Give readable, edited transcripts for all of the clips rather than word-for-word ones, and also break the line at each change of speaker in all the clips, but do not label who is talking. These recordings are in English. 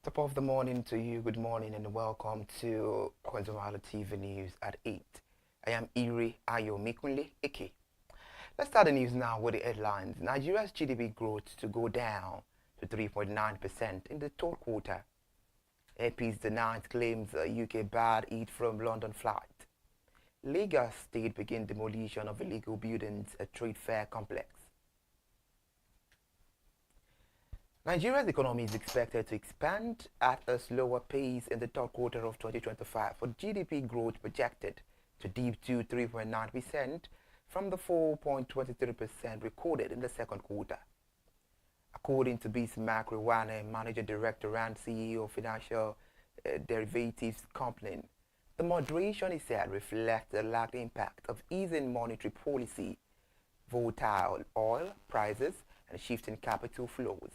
Top of the morning to you. Good morning and welcome to ConsumerHallaTV News at 8. I am Iri Ayomikunle Ike. Let's start the news now with the headlines. Nigeria's GDP growth to go down to 3.9% in the third quarter. AP's denies claims UK barred it from London flight. Lagos State begin demolition of illegal buildings at Trade Fair complex. Nigeria's economy is expected to expand at a slower pace in the third quarter of 2025, with GDP growth projected to dip to 3.9% from the 4.23% recorded in the second quarter. According to Bismarck Rewane, Manager Director and CEO of Financial Derivatives Company, the moderation, he said, reflects the lagged impact of easing monetary policy, volatile oil prices, and shifting capital flows.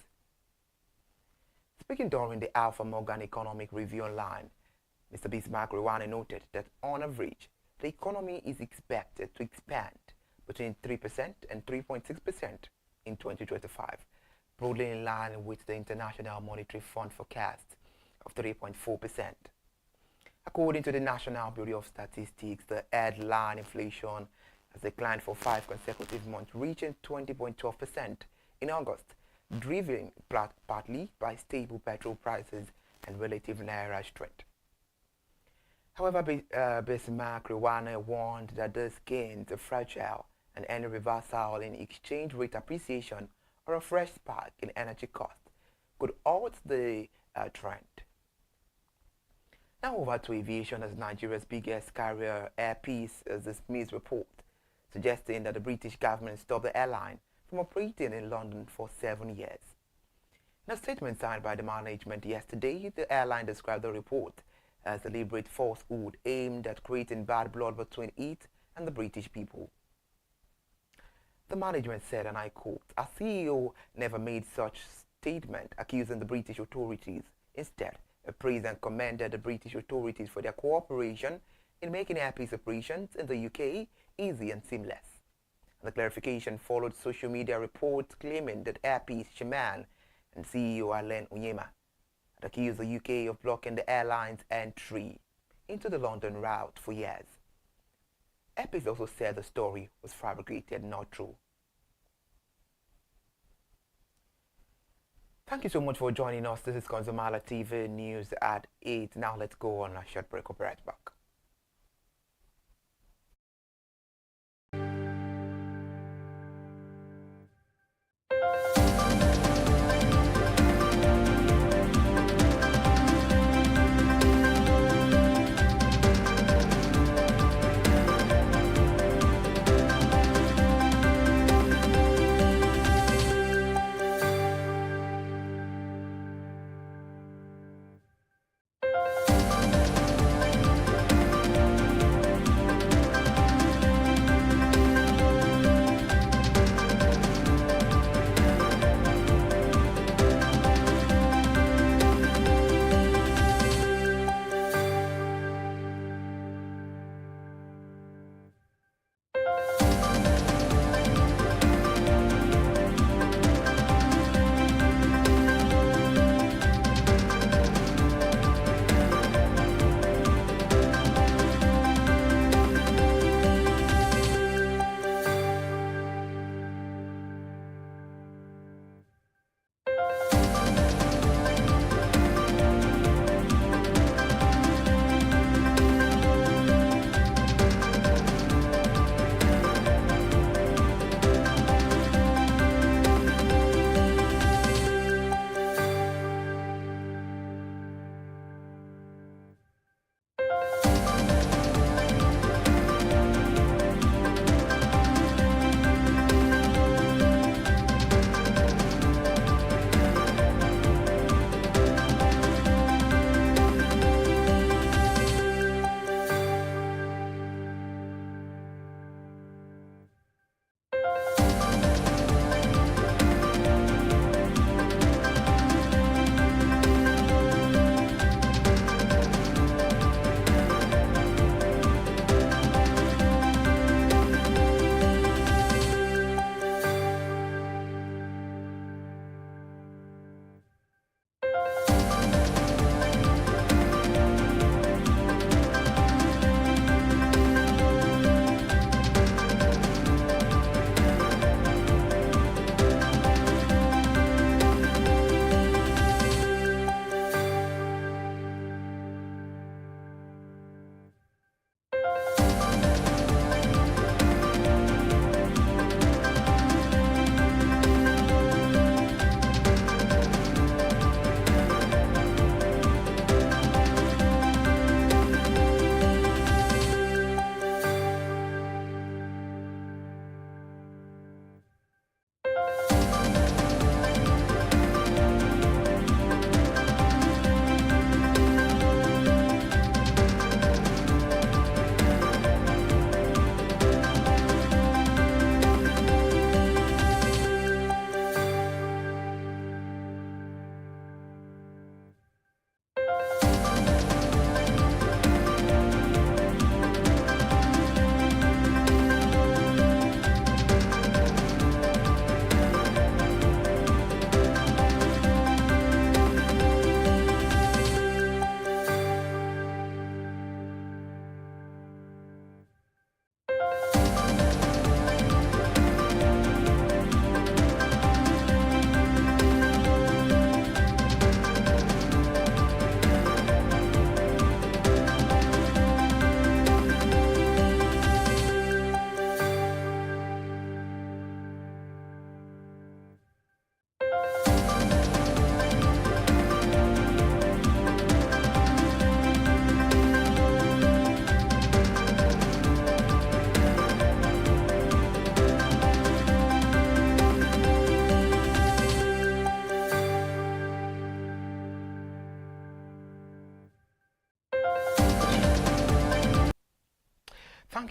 Speaking during the Alpha Morgan Economic Review Online, Mr. Bismarck Rewane noted that on average, the economy is expected to expand between 3% and 3.6% in 2025, broadly in line with the International Monetary Fund forecast of 3.4%. According to the National Bureau of Statistics, the headline inflation has declined for 5 consecutive months, reaching 20.12% in August, driven partly by stable petrol prices and relative naira strength. However, Bismarck Rewane warned that these gains are fragile and any reversal in exchange rate appreciation or a fresh spike in energy costs could halt the trend. Now over to aviation, as Nigeria's biggest carrier, Air Peace, has dismissed report suggesting that the British government stopped the airline from operating in London for 7 years. In a statement signed by the management yesterday, the airline described the report as deliberate falsehood aimed at creating bad blood between it and the British people. The management said, and I quote, "Our CEO never made such statement accusing the British authorities. Instead, praised and commended the British authorities for their cooperation in making Air Peace operations in the UK easy and seamless." The clarification followed social media reports claiming that Air Peace chairman and CEO Alain Onyema had accused the UK of blocking the airline's entry into the London route for years. Air Peace also said the story was fabricated, not true. Thank you so much for joining us. This is ConsumerHallaTV News at 8. Now let's go on a short break. We'll be right back.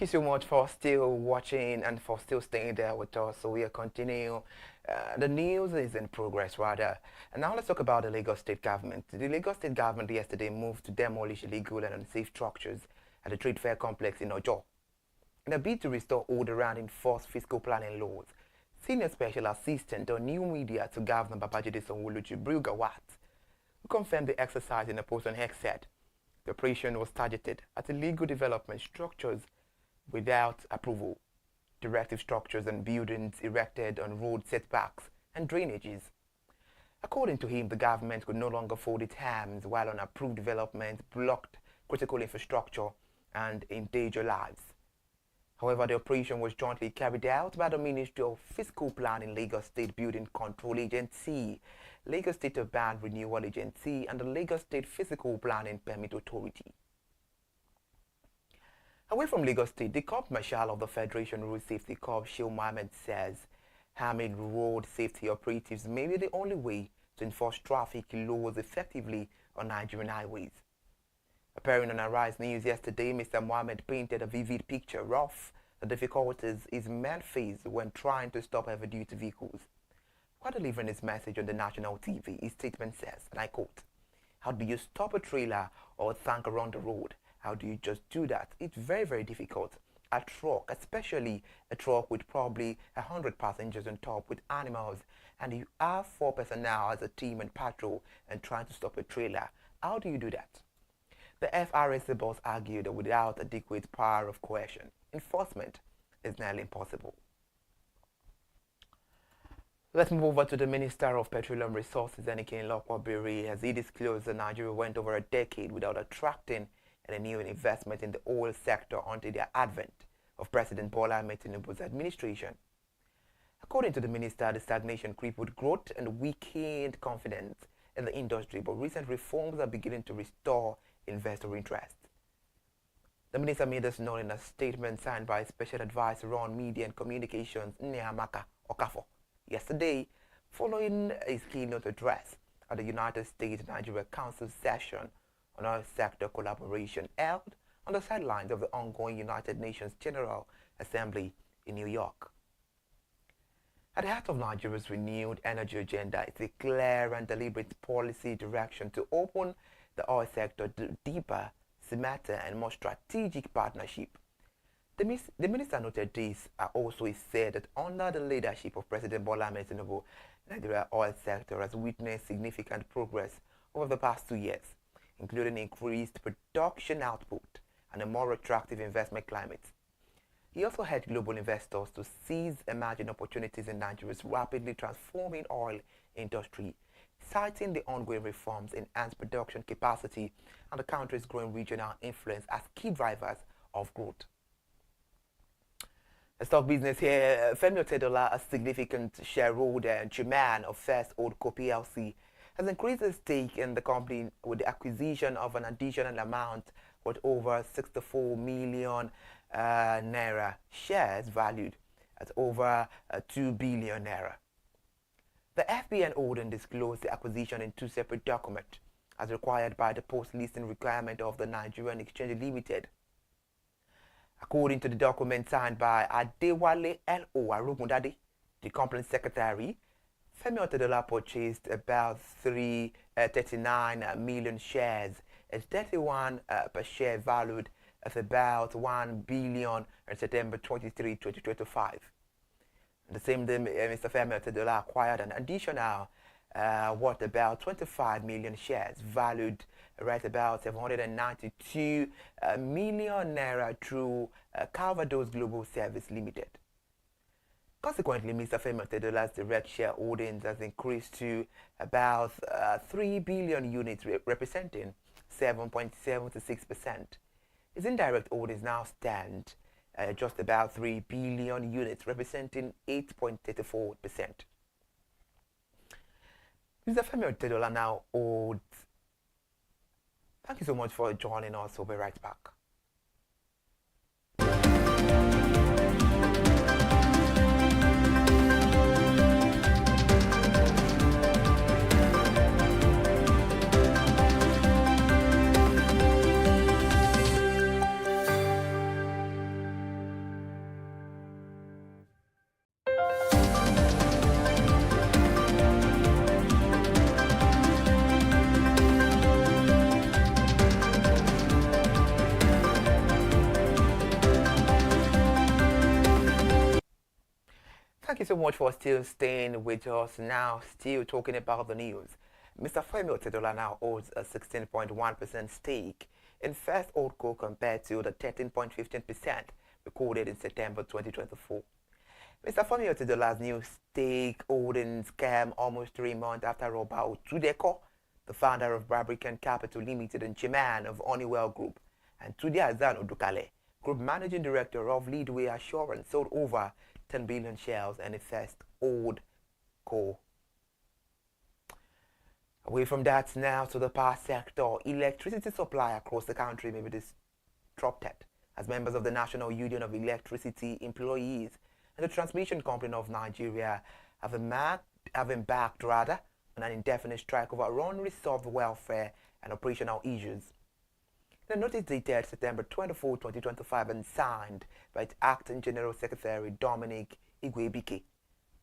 you so much for still watching and for still staying there with us. So we are continuing. The news is in progress, rather. And now let's talk about the Lagos State government. The Lagos State government yesterday moved to demolish illegal and unsafe structures at the Trade Fair complex in Ojo. In a bid to restore order around enforced fiscal planning laws, Senior Special Assistant on New Media to Governor Babajide Sanwo-Olu Jibril Gawat, who confirmed the exercise in a post on X, said the operation was targeted at illegal development structures without approval, directive structures and buildings erected on road setbacks and drainages. According to him, the government could no longer fold its hands while unapproved development blocked critical infrastructure and endangered lives. However, the operation was jointly carried out by the Ministry of Fiscal Planning, Lagos State Building Control Agency, Lagos State Urban Renewal Agency, and the Lagos State Physical Planning Permit Authority. Away from Lagos State, the Corps Marshal of the Federation Road Safety Corps, Sheil Mohammed, says arming road safety operatives may be the only way to enforce traffic laws effectively on Nigerian highways. Appearing on Arise News yesterday, Mr. Mohammed painted a vivid picture of the difficulties his men face when trying to stop heavy-duty vehicles. While delivering his message on the national TV, his statement says, and I quote, "How do you stop a trailer or a tanker on the road? How do you just do that? It's very, very difficult. A truck, especially a truck with probably 100 passengers on top with animals, and you have 4 personnel as a team and patrol and trying to stop a trailer. How do you do that?" The FRSA boss argued that without adequate power of coercion, enforcement is nearly impossible. Let's move over to the Minister of Petroleum Resources, Enikin Lokwabiri, as he disclosed that Nigeria went over a decade without attracting any new investment in the oil sector until the advent of President Bola Ahmed Tinubu's administration. According to the minister, the stagnation crippled growth and weakened confidence in the industry, but recent reforms are beginning to restore investor interest. The minister made this known in a statement signed by Special Advisor on Media and Communications, Nneamaka Okafo, yesterday, following his keynote address at the United States-Nigeria Council session on oil sector collaboration held on the sidelines of the ongoing United Nations General Assembly in New York. At the heart of Nigeria's renewed energy agenda is a clear and deliberate policy direction to open the oil sector to deeper, smarter, and more strategic partnership. The minister noted this. Also, he said that under the leadership of President Bola Ahmed Tinubu, Nigeria oil sector has witnessed significant progress over the past 2 years, including increased production output and a more attractive investment climate. He also urged global investors to seize emerging opportunities in Nigeria's rapidly transforming oil industry, citing the ongoing reforms, enhanced production capacity, and the country's growing regional influence as key drivers of growth. Let's talk business here. Femi Otedola, a significant shareholder and chairman of First Oldco PLC, has increased his stake in the company with the acquisition of an additional amount worth over 64 million naira, shares valued at over 2 billion naira. The FBN holding disclosed the acquisition in 2 separate documents, as required by the post-listing requirement of the Nigerian Exchange Limited. According to the document signed by Adewale L.O. Arugundade, the company secretary, Femi Otedola purchased about 39 million shares at 31 per share, valued at about 1 billion on September 23, 2025. The same day, Mr. Femi Otedola acquired an additional worth about 25 million shares, valued right about 792 million naira through Calvados Global Service Limited. Consequently, Mr. Femi Otedola's direct share holdings has increased to about 3 billion units, representing 7.76%. His indirect holdings now stand just about 3 billion units, representing 8.34%. Mr. Femi Otedola now holds. Thank you so much for joining us. We'll be right back. Thank you so much for still staying with us. Now, still talking about the news. Mr. Femi Otedola now holds a 16.1% stake in First Holdco compared to the 13.15% recorded in September 2024. Mr. Femi Otedola's new stake holdings came almost 3 months after Roba Otudeko, the founder of Barbican Capital Limited and chairman of Honeywell Group, and Tude Azan Odukale, Group Managing Director of Leadway Assurance, sold over 10 billion shares in the First Holdco. Away from that now to the power sector, electricity supply across the country may be disrupted as members of the National Union of Electricity Employees and the Transmission Company of Nigeria have embarked on an indefinite strike over unresolved welfare and operational issues. The notice dated September 24, 2025 and signed by its Acting General Secretary Dominic Igwebike.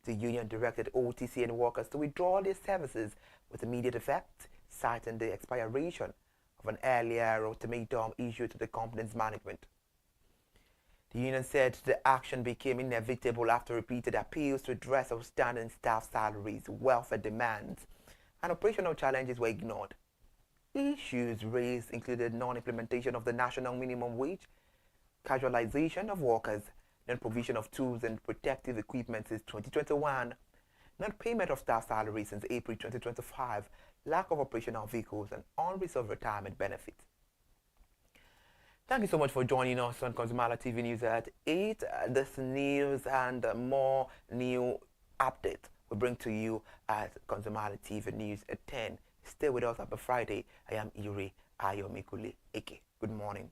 The union directed OTCN workers to withdraw their services with immediate effect, citing the expiration of an earlier ultimatum issued to the company's management. The union said the action became inevitable after repeated appeals to address outstanding staff salaries, welfare demands, and operational challenges were ignored. Issues raised included non-implementation of the national minimum wage, casualization of workers, non-provision of tools and protective equipment since 2021, non-payment of staff salaries since April 2025, lack of operational vehicles, and unresolved retirement benefits. Thank you so much for joining us on ConsumerHallaTV News at 8. This news and more new updates we bring to you at ConsumerHallaTV News at 10. Stay with us every Friday. I am Iri Ayomikule Eke. Good morning.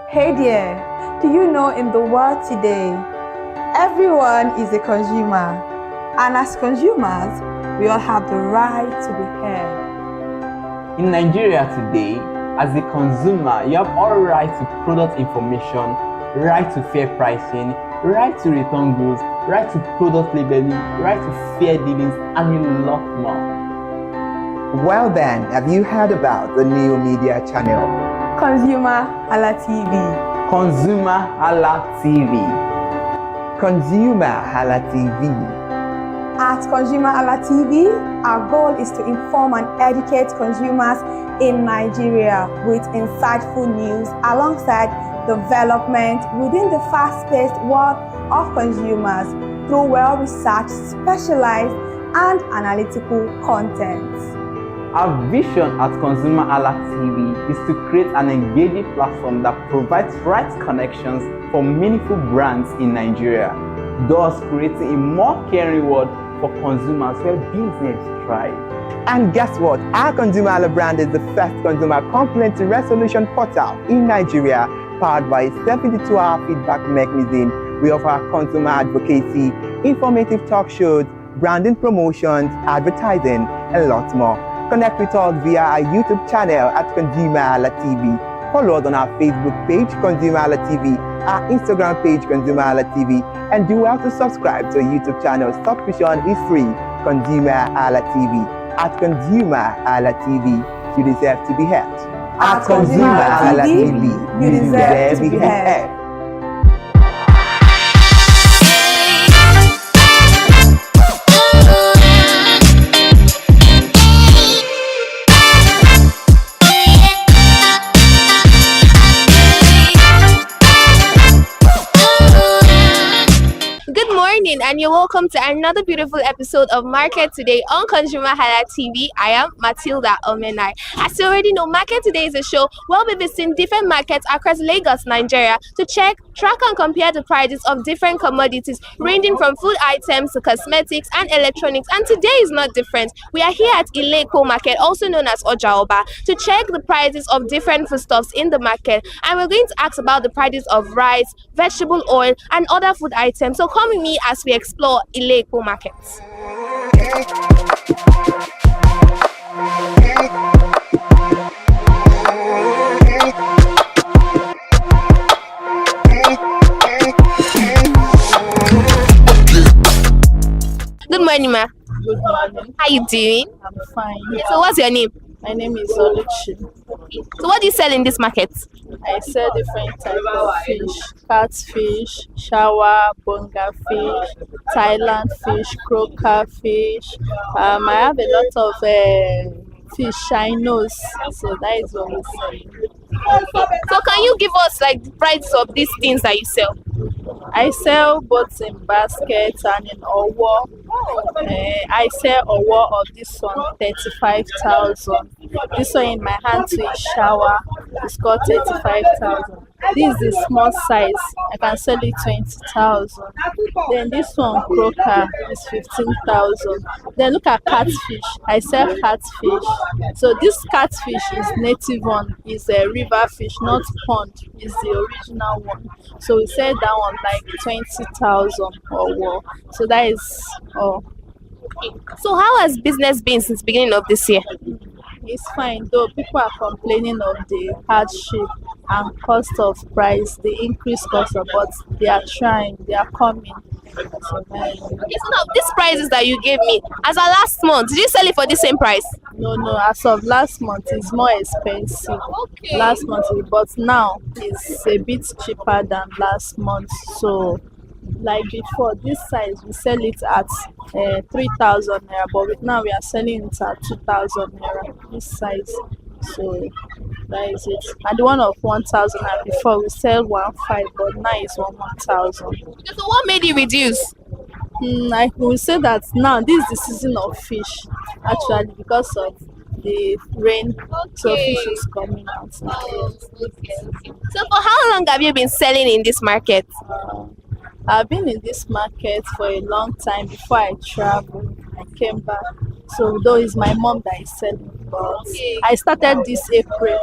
Hey there, do you know in the world today, everyone is a consumer, and as consumers, we all have the right to be heard.
In Nigeria today, as a consumer, you have all right to product information, right to fair pricing, right to return goods, right to product labeling, right to fair dealings, and a lot more.
Well then, have you heard about the new media channel?
ConsumerHallaTV.
ConsumerHallaTV.
ConsumerHallaTV.
At ConsumerHallaTV, our goal is to inform and educate consumers in Nigeria with insightful news alongside development within the fast-paced world of consumers through well-researched, specialized, and analytical content.
Our vision at ConsumerHallaTV is to create an engaging platform that provides right connections for meaningful brands in Nigeria, thus creating a more caring world for consumers where business thrives.
And guess what? Our ConsumerHalla brand is the first consumer complaint resolution portal in Nigeria, powered by a 72-hour feedback mechanism. We offer consumer advocacy, informative talk shows, branding promotions, advertising, and lots more. Connect with us via our YouTube channel at ConsumerHallaTV. Follow us on our Facebook page, ConsumerHallaTV, our Instagram page, ConsumerHallaTV, and do well to subscribe to our YouTube channel. Subscription is free. ConsumerHallaTV. At ConsumerHallaTV, you deserve to be heard.
At ConsumerHallaTV, you deserve to be heard.
Good morning. morning, and you're welcome to another beautiful episode of Market Today on ConsumerHallaTV. I am Matilda Omenai. As you already know, Market Today is a show where we'll be visiting different markets across Lagos, Nigeria to check, track and compare the prices of different commodities ranging from food items to cosmetics and electronics. And today is not different. We are here at Ileko Market, also known as Ojaoba, to check the prices of different foodstuffs in the market. And we're going to ask about the prices of rice, vegetable oil and other food items. So come with me as we explore Ileko markets. Good morning, ma.
Good morning.
How you doing?
I'm fine.
So what's your name?
My name is Oluchi.
So what do you sell in this market?
I sell different types of fish: catfish, shower, bonga fish, Thailand fish, croaker fish. I have a lot of fish shinos, so that is what we sell.
So can you give us like the price of these things that you sell?
I sell both in baskets and in owo. I sell owo of this one 35,000. This one in my hand to is shower. It's got 35,000. This is the small size. I can sell it 20,000. Then this one croaker is 15,000. Then look at catfish. I sell catfish. So this catfish is native one. Is a river fish, not pond. Is the original one. So we sell that one like 20,000 or more. So that is all.
So how has business been since beginning of this year?
It's fine, though people are complaining of the hardship and cost of price, the increased cost of, but they are trying, they are coming. So,
So now these prices that you gave me, as of last month, did you sell it for the same price?
no, as of last month, it's more expensive.
Okay.
Last month, but now it's a bit cheaper than last month. So, like before, this size we sell it at 3,000 naira, but now we are selling it at 2,000 naira. This size, so that is it. And the one of 1,000 naira before we sell 1,500, but now it's 1,000.
Okay, so what made you reduce?
I will say that now this is the season of fish, actually, because of the rain, so fish is coming out.
So for how long have you been selling in this market?
I've been in this market for a long time before I traveled. I came back. So though it's my mom that is selling, but I started this April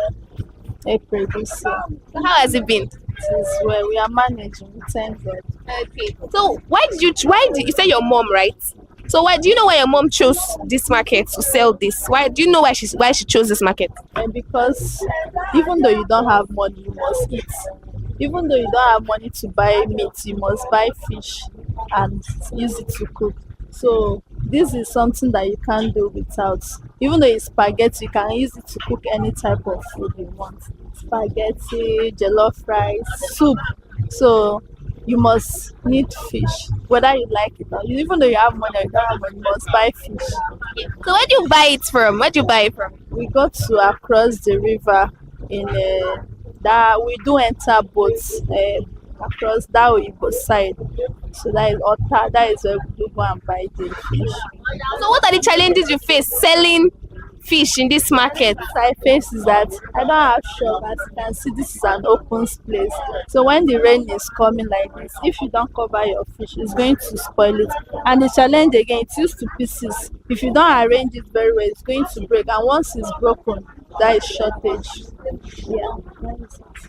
this year.
So how has it been?
It is where we are managing. Thank God.
Okay. So why did you say your mom, right? So why do you know why your mom chose this market to sell this? Why do you know why she chose this market?
And because even though you don't have money, you must eat. Even though you don't have money to buy meat, you must buy fish and use it to cook. So this is something that you can't do without. Even though it's spaghetti, you can use it to cook any type of food you want. Spaghetti, jollof rice, soup. So you must need fish, whether you like it or not. Even though you have money or you don't have money, you must buy fish.
So where do you buy it from? Where do you buy it from?
We go to across the river in that we do enter boats across that Oyibo side. So that is Ota, that is where we go and buy the fish.
So what are the challenges you face selling fish in this market?
What I face is that I don't have shop. As you can see, this is an open place. So when the rain is coming like this, if you don't cover your fish, it's going to spoil it. And the challenge again, it's used to pieces. If you don't arrange it very well, it's going to break. And once it's broken, that is shortage. Yeah.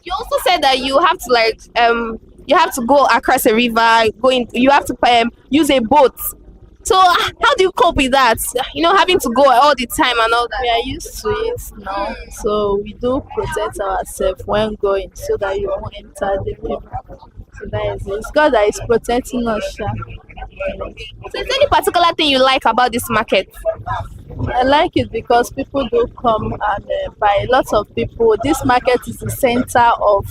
You also said that you have to you have to go across a river, you have to use a boat. So how do you cope with that? You know, having to go all the time and all that.
We are used to it now, so we do protect ourselves when going so that you won't enter the river. So that is it. It's God that is protecting us.
So is there any particular thing you like about this market?
I like it because people do come and buy. Lots of people. This market is the center of.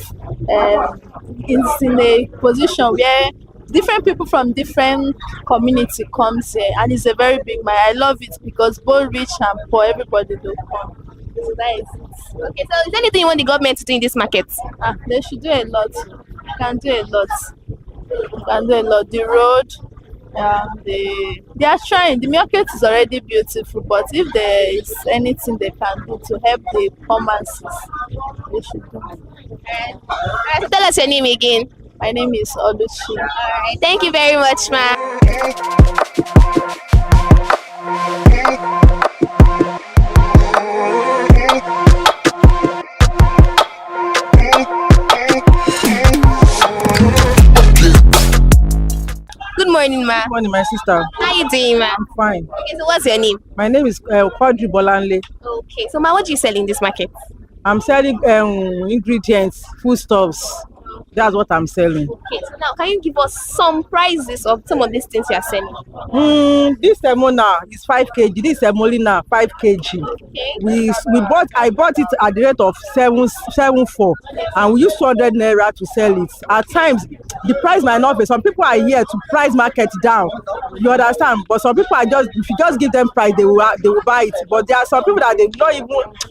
It's in a position where different people from different community comes here, and it's a very big market. I love it because both rich and poor, everybody do come. So that is it.
Okay, so is there anything you want the government to do in this market?
They should do a lot. You can do a lot. You can do a lot. The road, They are trying. The market is already beautiful, but if there is anything they can do to help the commerces, they should do.
Alright, so tell us your name again.
My name is Oluchi.
Alright, thank you very much, ma'am. Good morning, ma'am.
Good morning, my sister.
How you doing, ma'am?
I'm fine.
Okay, so what's your name?
My name is Quadri Bolanle.
Okay, so ma'am, what do you sell in this market?
I'm selling ingredients, foodstuffs. That's what I'm selling.
Okay, so now can you give us some prices of some of these things you are selling?
This semona is 5 kg. This semolina 5 kg.
Okay.
I bought it at the rate of 774, and we use 200 naira to sell it. At times, the price might not be. Some people are here to price market down. You understand? But some people are just, if you just give them price, they will buy it. But there are some people that they not even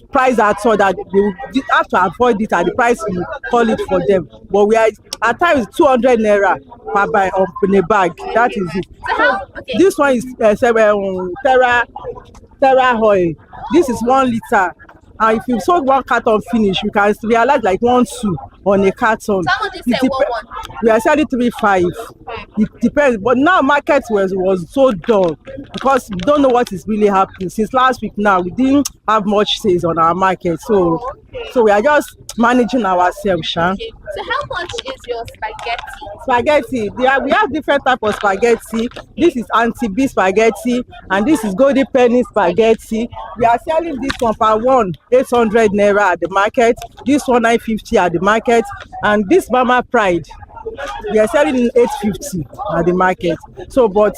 price at all, that they will have to avoid it at the price you call it for them. But we are at times 200 naira per buy in a bag. That is it.
Okay.
This one is Terra oil. This is 1 liter. And if you sold 1 carton finish, you can realize like 1-2 on a carton.
So how much do you sell one?
We are selling 3-5. It depends. But now market was so dull because we don't know what is really happening. Since last week now, we didn't have much sales on our market. So we are just managing ourselves, Sha.
Okay. So how much is your spaghetti?
Spaghetti. We have different type of spaghetti. This is anti-B spaghetti, and this is golden penny spaghetti. We are selling this one per one 800 naira at the market. This one 950 at the market, and this Mama Pride we are selling in 850 at the market. So, but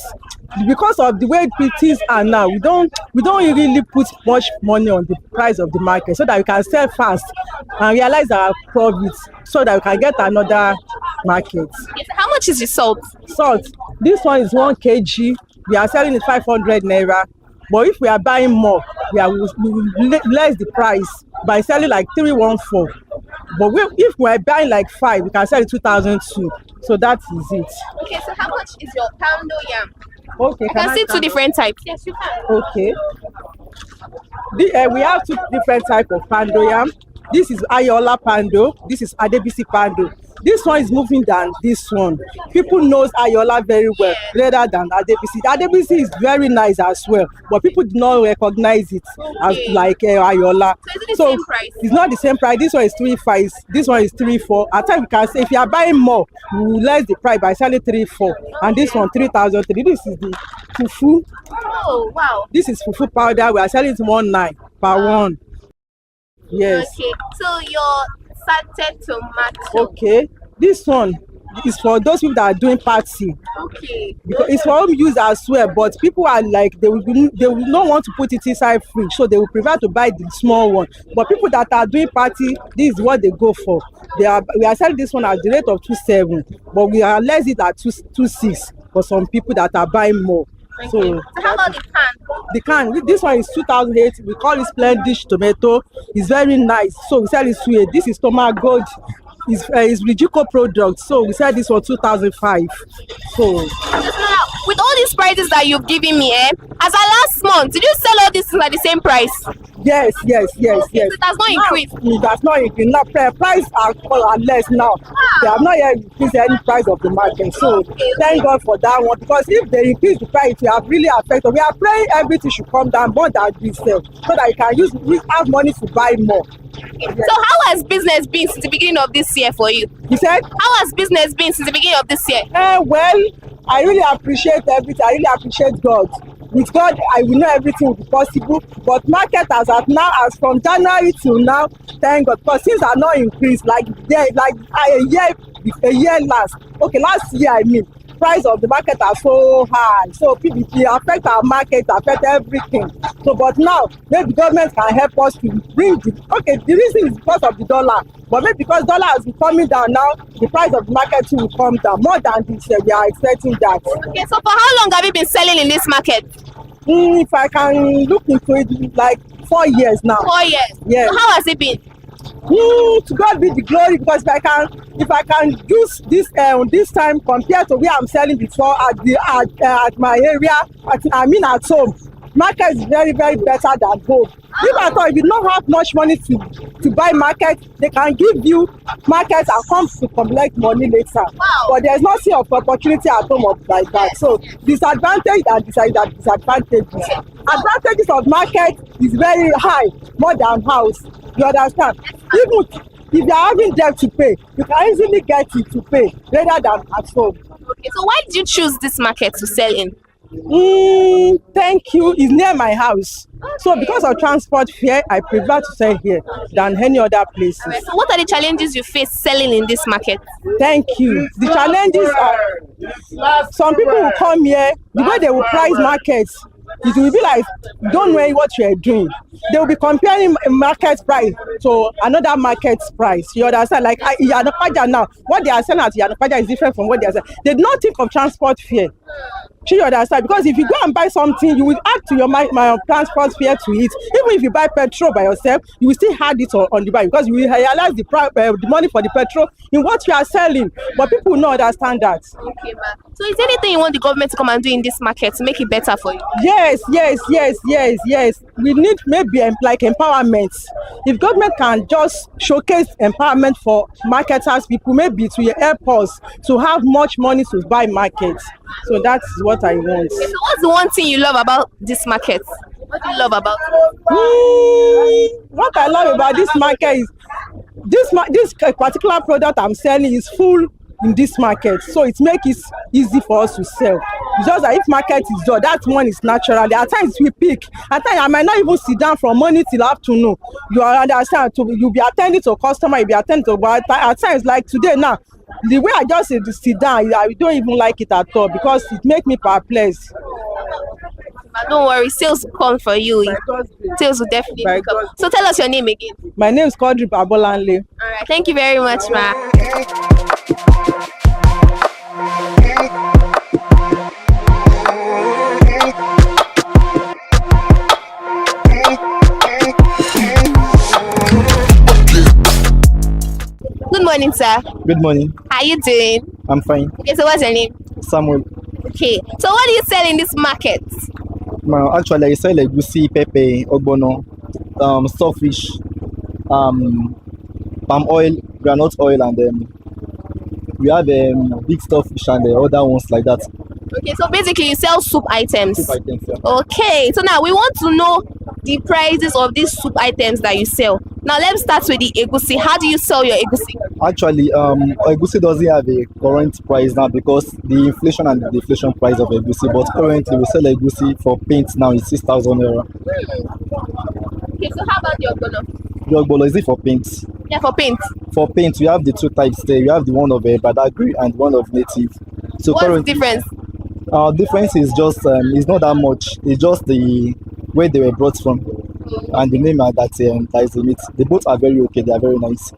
because of the way things are now, we don't really put much money on the price of the market so that we can sell fast and realize our profits so that we can get another market.
Yes, how much is the salt?
Salt, this one is 1 kg. We are selling it 500 naira. But if we are buying more, we will less the price by selling like 314. But if we are buying like 5, we can sell it 2002. So that is it.
Okay, so how much is your poundo yam?
Okay,
I can see 2 different types. Yes, you can.
Okay. We have 2 different types of pando yam. This is Ayola pando. This is Adebisi pando. This one is moving than this one. People knows Ayola very well rather than Adebisi. Adebisi is very nice as well, but people do not recognize it as like Ayola.
So is it the same price?
It's not the same price. This one is 3.5. This one is 3.4. At times we can say if you are buying more, we will less the price by selling 3.4. And this one 3,003. This is the fufu.
Oh wow!
This is fufu powder. We are selling it 1.9 per one. Yes.
Okay, so your satay tomato.
Okay, this one is for those people that are doing party.
Okay.
Because it's for home use as well, but people are like they will not want to put it inside fridge, so they will prefer to buy the small one. But people that are doing party, this is what they go for. We are selling this one at the rate of 2.7, but we are less it at 2.6 for some people that are buying more. So
how about the can?
The can, this one is 2008. We call it Splendid tomato. It's very nice. So we sell it to this is Toma Gold. It's Rijico product. So we sell this for 2005. So
with all these prices that you've given me, as of last month, did you sell all these things at the same price?
Yes.
Okay, so it does not increase.
It does not increase. Now price are less now. They have not yet increased any price of the market. So thank God for that one, because if they increase the price, we have really affected. We are praying everything should come down more than this so that we have money to buy more.
Yes. So how has business been since the beginning of this year for you?
You said?
How has business been since the beginning of this year?
Well, I really appreciate everything. I really appreciate God. With God, I will know everything will be possible. But market as from January till now, thank God, because things are not increased like a year last. Okay, last year I mean. Price of the market are so high, so it affect our market, affect everything. So but now maybe government can help us to bring the reason is because of the dollar, but maybe because dollar has been coming down now, the price of the market too will come down more than this year. We are expecting that.
Okay, so for how long have you been selling in this market?
If I can look into it, like 4 years now.
4 years.
Yes.
So how has it been?
To God be the glory, because if I can use this time compared to where I'm selling before at my area, at home, market is very, very better than home. If I thought if you don't have much money to buy market, they can give you market and come to collect money later.
Wow.
But there's nothing of opportunity at home like that. So disadvantage and disadvantages. Advantages of market is very high, more than house. You understand? Even if you're having debt to pay, you can easily get it to pay rather than at home.
Okay, so why did you choose this market to sell in?
Thank you. It's near my house. So because of transport fare, I prefer to sell here than any other places.
Alright, so what are the challenges you face selling in this market?
Thank you. The challenges are some people will come here, the way they will price markets, it will be like, don't know what you are doing. They will be comparing a market price to another market price. You understand? Like Yanapaja now, what they are selling at Yanapaja is different from what they are selling. They do not think of transport fare. You understand? Because if you go and buy something, you will add to your my transport fare to it. Even if you buy petrol by yourself, you will still add it on the buy, because you will realize the money for the petrol in what you are selling. But people will not understand that.
Okay, ma. So is there anything you want the government to come and do in this market to make it better for you?
Yes. We need maybe like empowerment. If government can just showcase empowerment for marketers, people, maybe to help us to have much money to buy markets. So that's what I want.
Okay, so what's the one thing you love about this market? What do you love about it?
What I love about this market is this particular product I'm selling is full in this market, so it makes it easy for us to sell. It's just that if market is done, that one is natural. At times we pick. At times I might not even sit down from morning till afternoon. You understand? You'll be attending to a customer, you'll be attending to, but at times like today now, the way I just sit down, I don't even like it at all, because it makes me perplexed.
But don't worry, sales will come for you. Sales will definitely come. So tell us your name again.
My name is Kodri Babolanle.
All right, thank you very much, ma. Good morning, sir.
Good morning.
How you doing?
I'm fine.
Okay, so what's your name?
Samuel.
Okay, so what do you sell in this market?
Actually, I sell egusi, pepper, ogbono, stockfish, palm oil, groundnut oil, and we have big stockfish and other ones like that.
Okay, so basically you sell soup items.
Soup items, yeah.
Okay, so now we want to know the prices of these soup items that you sell. Now let's start with the egusi. How do you sell your egusi?
Actually, egusi doesn't have a current price now because the inflation and the deflation price of egusi. But currently, we sell egusi for paint now is 6,000 naira.
Okay, so how about the ogbono?
The ogbono, is it for paint?
Yeah, for paint.
For paint, we have the two types there. We have the one of Badagry and one of native. So
what's the difference?
Difference is just it's not that much. It's just the where they were brought from and the name that is in it. They both are very okay. They are very nice.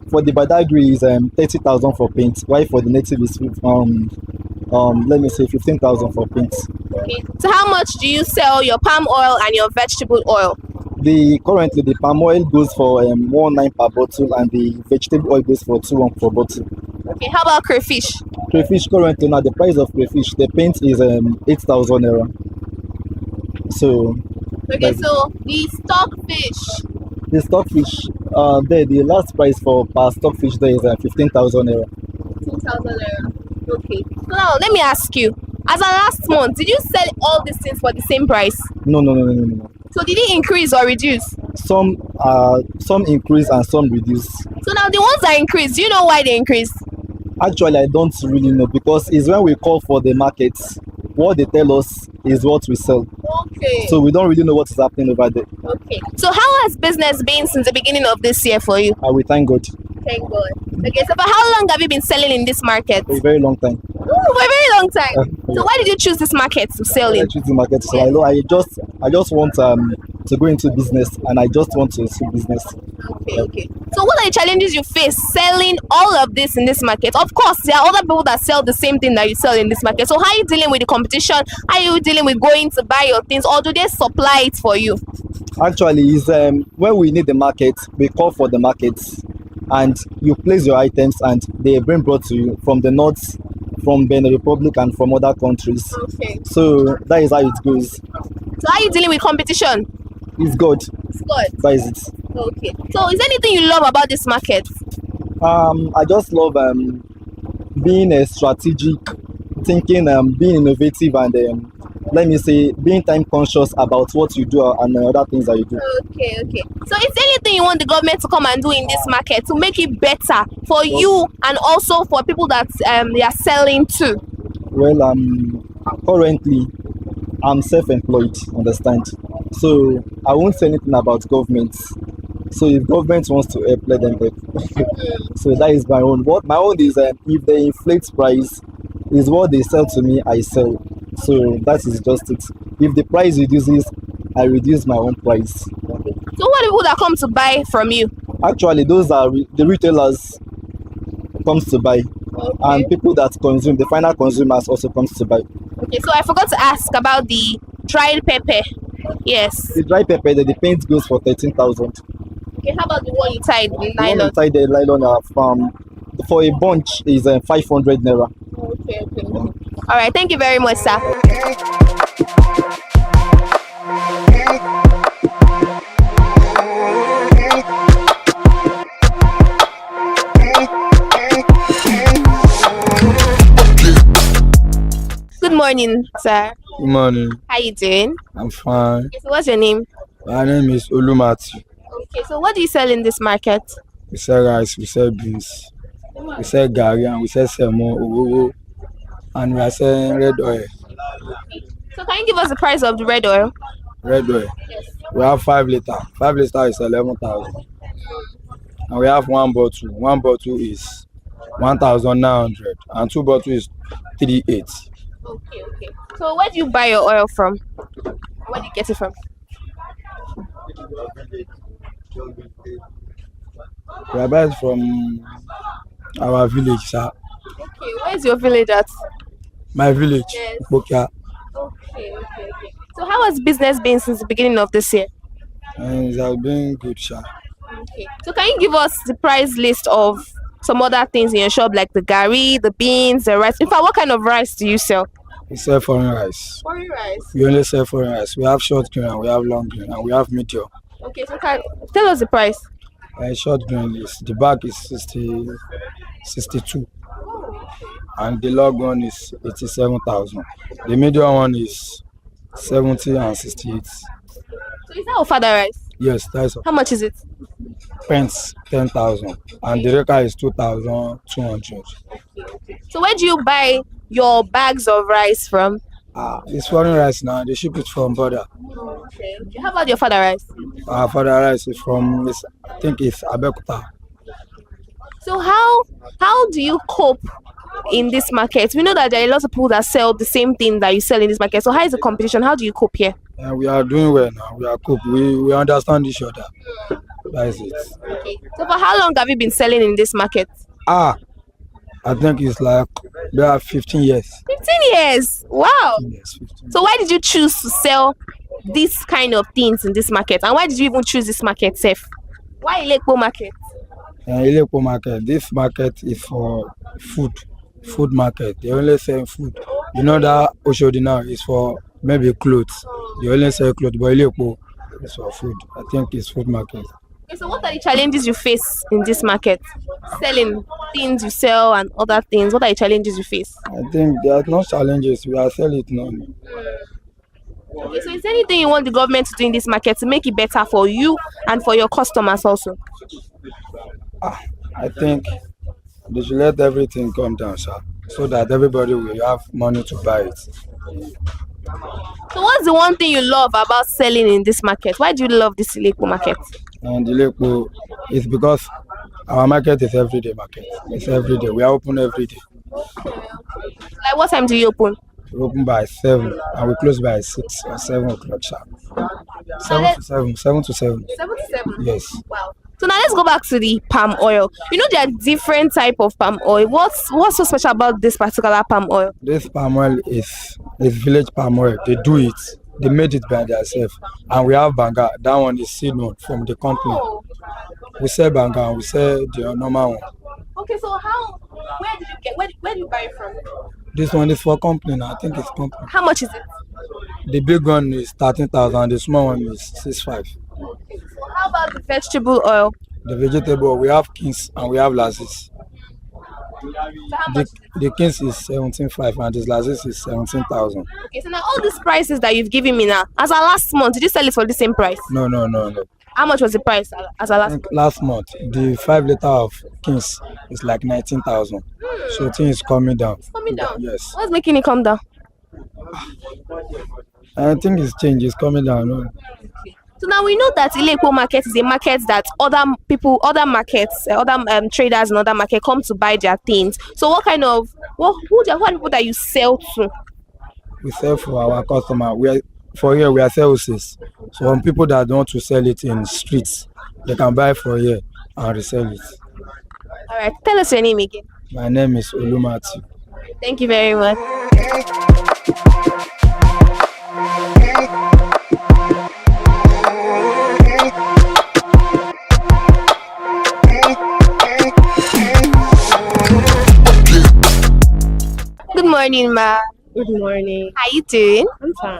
For the Badagry is 30,000 for paint. While for the native is let me say 15,000 for paint.
Okay. So how much do you sell your palm oil and your vegetable oil?
Currently the palm oil goes for 1.9 per bottle and the vegetable oil goes for 2.1 per bottle.
Okay, how about crayfish?
Crayfish currently now the price of crayfish, the paint is 8,000 naira. So
okay, so the stockfish.
The stockfish, the last price for per stockfish there is 15,000 naira.
15,000 naira. Okay. So now let me ask you, as of last month, did you sell all these things for the same price?
No.
So did it increase or reduce?
Some increase and some reduce.
So now the ones that increase, do you know why they increase?
Actually, I don't really know because it's when we call for the markets, what they tell us is what we sell.
Okay.
So we don't really know what is happening over there.
Okay. So how has business been since the beginning of this year for you?
We thank God.
Thank God. Okay, so for how long have you been selling in this market?
For a very long time.
Ooh, for a very long time. So why did you choose this market to sell in?
I choose the market. So I just want to go into business and I just want to do business.
Okay. So what are the challenges you face selling all of this in this market? Of course, there are other people that sell the same thing that you sell in this market. So how are you dealing with the competition? How are you dealing with going to buy your things, or do they supply it for you?
Actually, is when we need the market, we call for the markets, and you place your items, and they bring brought to you from the north, from Benin Republic, and from other countries.
Okay.
So that is how it goes.
So how are you dealing with competition?
It's good.
It's good.
That is it.
Okay. So is there anything you love about this market?
I just love being strategic, thinking, being innovative, and let me say, being time conscious about what you do and other things that you do.
Okay, okay. So is there anything you want the government to come and do in this market to make it better for you and also for people that they are selling to?
Well, currently, I'm self-employed, understand? So I won't say anything about government. So if government wants to help, let them help. So that is my own. What my own is, if they inflate price, is what they sell to me, I sell. So that is just it. If the price reduces, I reduce my own price.
So what are people that come to buy from you?
Actually, those are the retailers comes to buy, and people that consume, the final consumers also comes to buy.
Okay, so I forgot to ask about the dried pepper. Yes.
The dry pepper, the paint goes for 13,000.
Okay, how about the one you tied in
The one
nylon?
inside the nylon for a bunch is 500 naira.
Okay, okay. All right, thank you very much, sir. Good morning, sir.
Good morning.
How you doing?
I'm fine.
Okay, so what's your name?
My name is Olumati.
Okay, so what do you sell in this market?
We sell rice, we sell beans, we sell gari, and we sell semo, owowo, and we are selling red oil.
So can you give us the price of the red oil?
Red oil. We have 5 liter. 5 liter is 11,000. And we have 1 bottle. 1 bottle is 1,900, and 2 bottles is 380.
Okay, okay. So where do you buy your oil from? Where do you get it from?
We are buying from our village, sir.
Okay, where's your village at?
My village,
Yes.
Bokia.
Okay, okay, okay. So how has business been since the beginning of this year?
And it has been good, sir.
Okay. So can you give us the price list of some other things in your shop, like the gari, the beans, the rice? In fact, what kind of rice do you sell?
We sell foreign rice.
Foreign rice.
We only sell foreign rice. We have short grain, and we have long grain, and we have medium.
Okay, so tell us the price.
Short grain is, the bag is 62, and the long one is 87,000. The medium one is 70 and 68.
So is that ofada rice?
Yes, that's
How much is it?
pence 10,000, and the reka is 2,200.
So where do you buy your bags of rice from?
It's foreign rice now. They ship it from border.
Okay. How about your fada rice?
For the rice is from, I think it's Abeokuta.
So how do you cope in this market? We know that there are lots of people that sell the same thing that you sell in this market. So how is the competition? How do you cope here?
And we are doing well now. We are cool. We understand each other. That is it.
Okay. So for how long have you been selling in this market?
I think it's like there are 15 years.
15 years. Wow.
Yes, 15.
So why did you choose to sell this kind of things in this market? And why did you even choose this market, Seth? Why Ilekpo market?
Ilekpo market. This market is for food market. They only sell food. You know that Oshodi now is for maybe clothes. They only sell clothes, but Ilekpo is for food. I think it's food market.
Okay, so what are the challenges you face in this market? Selling things you sell and other things. What are the challenges you face?
I think there are no challenges. We are selling it now.
Okay, so is there anything you want the government to do in this market to make it better for you and for your customers also?
I think they should let everything come down, sir, so that everybody will have money to buy it.
So what's the one thing you love about selling in this market? Why do you love this Ilekpo market?
And the Ilekpo is because our market is everyday market. It's every day. We are open every day.
Like what time do you open?
We open by 7 and we close by 6 or 7 o'clock sharp. 7 to 7. 7 to 7.
7 to 7?
Yes.
Wow. So now let's go back to the palm oil. You know there are different type of palm oil. What's so special about this particular palm oil?
This palm oil is village palm oil. They do it They made it by themselves. And we have banga. That one is seed one from the company. We sell banga and we sell the normal one.
Okay, so where did you get, where do you buy it from?
This one is for company now. I think it's company.
How much is it?
The big one is 13,000. The small one is 6,500.
How about the vegetable oil?
The vegetable, we have Kings and we have Lazis.
So how much?
The Kings is 17,500 and the Lazis is 17,000.
Okay, so now all these prices that you've given me now, as our last month, did you sell it for the same price?
No.
How much was the price as our
I
last
think
month?
last month, the 5 liter of Kings is like 19,000. So things is coming down.
It's coming down?
Yes.
What's making it come down?
I think it's changed. It's coming down. No?
So now we know that Ile-Epo market is a market that other people, other markets, other traders in other market come to buy their things. So what kind of, who are people that you sell to?
We sell for our customer. For here, we are services. So on people that don't want to sell it in streets, they can buy for here and resell it.
All right, tell us your name again.
My name is Olumati.
Thank you very much. Good morning, ma.
Good morning.
How you doing?
I'm fine.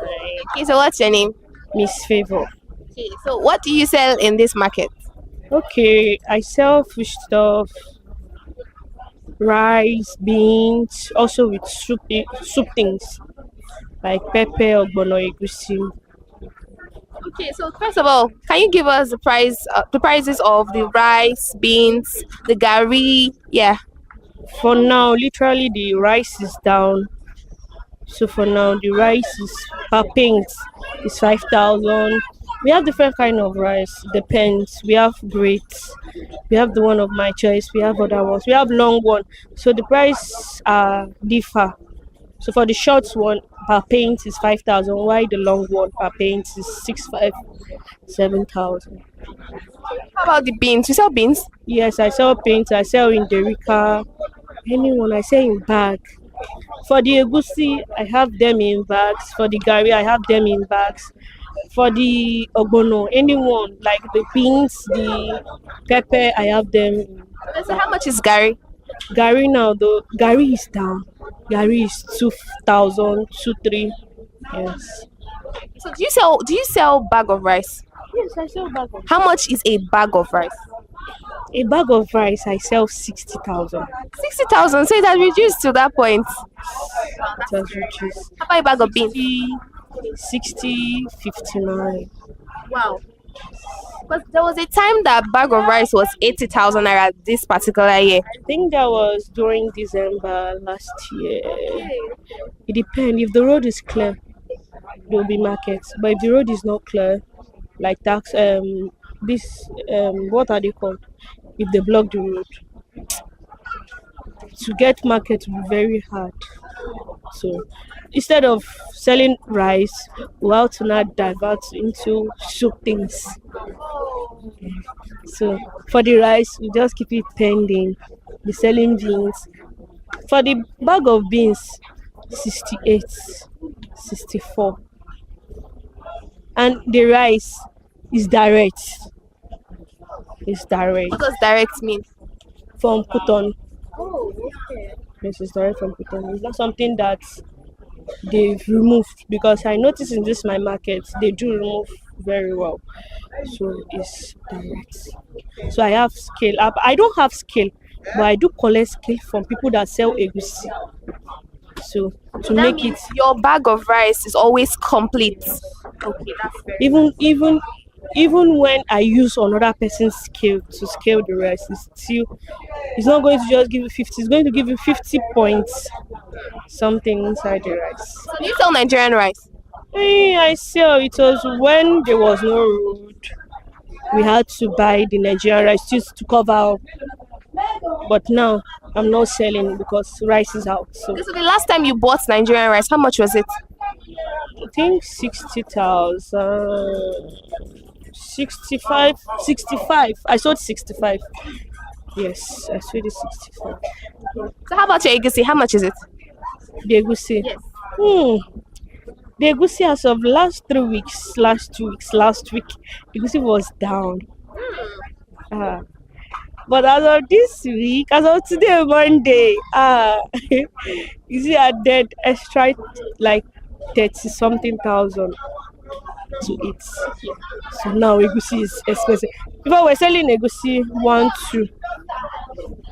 Okay, so what's your name?
Miss Favor.
Okay, so what do you sell in this market?
Okay, I sell fish stuff, rice, beans, also with soup things like pepper, ogbono, egusi.
Okay, so first of all, can you give us the prices of the rice, beans, the gari? Yeah.
For now, literally the rice is down. So for now, the rice is per pint is 5,000. We have different kind of rice. Depends. We have grits. We have the one of my choice. We have other ones. We have long one. So the price differ. So for the short one per paint is 5,000. While the long one per paint is 6,500, 7,000.
How about the beans? You sell beans?
Yes, I sell paint. I sell in Derica. Anyone I sell in bag. For the egusi, I have them in bags. For the gari, I have them in bags. For the ogbono, anyone like the beans, the pepper, I have them.
So how much is gari?
Gari now, the gari is down. Gari is 2,000, 2,300. Yes.
So do you sell bag of rice?
Yes, I sell bag of.
How much is a bag of rice?
A bag of rice, I sell 60,000.
60,000. So it has reduced to that point.
It has reduced.
How about a bag of beans?
60, 59.
Wow. But there was a time that bag of rice was 80,000 naira this particular year.
I think that was during December last year. It depends. If the road is clear, there will be markets. But if the road is not clear, like that, what are they called? If they block the road, to get market will be very hard. So instead of selling rice, we have to now divert into soup things. So for the rice, we just keep it pending. We're selling beans. For the bag of beans, 68, 64. And the rice is direct. It's direct.
What does direct mean?
From Kuton.
Oh, okay.
Yes, it's direct from Kuton. It's not something that they've removed, because I notice in this my market they do remove very well. So it's direct. So I have scale up. I don't have scale, but I do collect scale from people that sell egusi. So to
That
make
means
it,
your bag of rice is always complete. Okay, that's very
even when I use another person's scale to scale the rice, it's not going to just give you 50. It's going to give you 50 points something inside the rice.
So do you sell Nigerian rice?
I sell. It was when there was no road. We had to buy the Nigerian rice just to cover up. But now I'm not selling because rice is out. So
Okay, so the last time you bought Nigerian rice, how much was it?
I think 60,000, 65, 65. I sold 65. Yes, I sold it 65.
So how about your egusi? How much is it?
The egusi.
Yes.
The egusi as of last 3 weeks, last 2 weeks, last week, the egusi was down. But as of this week, as of today, Monday, you see, I did extra like 30 something thousand to eat. So now egusi is expensive. Before we're selling egusi 1-2,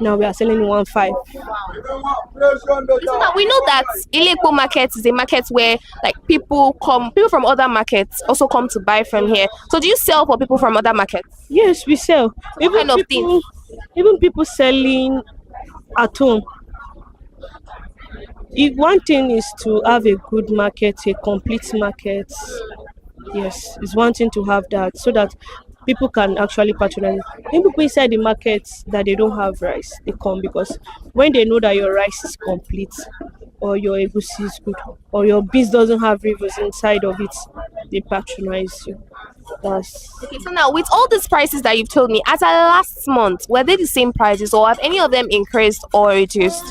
now we are selling 1-5.
So now we know that Ilekpo market is a market where like people from other markets also come to buy from here. So do you sell for people from other markets?
Yes, we sell.
What kind of things?
Even people selling at home. One thing is to have a good market, a complete market. Yes, it's one thing to have that so that people can actually patronize. When people inside the market that they don't have rice, they come because when they know that your rice is complete or your egusi is good or your beans doesn't have rivers inside of it, they patronize you.
Okay, so now with all these prices that you've told me, as at last month, were they the same prices or have any of them increased or reduced?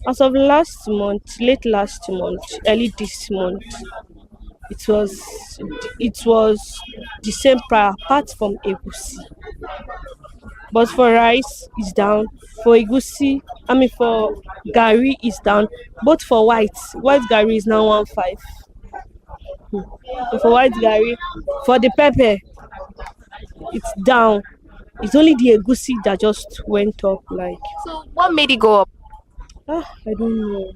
As of last month, late last month, early this month, it was the same price apart from egusi. But for rice it's down. For egusi, for gari is down. But for white gari is now 1.5. But for white gari, for the pepper, it's down. It's only the egusi that just went up. Like,
so what made it go up?
I don't know.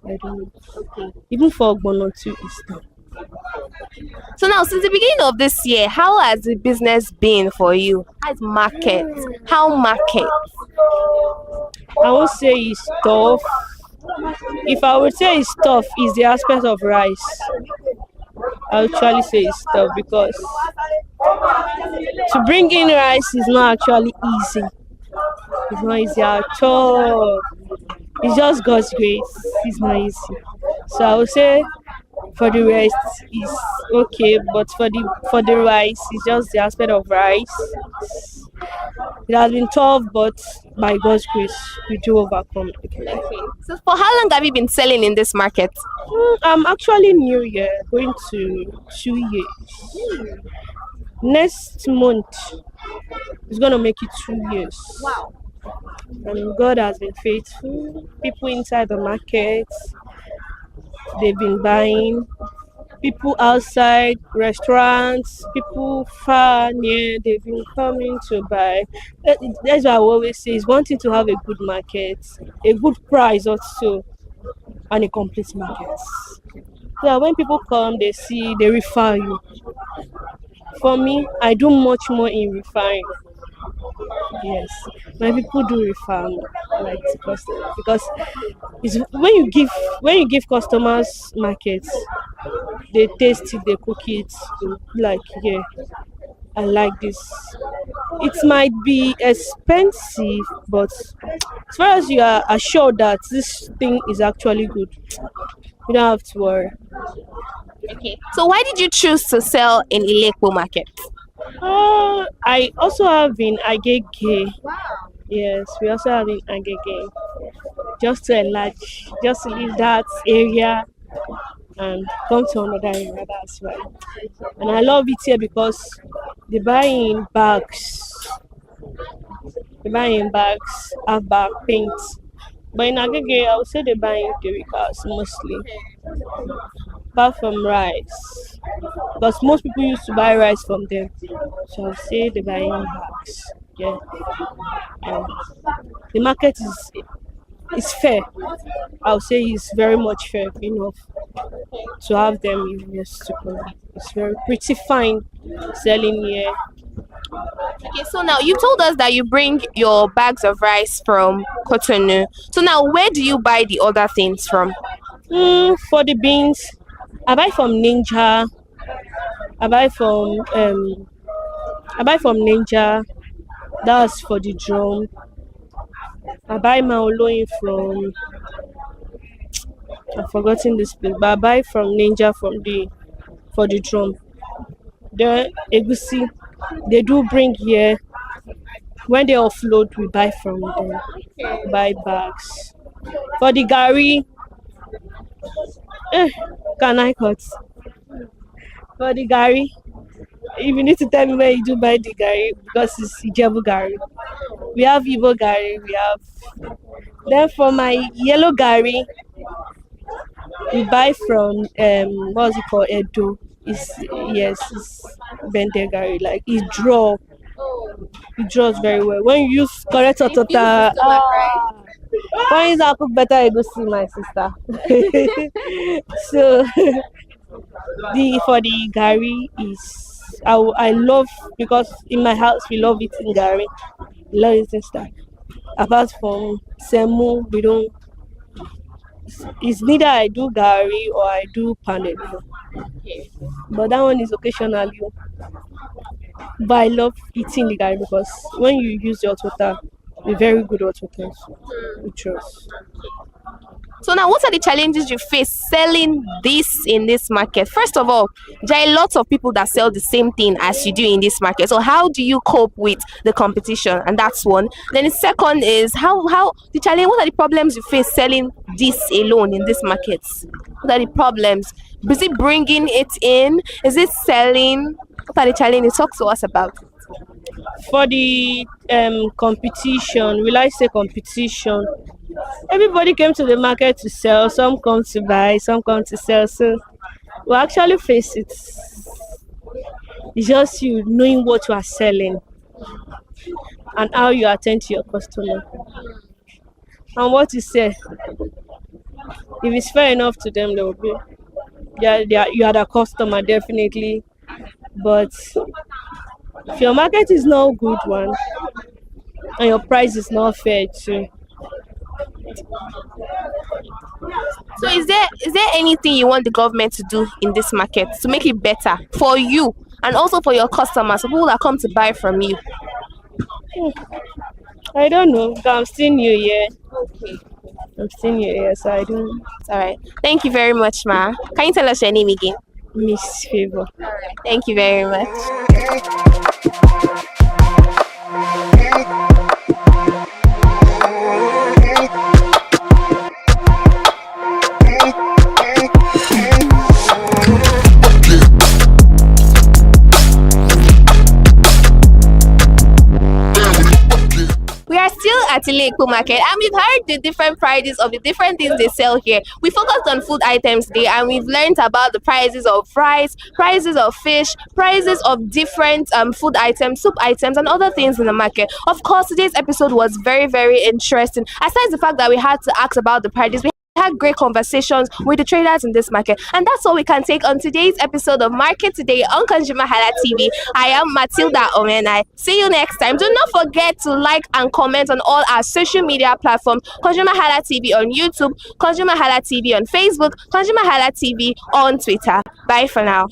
I don't know. Okay. Even for ogbono too, it's down.
So now, since the beginning of this year, how has the business been for you? How's market? How market?
I won't say it's tough. If I would say it's tough, it's the aspect of rice. I would actually say it's tough because to bring in rice is not actually easy. It's not easy at all. It's just God's grace. It's not easy. So I would say for the rest is okay, but for the rice, it's just the aspect of rice. It has been tough, but by God's grace, we do overcome.
Okay. So for how long have you been selling in this market?
I'm actually new here, going to 2 years. Next month is gonna make it 2 years.
Wow.
And God has been faithful. People inside the market, they've been buying. People outside, restaurants, people far, near, they've been coming to buy. That's why I always say it's one thing to have a good market, a good price also, and a complete market. So when people come, they see, they refer you. For me, I do much more in referring. Yes, my people do refer me, like because it's when you give customers markets, they taste it, they cook it, like, yeah, I like this. It might be expensive, but as far as you are assured that this thing is actually good, you don't have to worry.
Okay. So why did you choose to sell in Ilekpo market?
I also have in Agege. Wow. Yes, we also have in Agege. Just to enlarge, just to leave that area and come to another area, that's why. And I love it here because they buy in bags. Have bag paints. But in Agege, I would say they buy in chemicals mostly. Apart from rice. Because most people used to buy rice from them. So I would say they buy in bags. Yeah. The market is fair. I would say it's very much fair enough to have them in years to come. It's very pretty fine selling here.
Okay, so now you told us that you bring your bags of rice from Cotonou. So now where do you buy the other things from?
For the beans, I buy from Ninja. I buy from Ninja. That's for the drum. I buy my oloyin from, I've forgotten this place, but I buy from Ninja for the drum. The egusi, they do bring here. When they offload, we buy from them. Buy bags. For the gari, Can I cut? For the Gary, if you need to tell me where you do buy the Gary, because it's Ijebu Gary. We have Igbo Gary, we have. Then for my yellow Gary, we buy from what's it called, Edo. It's Bente Gary. Like it draws very well. When you use correct otota, when you cook better, I go see my sister. So the for the Gary is I love, because in my house we love eating Gary. We love eating stuff. Apart from Semu, we don't. It's neither I do Gary or I do pounded. But that one is occasionally. But I love eating the Gary because when you use your hot water, a very good hot water, we trust.
So now, what are the challenges you face selling this in this market? First of all, there are lots of people that sell the same thing as you do in this market. So how do you cope with the competition? And that's one. Then the second is how the challenge. What are the problems you face selling this alone in this market? What are the problems? Is it bringing it in? Is it selling? What are the challenges? Talk to us about it.
For the competition, will I say competition? Everybody came to the market to sell. Some come to buy, some come to sell. So we actually face it. It's just you knowing what you are selling and how you attend to your customer and what you sell. If it's fair enough to them, they will be. You are the customer, definitely. But if your market is not a good one and your price is not fair too.
So is there anything you want the government to do in this market to make it better for you and also for your customers, people that come to buy from you?
I don't know. I'm still new here. Okay. I'm still new here, so I don't.
All right. Thank you very much, Ma. Can you tell us your name again?
Miss Favor.
All right. Thank you very much. At the Ileko market, and we've heard the different prices of the different things they sell here. We focused on food items today, and we've learned about the prices of rice, prices of fish, prices of different food items, soup items, and other things in the market. Of course, today's episode was very, very interesting. Aside the fact that we had to ask about the prices, we had great conversations with the traders in this market, and that's all we can take on today's episode of Market Today on Consumer Hala TV. I am Matilda Omenai. See you next time. Do not forget to like and comment on all our social media platforms: Consumer Hala TV on YouTube, Consumer Hala TV on Facebook, Consumer Hala TV on Twitter. Bye for now.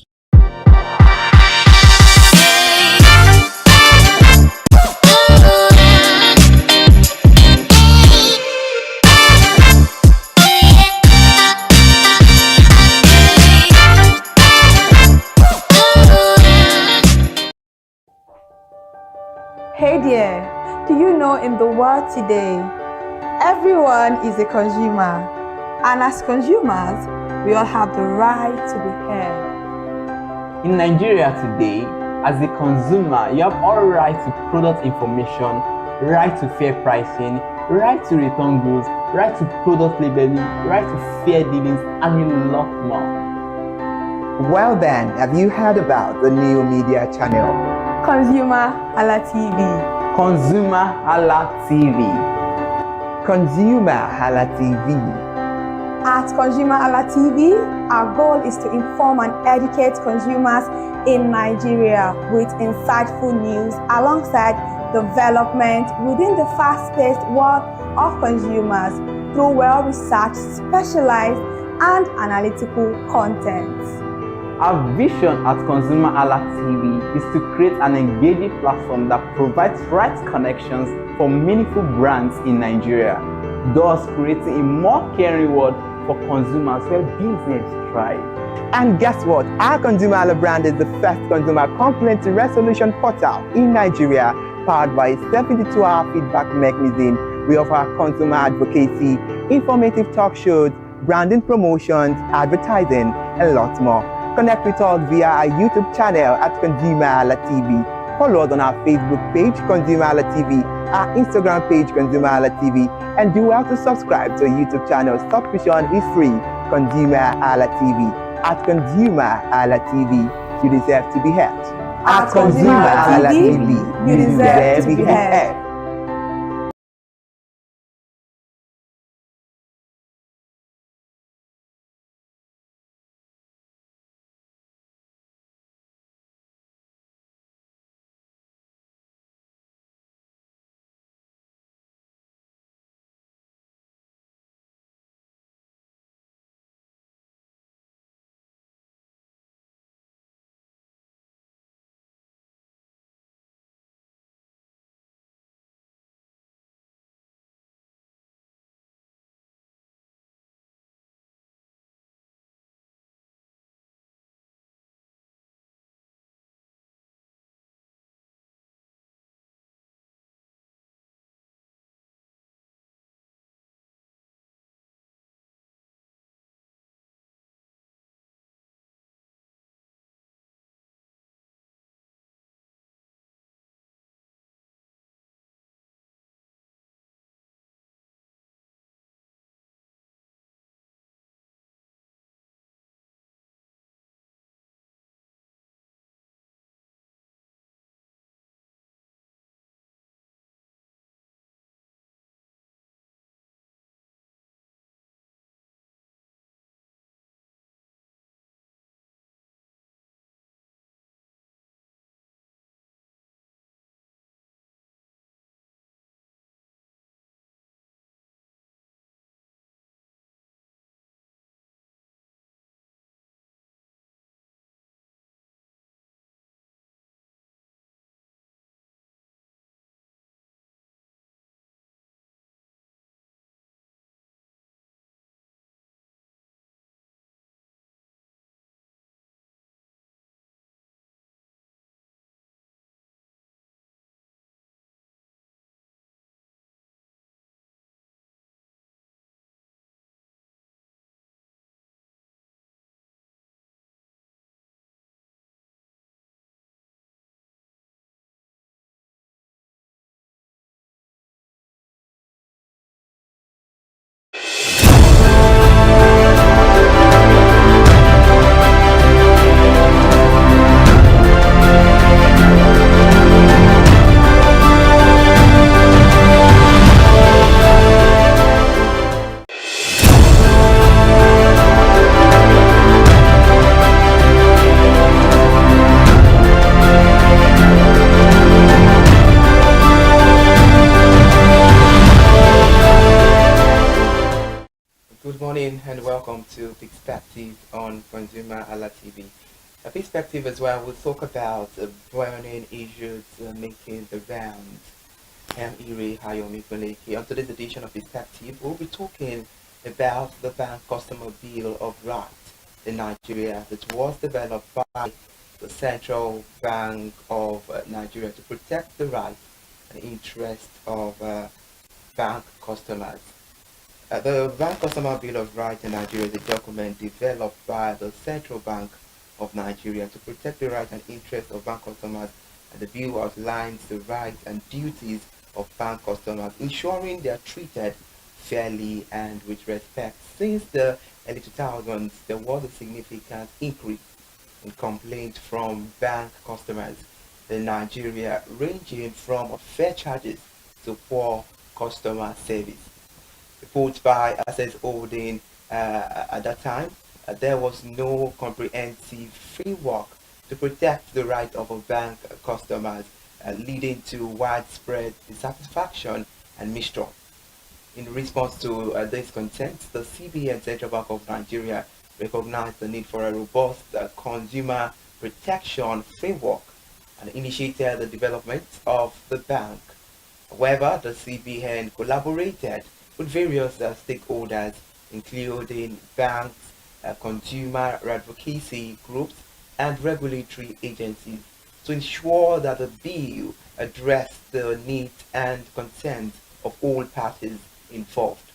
Hey there, do you know in the world today, everyone is a consumer, and as consumers, we all have the right to be heard.
In Nigeria today, as a consumer, you have all right to product information, right to fair pricing, right to return goods, right to product labeling, right to fair dealings, and a lot more.
Well then, have you heard about the new media channel?
ConsumerHallaTV.
ConsumerHallaTV.
ConsumerHallaTV.
At ConsumerHallaTV, our goal is to inform and educate consumers in Nigeria with insightful news alongside development within the fast-paced world of consumers through well-researched, specialized, and analytical content.
Our vision at ConsumerHallaTV is to create an engaging platform that provides right connections for meaningful brands in Nigeria, thus creating a more caring world for consumers where business thrive.
And guess what? Our Consumer Hala brand is the first consumer complaint resolution portal in Nigeria, powered by a 72-hour feedback mechanism. We offer consumer advocacy, informative talk shows,
branding promotions, advertising, and lots more. Connect with us via our YouTube channel at ConsumerHallaTV. Follow us on our Facebook page, ConsumerHallaTV, our Instagram page, ConsumerHallaTV, and do well to subscribe to our YouTube channel. Subscription is free. ConsumerHallaTV. At ConsumerHallaTV, you deserve to be heard.
At ConsumerHallaTV, you deserve to be heard.
Good morning and welcome to Perspective on ConsumerHallaTV. A perspective as well, we'll talk about burning issues making the rounds. I'm Iri Hayomi Koneke. On today's edition of Perspective, we'll be talking about the Bank Customer Bill of Rights in Nigeria that was developed by the Central Bank of Nigeria to protect the rights and interests of bank customers. The Bank Customer Bill of Rights in Nigeria is a document developed by the Central Bank of Nigeria to protect the rights and interests of bank customers, and the bill outlines the rights and duties of bank customers, ensuring they are treated fairly and with respect. Since the early 2000s, there was a significant increase in complaints from bank customers in Nigeria, ranging from unfair charges to poor customer service. Reports by Access Holding at that time, there was no comprehensive framework to protect the right of a bank customers, leading to widespread dissatisfaction and mistrust. In response to this content, the CBN Central Bank of Nigeria recognized the need for a robust consumer protection framework and initiated the development of the bank. However, the CBN collaborated with various stakeholders, including banks, consumer advocacy groups, and regulatory agencies, to ensure that the bill addressed the needs and concerns of all parties involved.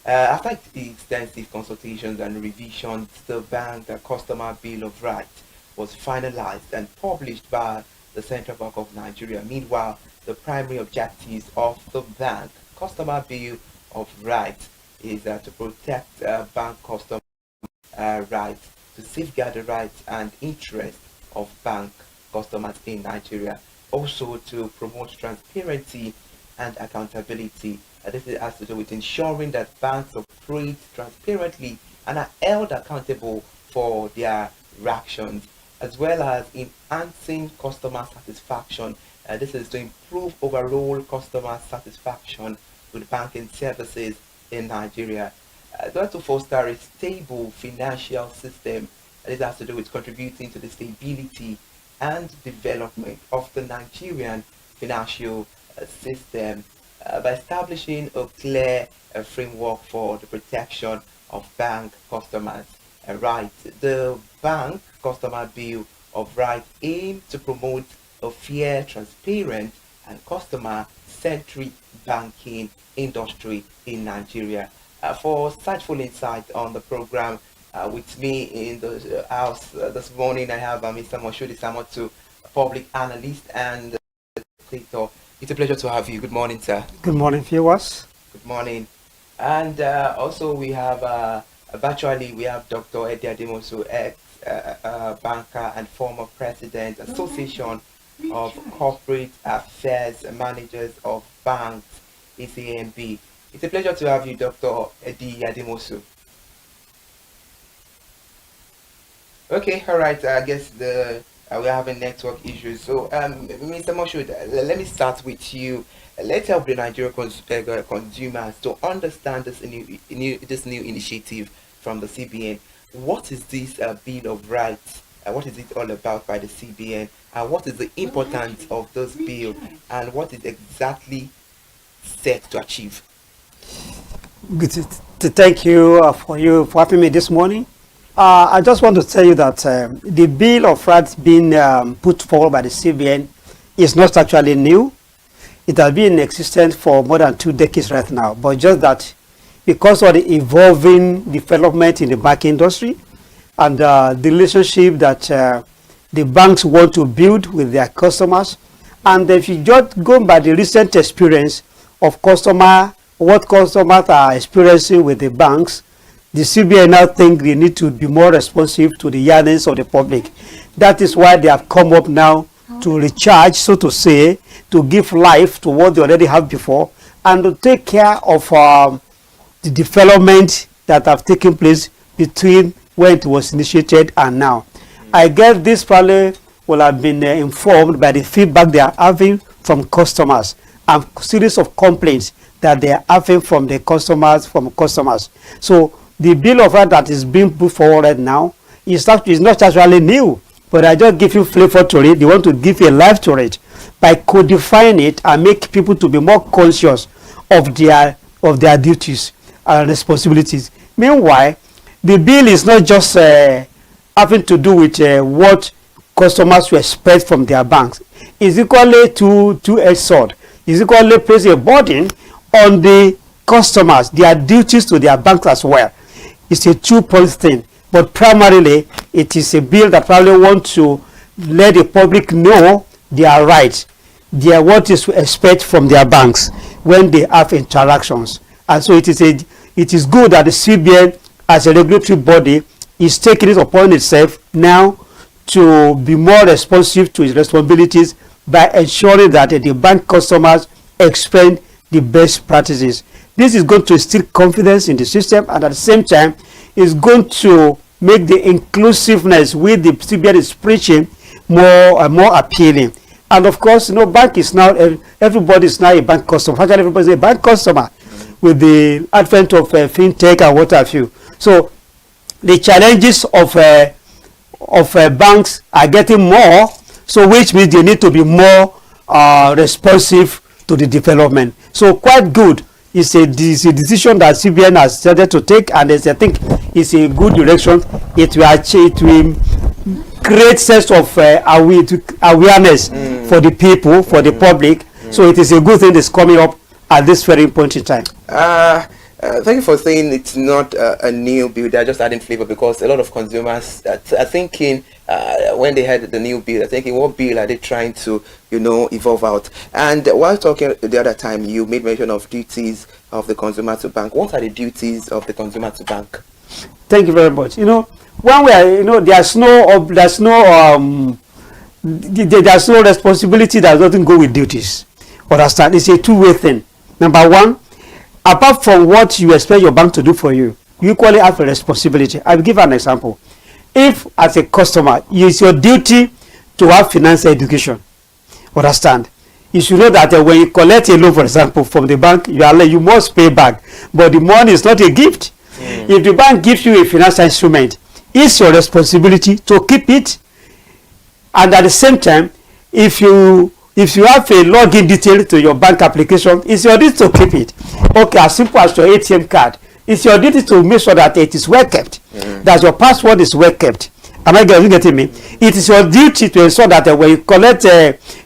After extensive consultations and revisions, the Bank Customer Bill of Rights was finalized and published by the Central Bank of Nigeria. Meanwhile, the primary objectives of the Bank Customer Bill of Rights is to protect bank customer rights, to safeguard the rights and interests of bank customers in Nigeria, also to promote transparency and accountability. This has to do with ensuring that banks operate transparently and are held accountable for their actions, as well as enhancing customer satisfaction. This is to improve overall customer satisfaction with banking services in Nigeria. To foster a stable financial system. This has to do with contributing to the stability and development of the Nigerian financial system by establishing a clear framework for the protection of bank customers' rights. The Bank Customer Bill of Rights aims to promote a fair, transparent, and customer-centric banking industry in Nigeria. For insightful insight on the program, with me in the house this morning, I have Mr. Moshudi Samotu, public analyst and creator. It's a pleasure to have you. Good morning, sir.
Good morning, viewers.
Good morning. And also we have virtually we have Dr. Eddie Ademosu, ex-banker and former president, Association of Corporate Affairs Managers of Banks, ACMB. It's a pleasure to have you, Dr. Eddie Ademosu. Okay, all right. I guess we're having network issues. So, Mr. Moshud, let me start with you. Let's help the Nigerian consumers to understand this new initiative from the CBN. What is this Bill of Rights? What is it all about by the CBN? What is the importance of this bill? And what is exactly set to achieve?
Good to thank you for having me this morning. I just want to tell you that the Bill of Rights being put forward by the CBN is not actually new. It has been in existence for more than 2 decades right now, but just that because of the evolving development in the banking industry and the relationship that the banks want to build with their customers, and if you just go by the recent experience of what customers are experiencing with the banks, the CBN now think they need to be more responsive to the yearnings of the public. That is why they have come up now to recharge, so to say, to give life to what they already have before, and to take care of the development that have taken place between when it was initiated and now. I guess this probably will have been informed by the feedback they are having from customers and series of complaints that they are having from the customers. So the Bill of Rights that is being put forward right now is not actually new, but I just give you flavor to it. They want to give a life to it by codifying it and make people to be more conscious of their duties and responsibilities. Meanwhile, the bill is not just having to do with what customers will expect from their banks. It's equally two-edged sword. It's equally place a burden on the customers, their duties to their banks as well. It's a two-point thing, but primarily it is a bill that probably wants to let the public know their rights, what is to expect from their banks when they have interactions. And so it is good that the CBN as a regulatory body is taking it upon itself now to be more responsive to its responsibilities by ensuring that the bank customers expend the best practices. This is going to instill confidence in the system, and at the same time is going to make the inclusiveness with the CBN is preaching more appealing. And of course, bank is now, everybody is now a bank customer. Actually, everybody is a bank customer with the advent of fintech and what have you. So the challenges of banks are getting more, so which means they need to be more responsive to the development. So quite good. It's a decision that CBN has started to take, and I think it's a good direction. It will create sense of awareness for the people, for the public. So it is a good thing that's coming up at this very point in time.
Thank you for saying it's not a new bill. They're just adding flavor because a lot of consumers are thinking when they heard the new bill, they're thinking, what bill are they trying to, evolve out? And while talking the other time, you made mention of duties of the consumer to bank. What are the duties of the consumer to bank?
Thank you very much. When we are, there's no responsibility that doesn't go with duties. Understand? It's a two-way thing. Number one, apart from what you expect your bank to do for you, you equally have a responsibility. I'll give an example. If as a customer, it's your duty to have financial education. Understand? You should know that when you collect a loan, for example, from the bank, you must pay back. But the money is not a gift. If the bank gives you a financial instrument, it's your responsibility to keep it. And at the same time, if you have a login detail to your bank application, it's your duty to keep it. Okay, as simple as your ATM card, it's your duty to make sure that it is well kept, that your password is well kept. Am I getting me? It is your duty to ensure that when you collect,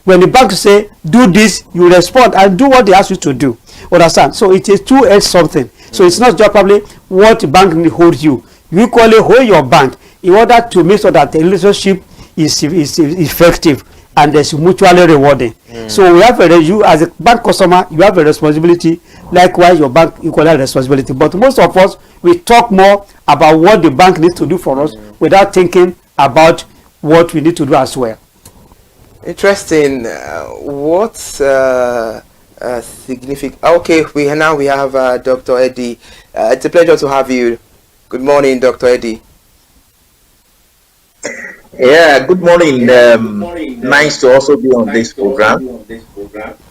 when the bank say do this, you respond and do what they ask you to do. Understand? So it is two-edged something. So it's not just probably what the bank holds you. You equally hold your bank in order to make sure that the relationship is effective and there's mutually rewarding. So we have you as a bank customer, you have a responsibility. Likewise, your bank equally has responsibility. But most of us, we talk more about what the bank needs to do for us without thinking about what we need to do as well.
Interesting. What's significant? Okay, we have Dr. Eddie. It's a pleasure to have you. Good morning, Dr. Eddie.
Yeah, good morning. Nice to also be on this program.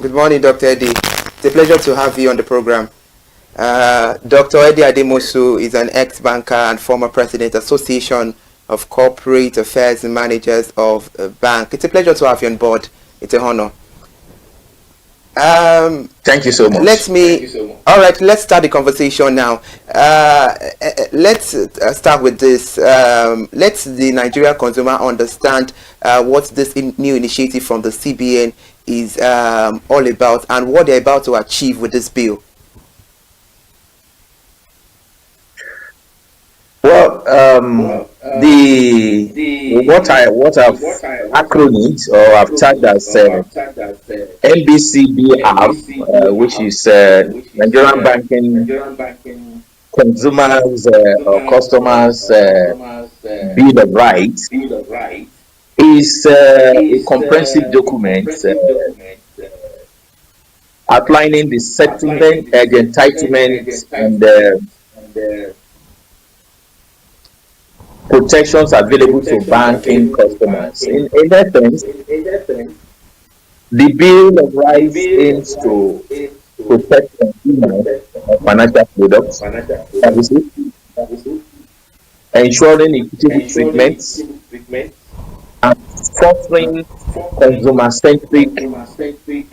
Good morning, Dr. Eddie. It's a pleasure to have you on the program. Dr. Eddie Ademosu is an ex-banker and former president, Association of Corporate Affairs and Managers of a Bank. It's a pleasure to have you on board. It's an honor.
Thank you so much.
All right, let's start the conversation now. Let's start with this. Let the Nigerian consumer understand what this new initiative from the CBN is all about and what they're about to achieve with this bill.
Well, what I've acronymed or I've tagged as NBCBR, which is Nigerian Banking Consumers or Customers Bill of Rights, is a comprehensive document outlining the settlement, the entitlements, and protections available to banking customers. In essence, the Bill of Rights aims to protect consumers of financial products, services, ensuring equitable treatment, and fostering consumer-centric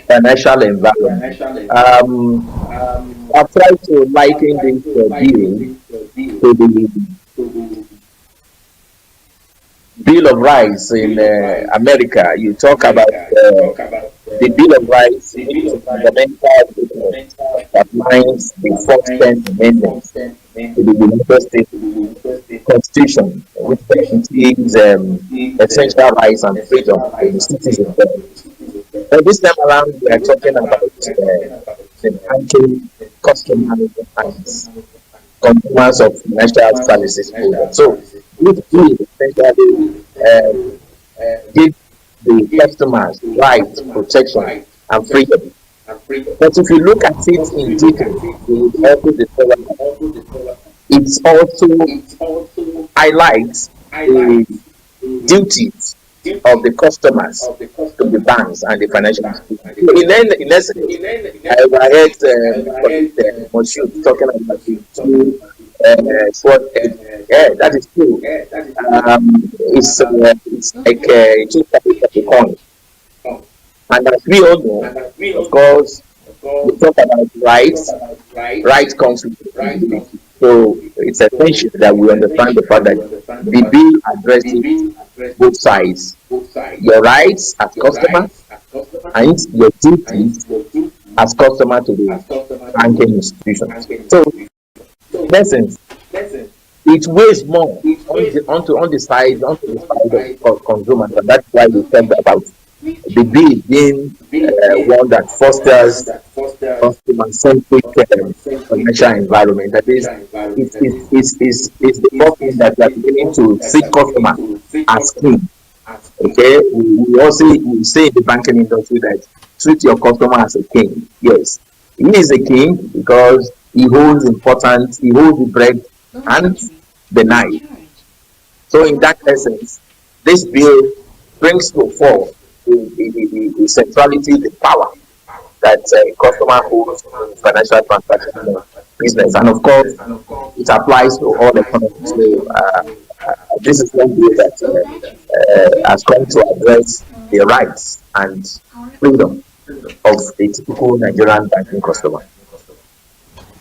financial environment. I've tried to liken this bill to the Bill of Rights in America. You talk about the Bill of Rights, which is a fundamental document that lines the 14th Amendment to the United States Constitution, which guarantees essential rights and freedom for the citizens. But this time around, we are talking about the banking customers and consumers of financial services. So, this bill essentially give the customers rights, protection, and freedom. But if you look at it in detail, it also highlights the duties of the customers to the banks and the financial institutions. In essence, I heard Moshood talking about the two that is true. It's like two sides of the coin. And as we all know, of course, we talk about rights. Rights comes with responsibility. So it's essential that we understand the fact that the bill addresses both sides. Your rights as customer and your duties as customer to the banking institution. So in essence, it weighs more on the side of consumers, and that's why we talked about the bill being one that fosters customer-centric financial environment. That is, it's the first thing that we are beginning to see customer as king. Okay, we also we say in the banking industry that treat your customer as a king. Yes, he is a king because he holds the bread and the knife. So in that essence, this bill brings to fore the centrality, the power that customer holds in financial transaction business, and of course, it applies to all economies. So this is one bill that has come to address the rights and freedom of a typical Nigerian banking customer.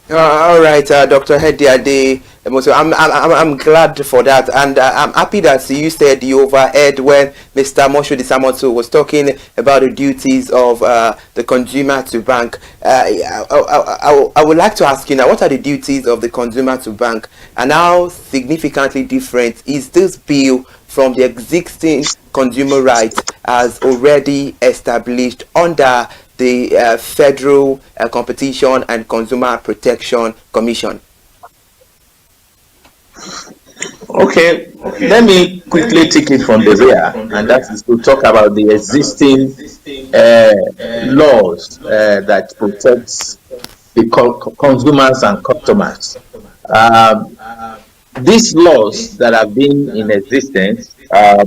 All right, Dr. Hediade. So I'm glad for that, and I'm happy that you said you overheard when Mr. Moshood Samotu was talking about the duties of the consumer to bank. I would like to ask you now, what are the duties of the consumer to bank, and how significantly different is this bill from the existing consumer rights as already established under the Federal Competition and Consumer Protection Commission?
Okay, let me quickly take it from the rear, and that is to talk about the existing laws that protects the consumers and customers. These laws that have been in existence are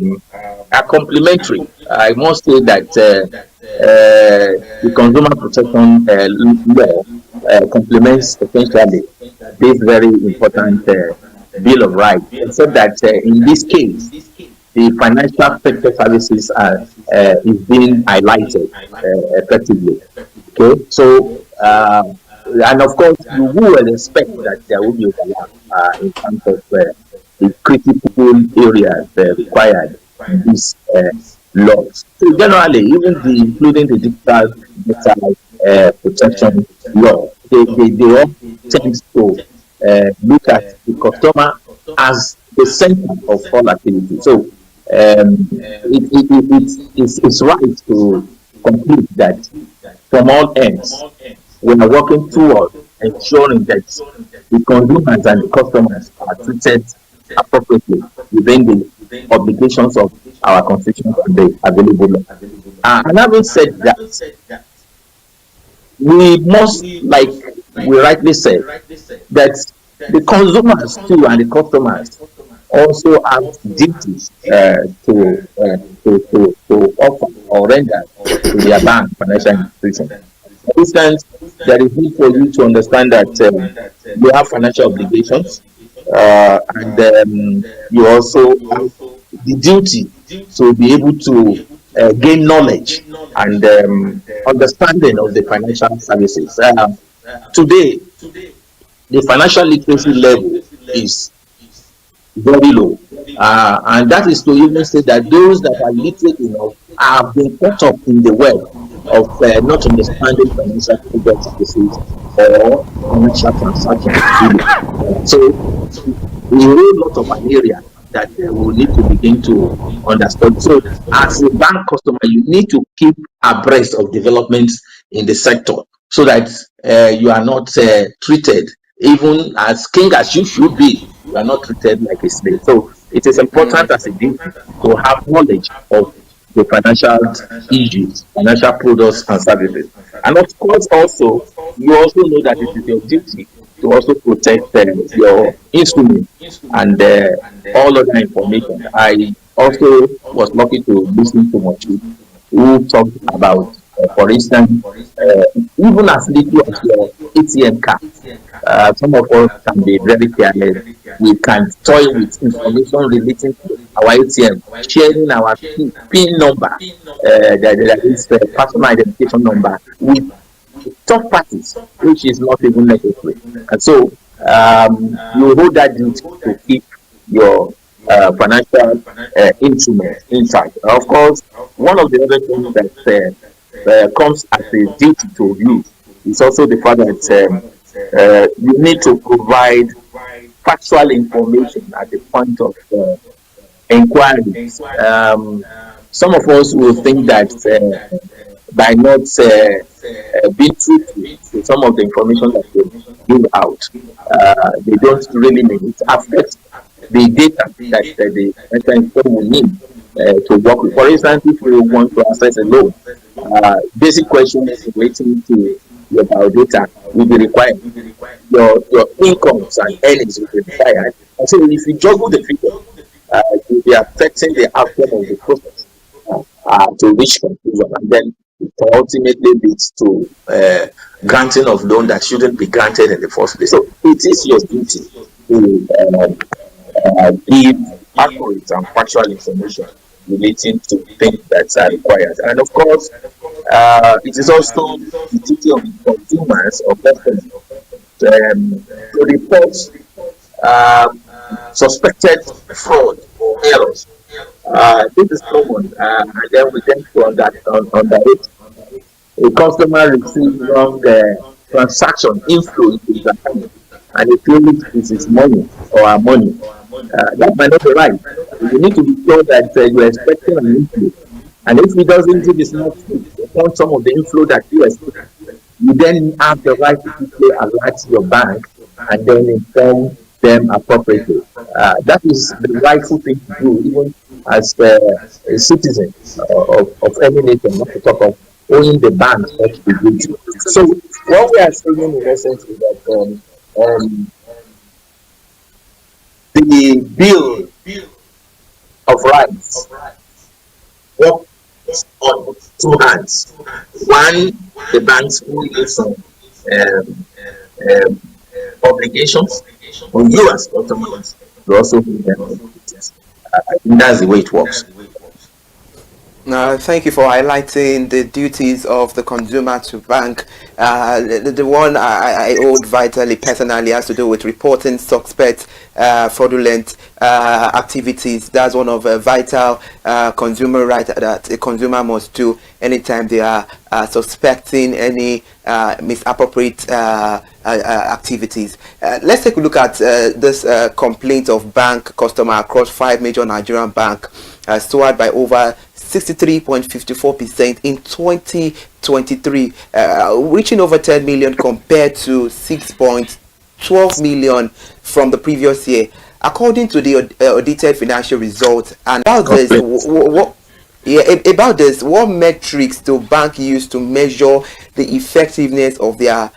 complementary. I must say that the consumer protection law complements essentially this very important Bill of Rights, except that in this case, the financial sector services is being highlighted effectively. Okay, so and of course, you will expect that there will be overlap in terms of the critical areas required in these laws. So generally, including the digital protection law, they all tend to look at the customer as the center of all activity. So it's right to conclude that from all ends, we are working towards ensuring that the consumers and the customers are treated appropriately within the obligations of our constitution and the available law. And having said that, we must, like we rightly said, that the consumers too and the customers also have duties to offer or render to their bank financial institution. For instance, there is need for you to understand that you have financial obligations, and you also have the duty to be able to gain knowledge and understanding of the financial services. Today, the financial literacy level is very low, and that is to even say that those that are literate enough have been caught up in the web of not understanding financial product services or financial transactions. So a whole lot of an area that we will need to begin to understand. So as a bank customer, you need to keep abreast of developments in the sector so that you are not treated even as king as you should be. You are not treated like a slave. So it is important as a duty to have knowledge of the financial issues, financial products and services. And of course, also, you also know that it is your duty to also protect your instrument and all other information. I also was lucky to listen to Mochi, who talked about, for instance, even as little as your ATM card. Some of us can be very careless. We can toy with information relating to our ATM, sharing our PIN number, that is personal identification number, with third parties, which is not even necessary. And so you hold that duty to keep your financial instruments intact. Of course, one of the other things that comes as a duty to you is also the fact that you need to provide factual information at the point of inquiry. Some of us will think that by not being truthful to some of the information that they give out, they don't really mean it affects the data that the financial will need to work with. For instance, if we want to access a loan, basic questions relating to your biodata will be required. Your incomes and earnings will be required. And so if you juggle the figure, you'll be affecting the outcome of the process to reach conclusion, and then it ultimately leads to granting of loan that shouldn't be granted in the first place. So it is your duty to give accurate and factual information relating to things that are required. And of course, it is also the duty of consumers or customers to report suspected fraud or errors. This is common, and then we tend to underrate. A customer receives wrong transaction inflow into his account, and he feels it's his money or our money. That might not be right. You need to be sure that you're expecting an inflow, and if it's not upon some of the inflow that you expect, you then have the right to quickly alert your bank and then inform them appropriately. That is the rightful thing to do, even as a citizen of any nation, not to talk of owning the bank not to be guilty. So what we are saying in essence is that the bill of rights works on two hands. One, the banks who use some obligations on you as customers, you also hold them obligations. I think that's the way it works.
Thank you for highlighting the duties of the consumer to bank. The one I hold vitally personally has to do with reporting suspect fraudulent activities. That's one of a vital consumer right that a consumer must do anytime they are suspecting any misappropriate activities. Let's take a look at this complaint of bank customer across 5 major Nigerian banks, soared by over 63.54% in 2023, reaching over 10 million compared to 6.12 million from the previous year, according to the audited financial results. And about this, what metrics do banks use to measure the effectiveness of their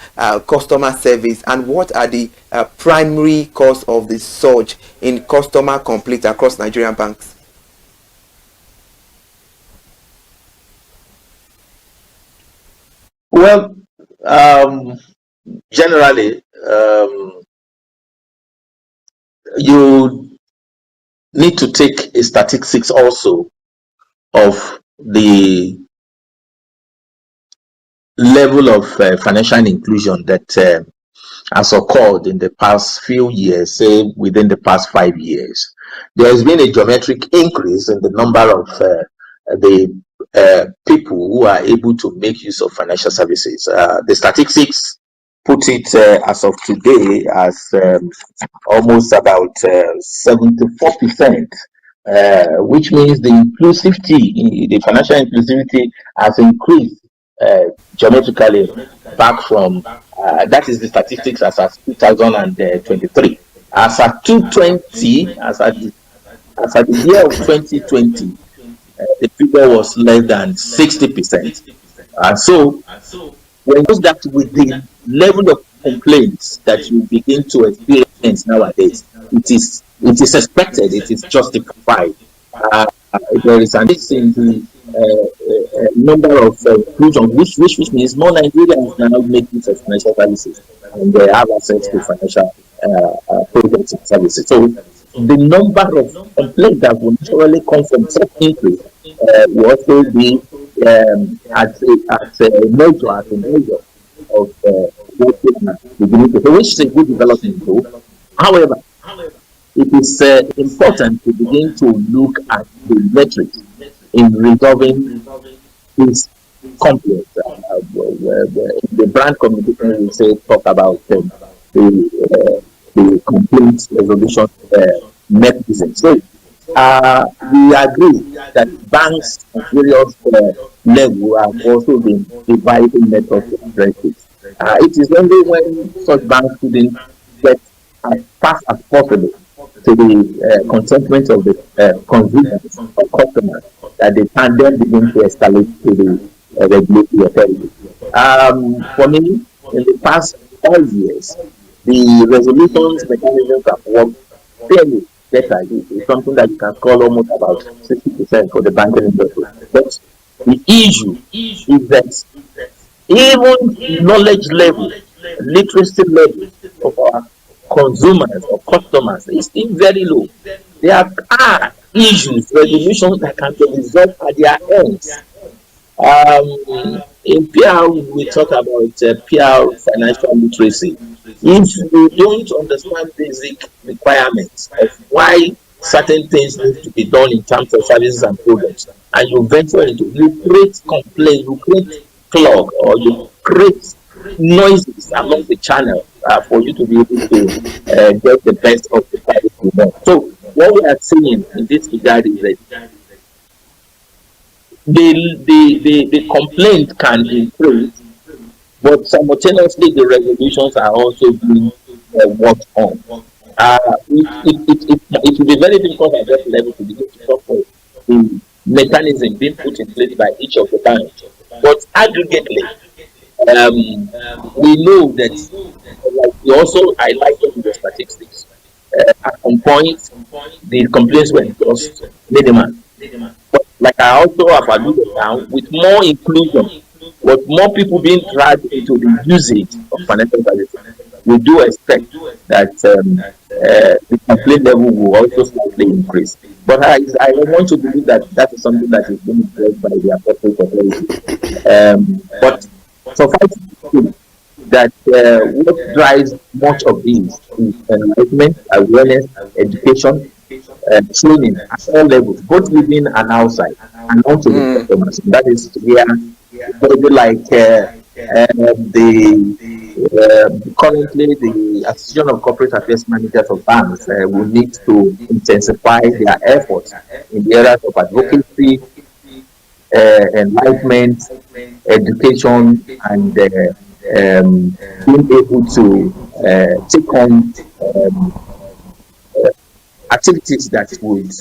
customer service, and what are the primary cause of the surge in customer complaints across Nigerian banks?
Well, generally, you need to take a statistics also of the level of financial inclusion that has occurred in the past few years, say within the past 5 years. There has been a geometric increase in the number of the people who are able to make use of financial services. The statistics put it as of today as almost about 74%, which means the inclusivity, the financial inclusivity has increased geometrically back from, that is the statistics as at 2023. As at 2020, as at the year of 2020, the figure was less than 60%. So when it goes back to with the level of complaints that you begin to experience nowadays, it is expected, it is justified. There is an increase in the number of inclusion, which means more Nigerians now make use of financial services and they have access to financial products and services. So the number of complaints that will naturally come from such increase will also be as a measure of what we are beginning to do, which is a good development too. However, it is important to begin to look at the metrics in resolving these complaints. The brand communication we say talk about the the complaint resolution mechanism. So we agree that banks at various levels have also been a vital method to address it. It is only when such banks couldn't get as fast as possible to the contentment of the consumers or customers that they can then begin to escalate to the regulatory authority. For me, in the past 5 years, the resolutions mechanisms have worked fairly better. It's something that you can score almost about 60% for the banking industry. But the issue is that even knowledge level, literacy level of our consumers or customers is still very low. There are issues, resolutions that can be resolved at their ends. In PR, we talk about PR financial literacy. If you don't understand basic requirements of why certain things need to be done in terms of services and products, and you venture into, you create complaints, you create clog, or you create noises along the channel for you to be able to get the best of the service you want. So what we are seeing in this regard is that the complaint can increase, but simultaneously the resolutions are also being worked on. It will be very difficult at that level to begin to talk about the mechanism being put in place by each of the banks. But aggregately, we know that, like we also highlighted in the statistics, at some point the complaints were just minimal. But like I also have alluded now, with more inclusion, with more people being dragged into the usage of financial services, we do expect that the complaint level will also slightly increase. But I want to believe that that is something that is being addressed by the appropriate authority. But suffice to say that what drives much of this is enlightenment, awareness, education, training at all levels, both within and outside, and also the customers. That is where maybe like currently the Association of Corporate Affairs Managers of Banks will need to intensify their efforts in the areas of advocacy, enlightenment, education, and being able to take on activities that would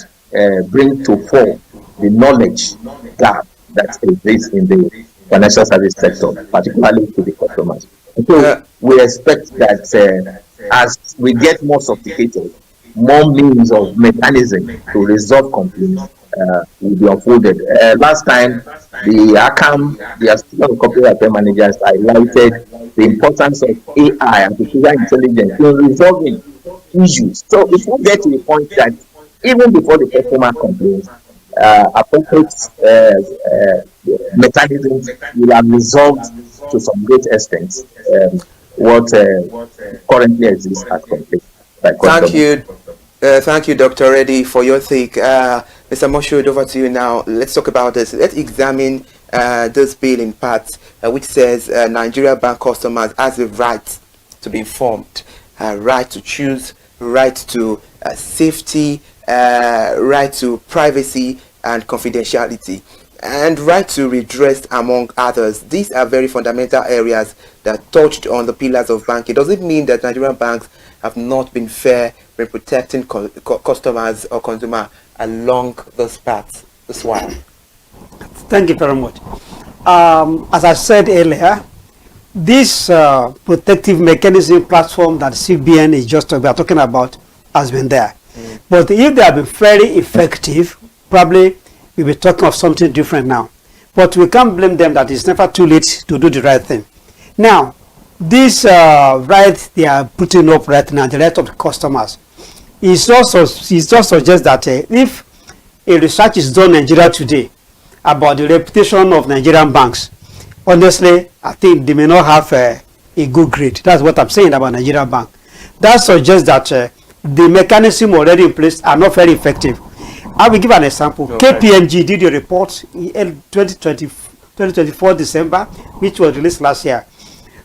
bring to fore the knowledge gap that exists in the financial service sector, particularly to the customers. And so we expect that as we get more sophisticated, more means of mechanism to resolve complaints will be unfolded. Last time, the ACAM, the Association of Corporate Affairs Managers, highlighted the importance of AI, artificial intelligence, in resolving issues. So if we get to the point that even before the customer complains, appropriate mechanisms will have resolved to some great extent what currently exists as complaints.
Thank you, Dr. Reddy, for your take. Mr. Moshood, over to you now. Let's talk about this. Let's examine this bill in parts, which says Nigeria bank customers has the right to be informed, right to choose, right to safety, right to privacy and confidentiality, and right to redress, among others. These are very fundamental areas that touched on the pillars of banking. Does it mean that Nigerian banks have not been fair in protecting customers or consumers along those paths as well?
Thank you very much. As I said earlier, this protective mechanism platform that CBN is just we are talking about has been there. But if they have been very effective, probably we'll be talking of something different now. But we can't blame them that it's never too late to do the right thing. Now, this right they are putting up right now, the right of the customers, it just suggests that if a research is done in Nigeria today about the reputation of Nigerian banks, honestly, I think they may not have a good grade. That's what I'm saying about Nigerian bank. That suggests that the mechanism already in place are not very effective. I will give an example. Okay. KPMG did a report in 2024 December, which was released last year.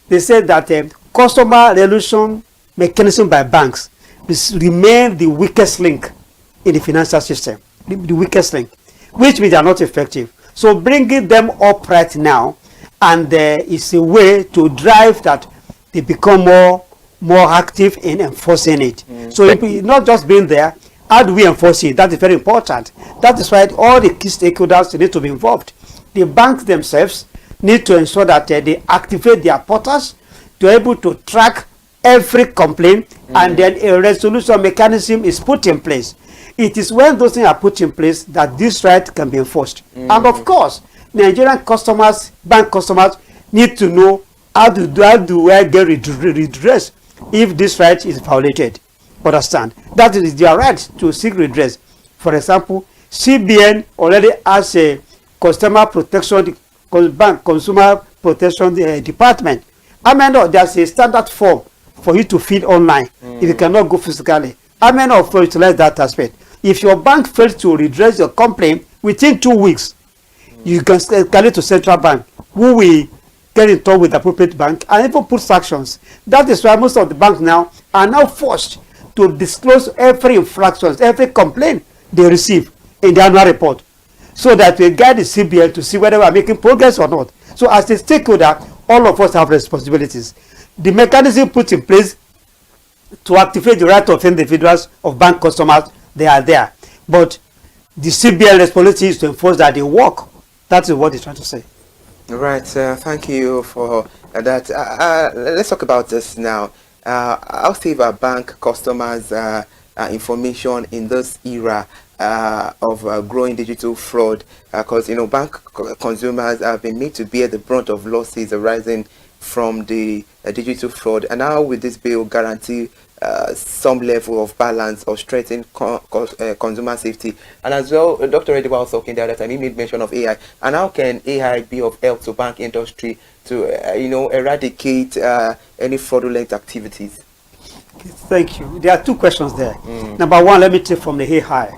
They said that customer resolution mechanism by banks remain the weakest link in the financial system, the weakest link, which means they are not effective. So bringing them up right now, and is a way to drive that they become more active in enforcing it. So if we not just being there, how do we enforce it? That is very important. That is why all the key stakeholders need to be involved. The banks themselves need to ensure that they activate their portals to be able to track every complaint, and then a resolution mechanism is put in place. It is when those things are put in place that this right can be enforced. And of course, Nigerian customers, bank customers, need to know how do I get redress if this right is violated. Understand? That is their right to seek redress. For example, CBN already has a consumer protection department. I mean, there's a standard form for you to fill online if you cannot go physically. I mean, utilize that aspect. If your bank fails to redress your complaint within 2 weeks, you can escalate to central bank, who will get in touch with the appropriate bank and even put sanctions. That is why most of the banks now are now forced to disclose every infraction, every complaint they receive in the annual report, so that we guide the CBN to see whether we are making progress or not. So as a stakeholder, all of us have responsibilities. The mechanism put in place to activate the right of individuals, of bank customers, they are there. But the CBN responsibility is to enforce that they work. That is what he's trying to say.
Right. Thank you for that. Let's talk about this now. How save our bank customers information in this era of growing digital fraud? Because bank consumers have been made to bear the brunt of losses arising from the digital fraud, and now with this bill guarantee some level of balance or strengthen consumer safety. And as well, Dr. Ediwa was talking the other time, he made mention of AI. And how can AI be of help to bank industry to eradicate any fraudulent activities?
Thank you. There are two questions there. Number one, let me take from the AI.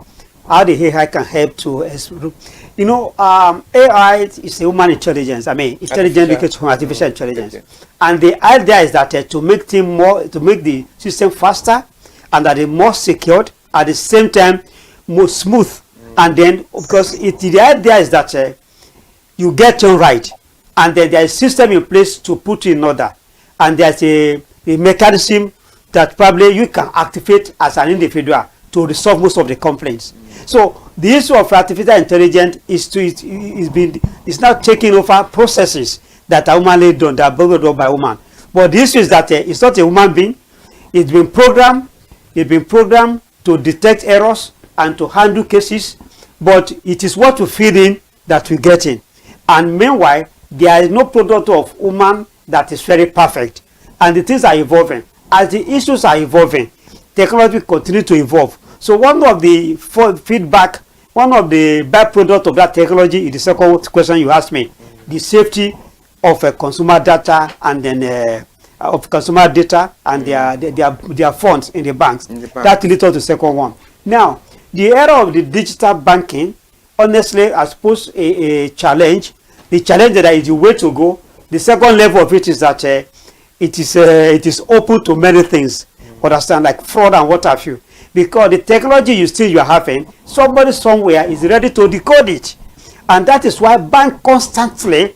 How the AI can help to AI is a human intelligence. I mean, intelligence equals to artificial intelligence, and the idea is that to make the system faster and that it more secured, at the same time more smooth, and then because the idea is that you get it right, and then there is a system in place to put in order, and there's a mechanism that probably you can activate as an individual to resolve most of the complaints. So the issue of artificial intelligence is now taking over processes that are humanly done, that are done by human. But the issue is that it's not a human being. It's been programmed to detect errors and to handle cases, but it is what we feed in that we get in. And meanwhile, there is no product of human that is very perfect, and the things are evolving. As the issues are evolving, technology will continue to evolve. So one of the feedback, one of the byproduct of that technology is the second question you asked me, the safety of consumer data, and then of consumer data and their funds in the banks. That leads to the second one. Now, the era of the digital banking, honestly, I suppose a challenge. The challenge that is the way to go. The second level of it is that it is open to many things. Understand, like fraud and what have you. Because the technology you are having, somebody somewhere is ready to decode it. And that is why banks constantly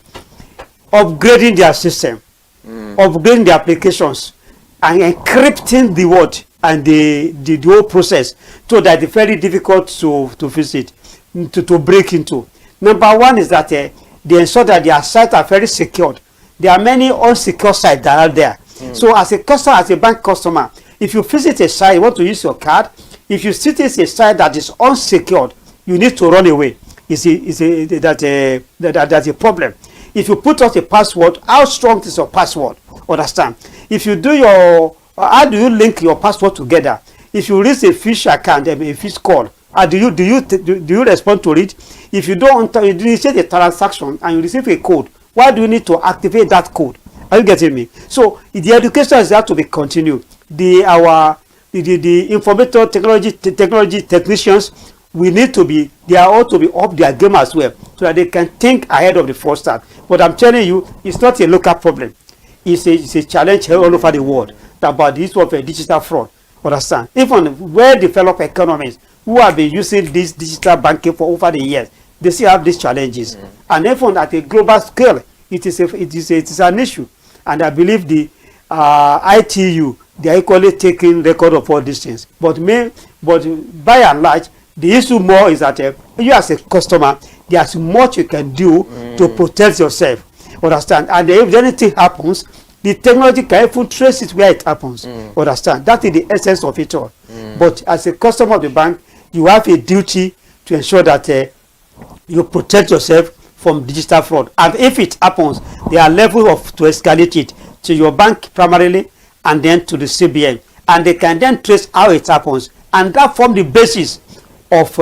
upgrading their system, upgrading the applications, and encrypting the word and the whole process, so that it's very difficult to visit, to break into. Number one is that they ensure that their sites are very secured. There are many unsecure sites that are there. So as a customer, as a bank customer, if you visit a site, you want to use your card, if you visit a site that is unsecured, you need to run away. That's a problem. If you put out a password, how strong is your password? Understand? If you do how do you link your password together? If you reach a fish account, a fish call, do you respond to it? If you don't, you initiate a transaction and you receive a code, why do you need to activate that code? Are you getting me? So the education is have to be continued. The information technology technicians, they are all to be up their game as well, so that they can think ahead of the first start. But I'm telling you, it's not a local problem. it's a challenge all over the world about this of a digital fraud. Understand? Even well-developed economies who have been using this digital banking for over the years, they still have these challenges. And even at a global scale, it is an issue. And I believe the ITU, they are equally taking record of all these things. But by and large, the issue more is that you as a customer, there's much you can do to protect yourself. Understand? And if anything happens, the technology can even trace it where it happens. Understand? That is the essence of it all. But as a customer of the bank, you have a duty to ensure that you protect yourself from digital fraud. And if it happens, there are levels to escalate it to your bank primarily and then to the CBN. And they can then trace how it happens. And that form the basis of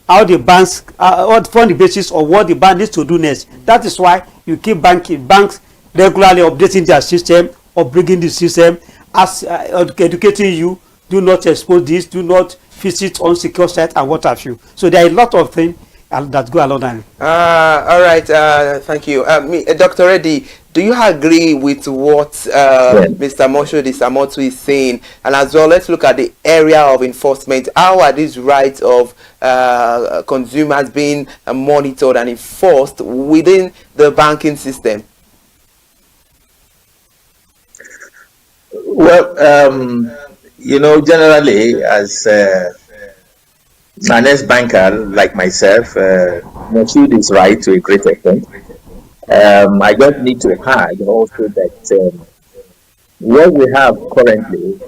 how the banks, form the basis of what the bank needs to do next. That is why you keep banks regularly updating their system, or bringing the system, as educating you, do not expose this, do not visit unsecure sites and what have you. So there are a lot of things that go along that.
All right, thank you. Dr. Reddy, do you agree with what Mr. Moshood Samotu is saying? And as well, let's look at the area of enforcement. How are these rights of consumers being monitored and enforced within the banking system?
Well, generally, as an ex-banker like myself, Moshood is right to a great extent. I just need to add also that what we have currently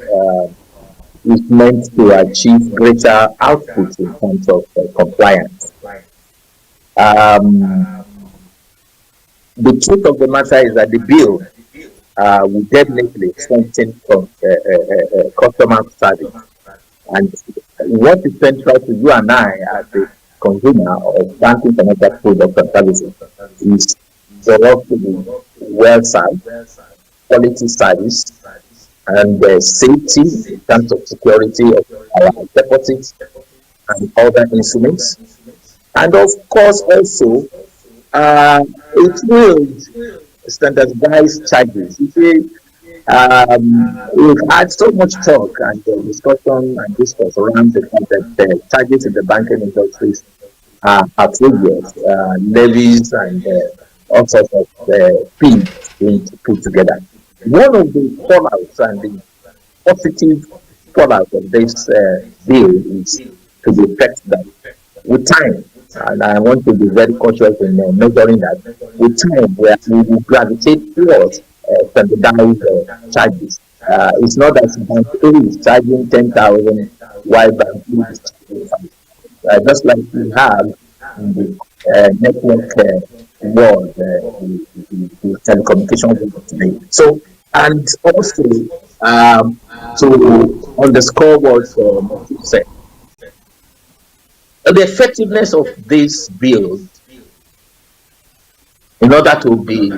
is meant to achieve greater output in terms of compliance. The truth of the matter is that the bill will definitely strengthen customer service. And what is central to you and I as a consumer of banking financial products and services is for us to be well served, quality service, and safety in terms of security of our deposits and other instruments. And of course, also, it will standardize charges. You see, we've had so much talk and discussion and discourse around the fact that charges in the banking industries are outrageous, levies and all sorts of fees being put together. One of the fallouts and the positive fallout of this bill is to the effect that with time, and I want to be very cautious in measuring that, with time we will gravitate towards standardized charges. It's not that Bank A is charging 10,000 while Bank B is charging 5,000. Just like we have in the network world, the telecommunication world today. So, and also to underscore what you said, the effectiveness of this bill, in order to be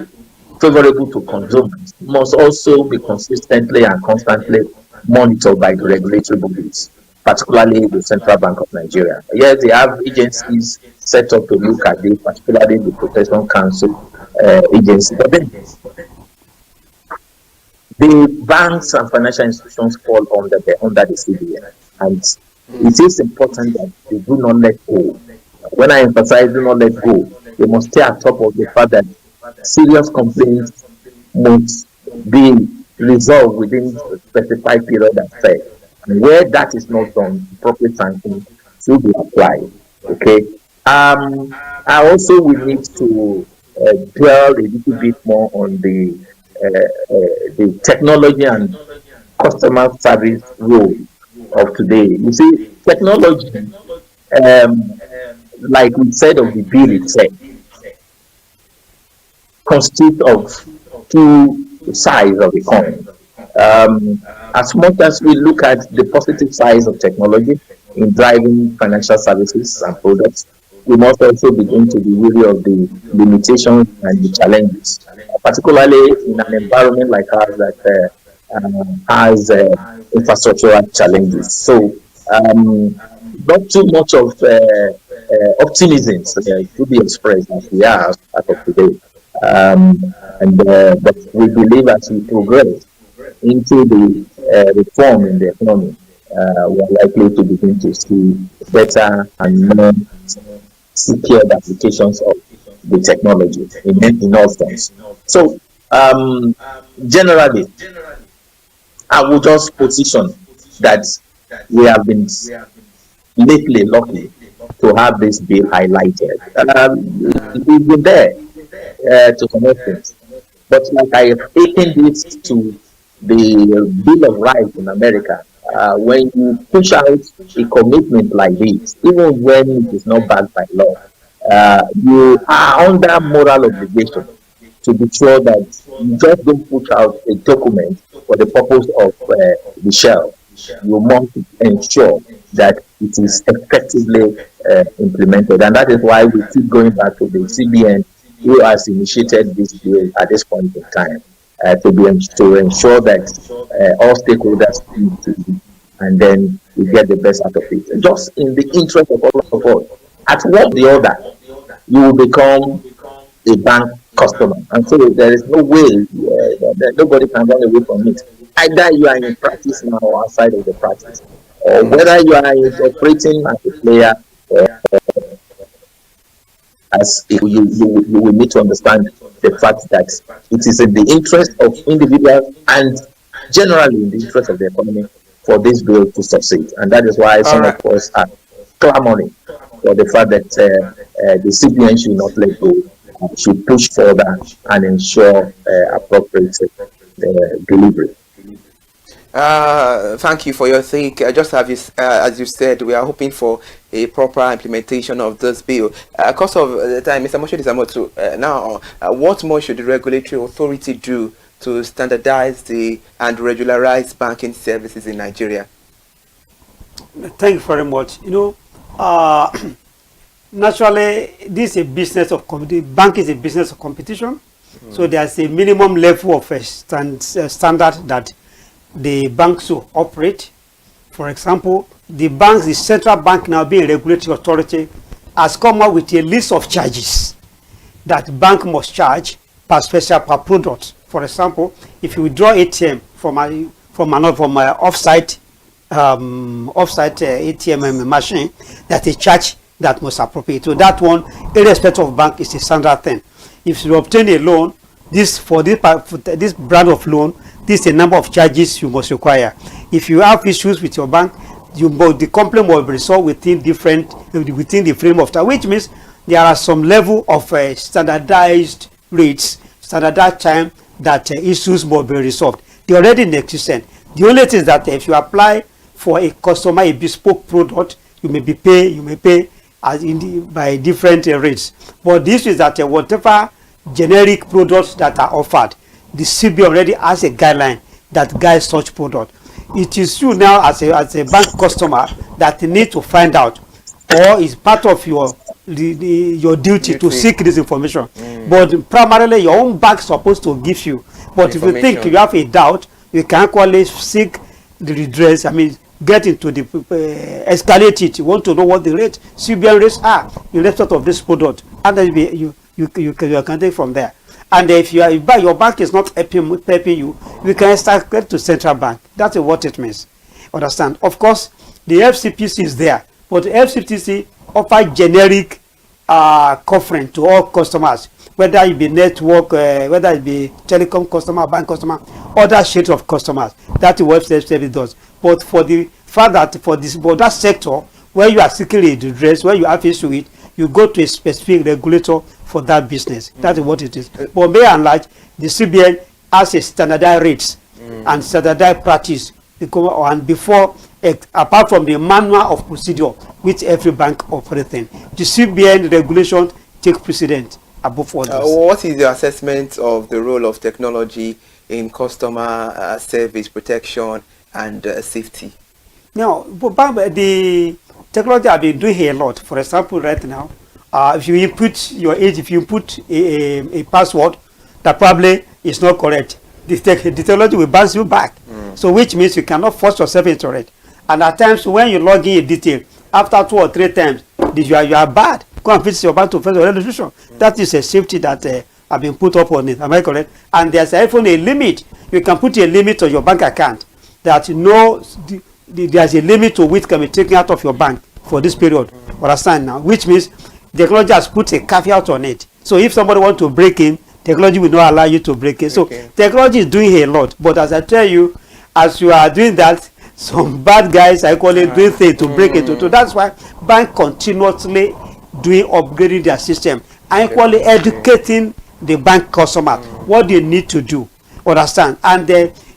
favorable to consumers, must also be consistently and constantly monitored by the regulatory bodies, particularly the Central Bank of Nigeria. Yes, they have agencies set up to look at this, particularly the Protection Council agency. But then the banks and financial institutions fall under the CBN, and it is important that they do not let go. When I emphasize do not let go, they must stay at top of the fact that serious complaints must be resolved within a specified period of time. And where that is not done, appropriate sanctions should be applied. Okay. I also will need to dwell a little bit more on the technology and customer service role of today. You see, technology, like we said of the bill itself, consists of two sides of the coin. As much as we look at the positive side of technology in driving financial services and products, we must also begin to be wary of the limitations and the challenges, particularly in an environment like ours that has infrastructural challenges. So, not too much of optimism to be expressed as we are as of today. But we believe as we progress into the reform in the economy, we are likely to begin to see better and more secured applications of the technology in all forms. So, generally, I would just position that we have been lately lucky to have this bill highlighted. We've been there to some extent, but like I have taken this to the Bill of Rights in America, when you push out a commitment like this, even when it is not backed by law, you are under moral obligation to be sure that you just don't put out a document for the purpose of the shell. You must ensure that it is effectively implemented, and that is why we keep going back to the CBN, who has initiated this bill at this point in time, to ensure that all stakeholders need to, and then we get the best out of it. Just in the interest of all of us, at one or the other, you will become a bank customer, and so there is no way that nobody can run away from it. Either you are in practice now or outside of the practice, or whether you are operating as a player, as you will need to understand the fact that it is in the interest of individuals and generally in the interest of the economy for this bill to succeed, and that is why some of us are clamoring for the fact that the CBN should not let go, should push further and ensure appropriate delivery.
Thank you for your take. Just as you said, we are hoping for a proper implementation of this bill. Because of the time, Mr. Moshe Disamoto, now, what more should the regulatory authority do to standardize and regularize banking services in Nigeria?
Thank you very much. Naturally, this is a business of competition. Bank is a business of competition. So there's a minimum level of standard that the banks should operate. For example, the central bank now being a regulatory authority has come up with a list of charges that bank must charge per product. For example, if you withdraw ATM from an offsite ATM machine, that's a charge that must appropriate. So that one, irrespective of bank, is a standard thing. If you obtain a loan, for this brand of loan, this is a number of charges you must require. If you have issues with your bank, the complaint will be resolved within the frame of time, which means there are some level of standardized rates, standardized time that issues must be resolved. They are already in existence. The only thing is that if you apply for a customer a bespoke product, you may pay by different rates. But this is that whatever generic products that are offered, the CB already has a guideline that guides such product. It is you now as a bank customer that you need to find out, or is part of your duty to seek this information. But primarily your own bank is supposed to give you. But if you think you have a doubt, you can actually seek the redress. Get into the escalate it. You want to know what the CBN rates are in respect of this product, and then you can take from there. And if your bank is not helping you, you can start to central bank. That's what it means. Understand? Of course, the FCPC is there, but the FCPC offers generic coverage to all customers, whether it be network, whether it be telecom customer, bank customer, other shades of customers. That's what FCPC does. But for the fact that for that sector, where you are seeking a redress, where you have issue with, you go to a specific regulator for that business. That is what it is. But by and large, the CBN has a standardized rates and standardized practice. And before, apart from the manual of procedure which every bank operates in, the CBN regulation take precedence above all this.
What is your assessment of the role of technology in customer service protection and safety?
Now, the technology have been doing a lot. For example, right now, if you input your age, if you input a password that probably is not correct, the technology will bounce you back. So which means you cannot force yourself into it. And at times when you log in a detail, after 2 or 3 times, you are bad. Go and visit your bank to fetch your registration. That is a safety that have been put up on it. Am I correct? And there's even a limit. You can put a limit on your bank account that there's a limit to which can be taken out of your bank for this period. Understand now? Which means technology has put a caveat on it. So if somebody wants to break in, technology will not allow you to break in. So technology is doing a lot. But as I tell you, as you are doing that, some bad guys are equally doing things to break it. So that's why bank continuously doing upgrading their system and equally educating the bank customer what they need to do. Understand? And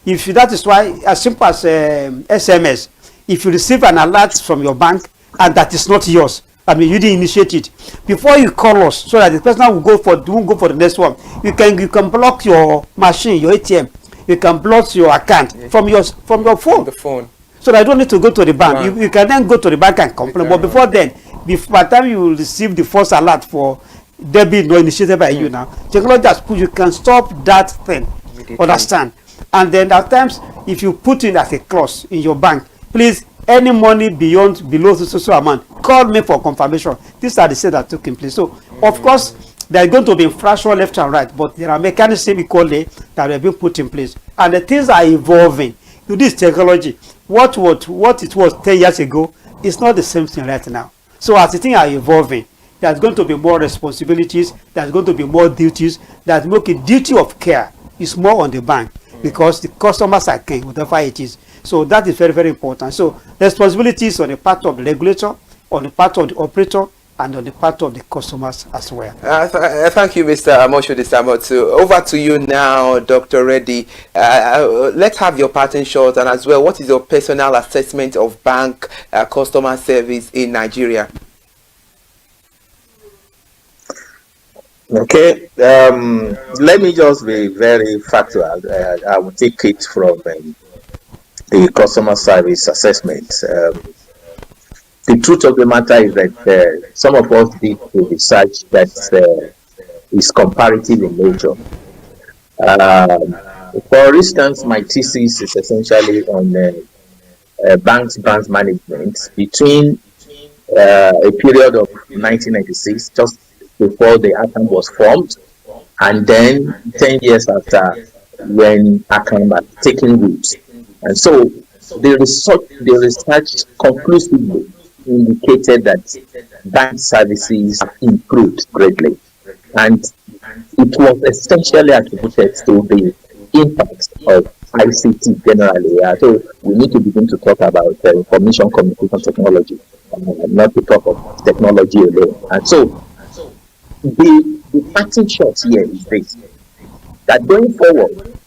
if that is why, as simple as SMS, if you receive an alert from your bank and that is not yours, I mean you didn't initiate it, before you call us so that the person won't go for the next one, you can block your machine, your ATM. You can block your account from your phone. The phone. So that you don't need to go to the bank. You can then go to the bank and complain. But before then, by the time you receive the first alert for debit not initiated by you now, technology has put, you can stop that thing. Understand? And then at times, if you put in as a clause in your bank, please, any money below the social amount, call me for confirmation. These are the things that took in place. So, of course, there are going to be infrastructure left and right, but there are mechanisms equally that have been put in place. And the things are evolving. To this technology, what it was 10 years ago is not the same thing right now. So as the things are evolving, there's going to be more responsibilities, there's going to be more duties. There's more duty of care is more on the bank because the customers are king, whatever it is. So that is very, very important. So responsibilities on the part of the regulator, on the part of the operator, and on the part of the customers as well.
Thank you, Mr. Amosho Disamotu. Over to you now, Dr. Reddy. Let's have your parting shot, and as well, what is your personal assessment of bank customer service in Nigeria?
Okay, let me just be very factual. I will take it from the customer service assessment. The truth of the matter is that some of us did the research that is comparative in nature. For instance, my thesis is essentially on banks branch management between a period of 1996, just before the ACAM was formed, and then 10 years after when ACAM had taken root. And so the research conclusively indicated that bank services have improved greatly, and it was essentially attributed to the impact of ICT generally. So we need to begin to talk about information communication technology, not to talk of technology alone. And so the parting shot here is this: that going forward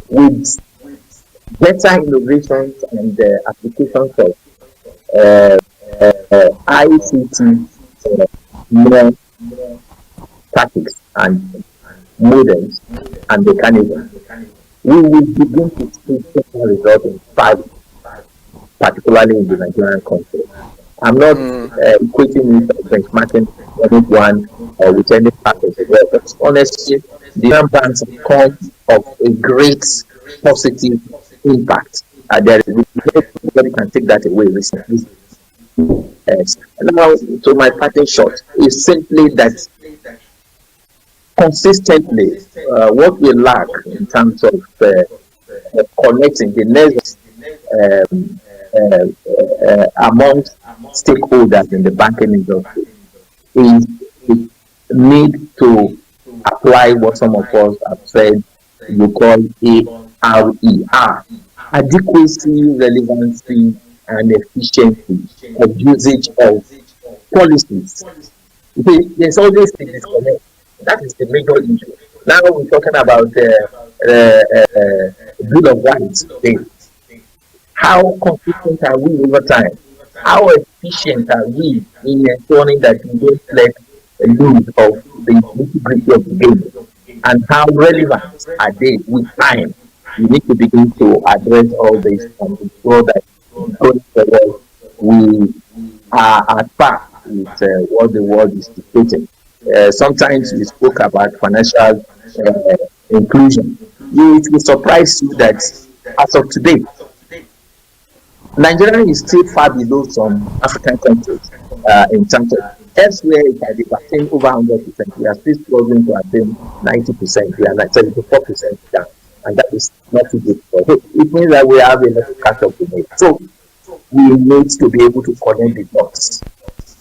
with better innovations and applications of ICT more tactics and modems and mechanisms, we will begin to see better results in five, particularly in the Nigerian context. I'm not equating it benchmarking with one or with any part of the world, but honestly, the Nigerian banks have come of a great positive impact. Nobody can take that away recently. Now, to my parting shot is simply that consistently, what we lack in terms of connecting the nerves amongst stakeholders in the banking industry is the need to apply what some of us have said you call ARER, adequacy, relevancy, and efficiency of usage of policies. There's always a disconnect. That is the major issue. Now we're talking about Bill of Rights today. How consistent are we over time? How efficient are we in ensuring that we don't let lose of the nitty-gritty of the game? And how relevant are they with time? We need to begin to address all this and ensure that going forward we are at par with what the world is dictating. Sometimes we spoke about financial inclusion. It will surprise you that as of today, Nigeria is still far below some African countries in terms of Elsewhere, it might be attain over 100%. We are still struggling to attain 90%. We are like 74% down. And that is not too good. So it means that we have a lot to catch up to make. So we need to be able to connect the dots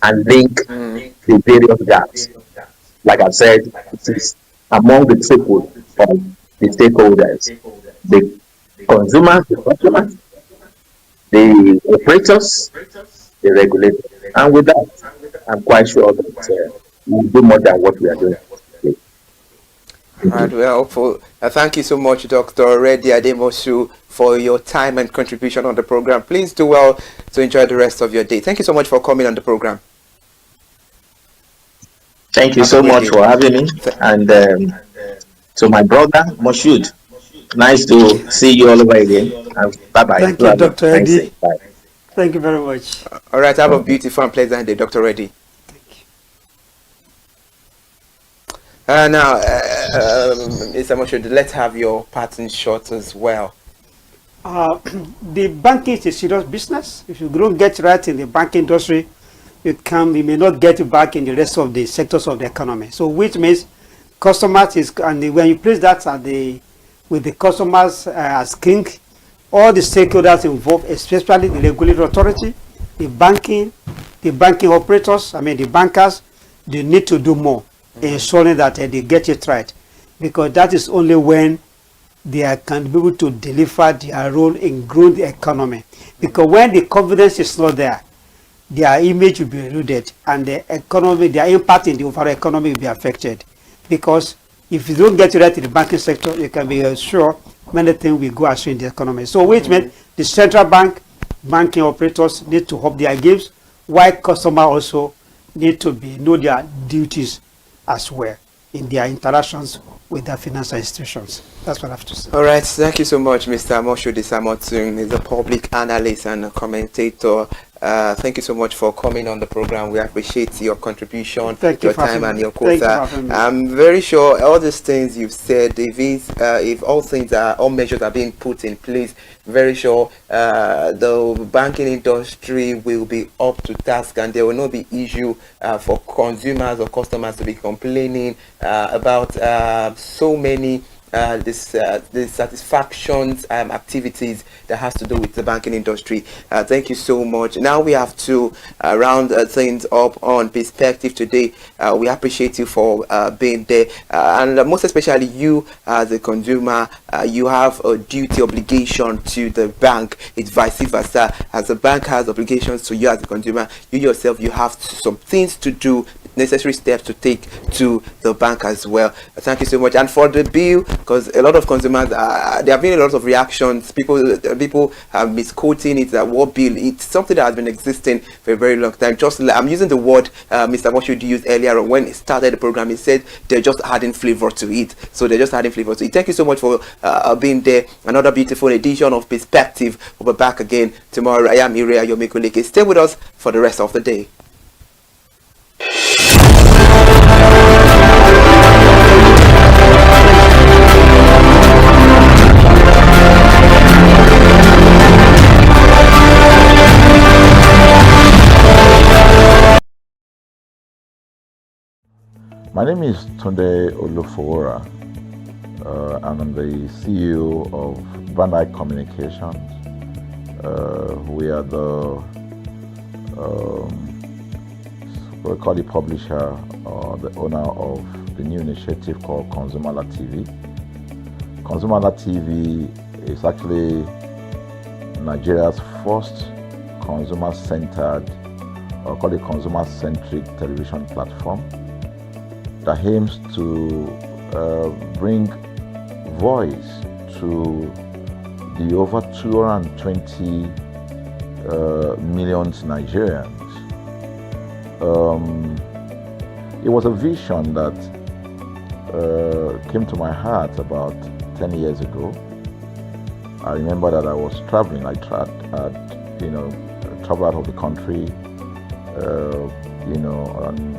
and link the various gaps. Like I said, it is among the triple of the stakeholders, the consumers, the customers, the operators, the regulators. And with that, I'm quite sure that we'll do more than what we are doing today.
Right, we are hopeful. Thank you so much, Dr. Reddy Ademosu, for your time and contribution on the program. Please do well to enjoy the rest of your day. Thank you so much for coming on the program.
Thank you so much for having me. And to my brother, Moshood, nice to see you all over again. Bye-bye.
Thank you, Dr. Reddy.
Bye.
Thank you very much.
All right, have a beautiful and pleasant day, Dr. Reddy. Now, Mr. Moshood, let's have your parting shot as well.
The banking is a serious business. If you don't get right in the banking industry, you may not get it back in the rest of the sectors of the economy. So, which means customers is, and when you place that with the customers as king, all the stakeholders involved, especially the regulatory authority, the banking operators, the bankers, they need to do more, ensuring that they get it right, because that is only when they can be able to deliver their role in growing the economy. Because when the confidence is not there, their image will be eroded, and the economy, their impact in the overall economy will be affected. Because if you don't get it right in the banking sector, you can be sure many things will go astray in the economy. So which means the central banking operators need to up their games, while customers also need to know their duties as well in their interactions with their financial institutions. That's what I have to say.
All right, thank you so much, Mr. Moshood Samotun. He's a public analyst and a commentator. Thank you so much for coming on the program. We appreciate your contribution, your time, and your quota. I'm very sure all these things you've said, if all measures are being put in place, very sure the banking industry will be up to task, and there will not be issue for consumers or customers to be complaining about so many the satisfactions activities that has to do with the banking industry. Thank you so much. Now we have to round things up on Perspective today. We appreciate you for being there, and most especially you as a consumer. You have a duty obligation to the bank. It's vice versa. As the bank has obligations to you as a consumer, you yourself, you have some things to do, necessary steps to take to the bank as well. Thank you so much. And for the bill, because a lot of consumers, there have been a lot of reactions. People are misquoting it, that what bill. It's something that has been existing for a very long time. Just I'm using the word Mr. Moshood used earlier on when he started the program. He said they're just adding flavor to it. So they're just adding flavor to it. Thank you so much for being there. Another beautiful edition of Perspective. We'll be back again tomorrow. I am Irea Yomikuleke. Stay with us for the rest of the day.
My name is Tunde Olufowora, and I'm the CEO of Van Eyck Communications. We are we call the publisher or the owner of the new initiative called ConsumerHallaTV. ConsumerHallaTV is actually Nigeria's first consumer-centered, or call it consumer-centric television platform that aims to bring voice to the over 220 million Nigerians. It was a vision that came to my heart about 10 years ago. I remember that I was traveling. I traveled out of the country, on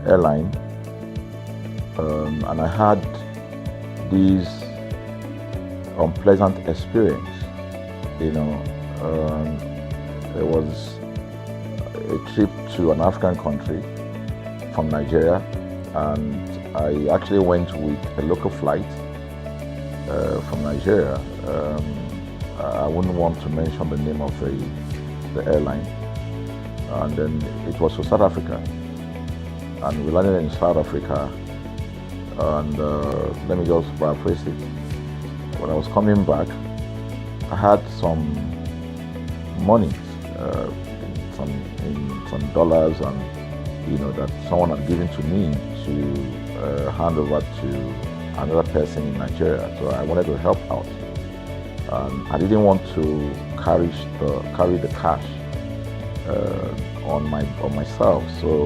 airline. And I had this unpleasant experience. There was a trip to an African country, from Nigeria, and I actually went with a local flight from Nigeria. I wouldn't want to mention the name of the airline, and then it was to South Africa, and we landed in South Africa, and let me just paraphrase it. When I was coming back, I had some money, some dollars, and that someone had given to me to hand over to another person in Nigeria. So I wanted to help out. I didn't want to carry the cash on myself. So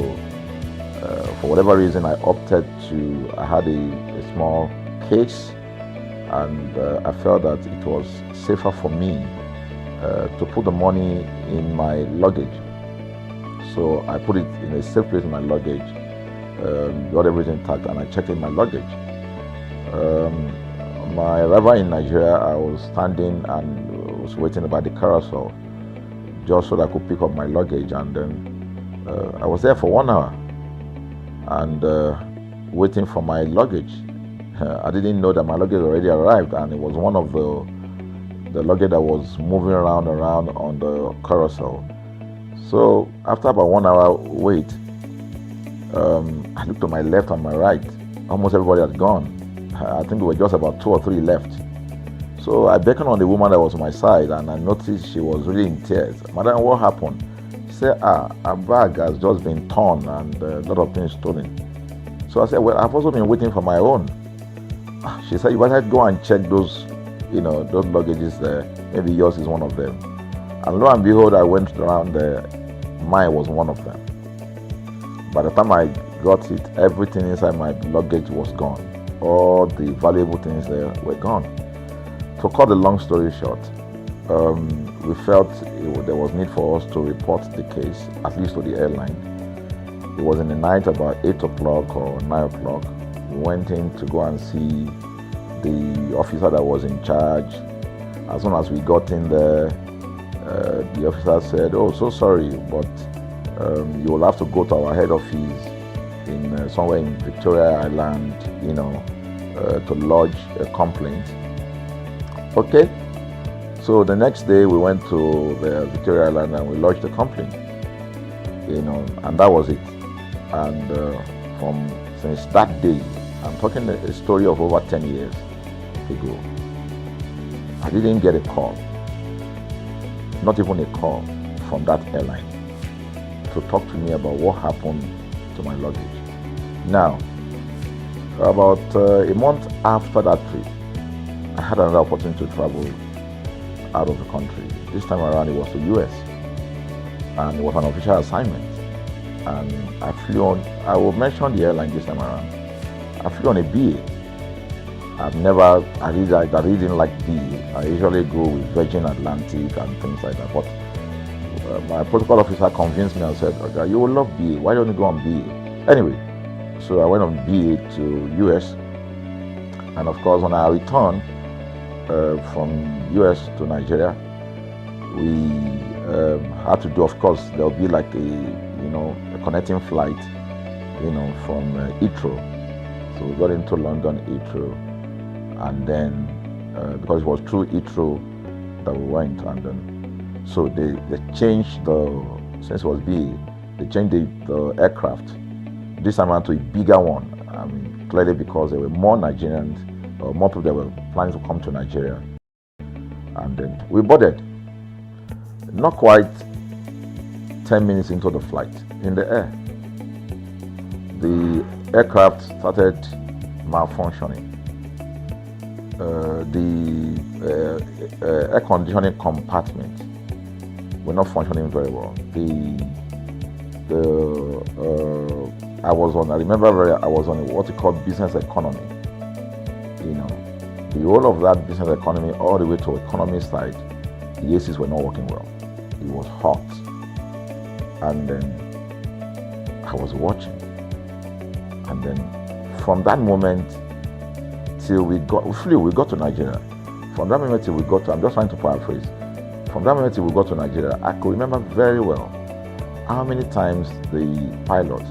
for whatever reason, I opted to. I had a small case, and I felt that it was safer for me to put the money in my luggage. So I put it in a safe place in my luggage, got everything intact, and I checked in my luggage. My arrival in Nigeria, I was standing and was waiting by the carousel just so that I could pick up my luggage, and then I was there for 1 hour and waiting for my luggage. I didn't know that my luggage already arrived, and it was one of the luggage that was moving around on the carousel. So after about 1 hour wait, I looked to my left and my right. Almost everybody had gone. I think there were just about 2 or 3 left. So I beckoned on the woman that was on my side, and I noticed she was really in tears. Madam, what happened? She said, her bag has just been torn and a lot of things stolen. So I said, well, I've also been waiting for my own. She said, you better go and check those luggages there. Maybe yours is one of them. And lo and behold, I went around there. Mine was one of them. By the time I got it, everything inside my luggage was gone. All the valuable things there were gone. To cut the long story short, we felt there was need for us to report the case, at least to the airline. It was in the night, about 8 o'clock or 9 o'clock. We went in to go and see the officer that was in charge. As soon as we got in there, the officer said, "Oh, so sorry, but you will have to go to our head office in somewhere in Victoria Island, to lodge a complaint." Okay. So the next day we went to the Victoria Island and we lodged a complaint, and that was it. And since that day, I'm talking a story of over 10 years ago, I didn't get a call, not even a call from that airline to talk to me about what happened to my luggage. Now, about a month after that trip, I had another opportunity to travel out of the country. This time around, it was to US, and it was an official assignment. And I flew on, I will mention the airline this time around. I flew on a BA. I really didn't like BA. I usually go with Virgin Atlantic and things like that. But my protocol officer convinced me and said, "Okay, you will love BA. Why don't you go on BA?" Anyway, so I went on BA to US. And of course, when I returned from US to Nigeria, we had to do, of course, there'll be like a connecting flight, from Heathrow. So we got into London Heathrow, and then because it was through Heathrow that we went, and then so they changed since it was BA, they changed the aircraft this time around to a bigger one. I mean, clearly because there were more Nigerians, or more people that were planning to come to Nigeria. And then we boarded. Not quite 10 minutes into the flight, in the air, the aircraft started malfunctioning. The air conditioning compartment were not functioning very well. I was on what you call business economy. The whole of that business economy, all the way to economy side, the ACs were not working well. It was hot. And then I was watching. And then from that moment till we got to Nigeria. From that moment till we got to, I'm just trying to paraphrase. From that moment till we got to Nigeria, I could remember very well how many times the pilot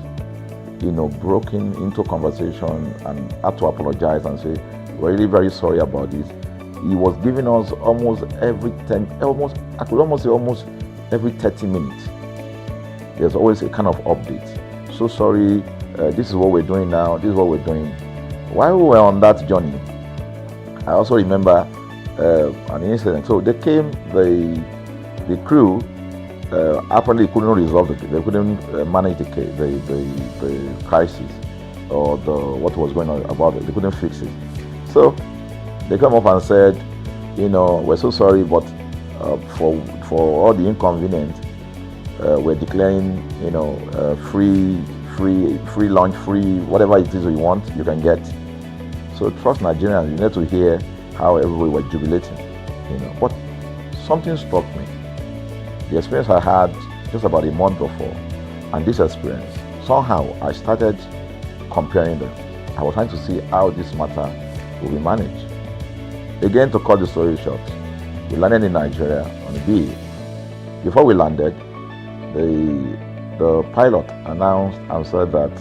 broken into conversation and had to apologize and say, we're really very sorry about this. He was giving us almost every 10, I could almost say almost every 30 minutes. There's always a kind of update. So sorry, this is what we're doing now, this is what we're doing. While we were on that journey, I also remember an incident. So they came, the crew apparently couldn't resolve it. They couldn't manage the crisis or what was going on about it. They couldn't fix it. So they come up and said, we're so sorry, but for all the inconvenience, we're declaring, free lunch, free whatever it is you want, you can get. So trust Nigerians, you need to hear how everybody was jubilating, But something struck me. The experience I had just about a month before, and this experience, somehow I started comparing them. I was trying to see how this matter will be managed. Again, to cut the story short, we landed in Nigeria on a bill. Before we landed, the pilot announced and said that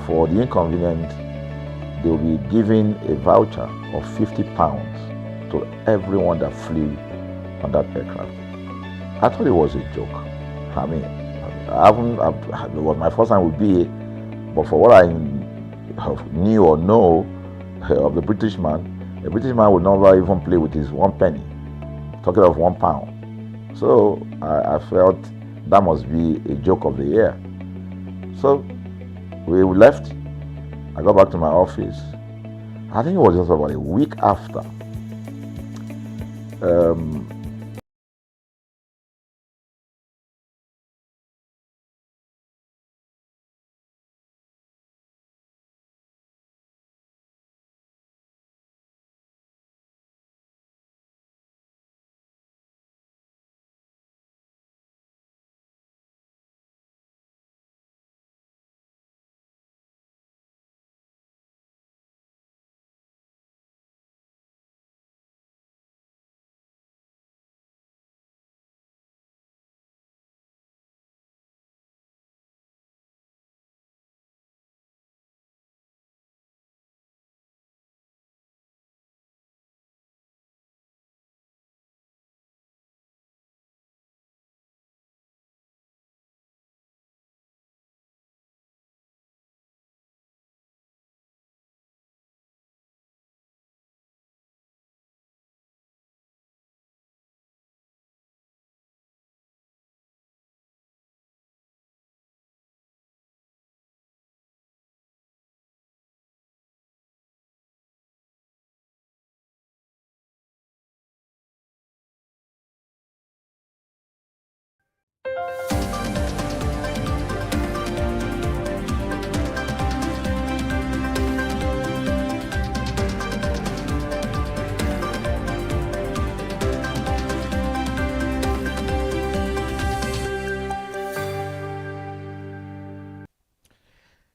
for the inconvenience, they will be giving a voucher of £50 to everyone that flew on that aircraft. I thought it was a joke. I mean, it was my first time with BA, but for what I knew or know of the British man would never even play with his 1 penny, talking of £1. So I felt that must be a joke of the year. So we left. I got back to my office. I think it was just about a week after.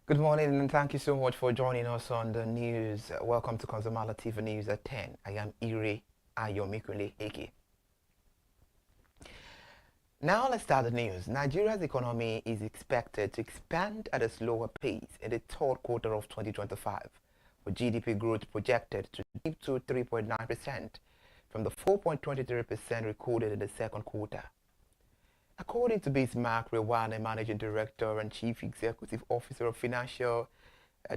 Good morning and thank you so much for joining us on the news. Welcome to ConsumerHallaTV News at 10. I am Ire Ayomikule Eke. Now let's start the news. Nigeria's economy is expected to expand at a slower pace in the third quarter of 2025, with GDP growth projected to dip to 3.9% from the 4.23% recorded in the second quarter. According to Bismarck Rewane, Managing Director and Chief Executive Officer of Financial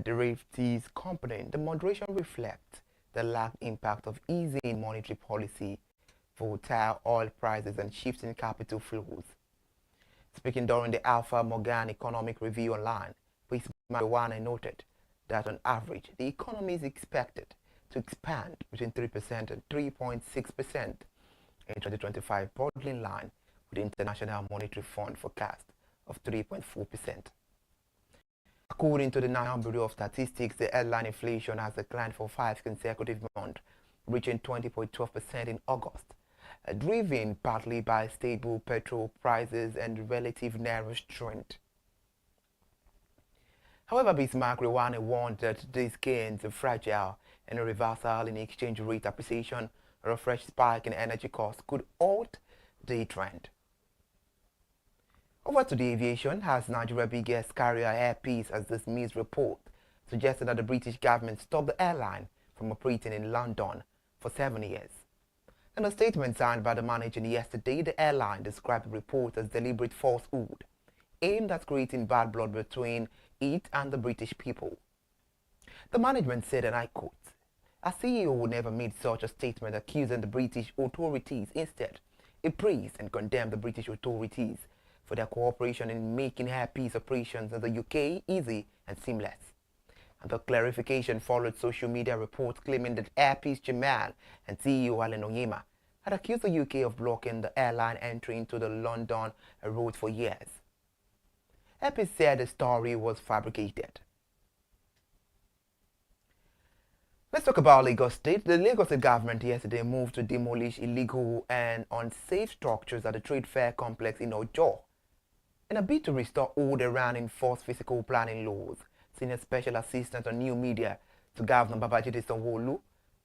Derivatives Company, the moderation reflects the lagged impact of easing monetary policy, volatile oil prices, and shifting capital flows. Speaking during the Alpha Morgan Economic Review Online, Bismarck Rewane noted that on average, the economy is expected to expand between 3% and 3.6% in 2025, broadly in line with the International Monetary Fund forecast of 3.4%. According to the National Bureau of Statistics, the headline inflation has declined for 5 consecutive months, reaching 20.12% in August, driven partly by stable petrol prices and relative narrow strength. However, Bismarck Rewane warned that these gains are fragile and a reversal in exchange rate appreciation or a fresh spike in energy costs could halt the trend. Over to the aviation, as Nigeria's biggest carrier Air Peace has dismissed report suggesting that the British government stopped the airline from operating in London for 7 years. In a statement signed by the manager yesterday, the airline described the report as deliberate falsehood, aimed at creating bad blood between it and the British people. The management said, and I quote, "A CEO would never make such a statement accusing the British authorities. Instead, it praised and condemned the British authorities for their cooperation in making Air Peace operations in the UK easy and seamless." And the clarification followed social media reports claiming that Air Peace chairman and CEO Alan Onyema had accused the UK of blocking the airline entry into the London route for years. Air Peace said the story was fabricated. Let's talk about Lagos State. The Lagos State government yesterday moved to demolish illegal and unsafe structures at the Trade Fair complex in Ojo in a bid to restore order around enforced physical planning laws. Senior Special Assistant on New Media to Governor Babajide Sanwo-Olu,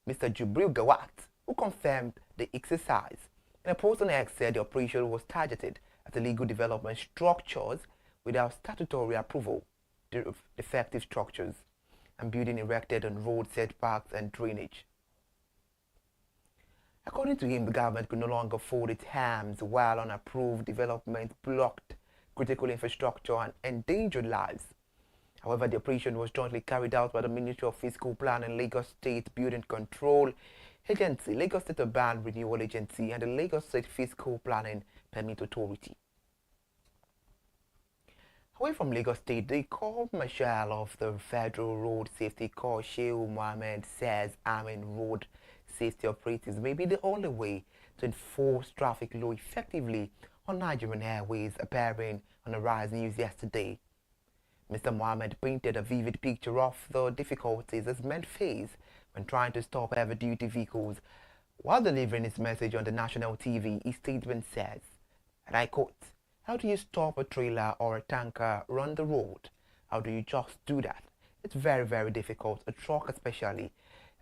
Mr. Jubril Gawat, who confirmed the exercise. In a post on X said the operation was targeted at illegal development structures without statutory approval, defective structures, and building erected on road setbacks and drainage. According to him, the government could no longer fold its hands while unapproved development blocked critical infrastructure and endangered lives. However, the operation was jointly carried out by the Ministry of Fiscal Planning, Lagos State Building Control Agency, Lagos State Urban Renewal Agency, and the Lagos State Fiscal Planning Permit Authority. Away from Lagos State, the Corps Marshal of the Federal Road Safety Corps, Shehu Mohammed, says arming road safety operatives may be the only way to enforce traffic law effectively on Nigerian airways, appearing on the Rise News yesterday. Mr. Mohammed painted a vivid picture of the difficulties his men face when trying to stop heavy-duty vehicles. While delivering his message on the national TV, his statement says, and I quote, "How do you stop a trailer or a tanker run the road? How do you just do that? It's very, very difficult. A truck especially,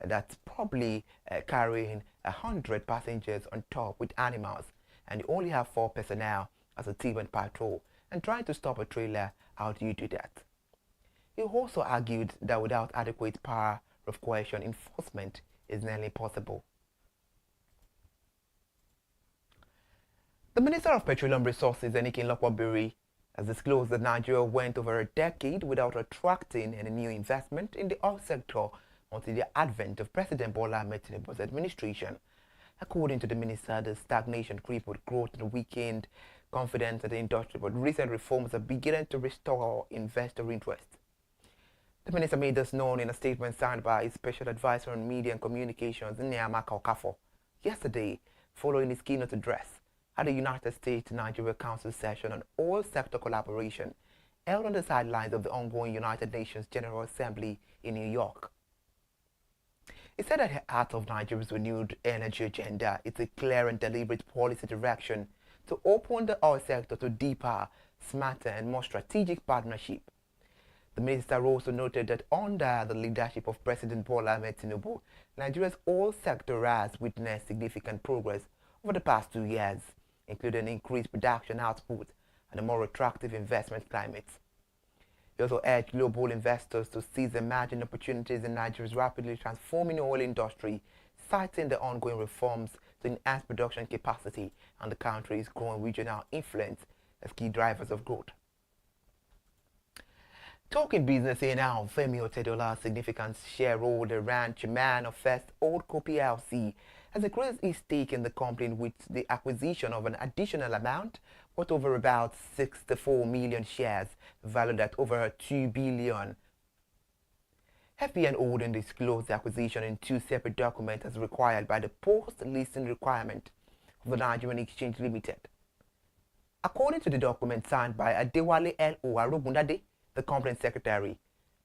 that's probably carrying 100 passengers on top with animals, and you only have 4 personnel as a team and patrol, and trying to stop a trailer, how do you do that?" He also argued that without adequate power of coercion, enforcement is nearly impossible. The Minister of Petroleum Resources, Enikin Lokwabiri, has disclosed that Nigeria went over a decade without attracting any new investment in the oil sector until the advent of President Bola Ahmed Tinubu's administration. According to the minister, the stagnation crippled growth and weakened confidence in the industry, but recent reforms are beginning to restore investor interest. The minister made this known in a statement signed by his special advisor on media and communications, Nneamaka Okafor, yesterday, following his keynote address at the United States-Nigeria Council session on oil sector collaboration held on the sidelines of the ongoing United Nations General Assembly in New York. He said that at the heart of Nigeria's renewed energy agenda is a clear and deliberate policy direction to open the oil sector to deeper, smarter, and more strategic partnership. The minister also noted that under the leadership of President Bola Ahmed Tinubu, Nigeria's oil sector has witnessed significant progress over the past 2 years, including increased production output and a more attractive investment climate. He also urged global investors to seize emerging opportunities in Nigeria's rapidly transforming oil industry, citing the ongoing reforms to enhance production capacity and the country's growing regional influence as key drivers of growth. Talking business here now, Femi Otedola, significant shareholder and chairman of First Oldco PLC, has increased his stake in the company with the acquisition of an additional amount worth over about 64 million shares, valued at over 2 billion. FBN Holding disclosed the acquisition in 2 separate documents as required by the post-listing requirement of the Nigerian Exchange Limited. According to the document signed by Adewale L.O. Arogundade, the company secretary,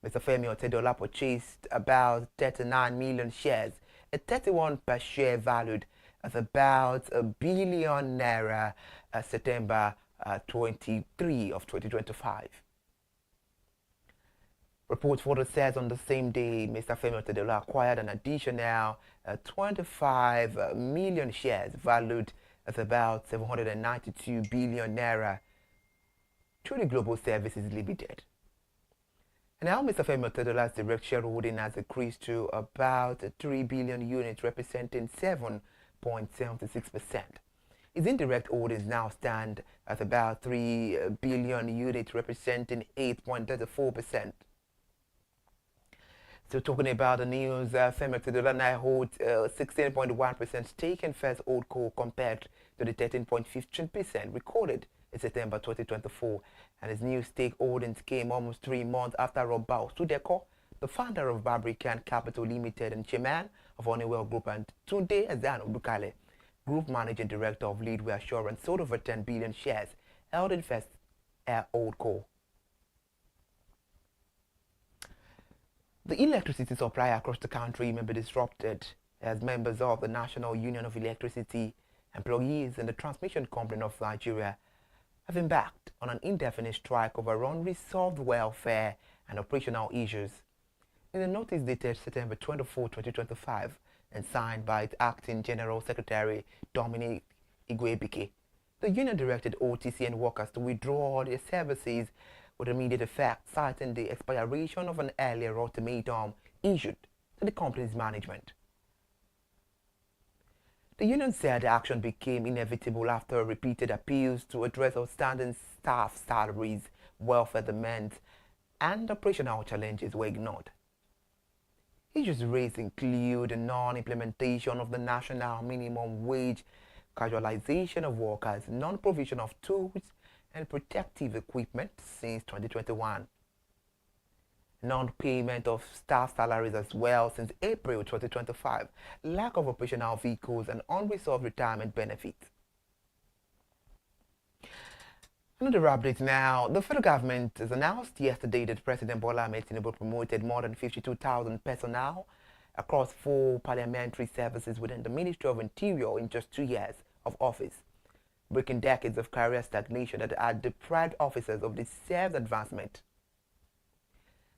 Mr. Femi Otedola purchased about 39 million shares, at 31 per share, valued at about £1 billion, September 23 of 2025. Report further says on the same day, Mr. Femi Otedola acquired an additional 25 million shares, valued at about 792 billion naira, Truly Global Services Limited. And now Mr. Femi Otedola's direct shareholding has increased to about 3 billion units, representing 7.76%. His indirect holdings now stand at about 3 billion units, representing 8.34%. So talking about the news, Femi Otedola now holds 16.1% stake in First Holdco compared to the 13.15% recorded in September 2024. And his new stake holdings came almost 3 months after Robao Sudeko, the founder of Barbican Capital Limited and chairman of Honeywell Group, and Tunde Ezano Bukale, Group Managing Director of Leadway Assurance, sold over 10 billion shares held in First Holdco. The electricity supply across the country may be disrupted as members of the National Union of Electricity Employees and the Transmission Company of Nigeria have embarked on an indefinite strike over unresolved welfare and operational issues. In a notice dated September 24, 2025, and signed by its Acting General Secretary Dominic Igwebike, the union directed OTCN workers to withdraw their services with immediate effect, citing the expiration of an earlier ultimatum issued to the company's management. The union said the action became inevitable after repeated appeals to address outstanding staff salaries, welfare demands, and operational challenges were ignored. Issues raised include the non-implementation of the national minimum wage, casualization of workers, non-provision of tools and protective equipment since 2021, non-payment of staff salaries as well since April 2025, lack of operational vehicles, and unresolved retirement benefits. Another update now. The federal government has announced yesterday that President Bola Ahmed Tinubu promoted more than 52,000 personnel across 4 parliamentary services within the Ministry of Interior in just 2 years of office, breaking decades of career stagnation that had deprived officers of deserved advancement.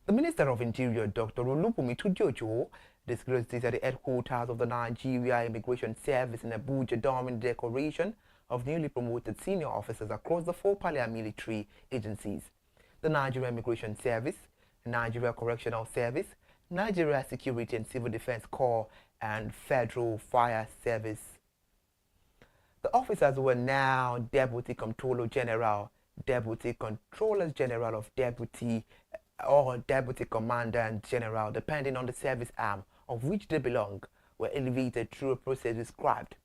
The Minister of Interior, Dr. Olubunmi Tujojo, disclosed this at the headquarters of the Nigeria Immigration Service in Abuja during the decoration of newly promoted senior officers across the 4 paramilitary agencies: the Nigeria Immigration Service, Nigeria Correctional Service, Nigeria Security and Civil Defense Corps, and Federal Fire Service. The officers were now Deputy Comptroller General, Deputy Controllers General of Deputy or Deputy Commandant General, depending on the service arm of which they belong, were elevated through a process described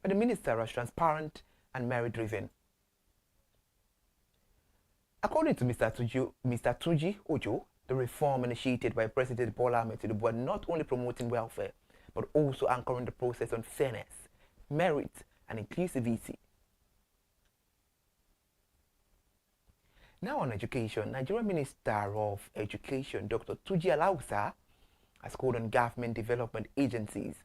by the minister as transparent and merit-driven. According to Mr. Tuji Ojo, the reform initiated by President Bola Ahmed Tinubu were not only promoting welfare, but also anchoring the process on fairness, merit, and inclusivity. Now on education, Nigerian Minister of Education, Dr. Tuji Alausa, has called on government development agencies,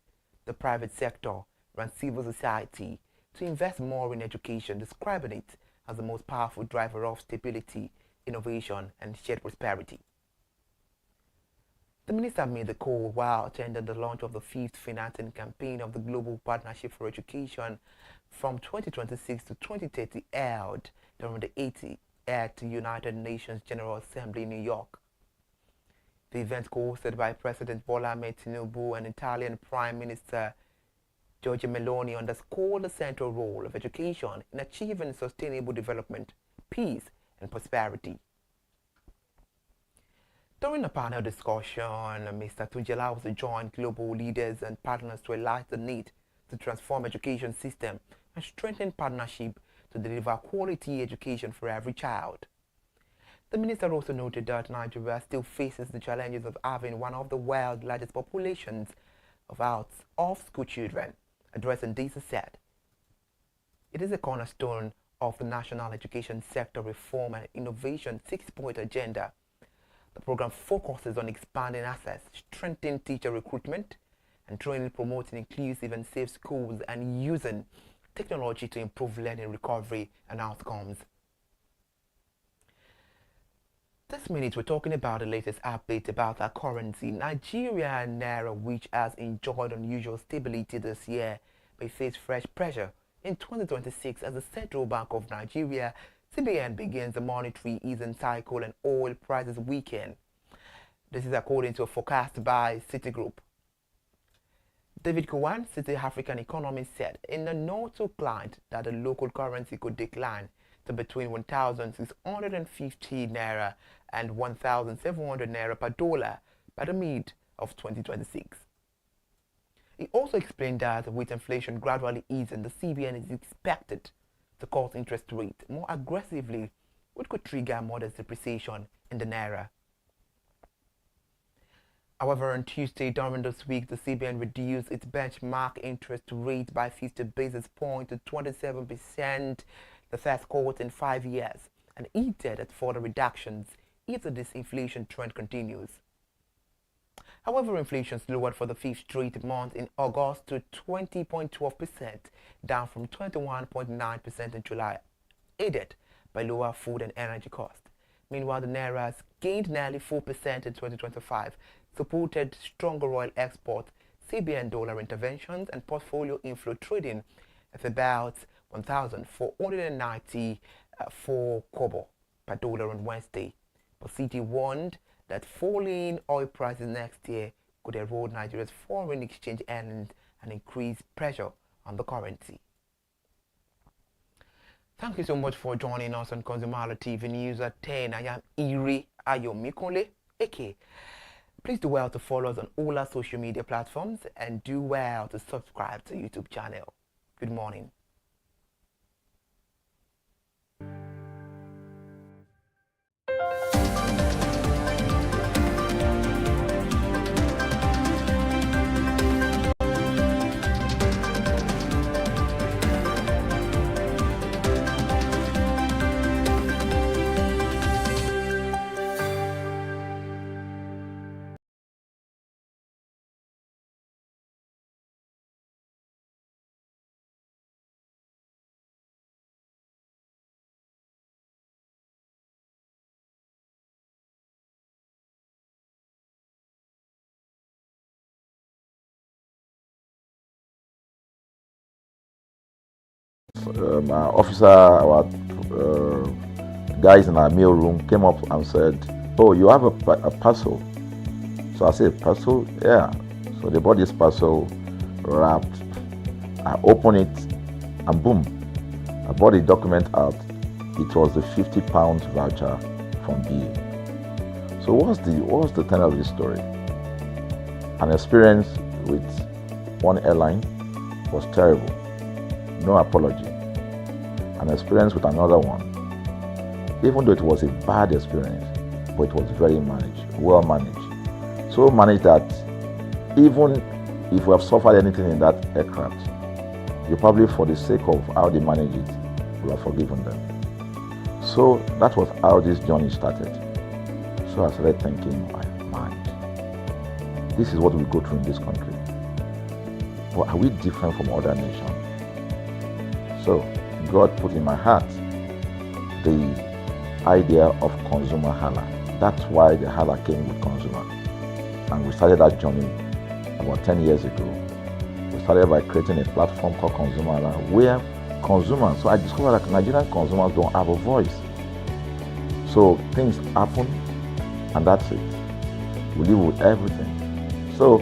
the private sector, and civil society to invest more in education, describing it as the most powerful driver of stability, innovation, and shared prosperity. The minister made the call while attending the launch of the 5th financing campaign of the Global Partnership for Education from 2026 to 2030 held during the 80th United Nations General Assembly in New York. The event, co-hosted by President Bola Ahmed Tinubu and Italian Prime Minister Giorgia Meloni, underscored the central role of education in achieving sustainable development, peace, and prosperity. During a panel discussion, Mr. Tujela also joined global leaders and partners to highlight the need to transform education system and strengthen partnership to deliver quality education for every child. The minister also noted that Nigeria still faces the challenges of having one of the world's largest populations of out-of-school children. Addressing this, he said, "It is a cornerstone of the national education sector reform and innovation 6-point agenda. The program focuses on expanding access, strengthening teacher recruitment, and training, promoting inclusive and safe schools, and using technology to improve learning, recovery, and outcomes." This minute, we're talking about the latest update about our currency. Nigeria Naira, which has enjoyed unusual stability this year, may face fresh pressure in 2026 as the Central Bank of Nigeria CBN begins the monetary easing cycle and oil prices weaken. This is according to a forecast by Citigroup. David Kwan, City African economist, said in a note to client that the local currency could decline to between 1,650 naira and 1,700 naira per dollar by the mid of 2026. He also explained that with inflation gradually easing, the CBN is expected to cut interest rate more aggressively, which could trigger modest depreciation in the naira. However, on Tuesday during this week, the CBN reduced its benchmark interest rate by 50 basis points to 27%, the first cut in 5 years, and hinted at further reductions if the disinflation trend continues. However, inflation lowered for the 5th straight month in August to 20.12%, down from 21.9% in July, aided by lower food and energy costs. Meanwhile, the naira has gained nearly 4% in 2025, supported stronger oil export, CBN dollar interventions, and portfolio inflow trading at about 1,494 kobo per dollar on Wednesday. But Citi warned that falling oil prices next year could erode Nigeria's foreign exchange earnings and increase pressure on the currency. Thank you so much for joining us on ConsumerHallaTV News at 10. I am Iri Ayomikole, aka. Please do well to follow us on all our social media platforms and do well to subscribe to YouTube channel. Good morning.
My officer, our guys in our mail room came up and said, "Oh, you have a parcel." So I said, "Parcel? Yeah." So they bought this parcel wrapped. I opened it and boom, I bought the document out. It was the £50 voucher from BA. So what's the tenor of this story? An experience with one airline was terrible. No apology. An experience with another one, even though it was a bad experience, but it was very managed, well managed. So managed that even if we have suffered anything in that aircraft, you probably, for the sake of how they manage it, will have forgiven them. So that was how this journey started. So I started thinking, my mind, this is what we go through in this country. But are we different from other nations? So God put in my heart the idea of Consumer Hala. That's why the Hala came with consumer. And we started that journey about 10 years ago. We started by creating a platform called Consumer Hala, where consumers, so I discovered that Nigerian consumers don't have a voice. So things happen and that's it. We live with everything. So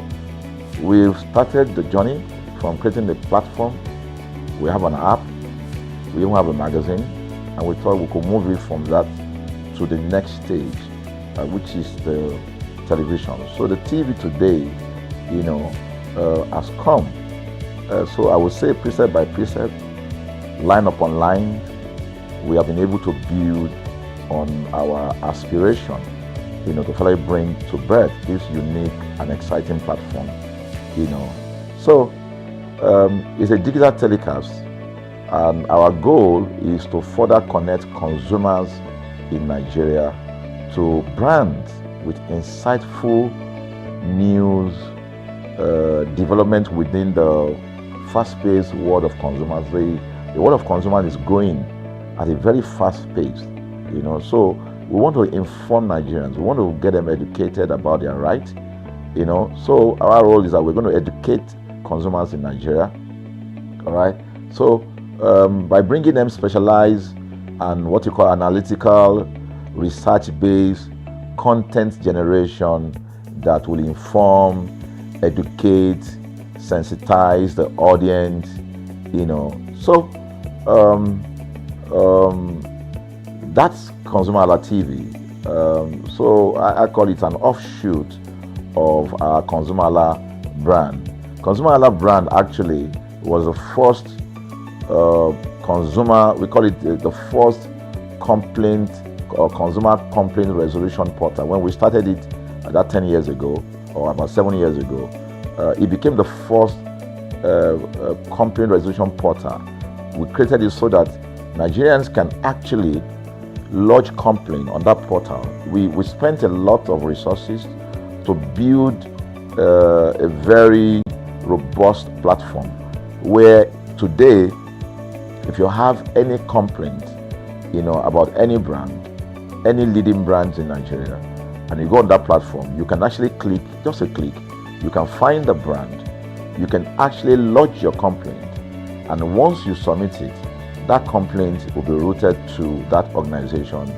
we've started the journey from creating the platform. We have an app, we even have a magazine, and we thought we could move it from that to the next stage, which is the television. So the TV today, has come. So I would say precept by precept, line upon line, we have been able to build on our aspiration, to finally bring to birth this unique and exciting platform, So it's a digital telecast, and our goal is to further connect consumers in Nigeria to brands with insightful news, development within the fast-paced world of consumers. The world of consumers is growing at a very fast pace, So we want to inform Nigerians. We want to get them educated about their rights, So our role is that we're going to educate consumers in Nigeria, all right? So by bringing them specialized and what you call analytical, research-based content generation that will inform, educate, sensitize the audience, So that's ConsumerHallaTV. So I call it an offshoot of our ConsumerHalla brand. ConsumerHalla brand actually was the first we call it the first complaint or consumer complaint resolution portal. When we started it about 10 years ago, or about 7 years ago, it became the first complaint resolution portal. We created it so that Nigerians can actually lodge complaint on that portal. We spent a lot of resources to build a very robust platform where today, if you have any complaint, about any brand, any leading brands in Nigeria, and you go on that platform, you can actually click, just a click, you can find the brand, you can actually lodge your complaint, and once you submit it, that complaint will be routed to that organization,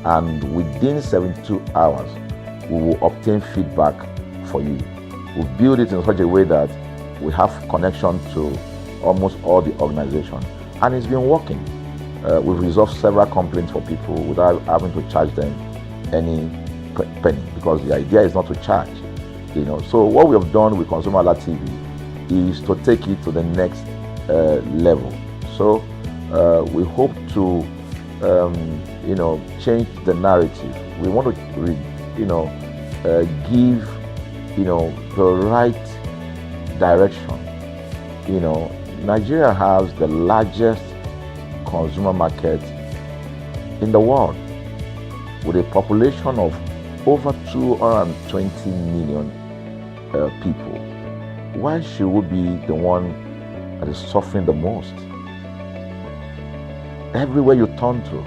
and within 72 hours, we will obtain feedback for you. We build it in such a way that we have connection to almost all the organizations, and it's been working. We've resolved several complaints for people without having to charge them any penny, because the idea is not to charge. So what we have done with ConsumerHallaTV is to take it to the next level. So we hope to change the narrative. We want to give the right direction. Nigeria has the largest consumer market in the world, with a population of over 220 million people. Why should we be the one that is suffering the most? Everywhere you turn to,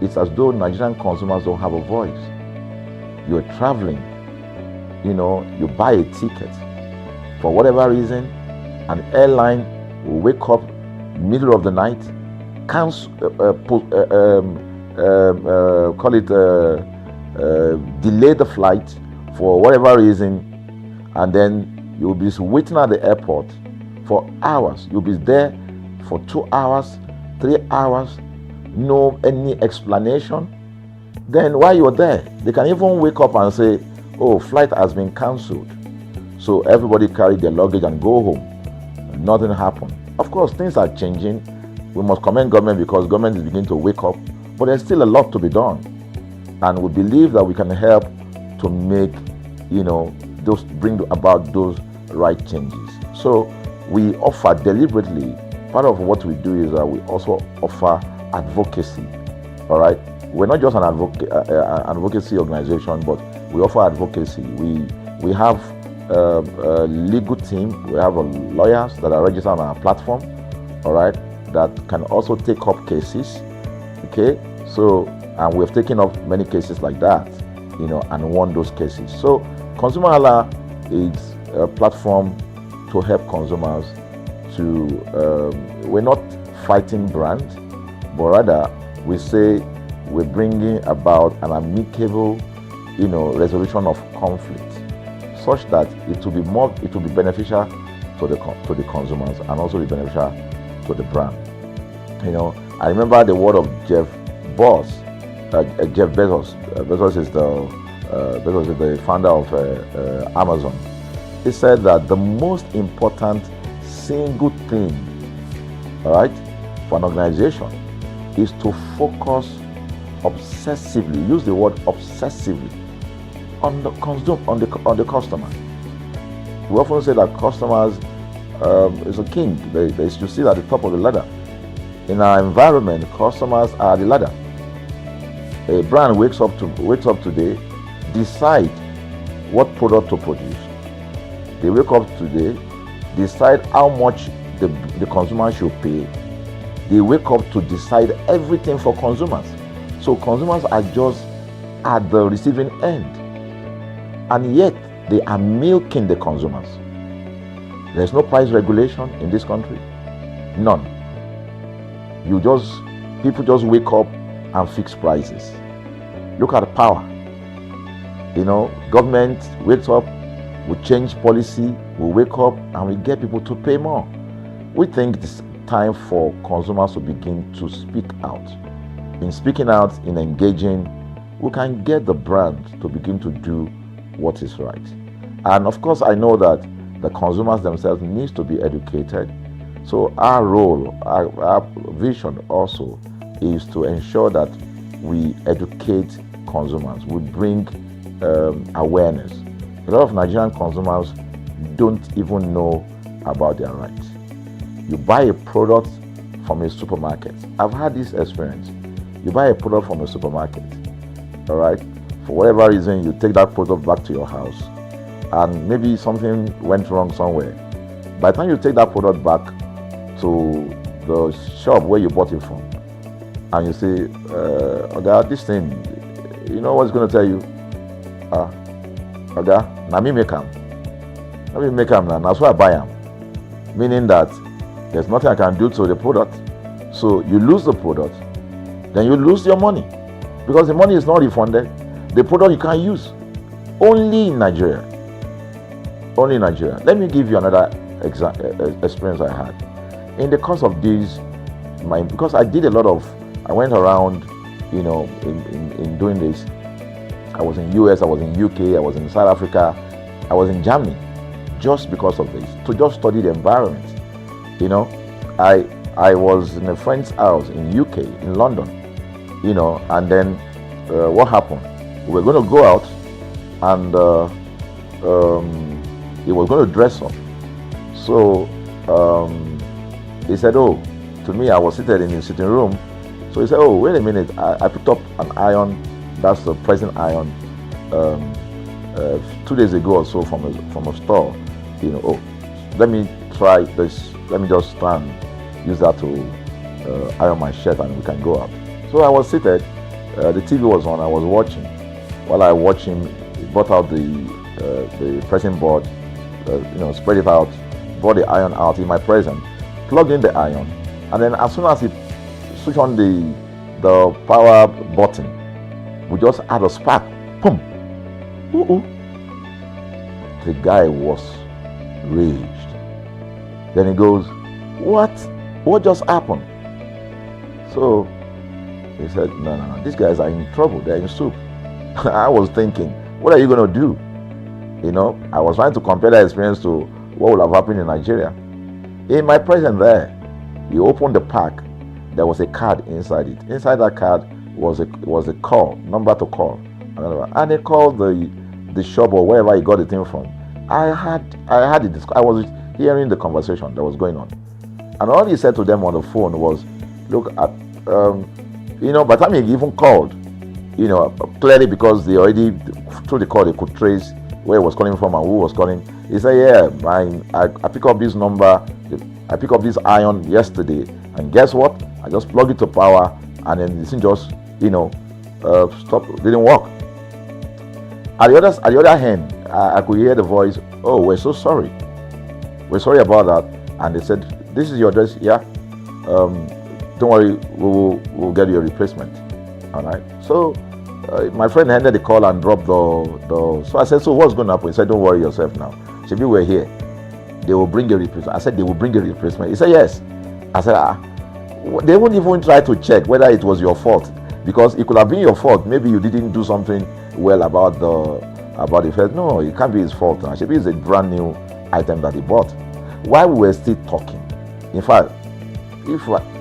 it's as though Nigerian consumers don't have a voice. You're traveling, you buy a ticket. For whatever reason, an airline will wake up middle of the night, delay the flight for whatever reason, and then you'll be waiting at the airport for hours. You'll be there for 2 hours, 3 hours, no any explanation. Then while you're there, they can even wake up and say, oh, flight has been cancelled. So everybody carry their luggage and go home. Nothing happened. Of course, things are changing. We must commend government, because government is beginning to wake up, but there's still a lot to be done. And we believe that we can help to make, bring about those right changes. So we offer deliberately, part of what we do is that we also offer advocacy. All right. We're not just an advocacy organization, but we offer advocacy. We have a legal team. We have lawyers that are registered on our platform. All right. That can also take up cases. Okay. So, and we have taken up many cases like that, and won those cases. So ConsumerHalla is a platform to help consumers to, we're not fighting brands, but rather we say we're bringing about an amicable, resolution of conflict, such that it will be beneficial to the consumers, and also be beneficial to the brand. I remember the word of Jeff Bezos. Bezos is the founder of Amazon. He said that the most important single thing, all right, for an organization is to focus obsessively, use the word obsessively, on the customer. We often say that customers is a king. They should sit at the top of the ladder. In our environment, customers are the ladder. A brand wakes up today, decide what product to produce. They wake up today, decide how much the consumer should pay. They wake up to decide everything for consumers. So consumers are just at the receiving end, and yet they are milking the consumers. There's no price regulation in this country, none. You just people just wake up and fix prices. Look at the power. Government wakes up, we change policy, we wake up and we get people to pay more. We think it's time for consumers to begin to speak out. In speaking out, in engaging, we can get the brand to begin to do what is right. And of course, I know that the consumers themselves need to be educated. So our role, our vision also is to ensure that we educate consumers, we bring awareness. A lot of Nigerian consumers don't even know about their rights. You buy a product from a supermarket. I've had this experience. You buy a product from a supermarket, all right? For whatever reason, you take that product back to your house, and maybe something went wrong somewhere. By the time you take that product back to the shop where you bought it from, and you say, "Oga, this thing," you know what's going to tell you? "Oga, na me make am. Na me make am now. That's why I buy am." Meaning that there's nothing I can do to the product. So you lose the product, then you lose your money, because the money is not refunded. The product you can't use. Only in Nigeria. Only in Nigeria. Let me give you another experience I had. In the course of this, because I went around, in doing this. I was in US, I was in UK, I was in South Africa, I was in Germany, just because of this, to just study the environment. I was in a friend's house in UK, in London, and then what happened? We were going to go out, and he was going to dress up. So he said, "Oh," to me, I was seated in his sitting room. So he said, "Oh, wait a minute, I picked up an iron, that's the pressing iron, 2 days ago or so from a store. Oh, let me try this. Let me just try and use that to iron my shirt, and we can go out." So I was seated. The TV was on. I was watching. While I watched him, he brought out the pressing board, spread it out, brought the iron out in my presence, plugged in the iron, and then as soon as he switched on the power button, we just had a spark. Boom! The guy was raged. Then he goes, "What? What just happened?" So he said, No, these guys are in trouble. They're in soup. I was thinking, what are you going to do? I was trying to compare that experience to what would have happened in Nigeria. In my presence there, he opened the pack. There was a card inside it. Inside that card was a call, number to call. And he called the shop or wherever he got the thing from. I was hearing the conversation that was going on. And all he said to them on the phone was, "Look, by the time he even called, clearly because they already, through the call, they could trace where he was calling from and who was calling. He said, "Yeah, I picked up this number, I picked up this iron yesterday, and guess what? I just plugged it to power, and then this thing just, stopped, didn't work." At the other hand, I could hear the voice, "Oh, we're so sorry. We're sorry about that." And they said, "This is your address, yeah. Don't worry, we'll get you a replacement." All right. So my friend ended the call and dropped the. So I said, "So what's going to happen?" He said, "Don't worry yourself now. Should we were here, they will bring a replacement." I said, "They will bring a replacement." He said, "Yes." I said, "They won't even try to check whether it was your fault, because it could have been your fault. Maybe you didn't do something well about the fact." "No, it can't be his fault. Now, maybe it's a brand new item that he bought." While we were still talking, in fact,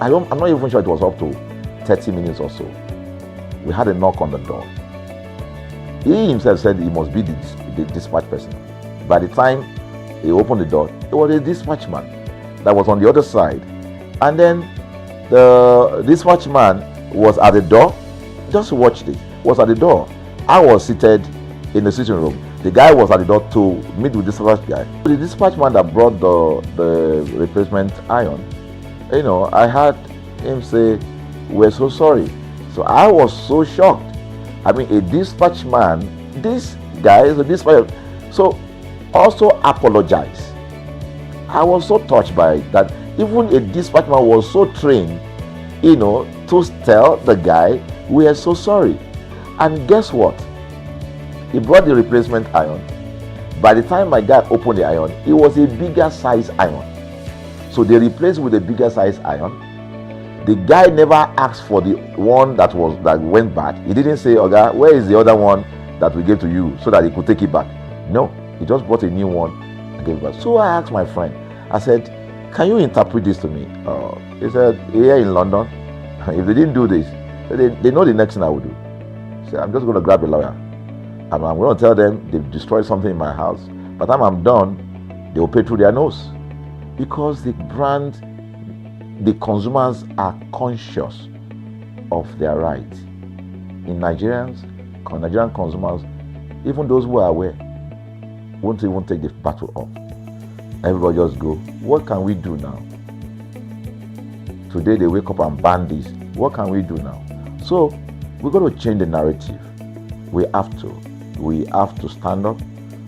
I'm not even sure it was up to 30 minutes or so, we had a knock on the door. He himself said he must be the dispatch person. By the time he opened the door, it was a dispatch man that was on the other side. And then the dispatch man was at the door. Just watch this. Was at the door. I was seated in the sitting room. The guy was at the door to meet with the dispatch guy. The dispatch man that brought the replacement iron, I heard him say, "We're so sorry." So I was so shocked. I mean, a dispatch man, this guy is a dispatch, so also apologize. I was so touched by that. Even a dispatch man was so trained, to to tell the guy we are so sorry. And guess what? He brought the replacement iron. By the time my guy opened the iron, it was a bigger size iron. So they replaced with a bigger size iron. The guy never asked for the one that went bad. He didn't say, "Okay, where is the other one that we gave to you," so that he could take it back. No, he just bought a new one and gave it back. So I asked my friend, I said, "Can you interpret this to me?" He said, "Here in London, if they didn't do this, they know the next thing I will do." He said, "I'm just going to grab a lawyer and I'm going to tell them they've destroyed something in my house. By the time I'm done, they will pay through their nose." Because the consumers are conscious of their rights. In Nigerian consumers, even those who are aware, won't even take the battle up. Everybody just go, what can we do now? Today they wake up and ban this. What can we do now? So we're going to change the narrative. We have to stand up.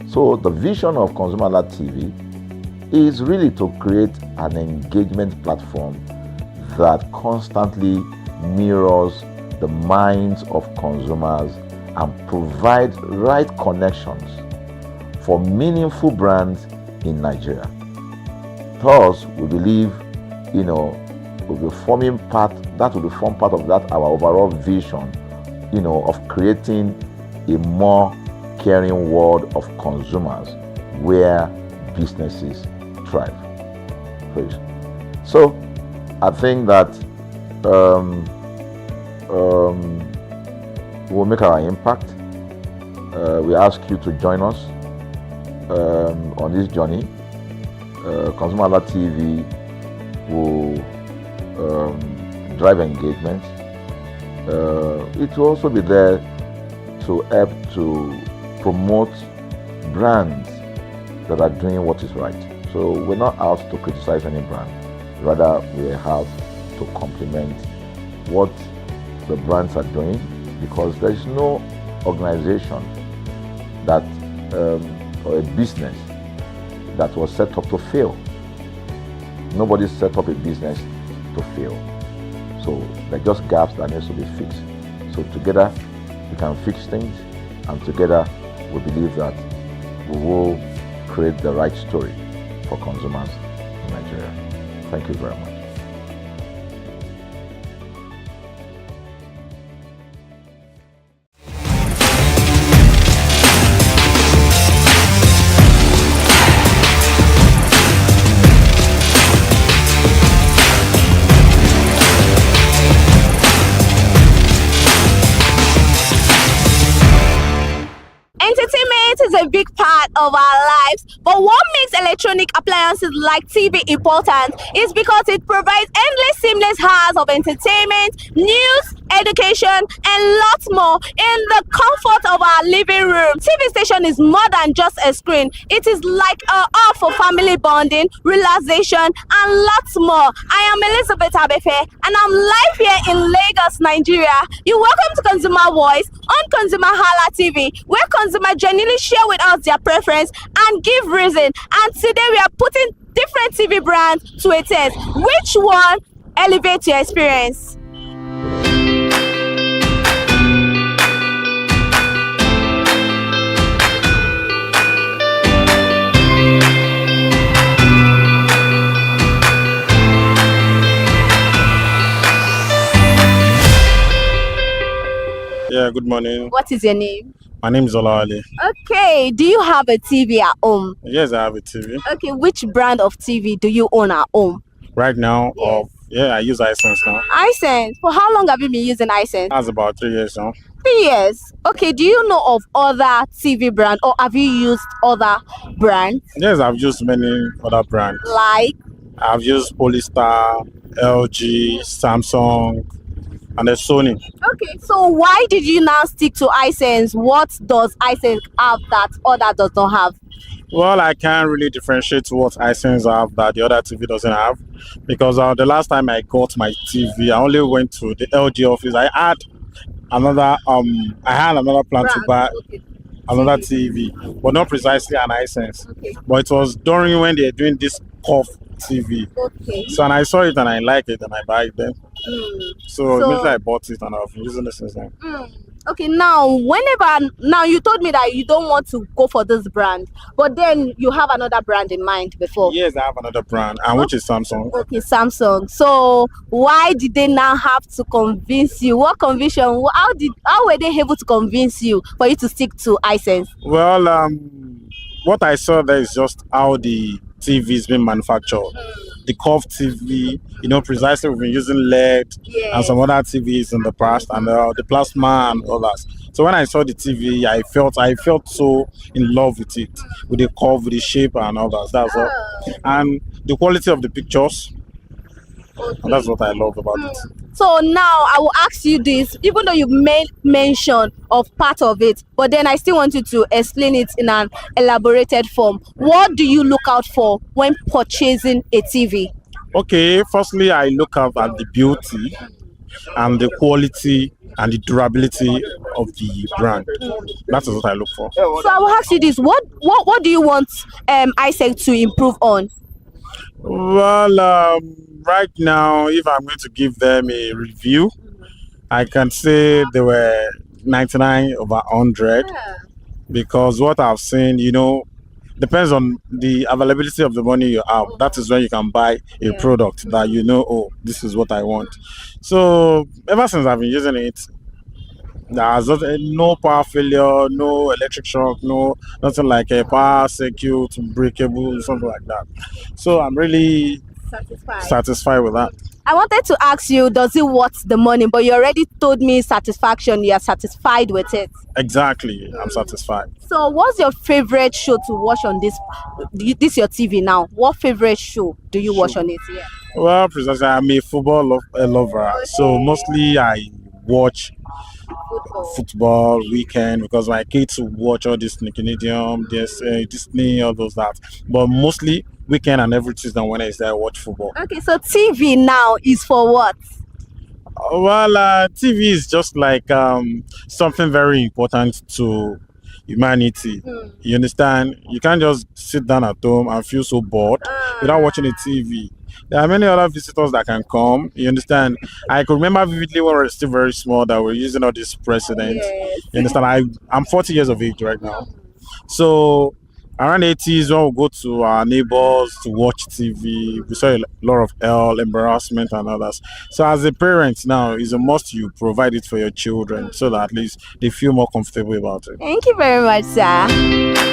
So the vision of ConsumerHallaTV is really to create an engagement platform that constantly mirrors the minds of consumers and provide right connections for meaningful brands in Nigeria. Thus, we believe, will be forming part of that our overall vision, of creating a more caring world of consumers where businesses thrive. So, I think that we'll make our impact. We ask you to join us on this journey. ConsumerHallaTV will drive engagement. It will also be there to help to promote brands that are doing what is right. So we're not out to criticize any brand. Rather, we have to complement what the brands are doing, because there is no organization that or a business that was set up to fail. Nobody set up a business to fail. So there are just gaps that needs to be fixed. So together we can fix things, and together we believe that we will create the right story for consumers in Nigeria. Thank you very much.
Entertainment is a big part of our lives, but what makes electronic appliances like TV important is because it provides endless seamless hours of entertainment, news, education, and lots more in the comfort of our living room. TV station is more than just a screen. It is like a hub for family bonding, relaxation, and lots more. I am Elizabeth Abefe, and I'm live here in Lagos, Nigeria. You're welcome to Consumer Voice on ConsumerHallaTV, where consumers genuinely share with us their preference and give reason. And today we are putting different TV brands to a test. Which one elevates your experience?
Yeah, good morning.
What is your name?
My name is Olawale.
Okay, do you have a TV at home?
Yes, I have a TV.
Okay, which brand of TV do you own at home?
Right now,
Yes.
I use iSense now.
iSense. For how long have you been using iSense?
That's about 3 years now.
3 years. Okay, do you know of other TV brands, or have you used other brands?
Yes, I've used many other brands.
Like?
I've used Polystar, LG, Samsung, and then Sony.
Okay, so why did you now stick to iSense? What does iSense have that other does not have?
Well, I can't really differentiate what iSense have that the other TV doesn't have, because the last time I got my TV, I only went to the LG office. I had another plan to buy another TV, but not precisely an iSense.
Okay.
But it was during when they're doing this COF TV.
Okay.
So and I saw it and I like it and I buy it then. So immediately I bought it and I've been using it since then.
Okay, now you told me that you don't want to go for this brand, but then you have another brand in mind before.
Yes, I have another brand, and which is Samsung.
Okay, Samsung. So why did they now have to convince you? What conviction? How were they able to convince you for you to stick to iSense?
Well, what I saw there is just how the TV is being manufactured. The curved TV, precisely we've been using LED and some other TVs in the past, and the plasma and others. So when I saw the TV, I felt so in love with it, with the curve, with the shape and others. That's all. And the quality of the pictures, and that's what I love about it.
So now I will ask you this, even though you made mention of part of it, but then I still want you to explain it in an elaborated form. What do you look out for when purchasing a TV?
Okay, firstly, I look out at the beauty and the quality and the durability of the brand. That is what I look for.
So I will ask you this: what do you want iSense to improve on?
Well, right now, if I'm going to give them a review, I can say they were 99/100, because what I've seen, depends on the availability of the money you have. That is when you can buy a product that oh, this is what I want. So ever since I've been using it, there's no power failure, no electric shock, nothing like a power circuit, breakable, something like that. So I'm really satisfied with that.
I wanted to ask you, does it worth the money? But you already told me satisfaction. You are satisfied with it.
Exactly, I'm satisfied.
So what's your favorite show to watch on this your TV now? What favorite show do you watch on it? Yeah.
Well, precisely, I'm a football lover. So mostly I watch football weekend, because my kids watch all this Nickelodeon, Disney, all those that. But mostly weekend and every Tuesday and Wednesday I watch football.
Okay, so TV now is for what?
Well, TV is just like something very important to humanity. You understand? You can't just sit down at home and feel so bored without watching a TV. There are many other visitors that can come. You understand? I could remember vividly when we were still very small that we're using all these precedents. You understand? I'm 40 years of age right now. So around 80s, when we go to our neighbors to watch TV, we saw a lot of hell, embarrassment and others. So as a parent now, it's a must you provide it for your children so that at least they feel more comfortable about it.
Thank you very much, sir.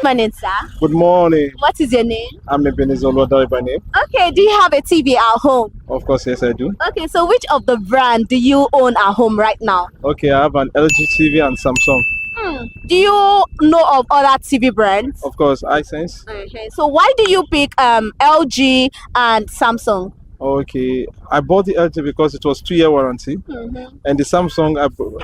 Morning, sir.
Good morning.
What is your name?
I'm Ebenezer Olodare by name.
Okay, do you have a TV at home?
Of course, yes, I do.
Okay, so which of the brand do you own at home right now?
Okay, I have an LG TV and Samsung.
Do you know of other TV brands?
Of course, iSense.
Okay, so why do you pick LG and Samsung?
Okay, I bought the LG because it was 2-year warranty, and the Samsung,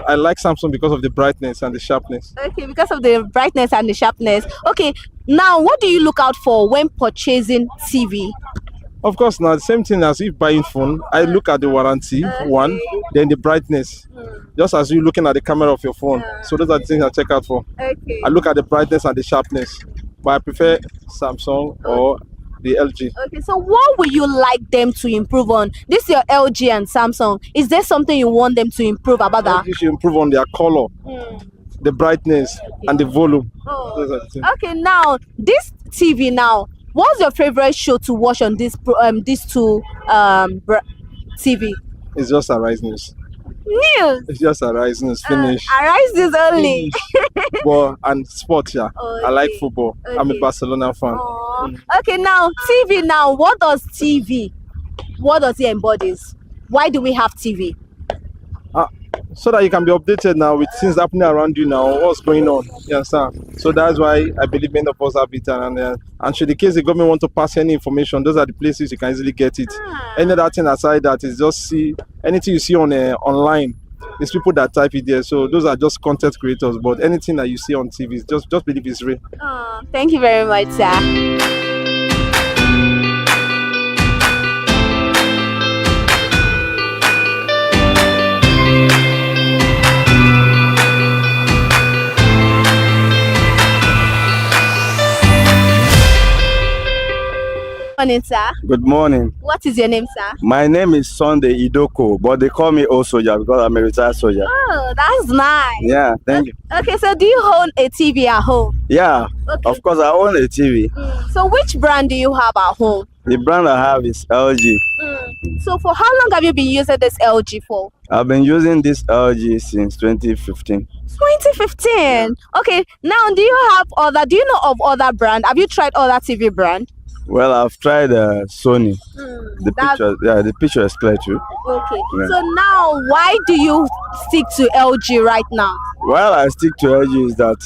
I like Samsung because of the brightness and the sharpness.
Okay, because of the brightness and the sharpness. Okay, now what do you look out for when purchasing TV?
Of course, now the same thing as if buying phone, I look at the warranty, one, then the brightness, just as you looking at the camera of your phone. So those are the things I check out for.
Okay.
I look at the brightness and the sharpness, but I prefer Samsung or the LG.
Okay, so what would you like them to improve on? This is your LG and Samsung. Is there something you want them to improve about that?
LG should improve on their color, the brightness, and the volume. Those are the things.
Okay, now this TV now, what's your favorite show to watch on these two TV?
It's just Arise News.
News.
It's just Arise News. Finish.
Arise News only.
But and sports, yeah. I like football. I'm a Barcelona fan.
Okay, now TV. Now, what does TV? What does it embodies? Why do we have TV?
So that you can be updated now with things happening around you now, what's going on. You understand? So that's why I believe many of us have it. And should the case the government want to pass any information, those are the places you can easily get it. Any other thing aside that is just see anything you see on online. It's people that type it there. So those are just content creators. But anything that you see on TV, is just believe it's real.
Thank you very much, sir. Morning, sir.
Good morning.
What is your name, sir?
My name is Sunday Idoko, but they call me old soldier because I'm a retired soldier.
Oh, that's nice.
Yeah, thank you.
Okay, so do you own a TV at home?
Yeah, of course I own a TV.
So which brand do you have at home?
The brand I have is LG.
So for how long have you been using this LG for?
I've been using this LG since 2015.
2015. Okay, now do you know of other brand? Have you tried other TV brand?
Well, I've tried Sony. The picture is clear too.
Okay.
Yeah.
So now, why do you stick to LG right now?
Well, I stick to LG is that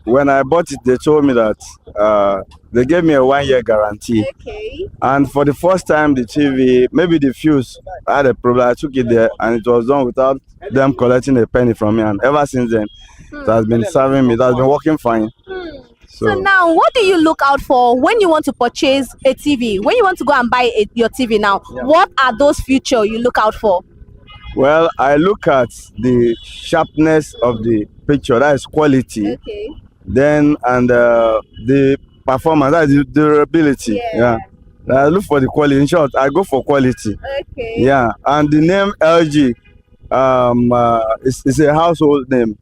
when I bought it, they told me that they gave me a 1-year guarantee.
Okay.
And for the first time, the TV, maybe the fuse, I had a problem. I took it there, and it was done without them collecting a penny from me. And ever since then, it has been serving me. It has been working fine.
So now, what do you look out for when you want to purchase a TV? When you want to go and buy your TV now, what are those features you look out for?
Well, I look at the sharpness of the picture, that is quality.
Okay.
Then, and the performance, that is the durability. Yeah. I look for the quality. In short, I go for quality.
Okay.
Yeah. And the name LG, it's a household name,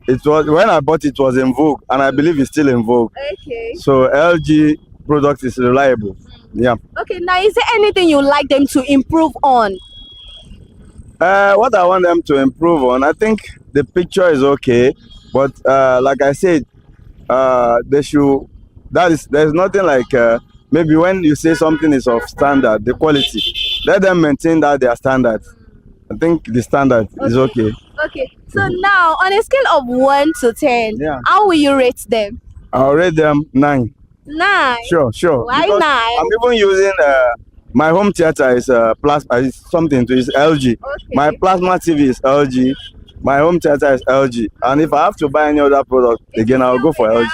It was when I bought it was in vogue, and I believe it's still in vogue.
Okay.
So LG product is reliable. Yeah.
Okay. Now, is there anything you like them to improve on?
What I want them to improve on, I think the picture is okay, but like I said, there's nothing like maybe when you say something is of standard, the quality, let them maintain that their standard. I think the standard is okay.
Okay, so now on a scale of 1 to 10, how will you rate them?
I'll rate them 9.
9?
Sure.
Why
Because
9?
I'm even using my home theater is plasma, is something to is LG.
Okay.
My plasma TV is LG. My home theater is LG. And if I have to buy any other product again, I'll go for LG.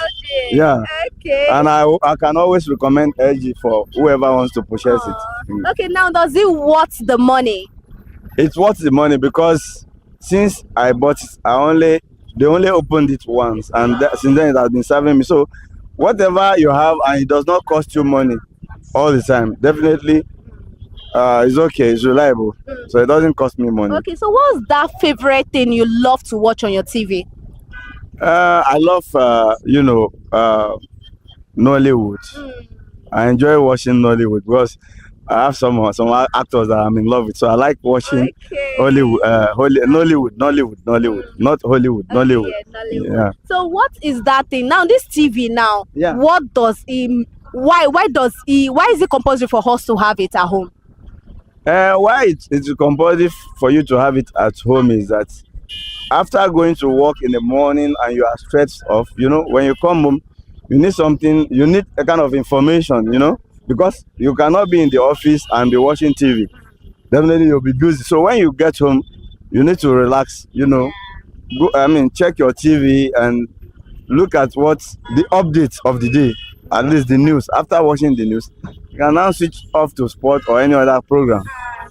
Yeah.
Okay.
And I can always recommend LG for whoever wants to purchase it.
Okay, now does it worth the money?
It's worth the money because since I bought it, they only opened it once, and since then it has been serving me. So whatever you have and it does not cost you money all the time, definitely it's okay, it's reliable, so it doesn't cost me money.
Okay, so what's that favorite thing you love to watch on your TV?
I love Nollywood. I enjoy watching Nollywood because I have some actors that I'm in love with, so I like watching Nollywood, not Hollywood, Nollywood. Yeah.
So what is that thing now? This TV now.
Yeah.
What does he? Why is it compulsory for us to have it at home?
Why it's compulsory for you to have it at home is that after going to work in the morning and you are stressed off, when you come home, you need something, you need a kind of information, because you cannot be in the office and be watching TV. Definitely you'll be busy. So when you get home, you need to relax, check your TV and look at what's the updates of the day, at least the news. After watching the news, you can now switch off to sport or any other program.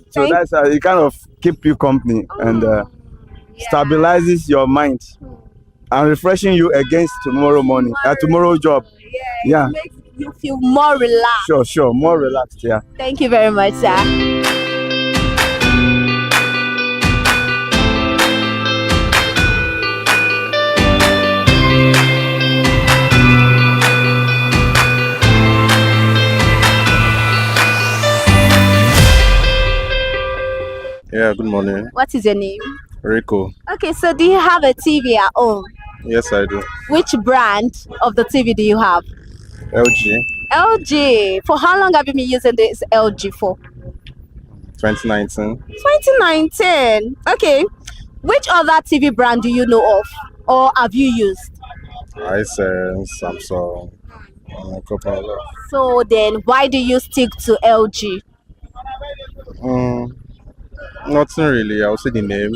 So that's how it kind of keep you company and stabilizes your mind and refreshing you against tomorrow morning, tomorrow job. Yeah.
It makes you feel more relaxed.
Sure, more relaxed. Yeah.
Thank you very much, sir.
Yeah, good morning.
What is your name?
Rico.
Okay, so do you have a TV at home?
Yes, I do.
Which brand of the TV do you have?
LG.
LG. For how long have you been using this LG for?
2019.
2019. Okay. Which other TV brand do you know of or have you used?
Hisense, Samsung, a couple of.
So then why do you stick to LG?
Nothing really. I will say the name.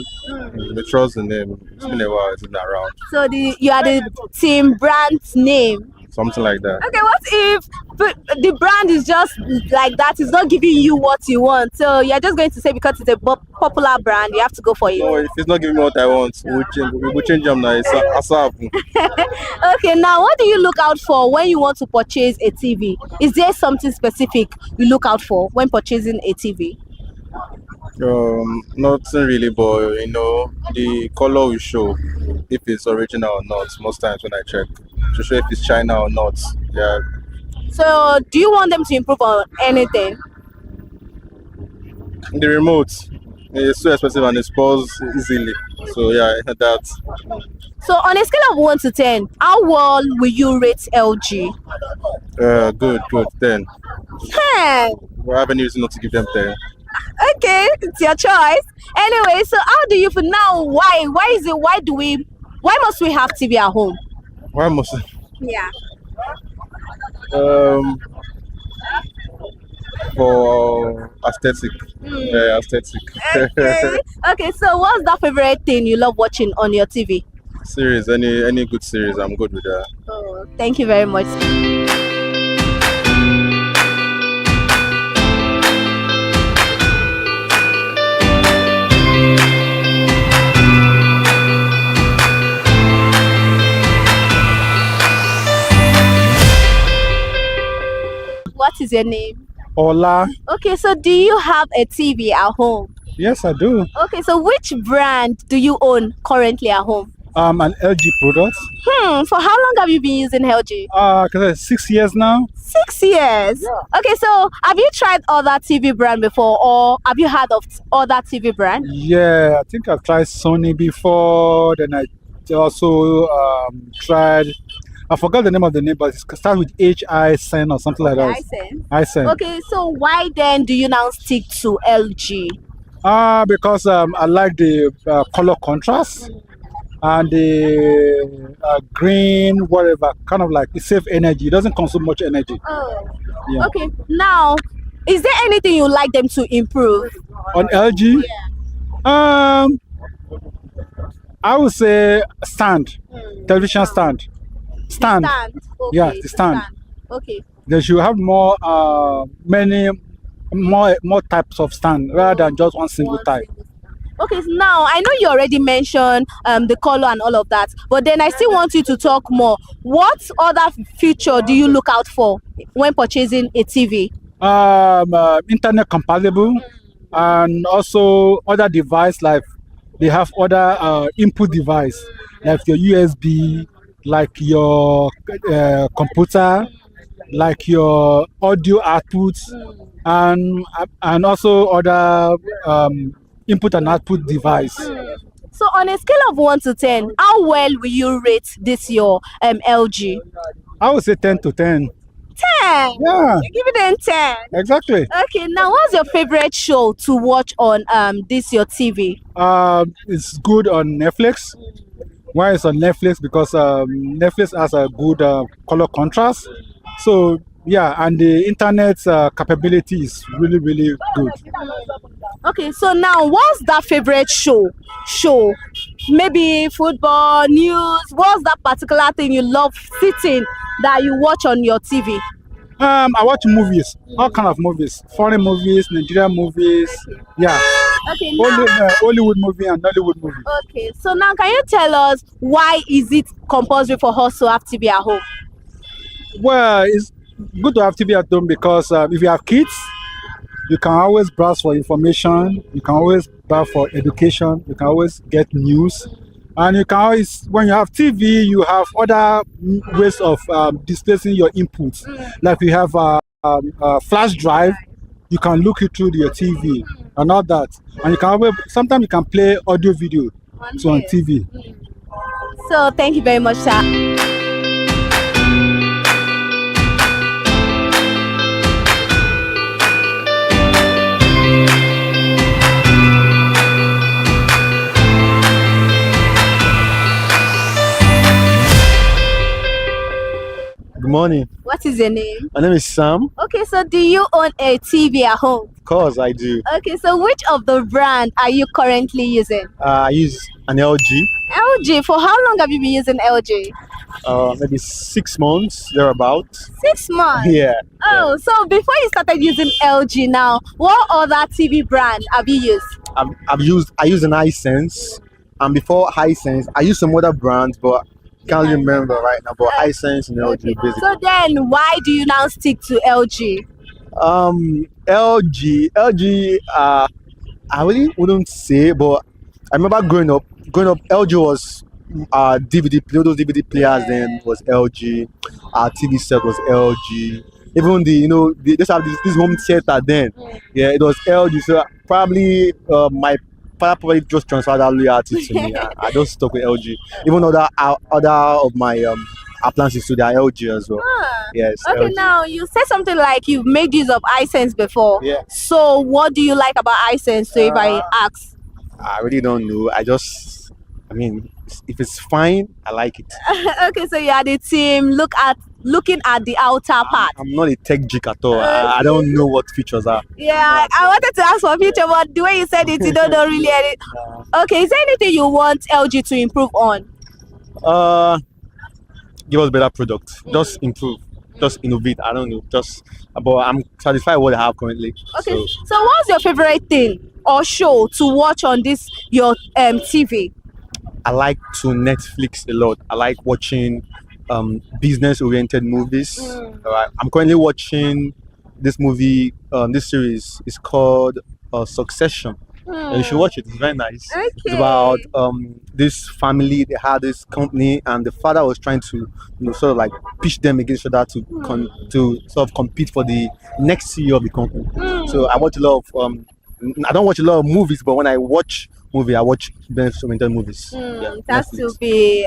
We trust the name. It's been a while. It's been around.
So you are the team brand's name.
Something like that.
Okay, what if
but the brand is just like that. It's not giving you what you want. So you're just going to say because it's a popular brand, you have to go for it.
No, if it's not giving me what I want, we'll change them now. It's ASAP.
Okay, now what do you look out for when you want to purchase a TV? Is there something specific you look out for when purchasing a TV?
Nothing really, but the color will show if it's original or not. Most times when I check to show if it's China or not. Yeah.
So do you want them to improve on anything?
The remote is so expensive and it spoils easily. So yeah, that.
So on a scale of 1 to 10, how well will you rate LG?
Good, 10.
10.
I have any reason not to give them 10.
Okay, it's your choice. Anyway, so how do you feel now? Why must we have TV at home?
Why must I?
Yeah.
For aesthetic. Yeah, aesthetic.
Okay, so what's that favorite thing you love watching on your TV?
Series, any good series, I'm good with that.
Oh, thank you very much. What is your name?
Ola.
Okay, so do you have a TV at home?
Yes, I do.
Okay, so which brand do you own currently at home?
An LG product.
For how long have you been using LG?
6 years now.
6 years? Yeah. Okay, so have you tried other TV brand before, or have you heard of other TV brand?
Yeah, I think I've tried Sony before. Then I also tried. I forgot the name of the name, but it starts with Hisense or something like that. Hisense.
Okay, so why then do you now stick to LG?
Because I like the color contrast and the green, whatever, kind of like it saves energy. It doesn't consume much energy.
Oh,
yeah.
Okay. Now, is there anything you like them to improve?
On LG? Yeah. I would say stand, television stand. Stand.
Okay,
Yeah, the stand.
Okay.
They should have more, more types of stand rather than just one single type.
Okay, so now I know you already mentioned the color and all of that, but then I still want you to talk more. What other feature do you look out for when purchasing a TV?
Internet compatible, and also other device like they have other input device like your USB, like your computer, like your audio output, and also other input and output device.
So on a scale of 1 to 10, how well will you rate this your LG?
I would say 10 to 10.
10?
Yeah.
You give it a 10?
Exactly.
Okay, now what's your favorite show to watch on this your TV?
It's good on Netflix. Why it's on Netflix? Because Netflix has a good color contrast. So yeah, and the internet capability is really, really good.
Okay, so now what's that favorite show? Maybe football, news. What's that particular thing you love sitting that you watch on your TV?
I watch movies, all kind of movies, foreign movies, Nigerian movies. Yeah.
Okay, now,
Hollywood movie and Nollywood movie.
Okay, so now can you tell us why is it compulsory for us to have TV at home?
Well, it's good to have TV at home because if you have kids, you can always browse for information, you can always browse for education, you can always get news, and you can always, when you have TV, you have other ways of displacing your inputs. Like you have a flash drive, you can look it through your TV and all that, and you can always, sometimes you can play audio video on TV.
So thank you very much, sir.
Good morning.
What is your name?
My name is Sam.
Okay, so do you own a TV at home?
Of course, I do.
Okay, so which of the brand are you currently using?
I use an LG.
LG. For how long have you been using LG?
Maybe 6 months thereabout.
6 months.
Yeah.
Oh, so before you started using LG, now what other TV brand have you used?
I use an iSense, and before iSense, I used some other brands, but can't remember right now. But iSense and LG basically.
So then, why do you now stick to LG?
LG. I really wouldn't say, but I remember growing up, LG was DVD, those DVD players then was LG, our TV set was LG. Even they just have this home theater then. Yeah, it was LG. So probably my father probably just transferred that loyalty to me. I just stuck with LG. Even other of my appliances to their LG as well. Yes.
Okay,
LG.
now you said something like you've made use of iSense before.
Yeah.
So what do you like about iSense? So if I ask.
I really don't know. I mean, if it's fine, I like it.
Okay, so you are the team. Looking at the outer part.
I'm not a tech geek at all. I don't know what features are.
Yeah, I wanted to ask for future, but the way you said it, you don't know really any. Okay, is there anything you want LG to improve on?
Give us better products. Just improve. Just innovate. I don't know. But I'm satisfied with what I have currently.
Okay. So what's your favorite thing or show to watch on your TV?
I like to Netflix a lot. I like watching business-oriented movies. Alright. I'm currently watching this movie. This series is called Succession. And you should watch it. It's very nice.
Okay.
It's about this family. They had this company, and the father was trying to, sort of like pitch them against each other to sort of compete for the next CEO of the company. So I watch a lot of. I don't watch a lot of movies, but when I watch movie, I watch business-oriented movies.
It has to be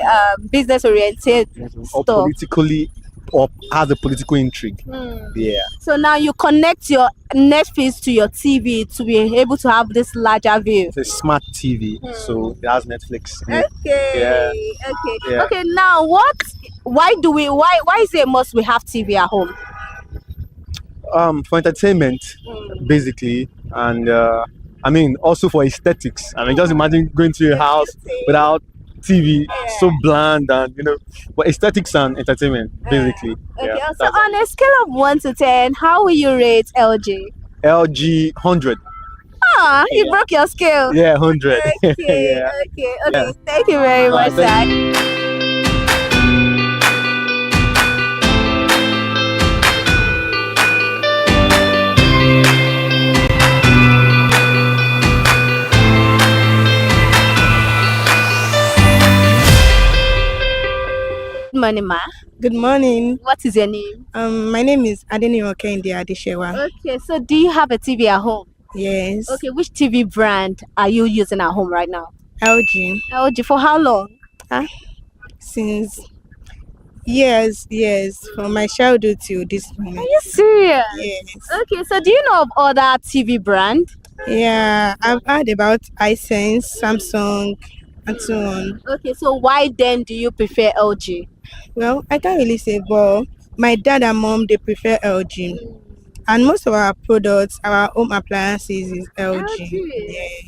business-oriented
or
stuff.
politically, or has a political intrigue. Yeah.
So now you connect your Netflix to your TV to be able to have this larger view.
It's a smart TV, so it has Netflix.
Okay.
Yeah.
Okay.
Yeah.
Okay. Now, why is it a must we have TV at home?
For entertainment, basically, and I mean also for aesthetics. I mean, just imagine going to your house without TV, so bland, and for aesthetics and entertainment, basically.
Okay.
Yeah,
So on a scale of 1 to 10, how will you rate LG?
LG 100.
You broke your scale.
Yeah, 100.
Okay.
Yeah.
Okay.
Yeah.
Thank you very much,
thank
sir. Good morning, ma.
Good morning.
What is your name?
My name is Adeniyo Kehinde Adeshewa.
Okay, so do you have a TV at home?
Yes.
Okay, which TV brand are you using at home right now?
LG.
LG, for how long?
Since years, from my childhood till this moment.
Are you serious?
Yes.
Okay, so do you know of other TV brand?
Yeah, I've heard about iSense, Samsung, and so on.
Okay, so why then do you prefer LG?
Well, I can't really say, but my dad and mom, they prefer LG. And most of our products, our home appliances is LG. Yes.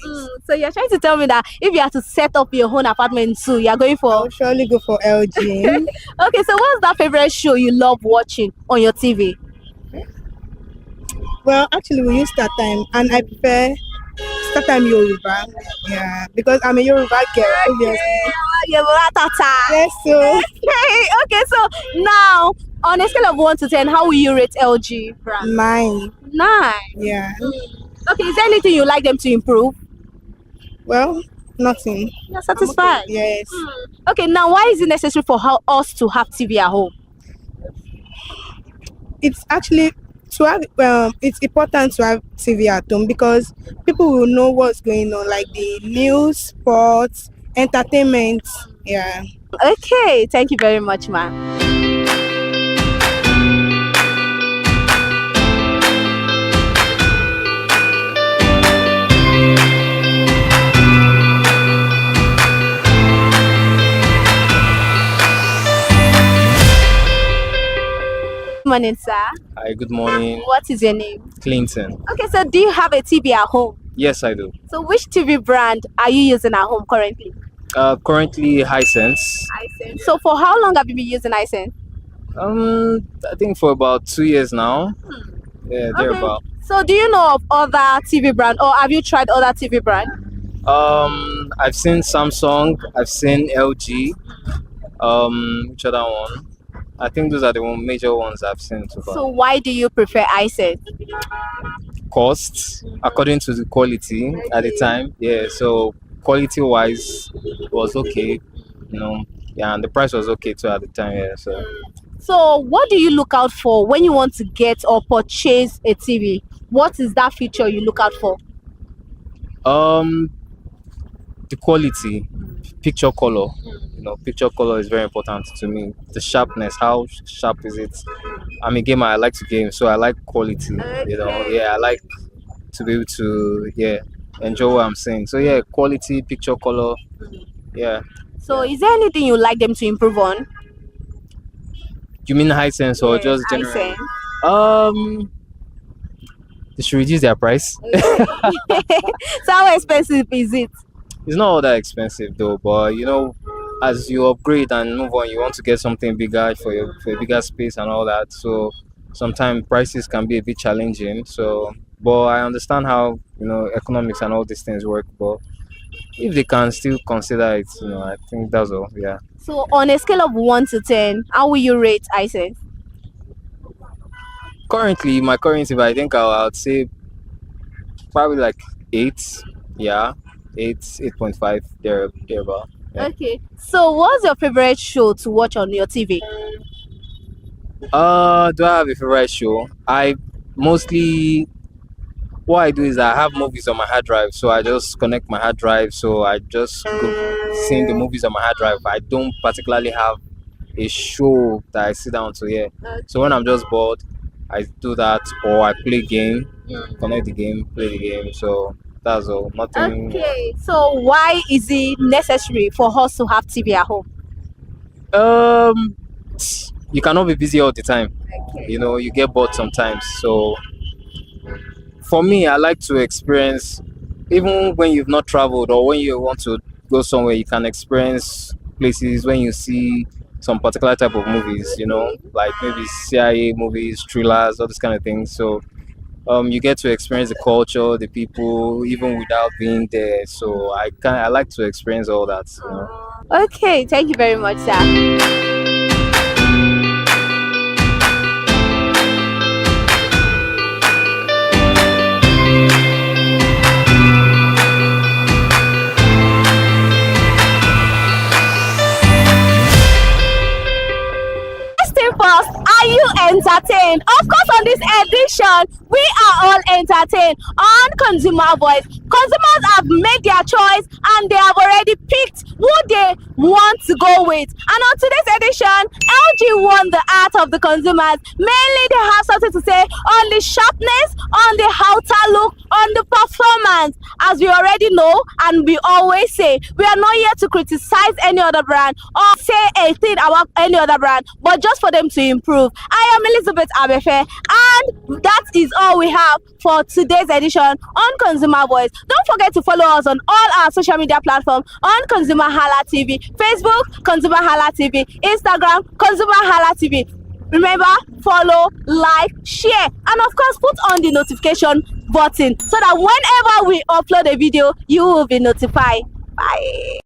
So you're trying to tell me that if you have to set up your own apartment too, you're going for...
I'll surely go for LG.
Okay, so what's that favorite show you love watching on your TV?
Well, actually, we use StarTime, and I prefer StarTime Yoruba. Yeah, because I'm a Yoruba girl, obviously. Yes, so.
Okay, so now, on a scale of 1 to 10, how will you rate LG brand?
9.
9?
Yeah.
Okay, is there anything you'd like them to improve?
Well, nothing.
You're satisfied?
Yes.
Okay, now why is it necessary for us to have TV at home?
It's actually to have it's important to have TV at home because people will know what's going on, like the news, sports, entertainment. Yeah.
Okay, thank you very much, ma'am. Good morning, sir.
Hi, good morning.
What is your name?
Clinton.
Okay, so do you have a TV at home?
Yes, I do.
So which TV brand are you using at home currently?
Currently Hisense.
So for how long have you been using Hisense?
I think for about 2 years now. Yeah, thereabout.
So do you know of other TV brand, or have you tried other TV brand?
I've seen Samsung, I've seen LG. Which other one? I think those are the major ones I've seen so far.
So why do you prefer Hisense?
Cost according to the quality at the time. Yeah, so quality wise was okay, yeah, and the price was okay too at the time. Yeah,
So what do you look out for when you want to get or purchase a TV? What is that feature you look out for?
the quality, picture color. Picture color is very important to me. The sharpness, how sharp is it? I'm a gamer, I like to game, so I like quality. Yeah, I like to be able to enjoy what I'm saying. So yeah, quality, picture color. Yeah.
So is there anything you like them to improve on?
You mean Hisense or just generally? They should reduce their price.
So how expensive is it?
It's not all that expensive though, but as you upgrade and move on, you want to get something bigger for a bigger space and all that. So sometimes prices can be a bit challenging. So, but I understand how economics and all these things work. But if they can still consider it, I think that's all. Yeah.
So on a scale of 1 to 10, how will you rate Hisense?
Currently, my current TV, I think I would say probably like 8. Yeah, 8.5 thereabout. Yeah.
Okay. So what's your favorite show to watch on your TV?
Do I have a favorite show? What I do is I have movies on my hard drive, so I just connect my hard drive, so I just go seeing the movies on my hard drive. I don't particularly have a show that I sit down to hear. So when I'm just bored, I do that, or I play game, connect the game, play the game. So that's all. Nothing.
Okay. So why is it necessary for us to have TV at home?
You cannot be busy all the time. You get bored sometimes. So for me, I like to experience, even when you've not traveled or when you want to go somewhere, you can experience places when you see some particular type of movies, like maybe CIA movies, thrillers, all this kind of things. So you get to experience the culture, the people, even without being there. So I like to experience all that.
Okay, thank you very much, sir. First, are you entertained? Of course, on this edition, we are all entertained on Consumer Voice. Consumers have made their choice and they have already picked who they want to go with. And on today's edition, LG won the heart of the consumers. Mainly, they have something to say on the sharpness, on the outer look, on the performance. As we already know, and we always say, we are not here to criticize any other brand or say a thing about any other brand, but just for them to improve. I am Elizabeth Abefe, and that is all we have for today's edition on Consumer Voice. Don't forget to follow us on all our social media platforms on Consumer Hala TV, Facebook, Consumer Hala TV, Instagram, Consumer Hala TV. Remember, follow, like, share, and of course, put on the notification button so that whenever we upload a video, you will be notified. Bye.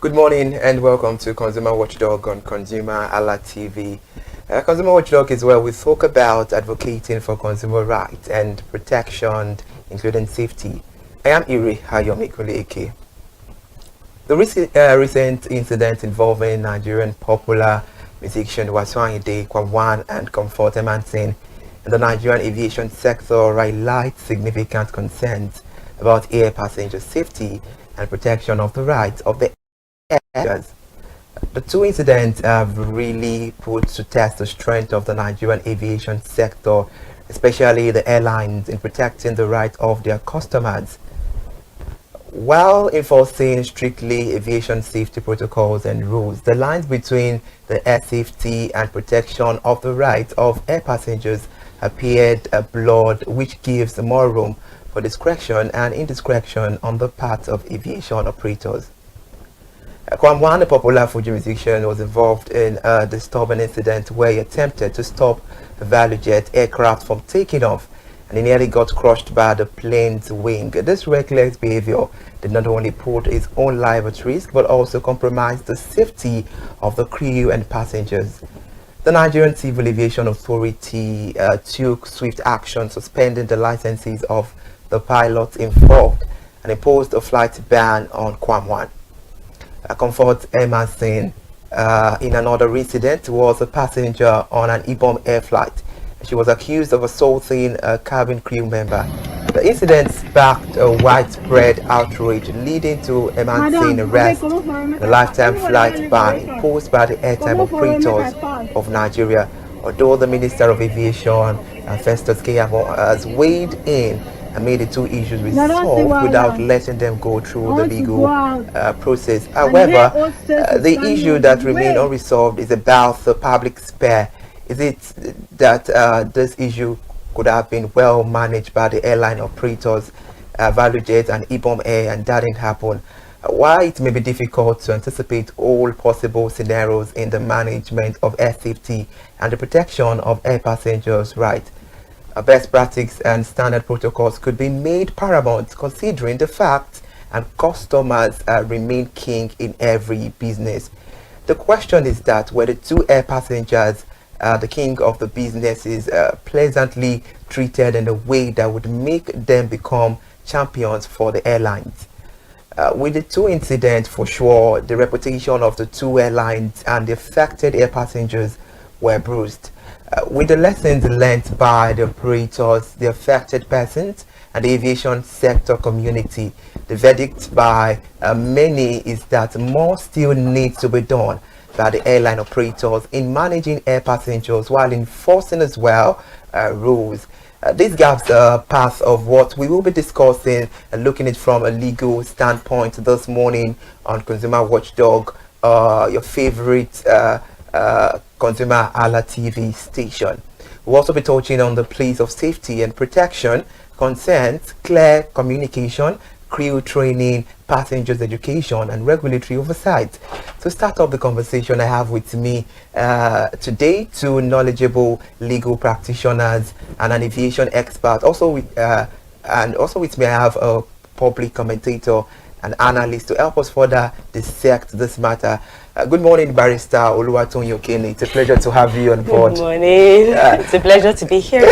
Good morning and welcome to Consumer Watchdog on ConsumerHallaTV. Consumer Watchdog is where we talk about advocating for consumer rights and protection, including safety. I am Iri Hayomikule. The recent incident involving Nigerian popular musician Waswangide Kwawan and Comfort Emansin in the Nigerian aviation sector highlight significant concerns about air passenger safety and protection of the rights of the aircraft. The two incidents have really put to test the strength of the Nigerian aviation sector, especially the airlines, in protecting the rights of their customers. While enforcing strictly aviation safety protocols and rules, the lines between the air safety and protection of the rights of air passengers appeared blurred, which gives more room for discretion and indiscretion on the part of aviation operators. Kwamwan, a popular Fuji musician, was involved in a disturbing incident where he attempted to stop a ValueJet aircraft from taking off, and he nearly got crushed by the plane's wing. This reckless behavior did not only put his own life at risk, but also compromised the safety of the crew and passengers. The Nigerian Civil Aviation Authority took swift action, suspending the licenses of the pilots involved and imposed a flight ban on Kwamwan. Comfort Emerson, in another incident, was a passenger on an Ibom air flight. She was accused of assaulting a cabin crew member. The incident sparked a widespread outrage, leading to Emerson arrest and a lifetime flight ban imposed by the airtime operators of Nigeria. Although the Minister of Aviation, Festus Keyamo, has weighed in and made the two issues resolved without letting them go through the legal process. However, the issue that remains unresolved is about the public spare. Is it that this issue could have been well managed by the airline operators, ValueJet and Ibom Air, and that didn't happen? While it may be difficult to anticipate all possible scenarios in the management of air safety and the protection of air passengers' rights, best practice and standard protocols could be made paramount, considering the fact and customers remain king in every business. The question is that were the two air passengers, the king of the businesses, pleasantly treated in a way that would make them become champions for the airlines. With the two incidents, for sure, the reputation of the two airlines and the affected air passengers were bruised. With the lessons learned by the operators, the affected persons, and the aviation sector community, the verdict by many is that more still needs to be done by the airline operators in managing air passengers while enforcing as well rules. This gives a path of what we will be discussing and looking at from a legal standpoint this morning on Consumer Watchdog, your favorite ConsumerHallaTV station. We'll also be touching on the place of safety and protection, consent, clear communication, crew training, passengers education, and regulatory oversight. To start off the conversation, I have with me today two knowledgeable legal practitioners and an aviation expert. Also with me, I have a public commentator and analyst to help us further dissect this matter. Good morning, Barrister Oluwatonyi Okene. It's a pleasure to have you on board.
Good morning. It's a pleasure to be here.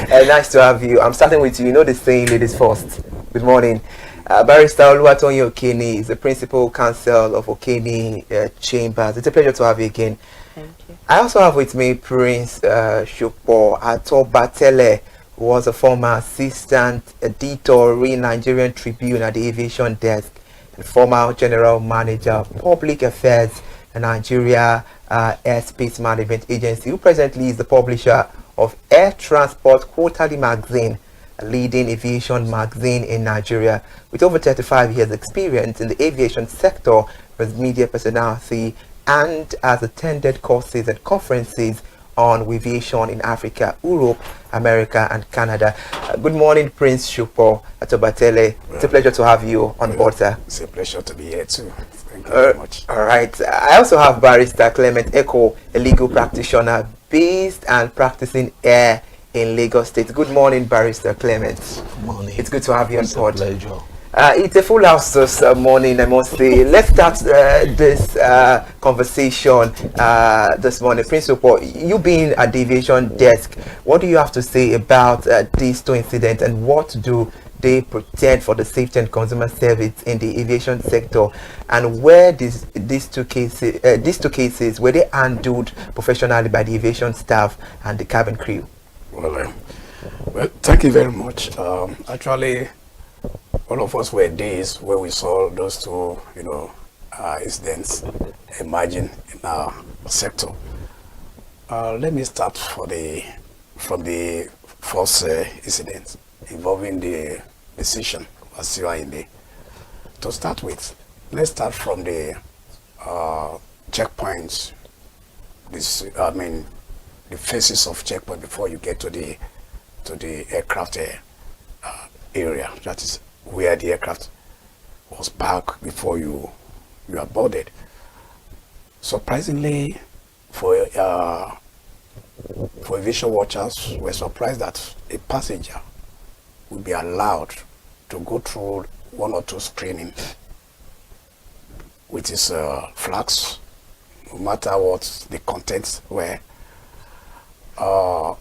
Nice to have you. I'm starting with you. You know the saying, ladies first. Good morning. Barrister Oluwatonyi Okene is the principal counsel of Okene Chambers. It's a pleasure to have you again.
Thank you.
I also have with me Prince Shupo Atobatele, who was a former assistant editor in Nigerian Tribune at the aviation desk and former general manager of public affairs at Nigeria Airspace Management Agency, who presently is the publisher of Air Transport Quarterly Magazine, a leading aviation magazine in Nigeria. With over 35 years experience in the aviation sector as media personality and has attended courses and conferences on aviation in Africa, Europe, America, and Canada. Good morning, Prince Shupo Atobatele. It's a pleasure to have you on board, sir.
It's a pleasure to be here too. Thank you very much.
All right. I also have Barrister Clement Echo, a legal practitioner based and practicing air in Lagos State. Good morning, Barrister Clement.
Good morning.
It's good to have you on board.
It's a pleasure.
It's a full house this morning, I must say. Let's start this conversation this morning. Principal, you being at the aviation desk, what do you have to say about these two incidents, and what do they protect for the safety and consumer service in the aviation sector, and where these two cases were they handled professionally by the aviation staff and the cabin crew?
Well, thank you very much. Actually, all of us were days where we saw those two, incidents emerging in our sector. Let me start from the first incident involving the decision of CIMB. To start with, let's start from the checkpoints. The phases of checkpoint before you get to the aircraft area. That is where the aircraft was parked before you are boarded. Surprisingly, for aviation watchers, we're surprised that a passenger would be allowed to go through one or two screening with his flags, no matter what the contents were. Our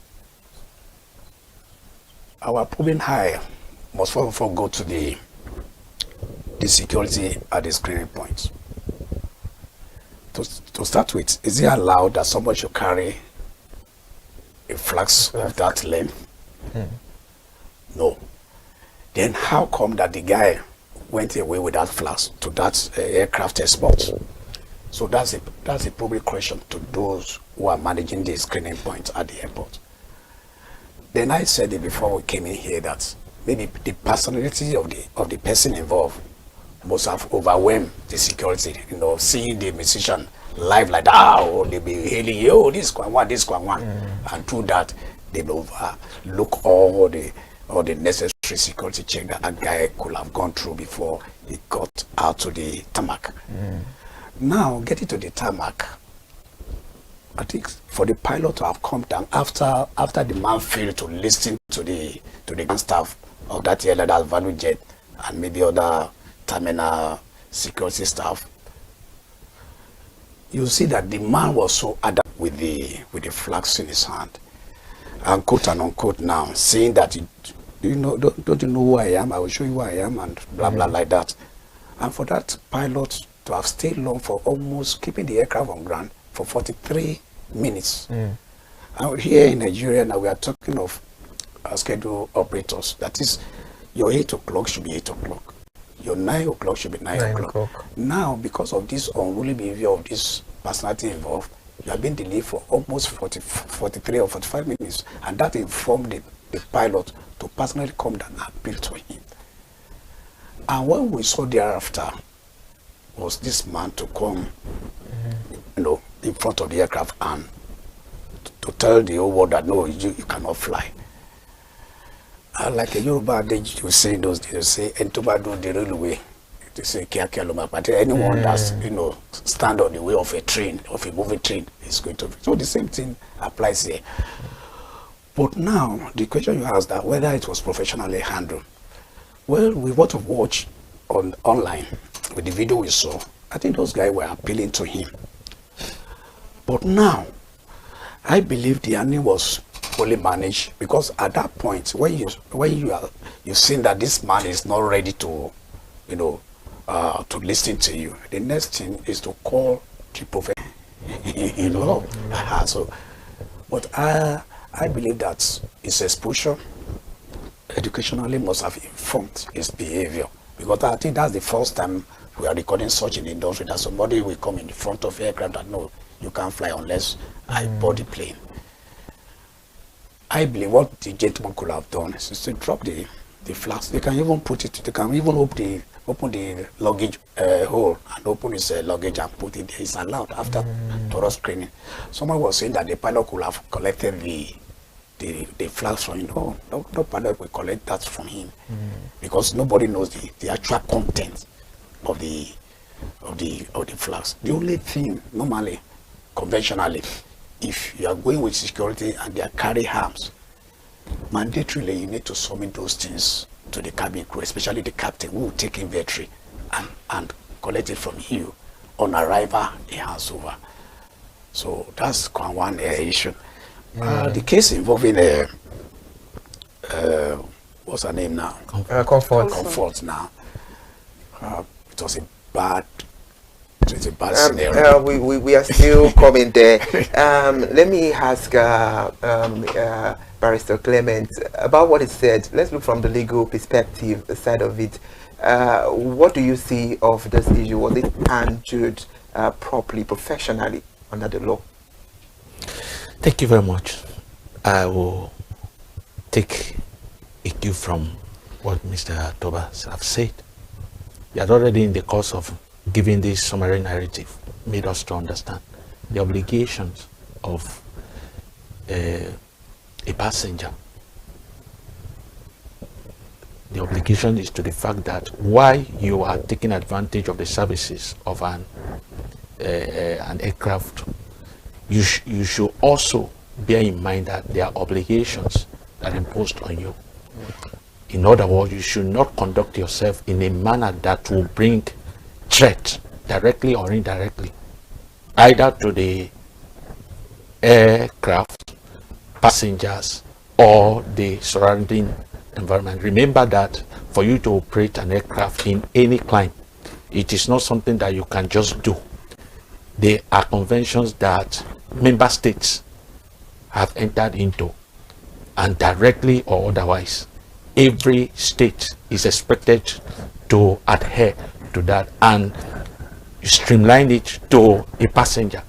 probing high must first of all go to the security at the screening points. To start with, is it allowed that someone should carry a flags of that length? No. Then how come that the guy went away with that flags to that aircraft export? So that's a probing question to those who are managing the screening points at the airport. Then I said it before we came in here that maybe the personality of the person involved must have overwhelmed the security. Seeing the musician live like that, or they be hailing, oh, this one, and through that they will overlook all the necessary security check that guy could have gone through before he got out to the tarmac. Now, getting to the tarmac, I think for the pilot to have come down after the man failed to listen to the ground staff of that airline, that value jet, and maybe other terminal security staff, you see that the man was so adamant with the flags in his hand, and quote and unquote now saying that don't you know who I am? I will show you who I am, and blah blah like that. And for that pilot to have stayed long for almost keeping the aircraft on ground for 43 minutes. And here in Nigeria now we are talking of scheduled operators. That is, your 8 o'clock should be 8 o'clock. Your 9 o'clock should be 9 o'clock. Now, because of this unruly behavior of this personality involved, you have been delayed for almost 43 or 45 minutes. And that informed the pilot to personally come down and appeal to him. And what we saw thereafter was this man to come, in front of the aircraft and to tell the whole world that no, you cannot fly. Like a Yoruba adage you say in those days, you say, "Entobado the railway." They say, but anyone that's stand on the way of a train, of a moving train, is going to. So the same thing applies here. But now the question you asked, that whether it was professionally handled. Well, with what we watched online, with the video we saw, I think those guys were appealing to him. But now, I believe the handling was fully managed, because at that point, when you've seen that this man is not ready to, to listen to you, the next thing is to call the professor. So, but I believe that his exposure educationally must have informed his behavior, because I think that's the first time we are recording such in the industry, that somebody will come in the front of aircraft and no, you can't fly unless I board the plane. I believe what the gentleman could have done is to drop the flags. They can even open the luggage hole and open his luggage and put it there. It's allowed after thorough screening. Someone was saying that the pilot could have collected the flags from him. No pilot will collect that from him, because nobody knows the actual content of the flags. The only thing normally, conventionally, if you are going with security and they are carrying arms, mandatorily you need to submit those things to the cabin crew, especially the captain, who will take inventory and collect it from you on arrival in hands over. So that's one issue. The case involving what's her name now?
Comfort.
Comfort now. It was a bad scenario.
We are still coming there. Let me ask Barrister Clement about what he said. Let's look from the legal perspective, the side of it. What do you see of this issue? Was it handled properly, professionally under the law?
Thank you very much. I will take a cue from what Mr. Tobas have said. He had already, in the course of giving this summary narrative, made us to understand the obligations of a passenger. The obligation is to the fact that while you are taking advantage of the services of an aircraft, you should also bear in mind that there are obligations that are imposed on you. In other words, you should not conduct yourself in a manner that will bring threat, directly or indirectly, either to the aircraft, passengers, or the surrounding environment. Remember that for you to operate an aircraft in any climate, it is not something that you can just do. There are conventions that member states have entered into, and directly or otherwise, every state is expected to adhere to that and streamline it to a passenger.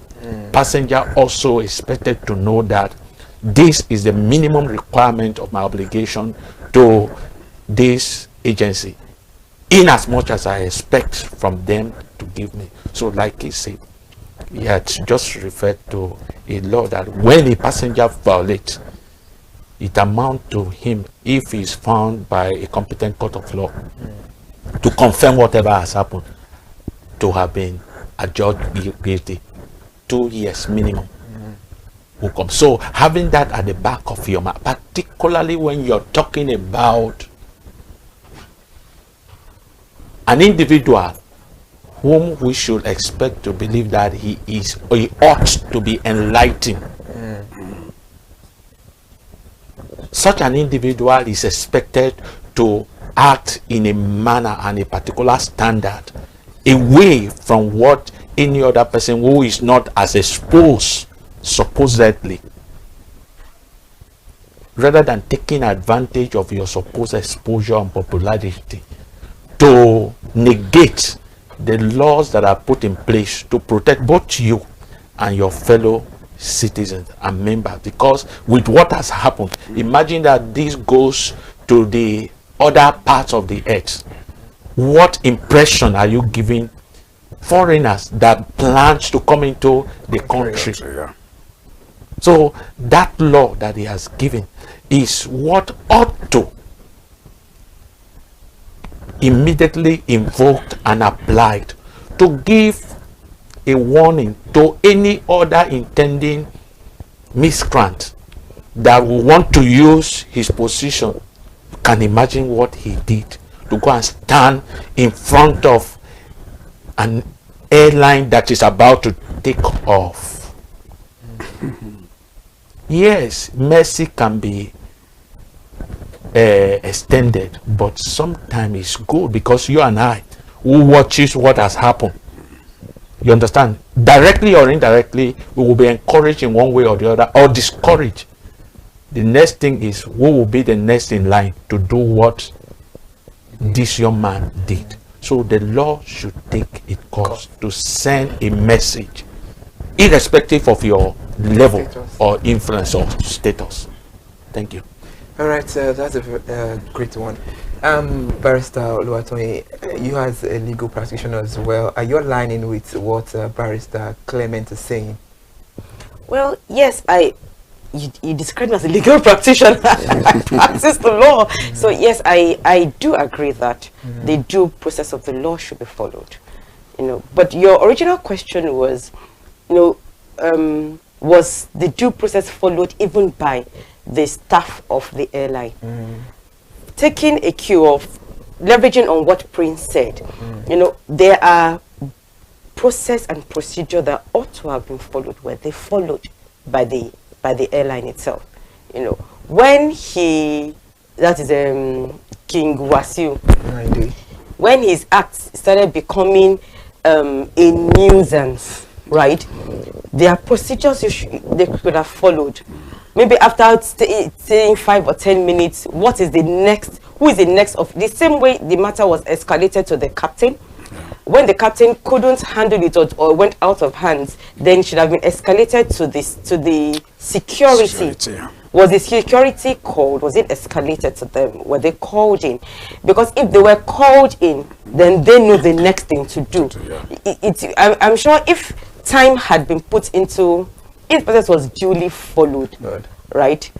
Passenger also expected to know that this is the minimum requirement of my obligation to this agency, in as much as I expect from them to give me. So like he said, he had just referred to a law that when a passenger violates, it amounts to him, if he is found by a competent court of law to confirm whatever has happened, to have been adjudged guilty, 2 years minimum will come. So having that at the back of your mind, particularly when you're talking about an individual whom we should expect to believe that he ought to be enlightened. Such an individual is expected to act in a manner and a particular standard away from what any other person who is not as exposed, supposedly, rather than taking advantage of your supposed exposure and popularity to negate the laws that are put in place to protect both you and your fellow citizens and members. Because with what has happened, imagine that this goes to the other parts of the earth. What impression are you giving foreigners that plans to come into the country? So that law that he has given is what ought to immediately invoked and applied to give a warning to any other intending miscreant that will want to use his position. You can imagine what he did to go and stand in front of an airline that is about to take off. Yes, mercy can be extended, but sometimes it's good, because you and I, who watches what has happened, you understand, directly or indirectly, we will be encouraged in one way or the other, or discouraged. The next thing is, who will be the next in line to do what this young man did? So the law should take its course to send a message, irrespective of your level or influence or status. Thank you.
All right, that's a great one. Barrister Oluwatoyin, you as a legal practitioner as well, are you aligning with what Barrister Clement is saying?
Well, yes, you described me as a legal practitioner. I practice the law. So yes, I do agree that the due process of the law should be followed. But your original question was, was the due process followed even by the staff of the airline? Taking a cue of leveraging on what Prince said, there are process and procedure that ought to have been followed, where they followed by the airline itself. When he that is King Wasiu. When his acts started becoming a nuisance, right? There are procedures they could have followed. Maybe after staying 5 or 10 minutes, what is the next? Who is the next of the same way the matter was escalated to the captain? When the captain couldn't handle it or went out of hands, then it should have been escalated to the security. Was the security called? Was it escalated to them? Were they called in? Because if they were called in, then they knew the next thing to do. I'm sure if time had been put into, if the process was duly followed, right?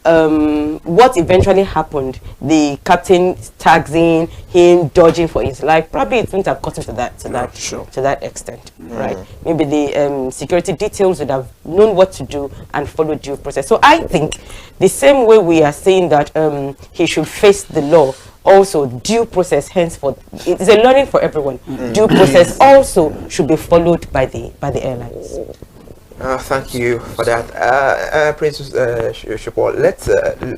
What eventually happened, the captain tags in, him dodging for his life, probably it wouldn't have gotten to that extent, right? Maybe the security details would have known what to do and followed due process. So I think the same way we are saying that he should face the law, also due process henceforth, it's a learning for everyone. Due process also should be followed by the airlines.
Thank you for that. Princess Shukwa, let's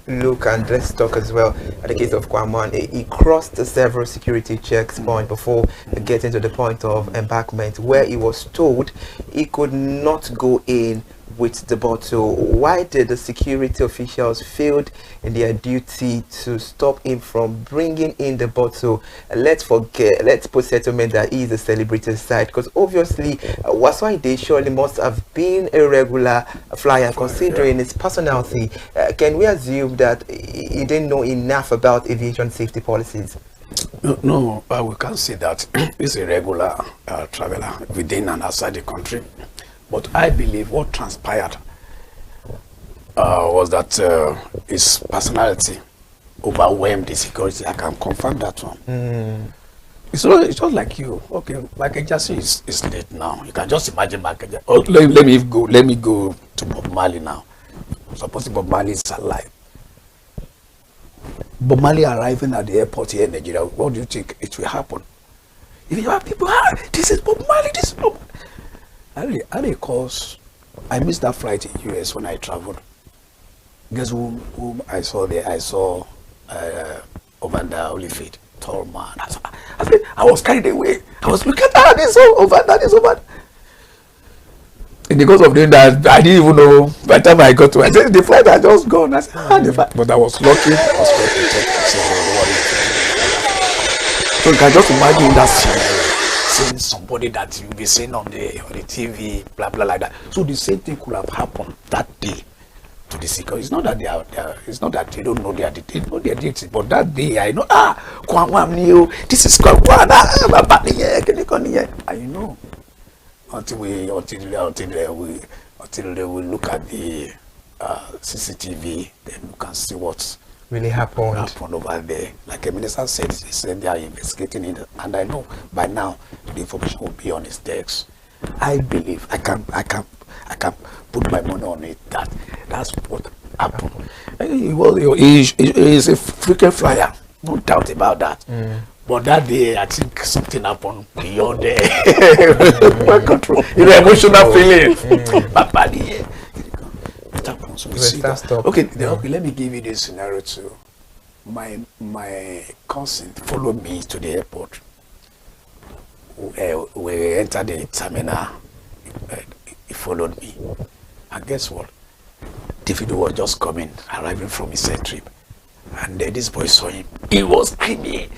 look and let's talk as well at the case of Kwaman. He crossed several security checkpoints before getting to the point of embarkment, where he was told he could not go in with the bottle. Why did the security officials fail in their duty to stop him from bringing in the bottle? Let's put settlement that he is a celebrated site, because obviously Waswaide surely must have been a regular flyer considering his personality. Can we assume that he didn't know enough about aviation safety policies?
No, we can't say that. He's a regular traveler within and outside the country. But I believe what transpired was that his personality overwhelmed the security. I can confirm that one. It's just like you. Okay, Michael Jackson is late now. You can just imagine Michael Jackson. Oh, let me go to Bob Marley now. Supposing Bob Marley is alive. Bob Marley arriving at the airport here in Nigeria, what do you think it will happen? If you have people, this is Bob Marley, this is Bob Marley. Because I missed that flight in US when I traveled. Guess whom I saw there? I saw Ovanda Olifit, tall man. I was carried away. I was looking at this Ovanda. And because of doing that, I didn't even know. By the time I got to, I said the flight had just gone. I said, the flight. But I was lucky. So you can just imagine that scenario. Seeing somebody that you'll be seeing on the TV, blah blah like that. So the same thing could have happened that day to the security. It's not that it's not that they don't know they know their duty, but that day I know this is Kwam, I know until we look at the CCTV, then we can see what's
really happened
over there. Like a minister said, he said they are investigating it, and I know by now the information will be on his desk. I believe I can put my money on it that's what happened. He's a freaking flyer, no doubt about that. But that day, I think something happened beyond my control. Emotional feeling. But it happens. We see that. Okay, let me give you this scenario too. My cousin followed me to the airport. We entered the terminal. He followed me. And guess what? Davido was just arriving from his trip. And this boy saw him. He was screaming,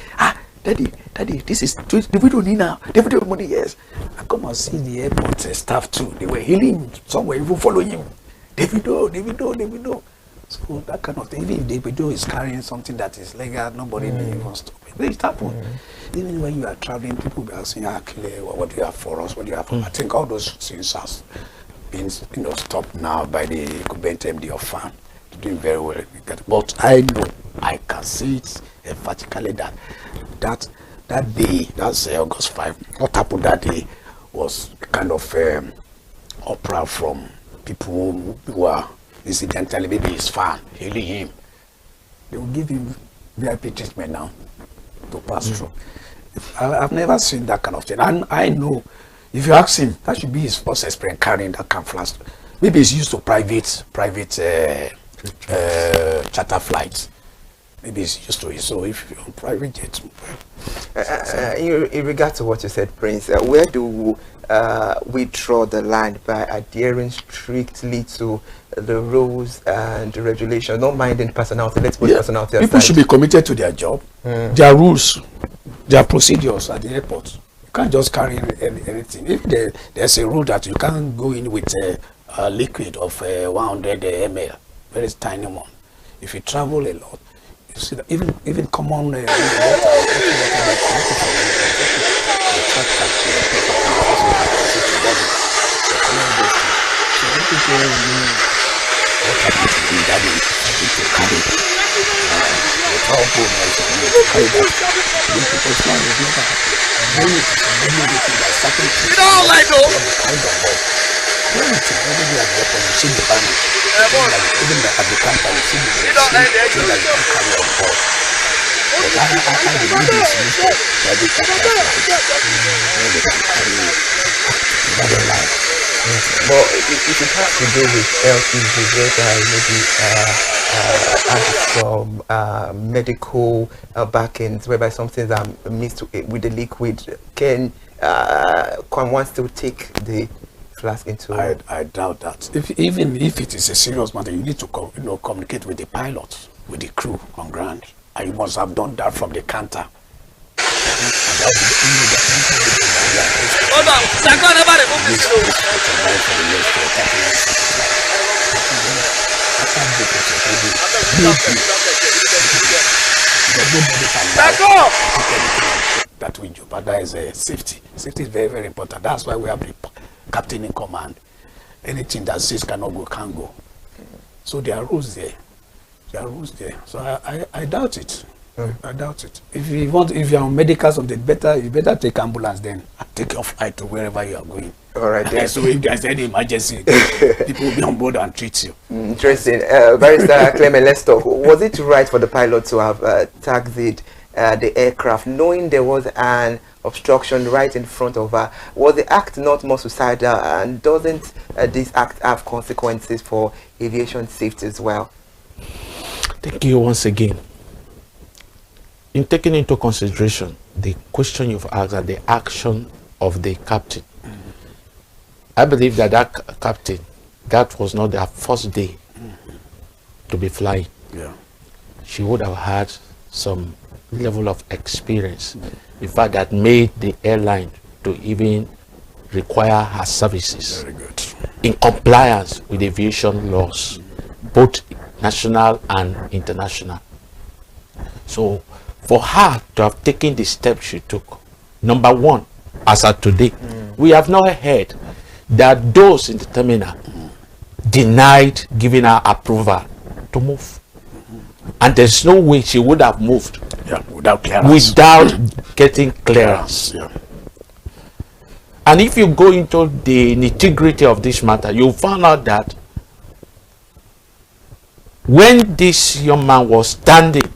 Daddy, this is Davido Nina. Davido money, yes. I come and see the airport staff too. They were healing somewhere, even following him. Davido. So that kind of thing. Even if Davido is carrying something that is legal, nobody wants to. It happens. Even when you are traveling, people will be asking, what do you have for us? What do you have for us? I think all those things have been stopped now by the Kubent MD of FAN. Doing very well. But I know, I can see it emphatically that day, that's August 5, what happened that day was kind of opera from people who are incidentally, maybe his fan, healing him. They will give him VIP treatment now to pass through. I've never seen that kind of thing. And I know, if you ask him, that should be his first experience carrying that kind of flask. Maybe he's used to private charter flights. maybe he's used to it. So if you're on private jet,
in regard to what you said, Prince, where do we draw the line by adhering strictly to the rules and regulations, not minding personality? Let's put personality aside.
People should be committed to their job. Their rules, their procedures at the airport. You can't just carry anything. If there's a rule that you can't go in with a liquid of 100 ml, very tiny one. If you travel a lot, you see that even common water,
But if it has to do with health issues, whereby maybe some medical backends, whereby something are mixed with the liquid, can one still take the flask into?
I doubt that. Even if it is a serious matter, you need to communicate with the pilot, with the crew on ground, and you must have done that from the counter. That will jeopardize safety. Safety is very, very important. That's why we have the captain in command. Anything that says cannot go, can't go. So there are rules there. So I doubt it. I doubt it. If you're on medical something, you better take ambulance then and take your flight to wherever you are going.
All right. Then.
So if there's any emergency, people will be on board and treat you.
Interesting. Barrister Clement, let's talk. Was it right for the pilot to have taxied the aircraft, knowing there was an obstruction right in front of her? Was the act not more suicidal, and doesn't this act have consequences for aviation safety as well?
Thank you once again. In taking into consideration the question you've asked and the action of the captain, I believe that captain, that was not their first day to be flying.
Yeah.
She would have had some level of experience, in fact, that made the airline to even require her services.
Very good.
In compliance with aviation laws, both national and international. So for her to have taken the step she took, number one, as of today, we have not heard that those in the terminal denied giving her approval to move. And there's no way she would have moved
without clearance.
Without getting clearance.
Yeah.
And if you go into the nitty-gritty of this matter, you'll find out that when this young man was standing,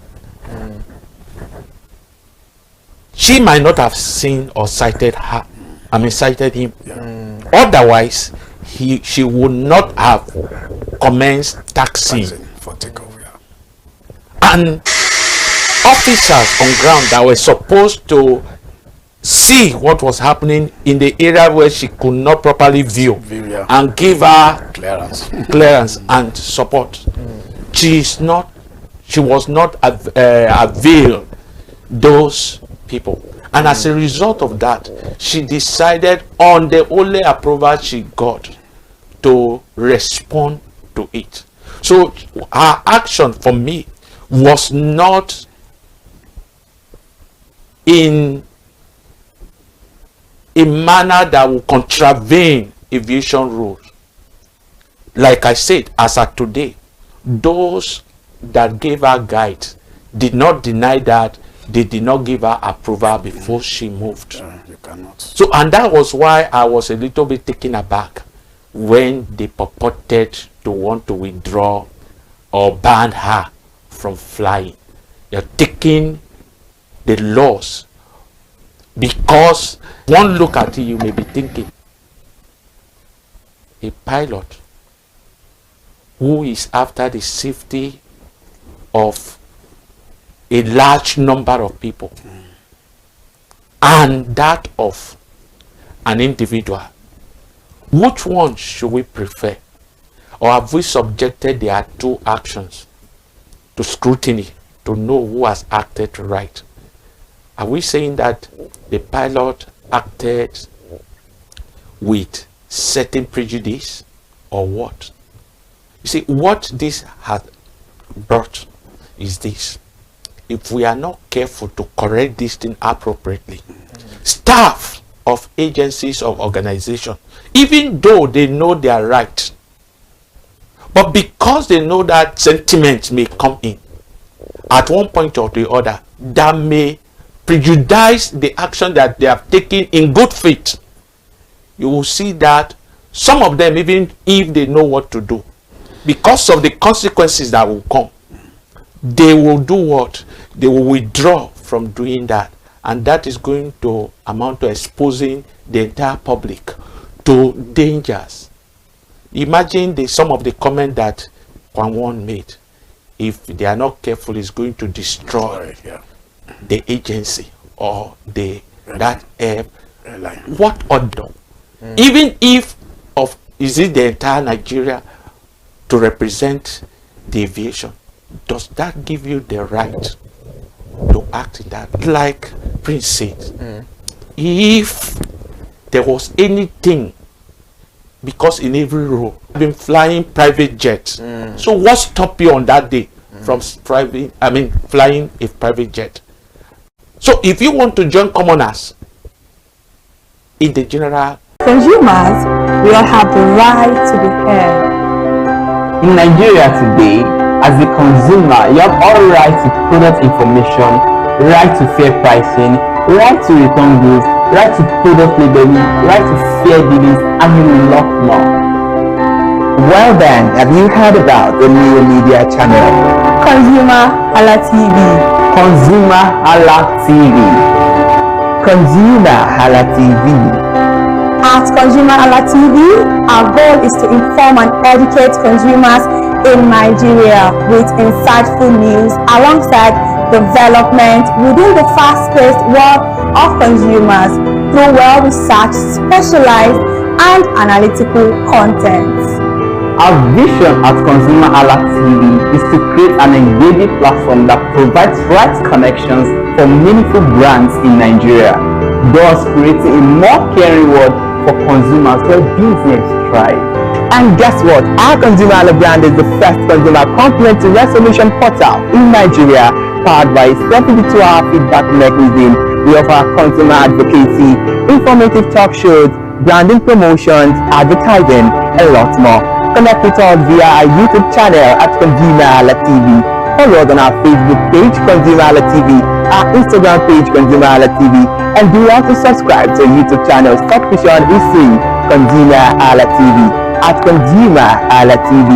she might not have seen or sighted him.
Yeah.
Otherwise, she would not have commenced taxiing.
For takeoff, yeah.
And officers on ground that were supposed to see what was happening in the area where she could not properly view and give her clearance and support. She was not availed those people, and as a result of that, she decided on the only approval she got to respond to it. So her action for me was not in a manner that will contravene aviation rules. Like I said, as of today, those that gave her guide did not deny that they did not give her approval before she moved.
You cannot.
So, and that was why I was a little bit taken aback when they purported to want to withdraw or ban her from flying. You're taking the laws, because one look at it, you may be thinking, a pilot who is after the safety of a large number of people and that of an individual, which one should we prefer? Or have we subjected their two actions to scrutiny to know who has acted right? Are we saying that the pilot acted with certain prejudice or what? You see, what this has brought is this. If we are not careful to correct this thing appropriately, staff of agencies of organization, even though they know they are right, but because they know that sentiments may come in at one point or the other that may prejudice the action that they have taken in good faith, you will see that some of them, even if they know what to do, because of the consequences that will come, they will do what? They will withdraw from doing that. And that is going to amount to exposing the entire public to dangers. Imagine some of the comment that Kwan made. If they are not careful, it's going to destroy the agency or that airline. What order? Even if is it the entire Nigeria to represent the aviation, does that give you the right to act in that? Like Prince said, if there was anything, because in every role I've been flying private jets, so what stopped you on that day from flying a private jet? So if you want to join commoners in the general,
consumers, we all have the right to be heard.
In Nigeria today, as a consumer, you have all right to product information, right to fair pricing, right to return goods, right to product labeling, right to fair dealings, and a lot more.
Well then, have you heard about the new media channel?
ConsumerHallaTV.
ConsumerHallaTV. ConsumerHallaTV.
At ConsumerHallaTV, our goal is to inform and educate consumers in Nigeria with insightful news alongside development within the fast-paced world of consumers through well-researched, specialized, and analytical content.
Our vision at ConsumerHallaTV is to create an engaging platform that provides right connections for meaningful brands in Nigeria, thus creating a more caring world for consumers where business thrive.
And guess what? Our ConsumerHalla brand is the first consumer complaint resolution portal in Nigeria, powered by a 72-hour feedback mechanism. We offer consumer advocacy, informative talk shows, branding promotions, advertising, and a lot more. Connect with us via our YouTube channel at ConsumerHallaTV. Follow us on our Facebook page, ConsumerHallaTV, our Instagram page, ConsumerHallaTV, and do also subscribe to our YouTube channel, Subscription is free, ConsumerHallaTV. At ConsumerHallaTV,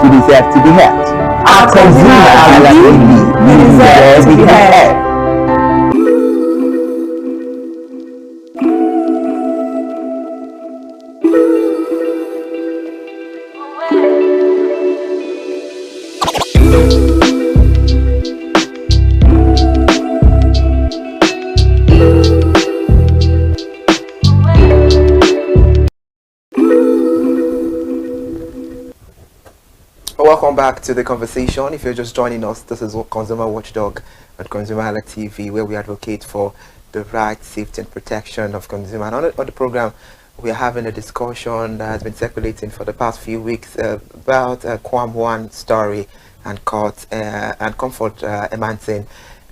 we deserve to be heard. At ConsumerHallaTV, we deserve to be heard.
Welcome back to the conversation. If you're just joining us, this is Consumer Watchdog on ConsumerHallaTV, where we advocate for the right, safety, and protection of consumers. And on the program, we are having a discussion that has been circulating for the past few weeks about Kwam story and Comfort Emanson.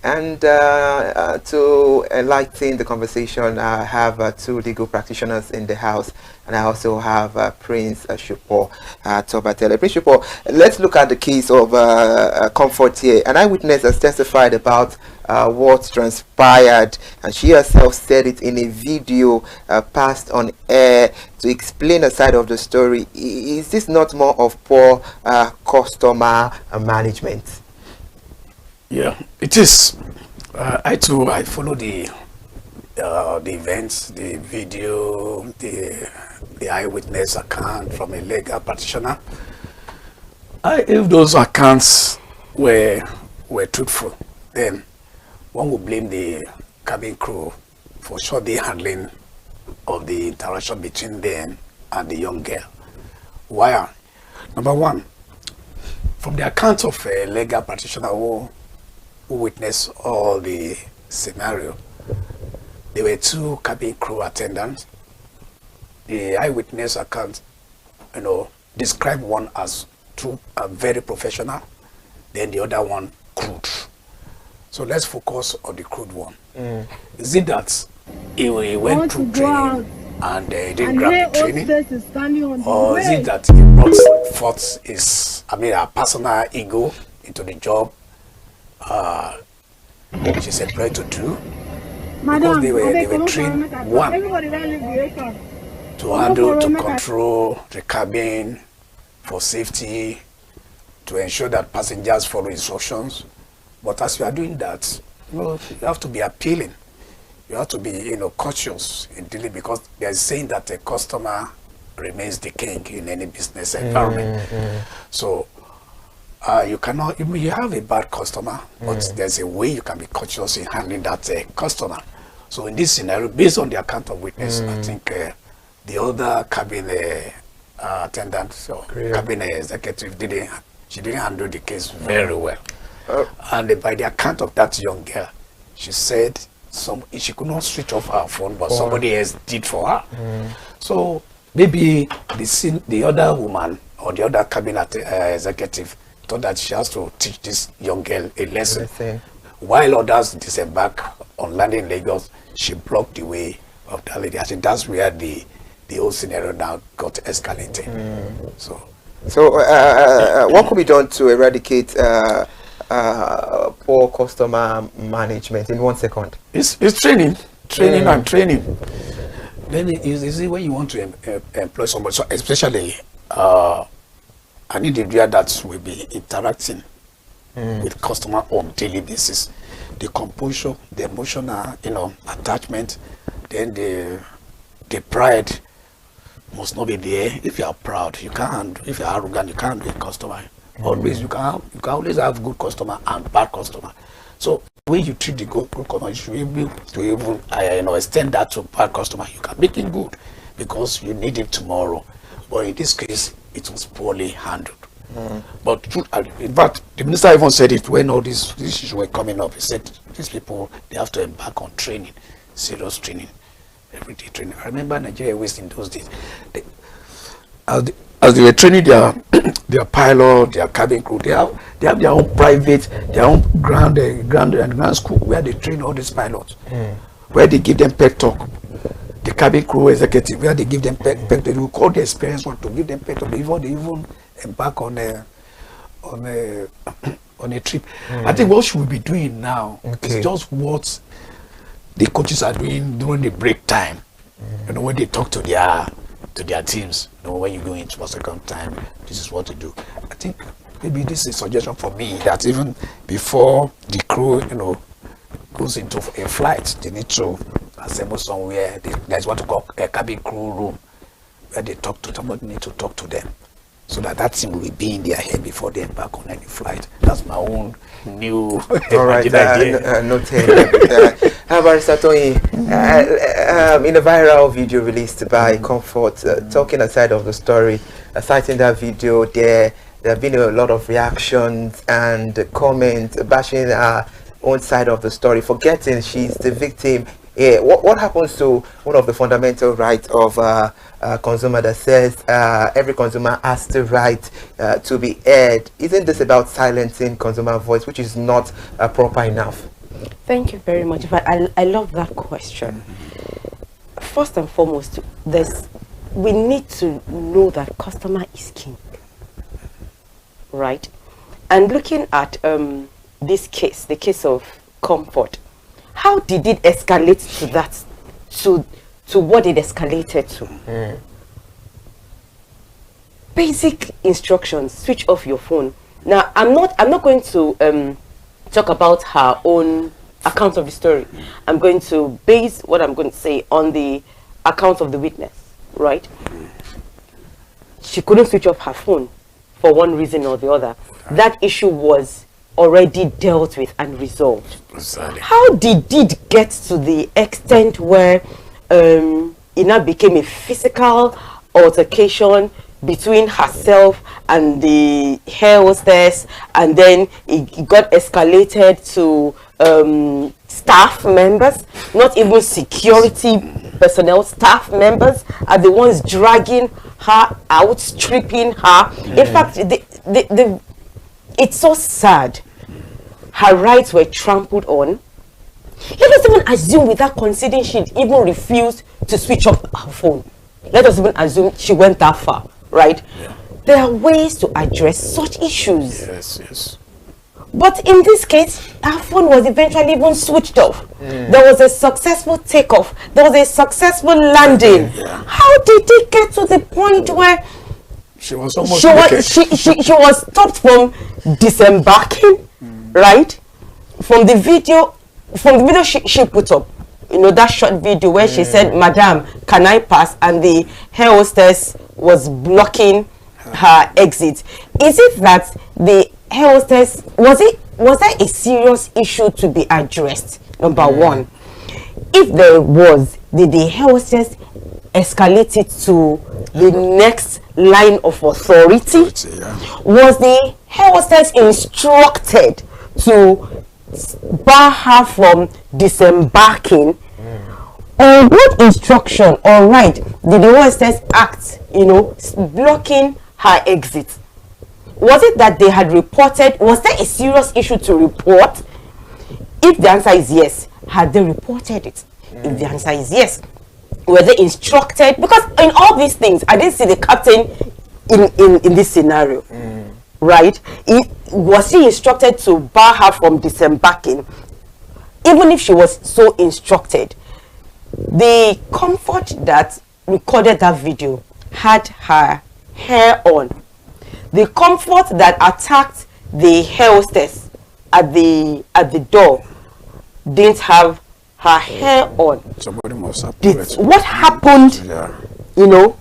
And to enlighten the conversation, I have two legal practitioners in the house, and I also have Prince Shupo Tobatele. Prince Shupo, let's look at the case of Comfort here. An eyewitness has testified about what transpired, and she herself said it in a video passed on air to explain a side of the story. Is this not more of poor customer management?
Yeah, it is. I follow the events, the video, the eyewitness account from a legal practitioner. If those accounts were truthful, then one will blame the cabin crew for shoddy handling of the interaction between them and the young girl. Why? Number one, from the account of a legal practitioner who witnessed all the scenario, there were 2 cabin crew attendants. The eyewitness account, described one as very professional, then the other one crude. So let's focus on the crude one. Is it that he went through training and didn't grab the training? Or is it that he brought forth a personal ego into the job which is employed to do? Because they were trained, one, to handle, to control the cabin for safety, to ensure that passengers follow instructions. But as you are doing that, you have to be appealing. You have to be, cautious in dealing, because there's saying that a customer remains the king in any business environment. So you cannot, you have a bad customer, but there's a way you can be cautious in handling that customer. So in this scenario, based on the account of witness, I think the other cabin attendant, so cabin executive, didn't handle the case very well. And by the account of that young girl, she said she could not switch off her phone, but somebody else did for her. So maybe the other woman or the other cabin executive thought that she has to teach this young girl a lesson. While others disembark on landing in Lagos, she blocked the way of that lady. I think that's where the whole scenario now got escalated.
So what could be done to eradicate poor customer management in 1 second?
It's training and training. Then is it when you want to employ somebody, so especially an individual that will be interacting with customer on daily basis, the composure, the emotional, attachment, then the pride must not be there. If you are proud, you can't. If you are arrogant, you can't be a customer. Always you can always have good customer and bad customer. So when you treat the good customer, you should be able to even extend that to bad customer. You can make it good because you need it tomorrow. But in this case, it was poorly handled. But in fact, the minister even said it when all these issues were coming up. He said these people, they have to embark on training, serious training, everyday training. I remember Nigeria Airways in those days. As they were training their pilot, their cabin crew, they have their own private, their own ground school where they train all these pilots, where they give them pep talk. The cabin crew executive, where they give them pep talk. They will call the experienced one to give them pep talk before they even embark on a trip. I think what should we be doing now is just what the coaches are doing during the break time. When they talk to their teams, when you go into a second time, this is what to do. I think maybe this is a suggestion for me that even before the crew, goes into a flight, they need to assemble somewhere. There's what we call a cabin crew room where they talk to somebody, need to talk to them, so that thing will be in their head before they embark on any flight. That's my own new idea.
Noted. Barrister Tony, in a viral video released by Comfort, talking aside of the story, citing that video, there have been a lot of reactions and comments bashing her own side of the story, forgetting she's the victim. What happens to one of the fundamental rights of a consumer that says every consumer has the right to be heard? Isn't this about silencing consumer voice, which is not proper enough?
Thank you very much. But I love that question. First and foremost, we need to know that customer is king, right? And looking at this case, the case of Comfort, how did it escalate to that, to what it escalated to? Basic instructions: switch off your phone. Now, I'm not going to talk about her own account of the story. I'm going to base what I'm going to say on the account of the witness, right? She couldn't switch off her phone for one reason or the other. That issue was already dealt with and resolved.
Exactly.
How did it get to the extent where it now became a physical altercation between herself and the hair hostess, and then it got escalated to staff members, not even security personnel, staff members are the ones dragging her out, stripping her. In fact, it's so sad. Her rights were trampled on. Let us even assume, without conceding, she'd even refused to switch off her phone. Let us even assume she went that far, right?
Yeah.
There are ways to address such issues.
Yes, yes.
But in this case, her phone was eventually even switched off. There was a successful takeoff. There was a successful landing.
Yeah.
How did it get to the point where
She was almost
she was stopped from disembarking, right? From the video she put up, you know, that short video where she said, "Madam, can I pass?" and the hair hostess was blocking her exit. Is it that the hair hostess, was there a serious issue to be addressed? Number one, if there was, did the hair hostess escalate it to the next line of authority? Was the hair hostess instructed to bar her from disembarking? Or what instruction or right did the hair hostess act, you know, blocking her exit? Was it that they had reported? Was there a serious issue to report? If the answer is yes, had they reported it? If the answer is yes, were they instructed? Because in all these things, I didn't see the captain in this scenario, right? Was he instructed to bar her from disembarking? Even if she was so instructed, the comfort that recorded that video had her hair on. The comfort that attacked the hair hostess at the door didn't have her hair on.
Somebody must have
what happened?
Yeah.
You know,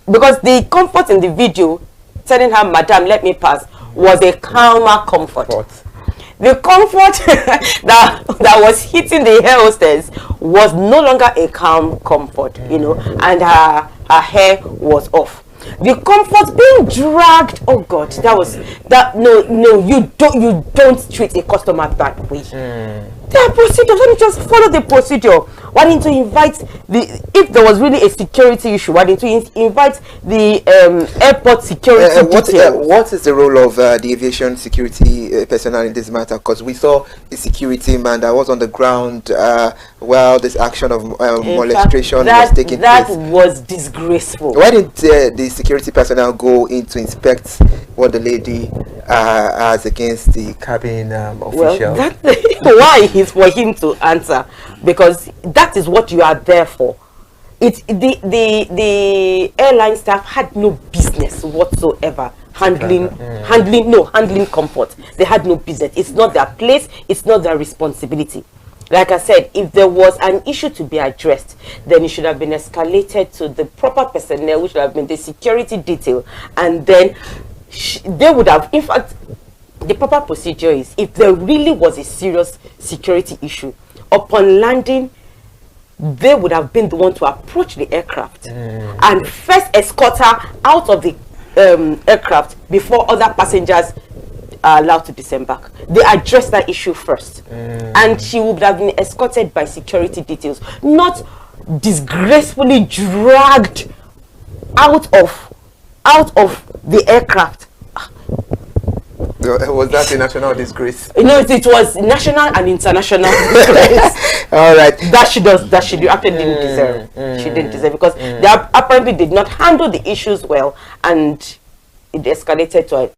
because the comfort in the video telling her, "Madam, let me pass," was a calmer comfort. The comfort that was hitting the hair hostess was no longer a calm comfort, you know, and her hair was off. The comfort being dragged, oh God, no, you don't treat a customer that way. There are procedures. Let me just follow the procedure. Why didn't you invite if there was really a security issue, why didn't you invite the airport security detail?
What is the role of the aviation security personnel in this matter? Because we saw a security man that was on the ground while this action of molestation was taking place.
That was disgraceful.
Why didn't the security personnel go in to inspect what the lady has against the cabin official?
Well, why is for him to answer, because that is what you are there for. The airline staff had no business whatsoever handling comfort. They had no business. It's not their place. It's not their responsibility. Like I said, if there was an issue to be addressed, then it should have been escalated to the proper personnel, which should have been the security detail, and then they would have, in fact, the proper procedure is, if there really was a serious security issue, upon landing, they would have been the one to approach the aircraft and first escort her out of the aircraft before other passengers are allowed to disembark. They addressed that issue first, and she would have been escorted by security details, not disgracefully dragged out of the aircraft.
Was that a national disgrace?
No, it was national and international disgrace.
All right.
That she actually didn't deserve. She didn't deserve, because they apparently did not handle the issues well, and it escalated to a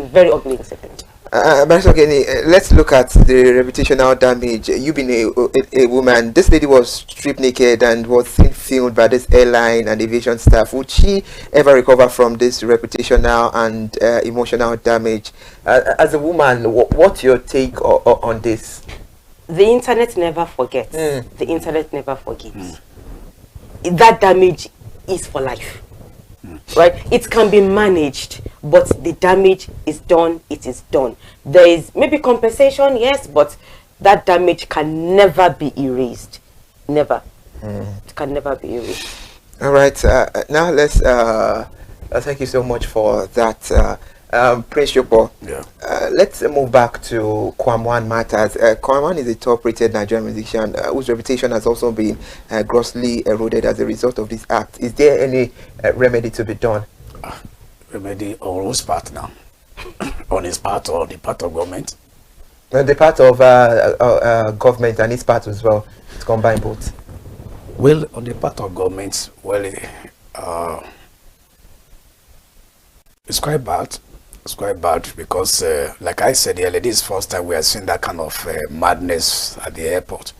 very ugly incident.
Let's look at the reputational damage. You being a woman, this lady was stripped naked and was seen filmed by this airline and aviation staff. Would she ever recover from this reputational and emotional damage? As a woman, what's your take on this?
The internet never forgets. The internet never forgives. That damage is for life. right? It can be managed, but the damage is done. It is done. There is maybe compensation, yes, but that damage can never be erased. Never. It can never be erased.
All right. Now let's. Thank you so much for that, Prince Yopo.
Yeah.
Let's move back to Kwamwan matters. Kwamwan is a top-rated Nigerian musician whose reputation has also been grossly eroded as a result of this act. Is there any remedy to be done?
Remedy on whose part now? On his part or the part of government?
The part of government and his part as well. It's combined both.
Well, on the part of government, well, it's quite bad. It's quite bad because, like I said earlier, this is the first time we are seeing that kind of madness at the airport.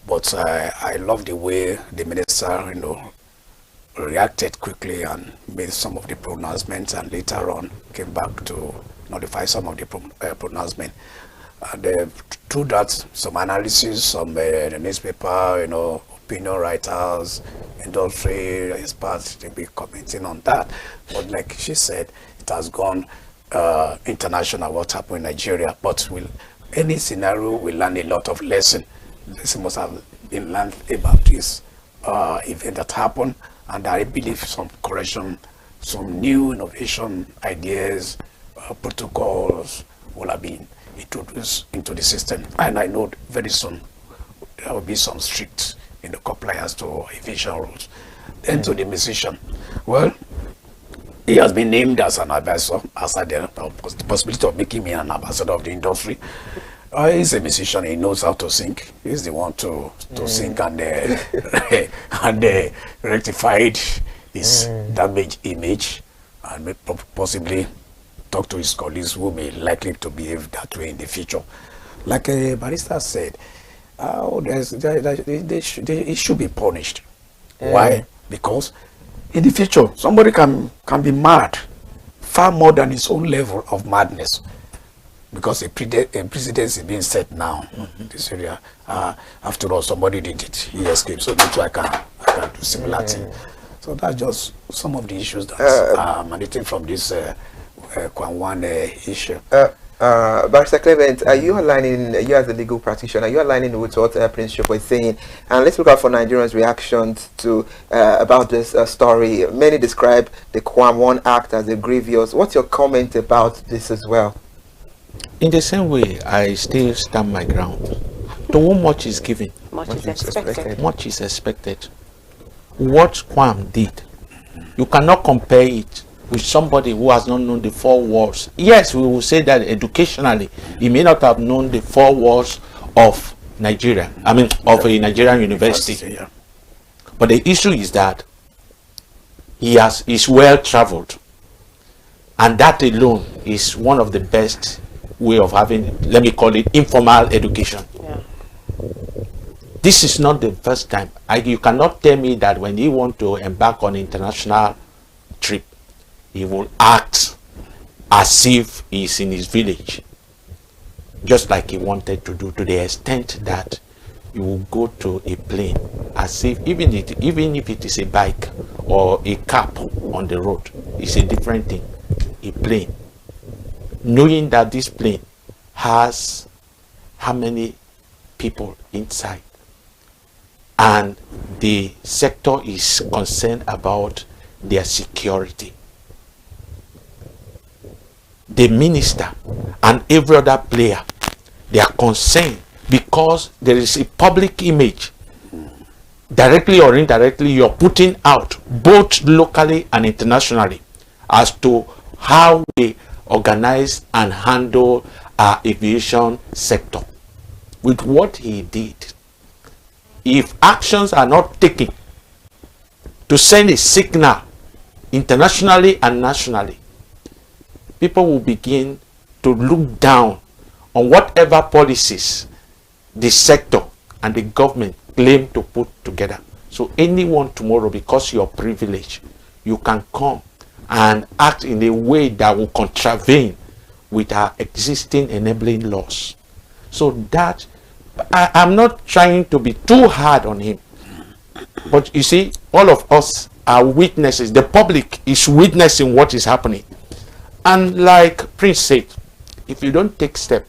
But I love the way the minister, reacted quickly and made some of the pronouncements, and later on came back to notify some of the pronouncements. And through that, some analysis, some the newspaper, opinion writers, industry experts, they'll be commenting on that. But like she said, it has gone international, what happened in Nigeria. But any scenario will learn a lot of lesson. Lesson must have been learned about this event that happened, and I believe some correction, some new innovation ideas, protocols will have been introduced into the system. And I know very soon there will be some strict compliance to aviation rules. Then to the musician, well, he has been named as an ambassador, as the possibility of making me an ambassador of the industry. He's a musician, he knows how to sing. He's the one to sing and rectified his damaged image, and possibly talk to his colleagues who may likely to behave that way in the future. Like a barrister said, he should be punished. Why? Because in the future, somebody can be mad far more than his own level of madness. Because a precedent is being set now in this area. After all, somebody did it. He escaped. So that's why I can do similar thing. So that's just some of the issues that are emanating from this Kwamwan issue.
Barrister Clement, are you aligning, you as a legal practitioner, are you aligning with what Prince Yopo is saying? And let's look out for Nigerians' reactions to about this story. Many describe the Kwamwan Act as a grievous. What's your comment about this as well?
In the same way, I still stand my ground. To whom much is given,
much is expected.
Much is expected. What Kwam did, you cannot compare it with somebody who has not known the four walls. Yes, we will say that educationally, he may not have known the four walls of Nigeria, of a Nigerian university.
Yeah.
But the issue is that is well traveled, and that alone is one of the best way of having, let me call it, informal education.
Yeah.
This is not the first time. You cannot tell me that when he want to embark on international trip, he will act as if he's in his village, just like he wanted to do, to the extent that you will go to a plane as if, even if it is a bike or a car on the road, it's a different thing. A plane, knowing that this plane has how many people inside, and the sector is concerned about their security. The minister and every other player, they are concerned because there is a public image, directly or indirectly, you're putting out both locally and internationally as to how we organize and handle our aviation sector. With what he did, if actions are not taken to send a signal internationally and nationally, people will begin to look down on whatever policies the sector and the government claim to put together. So anyone tomorrow, because you're privileged, you can come and act in a way that will contravene with our existing enabling laws. So that, I'm not trying to be too hard on him, but you see, all of us are witnesses. The public is witnessing what is happening. And like Prince said, if you don't take step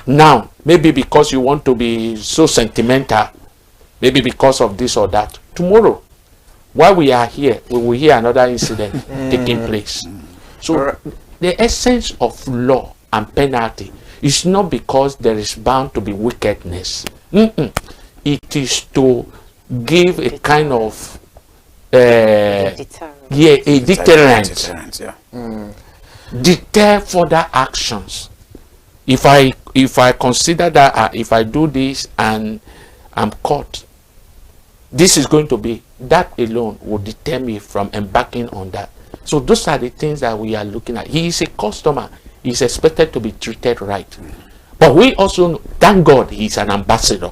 now, maybe because you want to be so sentimental, maybe because of this or that, tomorrow, while we are here, we will hear another incident taking place. So the essence of law and penalty is not because there is bound to be wickedness. It is to give a kind of a deterrent. Deter further actions. If I consider that if I do this and I'm caught, this is going to be, that alone will deter me from embarking on that. So those are the things that we are looking at. He is a customer. He is expected to be treated right. But we also know, thank God he is an ambassador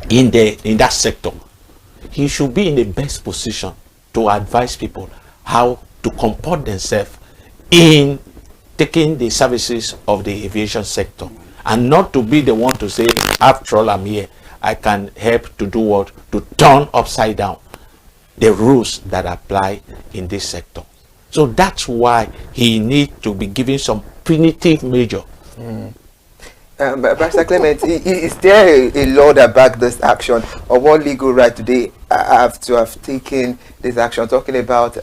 in that sector. He should be in the best position to advise people how to comport themselves in taking the services of the aviation sector, and not to be the one to say, after all, I'm here, I can help to do what? To turn upside down the rules that apply in this sector. So that's why he needs to be given some punitive measure.
But Pastor Clement, is there a law that backs this action, or what legal right do they have to have taken this action? Talking about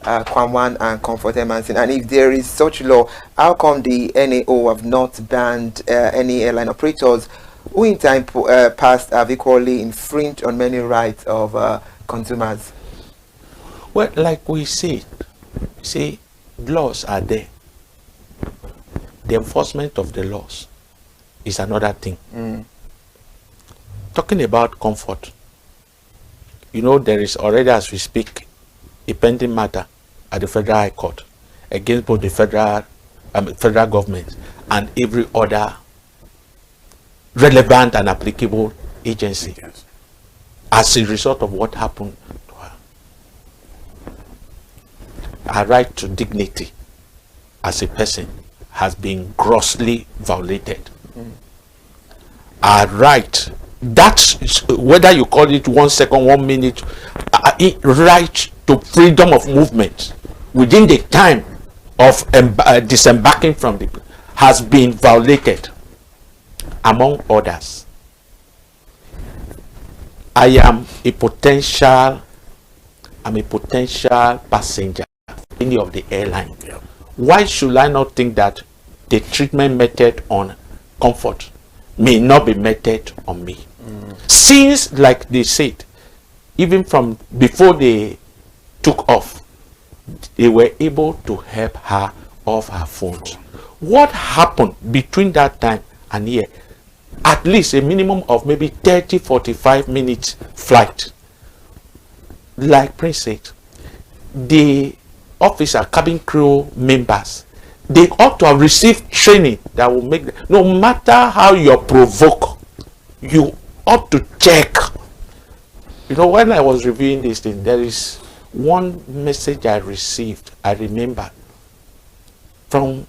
Kwamwan and Comfort Emanson, and if there is such law, how come the NAO have not banned any airline operators who in time past have equally infringed on many rights of consumers?
Well, like we say, laws are there. The enforcement of the laws is another thing. Talking about Comfort, you know, there is already, as we speak, a pending matter at the Federal High Court against both the federal government and every other relevant and applicable agency as a result of what happened to her. Her right to dignity as a person has been grossly violated. Our right, that's whether you call it 1 second, 1 minute, right to freedom of movement within the time of disembarking from the has been violated, among others. I am a potential passenger in any of the airline. Why should I not think that the treatment method on Comfort may not be meted on me? Since, like they said, even from before they took off, they were able to help her off her phones. What happened between that time and here? At least a minimum of maybe 30-45 minutes flight. Like Prince said, the officer, cabin crew members, they ought to have received training that will make them, no matter how you're provoked, you ought to check. You know, when I was reviewing this thing, there is one message I received, I remember, from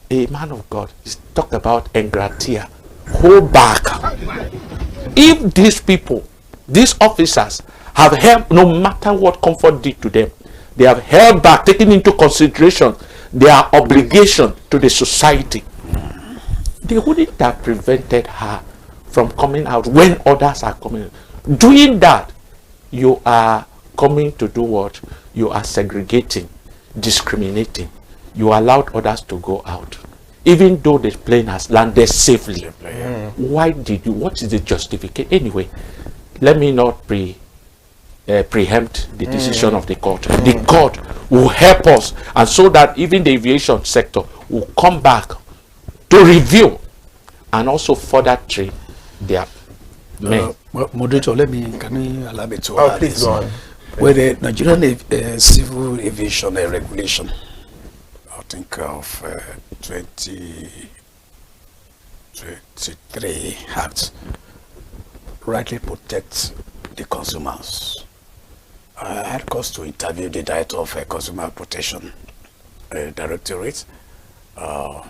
a man of God. He talked about engratia. Hold back. If these people, these officers, have held, no matter what Comfort did to them, they have held back, taking into consideration their obligation to the society, they wouldn't have prevented her from coming out when others are coming. Doing that, you are coming to do what? You are segregating, discriminating. You allowed others to go out, even though the plane has landed safely. Why did you? What is the justification? Anyway, let me not preempt the decision of the court. The court will help us, and so that even the aviation sector will come back to review and also further train their men.
Moderator, can you allow me to add
please
this?
go on.
With the Nigerian Civil Aviation Regulation, I think of 2023 Act, rightly protects the consumers. I had cause to interview the Director of Consumer Protection Directorate of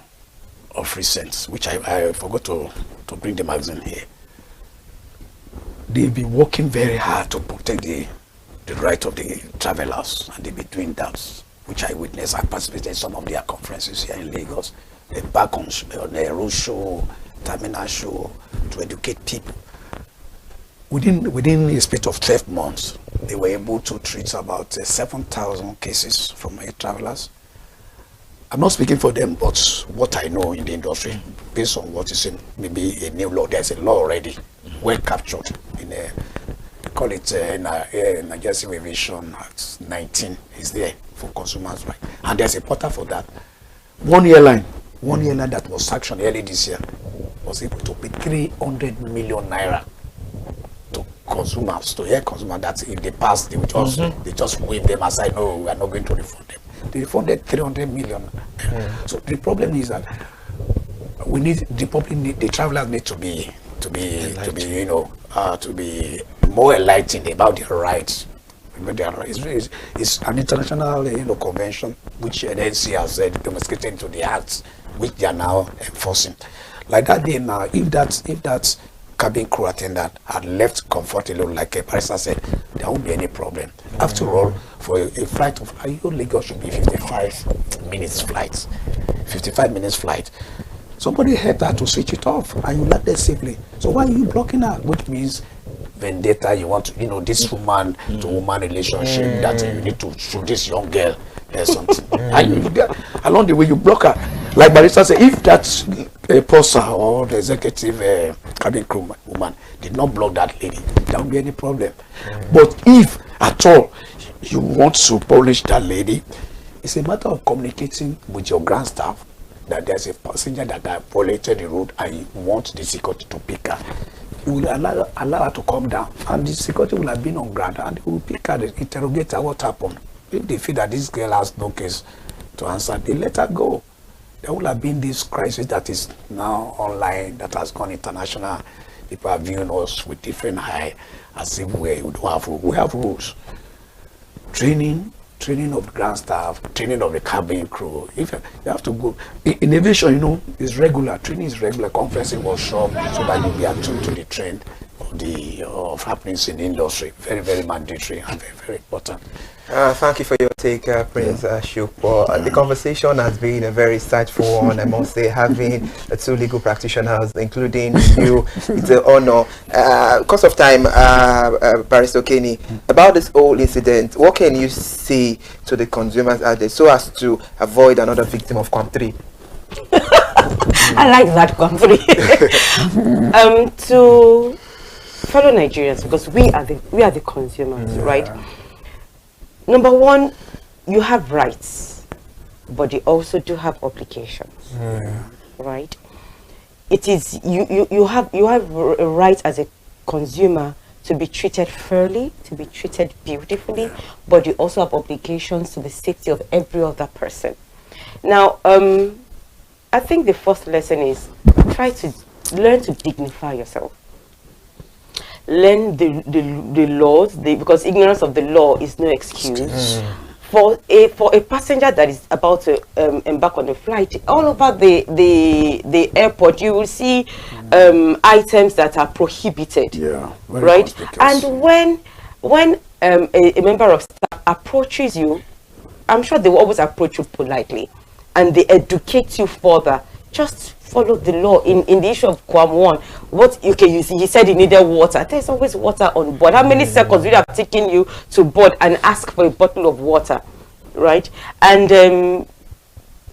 recent, which I forgot to bring the magazine here. they've been working very hard to protect the right of the travelers, and they've been doing that, which I witnessed. I participated in some of their conferences here in Lagos, back on the road show, terminal show, to educate people. Within a space of 12 months, they were able to treat about 7,000 cases from air travelers. I'm not speaking for them, but what I know in the industry, based on what is in maybe a new law, there's a law already, well captured in a, call it Nigeria Civil Aviation Act 19 is there for consumers' right, and there's a portal for that. One airline that was sanctioned early this year was able to pay 300 million naira to consumers, to air consumers, that in the past they would just they just wave them aside. No, we are not going to refund them. They refunded 300 million. So the problem is that we need the travelers need to be more enlightened about their rights. It's an international convention which the NC has domesticated into the acts, which they are now enforcing. Like that day now, if that cabin crew attendant had left comfortably, like a barrister said, there won't be any problem. After all, for a flight of Lagos should be 55 minutes flight. 55 minutes flight. Somebody helped her to switch it off, and you left there safely. So why are you blocking her? Which means vendetta. You want to, this woman to woman relationship that you need to show this young girl something. And along the way you block her. Like Barrister said, if that purser or the executive cabin crew woman did not block that lady, there won't be any problem. But if at all you want to polish that lady, it's a matter of communicating with your ground staff that there's a passenger that violated the road and you want the security to pick her. You will allow her to come down, and the security will have been on ground, and they will pick her, they interrogate her what happened. If they feel that this girl has no case to answer, they let her go. There will have been this crisis that is now online, that has gone international. People are viewing us with different eye, as if we have rules. Training of the ground staff, training of the cabin crew. If you have to go in aviation, is regular. Training is regular. Conferencing workshop, so that you'll be attuned to the trend of happenings in the industry. Very, very mandatory and very, very important.
Thank you for your take, Prince Shukwu. The conversation has been a very insightful one, I must say, having two legal practitioners, including you. It's an honor. Because of time, Barrister Kenny, about this whole incident, what can you say to the consumers out there so as to avoid another victim of Quam 3?
I like that country. To fellow Nigerians, because we are the consumers, right? Number one, you have rights, but you also do have obligations, right? It is you have a right as a consumer to be treated fairly, to be treated beautifully, but you also have obligations to the safety of every other person. Now, I think the first lesson is try to learn to dignify yourself. Learn the laws, because ignorance of the law is no excuse. For a passenger that is about to embark on a flight, all over the airport, you will see items that are prohibited. Right? And when a member of staff approaches you, I'm sure they will always approach you politely, and they educate you further. Just follow the law. In the issue of Quam 1, he said he needed water. There's always water on board. How many seconds would it have taken you to board and ask for a bottle of water, right? And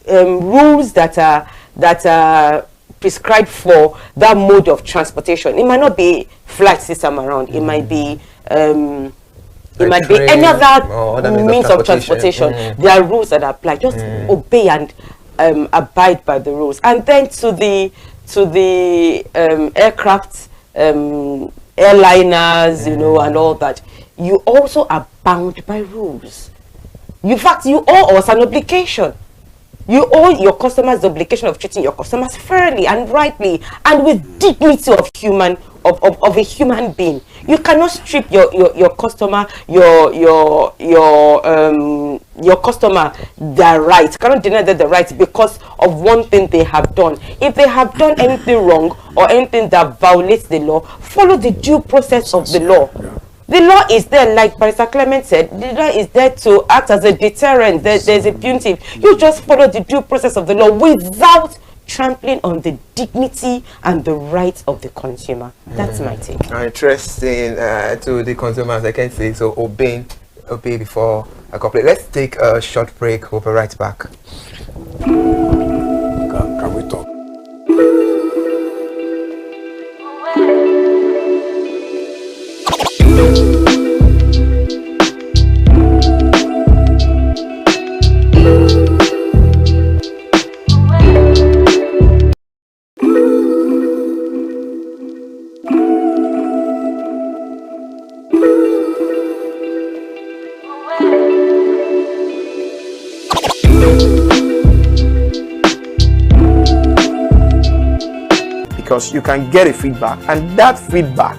rules that are prescribed for that mode of transportation. It might not be flights this time around. It might be might be any other means of transportation. There are rules that apply. Just obey and abide by the rules. And then to the aircraft airliners, and all that, you also are bound by rules. In fact, you owe us an obligation. You owe your customers the obligation of treating your customers fairly and rightly and with dignity of a human being. You cannot strip your customer your customer their rights. You cannot deny them the rights because of one thing they have done. If they have done anything wrong or anything that violates the law, follow the due process of the law. The law is there, like Barrister Clement said, the law is there to act as a deterrent. There's a punitive. You just follow the due process of the law without trampling on the dignity and the rights of the consumer. That's my take.
Interesting to the consumers, I can say. So obey before a couple. Let's take a short break. We'll be right back.
Can we talk?
Because you can get a feedback, and that feedback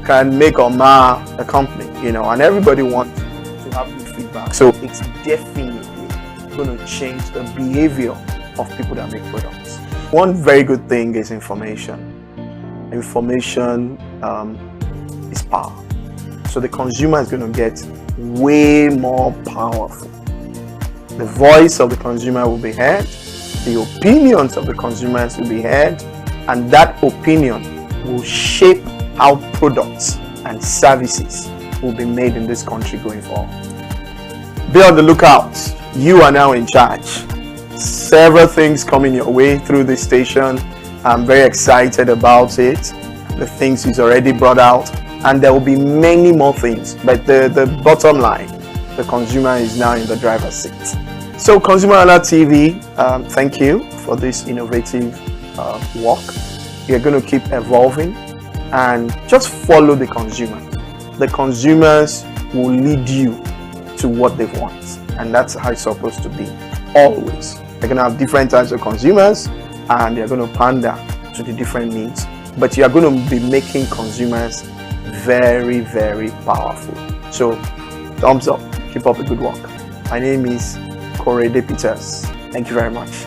can make or mar a company, you know, and everybody wants to have good feedback. So it's definitely going to change the behavior of people that make products. One very good thing is information. Information is power. So the consumer is going to get way more powerful. The voice of the consumer will be heard, the opinions of the consumers will be heard, and that opinion will shape how products and services will be made in this country going forward. Be on the lookout. You are now in charge. Several things coming your way through this station. I'm very excited about it. The things he's already brought out, and there will be many more things. But the bottom line, the consumer is now in the driver's seat. So ConsumerHallaTV, thank you for this innovative work. You're going to keep evolving and just follow the consumer. The consumers will lead you to what they want, and that's how it's supposed to be always. They're going to have different types of consumers and they're going to pander to the different needs, but you are going to be making consumers very, very powerful. So thumbs up, keep up the good work. My name is Korede Peters. Thank you very much.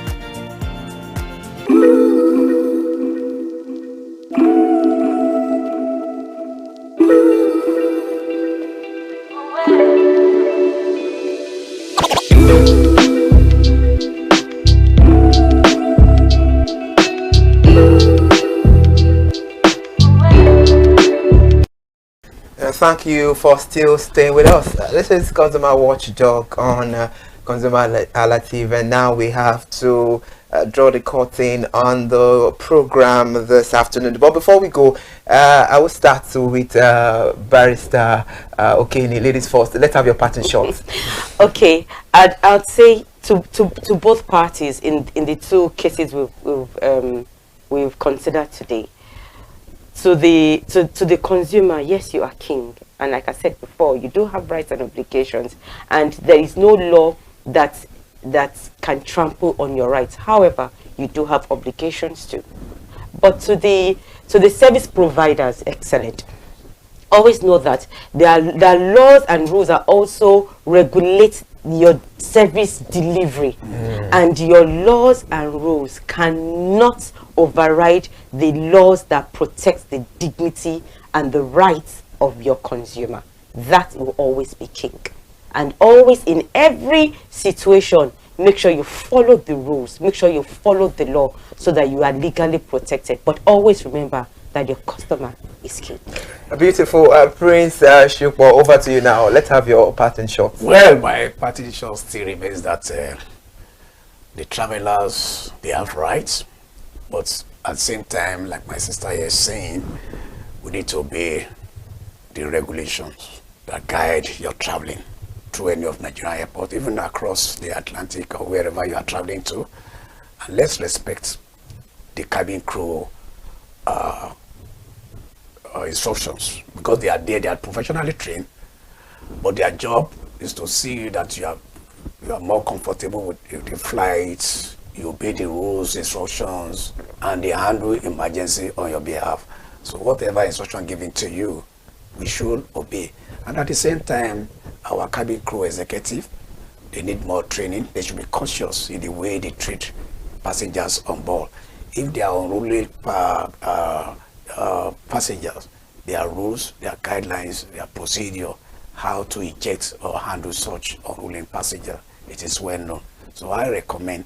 Thank you for still staying with us. This is Consumer Watchdog on ConsumerHallaTV, and now we have to draw the curtain on the program this afternoon. But before we go, I will start with Barrister Okeni. Ladies first. Let's have your parting shots.
Okay, I'd say to both parties in the two cases we've considered today. To the consumer, yes, you are king, and like I said before, you do have rights and obligations, and there is no law that can trample on your rights. However, you do have obligations too. But to the service providers, excellent. Always know that there are laws and rules that also regulate your service delivery, and your laws and rules cannot override the laws that protect the dignity and the rights of your consumer. That will always be king. And always, in every situation, make sure you follow the rules, make sure you follow the law so that you are legally protected. But always remember that your customer is king.
Beautiful. Prince Shukbo, over to you now. Let's have your parting shot.
Well, my parting shot still remains that the travelers, they have rights, but at the same time, like my sister here is saying, we need to obey the regulations that guide your traveling through any of Nigerian airports, even across the Atlantic or wherever you are traveling to. And let's respect the cabin crew instructions, because they are there, they are professionally trained, but their job is to see that you are you are more comfortable with the flights, you obey the rules, instructions, and they handle emergency on your behalf. So whatever instruction given to you, we should obey. And at the same time, our cabin crew executive, they need more training. They should be cautious in the way they treat passengers on board. If they are unruly passengers, there are rules, there are guidelines, there are procedure, how to eject or handle such unruly passenger. It is well known. So I recommend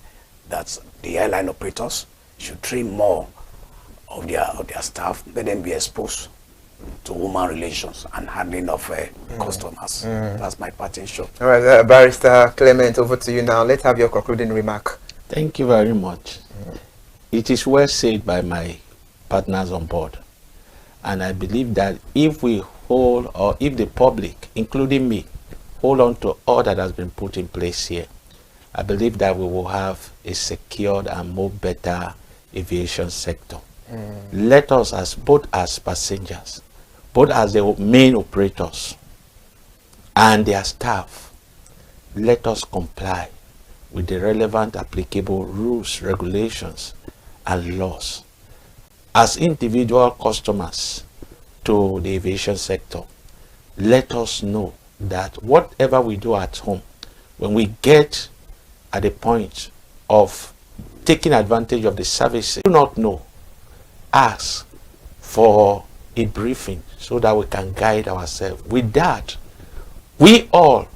that the airline operators should train more of their staff, let them be exposed to human relations and handling of customers. That's my parting shot.
All right, Barrister Clement, over to you now. Let's have your concluding remark.
Thank you very much. It is well said by my partners on board. And I believe that if we hold, or if the public, including me, hold on to all that has been put in place here, I believe that we will have a secured and more better aviation sector. Let us, as both as passengers, both as the main operators and their staff, let us comply with the relevant applicable rules, regulations, and laws. As individual customers to the aviation sector, let us know that whatever we do at home, when we get at the point of taking advantage of the services, do not know, ask for a briefing so that we can guide ourselves. With that, we all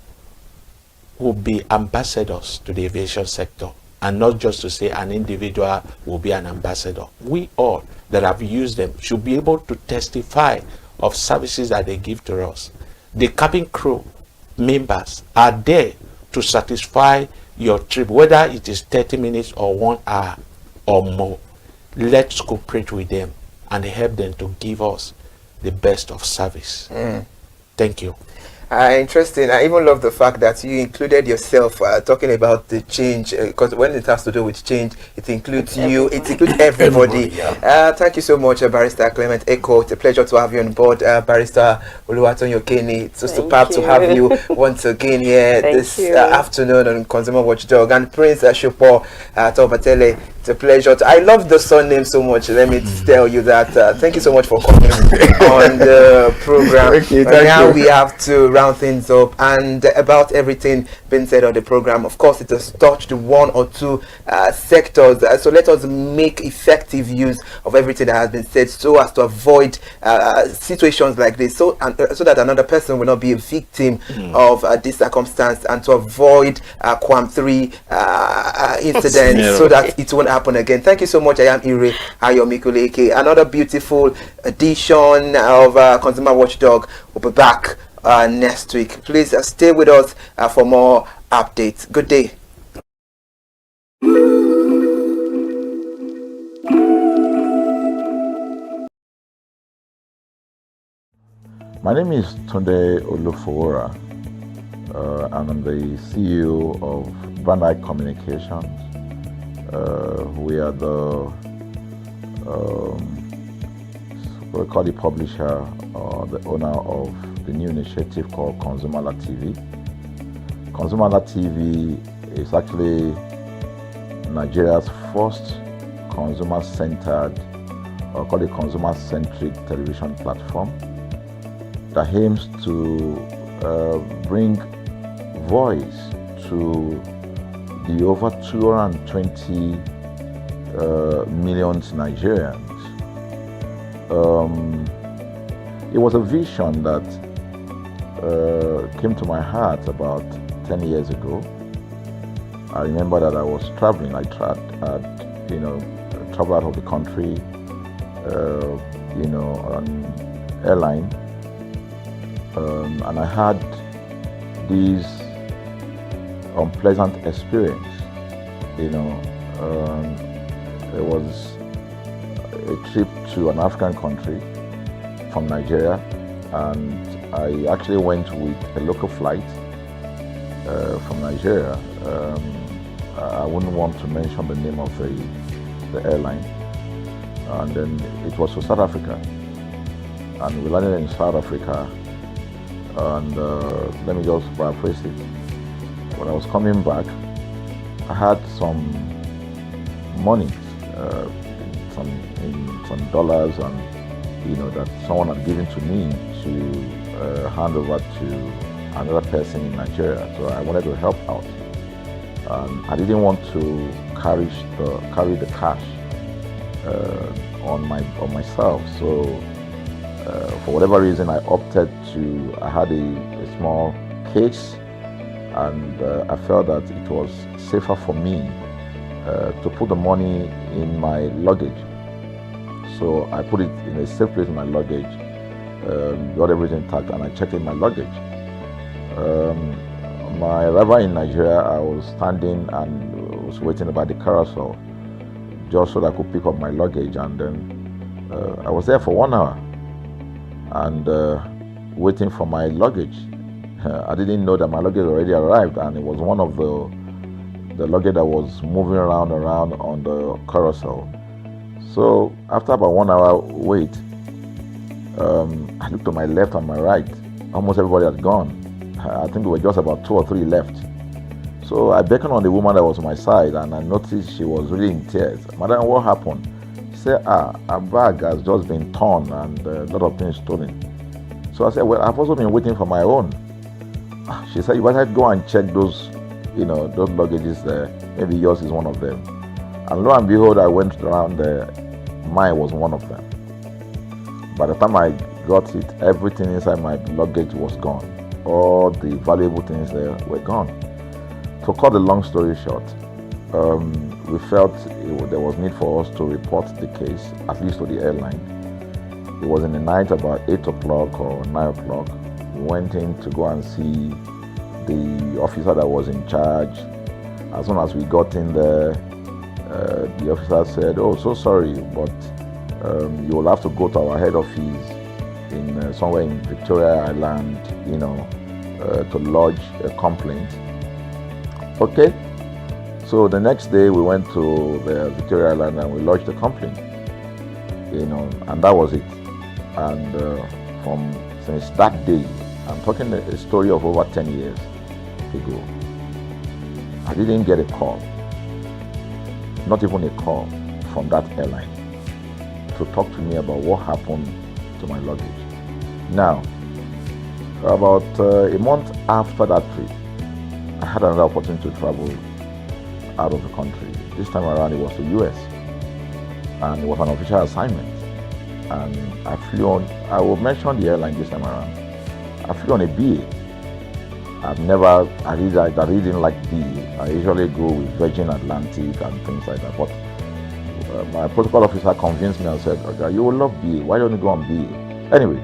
will be ambassadors to the aviation sector, and not just to say an individual will be an ambassador. We all that have used them should be able to testify of services that they give to us. The cabin crew members are there to satisfy your trip, whether it is 30 minutes or 1 hour or more. Let's cooperate with them and help them to give us the best of service. Thank you.
Interesting. I even love the fact that you included yourself talking about the change, because when it has to do with change, it includes you, it includes everybody. Thank you so much, Barrister Clement Eko. It's a pleasure to have you on board, Barrister Oluwatonyo Kenny. It's so superb to have you once again here this afternoon on Consumer Watchdog. And Prince Ashopo Tobatele, it's a pleasure. I love the surname so much. Let me tell you that. Thank you so much for coming on the program.
Thank you.
Now we have to round things up, and about everything being said on the program, of course, it has touched one or two sectors. So let us make effective use of everything that has been said, so as to avoid situations like this, so that another person will not be a victim of this circumstance, and to avoid Quam 3 incidents, so that it won't happen again. Thank you so much. I am Ire Ayomikuleke. Another beautiful edition of Consumer Watchdog. We'll be back next week. Please stay with us for more updates. Good day.
My name is Tunde Olufowora, and I'm the CEO of Van Eyck Communications. We are the we call the publisher or the owner of the new initiative called ConsumerHallaTV. ConsumerHallaTV is actually Nigeria's first consumer-centered, or call it consumer-centric television platform that aims to bring voice to the over 220 million Nigerians. It was a vision that came to my heart about 10 years ago. I remember that I was traveling. I traveled out of the country, on airline, and I had this unpleasant experience. It was a trip to an African country from Nigeria, and I actually went with a local flight from Nigeria. I wouldn't want to mention the name of the airline, and then it was to South Africa, and we landed in South Africa, and let me just paraphrase it. when I was coming back, I had some money, some dollars, and that someone had given to me to hand over to another person in Nigeria. So I wanted to help out. I didn't want to carry the cash on myself. So for whatever reason, I opted to. I had a small case, and I felt that it was safer for me to put the money in my luggage. So I put it in a safe place in my luggage, got everything intact, and I checked in my luggage. My arrival in Nigeria, I was standing and was waiting about the carousel just so that I could pick up my luggage, and then I was there for 1 hour and waiting for my luggage. I didn't know that my luggage already arrived, and it was one of the luggage that was moving around on the carousel. So after about 1 hour wait, I looked to my left and my right. Almost everybody had gone. I think there were just about 2 or 3 left. So I beckoned on the woman that was on my side, and I noticed she was really in tears. Madam, what happened? She said, her bag has just been torn and a lot of things stolen. So I said, well, I've also been waiting for my own. She said, you better go and check those, those luggages there. Maybe yours is one of them. And lo and behold, I went around there. Mine was one of them. By the time I got it, everything inside my luggage was gone. All the valuable things there were gone. To cut the long story short, we felt there was need for us to report the case, at least to the airline. It was in the night, about 8 o'clock or 9 o'clock. We went in to go and see the officer that was in charge. As soon as we got in there, the officer said, "Oh, so sorry, but you will have to go to our head office in somewhere in Victoria Island, to lodge a complaint." Okay. So the next day we went to the Victoria Island and we lodged a complaint, and that was it. And since that day, I'm talking a story of over 10 years ago, I didn't get a call, not even a call from that airline to talk to me about what happened to my luggage. Now, about a month after that trip, I had another opportunity to travel out of the country. This time around it was to US, and it was an official assignment. And I flew on, I will mention the airline this time around. I flew on a BA. I really didn't like BA. I usually go with Virgin Atlantic and things like that. But my protocol officer convinced me and said, "Okay, you will love BA. Why don't you go on BA?" Anyway,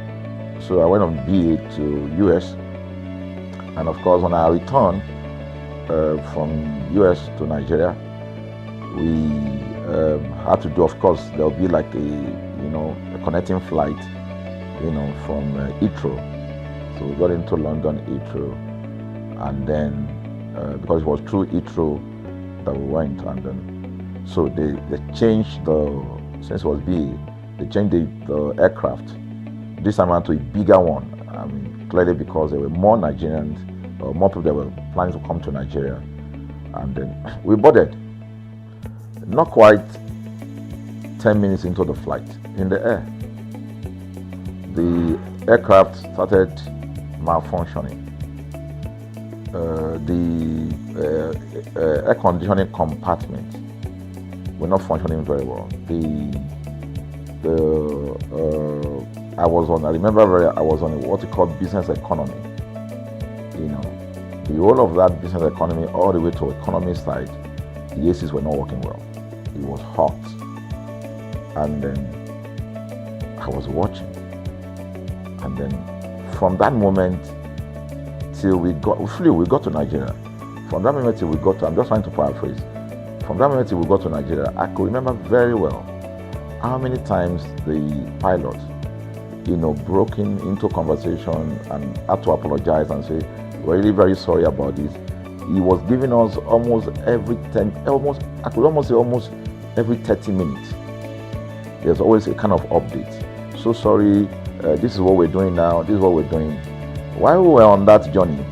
so I went on BA to US. And of course, when I returned from US to Nigeria, we had to do, of course, there'll be like a connecting flight, from Heathrow. So we got into London Heathrow, and then because it was through Heathrow that we went, and then so they changed since it was BA, they changed the aircraft. This time around to a bigger one. I mean, clearly because there were more Nigerians, or more people that were planning to come to Nigeria, and then we boarded. Not quite 10 minutes into the flight, in the air, the aircraft started malfunctioning. The air conditioning compartment were not functioning very well. I remember I was on what we call business economy. The whole of that business economy all the way to economy side, the ACs were not working well. It was hot. And then I was watching. And then from that moment till we got to Nigeria. From that moment till we got to, I'm just trying to paraphrase. From that moment till we got to Nigeria, I could remember very well how many times the pilot, broke into conversation and had to apologize and say, "We're really very sorry about this." He was giving us almost every 30 minutes. There's always a kind of update. "So sorry, this is what we're doing now, this is what we're doing." While we were on that journey,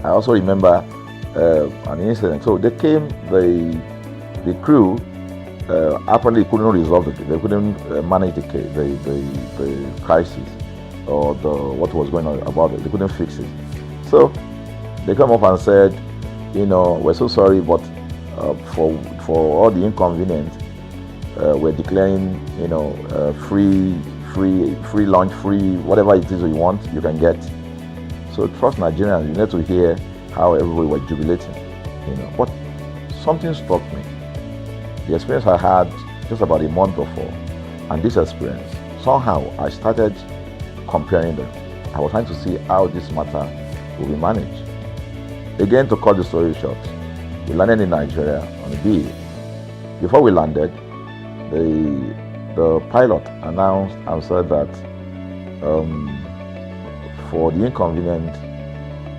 I also remember an incident. So they came, the crew apparently couldn't resolve it. They couldn't manage the crisis or what was going on about it. They couldn't fix it. So they come up and said, we're so sorry, but for all the inconvenience, we're declaring, free lunch, free whatever it is you want, you can get. So trust Nigerians, you need to hear how everybody was jubilating, But something struck me. The experience I had just about a month before, and this experience, somehow I started comparing them. I was trying to see how this matter will be managed. Again, to cut the story short, we landed in Nigeria on a bill. Before we landed, the pilot announced and said that for the inconvenience,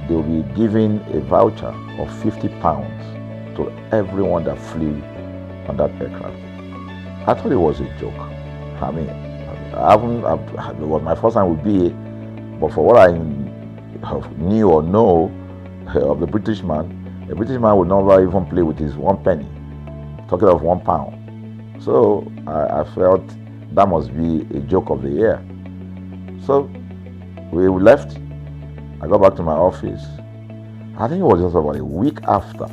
they will be giving a voucher of £50 to everyone that flew on that aircraft. I thought it was a joke. I mean, it was my first time with BA, but for what I knew or know of the British man would never even play with his 1 penny, talking of £1. So I felt that must be a joke of the year. So we left. I got back to my office. I think it was just about a week after.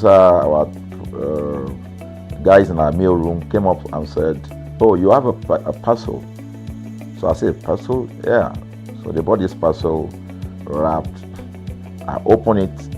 Our guys in our mail room came up and said, "Oh, you have a parcel." So I said, "Parcel? Yeah." So they bought this parcel wrapped. I opened it.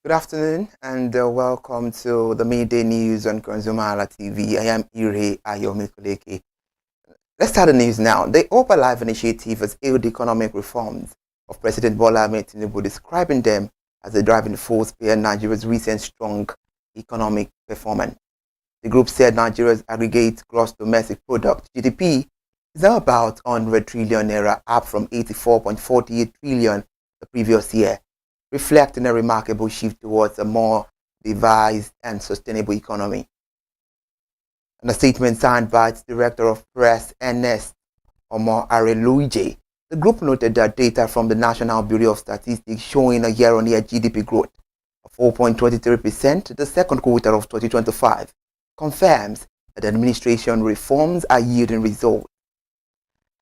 Good afternoon and welcome to the midday news on ConsumerHallaTV. I am Ire Ayomikuleke. Let's start the news now. The Open Life Initiative has hailed economic reforms of President Bola Ahmed Tinubu, describing them as a driving force behind Nigeria's recent strong economic performance. The group said Nigeria's aggregate gross domestic product (GDP) is now about 100 trillion naira, up from 84.48 trillion the previous year, reflecting a remarkable shift towards a more devised and sustainable economy. In a statement signed by its Director of Press, Ernest Omar Areluije, the group noted that data from the National Bureau of Statistics showing a year-on-year GDP growth of 4.23% in the second quarter of 2025 confirms that administration reforms are yielding results.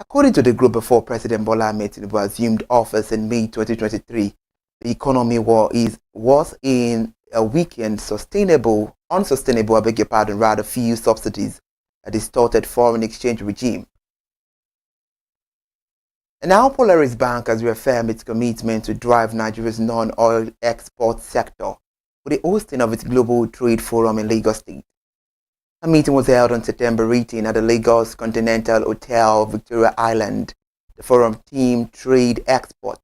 According to the group, before President Bola Ahmed Tinubu assumed office in May 2023, the economy was in a weakened, unsustainable, fuel subsidies, a distorted foreign exchange regime. And now Polaris Bank has reaffirmed its commitment to drive Nigeria's non-oil export sector with the hosting of its Global Trade Forum in Lagos State. A meeting was held on September 18 at the Lagos Continental Hotel, Victoria Island. The forum team Trade Export,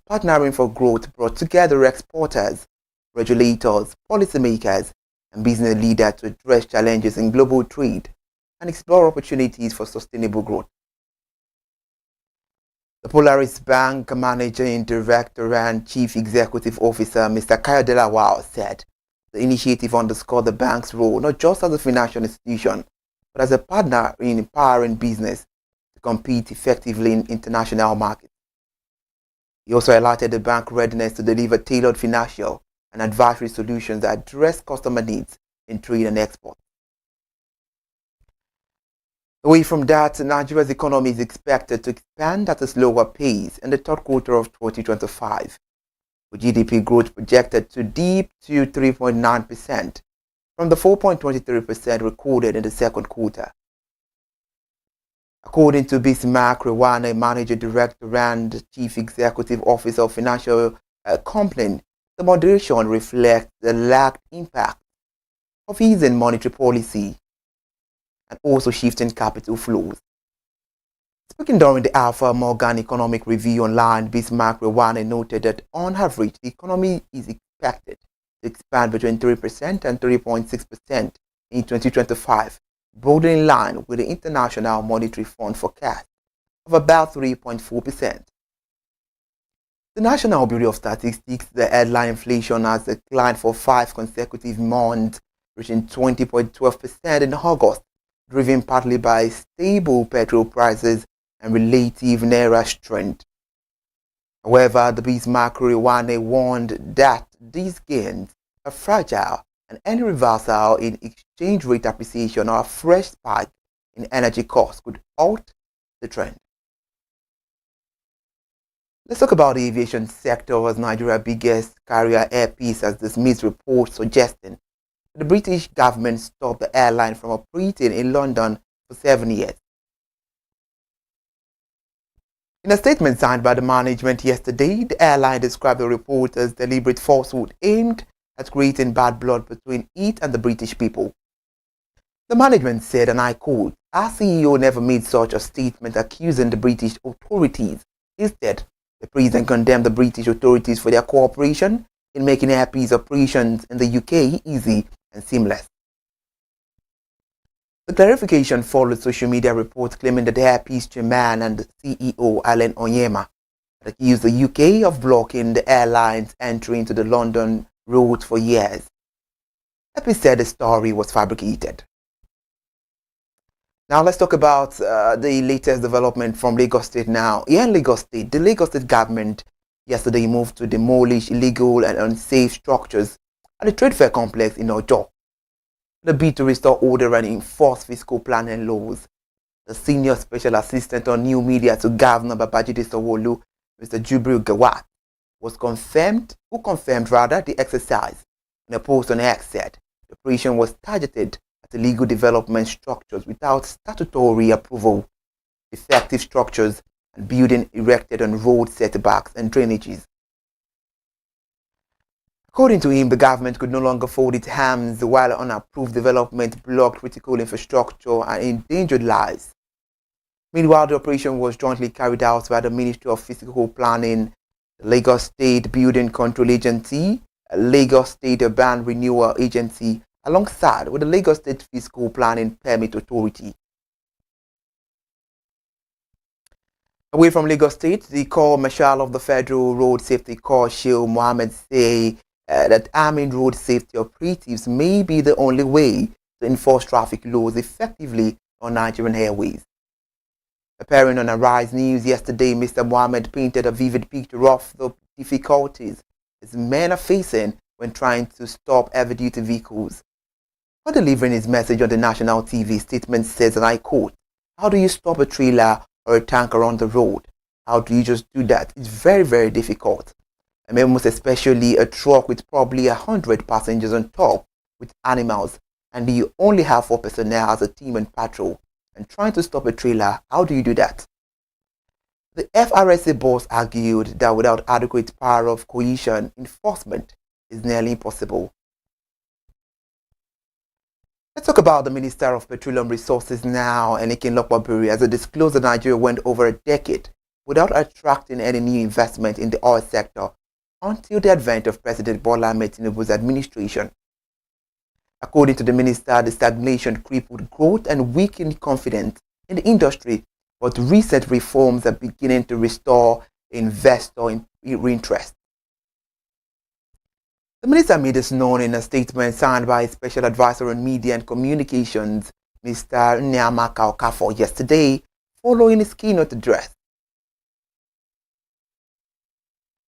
Partnering for Growth, brought together exporters, regulators, policymakers, and business leaders to address challenges in global trade and explore opportunities for sustainable growth. The Polaris Bank Managing Director and Chief Executive Officer, Mr. Kayode Lawal, said the initiative underscored the bank's role not just as a financial institution, but as a partner in empowering business to compete effectively in international markets. He also highlighted the bank's readiness to deliver tailored financial and advisory solutions that address customer needs in trade and export. Away from that, Nigeria's economy is expected to expand at a slower pace in the third quarter of 2025, with GDP growth projected to dip to 3.9% from the 4.23% recorded in the second quarter. According to Bismarck Rewane, Manager Director and Chief Executive Officer of Financial Company, The moderation reflects the lagged impact of easing monetary policy and also shifting capital flows. Speaking during the Alpha Morgan Economic Review online, Bismarck Rewane noted that on average, the economy is expected to expand between 3% and 3.6% in 2025, broadly in line with the International Monetary Fund forecast of about 3.4%. The National Bureau of Statistics, the headline inflation has declined for 5 consecutive months, reaching 20.12% in August, driven partly by stable petrol prices and relative naira strength. However, the Bismarck Rewane warned that these gains are fragile and any reversal in exchange rate appreciation or a fresh spike in energy costs could halt the trend. Let's talk about the aviation sector as Nigeria's biggest carrier Air Peace has dismissed reports suggesting that the British government stopped the airline from operating in London for 7 years. In a statement signed by the management yesterday, the airline described the report as deliberate falsehood aimed at creating bad blood between it and the British people. The management said, and I quote, "Our CEO never made such a statement accusing the British authorities. Instead, the president condemned the British authorities for their cooperation in making Air Peace operations in the UK easy and seamless." The clarification followed social media reports claiming that the Air Peace chairman and the CEO, Alan Onyema, had accused the UK of blocking the airline's entry into the London route for years. Air Peace said the story was fabricated. Now let's talk about the latest development from Lagos State now. Here in Lagos State, the Lagos State government yesterday moved to demolish illegal and unsafe structures at the Trade Fair complex in Ojo. The bid to restore order and enforce fiscal planning laws. The senior special assistant on new media to Governor Babajide Sanwo-Olu, Mr. Jubril Gawat, who confirmed the exercise. In a post on X said the operation was targeted at illegal development structures without statutory approval, effective structures, and building erected on road setbacks and drainages. According to him, the government could no longer fold its hands while unapproved development blocked critical infrastructure and endangered lives. Meanwhile, the operation was jointly carried out by the Ministry of Physical Planning, the Lagos State Building Control Agency, Lagos State Urban Renewal Agency, alongside with the Lagos State Fiscal Planning Permit Authority. Away from Lagos State, the Corps Marshal of the Federal Road Safety Corps, Sheil Mohammed, say that arming road safety operatives may be the only way to enforce traffic laws effectively on Nigerian airways. Appearing on Arise News yesterday, Mr. Mohammed painted a vivid picture of the difficulties his men are facing when trying to stop heavy-duty vehicles. While delivering his message on the national TV, statement says, and I quote, "How do you stop a trailer or a tanker on the road? How do you just do that? It's very, very difficult. I mean, most especially a truck with probably 100 passengers on top with animals, and you only have 4 personnel as a team and patrol. And trying to stop a trailer, how do you do that?" The FRSA boss argued that without adequate power of coercion, enforcement is nearly impossible. Let's talk about the Minister of Petroleum Resources now, Enikin Lokpabiri, as it disclosed that Nigeria went over a decade without attracting any new investment in the oil sector until the advent of President Bola Ahmed Tinubu's administration. According to the minister, the stagnation crippled growth and weakened confidence in the industry, but recent reforms are beginning to restore investor interest. The minister made this known in a statement signed by his Special Advisor on Media and Communications, Mr. Nyamaka Okafor, yesterday, following his keynote address.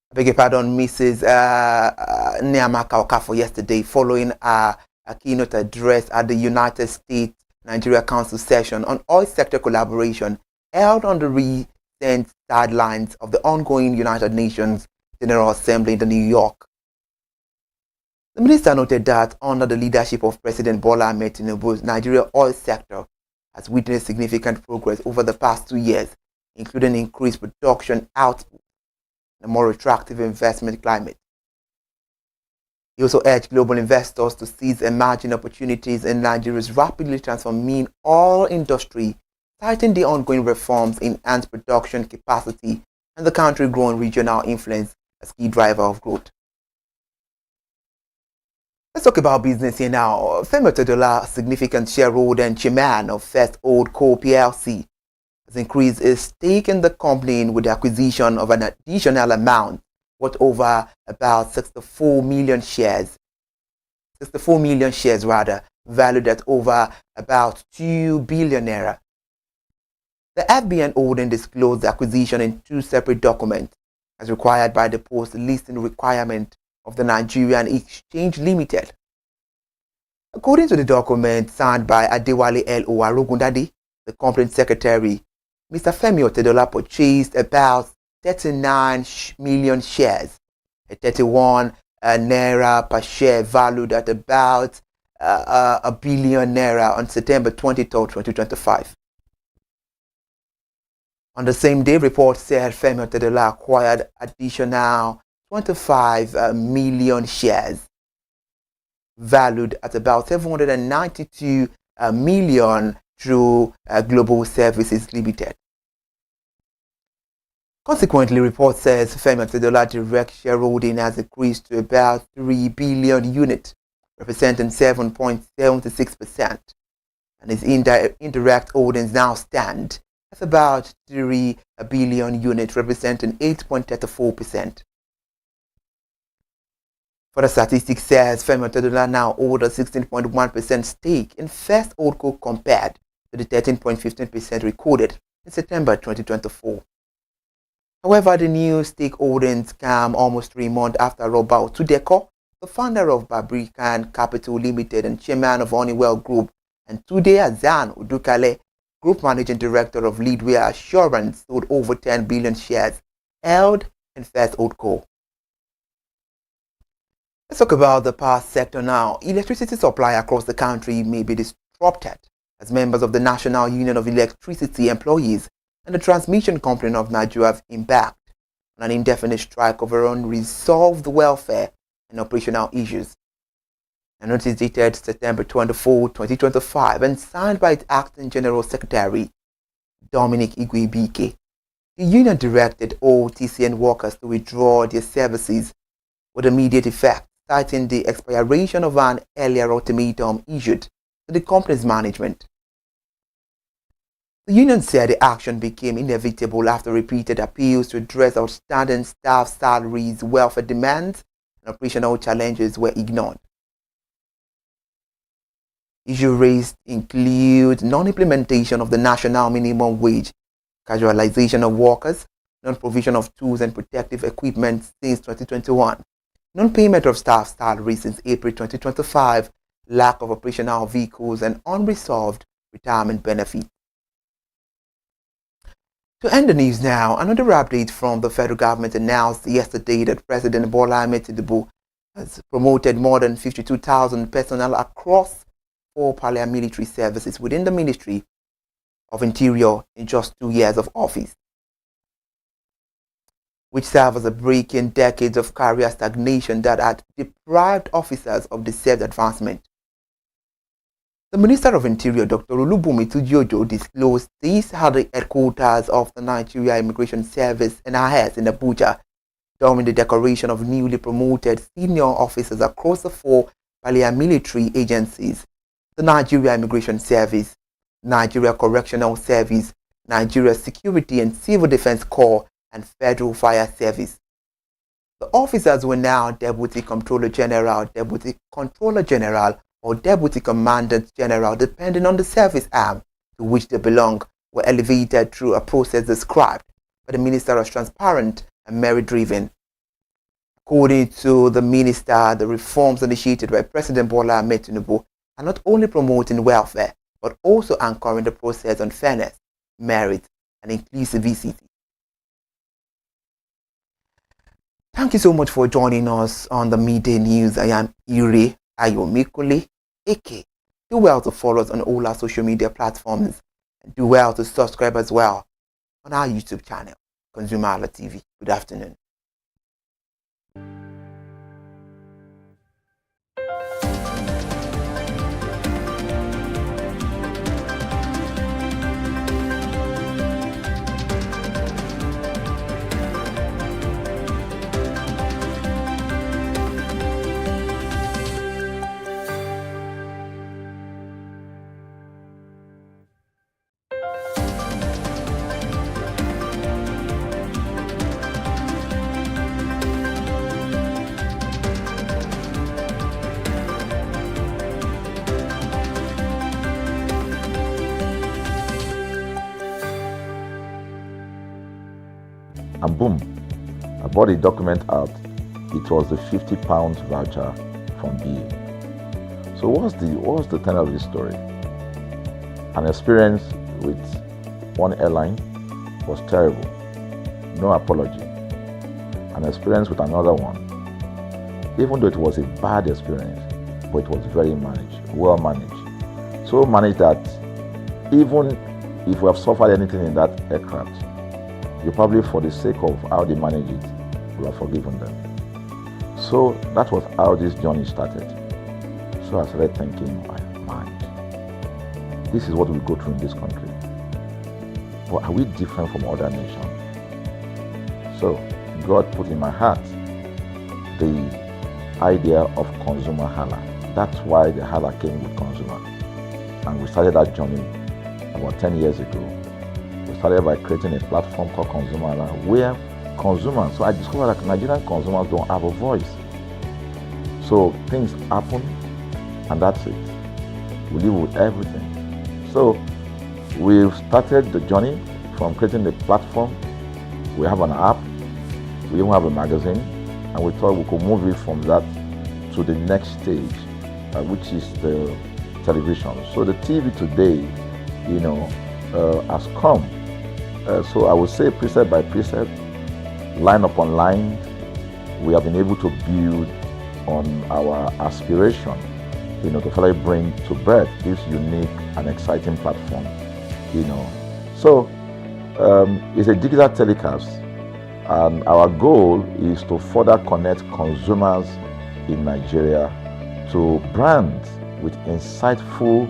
I beg your pardon, Mrs. Nyamaka Okafor, yesterday, following a keynote address at the United States Nigeria Council session on oil sector collaboration held on the recent sidelines of the ongoing United Nations General Assembly in New York. The minister noted that under the leadership of President Bola Ahmed Tinubu's Nigeria oil sector has witnessed significant progress over the past 2 years, including increased production output and a more attractive investment climate. He also urged global investors to seize emerging opportunities in Nigeria's rapidly transforming oil industry, citing the ongoing reforms in enhanced production capacity and the country's growing regional influence as key driver of growth. Let's talk about business here now. Femi Otedola, significant shareholder and chairman of First Holdco PLC, has increased his stake in the company with the acquisition of an additional amount worth over about 64 million shares. 64 million shares rather, valued at over about 2 billion naira. The FBN holding disclosed the acquisition in two separate documents as required by the post-listing requirement of the Nigerian Exchange Limited. According to the document signed by Adewale L. Owarogundade, the company secretary, Mr. Femi Otedola purchased about 39 million shares at 31 naira per share, valued at about a billion naira on September 23rd, 2025. On the same day, reports said Femi Otedola acquired additional 25 million shares, valued at about 792 million through Global Services Limited. Consequently, report says Femi Otedola direct shareholding has increased to about 3 billion units, representing 7.76%, and his indirect holdings now stand at about 3 billion units, representing 8.34%. Further statistics says Femi Otedola now holds a 16.1% stake in First Holdco compared to the 13.15% recorded in September 2024. However, the new stake holdings come almost 3 months after Roba Otudeko, the founder of Barbican Capital Limited and chairman of Honeywell Group, and Tude Azan Udukale, Group Managing Director of Leadway Assurance, sold over 10 billion shares held in First Holdco. Let's talk about the power sector now. Electricity supply across the country may be disrupted as members of the National Union of Electricity Employees and the Transmission Company of Nigeria have embarked on an indefinite strike over unresolved welfare and operational issues. A notice dated September 24, 2025 and signed by its Acting General Secretary, Dominic Igwebike. The union directed all TCN workers to withdraw their services with immediate effect, citing the expiration of an earlier ultimatum issued to the company's management. The union said the action became inevitable after repeated appeals to address outstanding staff salaries, welfare demands, and operational challenges were ignored. Issues raised include non-implementation of the national minimum wage, casualization of workers, non-provision of tools and protective equipment since 2021, non-payment of staff salaries since April 2025, lack of operational vehicles, and unresolved retirement benefits. To end the news now, another update from the federal government announced yesterday that President Bola Ahmed Tinubu has promoted more than 52,000 personnel across 4 paramilitary services within the Ministry of Interior in just 2 years of office, which serve as a break in decades of career stagnation that had deprived officers of deserved advancement. The Minister of Interior, Dr. Olubunmi Tuji-Ojo, disclosed this at the headquarters of the Nigeria Immigration Service (NIS) in Abuja during the decoration of newly promoted senior officers across the 4 paramilitary agencies: the Nigeria Immigration Service, Nigeria Correctional Service, Nigeria Security and Civil Defense Corps, and Federal Fire Service. The officers were now Deputy Controller General, Deputy Controller General, or Deputy Commandant General, depending on the service arm to which they belong, were elevated through a process described by the Minister as transparent and merit-driven. According to the Minister, the reforms initiated by President Bola Ahmed Tinubu are not only promoting welfare, but also anchoring the process on fairness, merit, and inclusivity. Thank you so much for joining us on the Midday News. I am Ire Ayomikule, AK. Do well to follow us on all our social media platforms, and do well to subscribe as well on our YouTube channel, ConsumerHallaTV. Good afternoon.
And boom, I bought a document out. It was the £50 voucher from BA. So what's the tenor of this story? An experience with one airline was terrible. No apology. An experience with another one, even though it was a bad experience, but it was very managed, well managed. So managed that even if we have suffered anything in that aircraft, you probably, for the sake of how they manage it, will have forgiven them. So that was how this journey started. So I started thinking in my mind, this is what we go through in this country. But are we different from other nations? So God put in my heart the idea of ConsumerHalla. That's why the Hala came with consumer. And we started that journey about 10 years ago. We started by creating a platform called ConsumerHalla, where consumers, so I discovered that Nigerian consumers don't have a voice. So things happen, and that's it. We live with everything. So we've started the journey from creating the platform. We have an app, we even have a magazine, and we thought we could move it from that to the next stage, which is the television. So the TV today, has come. So I would say precept by precept, line upon line, we have been able to build on our aspiration, to finally bring to birth this unique and exciting platform, So it's a digital telecast, and our goal is to further connect consumers in Nigeria to brands with insightful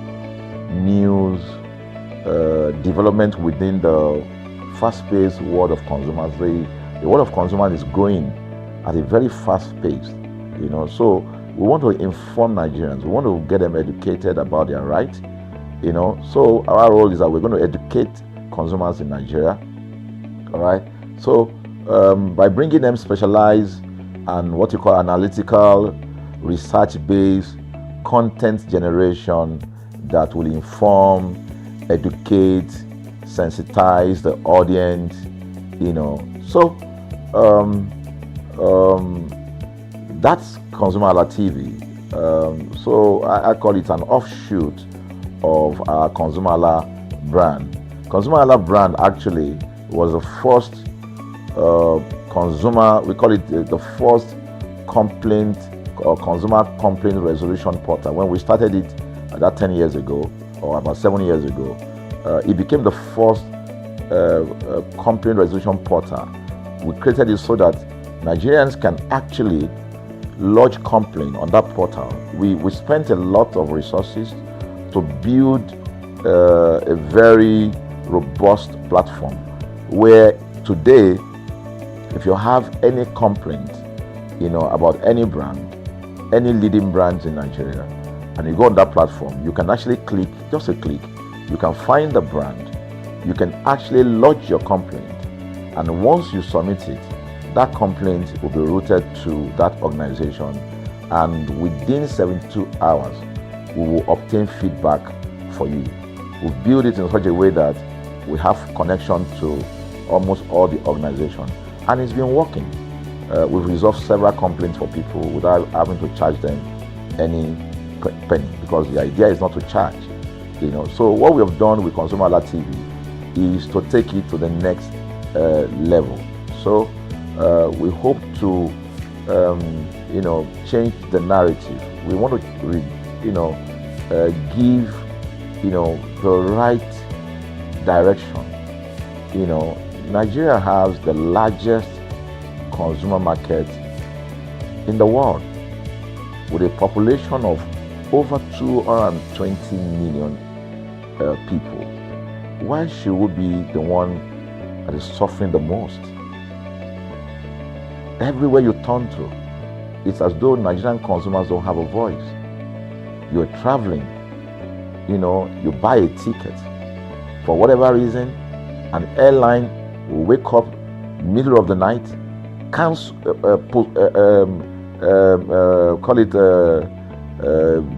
news, development within the fast-paced world of consumers. The world of consumers is growing at a very fast pace, So we want to inform Nigerians. We want to get them educated about their rights, So our role is that we're going to educate consumers in Nigeria, all right? So by bringing them specialized and what you call analytical, research-based content generation that will inform, educate, sensitize the audience, So that's ConsumerHallaTV. So I call it an offshoot of our ConsumerHalla brand. ConsumerHalla brand actually was the first we call it the first complaint or consumer complaint resolution portal. When we started it about 10 years ago, or about 7 years ago, it became the first complaint resolution portal. We created it so that Nigerians can actually lodge complaint on that portal. We spent a lot of resources to build a very robust platform where today, if you have any complaint, about any brand, any leading brands in Nigeria, and you go on that platform, you can actually click, just a click, you can find the brand, you can actually lodge your complaint, and once you submit it, that complaint will be routed to that organization, and within 72 hours, we will obtain feedback for you. We build it in such a way that we have connection to almost all the organizations, and it's been working. We've resolved several complaints for people without having to charge them any penny, because the idea is not to charge. So what we have done with ConsumerHallaTV is to take it to the next level. So we hope to change the narrative. We want to give the right direction. Nigeria has the largest consumer market in the world, with a population of over 220 million people. Why should we be the one that is suffering the most? Everywhere you turn to, it's as though Nigerian consumers don't have a voice. You're traveling, you buy a ticket. For whatever reason, an airline will wake up middle of the night,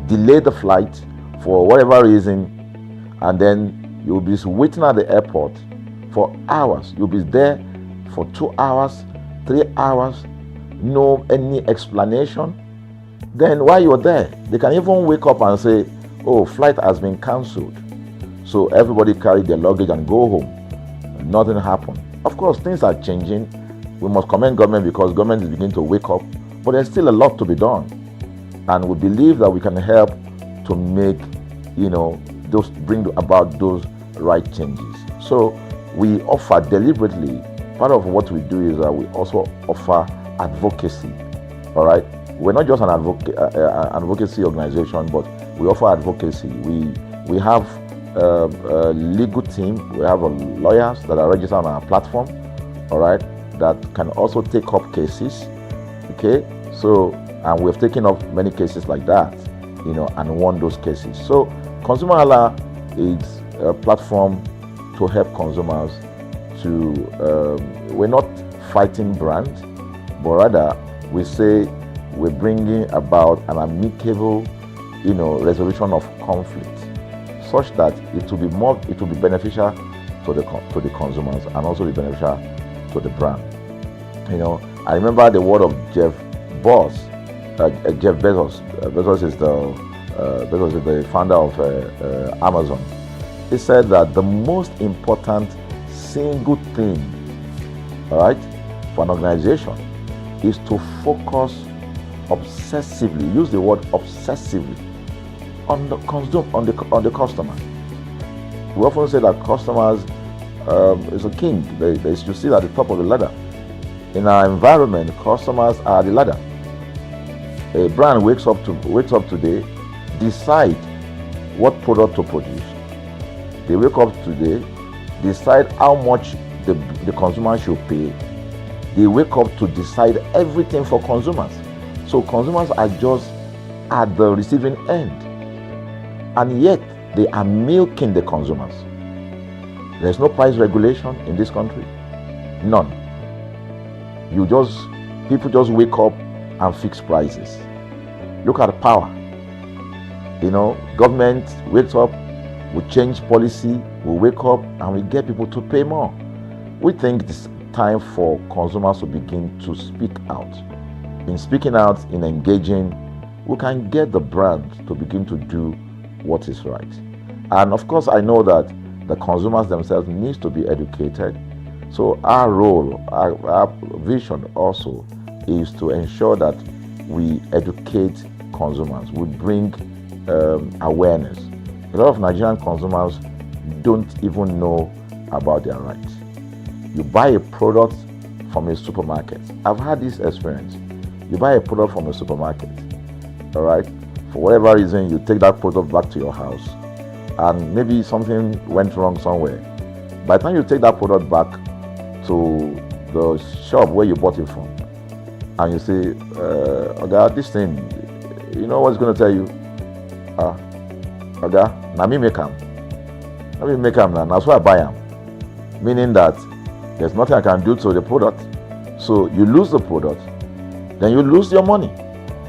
delay the flight for whatever reason, and then you'll be waiting at the airport for hours. You'll be there for 2 hours, 3 hours, no any explanation, then while you're there, they can even wake up and say, oh, flight has been cancelled. So everybody carry their luggage and go home. Nothing happened. Of course, things are changing. We must commend government because government is beginning to wake up, but there's still a lot to be done. And we believe that we can help to make, those bring about those right changes. So we offer deliberately, part of what we do is that we also offer advocacy. All right, we're not just an advocacy organization, but we offer advocacy. We have a legal team. We have lawyers that are registered on our platform. All right, that can also take up cases. Okay, so and we've taken up many cases like that, and won those cases. So Consumer Hala is a platform to help consumers to. We're not fighting brands, but rather we say we're bringing about an amicable, resolution of conflict, such that it will be beneficial to the consumers and also be beneficial to the brand. I remember the word of Jeff Bezos. Bezos is the founder of Amazon. He said that the most important single thing, all right, for an organization is to focus obsessively, use the word obsessively, on the customer. We often say that customers is a king. They should sit at the top of the ladder. In our environment, customers are the ladder. A brand wakes up today, decide what product to produce. They wake up today, decide how much the consumer should pay. They wake up to decide everything for consumers. So consumers are just at the receiving end, and yet they are milking the consumers. There's no price regulation in this country, none. People just wake up and fix prices. Look at power. Government wakes up, we change policy, we wake up and we get people to pay more. We think it's time for consumers to begin to speak out. In speaking out, in engaging, we can get the brand to begin to do what is right. And of course, I know that the consumers themselves need to be educated. So our role, our vision also is to ensure that we educate consumers, we bring awareness. A lot of Nigerian consumers don't even know about their rights. You buy a product from a supermarket. I've had this experience. You buy a product from a supermarket, all right? For whatever reason, you take that product back to your house, and maybe something went wrong somewhere. By the time you take that product back to the shop where you bought it from, and you say, okay, this thing, you know what's going to tell you? Okay, now me make them. Let me make them now. That's why I buy them. Meaning that there's nothing I can do to the product. So you lose the product, then you lose your money,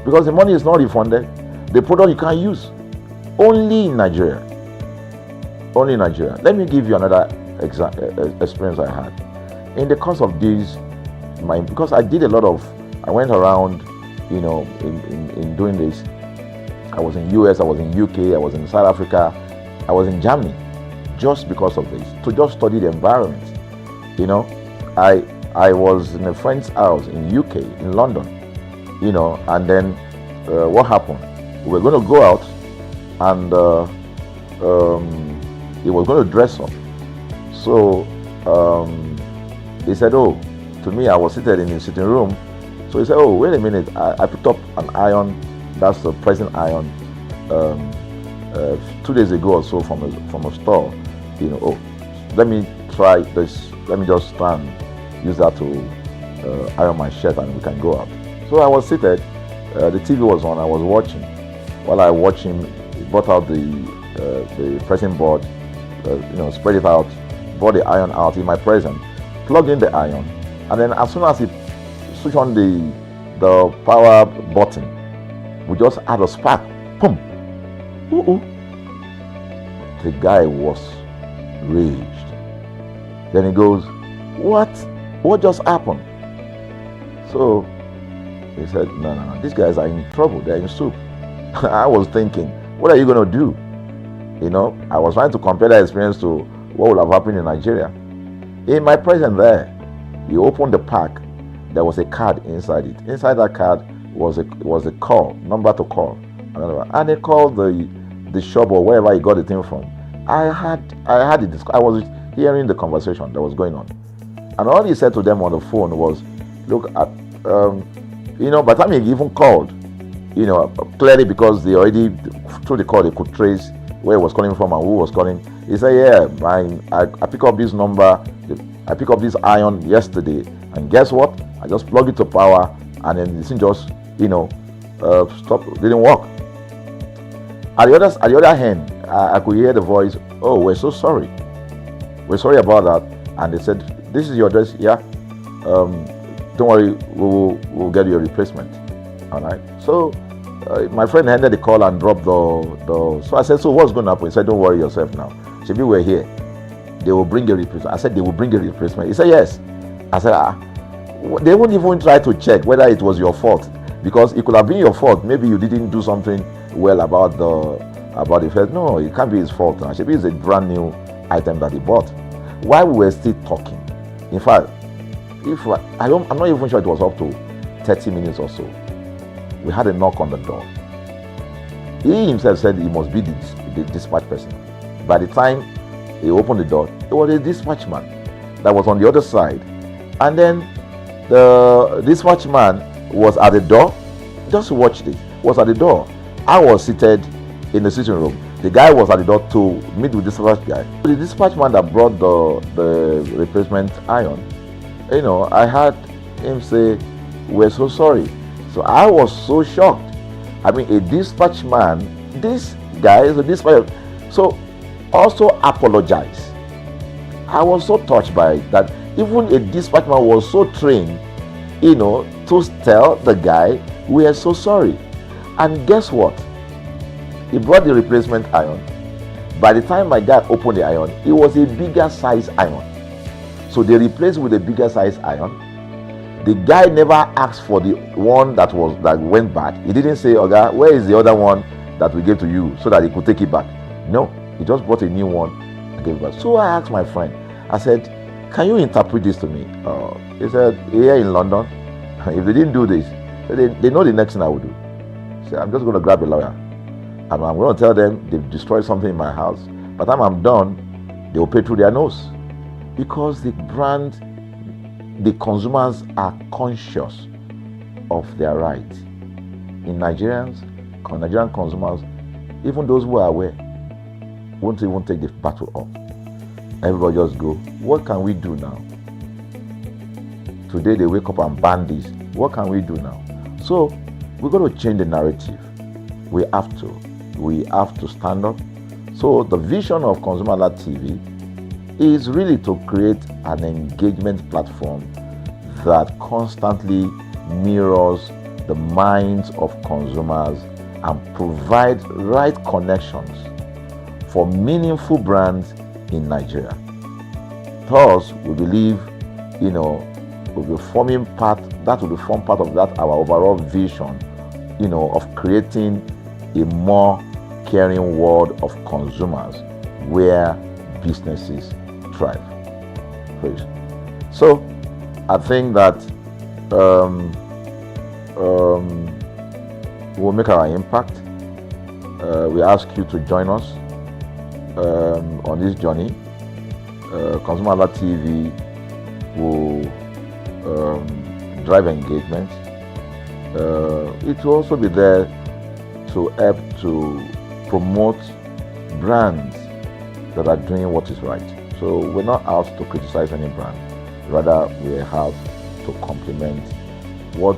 because the money is not refunded. The product you can't use. Only in Nigeria. Only in Nigeria. Let me give you another experience I had. In the course of this, because I did a lot of, I went around, in doing this. I was in US, I was in UK, I was in South Africa, I was in Germany, just because of this, to just study the environment. I was in a friend's house in UK, in London, and then what happened? We were going to go out, and he was going to dress up. So he said, oh, to me, I was seated in his sitting room. So he said, oh, wait a minute, I picked up an iron, that's the pressing iron, 2 days ago or so from a store. Oh, let me try this, let me just stand, use that to iron my shirt and we can go out. So I was seated, the TV was on, I was watching. While I watched him, he brought out the pressing board, spread it out, brought the iron out in my presence, plugged in the iron, and then as soon as he switched on the power button, we just had a spark. Boom! The guy was raged. Then he goes, what What just happened? So he said, no, these guys are in trouble. They're in soup. I was thinking, what are you going to do? You know, I was trying to compare that experience to what would have happened in Nigeria. In my presence there, he opened the pack. There was a card inside it. Inside that card was a call, number to call. And he called the shop or wherever he got the thing from. I was hearing the conversation that was going on. And all he said to them on the phone was, look, you know, by the time he even called, you know, clearly because they already, through the call, they could trace where he was calling from and who was calling. He said, yeah, I pick up this number, I pick up this iron yesterday, and guess what? I just plug it to power, and then the thing just, you know, didn't work. At the other hand, I could hear the voice, oh, we're so sorry. We're sorry about that. And they said, this is your address, yeah. Don't worry, we'll get you a replacement. All right. So my friend ended the call and dropped the. So I said, so what's going to happen? He said, don't worry yourself now. Shebi, we're here. They will bring a replacement. I said, they will bring a replacement. He said, yes. I said, they won't even try to check whether it was your fault, because it could have been your fault. Maybe you didn't do something well about the first. No, it can't be his fault. Shebi is a brand new item that he bought. While we were still talking, in fact, I'm not even sure it was up to 30 minutes or so, we had a knock on the door. He himself said he must be the dispatch person. By the time he opened the door, it was a dispatch man that was on the other side. And then the dispatch man was at the door. Just watch this. Was at the door. I was seated in the sitting room. The guy was at the door to meet with the dispatch guy. The dispatch man that brought the replacement iron, you know, I heard him say, we're so sorry. So I was so shocked. I mean, a dispatch man, this guy is a dispatch, so also apologize. I was so touched by it that even a dispatch man was so trained, you know, to tell the guy, we are so sorry. And guess what? He brought the replacement iron. By the time my guy opened the iron, it was a bigger size iron. So they replaced with a bigger size iron. The guy never asked for the one that went bad. He didn't say, okay, where is the other one that we gave to you, so that he could take it back? No, he just bought a new one and gave it back. So I asked my friend, I said, can you interpret this to me? He said, here in London, if they didn't do this, they know the next thing I will do. So I'm just going to grab a lawyer. And I'm going to tell them they've destroyed something in my house. By the time I'm done, they will pay through their nose. Because the brand, the consumers are conscious of their rights. In Nigerian consumers, even those who are aware, won't even take the battle up. Everybody just go, what can we do now? Today they wake up and ban this. What can we do now? So we're going to change the narrative. We have to stand up. So the vision of ConsumerHallaTV is really to create an engagement platform that constantly mirrors the minds of consumers and provide right connections for meaningful brands in Nigeria. Thus, we believe, you know, will be forming part of that our overall vision, you know, of creating a more caring world of consumers where businesses thrive. So I think that we'll make our impact. We ask you to join us on this journey. ConsumerHallaTV will drive engagement. It will also be there to help to promote brands that are doing what is right. So we're not out to criticize any brand. Rather, we are out to complement what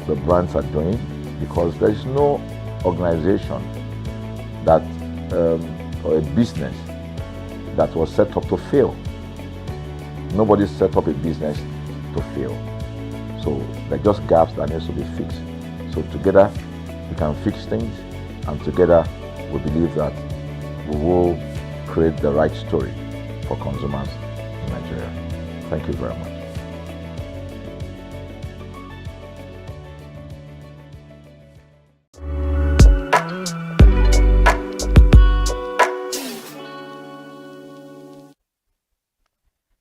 the brands are doing, because there is no organization that or a business that was set up to fail. Nobody set up a business to fail. So there are just gaps that needs to be fixed. So together we can fix things, and together we believe that we will create the right story for consumers in Nigeria. Thank you very much.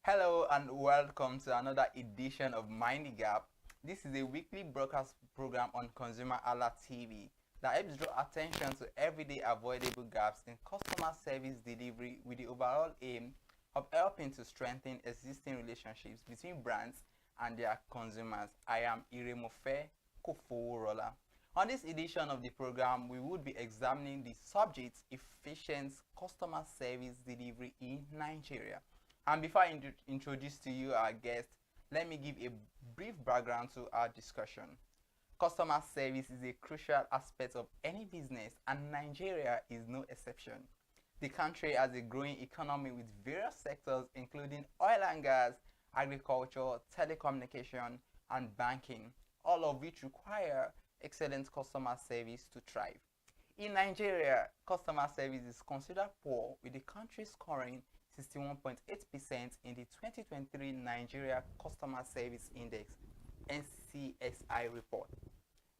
Hello and welcome to another edition of Mind the Gap. This is a weekly broadcast program on ConsumerHallaTV that helps draw attention to everyday avoidable gaps in customer service delivery with the overall aim of helping to strengthen existing relationships between brands and their consumers. I am Iremofe Koforola. On this edition of the program, we would be examining the subject efficient customer service delivery in Nigeria. And before I introduce to you our guest, let me give a brief background to our discussion. Customer service is a crucial aspect of any business, and Nigeria is no exception. The country has a growing economy with various sectors including oil and gas, agriculture, telecommunication, and banking, all of which require excellent customer service to thrive. In Nigeria, customer service is considered poor, with the country scoring 61.8% in the 2023 Nigeria Customer Service Index (NCSI) report.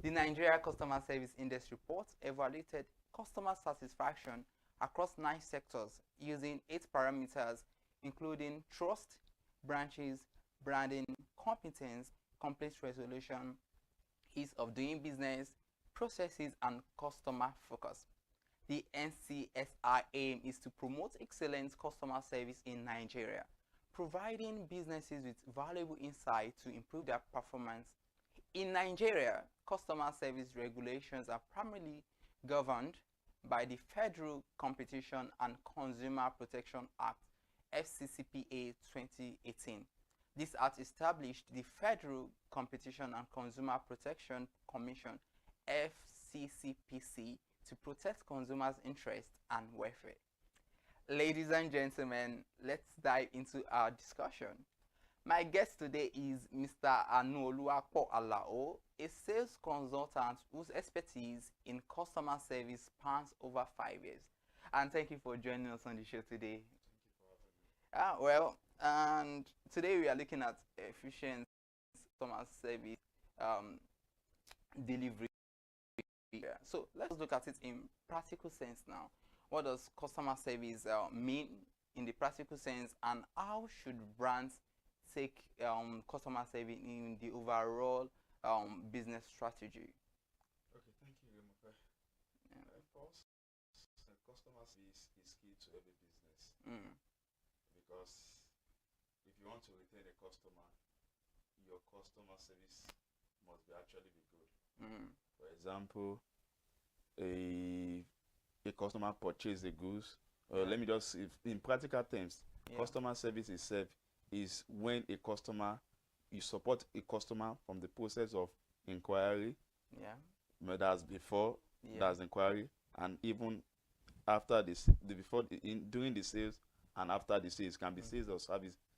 The Nigeria Customer Service Index report evaluated customer satisfaction across 9 sectors using 8 parameters, including trust, branches, branding, competence, complaint resolution, ease of doing business, processes, and customer focus. The NCSI aim is to promote excellent customer service in Nigeria, providing businesses with valuable insight to improve their performance. In Nigeria, customer service regulations are primarily governed by the Federal Competition and Consumer Protection Act (FCCPA) 2018. This act established the Federal Competition and Consumer Protection Commission (FCCPC) to protect consumers' interests and welfare. Ladies and gentlemen, let's dive into our discussion. My guest today is Mr. Anuoluwapo Alao, a sales consultant whose expertise in customer service spans over 5 years. And thank you for joining us on the show today. And today we are looking at efficient customer service delivery. So let's look at it in practical sense now. What does customer service mean in the practical sense, and how should brands take customer service in the overall business strategy?
Okay, thank you, Remope. Of course, customer service is key to every business because if you want to retain a customer, your customer service must be actually be good. For example, a customer purchase a goods, or let me just, in practical terms, customer service itself is when a customer, you support a customer from the process of inquiry, that's before, that's inquiry, and even after this, during the sales and after the sales, can be sales or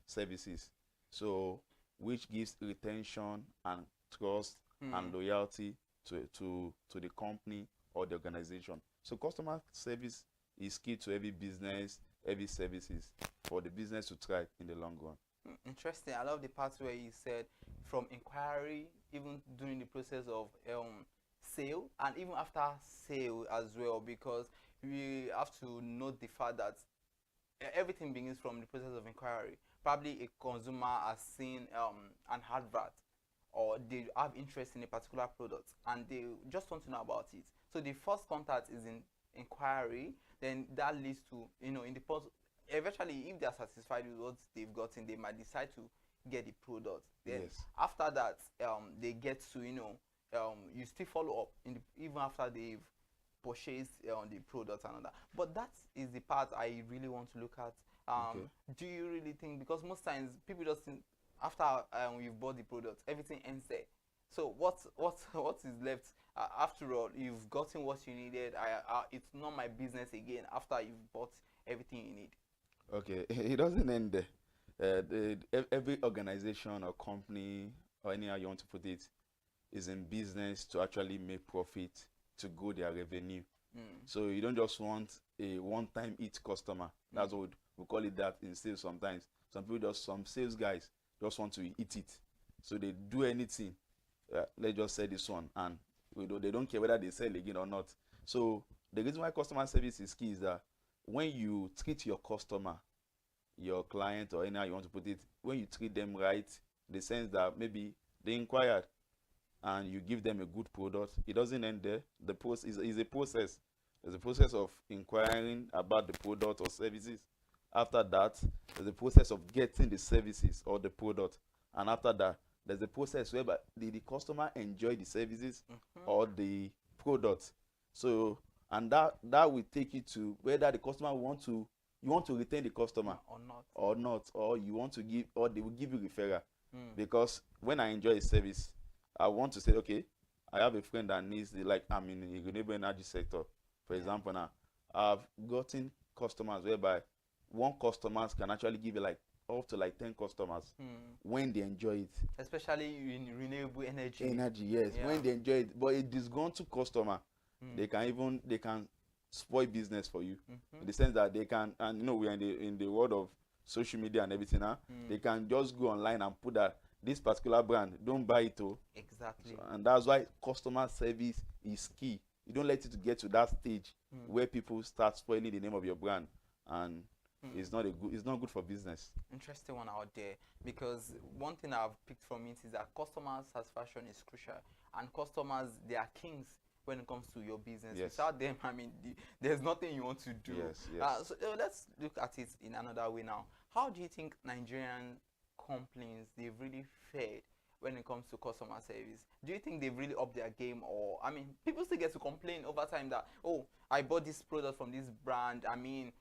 services. So which gives retention and trust and loyalty to the company or the organization. So customer service is key to every business, every services, for the business to thrive in the long run.
Interesting. I love the part where you said from inquiry, even during the process of sale, and even after sale as well, because we have to note the fact that everything begins from the process of inquiry. Probably a consumer has seen an advert, or they have interest in a particular product and they just want to know about it. So the first contact is in inquiry, then that leads to, in the post, eventually if they are satisfied with what they've gotten, they might decide to get the product. Then after that, they get to, you still follow up even after they've purchased the product and all that. But that is the part I really want to look at. Do you really think, because most times people just think after you've bought the product, everything ends there. So what is left? After all, you've gotten what you needed. It's not my business again after you've bought everything you need.
Okay, it doesn't end there. Every organization or company, or anyhow you want to put it, is in business to actually make profit, to grow their revenue. So you don't just want a one-time hit customer. That's what we call it that in sales sometimes. Some sales guys just want to eat it. So they do anything. Let's just say this one, and they don't care whether they sell again or not. So the reason why customer service is key is that when you treat your customer your client or anyhow you want to put it, when you treat them right, the sense that maybe they inquired and you give them a good product, it doesn't end there. The process is a process. There's a process of inquiring about the product or services. After that, there's a process of getting the services or the product. And after that, there's a process where the customer enjoy the services or the product. So, and that will take you to whether the customer you want to retain the customer or not, or you want to give, or they will give you referral. Because when I enjoy a service, I want to say, okay, I have a friend that needs I'm in the renewable energy sector, for example. Now I've gotten customers whereby one customer can actually give you up to 10 customers when they enjoy it,
especially in renewable energy.
Yes, when they enjoy it. But a disgruntled customer, they can spoil business for you, in the sense that they can, and we are in the world of social media and everything now. They can just go online and put that this particular brand, don't buy it.
Exactly.
So, and that's why customer service is key. You don't let it to get to that stage where people start spoiling the name of your brand, and it's not good for business.
Interesting one out there, because one thing I've picked from it is that customer satisfaction is crucial, and customers, they are kings when it comes to your business.
Yes.
Without them, I mean, there's nothing you want to do.
Yes.
So let's look at it in another way now. How do you think Nigerian companies, they've really fared when it comes to customer service? Do you think they've really upped their game? Or, I mean, people still get to complain over time that, oh, I bought this product from this brand, I mean,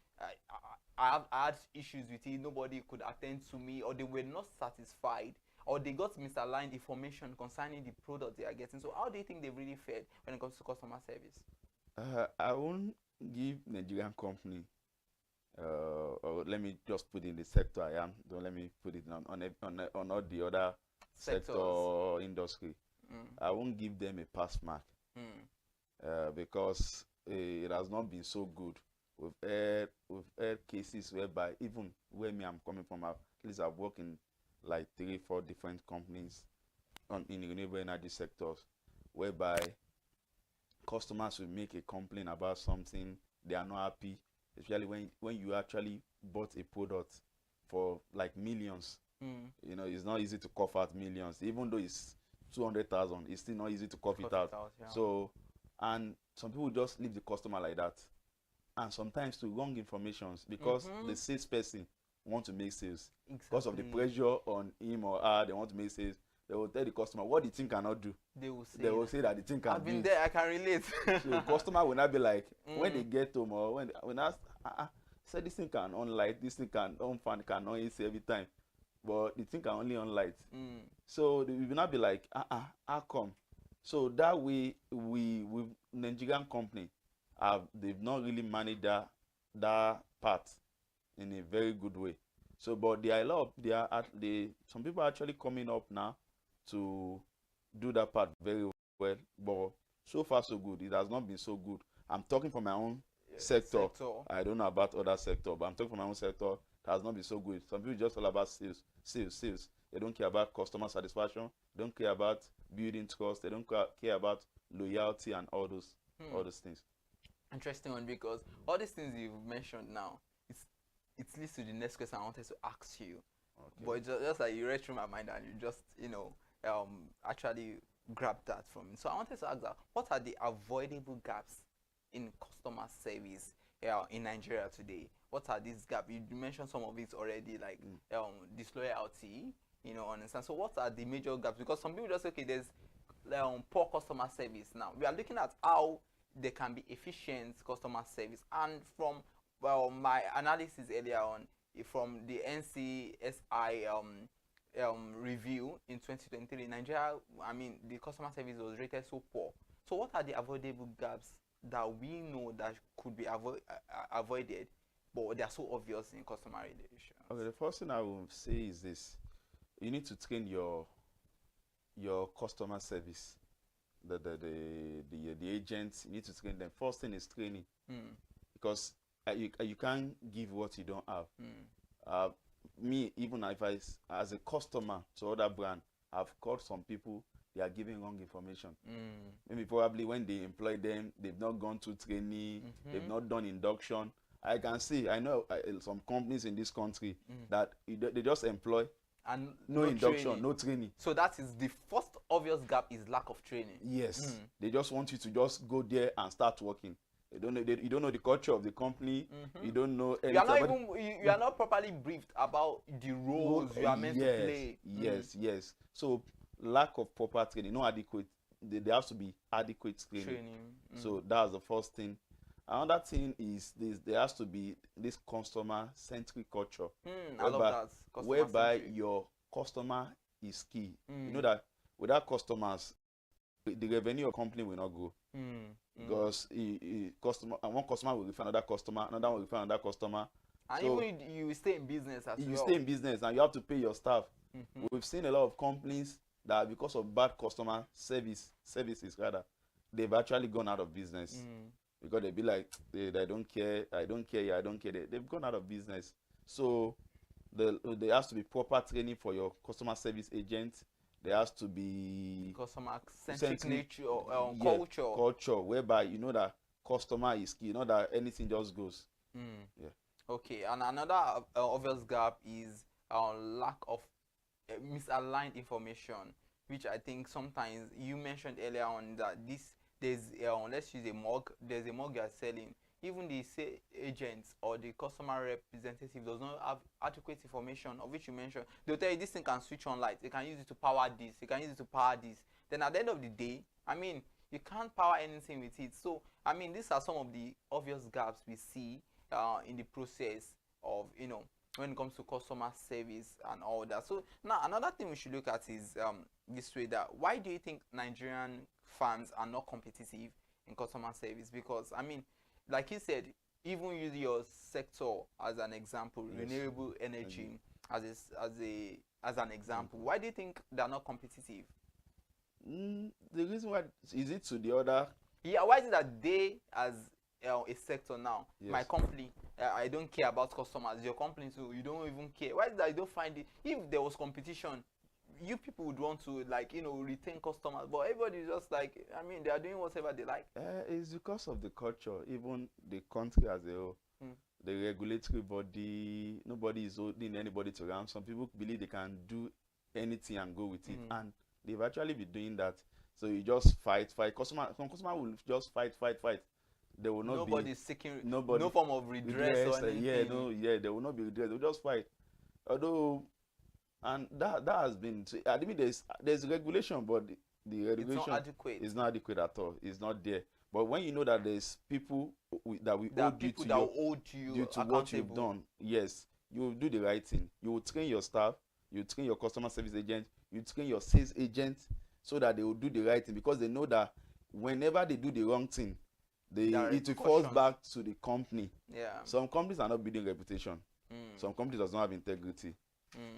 I had issues with it, nobody could attend to me, or they were not satisfied, or they got misaligned information concerning the product they are getting. So how do you think they've really fared when it comes to customer service?
I won't give Nigerian company, or let me just put in the sector I am. Don't let me put it on all the other sector or industry. I won't give them a pass mark, because it has not been so good. We've had cases whereby, even where I'm coming from, at least I've worked in 3-4 different companies in the renewable energy sectors, whereby customers will make a complaint about something, they are not happy, especially when you actually bought a product for millions. It's not easy to cough out millions, even though it's 200,000. It's still not easy to cough it out.
Yeah.
So, and some people just leave the customer like that, and sometimes to wrong informations, because the salesperson want to make sales. Because of the pressure on him or her, they want to make sales. They will tell the customer what the thing cannot do.
They will
say that the thing can do.
I've been there, I can relate.
So the customer will not be like, when they get home, or when I say this thing can on light, this thing can on fan, can on AC every time, but the thing can only on light. So they will not be like, how come? So that way, with Nigerian company, they've not really managed that part in a very good way. So, but some people are actually coming up now to do that part very well. But so far so good. It has not been so good. I'm talking from my own sector. I don't know about other sector, but I'm talking from my own sector. It has not been so good. Some people just all about sales. They don't care about customer satisfaction. They don't care about building trust. They don't care about loyalty and all those things.
Interesting one, because all these things you've mentioned now, it leads to the next question I wanted to ask you. Okay. But just like you read through my mind and you just actually grabbed that from me. So I wanted to ask that, what are the avoidable gaps in customer service in Nigeria today? What are these gaps? You mentioned some of it already, like disloyalty, understand. So what are the major gaps? Because some people just say, okay, there's poor customer service. Now we are looking at how there can be efficient customer service, and from my analysis earlier on, from the NCSI review in 2023, Nigeria, I mean, the customer service was rated so poor. So what are the avoidable gaps that we know that could be avoided, but they are so obvious in customer relations?
Okay, the first thing I will say is this: you need to train your customer service. The agents, you need to train them. First thing is training, because you can't give what you don't have. Me, even if as a customer to other brand, I've called some people, they are giving wrong information. Maybe probably when they employ them, they've not gone to training, they've not done induction, I can see, I know some companies in this country that they just employ
and
no induction, no training.
So that is the first obvious gap, is lack of training.
Yes, they just want you to just go there and start working. You don't know the culture of the company. You don't know anything.
You are not properly briefed about the roles you are meant to play.
Yes. So lack of proper training, no adequate. There has to be adequate training. So that's the first thing. Another thing is this: there has to be this customer-centric culture,
I love that.
Whereby your customer is key. You know that without customers, the revenue of company will not grow. Because one customer will refer another customer, another one will refer another customer.
And so even you will stay in business as well.
You stay in business and you have to pay your staff. We've seen a lot of companies that because of bad customer services rather, they've actually gone out of business. Because they be like, they don't care, I don't care. They've gone out of business. So there has to be proper training for your customer service agent. There has to be
customer-centric nature,
culture, whereby you know that customer is key, not that anything just goes.
Okay, and another obvious gap is lack of misaligned information, which I think sometimes you mentioned earlier on that there's let's use a mug. There's a mug you are selling. Even the agents or the customer representative does not have adequate information, of which you mentioned. They'll tell you this thing can switch on light. They can use it to power this. They can use it to power this. Then at the end of the day, I mean, you can't power anything with it. So, I mean, these are some of the obvious gaps we see in the process of, when it comes to customer service and all that. So now another thing we should look at is this way, that why do you think Nigerian firms are not competitive in customer service? Because, I mean, like you said, even use your sector as an example, renewable energy as an example. Why do you think they're not competitive?
The reason why is it to the other.
Yeah, why is it that they as a sector now, my company, I don't care about customers. Your company too, you don't even care. Why is it that you don't find it? If there was competition, you people would want to retain customers, but everybody is just like, I mean, they are doing whatever they like.
It's because of the culture, even the country as a whole. The regulatory body, nobody is holding anybody to ransom. Some people believe they can do anything and go with it, and they've actually been doing that. So you just fight. Some customer will just fight. There will not
nobody seeking no form of redress or anything.
There will not be redress. They will just fight. Although. And that has been, I mean, there's regulation, but the regulation is not adequate at all. It's not there. But when you know that there's people that will hold you to what you've done, yes, you will do the right thing. You will train your staff, you will train your customer service agent, you will train your sales agent, so that they will do the right thing, because they know that whenever they do the wrong thing, it falls back to the company. Some companies are not building reputation. Some companies does not have integrity.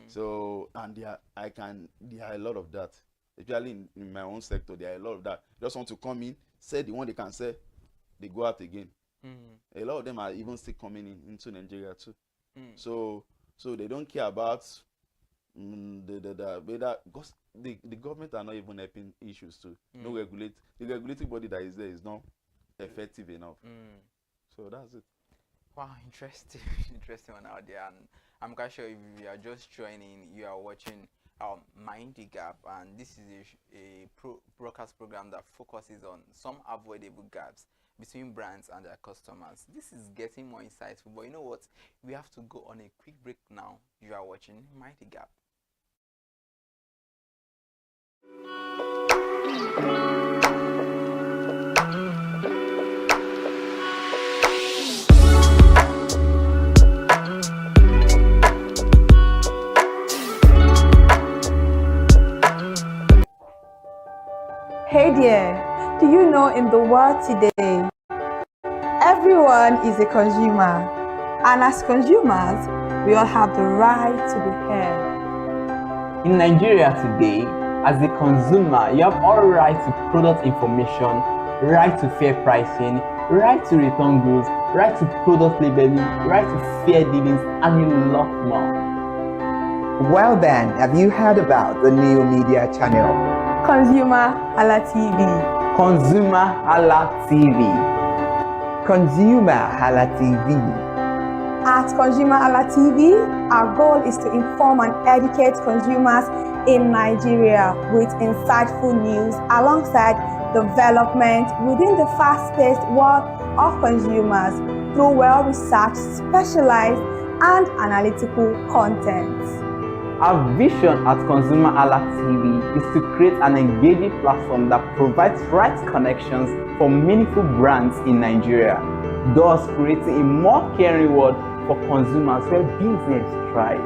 So, and there are a lot of that, especially in my own sector. There are a lot of that. Just want to come in, say the one they can say, they go out again. A lot of them are even still coming into Nigeria too. So they don't care about because the government are not even helping issues too. The regulatory body that is there is not effective enough. So that's it.
Wow, interesting one out there. And I'm quite sure if you are just joining, you are watching Mind the Gap, and this is a broadcast program that focuses on some avoidable gaps between brands and their customers. This is getting more insightful, but you know what? We have to go on a quick break now. You are watching Mind the Gap.
Hey there, do you know in the world today, everyone is a consumer, and as consumers, we all have the right to be heard.
In Nigeria today, as a consumer, you have all right to product information, right to fair pricing, right to return goods, right to product labeling, right to fair dealings, and a lot more.
Well then, have you heard about the new media channel?
ConsumerHallaTV.
ConsumerHallaTV.
ConsumerHallaTV.
At ConsumerHallaTV, our goal is to inform and educate consumers in Nigeria with insightful news alongside development within the fast-paced world of consumers through well-researched, specialized, and analytical content.
Our vision at ConsumerHallaTV is to create an engaging platform that provides right connections for meaningful brands in Nigeria, thus creating a more caring world for consumers where business thrive.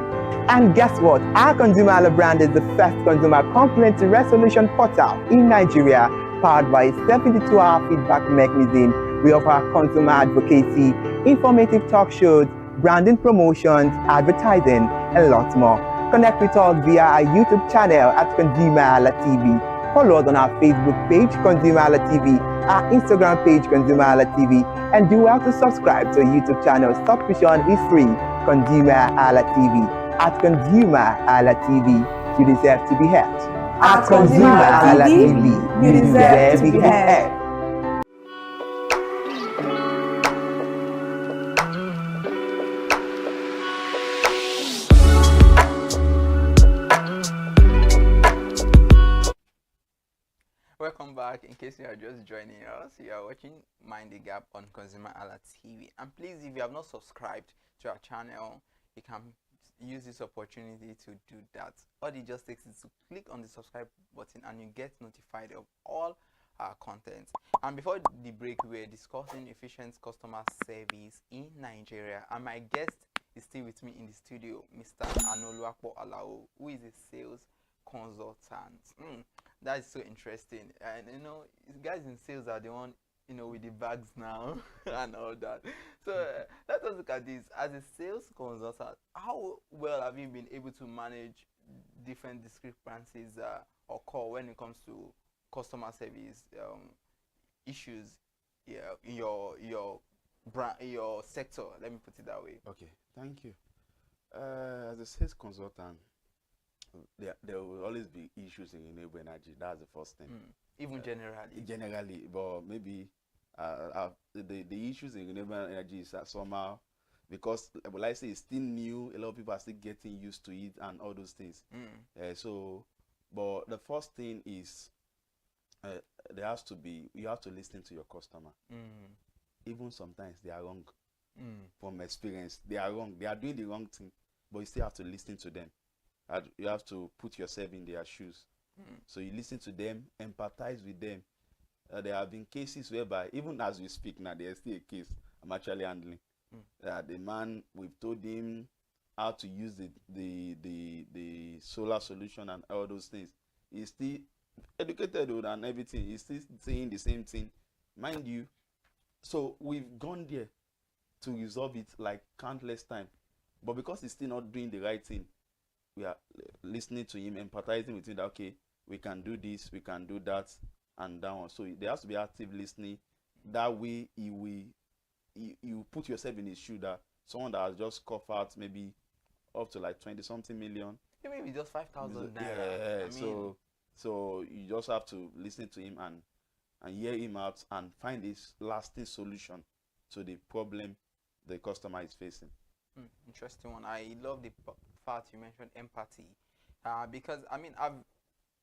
And guess what? Our Consumer Hala brand is the first consumer complaint resolution portal in Nigeria, powered by a 72-hour feedback mechanism. We offer consumer advocacy, informative talk shows, branding promotions, advertising, and lots more. Connect with us via our YouTube channel at ConsumerHallaTV. Follow us on our Facebook page, ConsumerHallaTV, our Instagram page, ConsumerHallaTV, and do well to subscribe to our YouTube channel. Subscription is free. ConsumerHallaTV. At ConsumerHallaTV, you deserve to be heard. At ConsumerHallaTV, you deserve to be heard.
Welcome back. In case you are just joining us, you are watching Mind the Gap on ConsumerHallaTV. And please, if you have not subscribed to our channel, you can use this opportunity to do that. All it just takes is to click on the subscribe button and you get notified of all our content. And before the break, we were discussing efficient customer service in Nigeria, and my guest is still with me in the studio, Mr. Anoluwapo Alao, who is a sales consultant. That is so interesting. And you know, guys in sales are the one, you know, with the bags now and all that. So let us look at this. As a sales consultant, how well have you been able to manage different discrepancies occur when it comes to customer service issues in your brand, your sector? Let me put it that way.
Okay, thank you. As a sales consultant, there will always be issues in renewable energy. That's the first thing.
Even generally.
Generally, but maybe the issues in renewable energy is somehow, because well, I say it's still new. A lot of people are still getting used to it and all those things. But the first thing is there has to be, you have to listen to your customer. Even sometimes they are wrong. From experience, they are wrong. They are doing the wrong thing, but you still have to listen to them. You have to put yourself in their shoes. So you listen to them, empathize with them. There have been cases whereby, even as we speak now, there's still a case I'm actually handling. The man, we've told him how to use the solar solution and all those things. He's still educated and everything. He's still saying the same thing, mind you. So we've gone there to resolve it like countless times, but because he's still not doing the right thing, we are listening to him, empathizing with him that, okay, we can do this, we can do that, and that one. So there has to be active listening. That way, you put yourself in his shoe, that someone that has just coughed out maybe up to like 20-something million.
Maybe just 5,000 naira.
Yeah,
I mean,
so you just have to listen to him and hear him out and find this lasting solution to the problem the customer is facing.
Interesting one. I love the part you mentioned, empathy, because I mean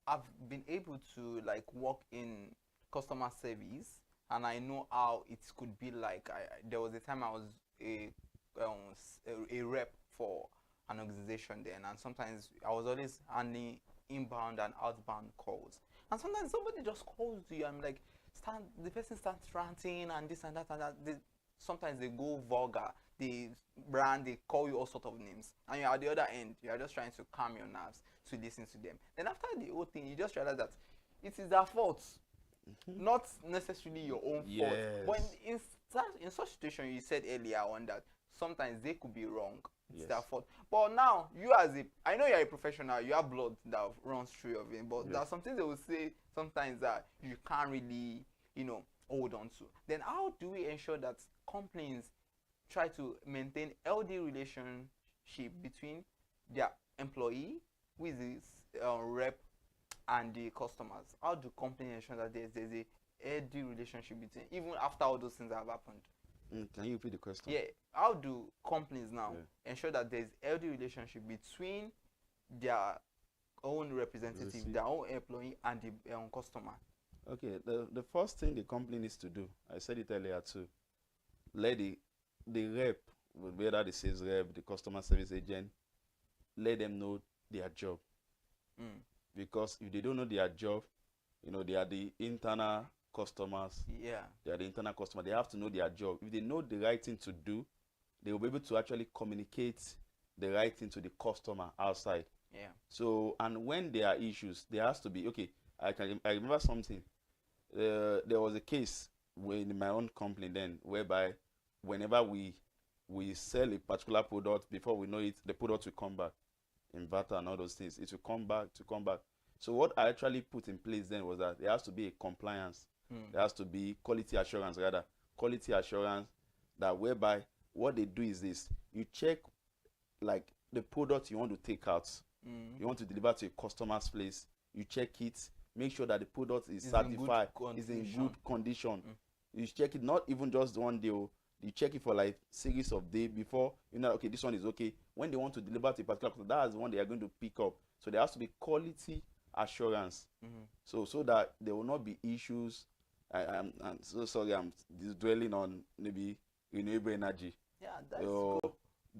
I've been able to like work in customer service, and I know how it could be like. There was a time I was a rep for an organization then, and sometimes I was always handling inbound and outbound calls, and sometimes somebody just calls you. I'm like, the person starts ranting and this and that and that. Sometimes they go vulgar. They call you all sorts of names, and you're at the other end. You are just trying to calm your nerves to listen to them. Then after the whole thing, you just realize that it is their fault, not necessarily your own fault. But in such situation, you said earlier on that sometimes they could be wrong. It's their fault. But now you, I know you're a professional. You have blood that runs through your vein. But there are some things they will say sometimes that you can't really, hold on to. Then how do we ensure that companies try to maintain healthy relationship between their employee, who is the rep, and the customers? How do companies ensure that there's a healthy relationship between, even after all those things have happened?
Can you repeat the question?
Yeah. How do companies now ensure that there's healthy relationship between their own representative, their own employee, and the customer?
Okay, the first thing the company needs to do, I said it earlier too, let the rep, whether the sales rep, the customer service agent, let them know their job. Because if they don't know their job, you know, they are the internal customers.
Yeah.
They are the internal customer. They have to know their job. If they know the right thing to do, they will be able to actually communicate the right thing to the customer outside.
Yeah.
So, and when there are issues, there has to be, okay, I remember something. There was a case in my own company then, whereby whenever we sell a particular product, before we know it, the product will come back, inverter and all those things. It will come back. So what I actually put in place then was that there has to be a compliance. There has to be quality assurance, rather. Quality assurance that whereby what they do is this. You check like the product you want to take out. You want to deliver to a customer's place. You check it. Make sure that the product is certified, is in good condition. You check it not even just one day. You check it for like series of days before you know, okay, this one is okay. When they want to deliver to a particular customer, that's the one they are going to pick up. So there has to be quality assurance. So that there will not be issues. I'm so sorry, I'm dwelling on maybe renewable energy.
Yeah, that's cool.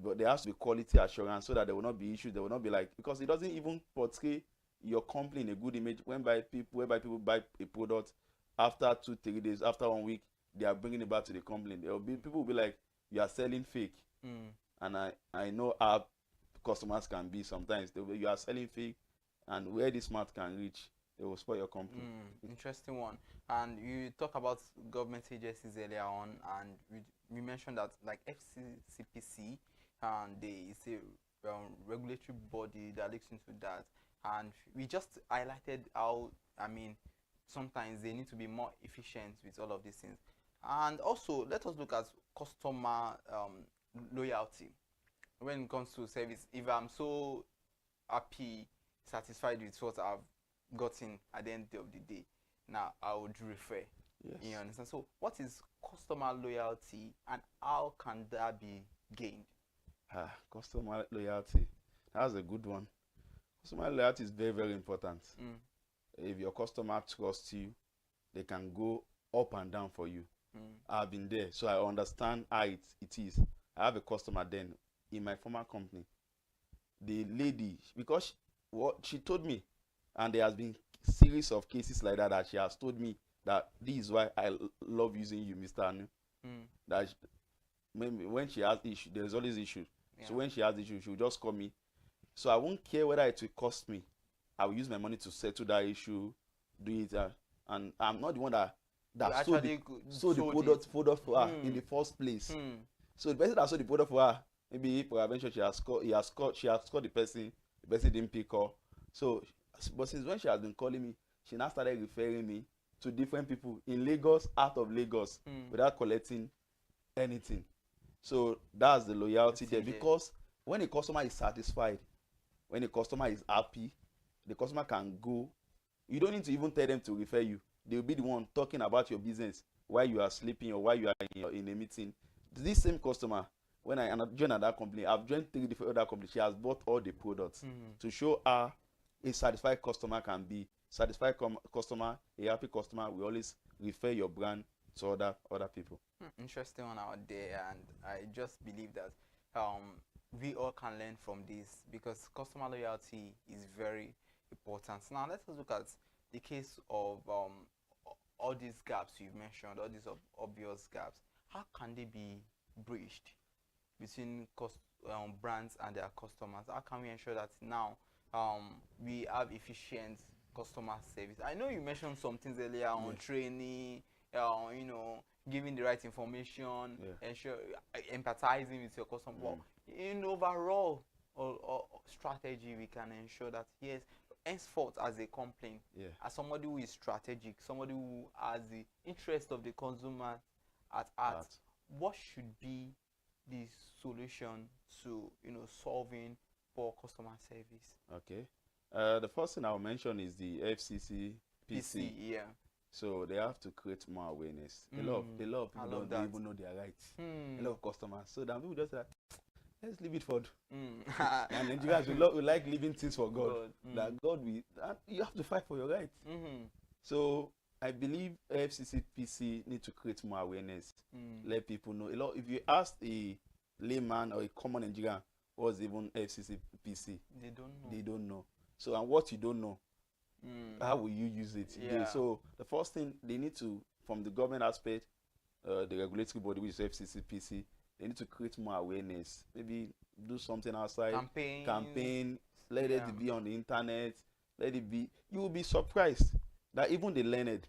But there has to be quality assurance so that there will not be issues. There will not be like, because it doesn't even portray your company in a good image whereby people buy a product after 2-3 days, after 1 week, they are bringing it back to the company. There will be people will be like, you are selling fake. And I know how customers can be sometimes. They will be, you are selling fake, and where this smart can reach, it will spoil your company.
Interesting one. And you talk about government agencies earlier on, and we mentioned that like FCCPC, and it's a regulatory body that looks into that. And we just highlighted how, I mean, sometimes they need to be more efficient with all of these things. And also, let us look at customer loyalty when it comes to service. If I'm so happy, satisfied with what I've gotten at the end of the day, now I would refer.
Yes.
You understand? So what is customer loyalty, and how can that be gained?
Customer loyalty, that's a good one. Customer loyalty is very, very important. If your customer trusts you, they can go up and down for you. I've been there, so I understand how it is. I have a customer then in my former company. The lady, because what she told me, and there has been series of cases like that she has told me that this is why I love using you, Mr. Anu. That maybe when she has issue, there's always issue. So when she has issue, she will just call me. So I won't care whether it will cost me. I will use my money to settle that issue, do it, and I'm not the one that sold the product for her in the first place. So the person that sold the product for her, maybe for eventually she has called the person didn't pick her. So, but since when she has been calling me, she now started referring me to different people in Lagos, out of Lagos, without collecting anything. So that's the loyalty there, because when a customer is satisfied, when a customer is happy, the customer can go. You don't need to even tell them to refer you. They will be the one talking about your business while you are sleeping or while you are in a meeting. This same customer, when I joined that company, I've joined 3 different other companies. She has bought all the products to show her a satisfied customer can be. Satisfied customer, a happy customer will always refer your brand to other people.
Interesting one out there, and I just believe that we all can learn from this, because customer loyalty is very important. Now let us look at the case of all these gaps you've mentioned, all these obvious gaps. How can they be bridged between brands and their customers? How can we ensure that now we have efficient customer service? I know you mentioned some things earlier on training, you know, giving the right information, ensure empathizing with your customer. But in overall strategy, we can ensure that yes, henceforth as a company, as somebody who is strategic, somebody who has the interest of the consumer at heart, what should be the solution to, you know, solving poor customer service?
Okay. The first thing I'll mention is the FCCPC.
PC,
So they have to create more awareness. A lot of people don't even know their rights. A lot of customers. So then people just say, let's leave it for and Nigerians we like leaving things for God. That God will, you have to fight for your rights. So I believe FCCPC need to create more awareness. Let people know. A lot. If you ask a layman or a common Nigerian what's even FCCPC, they don't know. So and what you don't know, how will you use it? So the first thing they need to, from the government aspect, the regulatory body which is FCCPC, they need to create more awareness. Maybe do something outside. Campaign. Let it be on the internet. Let it be. You will be surprised that even the learned,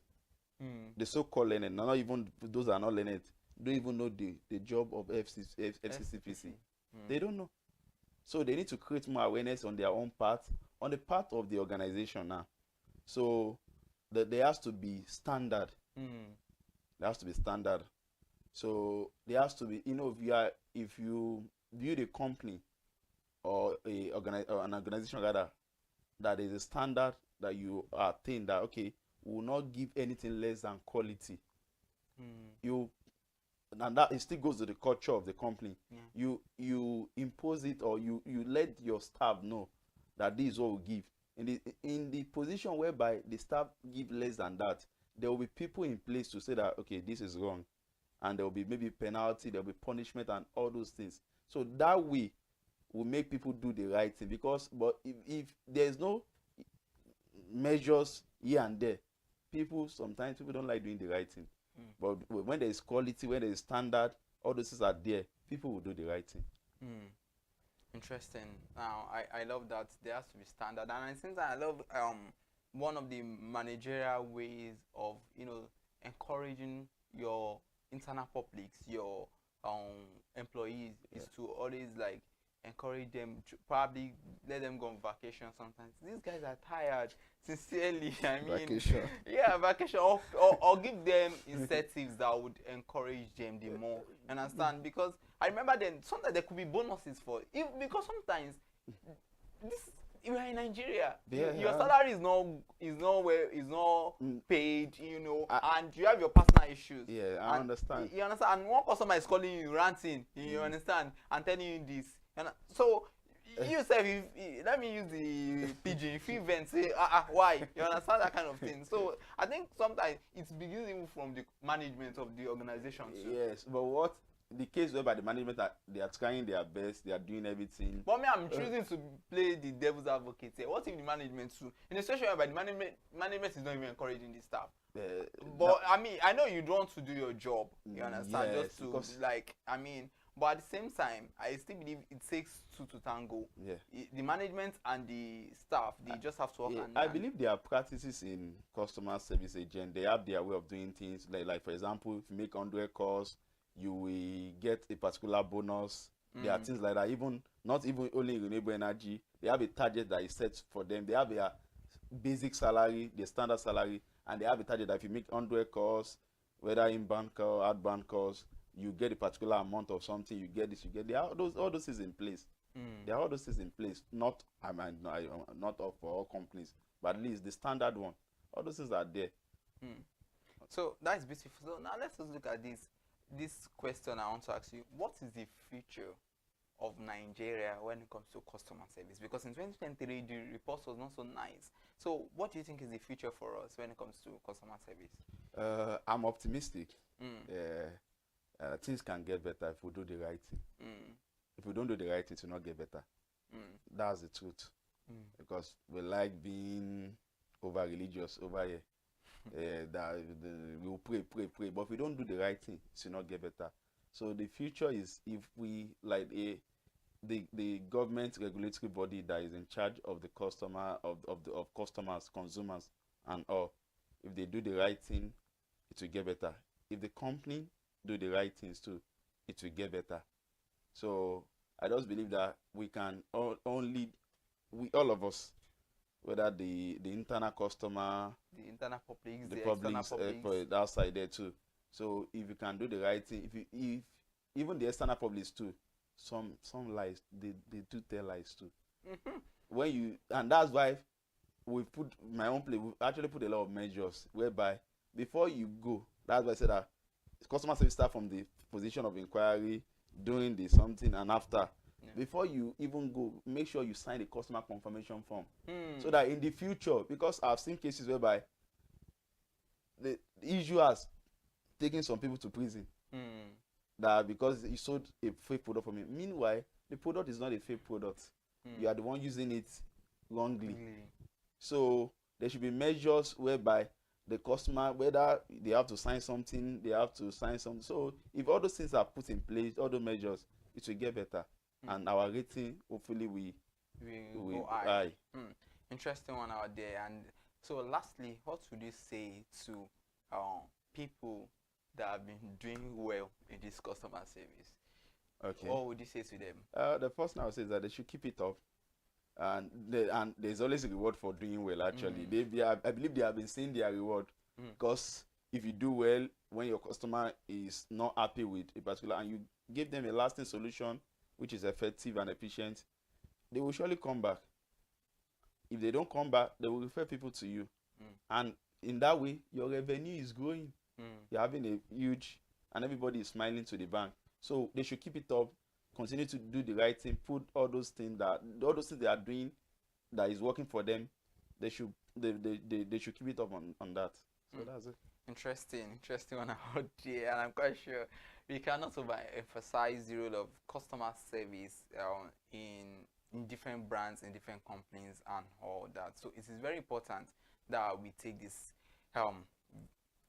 the so-called learned, not even those that are not learned, don't even know the job of FCCPC. They don't know. So they need to create more awareness on their own part, on the part of the organization now. So that there has to be standard. There has to be standard. So there has to be, if you build a company or an organization rather, that is a standard that you attain, that okay, we will not give anything less than quality. And that it still goes to the culture of the company. You impose it, or you let your staff know that this is what we give. In the position whereby the staff give less than that, there will be people in place to say that okay, this is wrong, and there will be maybe penalty, there will be punishment and all those things. So that way will make people do the right thing. But if there's no measures here and there, sometimes people don't like doing the right thing. But when there is quality, when there is standard, all those things are there, people will do the right thing.
Interesting. Now I love that there has to be standard, and I think that I love one of the managerial ways of encouraging your internal publics, your employees, is to always like encourage them to probably let them go on vacation sometimes. These guys are tired, sincerely. I mean,
vacation.
Yeah, vacation, or give them incentives that would encourage them the more. You understand? Because I remember then sometimes there could be bonuses because sometimes you are in Nigeria, your salary is not paid, and you have your personal issues.
Yeah, I understand.
You understand? And one customer is calling you, ranting, you understand, and telling you this. So you say, let me use the pigeon. If you vent, say, why? You understand that kind of thing. So I think sometimes it's beginning from the management of the organization too.
Yes, but what the case whereby the management they are trying their best, they are doing everything.
But me, I'm choosing to play the devil's advocate here. What if the management too, in a situation whereby the management is not even encouraging the staff? But I mean, I know you don't want to do your job. You understand?
Yes,
just to but at the same time, I still believe it takes two to tango. The management and the staff, they just have to work.
I believe there are practices in customer service agent. They have their way of doing things. Like for example, if you make 100 calls, you will get a particular bonus. There are things like that. Not even only renewable energy, they have a target that is set for them. They have their basic salary, their standard salary, and they have a target that if you make 100 calls, whether inbound call, outbound calls, you get a particular amount of something. You get this, you get all those things in place. There are all those things in place. Not all for all companies, but at least the standard one. All those things are there.
So that's beautiful. So now let's just look at this question I want to ask you. What is the future of Nigeria when it comes to customer service? Because in 2023, the report was not so nice. So what do you think is the future for us when it comes to customer service?
I'm optimistic. Things can get better if we do the right thing. If we don't do the right thing, it will not get better. That's the truth. Because we like being over religious over here. We'll pray. But if we don't do the right thing, it will not get better. So the future is if we like the government regulatory body that is in charge of the customer of customers, consumers, and all. If they do the right thing, it will get better. If the company do the right things too, it will get better. So I just believe that we can all of us, whether the internal customer,
the internal public,
the
external
public outside there too. So if you can do the right thing, if even the external public too, some lies, they do tell lies too. And that's why we put my own place. We actually put a lot of measures whereby before you go, that's why I said that customer service start from the position of inquiry, doing the something, and after. Before you even go, make sure you sign the customer confirmation form. So that in the future, because I've seen cases whereby the issue has taken some people to prison. That because you sold a fake product for me. Meanwhile, the product is not a fake product. You are the one using it wrongly. So there should be measures whereby the customer, whether they have to sign something, they have to sign something. So if all those things are put in place, all those measures, it will get better. And our rating, hopefully, we
go high. Interesting one out there. And so lastly, what would you say to people that have been doing well in this customer service?
Okay.
What would you say to them?
The first thing I would say is that they should keep it up. And there's always a reward for doing well, actually. I believe they have been seeing their reward. Because if you do well, when your customer is not happy with a particular, and you give them a lasting solution, which is effective and efficient, they will surely come back. If they don't come back, they will refer people to you. And in that way, your revenue is growing. You're having a huge, and everybody is smiling to the bank. So they should keep it up, continue to do the right thing, put all those things they are doing that is working for them. They should keep it up on that. So that's it.
Interesting one out there, and I'm quite sure we cannot overemphasize the role of customer service in different brands, in different companies, and all that. So it is very important that we take this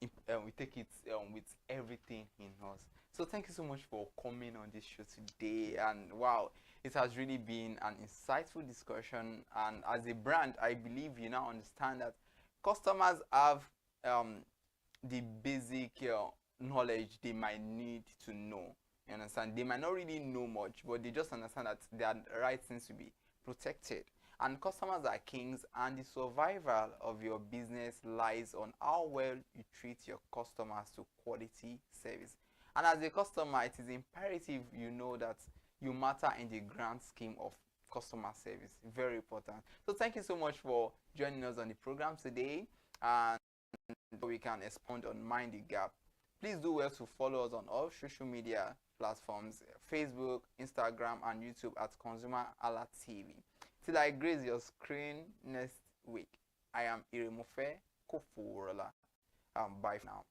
we take it with everything in us. So thank you so much for coming on this show today, and wow, it has really been an insightful discussion. And as a brand, I believe you now understand that customers have the basic knowledge they might need to know. You understand? They might not really know much, but they just understand that their rights needs to be protected. And customers are kings, and the survival of your business lies on how well you treat your customers to quality service. And as a customer, it is imperative you know that you matter in the grand scheme of customer service. Very important. So thank you so much for joining us on the program today, and we can expound on Mind the Gap. Please do well to follow us on all social media platforms: Facebook, Instagram, and YouTube at ConsumerHallaTV. Till I grace your screen next week, I am Iremofe Koforola. Bye for now.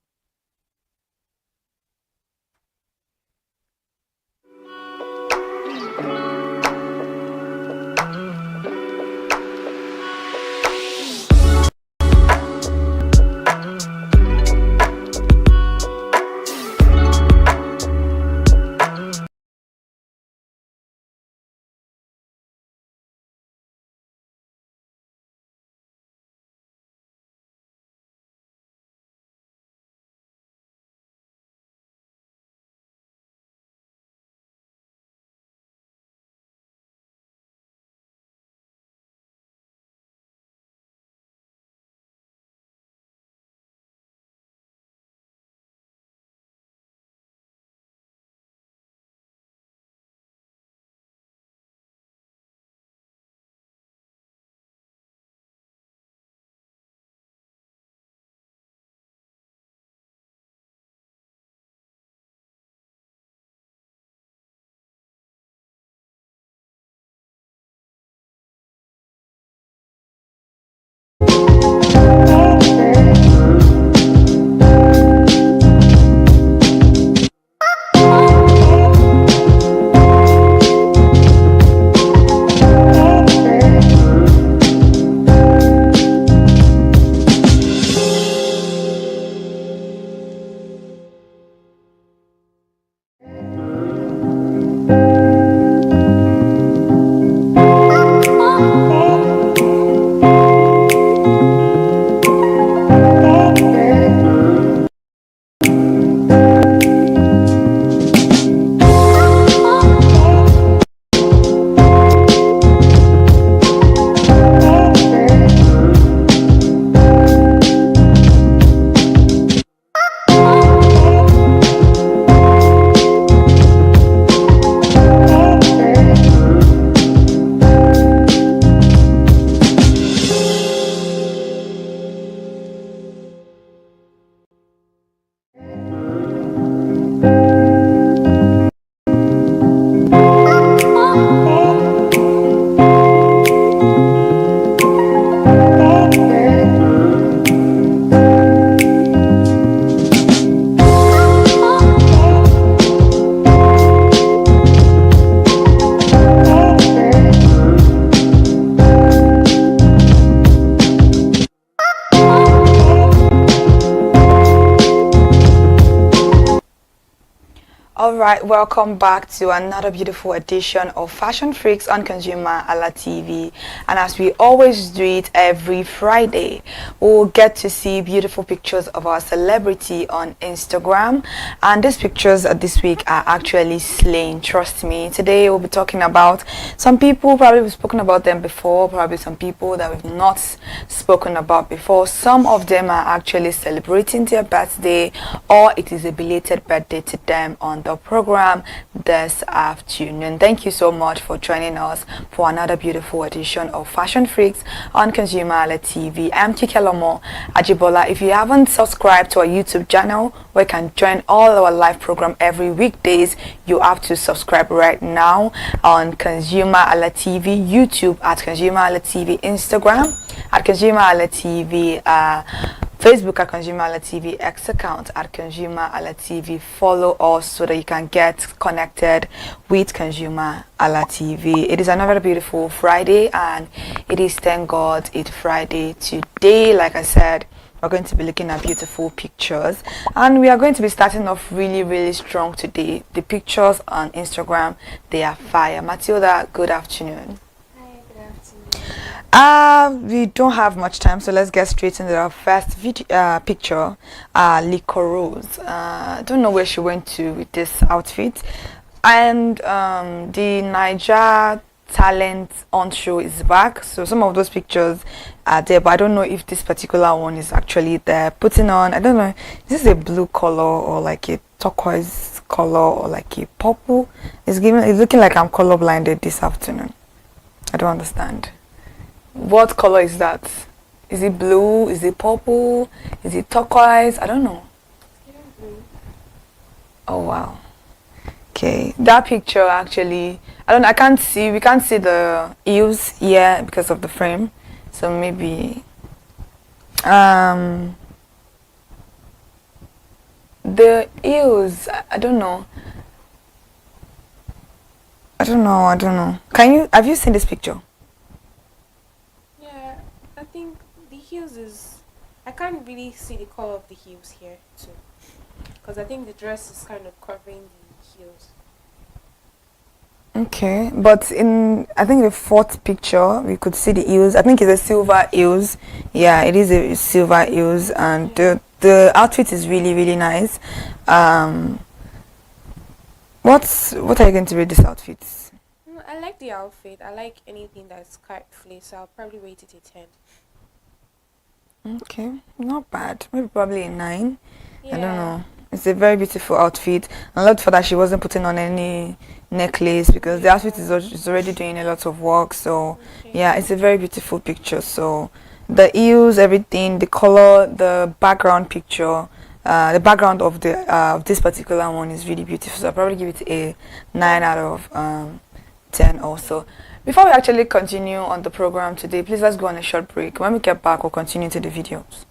All right, welcome back to another beautiful edition of Fashion Freaks on ConsumerHallaTV. And as we always do it every Friday, we'll get to see beautiful pictures of our celebrity on Instagram. And these pictures this week are actually slaying, trust me. Today we'll be talking about some people, probably we've spoken about them before, probably some people that we've not spoken about before. Some of them are actually celebrating their birthday, or it is a belated birthday to them on the program this afternoon. Thank you so much for joining us for another beautiful edition of Fashion Freaks on ConsumerHallaTV. I'm Kikelomo Ajibola. If you haven't subscribed to our YouTube channel where you can join all our live program every weekdays, you have to subscribe right now on ConsumerHallaTV, YouTube at ConsumerHallaTV, Instagram at ConsumerHallaTV, Facebook at ConsumerHallaTV, X account at ConsumerHallaTV. Follow us so that you can get connected with ConsumerHallaTV. It is another beautiful Friday, and it is, thank God, it's Friday today. Like I said, we're going to be looking at beautiful pictures, and we are going to be starting off really strong today. The pictures on Instagram, they are fire. Matilda, good afternoon. We don't have much time, so let's get straight into our first picture. Lico Rose. I don't know where she went to with this outfit. And the Niger talent on show is back, so some of those pictures are there, but I don't know if this particular one is actually there. Putting on, I don't know, is this a blue color or like a turquoise color or like a purple? It's looking like I'm color blinded this afternoon. I don't understand. What color is that? Is it blue? Is it purple? Is it turquoise? I don't know. Oh wow. Okay, that picture actually, I can't see, we can't see the heels here because of the frame. So maybe the heels, I don't know. Have you seen this picture?
I think the heels is, I can't really see the color of the heels here too, because I think the dress is kind of covering the heels.
Okay, but I think the fourth picture we could see the heels. I think it's a silver heels. Yeah, it is a silver heels, and the outfit is really nice. What are you going to rate this outfit?
I like the outfit. I like anything that's cut flace, so I'll probably rate it a 10.
Okay, not bad. Maybe probably a 9.
Yeah.
I don't know. It's a very beautiful outfit. I loved for that she wasn't putting on any necklace, because the outfit is already doing a lot of work. So yeah, it's a very beautiful picture. So the heels, everything, the color, the background picture, the background of this particular one is really beautiful. So I'll probably give it a 9 out of 10 also. Before we actually continue on the program today, please let's go on a short break. When we get back, we'll continue to the videos.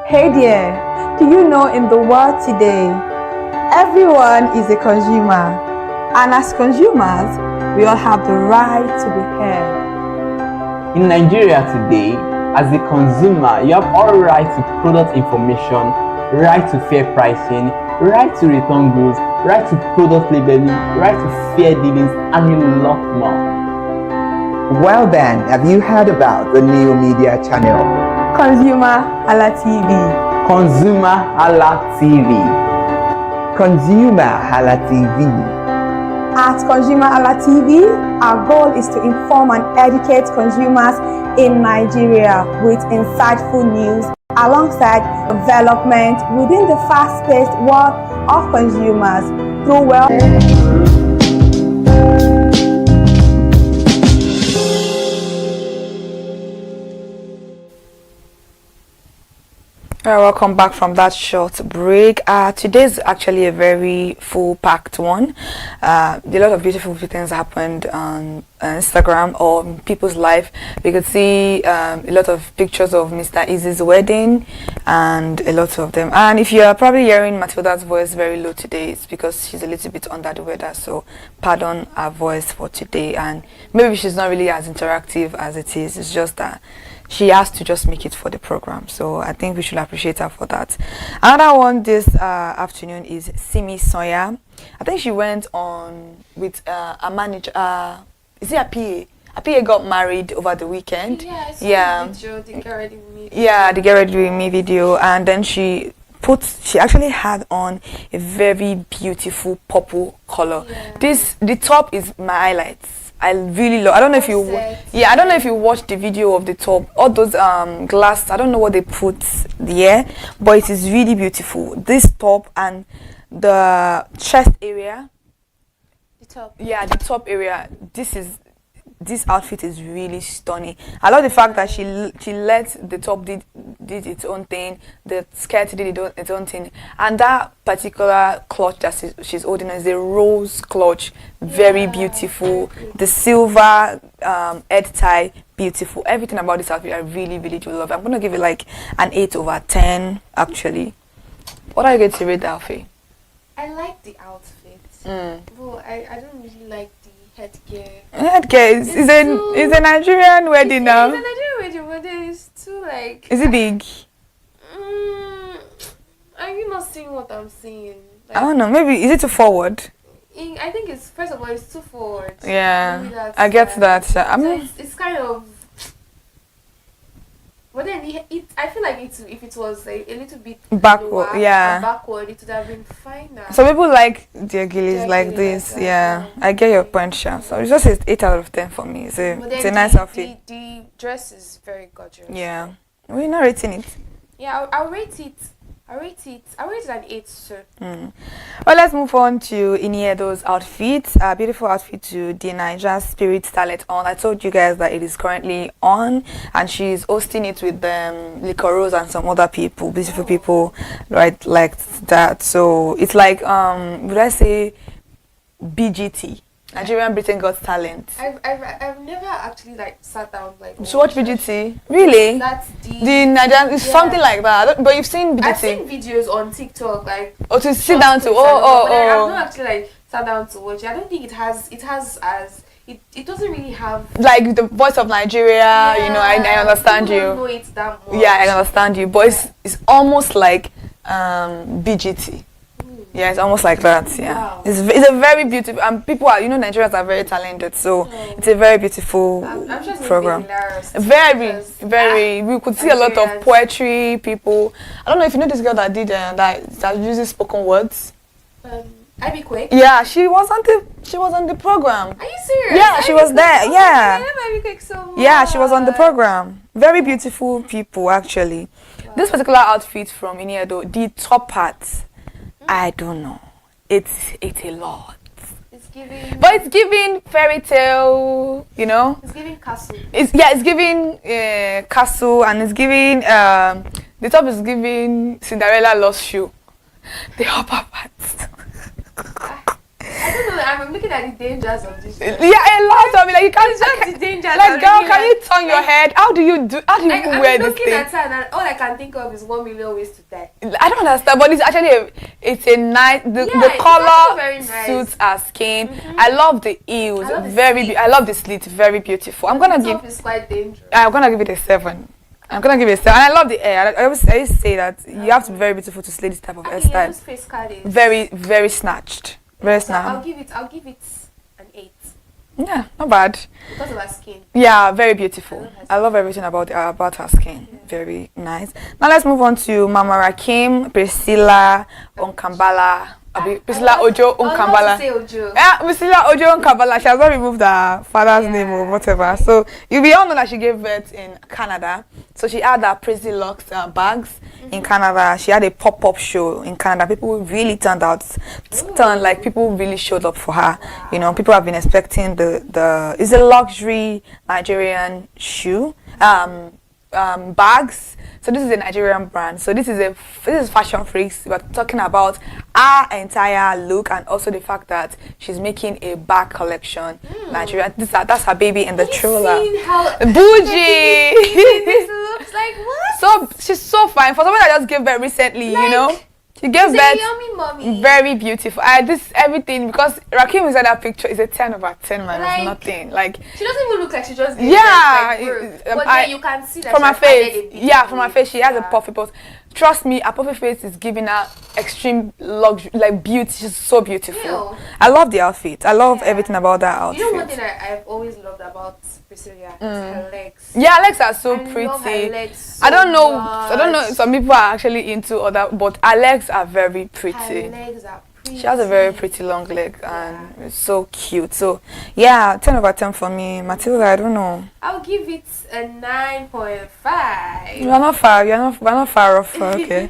Hey there, do you know in the world today, everyone is a consumer, and as consumers, we all have the right to be heard.
In Nigeria today, as a consumer, you have all right to product information, right to fair pricing, right to return goods, right to product labeling, right to fair dealings, and a lot more.
Well then, have you heard about the new media channel?
ConsumerHallaTV.
ConsumerHallaTV.
ConsumerHallaTV.
At ConsumerHallaTV, our goal is to inform and educate consumers in Nigeria with insightful news alongside development within the fast-paced world of consumers through
Welcome back from that short break. Today's actually a very full-packed one. A lot of beautiful things happened on Instagram or in people's life. We could see a lot of pictures of Mr. Easy's wedding and a lot of them. And if you are probably hearing Matilda's voice very low today, it's because she's a little bit under the weather. So pardon her voice for today. And maybe she's not really as interactive as it is. It's just that she has to just make it for the program, so I think we should appreciate her for that. Another one this afternoon is Simi Soya. I think she went on with a manager. Is it a PA? A PA got married over the weekend.
Yeah, the Get Ready With Me.
Yeah, the Get Ready With Me video, and then she actually had on a very beautiful purple color. Yeah. The top is my highlights. I really love. I don't know if you. Yeah, I don't know if you watched the video of the top. All those glass. I don't know what they put there, but it is really beautiful. This top and the chest area.
The top.
Yeah, the top area. This outfit is really stunning. I love the fact that she let the top did its own thing, the skirt did its own thing, and that particular clutch that she's holding is a rose clutch, very beautiful. The silver head tie, beautiful. Everything about this outfit I really do love. I'm gonna give it like an 8/10 actually. What are you going to rate the outfit?
I like the outfit, but I don't really like the headgear.
Headgear is a Nigerian wedding now.
It's a Nigerian wedding, but then it's too like.
Is it big?
Are you not seeing what I'm seeing? Like,
I don't know. Maybe is it too forward?
I think it's first of all it's too forward.
Yeah, I get that. I mean,
it's kind of. But then I feel like if it was a little bit
backward,
backward, it would have been finer.
So people like their gillies like this. Yeah, I get your point, Sha. So it's just 8/10 for me. It's a nice outfit.
The dress is very gorgeous.
Yeah, we're not rating it.
Yeah, I'll rate it. I rate it an 8, sir.
Well, let's move on to Iniedo's outfit. A beautiful outfit to the Niger Spirit Talent on. I told you guys that it is currently on, and she's hosting it with Licoros and some other people, beautiful people, right, like that. So it's like would I say BGT? Nigerian Britain Got Talent.
I've never actually like sat down like.
So watch BGT? Really?
That's
the Nigerian. It's something like that. But you've seen BGT.
I've seen videos on TikTok like.
Or to sit down to
I've not actually like sat down to watch it. I don't think it has as. It doesn't really have
like the voice of Nigeria. You know, I understand you.
Don't know it that much.
Yeah, I understand you. But it's almost like BGT. Yeah, it's almost like that. Yeah, wow. It's a very beautiful. People are, Nigerians are very talented, so it's a very beautiful program. Very. We could see a lot of poetry. People. I don't know if you know this girl that did that uses spoken words.
Ivy Quake.
Yeah, she was on the program.
Are you serious?
Yeah, she was there. Yeah.
I love Ivy Quake so much.
Yeah, she was on the program. Very beautiful people, actually. Wow. This particular outfit from Iniedo, the top part. I don't know. It's a lot.
It's giving.
But it's giving fairy tale,
It's giving castle.
It's giving castle, and it's giving the top is giving Cinderella lost shoe. The upper part.
I don't know. I'm looking at the dangers of this.
Yeah, a lot of it. Like you can't.
It's just the dangers.
Like, girl, can you turn your head? How do you
like,
wear this thing?
I'm looking at her, and all I can think of is 1 million ways to die.
I don't understand, but it's actually a nice. The color
nice.
Suits her skin. I love the heels. I love the slit. Very beautiful. I'm gonna give.
It's quite dangerous.
I'm gonna give it a 7. I'm gonna give it a 7. And I love the hair. I used to say that you have to be very beautiful to slay this type of hairstyle. Very, very snatched. Very snatched.
I'll give it an 8.
Yeah, not bad.
Because of her skin.
Yeah, very beautiful. I love everything about her skin. Yeah. Very nice. Now let's move on to Mama Rakim, Priscilla, Onkambala.
Priscilla Ojo Nkambala. Yeah, Priscilla Ojo Nkambala. She has not removed her father's name or whatever. So we all know that she gave birth in Canada. So she had her Pretty Lux bags in Canada. She had a pop-up show in Canada. People really like people really showed up for her. You know, people have been expecting it's a luxury Nigerian shoe. Bags. So this is a Nigerian brand. So this is Fashion Freaks. We're talking about our entire look and also the fact that she's making a bag collection. Nigerian. That's her baby in the stroller. Bougie.
This looks like what?
So she's so fine. For someone that just gave birth recently, you know. She gave birth.
Yummy mommy.
Very beautiful. Everything because Rakim is at that picture is a 10/10 man. It's nothing. Like
she doesn't even look like she just gave
birth,
but then you can see that
from her face. Yeah, from her face she has a puffy pose. Trust me, her puffy face is giving her extreme luxury, like beauty. She's so beautiful.
Ew.
I love the outfit. I love everything about that outfit.
You know one thing I've always loved about Priscilla is her legs.
Yeah, her legs are so pretty.
Love her legs so
I don't know.
much.
Some people are actually into other, but her legs are very pretty.
Her legs are pretty.
She has a very pretty long leg and it's so cute. So yeah, 10/10 for me. Matilda, I don't know.
I'll give it a 9.5.
We're not far off. Okay.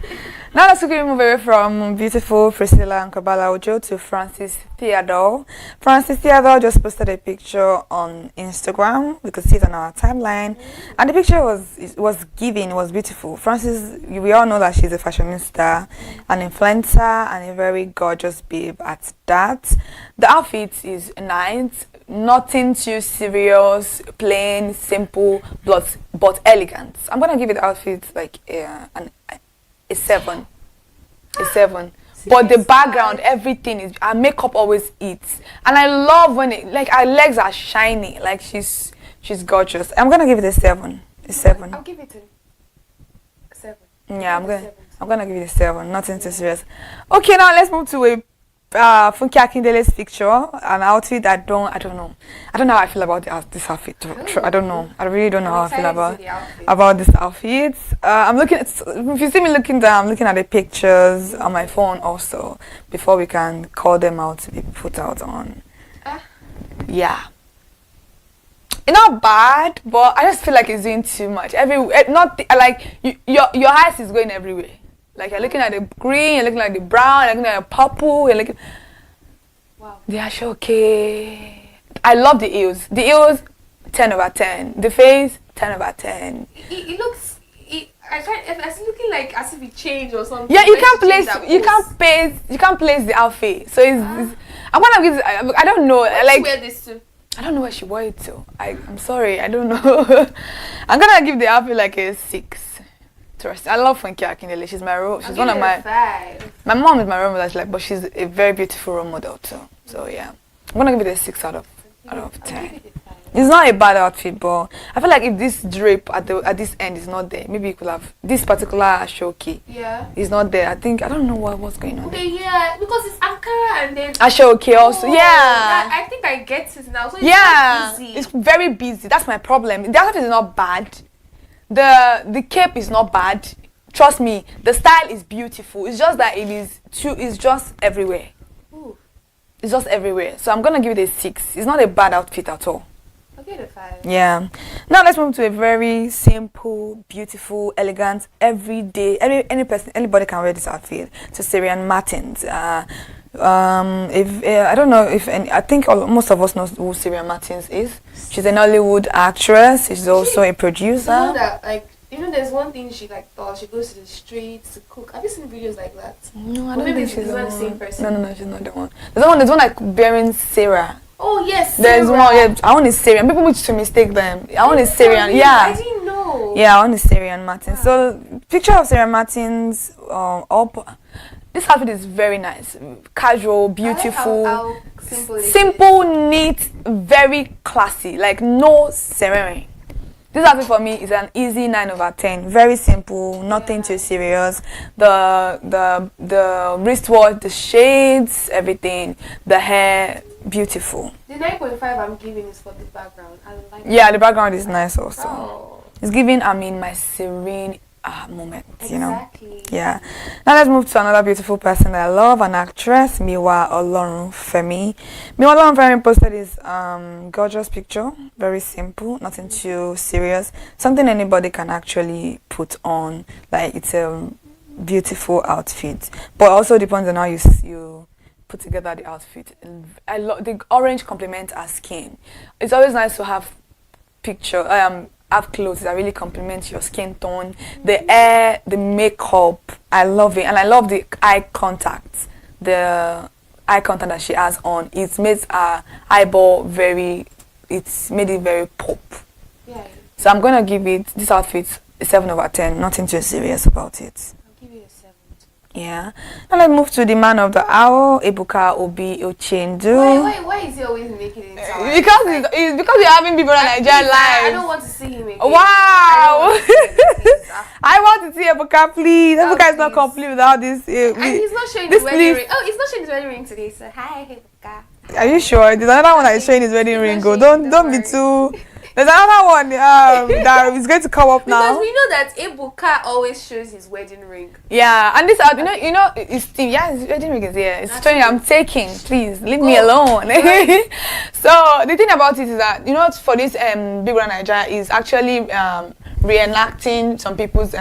Now let's quickly move away from beautiful Priscilla Nkambala Ojo to Francis Theodore. Francis Theodore just posted a picture on Instagram. We could see it on our timeline, and the picture was beautiful. Francis, we all know that she's a fashionista, an influencer, and a very gorgeous babe at that. The outfit is nice, nothing too serious, plain, simple, but elegant. I'm gonna give it the outfit like a 7. A 7. But the background, everything is, her makeup always eats. And I love when her legs are shiny. Like she's gorgeous. I'm gonna give it a 7. A 7.
I'll give it a 7.
Yeah, I'm gonna give it a 7. Nothing too serious. Okay, now let's move to a Funke Akindele's picture, an outfit I don't know how I feel about this outfit. I don't know. I really don't know how I feel about this outfit. I'm looking at, if you see me looking down, I'm looking at the pictures on my phone also before we can call them out to be put out on. Yeah. It's not bad, but I just feel like it's doing too much. Your eyes is going everywhere. Like you're looking at the green, you're looking at the brown, you're looking at the purple, you're looking. Wow. They are so okay. I love the heels. The heels, 10/10. The face, 10/10.
It looks. It's looking like as if it changed or something.
Yeah, you can't place the outfit. So I'm gonna give. I don't know.
Like wear this too.
I don't know where she wore it to. I'm sorry, I don't know. I'm gonna give the outfit like a 6. I love Funke Akindele. She's my role. She's one of my.
5.
My mom is my role model, but she's a very beautiful role model too. So yeah, I'm gonna give it a 6 out of 10. It's not a bad outfit, but I feel like if this drape at this end is not there, maybe you could have this particular shoki.
Yeah.
Is not there. I don't know what's going on.
Okay, yeah, because it's Ankara and then.
Ashoki also, yeah.
I think I get it now. So it's busy.
It's very busy. That's my problem. The outfit is not bad. The cape is not bad. Trust me, the style is beautiful. It's just that it's just everywhere.
Ooh.
It's just everywhere. So I'm gonna give it a 6. It's not a bad outfit at all.
I'll give it a 5.
Yeah. Now let's move to a very simple, beautiful, elegant, everyday. Anybody can wear this outfit. To Syrian Martins. I don't know if I think most of us know who Syrian Martins is. She's an Hollywood actress. She's also a producer.
You know that, there's one thing she thought she goes to the streets to cook. Have you seen videos like that?
No, I don't think she's
not the same person.
No, she's not the one. There's one like bearing Sarah.
Oh yes,
there's
Sarah.
one. Yeah, I want is Syrian. People used to mistake them. I want is Syrian. Yeah.
I didn't know.
Yeah, I want is Syrian Martins. So picture of Syrian Martins up. This outfit is very nice, casual, beautiful,
how
simple, neat, very classy, like no ceremony. This outfit for me is an easy 9/10. Very simple, nothing too serious. The wristwatch, the shades, everything, the hair, beautiful.
The 9.5 I'm giving is for the background. I like.
Yeah, the background is nice also.
Oh.
It's giving. My serene moment, you know. Yeah. Now let's move to another beautiful person that I love, an actress, Miwa Olorunfemi. Miwa Olorunfemi posted this gorgeous picture, very simple, nothing too serious, something anybody can actually put on. Like, it's a beautiful outfit, but also depends on how you put together the outfit. I love the orange complements our skin. It's always nice to have have clothes that really complement your skin tone, the hair, the makeup. I love it, and I love the eye contact. The eye contact that she has on, it makes her eyeball it's made it very pop. Yeah. So I'm gonna give this outfit a 7 over 10. Nothing too serious about it. I'll give it a 7. Yeah. Now let's move to the man of the hour, Ebuka Obi Ochendu.
Why is he always making it sound
because you're having people on Nigeria live.
I don't want to see him again.
Wow! I want to see Ebuka, please. Ebuka is not complete without this.
And he's not showing his wedding ring. Oh, he's not showing his wedding ring today. So hi, Ebuka.
Are you sure? There's another one that is showing his wedding ring. Don't be too. There's another one that is going to come up now.
Because we know that Ebuka always shows his wedding ring.
Yeah, and this it's Steve. Yeah, his wedding ring is here. It's showing. I'm taking. Please leave me alone. So the thing about it is that for this Big Brother Nigeria is actually reenacting some people's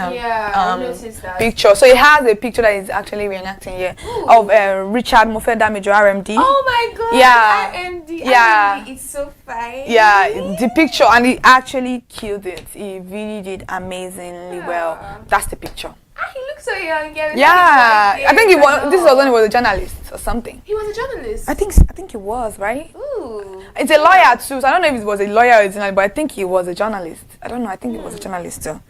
picture. So he has a picture that is actually reenacting here of Richard Mofeda Major RMD.
Oh my God!
Yeah,
RMD.
Yeah,
it's so fine.
Yeah, the picture, and he actually killed it. He really did amazingly well. That's the picture.
He looks so young.
Yeah, I think he was. This was when he was a journalist or something.
He was a journalist.
I think he was, right?
Ooh.
It's a lawyer too. So I don't know if he was a lawyer or a journalist, but I think he was a journalist. I don't know. I think he was a journalist too.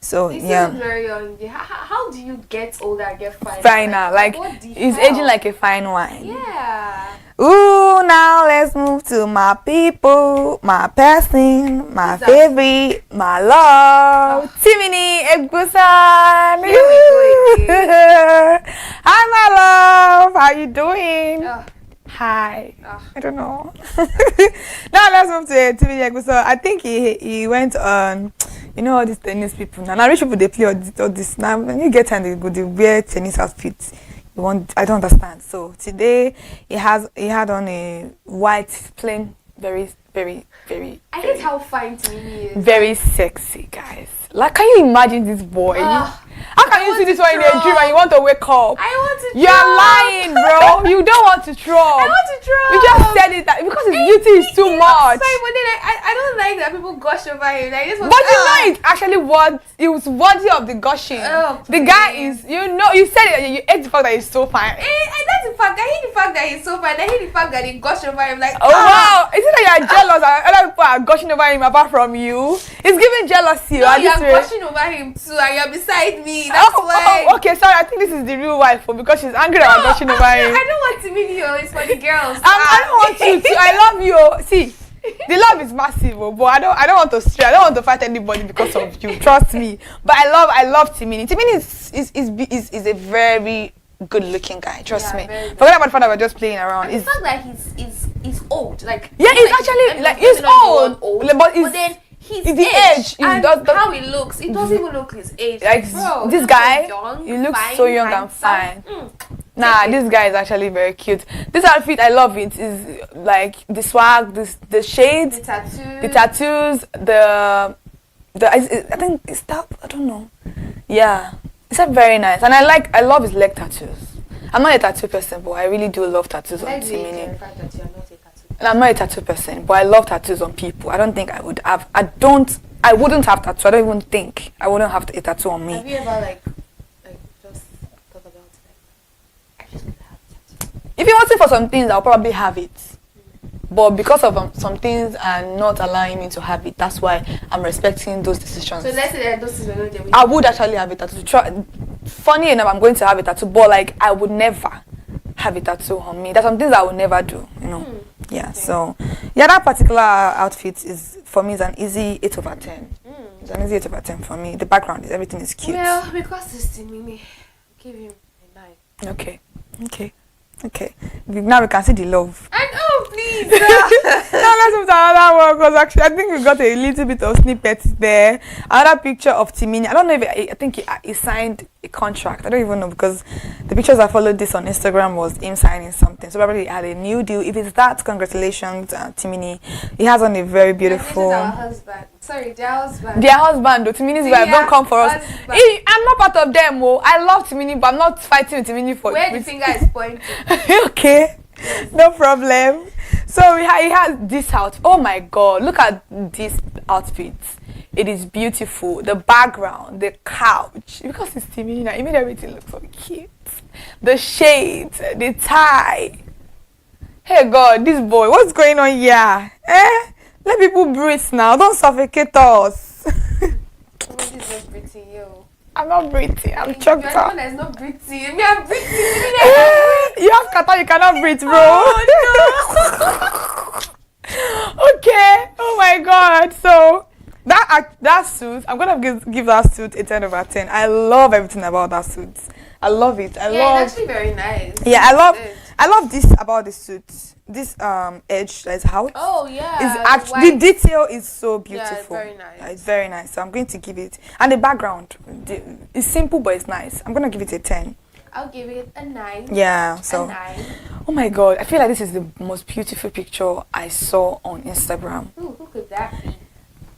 So
He
yeah.
looks very young. How do you get older and get finer?
Finer, like he's aging like a fine wine.
Yeah.
Ooh, now let's move to my people, my person, my favorite, my love, Timini Egbusan. Hi, my love. How you doing? Hi. I don't know. Now let's move to Timini Egbusan. I think he went on. All these tennis people now rich people, they play all this. Now when you get time they wear tennis outfits. I don't understand. So today he had on a white plain, very, very, very.
I hate how fine Timini is.
Very sexy, guys. Like, can you imagine this boy? How can you see this one in a dream and you want to wake up?
I want to
You're lying, bro. You don't want to throw.
I want to throw.
You just said it because his beauty is too much.
Fine, but then I don't like that people gush over him. Like,
but it actually it was worthy of the gushing. The guy is, you said it, you ate the fact that he's so fine.
That's the fact. I hate the fact that he's so fine. I hate the fact that they gush over him. Like,
wow. Is it that you're jealous and other people are gushing over him apart from you? It's giving jealousy.
No, you're gushing over him too and you're beside me. That's why.
Okay, sorry. I think this is the real wife because she's angry about gushing over him.
I don't want to meet you. It's for the girls.
I don't want you to. I love you. See, the love is massive, but I don't want to stray. I don't want to fight anybody because of you. Trust me. But I love Timini. Timini is a very good-looking guy. Trust me. Forget about the fact that we're just playing around.
And the fact that he's old. Like
he's actually he's old, but then
his
age
and how he looks, it doesn't even look his age.
Like
bro,
this guy,
young,
he looks
fine,
so young and fine. Nah, this guy is actually very cute. This outfit, I love it. Is like the swag, the shades, the tattoos, I think it's that. I don't know. Yeah, it's very nice, and I love his leg tattoos. I'm not a tattoo person, but I really do love tattoos on Timini. And I'm not a tattoo person, but I love tattoos on people. I don't think I would have. I wouldn't have tattoo. I don't even think I wouldn't have a tattoo on me.
Have you ever just thought about it? I just want to have a tattoo.
If it wasn't for some things, I'll probably have it. But because of some things are not allowing me to have it, that's why I'm respecting those decisions.
So let's say that those things were not there.
I would actually have a tattoo. Funny enough, I'm going to have a tattoo, but I would never have a tattoo on me. There's some things I would never do, Yeah, okay. So that particular outfit is for me is an easy 8 over 10. It's an easy 8 over 10 for me. The background everything is cute.
Well, because it's Timini, give him a 9. Okay.
Now we can see the love.
And please.
Now let's move to another no, because actually I think we got a little bit of snippets there. Another picture of Timini. I don't know if I think he signed a contract. I don't even know, because the pictures I followed this on Instagram was him signing something. So probably he had a new deal. If it's that, congratulations, Timini. He has on a very beautiful.
This is our husband. Sorry, their husband.
Their husband, though. Timini's wife, don't come for us. I'm not part of them. Oh, I love Timini, but I'm not fighting with Timini for
where the finger is pointing.
Okay, no problem. So he has this outfit. Oh my God, look at this outfit. It is beautiful. The background, the couch, because it's Timini now, it made everything look so cute. The shades, the tie. Hey God, this boy, what's going on here? Let people breathe now. Don't suffocate us.
Nobody's not breathing, yo.
I'm not breathing. I'm choked up.
You're the one that's not breathing. Me, I'm breathing.
You have kata, you cannot breathe, bro.
Oh,
no. Okay. Oh my God. So that suit, I'm gonna give that suit a 10 over 10. I love everything about that suit. I love it.
It's actually very nice.
Yeah, I love this about the suit. This edge that is out.
Oh yeah.
Is actually the detail is so beautiful.
Yeah, it's very nice.
It's very nice. So I'm going to give it, and the background, it's simple but it's nice. I'm gonna give it a 10.
I'll give it a 9.
Yeah. So.
A 9.
Oh my God, I feel like this is the most beautiful picture I saw on Instagram.
Ooh, who could that be?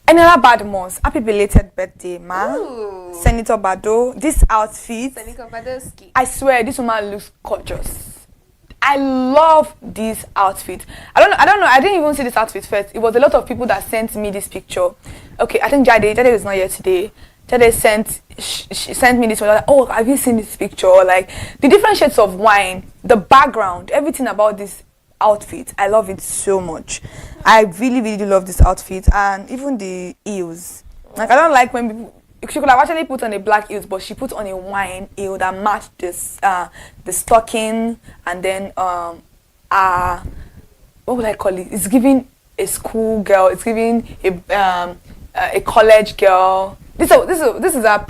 Another bad month. Happy belated birthday, ma.
Ooh.
Senator Bado. This outfit.
Senator Badoski.
I swear, this woman looks gorgeous. I love this outfit. I don't know. I didn't even see this outfit first. It was a lot of people that sent me this picture. Okay, I think Jade is not here today. Jade she sent me this one. Like, oh, have you seen this picture? Like the different shades of wine, the background, everything about this outfit. I love it so much. I really, really love this outfit, and even the heels. Like I don't like when people. She could have actually put on a black heels, but she put on a wine heel that matched this the stocking, and then what would I call it? It's giving a school girl. It's giving a college girl. This is a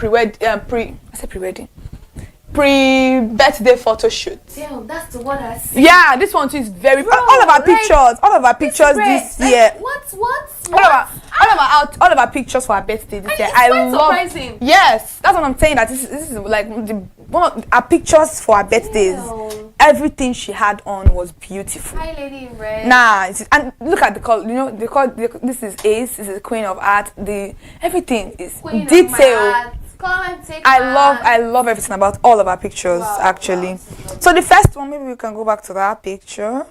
pre-birthday photo shoot.
Damn, that's the one I see.
Yeah, this one too is very. All of our pictures this year. All of our pictures for our birthday this year. I love.
Surprising.
Yes, that's what I'm saying. That this is like one of our pictures for our birthdays.
Ew.
Everything she had on was beautiful.
Hi, lady in red.
Nah, and look at the color. You know, this is Ace. This is Queen of Art. Everything is
Queen
detailed. I love everything about all of our pictures, actually. So the first one, maybe we can go back to that picture.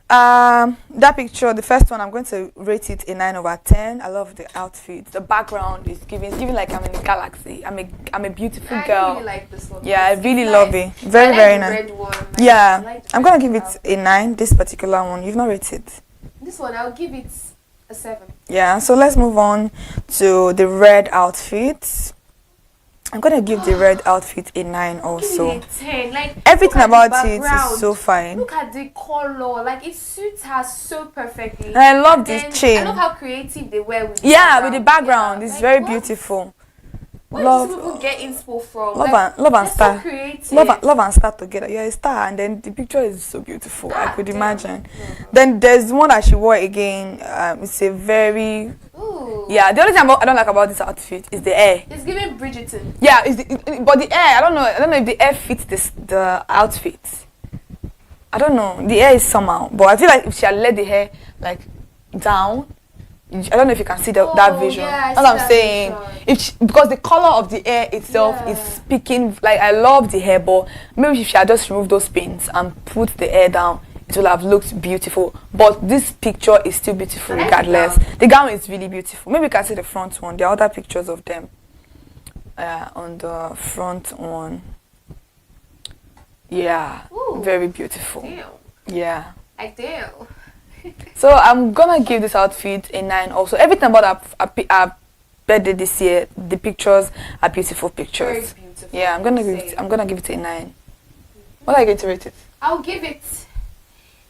That picture, the first one, I'm going to rate it a 9 over 10. I love the outfit. The background is giving like I'm in a galaxy. I'm a beautiful girl.
I really like this one.
Yeah, I really love it. Very, very nice. Yeah, I'm gonna give it a 9. This particular one, you've not rated.
This one, I'll give it a 7.
Yeah, so let's move on to the red outfit. I'm gonna give the red outfit a 9 also.
Give it a 10. Like
everything about it is so fine.
Look at the color, like it suits her so perfectly.
And I love this chain.
I love how creative they were with
with the background. It's very beautiful.
Where do people get inspo from?
Love and star.
So creative.
Love and star together. You're a star, and then the picture is so beautiful. I could imagine. Then there's one that she wore again. It's a very.
Ooh.
Yeah, the only thing I don't like about this outfit is the hair.
It's giving Bridgerton.
Yeah, but the hair, I don't know if the hair fits the outfit. I don't know. The hair is somehow, but I feel like if she had let the hair like down, I don't know if you can see that vision.
Yeah,
that's what I'm saying. Because the color of the hair itself is speaking. Like I love the hair, but maybe if she had just removed those pins and put the hair down, it will have looked beautiful. But this picture is still beautiful regardless. The gown is really beautiful. Maybe you can see the front one. There are other pictures of them on the front one. Yeah, very beautiful.
Damn.
Yeah.
I do.
So I'm gonna give this outfit a 9 also. Everything about our birthday this year, the pictures are beautiful pictures.
Very beautiful.
Yeah, I'm gonna give it a 9. What are you going to rate it?
I'll give it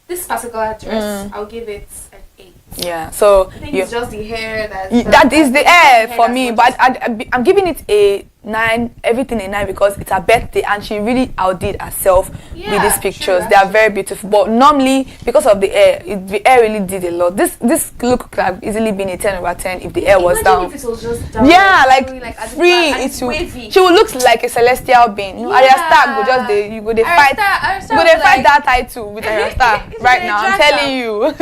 this particular dress. I'll give it an 8.
Yeah, so
I think it's just the hair
that is the hair for me, but I'm giving it a 9, everything a 9 because it's her birthday and she really outdid herself with these pictures. They are very beautiful, but normally because of the hair, the hair really did a lot. This look could have easily been a 10/10 if the hair was down.
If it was just down,
Yeah, like
free,
free. She would look like a celestial being. You know, Arya Starr go just they fight that title with Arya Starr right now. I'm telling you.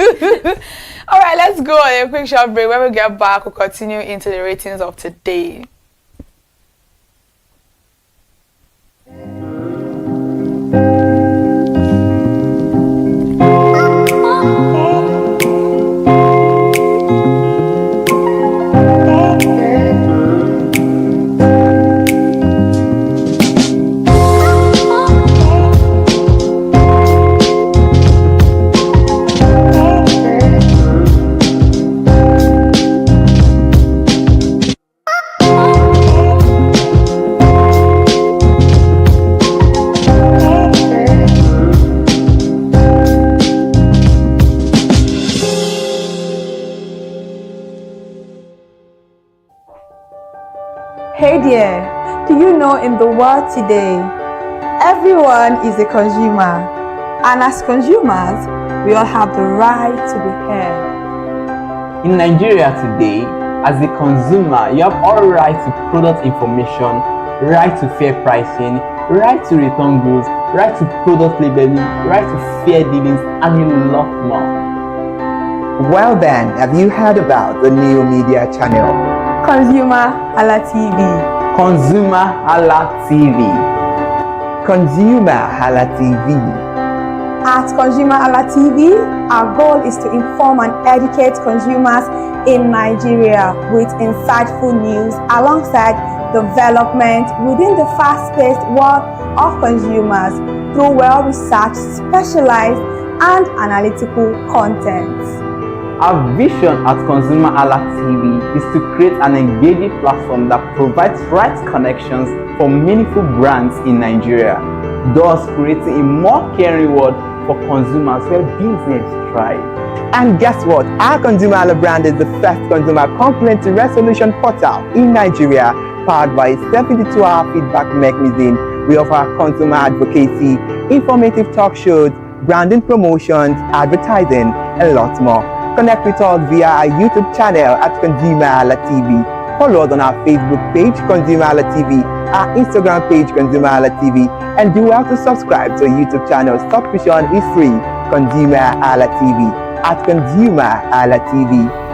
All right, let's go on a quick short break. When we get back, we'll continue into the ratings of today.
Hey there, do you know in the world today, everyone is a consumer, and as consumers, we all have the right to be heard.
In Nigeria today, as a consumer, you have all right to product information, right to fair pricing, right to return goods, right to product labeling, right to fair dealings, and a lot more.
Well then, have you heard about the new media channel?
ConsumerHallaTV.
ConsumerHallaTV. ConsumerHallaTV.
At ConsumerHallaTV, our goal is to inform and educate consumers in Nigeria with insightful news alongside development within the fast-paced world of consumers through well-researched, specialized, and analytical content.
Our vision at ConsumerHallaTV is to create an engaging platform that provides right connections for meaningful brands in Nigeria, thus creating a more caring world for consumers where business thrives.
And guess what? Our ConsumerHalla brand is the first consumer complaint resolution portal in Nigeria, powered by a 72-hour feedback mechanism. We offer consumer advocacy, informative talk shows, branding promotions, advertising, and a lot more. Connect with us via our YouTube channel at ConsumerHallaTV. Follow us on our Facebook page, ConsumerHallaTV, our Instagram page, ConsumerHallaTV, and do well to subscribe to our YouTube channel. Subscription is free. ConsumerHallaTV. At ConsumerHallaTV,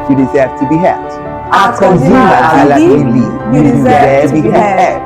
you deserve to be heard. At ConsumerHallaTV, you deserve to be heard.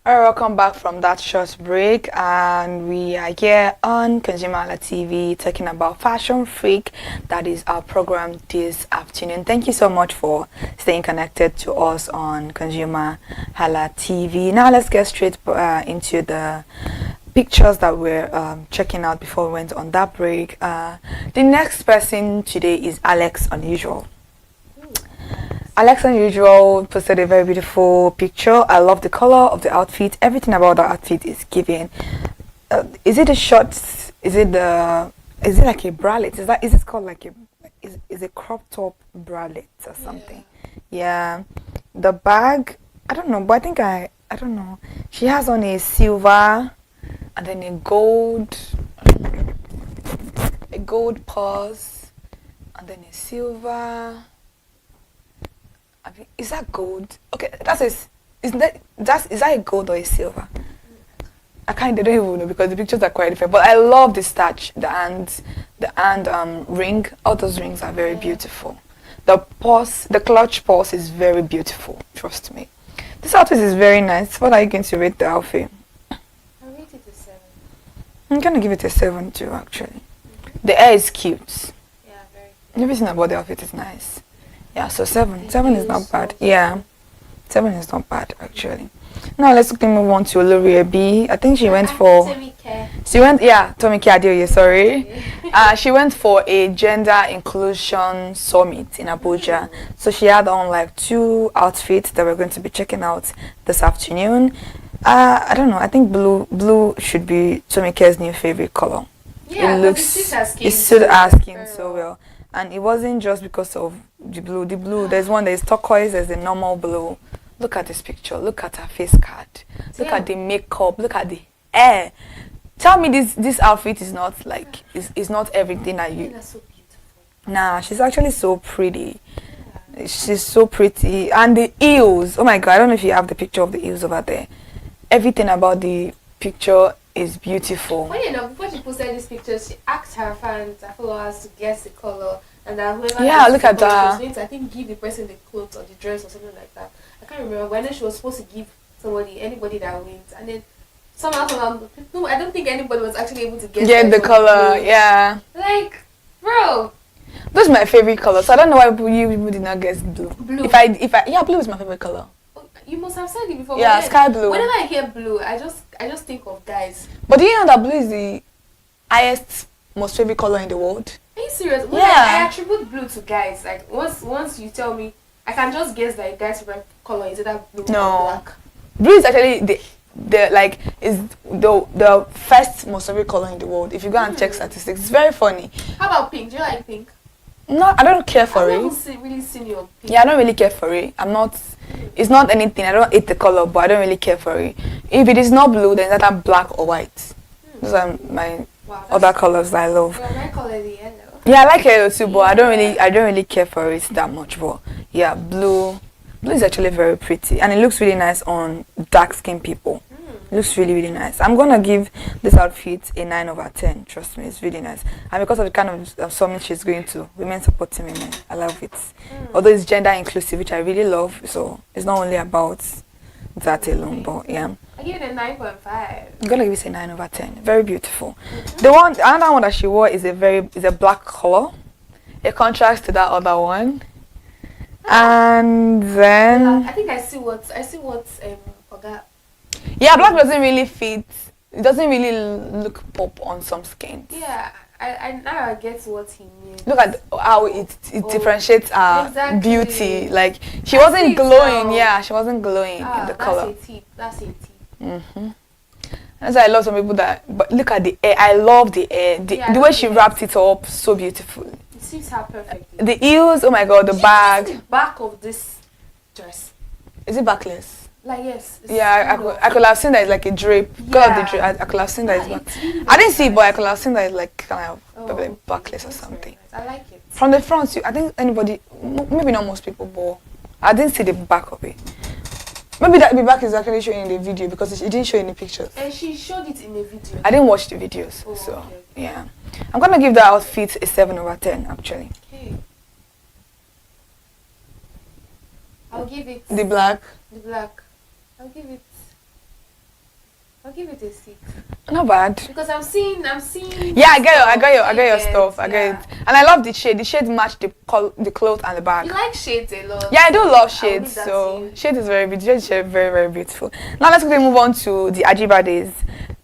Welcome back from that short break, and we are here on ConsumerHallaTV talking about Fashion Freak. That is our program this afternoon. Thank you so much for staying connected to us on ConsumerHallaTV. Now let's get straight into the pictures that we're checking out before we went on that break. The next person today is Alex Unusual. Alex Unusual posted a very beautiful picture. I love the color of the outfit. Everything about the outfit is giving. Is it a shorts? Is it like a bralette? Is it called like a a crop top bralette or something? Yeah. The bag, I don't know, but I think I don't know. She has on a silver and then a gold purse and then a silver. I mean, is that gold? Okay, is that a gold or a silver? I don't even know because the pictures are quite different. But I love the starch, the ring. All those rings are very beautiful. The purse, the clutch purse is very beautiful. Trust me. This outfit is very nice. What are you going to rate the outfit?
I
I'm gonna give it a 7 too, actually. The hair is cute. Yeah, very cute. Everything about the outfit is nice. Yeah, so 7. 7 is not bad. Yeah. 7 is not bad, actually. Now let's quickly move on to Olori B. I think she went for... Tomike Adeoye, sorry. She went for a gender inclusion summit in Abuja. So she had on like 2 outfits that we're going to be checking out this afternoon. I don't know. I think blue should be Tomike's new favorite color.
Yeah,
it looks it suited her skin so well. And it wasn't just because of the blue. The blue, there's one that is turquoise, there's a normal blue. Look at this picture. Look at her face card. Look at the makeup. Look at the hair. Tell me this outfit is not like is not everything that you.
So beautiful.
Nah, she's actually so pretty. Yeah. She's so pretty, and the heels. Oh my god! I don't know if you have the picture of the heels over there. Everything about the picture is beautiful.
Funny enough, before she posted this picture, she asked her fans, her followers, to guess the color, and that whoever
look at that.
She was going to, I think, give the person the clothes or the dress or something like that. I can't remember. When she was supposed to give anybody that wins, and then somehow, no, I don't think anybody was actually able to get
the color. Blue. Yeah.
Like, bro.
This is my favorite color, so I don't know why you people did not guess blue.
Blue.
If I blue is my favorite color.
You must have said it before.
Yeah, sky blue.
Whenever I hear blue, I just think of guys.
But do you know that blue is the highest, most favorite color in the world?
Are you serious?
Yeah.
I attribute blue to guys. Like once you tell me, I can just guess that a guy's favorite color is either blue or black.
Blue is actually the first most favorite color in the world. If you go and check statistics, it's very funny.
How about pink? Do you like pink?
No, I don't care for it.
I've never really seen you on pink.
Yeah, I don't really care for it. It's not anything. I don't hate the color, but I don't really care for it. If it is not blue, then it's either black or white. Those are my other colors that I love.
Well, my color is yellow.
Yeah, I like yellow too, but I don't really care for it that much. But yeah, blue is actually very pretty, and it looks really nice on dark skinned people. It looks really, really nice. I'm gonna give this outfit a 9 over 10. Trust me, it's really nice. And because of the kind of summit she's going to, women supporting women, I love it. Although it's gender inclusive, which I really love, so it's not only about that alone, but yeah.
I give it a 9.5.
I'm gonna give it a 9 over 10. Very beautiful. Another one that she wore is a black color, a contrast to that other one. And then
I think I see what Oga.
Yeah, black doesn't really fit. It doesn't really look pop on some skins.
Yeah, I now I get what he means.
Look at how it differentiates her beauty. Like she wasn't glowing. Yeah, she wasn't glowing in the color.
That's a tip.
That's why I love some people but look at the hair. I love the hair. The way she wrapped it up, so beautiful.
It suits her perfectly.
The heels, oh my god, the bag.
The back of this dress.
Is it backless?
Like yes.
Yeah, I could have seen that it's like a drape. Yeah. I could have seen that it's back. I didn't see it, but I could have seen that it's like kind of probably backless or something.
Nice. I like it.
From the front, I think maybe not most people, but I didn't see the back of it. Maybe the back is actually showing in the video because it didn't show any pictures.
And she showed it in the video.
I didn't watch the videos, so okay. Yeah. I'm gonna give that outfit a 7 over 10 actually.
Okay. I'll give it
the black.
I'll give it a 6.
Not bad.
Because I'm seeing.
Yeah, I got your stuff. I get it, and I love the shade. The shades match the clothes and the bag.
You like shades a lot.
Yeah, I do love shades. So shade is very beautiful. Shade is very, very beautiful. Now let's quickly move on to the Ajibades.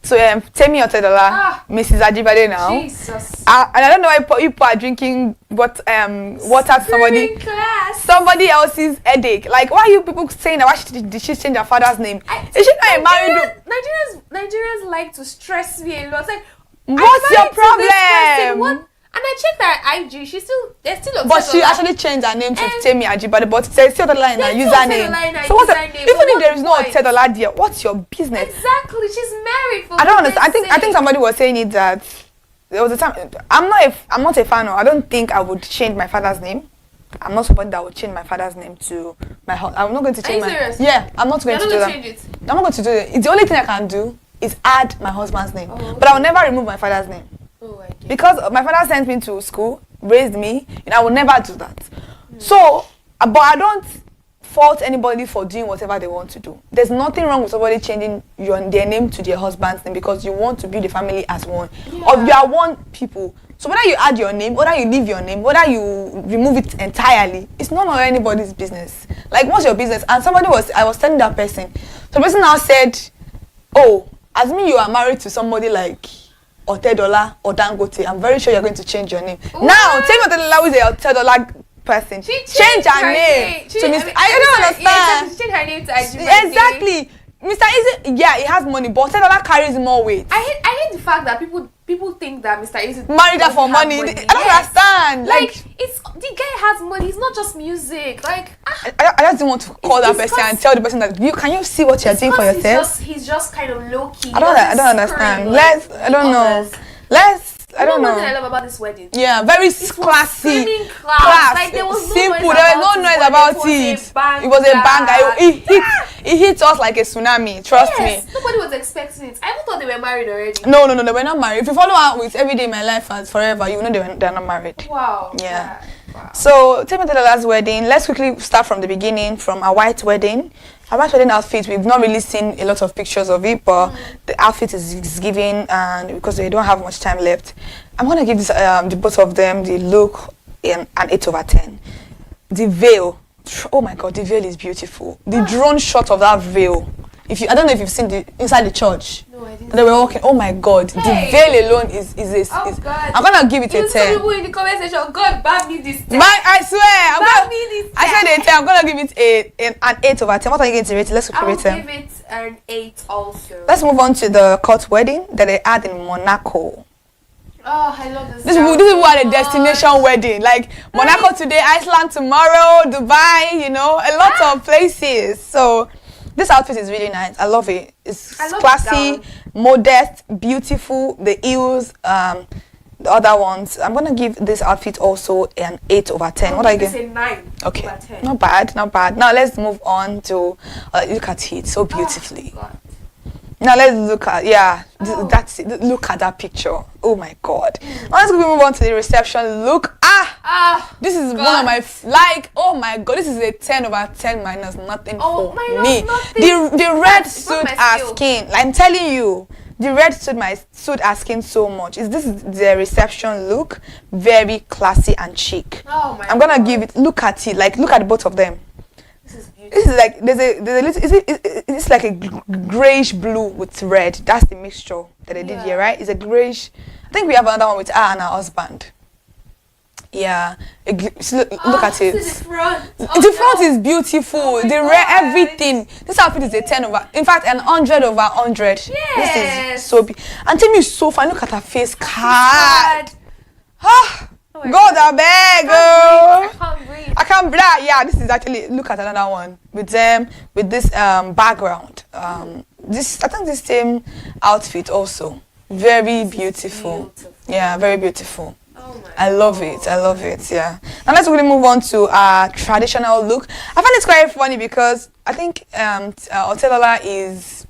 So Temi Otedola, Mrs. Ajibade now.
Jesus.
And I don't know why people are drinking water somebody else's headache. Like, why are you people saying that? Why did she change her father's name? Is she not a married?
Nigerians like to stress me a lot. Like,
what's your problem?
And I checked her IG. There's still a.
But she actually changed her name to Temi Ajibade. But there's still Otedola in her username. So even if there is no Otedola there, what's your business?
Exactly. She's married.
I don't understand. I think somebody was saying it that there was a time. I'm not a fan of. I don't think I would change my father's name. I'm not somebody that would change my father's name to my husband. I'm not going to change
serious?
Yeah, I'm not going to do that.
Change it?
I'm not going to do it. It's the only thing I can do is add my husband's name. But I will never remove my father's name. Because my father sent me to school, raised me, and I will never do that. So, but I don't fault anybody for doing whatever they want to do. There's nothing wrong with somebody changing their name to their husband's name because you want to build a family as one. Or you are one people. So whether you add your name, whether you leave your name, whether you remove it entirely, it's none of anybody's business. Like, what's your business? And I was telling that person. So the person now said, oh, as me you are married to somebody like Otedola or Dangote, I'm very sure you're going to change your name. Ooh. Now, tell me Otedola who is a Otedola person. She change her name to Mr. I don't understand.
She changed her name to Ajibade.
Exactly. Mr. Easy, yeah, he has money, but Otedola carries more weight.
I hate the fact that people think that Mr. Easy
married her for money. I don't understand.
Like it's the guy has money. It's not just music. Like
I just don't want to call that person and tell the person that can you see what you're doing for yourself?
He's just kind of low key.
I don't understand. I don't know. I don't know.
What I love about this wedding?
Yeah, very classy.
Class. Like there was
simple. There was no noise about it. It was a banger. It hit us like a tsunami. Trust me.
Nobody was expecting it. I even thought they were married already.
No, they were not married. If you follow out with Everyday My Life and Forever, you know they're not married.
Wow.
Yeah. Wow. So tell me the last wedding. Let's quickly start from the beginning, from a white wedding. A white wedding outfit, we've not really seen a lot of pictures of it, but the outfit is giving, and because they don't have much time left, I'm gonna give this the both of them the look an 8/10. The veil, oh my god, the veil is beautiful. The drone shot of that veil. I don't know if you've seen inside the church. No, I didn't. They were walking. Oh my god, the veil alone is
God.
I'm gonna give it a 10.
People in the comment section, God, bad me this 10.
I swear, I said a 10. I'm gonna give it an 8/10. What are you going to rate it? Let's rate it.
I'll give it an 8 also.
Let's move on to the court wedding that they had in Monaco.
Oh, I love this.
This is what a destination wedding. Like Monaco today, Iceland tomorrow, Dubai. A lot of places. So this outfit is really nice. I love it. It's classy, modest, beautiful. The heels, the other ones. I'm gonna give this outfit also an 8/10. What are you getting? 9. Okay, over 10. Not bad. Now let's move on to look at it so beautifully. Oh, now let's look at that's it. Look at that picture. Oh my god. Now let's move on to the reception look. This is one of my oh my god, this is a 10/10 minus nothing for me. Nothing. The red suit as skin. Like, I'm telling you, the red suit as skin so much. This is the reception look, very classy and chic. Oh my I'm gonna give it. Look at it. Like, look at both of them. This is like there's a little. It's like a grayish blue with red. That's the mixture that they did here, right? It's a grayish. I think we have another one with her and her husband. Yeah, look at it.
The front.
The front is beautiful. Oh the red, everything. This outfit is a 10/. In fact, an 100/100.
Yes.
This is so big. And tell me, so fine. Look at her face card. God, I beg. I can't breathe. Yeah, this is actually. Look at another one with them with this background. I think this same outfit also very beautiful. Yeah, very beautiful. I love it. Yeah. Now let's really move on to our traditional look. I find it's quite funny because I think Otedola is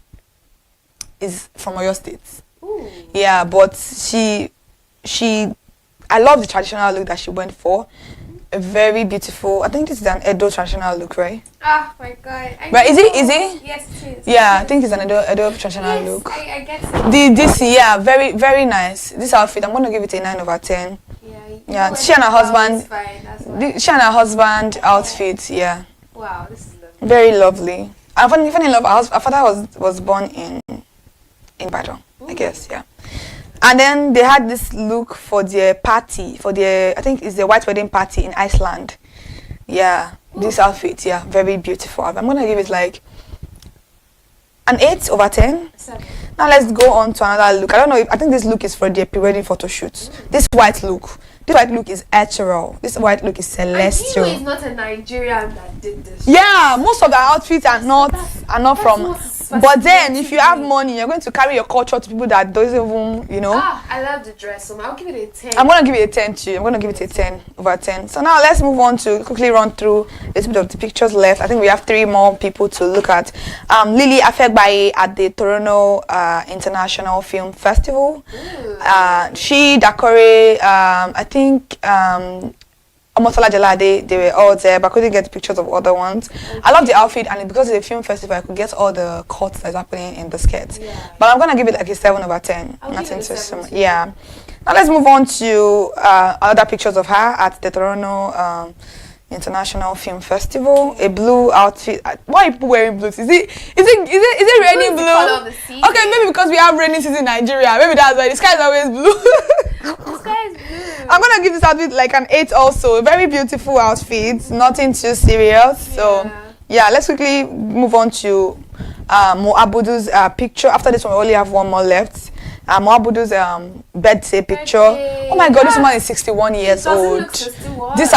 from Oyo State. Ooh. Yeah, but I love the traditional look that she went for. A very beautiful. I think this is an Edo traditional look, right?
Oh my god.
But is it?
Yes, it is.
Yeah, I think it's an Edo traditional look.
I get it.
Very, very nice. This outfit, I'm gonna give it a 9/10. Yeah, she and her husband outfit. Yeah.
Wow, this is lovely.
Very lovely. I funny enough, our father was born in Badon, I guess. Yeah. And then they had this look for their party, I think it's the white wedding party in Iceland. Yeah, this outfit, yeah, very beautiful. I'm gonna give it like an 8/10. 7. Now let's go on to another look. I don't know I think this look is for their pre-wedding photo shoots. This white look is ethereal. This white look is celestial.
And you know it's not a Nigerian that did this.
Yeah, most of the outfits are not from. But then, if you have money, you're going to carry your culture to people that doesn't even,
I love the dress, so I'll give it a 10.
I'm going to give it a 10 too. I'm going to give it a 10/10. So now let's move on to quickly run through a little bit of the pictures left. I think we have 3 more people to look at. Lily Afegbaye at the Toronto International Film Festival. She Dakore, I think, Omotola Jalade, they were all there, but I couldn't get pictures of other ones. Okay. I love the outfit, and because it's a film festival, I could get all the cuts that's happening in the skit. Yeah. But I'm gonna give it like a 7/10. Nothing too soon. Yeah. Now let's move on to other pictures of her at the Toronto International Film Festival. A blue outfit. Why are people wearing blue? Is it raining blue? Okay, maybe because we have rainy season in Nigeria. Maybe that's why the sky is always blue.
The sky is blue.
I'm gonna give this outfit like an 8 also. A very beautiful outfit. Nothing too serious. So yeah, let's quickly move on to Mo Abudu's picture. After this one, we only have one more left. Mo Abudu's birthday picture. Oh my God, this woman is 61 years old. This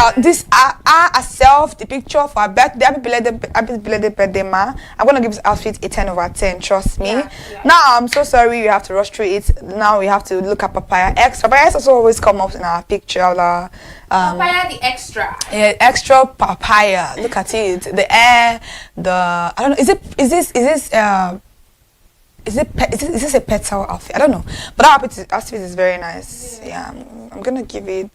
herself, the picture for her birthday. Happy belated birthday, ma. I'm gonna give this outfit a 10/10. Trust me. Yeah. Now I'm so sorry you have to rush through it. Now we have to look at Papaya X. Papaya X also always come up in our picture.
Papaya the extra.
Yeah, extra papaya. Look at it. The air. I don't know. Is this a pet towel outfit? I don't know. But that outfit is very nice. Yeah, I'm gonna give it.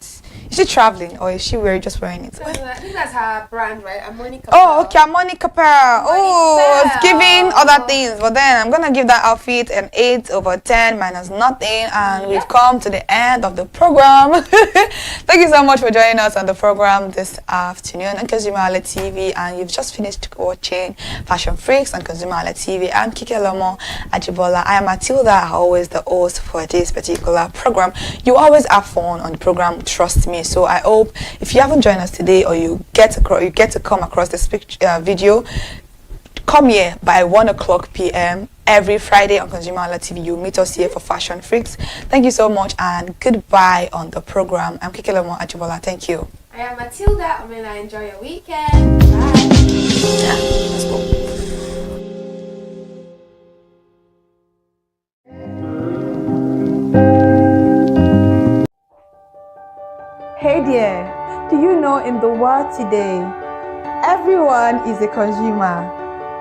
Is she traveling or is she just wearing it?
I think that's her brand, right? Amoni Capel.
Oh, okay, Amoni Capel. Oh, it's giving other things. But then I'm gonna give that outfit an 8/10 minus nothing. And we've come to the end of the program. Thank you so much for joining us on the program this afternoon on ConsumerHallaTV. And you've just finished watching Fashion Freaks on ConsumerHallaTV. I'm Kike Lomo Ajibola. I am Matilda, always the host for this particular program. You always have fun on the program, trust me. So I hope if you haven't joined us today, or you get to come across this video, come here by 1:00 p.m. every Friday on ConsumerHallaTV. You meet us here for Fashion Freaks. Thank you so much and goodbye on the program. I'm Kike Lomo Ajibola. Thank you.
I am Matilda. Enjoy your weekend. Bye.
Yeah, let's go.
Hey there, do you know in the world today, everyone is a consumer,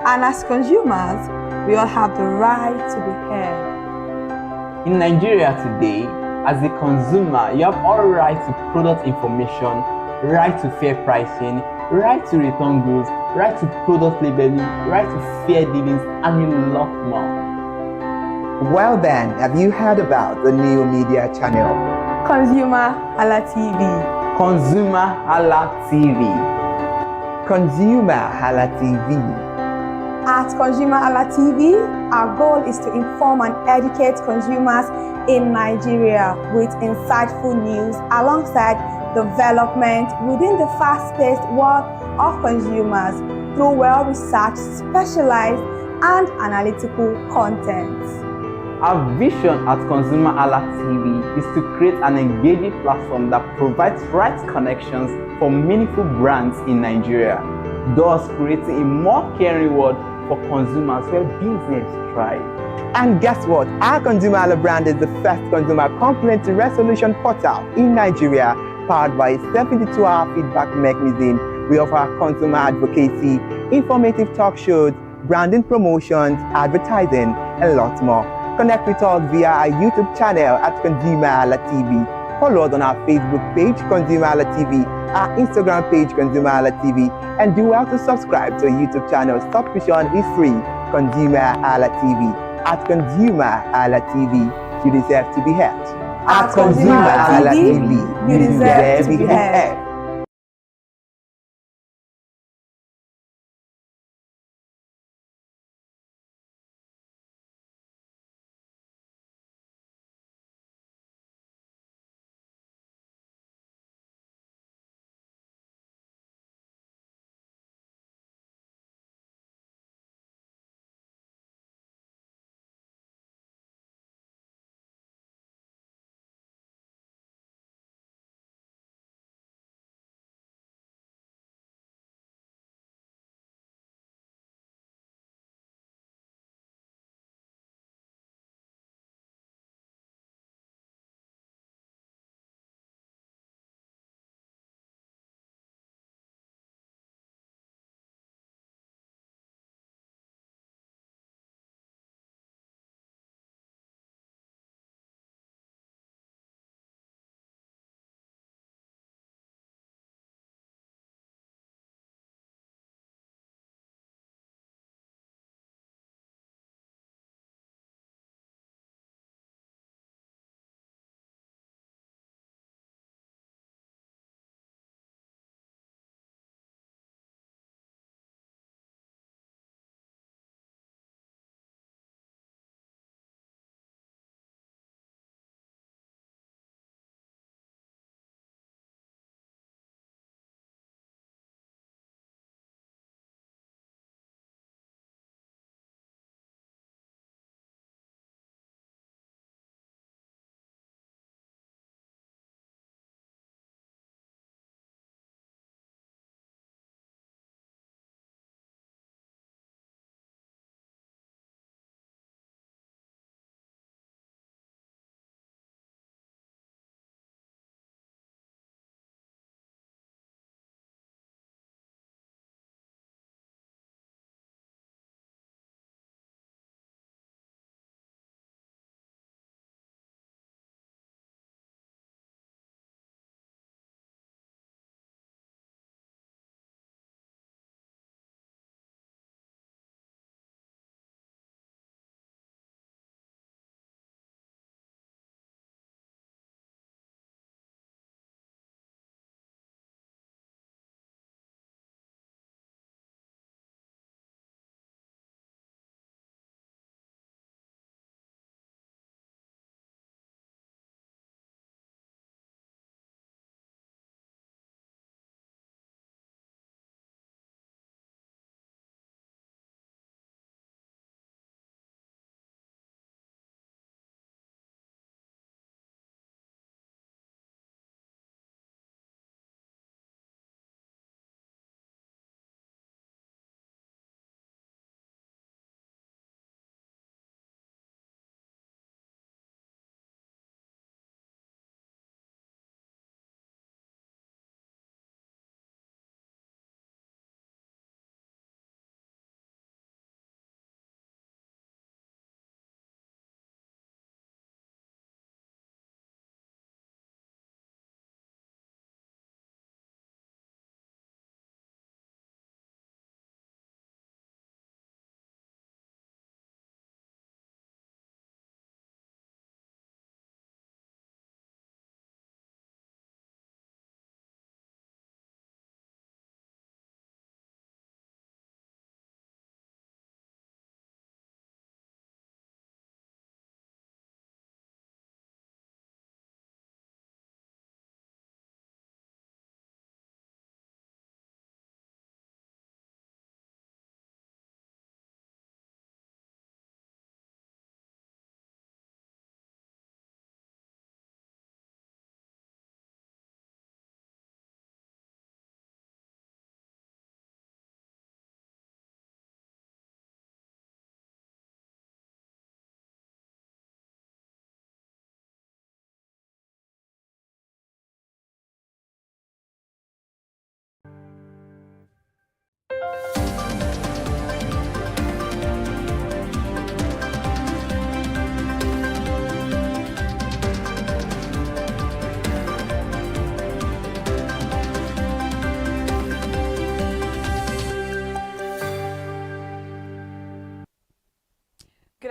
and as consumers, we all have the right to be heard.
In Nigeria today, as a consumer, you have all right to product information, right to fair pricing, right to return goods, right to product labeling, right to fair dealings, and a lot more.
Well then, have you heard about the new media channel?
ConsumerHallaTV.
ConsumerHallaTV.
ConsumerHallaTV.
At ConsumerHallaTV, our goal is to inform and educate consumers in Nigeria with insightful news alongside development within the fast-paced world of consumers through well-researched, specialized, and analytical content.
Our vision at ConsumerHallaTV is to create an engaging platform that provides right connections for meaningful brands in Nigeria, thus creating a more caring world for consumers where business thrive.
And guess what? Our Consumer Halla brand is the first consumer complaint resolution portal in Nigeria, powered by a 72-hour feedback mechanism. We offer consumer advocacy, informative talk shows, branding promotions, advertising, and lots more. Connect with us via our YouTube channel at ConsumerHallaTV. Follow us on our Facebook page, ConsumerHallaTV, our Instagram page, ConsumerHallaTV, and do well to subscribe to our YouTube channel. Subscription is free, ConsumerHallaTV. At ConsumerHallaTV, you deserve to be heard. At ConsumerHallaTV, you deserve to be heard.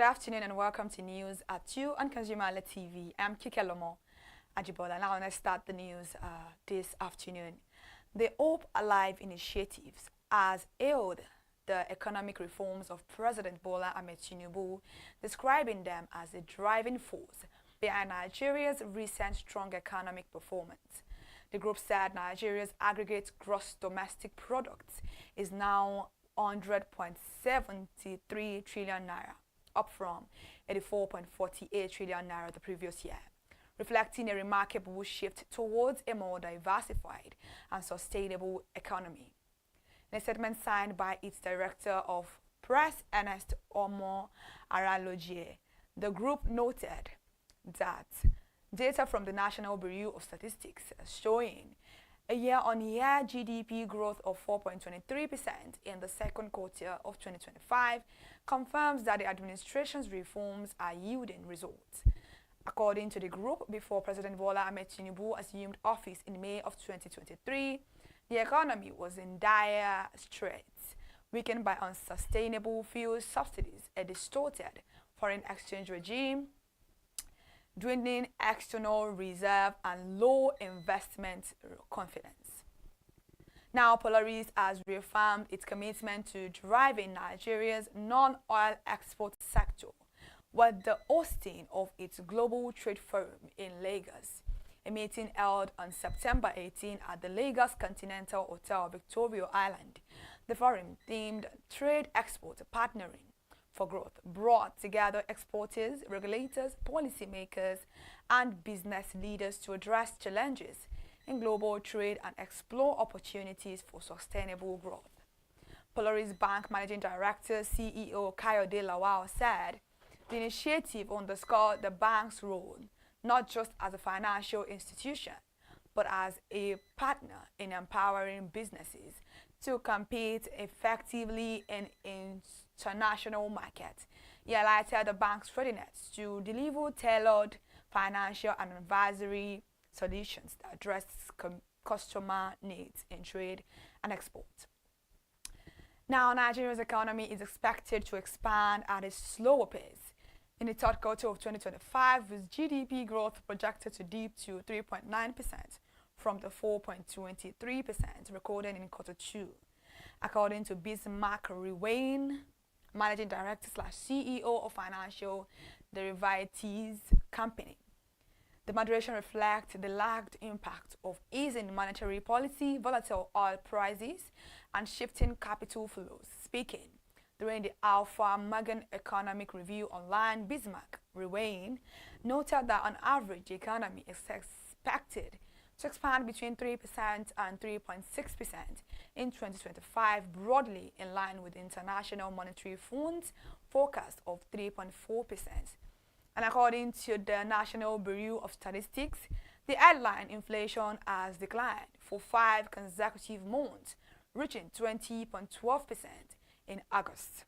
afternoon and welcome to News at 2 on ConsumerHallaTV. I'm Kike Lomo Ajibola. Now let's start the news this afternoon. The Hope Alive initiatives has hailed the economic reforms of President Bola Ahmed Tinubu, describing them as a driving force behind Nigeria's recent strong economic performance. The group said Nigeria's aggregate gross domestic product is now 100.73 trillion naira, up from 84.48 trillion naira the previous year, reflecting a remarkable shift towards a more diversified and sustainable economy. In a statement signed by its Director of Press, Ernest Omo Aralogie, the group noted that data from the National Bureau of Statistics showing a year-on-year GDP growth of 4.23% in the second quarter of 2025 confirms that the administration's reforms are yielding results. According to the group, before President Bola Ahmed Tinubu assumed office in May of 2023, the economy was in dire straits, weakened by unsustainable fuel subsidies, a distorted foreign exchange regime, dwindling external reserve, and low investment confidence. Now, Polaris has reaffirmed its commitment to driving Nigeria's non-oil export sector with the hosting of its Global Trade Forum in Lagos, a meeting held on September 18 at the Lagos Continental Hotel, Victoria Island. The forum, themed Trade Export Partnering for Growth, brought together exporters, regulators, policymakers, and business leaders to address challenges in global trade and explore opportunities for sustainable growth. Polaris Bank Managing Director, CEO Kayode Lawal said the initiative underscored the bank's role not just as a financial institution, but as a partner in empowering businesses to compete effectively in international markets. He highlighted the bank's readiness to deliver tailored financial and advisory solutions that address customer needs in trade and export. Now, Nigeria's economy is expected to expand at a slower pace in the third quarter of 2025, with GDP growth projected to dip to 3.9% from the 4.23% recorded in quarter 2. According to Bismarck Rewain, Managing Director / CEO of Financial Derivatives Company, the moderation reflects the lagged impact of easing monetary policy, volatile oil prices, and shifting capital flows. Speaking during the Alpha Morgan Economic Review online, Bismarck Rewain noted that on average the economy is expected to expand between 3% and 3.6% in 2025, broadly in line with the International Monetary Fund's forecast of 3.4%. And according to the National Bureau of Statistics, the headline inflation has declined for 5 consecutive months, reaching 20.12% in August,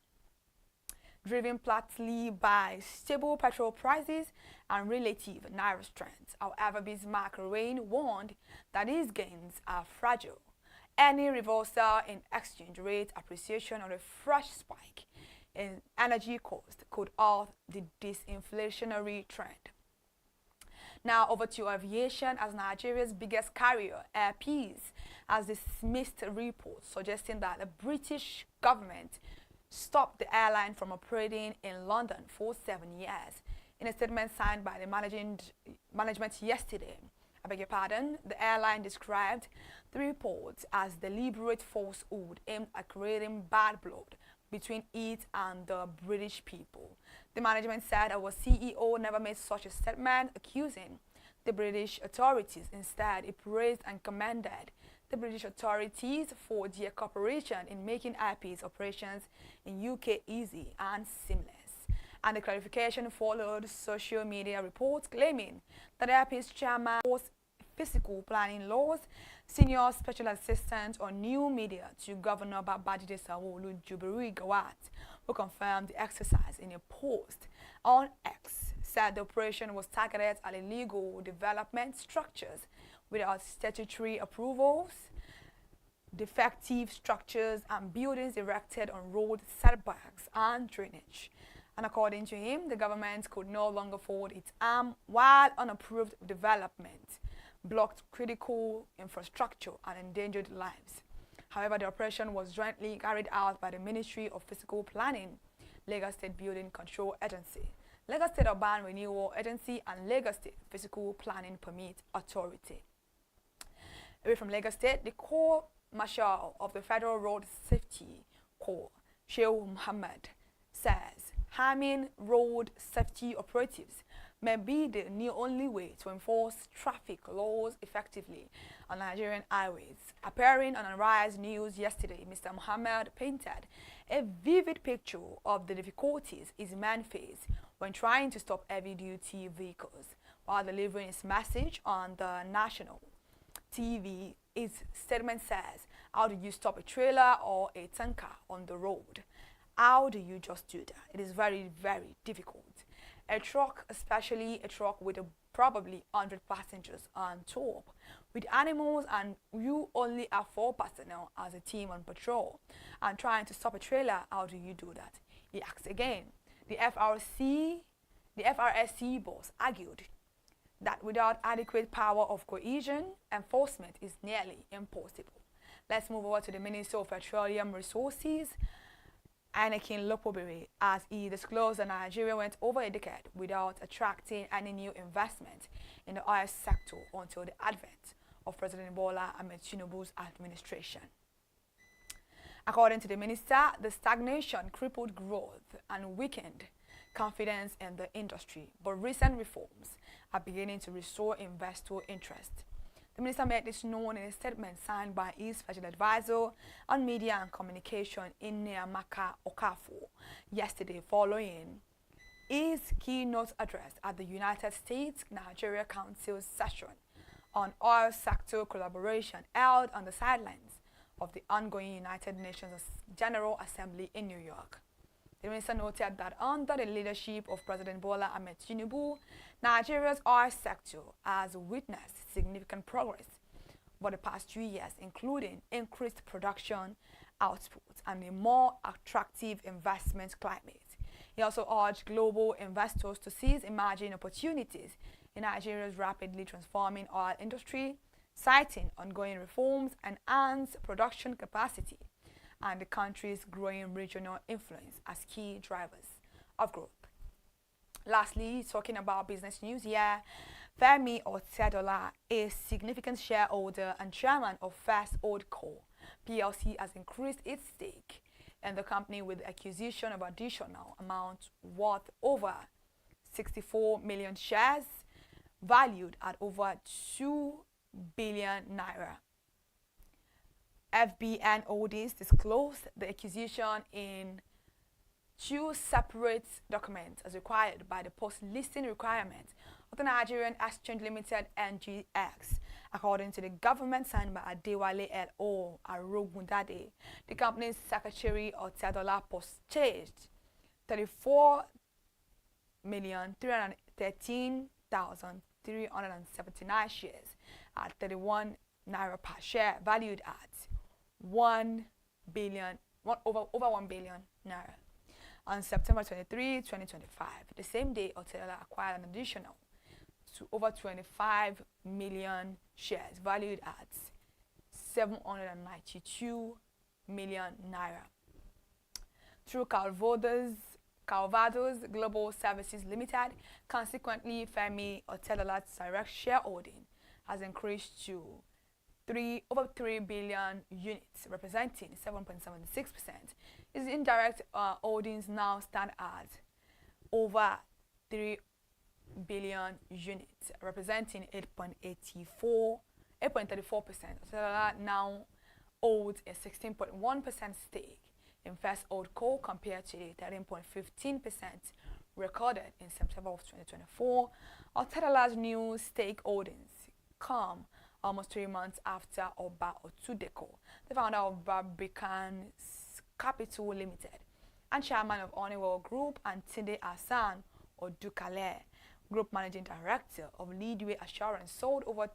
driven partly by stable petrol prices and relative naira strength. However, Bismarck Rewain warned that these gains are fragile. Any reversal in exchange rate appreciation or a fresh spike in energy cost could halt the disinflationary trend. Now over to aviation, as Nigeria's biggest carrier, Air Peace, has dismissed reports suggesting that the British government stopped the airline from operating in London for 7 years. In a statement signed by the management yesterday, I beg your pardon, the airline described the reports as deliberate falsehood aimed at creating bad blood between it and the British people. The management said our CEO never made such a statement accusing the British authorities. Instead, it praised and commended the British authorities for their cooperation in making Air Peace operations in UK easy and seamless. And the clarification followed social media reports claiming that Air Peace chairman was physical planning laws, senior special assistant on new media to Governor Babajide Sanwo-Olu Jubilee Gawat, who confirmed the exercise in a post on X, said the operation was targeted at illegal development structures without statutory approvals, defective structures and buildings erected on road setbacks and drainage. And according to him, the government could no longer fold its arm while unapproved development blocked critical infrastructure and endangered lives. However, the operation was jointly carried out by the Ministry of Physical Planning, Lagos State Building Control Agency, Lagos State Urban Renewal Agency, and Lagos State Physical Planning Permit Authority. Away from Lagos State, the Corps Marshal of the Federal Road Safety Corps, Sheikh Muhammad, says harming road safety operatives may be the only way to enforce traffic laws effectively on Nigerian highways. Appearing on Arise News yesterday, Mr. Muhammad painted a vivid picture of the difficulties his men face when trying to stop heavy-duty vehicles. While delivering his message on the national TV, his statement says, how do you stop a trailer or a tanker on the road? How do you just do that? It is very, very difficult. A truck, especially a truck with probably 100 passengers on top, with animals, and you only have 4 personnel as a team on patrol, and trying to stop a trailer, how do you do that? He asked again. The FRSC boss argued that without adequate power of cohesion, enforcement is nearly impossible. Let's move over to the Minister of Petroleum Resources, Anakin Lopobere, as he disclosed that Nigeria went over a decade without attracting any new investment in the oil sector until the advent of President Bola Ahmed Tinubu's administration. According to the minister, the stagnation crippled growth and weakened confidence in the industry, but recent reforms are beginning to restore investor interest. The minister made this known in a statement signed by his special advisor on media and communication, Nneamaka Okafor, yesterday following his keynote address at the United States-Nigeria Council session on oil sector collaboration held on the sidelines of the ongoing United Nations General Assembly in New York. The minister noted that under the leadership of President Bola Ahmed Tinubu, Nigeria's oil sector has witnessed significant progress over the past 2 years, including increased production output and a more attractive investment climate. He also urged global investors to seize emerging opportunities in Nigeria's rapidly transforming oil industry, citing ongoing reforms and enhanced production capacity and the country's growing regional influence as key drivers of growth. Lastly, talking about business news here, Femi Otedola, a significant shareholder and chairman of First Holdco PLC, has increased its stake in the company with the acquisition of additional amount worth over 64 million shares, valued at over 2 billion naira. FBN Holdings disclosed the acquisition in 2 separate documents as required by the post-listing requirements of the Nigerian Exchange Limited NGX. According to the government signed by Adewale L.O. Arogundade, the company's secretary Otedola purchased 34,313,379 shares at 31 naira per share, valued at over 1 billion naira. On September 23, 2025, the same day, Otedola acquired an additional to over 25 million shares, valued at 792 million naira. Through Calvados Global Services Limited, consequently, Femi Otedola's direct shareholding has increased to over 3 billion units, representing 7.76%. His indirect holdings now stand at over 3 billion units, representing 8.34%. Otedola now holds a 16.1% stake in First Holdco compared to the 13.15% recorded in September of 2024. Otedola's new stake holdings come almost 3 months after Oba Otudeko, the founder of Barbican Capital Limited and chairman of Honeywell Group, and Tunde Hassan Odukale, Group Managing Director of Leadway Assurance, sold over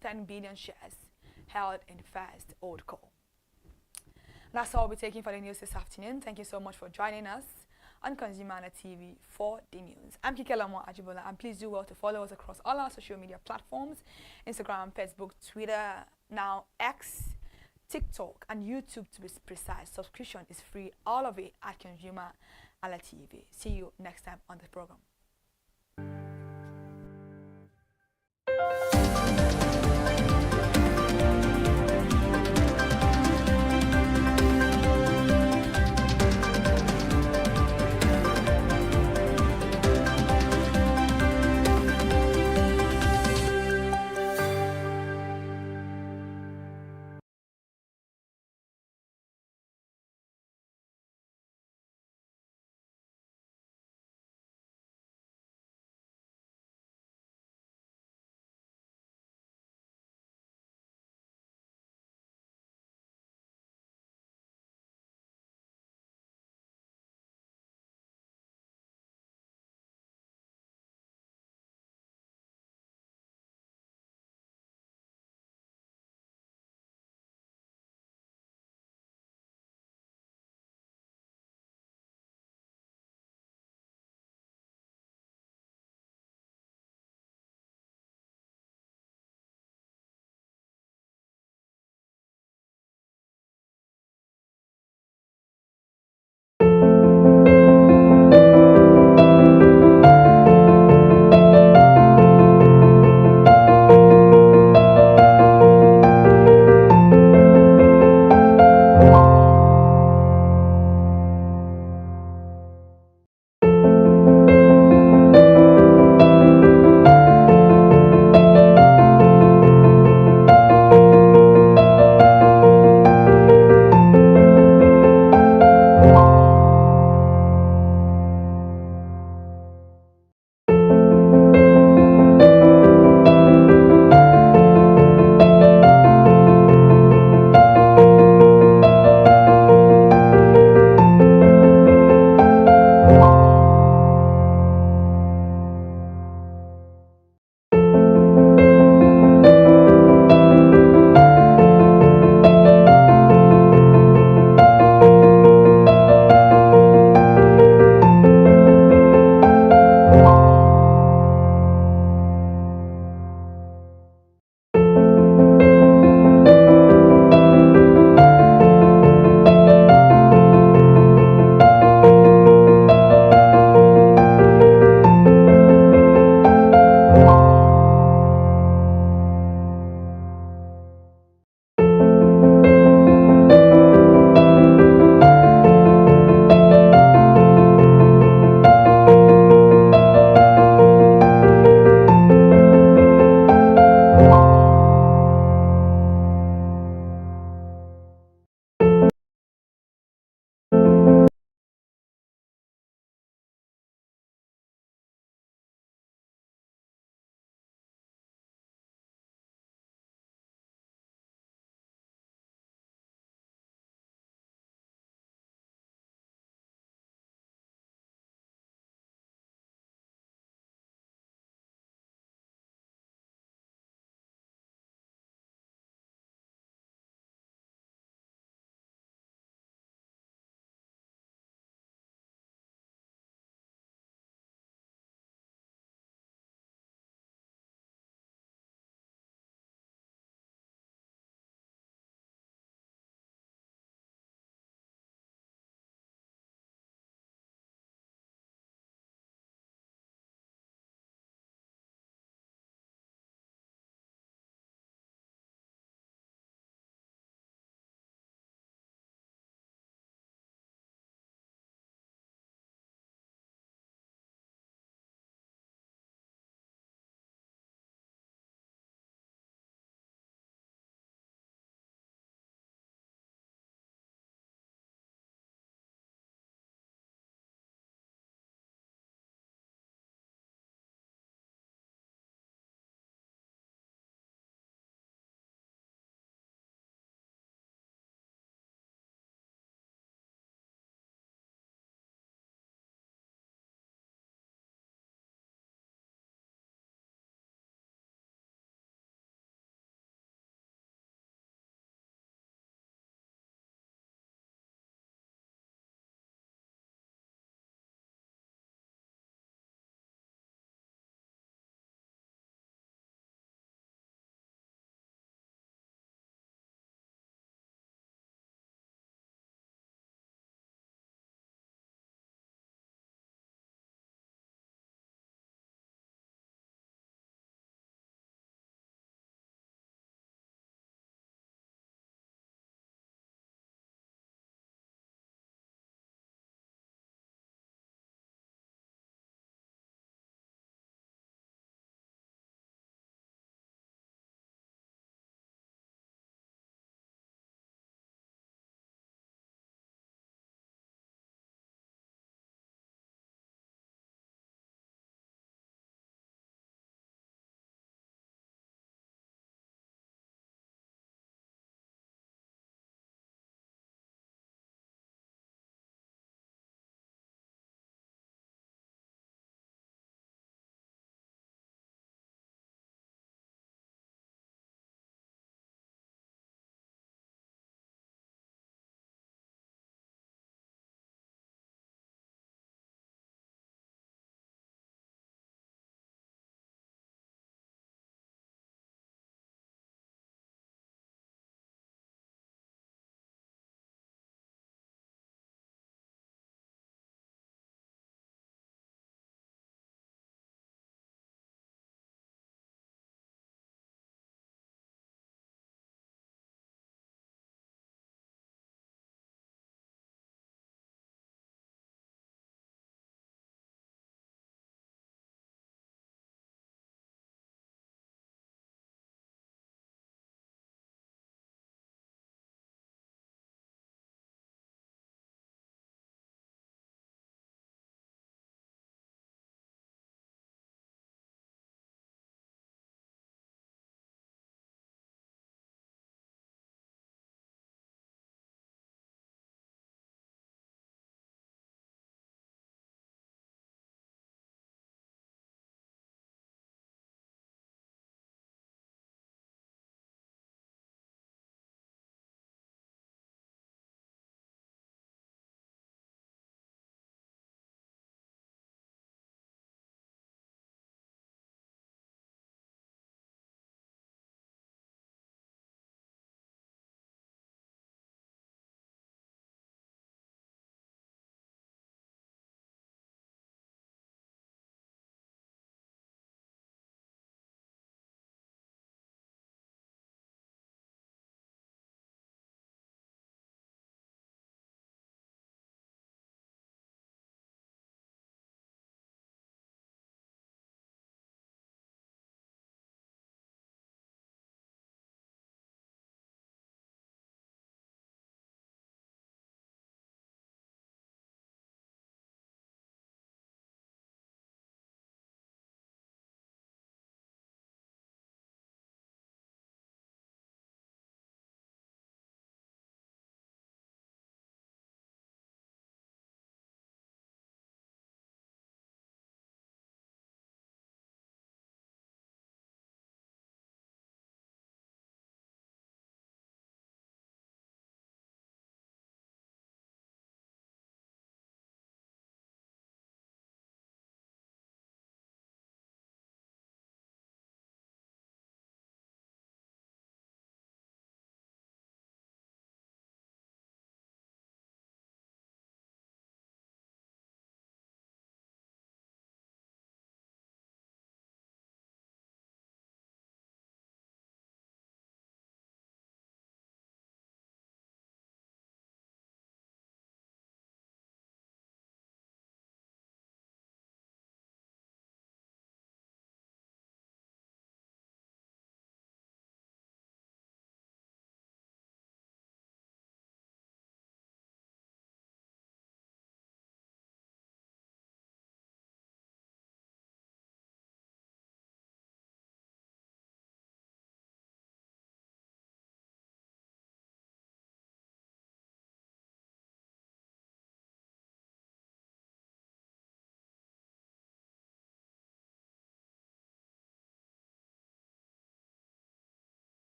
10 billion shares held in First Holdco. That's all we'll be taking for the news this afternoon. Thank you so much for joining us on ConsumerHallaTV for the news. I'm Kikelamo Ajibola, and please do well to follow us across all our social media platforms: Instagram, Facebook, Twitter, now X, TikTok, and YouTube to be precise. Subscription is free, all of it at ConsumerHallaTV. See you next time on the program.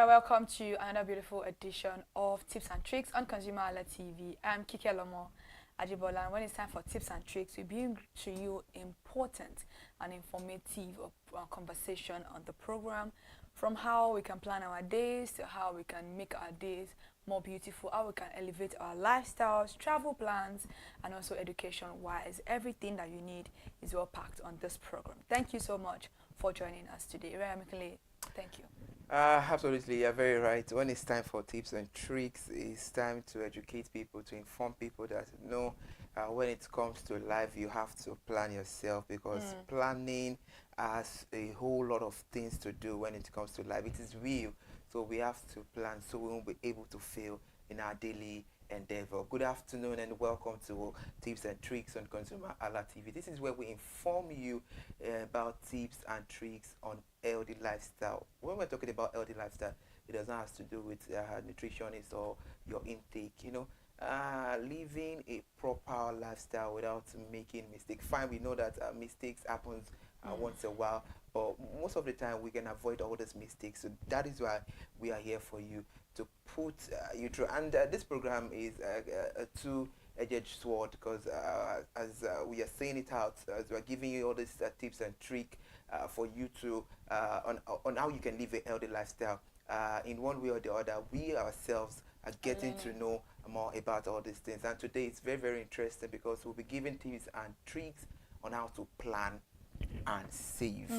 Welcome to another beautiful edition of Tips and Tricks on ConsumerHallaTV. I'm Kike Lomo Ajibola, and when it's time for Tips and Tricks, we bring to you important and informative conversation on the program, from how we can plan our days to how we can make our days more beautiful, how we can elevate our lifestyles, travel plans, and also education-wise. Everything that you need is well packed on this program. Thank you so much for joining us today. Very thank you.
Absolutely, you're very right. When it's time for tips and tricks, it's time to educate people, to inform people that when it comes to life, you have to plan yourself, because planning has a whole lot of things to do when it comes to life. It is real, so we have to plan so we won't be able to fail in our daily endeavor. Good afternoon and welcome to Tips and Tricks on ConsumerHallaTV. This is where we inform you about tips and tricks on healthy lifestyle. When we're talking about healthy lifestyle, it does not have to do with nutritionist or your intake. Living a proper lifestyle without making mistakes. Fine, we know that mistakes happens once in a while, but most of the time we can avoid all those mistakes. So that is why we are here for you, to put you through. And this program is a two-edged sword, because as we are saying it out, as we are giving you all these tips and tricks for you to on how you can live a healthy lifestyle, in one way or the other, we ourselves are getting to know more about all these things. And today it's very, very interesting, because we'll be giving tips and tricks on how to plan and save.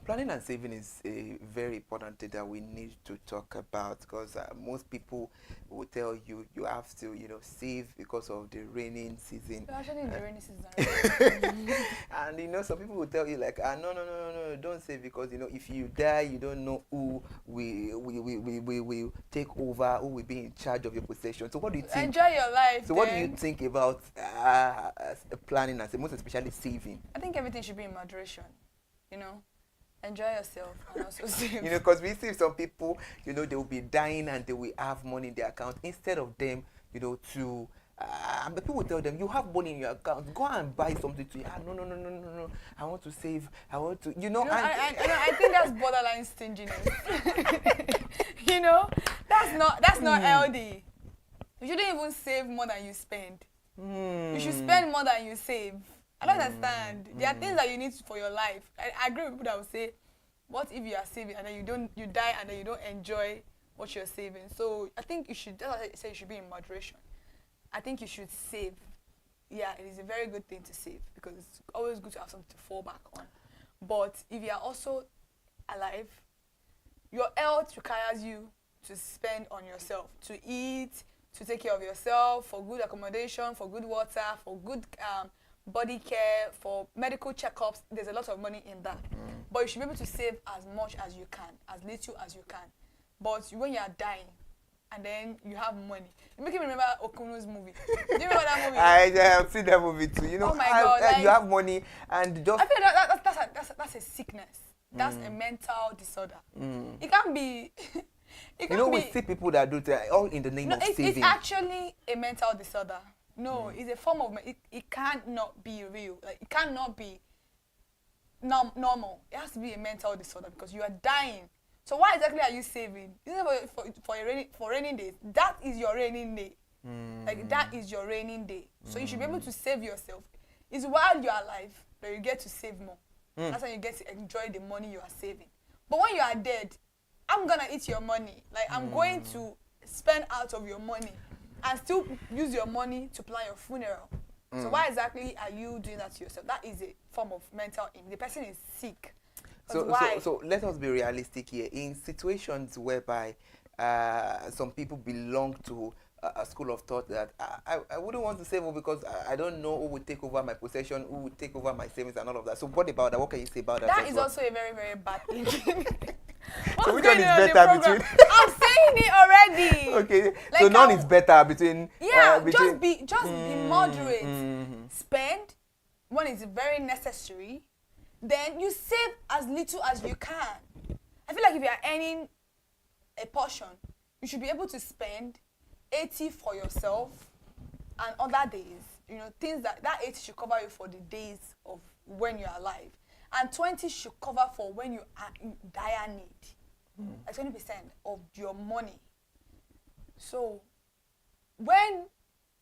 Planning and saving is a very important thing that we need to talk about, because most people will tell you have to, save because of the raining season.
We're actually in the rainy season.
And some people will tell you like, no, don't save, because if you die, you don't know who will take over, who will be in charge of your possession. So what do you think?
Enjoy your life.
So what do you think about planning and saving, most especially saving?
I think everything should be in moderation. Enjoy yourself and also save.
Because we see some people, they will be dying and they will have money in their account, instead of them, to the people will tell them, you have money in your account, go and buy something to you. No, I want to save, I want to,
I think that's borderline stinginess. That's not healthy. You shouldn't even save more than you spend. You should spend more than you save. I don't understand. There are things that you need for your life. I agree with people that will say, what if you are saving and then you die and then you don't enjoy what you're saving? So I think you should, that's why I say you should be in moderation. I think you should save. Yeah, it is a very good thing to save, because it's always good to have something to fall back on. But if you are also alive, your health requires you to spend on yourself, to eat, to take care of yourself, for good accommodation, for good water, for good body care, for medical checkups. There's a lot of money in that. But you should be able to save as much as you can, as little as you can. But when you are dying and then you have money, you make me remember Okuno's movie. Do you remember that movie?
I have seen that movie too.
Oh my God,
you have money and just...
I feel that's a sickness. That's a mental disorder. It can't be...
we see people that do that all in the name of saving.
It's actually a mental disorder. No, it's a form of it can't not be real. Like it cannot be normal. It has to be a mental disorder because you are dying. So why exactly are you saving? Isn't it for raining days? That is your raining day. Like that is your raining day. So you should be able to save yourself. It's while you are alive that you get to save more. That's when you get to enjoy the money you are saving. But when you are dead, I'm gonna eat your money. Like I'm going to spend out of your money and still use your money to plan your funeral. So why exactly are you doing that to yourself? That is a form of mental illness. The person is sick.
So let us be realistic here. In situations whereby some people belong to a school of thought that I wouldn't want to save because I don't know who would take over my possession, who would take over my savings and all of that. So what about that? What can you say about that?
That is also a very, very bad thing.
So which one is better between?
I'm saying it already.
Okay.
Like
so none is better between.
Yeah, just be moderate. Spend when it's very necessary. Then you save as little as you can. I feel like if you are earning a portion, you should be able to spend 80 for yourself and other days. You know, things that 80 should cover you for the days of when you're alive. And 20 should cover for when you are in dire need. Like 20% of your money. So when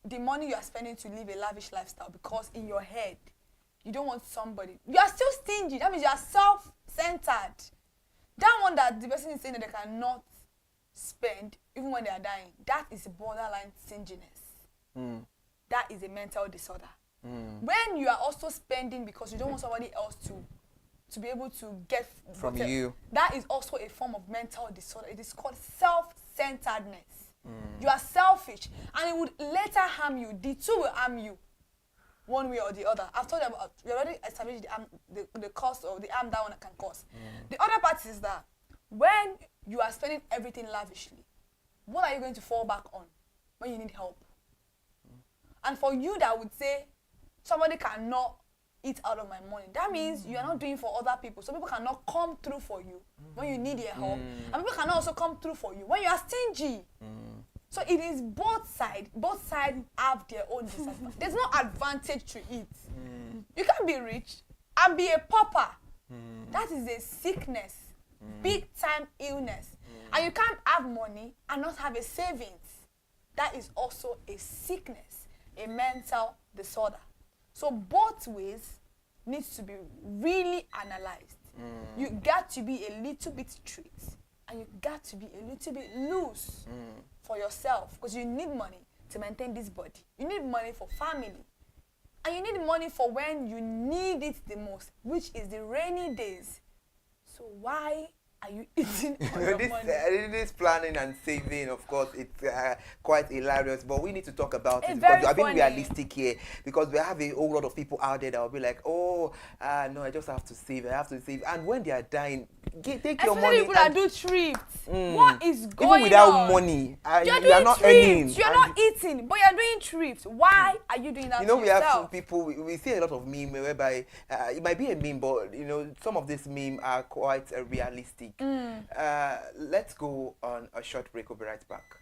the money you are spending to live a lavish lifestyle, because in your head, you don't want somebody. You are still stingy. That means you are self-centered. That one that the person is saying that they cannot spend, even when they are dying, that is a borderline stinginess. That is a mental disorder. When you are also spending because you don't want somebody else to be able to get
from you,
that is also a form of mental disorder. It is called self-centeredness. You are selfish, and it would later harm you. The two will harm you, one way or the other. I've told you about. We already established the cost of the harm that one can cause. The other part is that when you are spending everything lavishly, what are you going to fall back on when you need help? And for you that would say somebody cannot eat out of my money, that means you are not doing for other people. So people cannot come through for you when you need their help. And people cannot also come through for you when you are stingy. So it is both sides. Both sides have their own disadvantage. There's no advantage to it. You can be rich and be a pauper. That is a sickness. Big time illness. And you can't have money and not have a savings. That is also a sickness, a mental disorder. So both ways needs to be really analyzed. You got to be a little bit strict and you got to be a little bit loose for yourself, because you need money to maintain this body. You need money for family. And you need money for when you need it the most, which is the rainy days. So why are you eating on your money?
This planning and saving, of course, it's quite hilarious, but we need to talk about it
very
because I've been
funny.
realistic here, because we have a whole lot of people out there that will be like, oh, no, I just have to save, and when they are dying, take your money.
People that do trips. What is going
on? Even without
on?
money,
you are not earning. You're not eating, but you're doing trips. Why are you doing that to yourself?
We have some people, we see a lot of meme whereby it might be a meme, but some of these meme are quite realistic. Let's go on a short break. We'll be right back.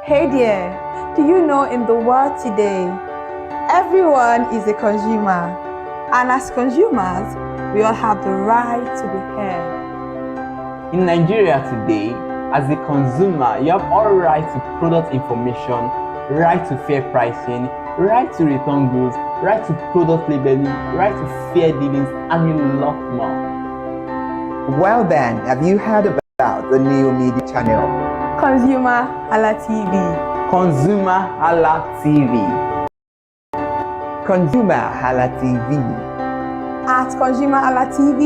Hey there, do you know in the world today, everyone is a consumer, and as consumers, we all have the right to be heard.
In Nigeria today, as a consumer, you have all right to product information, right to fair pricing, right to return goods, right to product labeling, right to fair dealings, and a lot more.
Well then, have you heard about the new media channel?
ConsumerHallaTV.
ConsumerHallaTV. ConsumerHallaTV.
At ConsumerHallaTV,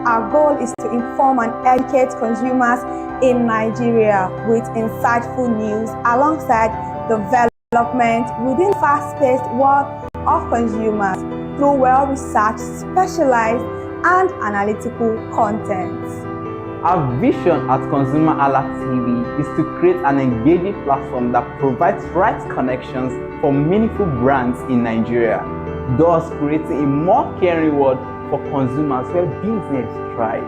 our goal is to inform and educate consumers in Nigeria with insightful news alongside development within fast-paced world of consumers. through well-researched, specialized, and analytical content.
Our vision at ConsumerHallaTV is to create an engaging platform that provides right connections for meaningful brands in Nigeria, thus creating a more caring world for consumers where business thrive.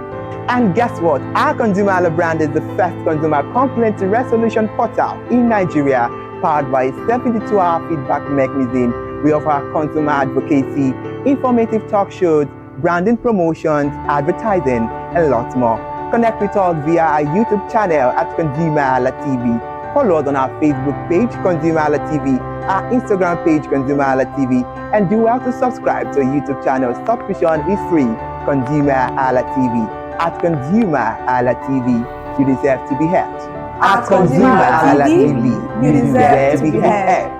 And guess what? Our Consumer Hala brand is the first consumer complaint resolution portal in Nigeria, powered by a 72-hour feedback mechanism. We offer consumer advocacy, informative talk shows, branding promotions, advertising, and lots more. Connect with us via our YouTube channel at ConsumerHallaTV. Follow us on our Facebook page, ConsumerHallaTV, our Instagram page, ConsumerHallaTV, and do well to subscribe to our YouTube channel. Subscription is free. ConsumerHallaTV. At ConsumerHallaTV, you deserve to be heard. At ConsumerHallaTV, you deserve to be heard.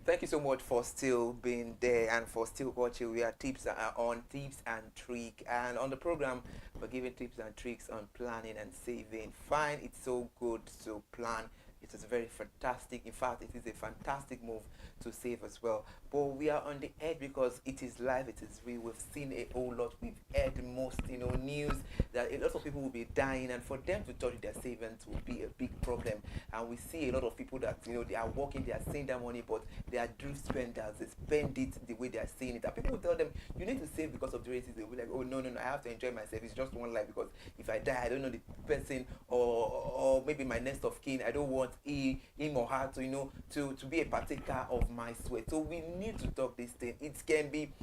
Thank you so much for still being there and for still watching. We are tips on tips and tricks, and on the program we're giving tips and tricks on planning and saving. Fine, it's so good to plan. It is very fantastic. In fact, it is a fantastic move to save as well. But we are on the edge because it is live, it is real. We've seen a whole lot. We've heard most, news that a lot of people will be dying, and for them to touch their savings will be a big problem. And we see a lot of people that they are working, they are saving their money, but they are drift spenders. They spend it the way they are seeing it. And people tell them you need to save because of the races. They'll be like, oh no, I have to enjoy myself. It's just one life, because if I die, I don't know the person, or maybe my next of kin. I don't want him or her to be a partaker of my sweat. So we need to talk this thing. It can be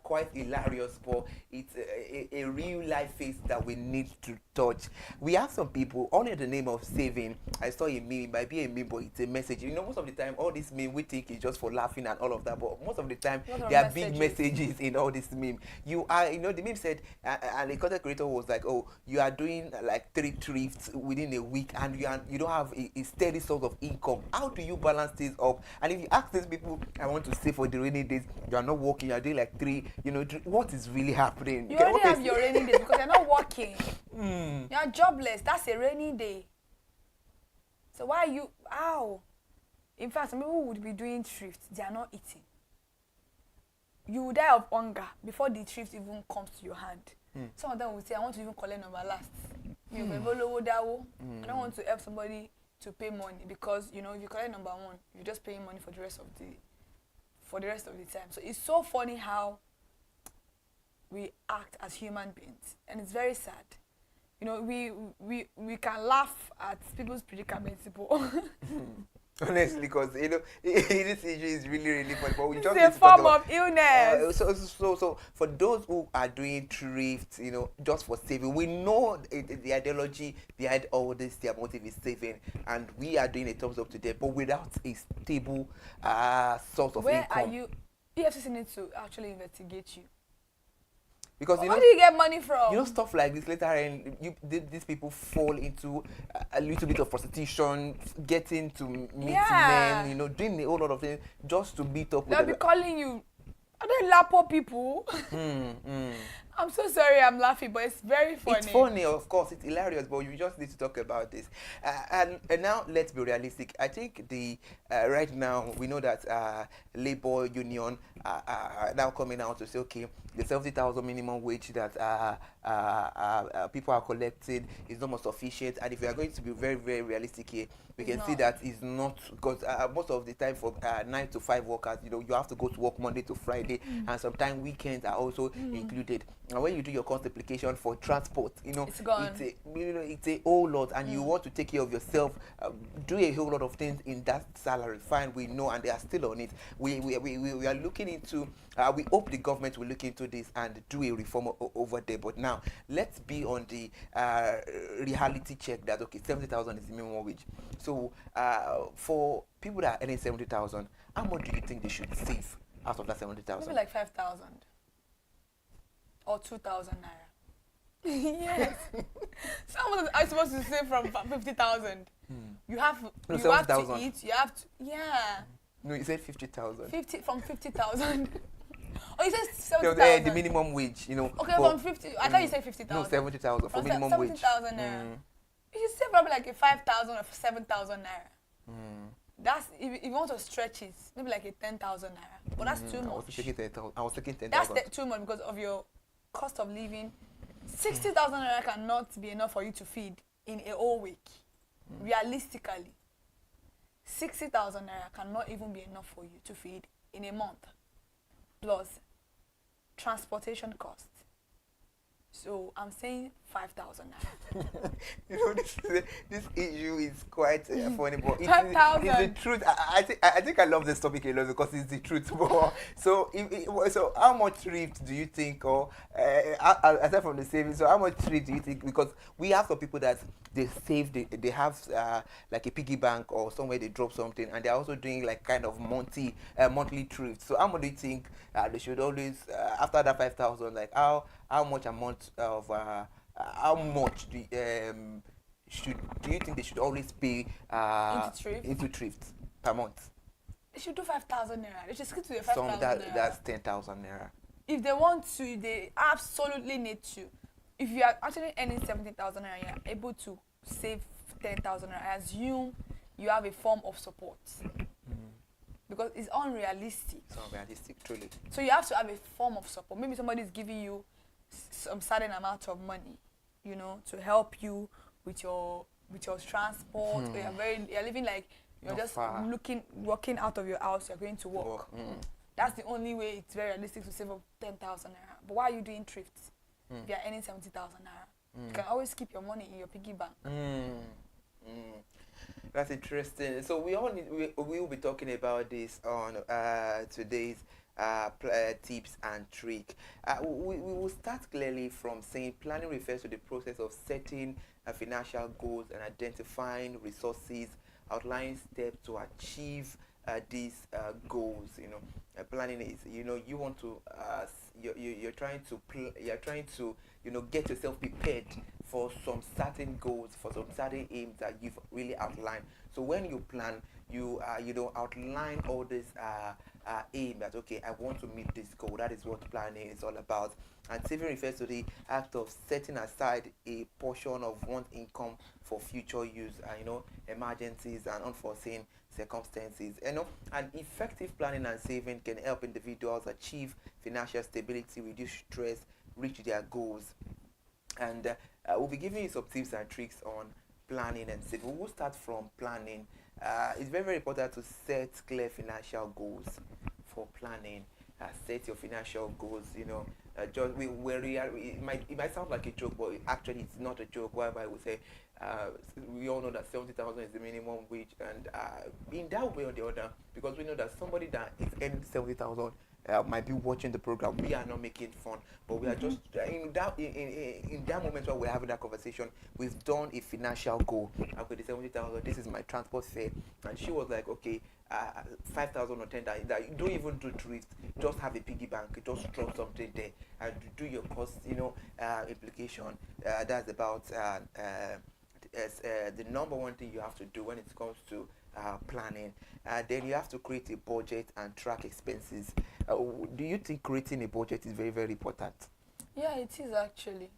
quite hilarious, but it's a real life face that we need to touch. We have some people all in the name of saving. I saw a meme, it might be a meme, but it's a message. Most of the time all this meme we think is just for laughing and all of that, but most of the time there are big messages in all this meme. The meme said, and the content creator was like, oh, you are doing like 3 thrifts within a week, and you don't have a steady source of income. How do you balance this up? And if you ask these people, I want to save for the rainy days, you are not working, you are doing like 3, what is really happening?
You already have your rainy days because you're not working. You're jobless. That's a rainy day. So why are you? Ow. In fact, some people would be doing thrift. They are not eating. You will die of hunger before the thrift even comes to your hand. Some of them will say, I want to even collect number last. I don't want to help somebody to pay money, because if you collect number 1, you're just paying money for the rest of the time. So it's so funny how we act as human beings, and it's very sad. We can laugh at people's predicaments,
honestly, because this issue is really, really funny. But we
it's a form of illness.
So for those who are doing thrift, just for saving, we know the ideology behind all this. Their motive is saving, and we are doing a thumbs up to them, but without a stable source of income.
Where are you? EFCC needs to actually investigate you.
Because
where do you get money from?
Stuff like this later, and these people fall into a little bit of prostitution, getting to meet men, doing a whole lot of things just to meet up with
them. They'll be calling you. Are they Lapo people? I'm so sorry I'm laughing, but it's very funny.
It's funny, of course, it's hilarious, but you just need to talk about this. And now let's be realistic. I think right now we know that labor union are now coming out to say, okay, the 70,000 minimum wage that people are collecting is not more sufficient. And if we are going to be very, very realistic here, we can see that it's not, because most of the time for 9 to 5 workers, you have to go to work Monday to Friday, and sometimes weekends are also included. And when you do your cost application for transport,
it's gone.
It's a whole lot, and you want to take care of yourself, do a whole lot of things in that salary. Fine, we know, and they are still on it. We are looking into. We hope the government will look into this and do a reform over there. But now let's be on the reality check that 70,000 is the minimum wage. So for people that are earning 70,000, how much do you think they should save out of that 70,000?
Maybe like 5,000 or 2,000 naira. Yes. Someone is supposed to save from 50,000. You have to eat. You have to
No, you said 50,000.
50 from 50,000. Oh, you said 70,000.
The minimum wage, you know.
Okay, from 50. I thought you said 50,000.
No, 70,000 for minimum wage.
70,000 naira. You should say probably like a 5,000 or 7,000 naira. That's if you want to stretch it, maybe like a 10,000 naira. But that's too much.
I was thinking 10,000.
That's too much because of your cost of living. 60,000 naira cannot be enough for you to feed in a whole week. Realistically, 60,000 naira cannot even be enough for you to feed in a month. Plus transportation costs. So I'm saying 5,000 naira.
You know, this issue is quite funny, but it's
5,000.
the truth. I think I love this topic a lot because it's the truth. So so how much thrift do you think, or aside from the savings, so how much thrift do you think? Because we have some people that they save, they have like a piggy bank or somewhere they drop something, and they're also doing like kind of monthly thrift. So how much do you think they should always after that 5,000, like how much amount of how much do you think they should always pay into thrift per month?
They should do 5,000 naira. They should stick to the 5,000 naira.
That's 10,000 naira.
If they want to, they absolutely need to. If you are actually earning 70,000 naira, you are able to save 10,000 naira. I assume you have a form of support. Because it's unrealistic.
It's unrealistic, truly.
So you have to have a form of support. Maybe somebody is giving you some certain amount of money, you know, to help you with your transport. Or you're living like you're not just far. Walking out of your house. You're going to work. That's the only way it's very realistic to save up 10,000 naira. But why are you doing thrift? If you're earning 70,000 naira, you can always keep your money in your piggy bank.
That's interesting. So we will be talking about this on today's tips and trick. We will start clearly from saying planning refers to the process of setting financial goals and identifying resources, outlining steps to achieve these goals. You know, planning is, you know, you want to you're trying to you know, get yourself prepared for some certain goals, for some certain aims that you've really outlined. So when you plan, you know, outline all this aim that, okay, I want to meet this goal. That is what planning is all about. And saving refers to the act of setting aside a portion of one's income for future use, you know, emergencies and unforeseen circumstances. You know, and effective planning and saving can help individuals achieve financial stability, reduce stress, reach their goals. And we'll be giving you some tips and tricks on planning and saving. We'll start from planning. It's very, very important to set clear financial goals for planning. Set your financial goals. You know, it might sound like a joke, but actually it's not a joke. Whereby we say we all know that 70,000 is the minimum wage, and in that way or the other, because we know that somebody that is earning 70,000 might be watching the program. We are not making fun, but we are just in that moment where we're having that conversation, we've done a financial goal. Okay, the 70,000, this is my transport fare, and she was like, okay, 5,000 or 10,000. That you don't even do thrift, just have a piggy bank, just drop something there, and do your cost, you know, implication. That's about the number one thing you have to do when it comes to planning. Then you have to create a budget and track expenses. Do you think creating a budget is very, very important?
Yeah, it is actually.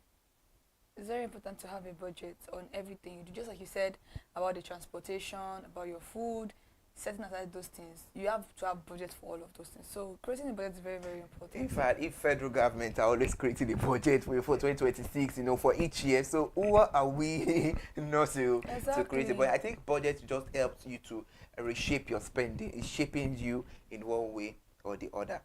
It's very important to have a budget on everything you do. Just like you said about the transportation, about your food, setting aside those things. You have to have budget for all of those things. So creating a budget is very, very important.
In fact, if federal government are always creating a budget for 2026, you know, for each year, so who are we not to create a budget? I think budget just helps you to reshape your spending. It's shaping you in one way or the other.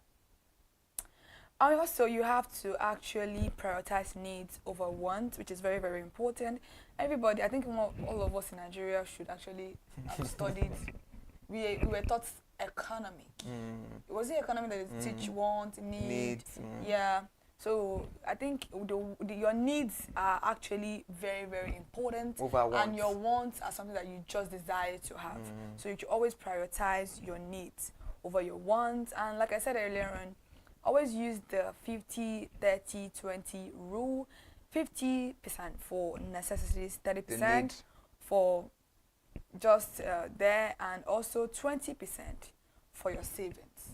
And also, you have to actually prioritize needs over wants, which is very, very important. Everybody, I think all of us in Nigeria should actually have studied. We were taught economic. It was the economy that teach want, needs. Yeah. So I think your needs are actually very, very important. And your wants are something that you just desire to have. So you should always prioritize your needs over your wants. And like I said earlier on, always use the 50-30-20 rule. 50% for necessities, 30% for just there, and also 20% for your savings.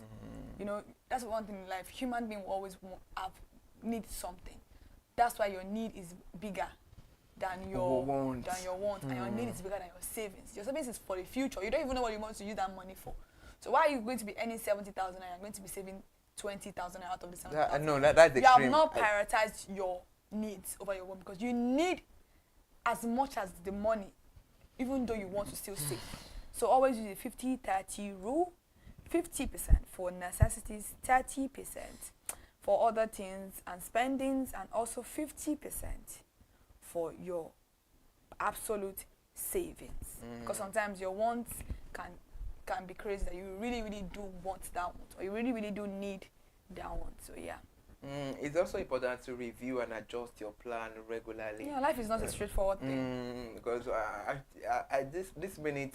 You know, that's one thing in life. Human being will always need something. That's why your need is bigger than your want. And your need is bigger than your savings. Your savings is for the future. You don't even know what you want to use that money for. So why are you going to be earning 70,000 and you're going to be saving 20,000 out of the 70,000?
No, that's
you
extreme.
have not prioritized your needs over your want, because you need as much as the money, even though you want to still save. So always use the 50-30 rule. 50% for necessities, 30% for other things and spendings, and also 50% for your absolute savings. Because sometimes your wants can be crazy, that you really, really do want that want, or you really, really do need that want. So yeah.
It's also important to review and adjust your plan regularly.
Yeah, life is not a straightforward thing.
Because this minute,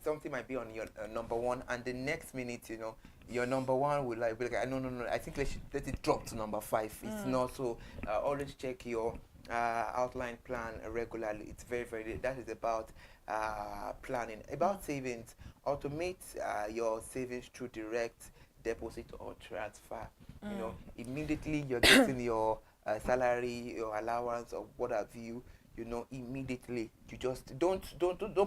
something might be on your number one, and the next minute, you know, your number one will be like, no, I think let it drop to number 5. It's not. So always check your outline plan regularly. It's very, very, that is about planning. About savings, automate your savings through direct deposit or transfer. You know, immediately you're getting your salary, your allowance, or what have you. You know, immediately you just don't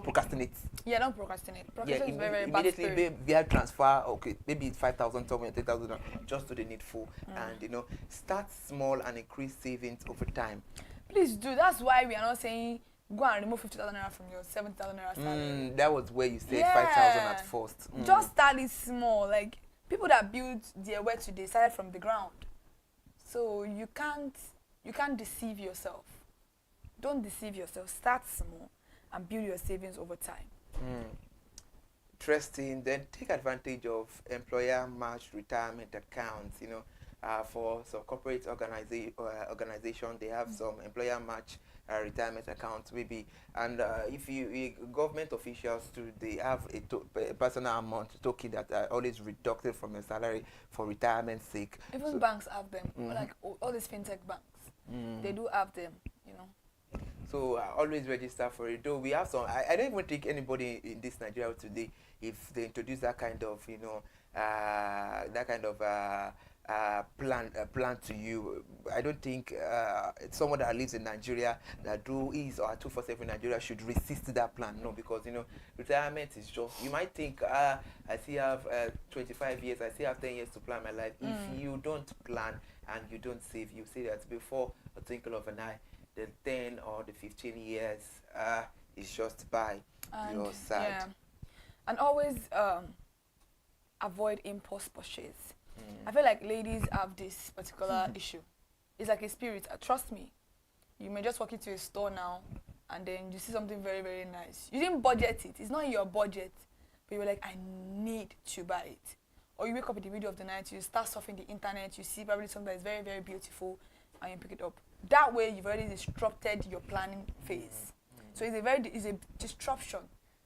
procrastinate.
Yeah, don't procrastinate. Procrastination is very, very bad.
Immediately via transfer. Okay, maybe it's 5,000, 10,000, just to the needful, and you know, start small and increase savings over time.
Please do. That's why we are not saying go and remove 50,000 naira from your 70,000 naira salary.
That was where you said 5,000 at first.
Just start it small. Like people that build their wealth today started from the ground, so you can't deceive yourself. Don't deceive yourself. Start small and build your savings over time.
Interesting. Then take advantage of employer matched retirement accounts. You know, for some corporate organization, they have some employer match retirement accounts maybe. And if you government officials too, they have a personal amount token that are always deducted from your salary for retirement sake.
Even banks have them. Like all these fintech banks, they do have them. You know.
So always register for it. Though we have some, I don't even think anybody in this Nigeria today, if they introduce that kind of, you know, plan to you, I don't think someone that lives in Nigeria that is or 247 in Nigeria should resist that plan. No, because you know, retirement is just, you might think I still have 25 years, I still have 10 years to plan my life. If you don't plan and you don't save, you say that before a twinkle of an eye, the 10 or the 15 years is just by your side.
Yeah. And always avoid impulse purchase. I feel like ladies have this particular issue. It's like a spirit. Trust me. You may just walk into a store now and then you see something very, very nice. You didn't budget it. It's not in your budget. But you're like, I need to buy it. Or you wake up in the middle of the night, you start surfing the internet, you see probably something that is very, very beautiful, and you pick it up. That way, you've already disrupted your planning phase. So it's a disruption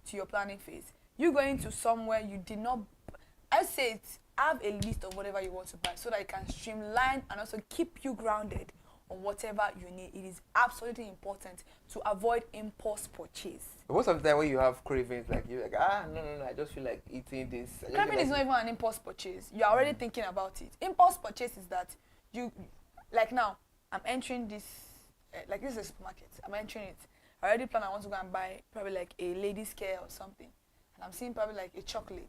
to your planning phase. You going to somewhere you did not. I say it. Have a list of whatever you want to buy so that it can streamline and also keep you grounded on whatever you need. It is absolutely important to avoid impulse purchase.
Most of the time when you have cravings, like you're like, no, I just feel like eating this.
Craving is not even an impulse purchase. You're already thinking about it. Impulse purchase is that you, like now, I'm entering this, like this is a supermarket. I'm entering it. I already plan I want to go and buy probably like a ladies' care or something. And I'm seeing probably like a chocolate.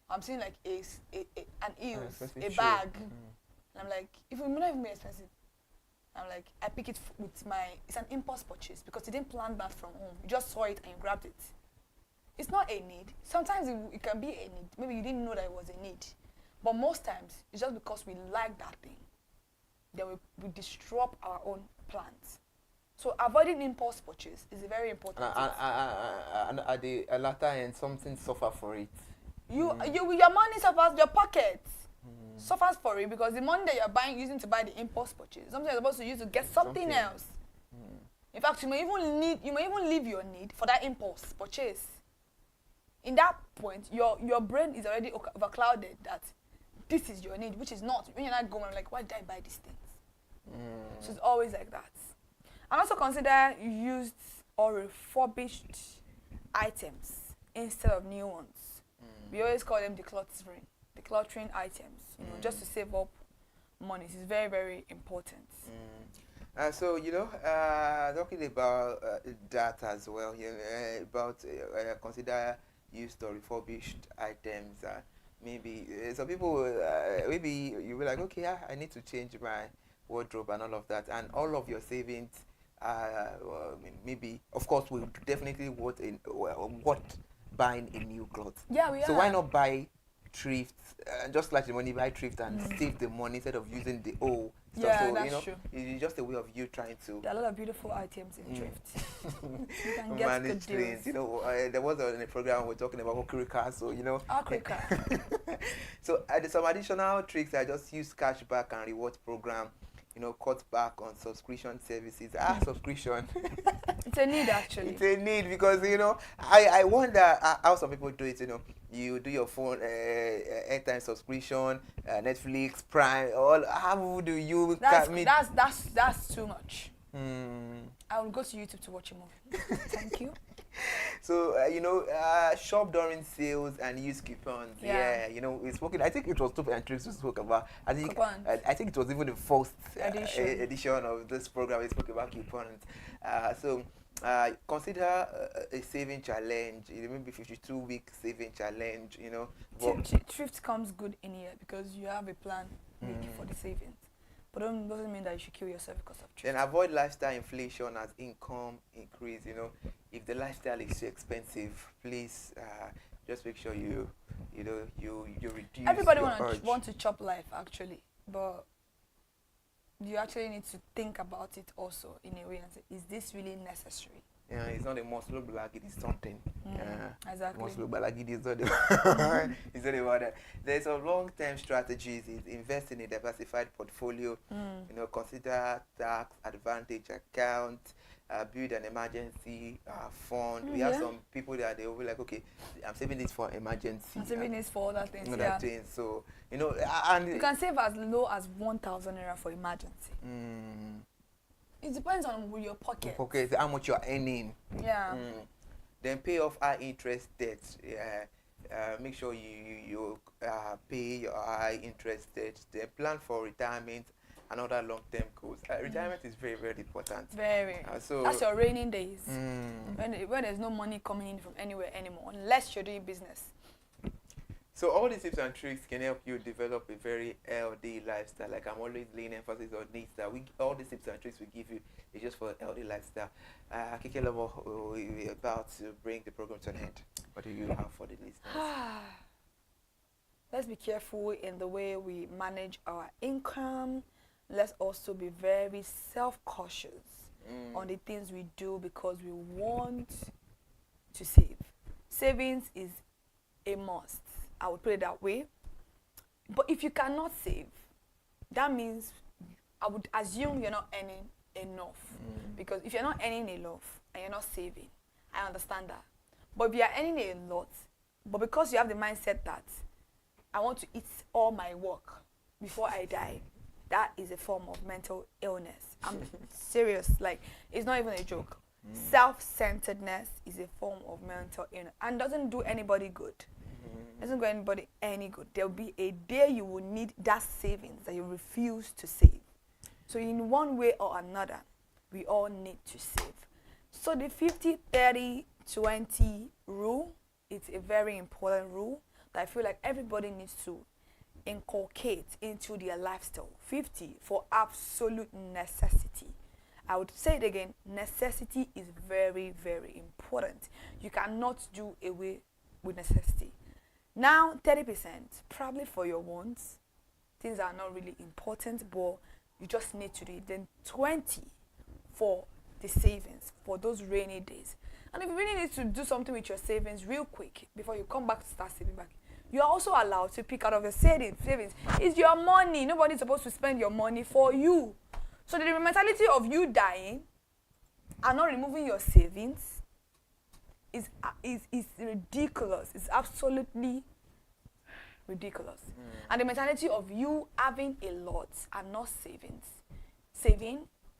I'm seeing like an eels, a bag. And I'm like, if it may not even be expensive, I'm like, I pick it with it's an impulse purchase because you didn't plan that from home. You just saw it and you grabbed it. It's not a need. Sometimes it can be a need. Maybe you didn't know that it was a need. But most times, it's just because we like that thing. Then we disrupt our own plans. So avoiding impulse purchase is a very important thing.
And at the latter end, something suffer for it.
Your money suffers, your pocket suffers for it because the money that you're using to buy the impulse purchase, something you're supposed to use to get something else. In fact, you may even leave your need for that impulse purchase. In that point, your brain is already overclouded that this is your need, which is not. When you're not going, like, why did I buy these things? So it's always like that. And also consider used or refurbished items instead of new ones. we always call them decluttering items, you know, just to save up money. It's very, very important.
So, you know, talking about that as well, about consider used or refurbished items. Maybe some people, maybe you were like, okay, I need to change my wardrobe and all of that, and all of your savings, maybe, of course, will definitely what buying a new clothes.
Yeah, we
So
are.
why not buy thrift, just like the money, buy thrift and save the money instead of using the old stuff.
Yeah,
So,
that's
you know,
true.
it's just a way of you trying to
There are a lot of beautiful items in thrift. You can get
manage
good
things.
deals.
You know, there was a program we're talking about Okrika, so you know.
Okrika.
So some additional tricks. I just use cashback and rewards program. You know, cut back on subscription services. Subscription.
It's a need, actually.
It's a need because, you know, I wonder how some people do it. You know, you do your phone airtime subscription, Netflix, Prime. How do you?
That's too much. I will go to YouTube to watch a movie. Thank you.
So, you know, shop during sales and use coupons. Yeah, you know, we spoke. I think it was Top and Tricks we spoke about. I think it was even the first edition of this program. We spoke about coupons. Consider a saving challenge. Maybe 52-week saving challenge. You know,
Thrift comes good in here because you have a plan for the savings. But doesn't mean that you should kill yourself because of thrift.
Then avoid lifestyle inflation as income increase. You know, if the lifestyle is too expensive, please just make sure you reduce.
Everybody
your
want to chop life actually, but you actually need to think about it also in a way and say, is this really necessary?
Yeah, it's not a muscle black, it is something.
Exactly.
Muscle black, it is not it's not about that. There's some long-term strategies. Invest in a diversified portfolio. You know, consider tax advantage account. Build an emergency fund. We have some people that they will be like, okay, I'm saving this for emergency.
I'm saving this for other things.
Other things. So, you know, and
you can save as low as 1,000 naira for emergency. It depends on your pocket.
How much you're earning.
Yeah.
Then pay off high interest debts. Make sure you pay your high interest debts. Then plan for retirement and other long-term goals. Retirement is very, very important.
Very.
So
that's your raining days. When there's no money coming in from anywhere anymore, unless you're doing business.
So all these tips and tricks can help you develop a very healthy lifestyle. Like I'm always laying emphasis on this, that all these tips and tricks we give you is just for a healthy lifestyle. Kike Lomo, we're about to bring the program to an end. What do you have for the listeners?
Let's be careful in the way we manage our income. Let's also be very self-cautious on the things we do because we want to save. Savings is a must. I would put it that way. But if you cannot save, that means I would assume you're not earning enough. Because if you're not earning enough and you're not saving, I understand that. But if you're earning a lot, but because you have the mindset that I want to eat all my work before I die, that is a form of mental illness. I'm serious. Like, it's not even a joke. Self-centeredness is a form of mental illness and doesn't do anybody good. Doesn't do anybody any good. There'll be a day you will need that savings that you refuse to save. So in one way or another, we all need to save. So the 50-30-20 rule, it's a very important rule that I feel like everybody needs to inculcate into their lifestyle. 50 for absolute necessity. I would say it again, necessity is very, very important. You cannot do away with necessity. Now, 30%, probably for your wants, things are not really important, but you just need to do it. Then 20 for the savings, for those rainy days. And if you really need to do something with your savings real quick, before you come back to start saving back, you are also allowed to pick out of your savings. It's your money. Nobody's supposed to spend your money for you. So the mentality of you dying and not removing your savings is ridiculous. It's absolutely ridiculous. And the mentality of you having a lot and not saving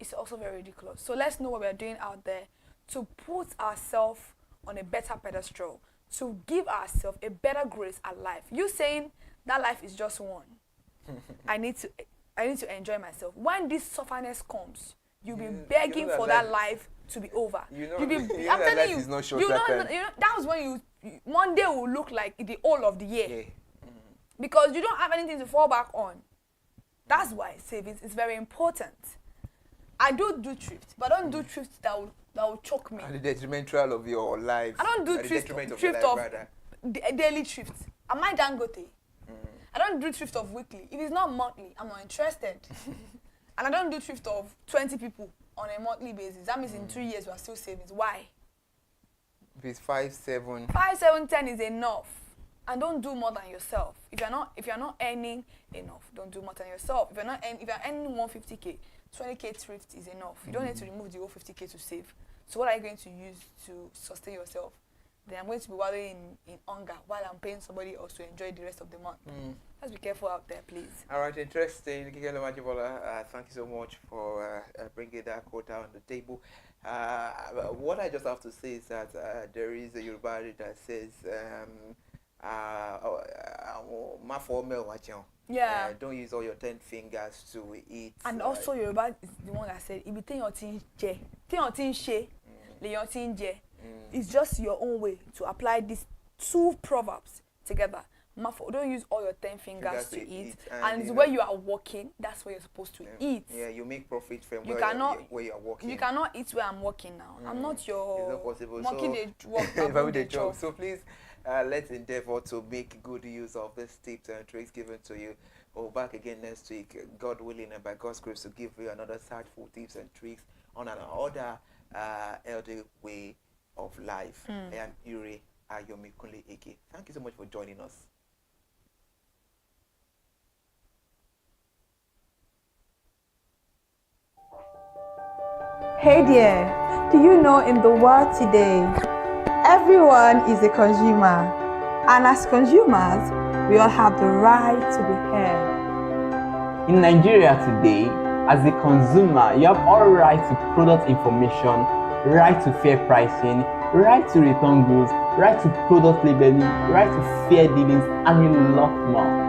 is also very ridiculous. So let's know what we're doing out there to put ourselves on a better pedestal, to give ourselves a better grace at life. You saying that life is just one. I need to enjoy myself. When this sufferness comes, you'll be begging for that life to be over. I'm telling you, that was when Monday will look like the whole of the year. Because you don't have anything to fall back on. That's why savings is very important. I do thrift, but I don't do thrift that will choke me.
And the detrimental of your life.
I don't do thrift of daily thrift. Am I Dangote? I don't do thrift of weekly. If it's not monthly, I'm not interested. And I don't do thrift of 20 people on a monthly basis. That means in 3 years we are still savings. Why?
If it's 5, 7.
5, 7, 10 is enough. And don't do more than yourself. If you're not earning enough, don't do more than yourself. If you're earning 150k, 20k thrift is enough. You don't need to remove the whole 50k to save. So what are you going to use to sustain yourself? Then I'm going to be wallowing in hunger while I'm paying somebody else to enjoy the rest of the month. Let's be careful out there, please.
All right, interesting. Thank you so much for bringing that quote out on the table. What I just have to say is that there is a Yoruba that says, don't use all your 10 fingers to eat.
And also Yoruba is the one that said, it's just your own way to apply these 2 proverbs together. Don't use all your 10 fingers to eat. And where you are working, that's where you're supposed to eat.
Yeah, you make profit from where you are working.
You cannot eat where I'm working now. I'm not your
it's not possible.
monkey
the job. So please, let's endeavor to make good use of these tips and tricks given to you. We'll back again next week, God willing, and by God's grace, to give you another insightful tips and tricks on another healthy way of life. I am Ire Ayomikunle Eke. Thank you so much for joining us.
Hey there, do you know in the world today, everyone is a consumer, and as consumers, we all have the right to be heard.
In Nigeria today, as a consumer, you have all right to product information, right to fair pricing, right to return goods, right to product labeling, right to fair dealings, and a lot more.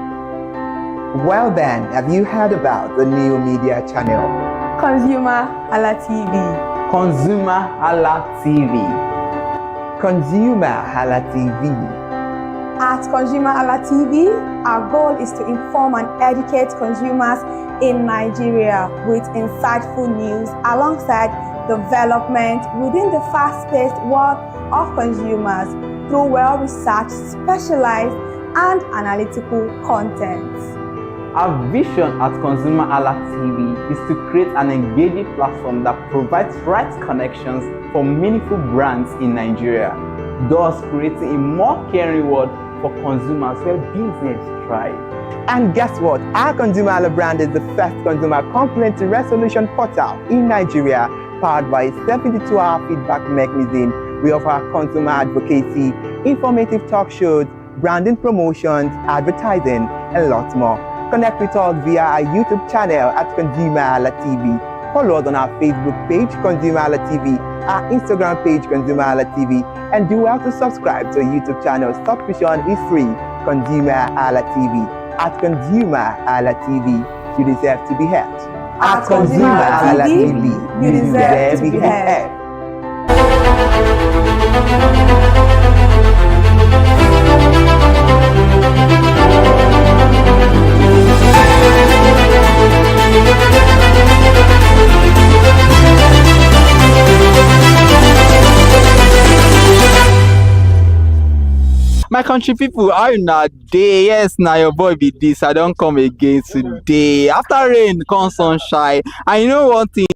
Well then, have you heard about the new media channel?
ConsumerHallaTV.
ConsumerHallaTV. ConsumerHallaTV.
At ConsumerHallaTV, our goal is to inform and educate consumers in Nigeria with insightful news alongside development within the fast-paced world of consumers through well-researched, specialized, and analytical content.
Our vision at ConsumerHallaTV is to create an engaging platform that provides right connections for meaningful brands in Nigeria, thus creating a more caring world for consumers where business thrives.
And guess what? Our ConsumerHalla brand is the first consumer complaint resolution portal in Nigeria, powered by a 72-hour feedback mechanism. We offer consumer advocacy, informative talk shows, branding promotions, advertising, and lots more. Connect with us via our YouTube channel at ConsumerHallaTV. Follow us on our Facebook page, ConsumerHallaTV, our Instagram page, ConsumerHallaTV, and do well to subscribe to our YouTube channel. Subscription is free. ConsumerHallaTV. At ConsumerHallaTV, you deserve to be heard.
At ConsumerHallaTV, you deserve to be heard.
My country people, how you na day? Yes, now your boy be this. I don't come again today. After rain, come sunshine. And you know one thing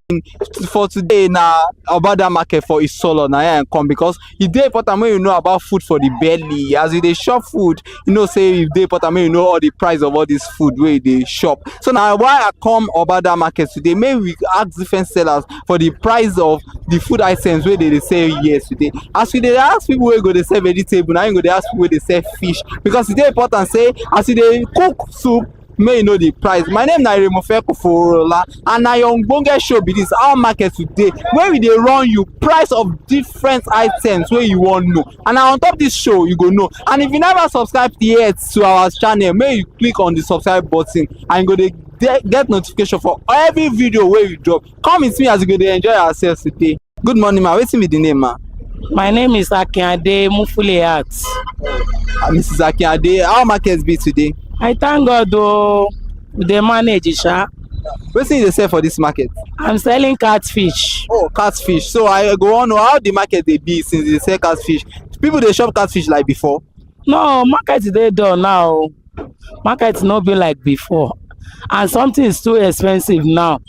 for today now about that market for Isolo now and come because it's dey important when you know about food for the belly. As you dey shop food, you know say if dey important when you know all the price of all this food where they shop. So now why I come about that market today? Maybe we ask different sellers for the price of the food items where they say yes today. As we dey ask people where go they sell vegetable, now you go they ask people where they sell fish because it's important say as you dey cook soup may you know the price. My name na Remofe Koforola, and na your ogbonge show be this Our Market Today, where we dey run you price of different items wey you wan know, and na on top this show you go know. And if you never subscribe yet to our channel, may you click on the subscribe button and you go dey get notification for every video wey we drop. Come with me as we go dey enjoy ourselves today. Good morning, ma. Wetin be the name, ma?
My name is Akinade Mufuliat.
Mrs. Akinade, how market be today?
I thank God though, they manage Isha.
Wetin you dey sell for this market?
I'm selling catfish.
Oh, catfish. So I go on know how the market dey be since they sell catfish. People dey shop catfish like before?
No, market dey done now. Market no be like before. And something is too expensive now.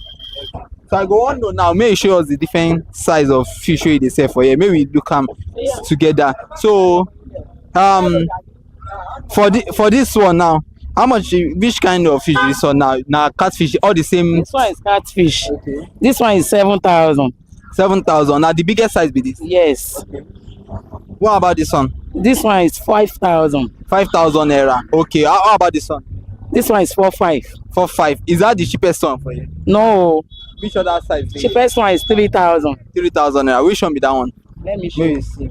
So I go on know now, may you show us the different size of fish wey you dey sell for here. May we look am together. So for this one now, how much, which kind of fish is this one now? Now catfish, all the same?
This one is catfish. Okay. This one is 7,000.
7,000. Now the biggest size be this?
Yes.
Okay. What about this one?
This one is 5,000.
5,000 naira. Okay. How about this one?
This one is 4,500.
4,500. Is that the cheapest one for you?
No.
Which other size?
Cheapest one is 3,000.
3,000 naira. Which one be that one?
Let me show you. See.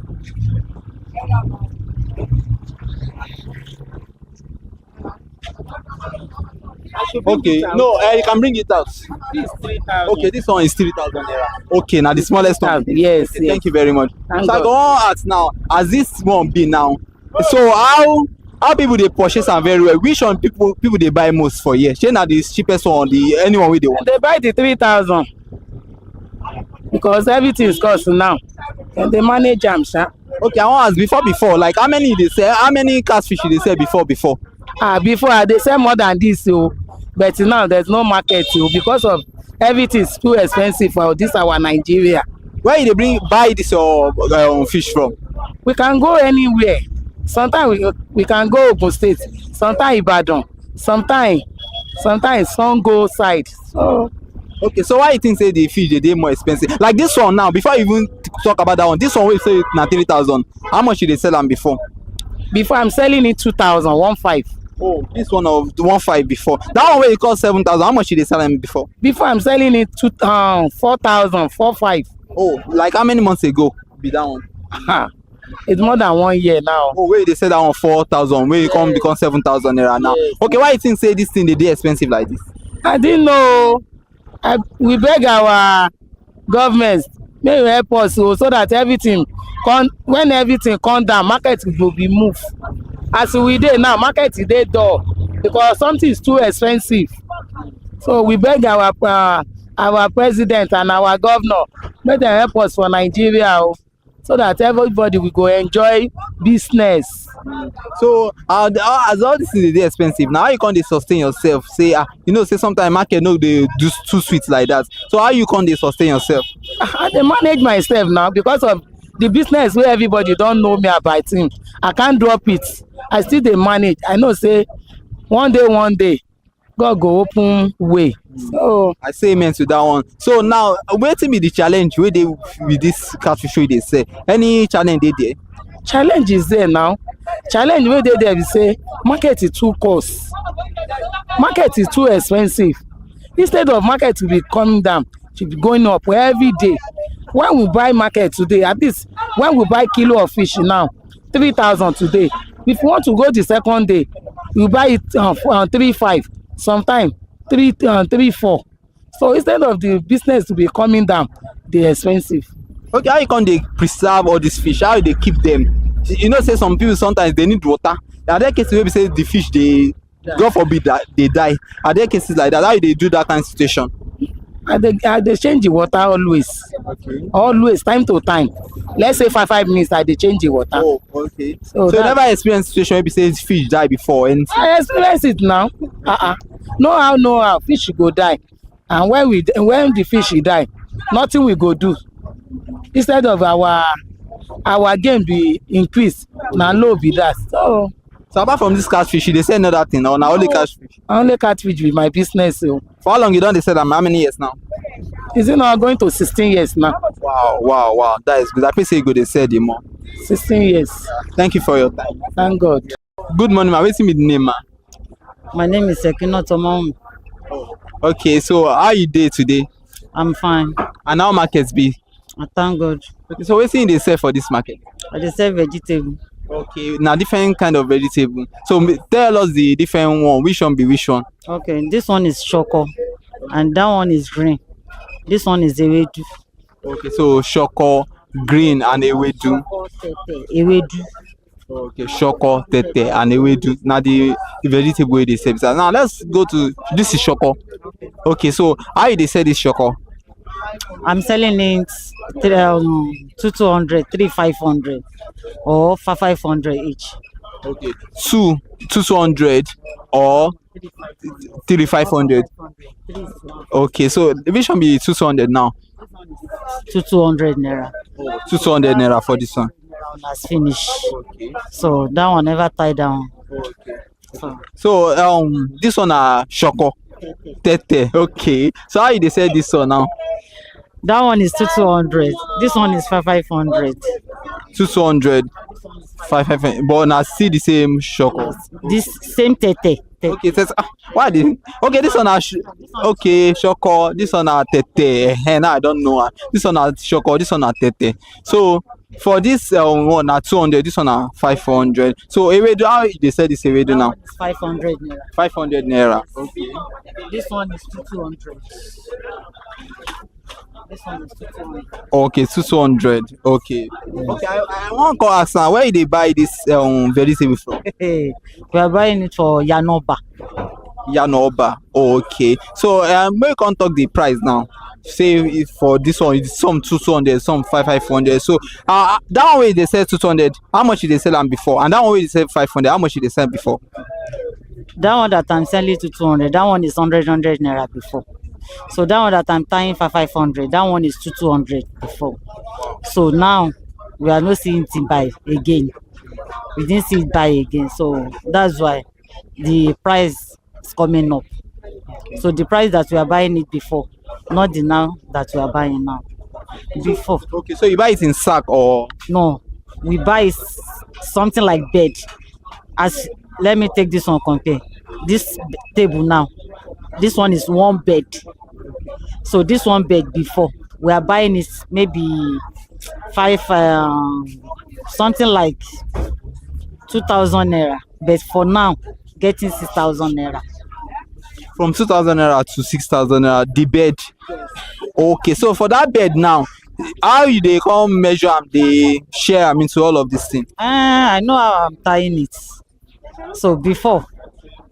Okay, no, you can bring it out.
This 3,000.
Okay, this one is 3,000 naira. Okay, now the smallest one.
Yes,
okay,
yes.
Thank you very much.
Thank
so
God.
I go on at now, as this one be now. So how people they purchase am very well? Which one people they buy most for here? Shey na the cheapest one, the anyone wey they want?
They buy the 3,000 because everything is cost now. And they manage am, sha.
Okay, I want to ask before, like how many they sell? How many catfish they sell before?
Before they sell more than this, so but now there's no market, so because of everything is too expensive for this our Nigeria.
Where you they buy this fish from?
We can go anywhere. Sometimes we can go Ogun State, sometimes Ibadan, sometimes Songo side. So
okay, so why you think say the fish they more expensive? Like this one now, before you even talk about that one, this one we say na 3,000. How much did they sell them before?
Before I'm selling it 2,000, 1,500.
Oh, this one of 1,500 before. That one where you cost 7,000. How much did they sell them before?
Before I'm selling it 4,000, 4,500.
Oh, like how many months ago be that one?
It's more than 1 year now.
Oh, where they sell that one 4,000, where you come become 7,000 naira now. Yes. Okay, why you think say this thing they expensive like this?
I didn't know. We beg our government may help us so that everything when everything come down, market will be moved. As we dey now, market is dey door because something is too expensive. So we beg our president and our governor make them help us for Nigeria, so that everybody will go enjoy business.
So as all this is expensive, now how you can't sustain yourself? Say say sometimes market no they do too sweet like that. So how you can't sustain yourself?
I dey manage myself now because of the business where everybody don't know me about him. I can't drop it. I still dey manage. I know say one day God go open way. So
I say amen to that one. So now wetin be the challenge wey dey with this catfish wey dey sell? Any challenge dey there?
Challenge is there now. Challenge wey dey there be say market is too cost. Market is too expensive. Instead of market to be coming down, should be going up every day. When we buy market today, at least when we buy kilo of fish now, 3,000 today. If you want to go the second day, you buy it 3,500, sometimes 3,400. So instead of the business to be coming down, they're expensive.
Okay, how you can they preserve all these fish? How they keep them? You know, say some people sometimes they need water. Are there cases where we say the fish they God forbid that they die? Are there cases like that? How they do that kind of situation?
They change the water always. Okay. Always, time to time. Let's say 5 minutes, they change the water.
Oh, okay. So you never experienced situation where you say fish die before? And
I experience it now. No how fish go die. And when the fish die, nothing we go do. Instead of our game be increased, now low be that.
So apart from this catfish, they say another thing or now only catfish?
Only catfish with my business. So.
For how long you done they sell them? How many years now?
Is it not going to 16 years now?
Wow. That is good. I think say good they said more.
16 years.
Thank you for your time.
Thank God.
Good morning, ma. What's the name, ma?
My name is Sekino Tomon.
Okay, so how you day today?
I'm fine.
And how markets be?
I thank God.
Okay, so what's in they sell for this market?
I just sell vegetable.
Okay, now different kind of vegetable. So tell us the different one. Which one be which one?
Okay, this one is shoko, and that one is green. This one is ewedu.
Okay, so shoko, green, and ewedu.
Ewedu.
Okay, shoko, tete, and ewedu. Now the vegetable they sell. Now let's go to this is shoko. Okay, so how they sell this shoko?
I'm selling it 200, 500, or 500 each.
Okay, 200 or 500. Okay, so which one be 200 now?
200 naira.
200 naira for this one.
Has finished. Okay. So that one never tie down.
Okay. So this one shoko. Tete. Okay. So how they say this one now?
That one is 200. This one is 500.
200. 500. But now see the same shoko.
This same tete.
Okay, why did okay this one okay shoko, this one tete. Now I don't know. This one shoko, this one tete. So for this one 200, this one 500. So ewedu, how they say this ewedu now?
500 naira.
500 naira. Okay.
This one is 200. This one is 200.
Okay, 200. Okay. Okay, I want to ask now, where they buy this vegetable from?
We are buying it for Yanoba.
Yanoba. Okay. So we can talk the price now. Say if for this one it's some 200, some 500. So that one way they sell 200, how much did they sell them before? And that one way they sell 500, how much did they sell before?
That one that I'm selling to 200, that one is 100 naira before. So that one that I'm tying for 500, that one is 200 before. So now we are not seeing it buy again. We didn't see it buy again. So that's why the price is coming up. So the price that we are buying it before, not the now that we are buying now. Before.
Okay, so you buy it in sack or?
No, we buy something like bed. As let me take this one compare. This table now, this one is one bed. So this one bed before we are buying it maybe something like 2,000 naira. But for now, getting 6,000 naira.
From 2,000 naira to 6,000 naira, the bed. Okay, so for that bed now, how you they come measure and they share into all of these things?
I know how I'm tying it. So before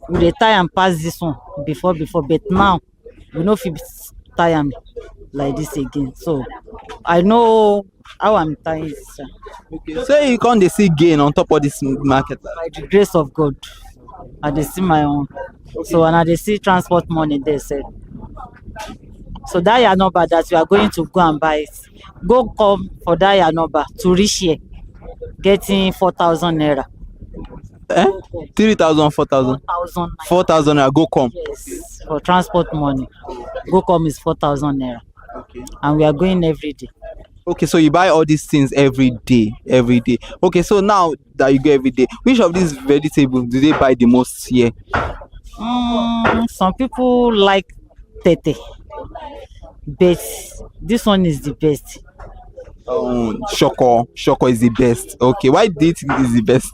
we dey tie and pass this one before, but now we no fit tie am like this again. So I know how I'm tying it.
Okay, so you can't they see gain on top of this market?
By the grace of God, I dey see my own. Okay. So and I dey see transport money there said. So that Yanoba that we are going to go and buy it, go come for that Yanoba to reach here, getting 4,000 naira.
3,000, 4,000. 4,000 naira, go come.
Yes, for transport money. Go come is 4,000 naira. Okay. And we are going every day.
Okay, so you buy all these things every day. Okay, so now that you go every day, which of these vegetables do they buy the most here?
Some people like tete, but this one is the best.
Shoko is the best. Okay, why do you think is the best?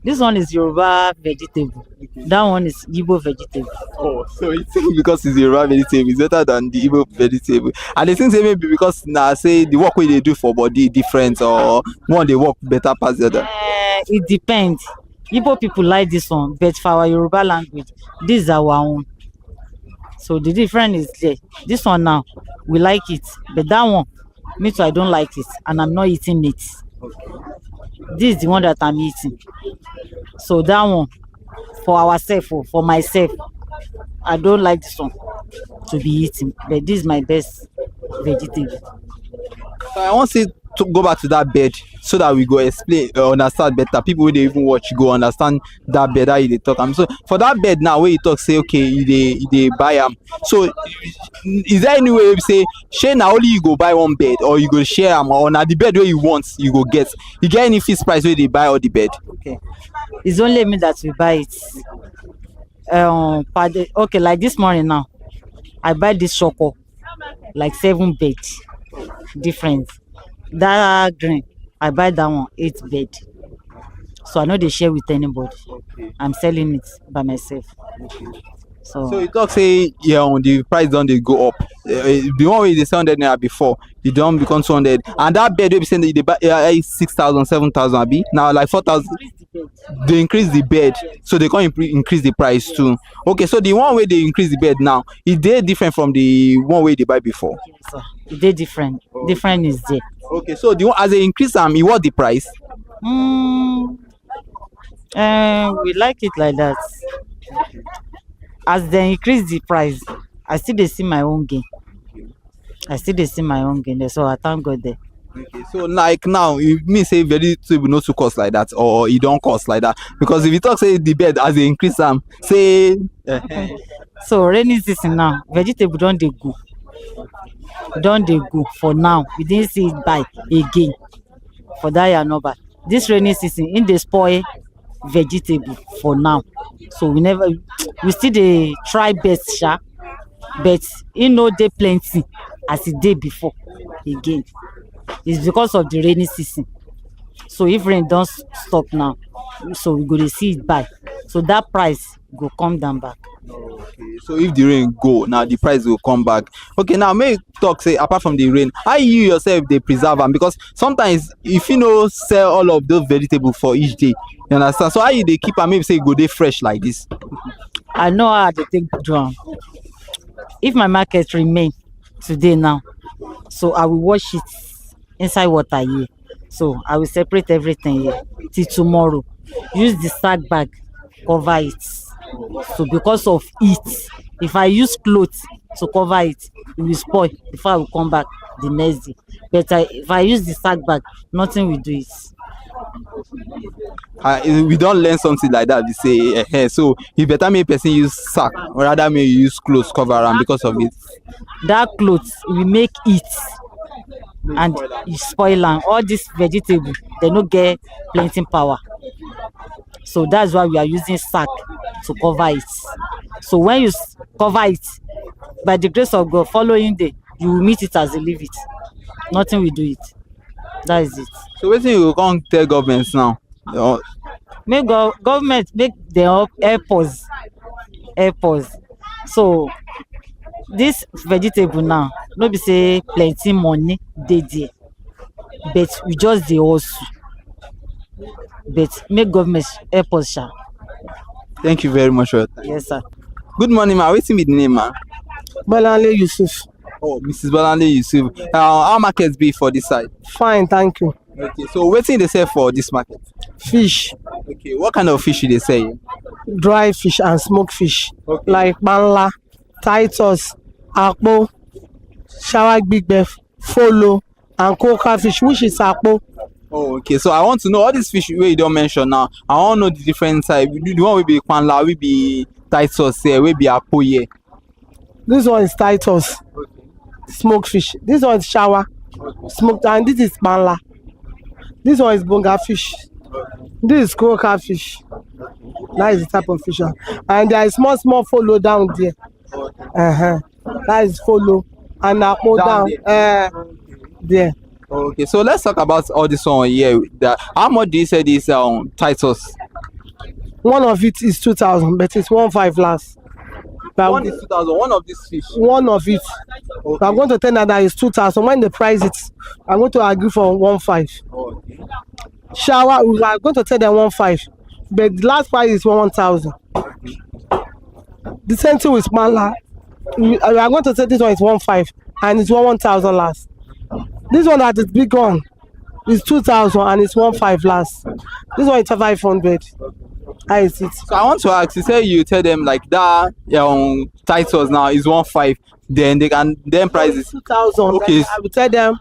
This one is Yoruba vegetable. That one is Igbo vegetable.
Oh, so you think because it's Yoruba vegetable is better than the Igbo vegetable? And they think maybe because now say the work they do for body different or one they work better past the other.
It depends. Igbo people like this one, but for our Yoruba language, this is our own. So the difference is there. This one now, we like it, but that one, me too, I don't like it, and I'm not eating it. This is the one that I'm eating. So that one, for ourselves, for myself, I don't like this one to be eating, but this is my best vegetable.
So I want to go back to that bed so that we go explain, understand better. People who they even watch go understand that bed how they talk. So for that bed now, where you talk say okay, they buy them. So is there any way you say share now only you go buy one bed or you go share them or now the bed where you want you go get? You get any fixed price where they buy all the bed?
Okay, it's only me that we buy it. Okay, like this morning now, I buy this choco, like 7 bed, different. That green, I buy that one 8 bed. So I know they share with anybody. I'm selling it by myself.
So you talk say the price don't they go up. The one way they 100 naira before, it don't become 200. And that bed they be saying they buy 6,000, 7,000 abi. Now like 4,000. They increase the bed, so they can't increase the price too. Okay, so the one way they increase the bed now, is they different from the one way they buy before?
Yes, sir. They different. Different is there.
Okay, so the one as they increase it what the price?
We like it like that. As they increase the price, I still they see my own gain. So I thank God there.
Okay, so like now, it means say vegetable not to cost like that, or it don't cost like that. Because if you talk say the bed as they increase say.
So rainy season now, vegetable don't they go. For now. We didn't see it buy again. For that year no buy. This rainy season in the spoil vegetable for now. So we still dey try best sha, but dey plenty as it day before again. It's because of the rainy season. So if rain don't stop now, so we go to see it buy. So that price go come down back.
Okay, so if the rain go now, the price will come back. Okay, now may talk say apart from the rain, how you yourself they preserve them? Because sometimes if you sell all of those vegetables for each day, you understand? So how you they keep them? Maybe say go they fresh like this.
I know how they take drum. If my market remain today now, so I will wash it inside water here. So I will separate everything here till tomorrow. Use the sack bag, cover it. So because of it, if I use clothes to cover it, it will spoil before I will come back the next day. But if I use the sack bag, nothing will do it.
We don't learn something like that. We say, so you better make person use sack, or rather may use clothes cover around because of it.
That clothes will make it and you spoil and all this vegetable they no get plenty power. So that's why we are using sack to cover it. So when you cover it, by the grace of God, following day you will meet it as you leave it. Nothing will do it. That is it.
So what thing you can't tell governments now?
Make government make them help us. So this vegetable now, no be say plenty money dey there, but we just dey hustle. But make government help us sha.
Thank you very much for your time.
Yes, sir.
Good morning, ma. What's the name, ma?
Balanle Yusuf.
Oh, Mrs. Balanle Yusuf. How markets be for this side?
Fine, thank you.
Okay, so what thing they sell for this market?
Fish.
Okay, what kind of fish do they sell?
Dry fish and smoked fish. Okay. Like banla, titus, akpo, shower big beef, follow, and coca fish, which is akpo.
Oh, okay. So I want to know all these fish where you don't mention now. I want to know the different type. The one will be panla, will be titus here, will be akpo here.
This one is titus, smoked fish. This one is shower, smoked, and this is banla. This one is bonga fish. This is coca fish. That is the type of fish. And there is small follow down there. That is follow. And akpo down there.
Okay, so let's talk about all this one here. How much do you say this titus?
One of it is 2,000, but it's 1,500 last.
One is 2,000. One of these fish.
One of it. Okay. I'm going to tell that is 2,000. When they price it, I'm going to agree for 1,500. Okay. Shower, we are going to tell them 1,500, but the last price is 1,000. The same thing with Mala. We are going to say this one is 1,500 and it's 1,000 last. This one that is big one is 2,000 and it's 1,500 last. This one is 500. How is it?
So I want to ask, you say you tell them like that titles now is 1,500, then they can price it
2,000.
Okay.
I will tell them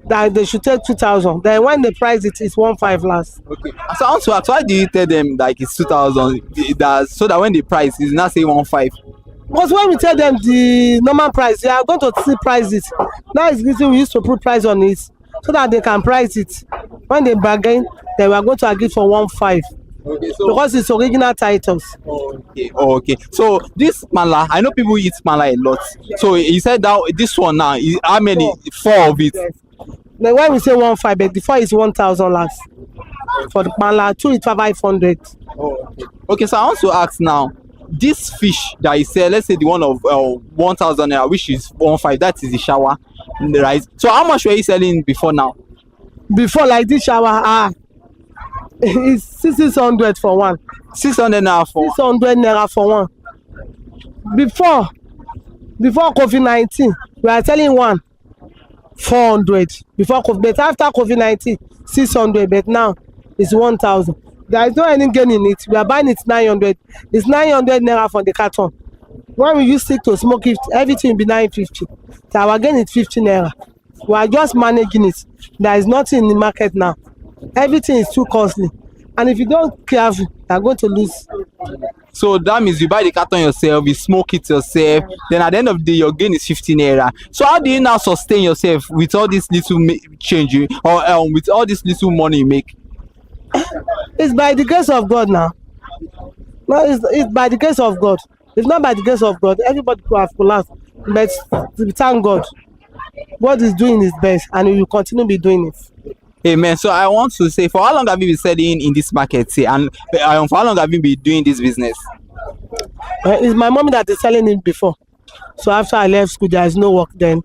that they should take 2,000. Then when they price it, it's 1,500 last.
Okay. So I want to ask, why do you tell them like it's 2,000? So that when they price, it's not say 1,500.
Because when we tell them the normal price, they are going to still price it. That is the reason we used to put price on it, so that they can price it. When they bargain, then we are going to agree for 1,500.
Okay, so
because it's original titles.
okay, okay. So this mala, I know people eat mala a lot. So you said that this one now is how many? Four of it.
Yes. Then when we say 1.5, but the 4 is 1,000 last. For the mala, 2 is 500.
Okay, so I want to ask now, this fish that you sell, let's say the one of 1,000 naira, which is 1.5, that is the shower, right? So how much were you selling before now?
Before, like this shower, it's 600 for one.
600 naira for
600 naira for one. Before COVID-19, we are selling one 400 before COVID, but after COVID-19, 600, but now it's 1,000. There is no any gain in it. We are buying it 900. It's 900 naira for the carton. When we use stick to smoke it, everything will be 950. So our gain is 50 naira. We are just managing it. There is nothing in the market now. Everything is too costly, and if you don't careful, you are going to lose.
So that means you buy the carton yourself, you smoke it yourself, then at the end of the day your gain is 50 naira. So how do you now sustain yourself with all this little change or with all this little money you make?
It's by the grace of God now. No, it's by the grace of God. If not by the grace of God, everybody could have collapsed. But thank God, God is doing his best, and he will continue to be doing it.
Amen. So I want to say, for how long have you been selling in this market, and for how long have you been doing this business?
It's my mom that is selling it before. So after I left school, there is no work. Then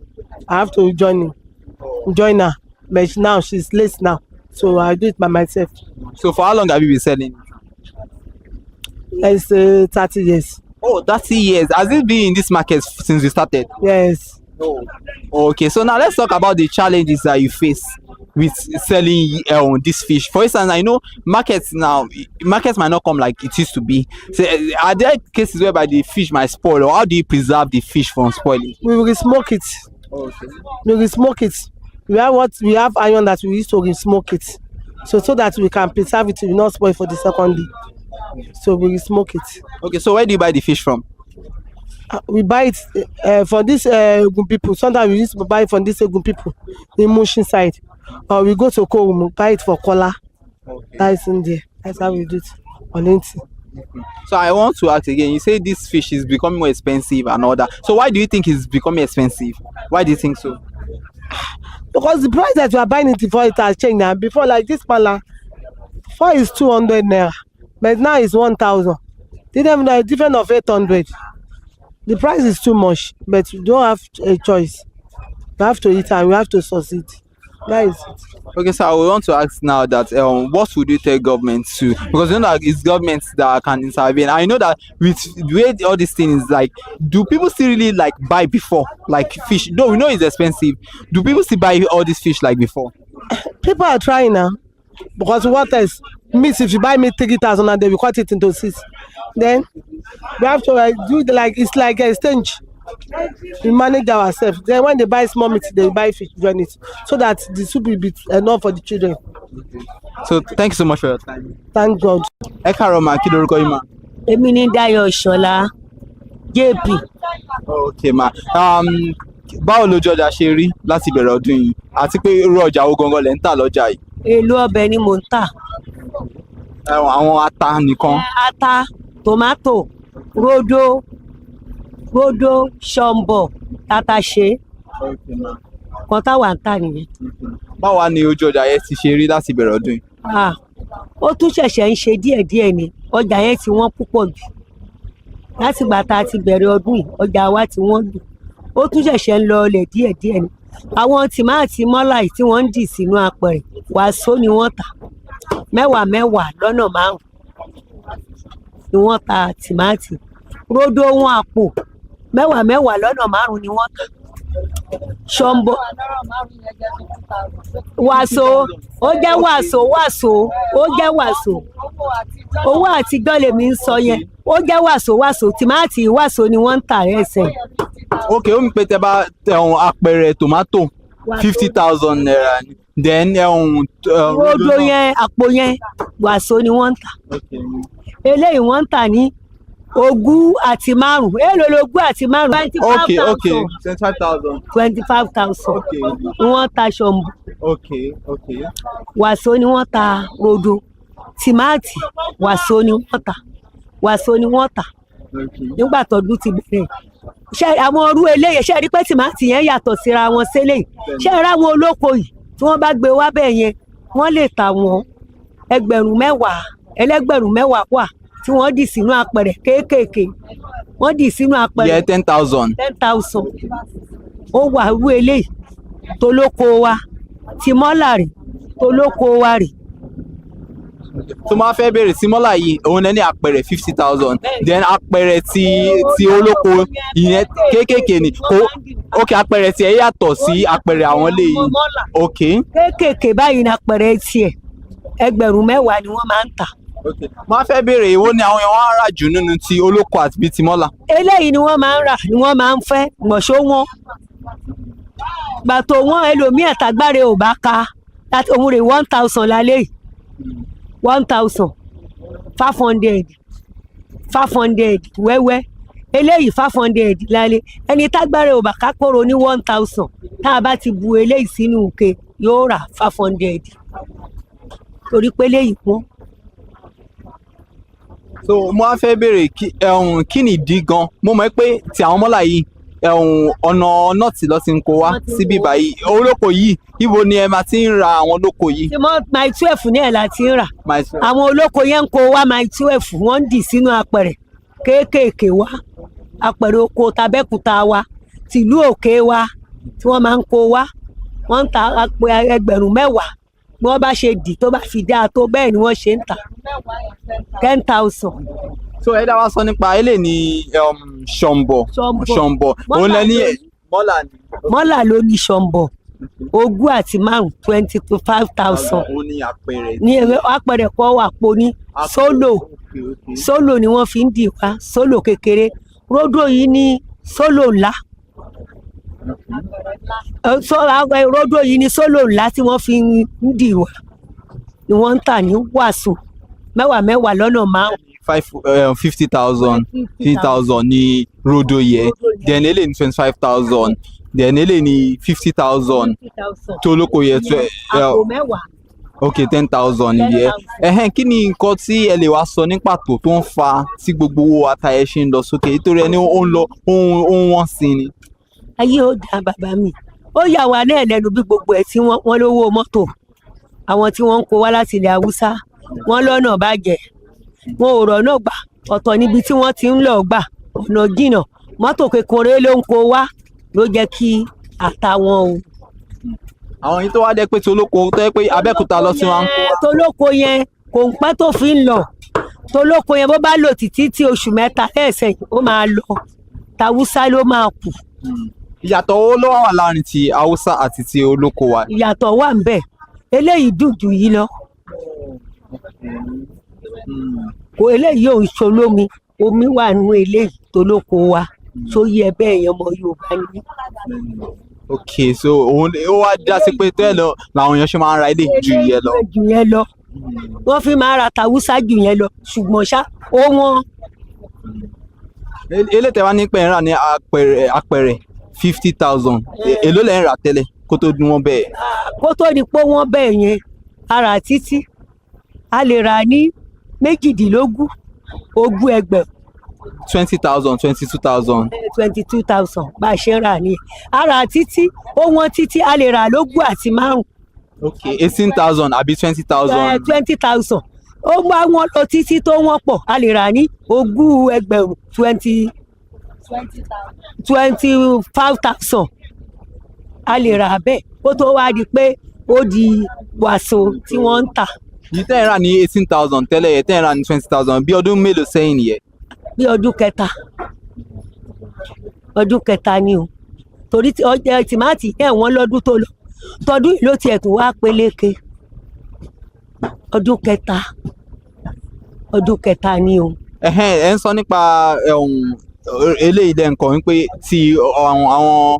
I have to join her. But now she's late now, so I do it by myself.
So for how long have you been selling?
Let's say 30 years.
Oh, 30 years. Has it been in this market since you started?
Yes.
Oh. Okay, so now let's talk about the challenges that you face with selling this fish. For instance, I know markets might not come like it used to be. So are there cases whereby the fish might spoil, or how do you preserve the fish from spoiling?
We will smoke it.
Okay.
We will smoke it. We have iron that we used to smoke it, so that we can preserve it, it will not spoil for the second day. So we will smoke it.
Okay, so where do you buy the fish from?
We buy it for this Ogun people. Sometimes we used to buy it from this Ogun people in Mushin side, or we go to Korum, buy it for Kola. Okay. That is in there. That's how we do it on it.
So I want to ask again, you say this fish is becoming more expensive and all that. So why do you think it's becoming expensive? Why do you think so?
Because the price that we are buying it before, it has changed now. Before, like this pala, 4 is 200 naira, but now it's 1,000. The difference of 800. The price is too much, but we don't have a choice. We have to eat and we have to succeed. That is it.
Okay, so I want to ask now that what would you tell government to, because you know that it's government that can intervene. I know that with the way all these things, like, do people still really like buy before, like fish? No, we know it's expensive. Do people still buy all this fish like before?
People are trying now, because what else? Meat, if you buy meat 3,000 and then we cut it into 6, then we have to do it like it's like a exchange. We manage ourselves. Then when they buy small meat, they buy fish, join it, so that the soup will be enough for the children.
So thank you so much for your time.
Thank God.
Ẹ káàárọ̀ ma, kí lorúkọ yín ma?
Èmi ni Dayo Ṣọlá JP.
Okay ma. Báwo lójú ọjà ṣe rí láti bẹ̀rẹ̀ ọdún yìí, àti pé irú ọjà wo gangan lẹ̀ ń tà lọ́jà yìí?
Èlò ọbẹ̀ ni mò ń tà.
Àwọn ata nìkan.
Ata, tomato, rodo, ṣọ̀mbọ̀, tataṣé. Kan táwa ń tà nìyẹn.
Báwa ni ojú ọjà yẹn ti ṣe rí láti bẹ̀rẹ̀ ọdún yìí?
Ó tún ṣẹ̀ṣẹ̀ ń ṣe díẹ̀díẹ̀ ni. Ọjà yẹn ti wọ́n púpọ̀ jù. Láti ìgbà tá a ti bẹ̀rẹ̀ ọdún yìí, ọjà wa ti wọ́n jù. Ó tún ṣẹ̀ṣẹ̀ ń lọ ọlẹ̀ díẹ̀díẹ̀ ni. Àwọn tìmáàtì mọ́láì tí wọ́n ń dì sínú apẹ̀rẹ̀, wàsó ni wọ́n tà. 10 lọ́nà 5 ni wọ́n ta tìmáàtì. Rodo wọn àpò 10 lọ́nà 5 ni wọ́n tà. Ṣọ̀mbọ̀ wàsó, ó jẹ́ wàsó, ó jẹ́ wàsó. Owó àtijọ́ lèmi ń sọ yẹn. Ó jẹ́ wàsó, tìmáàtì wàsó ni wọ́n ń tà ẹsẹ̀.
Okay, ó mi pé tẹ́ bá apẹ̀rẹ̀ tomato 50,000 naira ni. Then
rodo yẹn, àpò yẹn wàsó ni wọ́n ń tà. Eléyìí wọ́n ń tà ní 20 èlò lógún àti 5.
Okay, 25,000.
25,000.
Okay.
Ni wọ́n ta ṣọ̀mbọ̀.
Okay.
Wàsó ni wọ́n ta rodo. tìmáàtì wàsó ni wọ́n tà wàsó ni wọ́n tà nígbà tọ́dún ti bẹ̀rẹ̀ ṣe àwọn ọrú eléyìí ṣe rí pé tìmáàtì yẹn yàtọ̀ síra wọn sílẹ̀ ṣe rí àwọn olóko yìí tí wọ́n bá gbé wá bẹ́ẹ̀ yẹn wọ́n lè tà wọ́n ẹgbẹ̀rún 10 ẹlẹ́gbẹ̀rún 10 wà tí wọ́n dì sínú apẹ̀rẹ̀ kéékèèké wọ́n dì sínú apẹ̀rẹ̀
10,000
ó wà rú eléyìí tolóko wa ti mọ́là rè tolóko wa rè.
tó máa fẹ́ bèrè sí mọ́là yìí òun lẹ́ni apẹ̀rẹ̀ 50,000 then apẹ̀rẹ̀ ti olóko ìyẹn kéékèèké ni ok apẹ̀rẹ̀ tiẹ̀ yàtọ̀ sí apẹ̀rẹ̀ àwọn léyìí ok.
kéékèèké báyìí ni apẹ̀rẹ̀ tiẹ̀ ẹgbẹ̀rún 10 ni wọ́n máa ń tà.
máa fẹ́ bèrè èwo ni àwọn èèyàn wá ń rà jù nínú ti olóko àti bíi ti mọ́là.
eléyìí ni wọ́n máa ń rà ni wọ́n máa ń fẹ́ gbọ̀ṣọ́ wọn gbàtò wọn ẹlòmíì ẹ̀tàgbáre ò bá ka láti òun rè 1,000 lálẹ́ yìí 1,500 wẹ́wẹ́ eléyìí 500 lálẹ́ ẹni tágbáre ò bá ká kóró ní 1,000 tá a bá ti bu eléyìí sínú òkè yóò rà 500 torí pé eléyìí wọ́n.
so mo á fẹ́ bèrè kí ni ìdí gan mo mọ̀ pé ti àwọn mọ́là yìí ọ̀nà nọ́ọ̀tì lọ ti ń kó wá síbí báyìí olóko yìí ibo ni ẹ máa ti ń ra àwọn olóko yìí.
tí wọ́n mile 12 ní ẹ̀ la ti ń rà àwọn olóko yẹn ń kó wá mile 12 wọ́n ń dì sínú apẹ̀rẹ̀ kéékèèké wá apẹ̀rẹ̀ oko tàbẹ́kúta wa tìlú òkè wa tí wọ́n máa ń kó wá wọ́n ń ta ẹgbẹ̀rún 10 bí wọ́n bá ṣe dì tó bá fi dáa tó bẹ́ẹ̀ ni wọ́n ṣe ń tà 10,000.
so ẹ dá wa sọ nípa ilé ní ṣọ̀mbọ̀ òun lẹ ní mọ́là ni.
mọ́là ló ní ṣọ̀mbọ̀ 20 àti 5 25,000
ní apẹ̀rẹ̀
ní apẹ̀rẹ̀ kọ́ wà po ní sólò ni wọ́n fi ń dì wá sólò kékeré ródò yìí ní sólò ńlá ródò yìí ní sólò ńlá tí wọ́n fi ń dì wá ni wọ́n ń tà ní wàsó 10 lọ́nà 5.
50,000 ní rodo yẹ then ele ní 25,000 then ele ní 50,000 tó olóko yẹ ok 10,000 yẹ kí ni nǹkan tí ẹ lè wá sọ ní pàtó tó ń fa tí gbogbo owó atayẹ ṣe ń lọ sókè nítorí ẹni ó ń lọ ohun wọn sí ni.
ayé ó dá bàbá mi ó yà wá náà lẹ́nu bí gbogbo ẹ̀ tí wọ́n lówó mọ́tò àwọn tí wọ́n ń kó wá láti ilẹ̀ haúsá wọ́n lọ́nà bàjẹ́ wọn ò rọ̀nà gbà ọ̀tọ̀ níbi tí wọ́n ti ń lọ gbà ọ̀nà jìnnà mọ́tò kékeré ló ń kó wá ló jẹ́ kí àtàwọn o.
àwọn yìí tó wá dé pé tolóko tó yẹ pé abẹ́òkúta lọ sí wọn.
tolóko yẹn kò ń pẹ́ tó fi ń lọ tolóko yẹn bó bá lò títí tí oṣù 3 lẹ́sẹ̀ ó máa lọ tàwùsá ló máa kù.
ìyàtọ̀ owó ló wà láàrin ti haúsá àti ti olóko wa.
ìyàtọ̀ wà ń bẹ̀ eléyìí dùn jù yìí lọ kò eléyìí ò ń ṣolómi omi wà nínú eléyìí tolóko wa tó yẹ bẹ́ẹ̀ yẹn ọmọ Yorùbá ni.
ok so òun ó wá dá sí pé tẹ́lẹ̀ lọ làwọn èèyàn ṣe máa ń ra ilé jù yẹn lọ.
jù yẹn lọ wọ́n fi máa ra tàwùsá jù yẹn lọ ṣùgbọ́n ṣá ó wọ́n.
eléyìí wá ní pé ń rà ní apẹ̀rẹ̀ 50,000 èló lẹ́ ń rà tẹ́lẹ̀ kó tó dún wọn bẹ́ẹ̀.
kó tó di pé wọ́n bẹ́ẹ̀ yẹn ara títí a lè rà ní 18 ogún ẹgbẹ̀rún.
20,000 22,000.
22,000 bá a ṣe ń rà ní ara títí ó wọ́n títí a lè rà lógún àti 5.
ok 18,000 àbí 20,000.
20,000 ó wá wọn lọ títí tó wọ́n pọ̀ a lè rà ní ogún ẹgbẹ̀rún 25,000 a lè rà bẹ́ẹ̀ kó tó wá di pé ó di wàsó tí wọ́n ń tà.
yìí tẹ́ ẹ̀ rà ní 18,000 tẹ́lẹ̀ yẹ tẹ́ ẹ̀ rà ní 20,000 bí ọdún mélòó sẹ́yìn nìyẹn.
bí ọdún kẹta ni o torí ọjà tìmáàtì wọ́n lọ́dún tó lọ tọdún yìí ló tiẹ̀ tún wá peléke ọdún kẹta ni o.
ẹ ń sọ nípa eléyìí dẹ̀ nǹkan wípé ti àwọn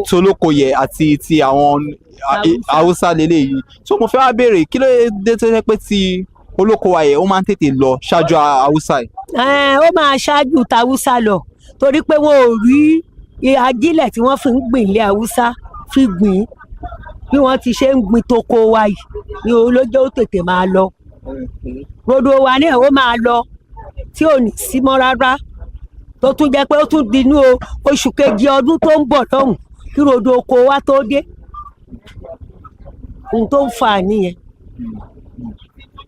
tolóko yẹ àti ti àwọn haúsá lélẹ́yìí so mo fẹ́ wá béèrè kí ló dé tó yẹ pé ti olóko wa yẹ ó máa ń tètè lọ ṣáájú haúsá yìí.
ó máa ṣáájú tàwùsá lọ torí pé wọn ò rí ajílẹ̀ tí wọ́n fi ń gbìn ilé haúsá fi gbìn bí wọ́n ti ṣe ń gbìn toko wa yìí ni olójó tètè máa lọ. rodo wa náà ó máa lọ tí ò ní sí mọ́ rárá tó tún jẹ́ pé ó tún di inú oṣù kejì ọdún tó ń bọ̀ lọ́hùn kí rodo oko wa tó dé ohun tó ń fà nìyẹn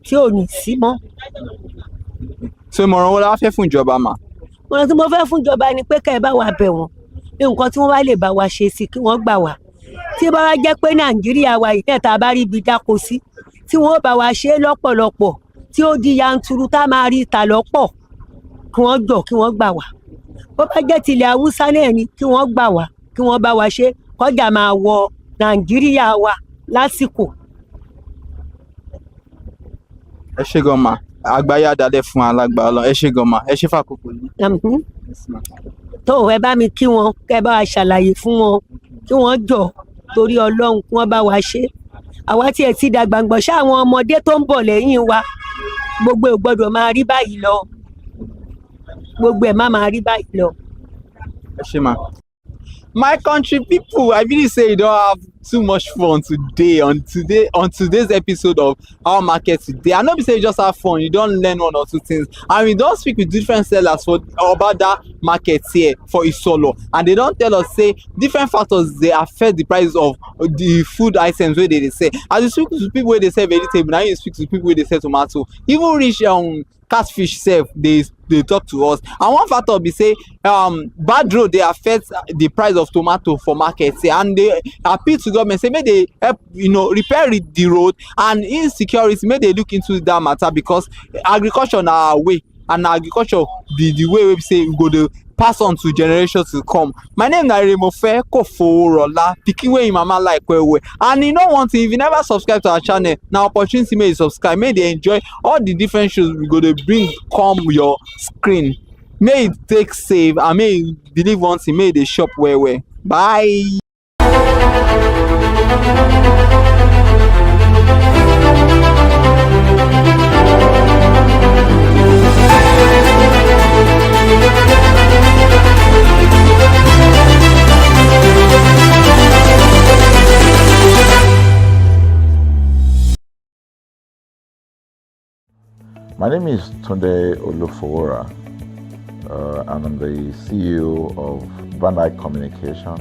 tí ò ní sí mọ́.
So ìmọ̀ràn wo la fẹ́ fún ìjọba mà?
Ọ̀nà tí mo fẹ́ fún ìjọba ni pé kẹ́ ẹ bá wa bẹ̀ wọ́n nǹkan tí wọ́n bá lè bá wa ṣe sí kí wọ́n gbà wá tí bá wá jẹ́ pé Nàìjíríà wa yìí náà tá a bá rí ibi dáko sí tí wọ́n bá wa ṣe é lọ́pọ̀lọpọ̀ tí ó di yanturu tá a máa rí ìta lọ́pọ̀ kí wọ́n jọ kí wọ́n gbà wá bó bá jẹ́ tilẹ̀ Haúsá náà ni kí wọ́n gbà wá kí wọ́n bá wa ṣe kọjá máa wọ Nàìjíríà wa lásìkò.
Ẹ ṣé gan ma àgbáyé àdálẹ̀ fún alágbà Ọlọ́run ẹ ṣé gan ma ẹ ṣé fàkókò yìí.
tó ẹ bá mi kí wọn kẹ́ bá wa ṣàlàyé fún wọn kí wọ́n jọ torí Ọlọ́run kí wọ́n bá wa ṣe àwa tí ẹ ti dàgbà gbọ̀n ṣá àwọn ọmọdé tó ń bọ̀ lẹ́yìn wa gbogbo ẹ̀ gbọ́dọ̀ máa rí báyìí lọ gbogbo ẹ̀ má máa rí báyìí lọ.
Ẹ ṣé ma. My country people, I really say you don't have too much fun today on today's episode of Our Market Today. I know you say you just have fun, you don't learn one or two things, and we don't speak with different sellers for about that market here for Isolo, and they don't tell us say different factors they affect the price of the food items where they say. As you speak to people where they sell vegetable, now you speak to people where they sell tomato, even reach catfish sef dey talk to us. And one factor be say bad road dey affect the price of tomato for market here, and they appeal to government say make they help repair the road, and insecurity make they look into that matter, because agriculture na our way, and agriculture be the way wey be say we go dey pass on to generations to come. My name na Remofe Koforola, pikin wey im mama like well well. And you know one thing, if you never subscribe to our channel, na opportunity make you subscribe, make you enjoy all the different shows we go dey bring come your screen. May you take save, and may you believe one thing, may you dey shop well well. Bye.
My name is Tunde Olufowora, and I'm the CEO of Van Eyck Communications.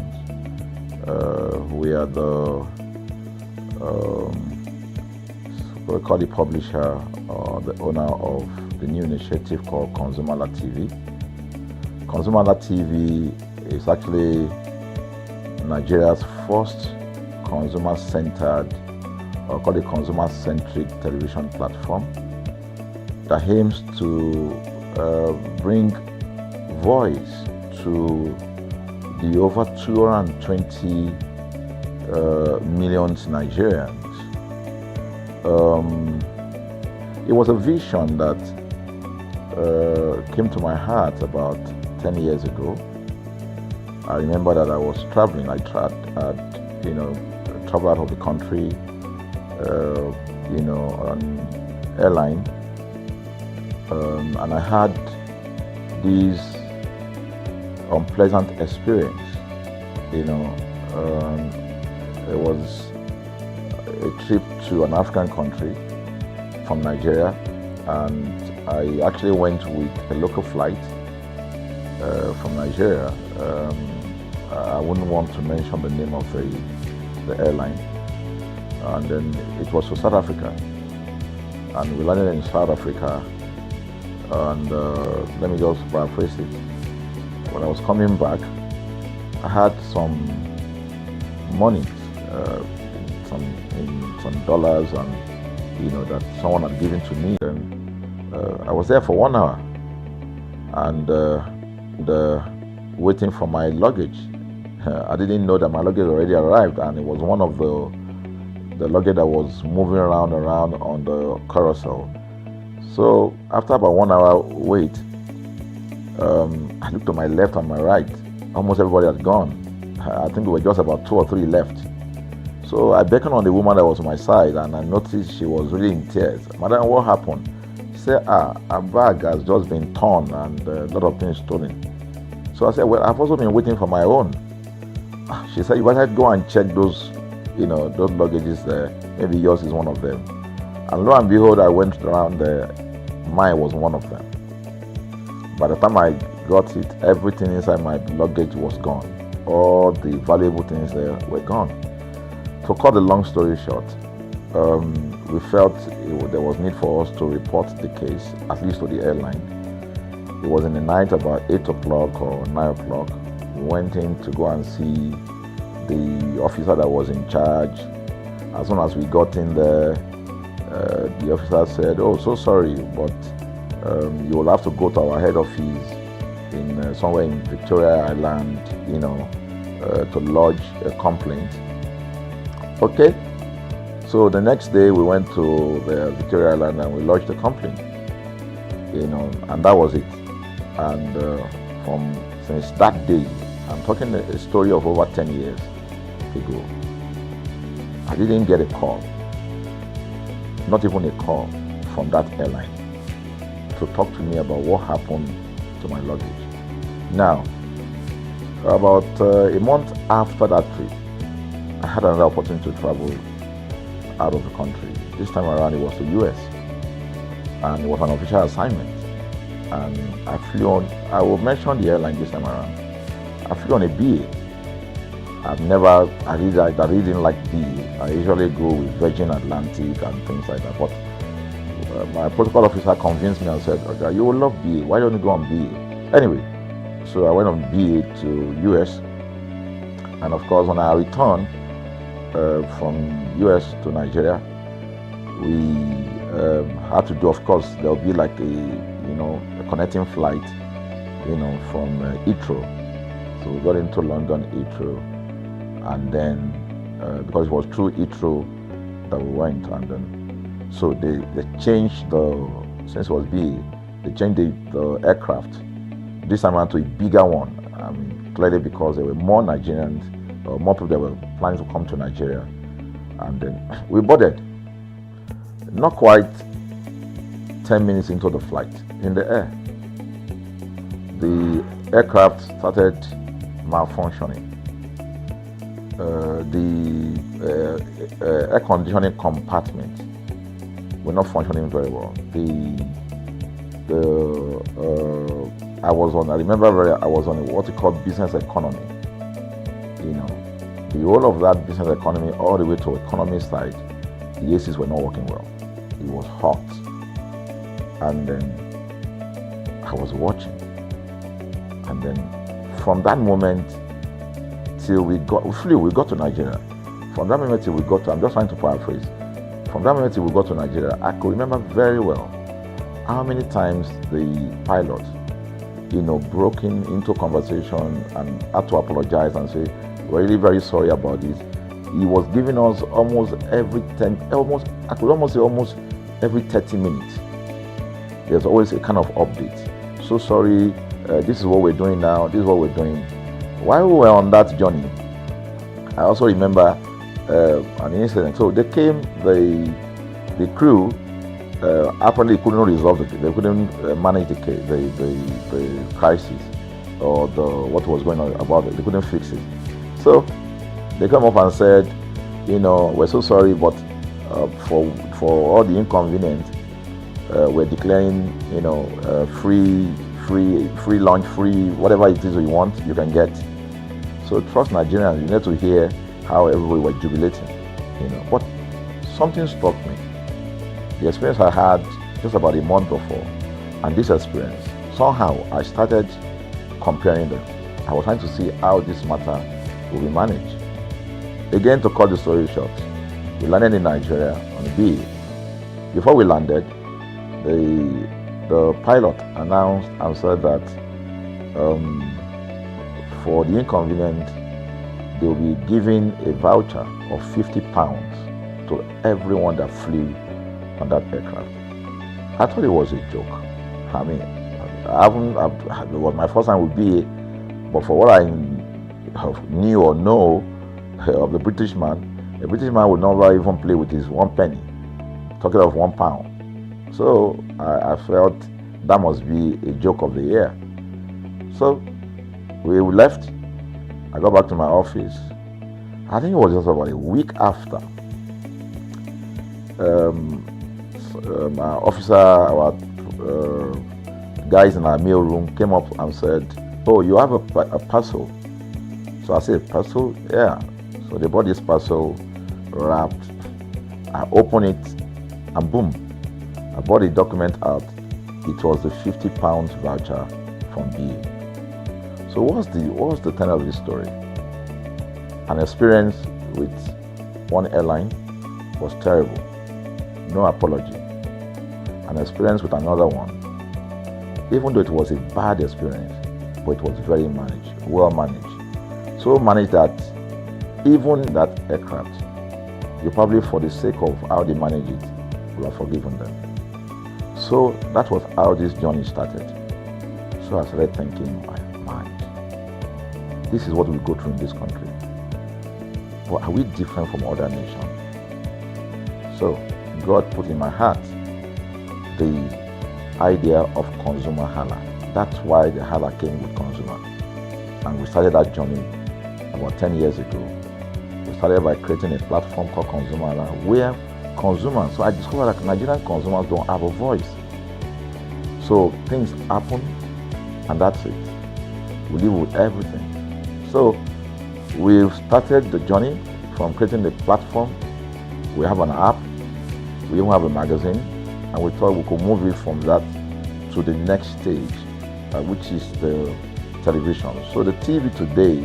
We are we call the publisher or the owner of the new initiative called ConsumerHallaTV. ConsumerHallaTV is actually Nigeria's first consumer-centered, or called a consumer-centric television platform that aims to bring voice to the over 220 million Nigerians. It was a vision that came to my heart about 10 years ago. I remember that I was traveling. I traveled out of the country, on airline. And I had this unpleasant experience. It was a trip to an African country from Nigeria, and I actually went with a local flight from Nigeria. I wouldn't want to mention the name of the airline, and then it was to South Africa, and we landed in South Africa. And let me just paraphrase it. When I was coming back, I had some money, some dollars, and that someone had given to me. And I was there for 1 hour, and waiting for my luggage. I didn't know that my luggage already arrived, and it was one of the luggage that was moving around on the carousel. So after about 1 hour wait, I looked to my left and my right. Almost everybody had gone. I think there were just about 2 or 3 left. So I beckoned on the woman that was on my side, and I noticed she was really in tears. Madam, what happened? She said, her bag has just been torn and a lot of things stolen. So I said, well, I've also been waiting for my own. She said, you better go and check those, those luggages there. Maybe yours is one of them. And lo and behold, I went around there. Mine was one of them. By the time I got it, everything inside my luggage was gone. All the valuable things there were gone. To cut the long story short, we felt there was need for us to report the case, at least to the airline. It was in the night, about 8 o'clock or 9 o'clock. We went in to go and see the officer that was in charge. As soon as we got in there, the officer said, "Oh, so sorry, but you will have to go to our head office in somewhere in Victoria Island, to lodge a complaint." Okay. So the next day we went to the Victoria Island and we lodged a complaint, and that was it. And since that day, I'm talking a story of over 10 years ago, I didn't get a call, not even a call from that airline to talk to me about what happened to my luggage. Now, about a month after that trip, I had another opportunity to travel out of the country. This time around it was to US, and it was an official assignment. And I flew on, I will mention the airline this time around. I flew on a BA. I really didn't like BA. I usually go with Virgin Atlantic and things like that. But my protocol officer convinced me and said, "Okay, you will love BA. Why don't you go on BA?" Anyway, so I went on BA to US. And of course, when I returned from US to Nigeria, we had to do, of course, there'll be like a connecting flight, from Heathrow. So we got into London Heathrow, and then because it was through Heathrow that we went, and then so they changed since it was BA, they changed the aircraft this time around to a bigger one. I mean, clearly because there were more Nigerians, or more people that were planning to come to Nigeria, and then we boarded. Not quite 10 minutes into the flight, in the air, the aircraft started malfunctioning. The air conditioning compartment were not functioning very well. I was on what you call business economy. The whole of that business economy all the way to economy side, the ACs were not working well. It was hot. And then I was watching. And then from that moment till we got to Nigeria. From that moment till we got to, I'm just trying to paraphrase. From that moment till we got to Nigeria, I could remember very well how many times the pilot, broke into conversation and had to apologize and say, "We're really very sorry about this." He was giving us almost every 30 minutes. There's always a kind of update. "So sorry, this is what we're doing now, this is what we're doing." While we were on that journey, I also remember an incident. So they came, the crew apparently couldn't resolve they couldn't manage the crisis or what was going on about it. They couldn't fix it. So they came up and said, "We're so sorry, but for all the inconvenience, we're declaring, free lunch, free whatever it is you want, you can get." So trust Nigerians, you need to hear how everybody was jubilating, But something struck me. The experience I had just about a month before, and this experience, somehow I started comparing them. I was trying to see how this matter will be managed. Again, to cut the story short, we landed in Nigeria on BA. Before we landed, the pilot announced and said that for the inconvenience, they will be giving a voucher of £50 to everyone that flew on that aircraft. I thought it was a joke. I mean, it was my first time with BA, but for what I knew or know of the British man would never even play with his 1 penny, talking of £1. So I felt that must be a joke of the year. So we left. I got back to my office. I think it was just about a week after. our officer, our guys in our mail room came up and said, "Oh, you have a parcel." So I said, "Parcel? Yeah." So they bought this parcel, wrapped. I opened it, and boom, I bought the document out. It was the £50 voucher from BA. So what was the tenor of this story? An experience with one airline was terrible, no apology. An experience with another one, even though it was a bad experience, but it was very managed, well managed. So managed that even that aircraft, you probably, for the sake of how they manage it, will have forgiven them. So that was how this journey started. So I started thinking, my mind, this is what we go through in this country. But are we different from other nations? So God put in my heart the idea of Consumer Hala. That's why the Hala came with consumer. And we started that journey about 10 years ago. We started by creating a platform called ConsumerHalla, where consumers, so I discovered that Nigerian consumers don't have a voice. So things happen, and that's it. We live with everything. So we've started the journey from creating the platform. We have an app, we even have a magazine, and we thought we could move it from that to the next stage, which is the television. So the TV today,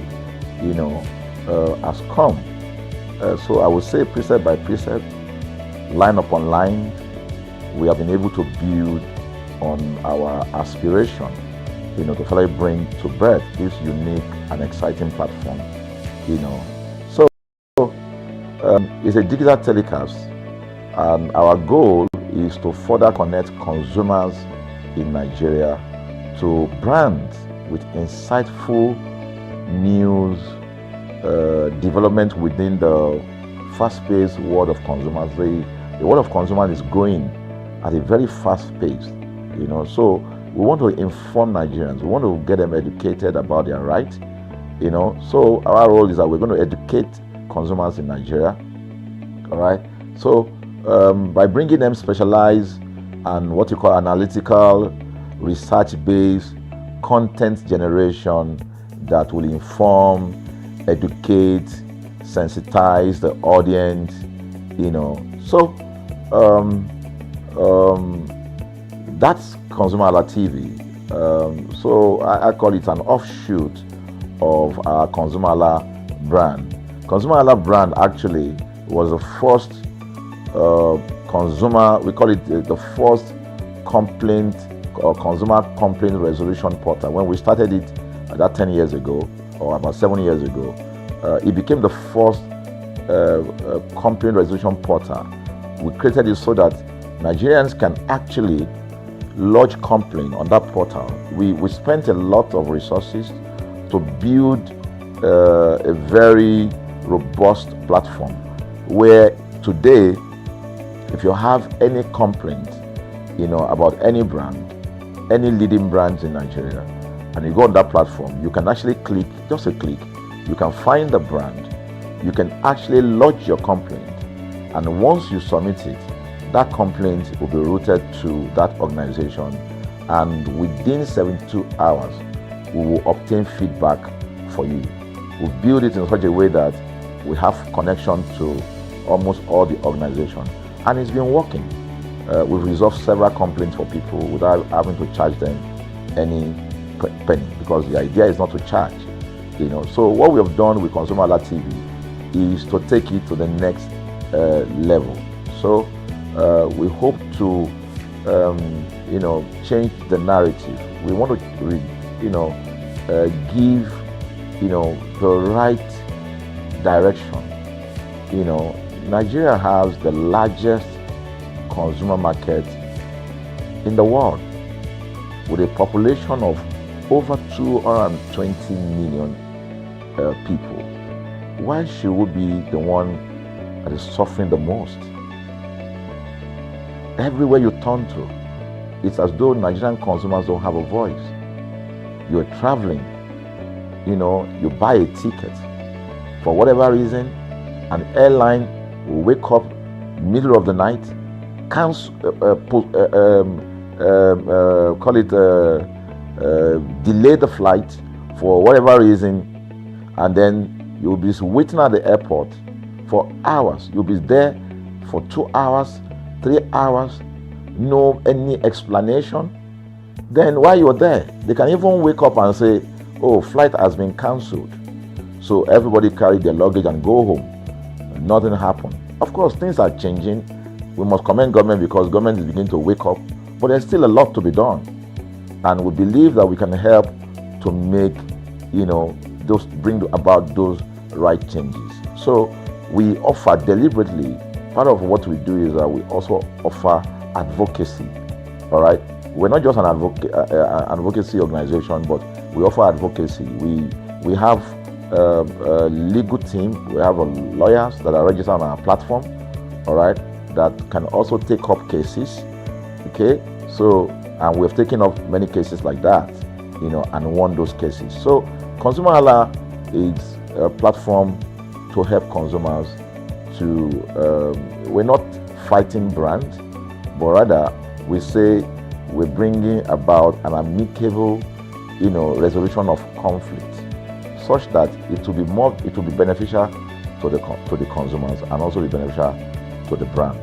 has come. So I would say precept by precept, line upon line, we have been able to build on our aspiration, to finally bring to birth this unique and exciting platform, So it's a digital telecast, and our goal is to further connect consumers in Nigeria to brands with insightful news, development within the fast-paced world of consumers. The world of consumers is growing at a very fast pace, So we want to inform Nigerians. We want to get them educated about their rights, So our role is that we're going to educate consumers in Nigeria, all right? So by bringing them specialized and what you call analytical, research-based content generation that will inform, educate, sensitize the audience, So that's ConsumerHallaTV. So I call it an offshoot of our ConsumerHalla brand. ConsumerHalla brand actually was the first we call it the first complaint or consumer complaint resolution portal. When we started it about 10 years ago, or about 7 years ago, it became the first complaint resolution portal. We created it so that Nigerians can actually lodge complaint on that portal. We spent a lot of resources to build a very robust platform where today, if you have any complaint, about any brand, any leading brands in Nigeria, and you go on that platform, you can actually click, just a click, you can find the brand, you can actually lodge your complaint, and once you submit it, that complaint will be routed to that organization, and within 72 hours, we will obtain feedback for you. We build it in such a way that we have connection to almost all the organizations, and it's been working. We've resolved several complaints for people without having to charge them any penny, because the idea is not to charge, So what we have done with ConsumerHallaTV is to take it to the next level. So we hope to, change the narrative. We want to, give, the right direction. Nigeria has the largest consumer market in the world, with a population of over 220 million people. Why should we be the one that is suffering the most? Everywhere you turn to, it's as though Nigerian consumers don't have a voice. You're traveling, you buy a ticket. For whatever reason, an airline will wake up middle of the night, cancel, call it, delay the flight for whatever reason, and then you'll be waiting at the airport for hours. You'll be there for 2 hours, 3 hours, no any explanation. Then while you're there, they can even wake up and say, oh, flight has been cancelled. So everybody carry their luggage and go home. Nothing happened. Of course, things are changing. We must commend government because government is beginning to wake up, but there's still a lot to be done. And we believe that we can help to make, those, bring about those right changes. So we offer deliberately, part of what we do is that we also offer advocacy, all right? We're not just an advocacy organization, but we offer advocacy. We have a legal team, we have lawyers that are registered on our platform, all right, that can also take up cases, okay? So, and we've taken up many cases like that, and won those cases. So, Consumer Hala is a platform to help consumers to, we're not fighting brand, but rather we say we're bringing about an amicable, resolution of conflict, such that it will be beneficial to the consumers and also be beneficial to the brand.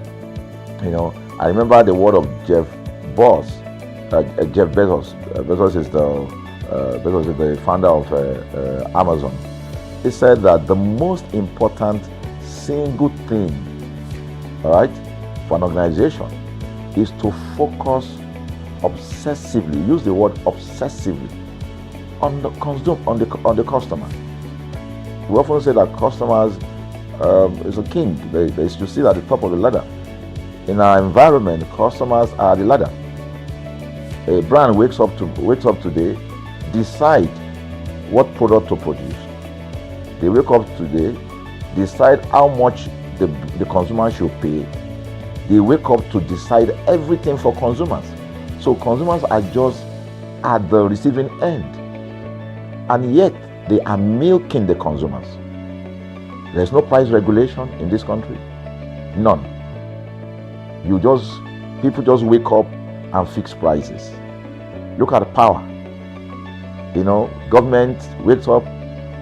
I remember the word of Jeff Bezos. Bezos is the founder of Amazon. He said that the most important single thing, all right, for an organization is to focus obsessively, use the word obsessively, on the customer. We often say that customers is a king. They should sit at the top of the ladder. In our environment, customers are the ladder. A brand wakes up today, decide what product to produce. They wake up today, decide how much the consumer should pay. They wake up to decide everything for consumers. So consumers are just at the receiving end, and yet they are milking the consumers. There's no price regulation in this country, none. People just wake up and fix prices. Look at the power. Government wakes up,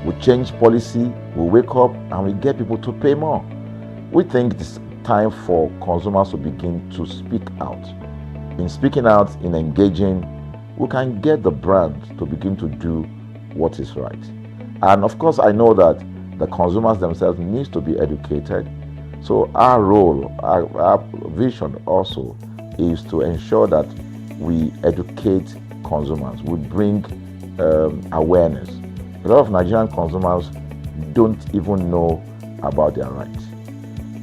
we change policy, we wake up and we get people to pay more. We think it's time for consumers to begin to speak out. In speaking out, in engaging, we can get the brand to begin to do what is right. And of course, I know that the consumers themselves need to be educated. So our role, our vision also is to ensure that we educate consumers, we bring awareness. A lot of Nigerian consumers don't even know about their rights.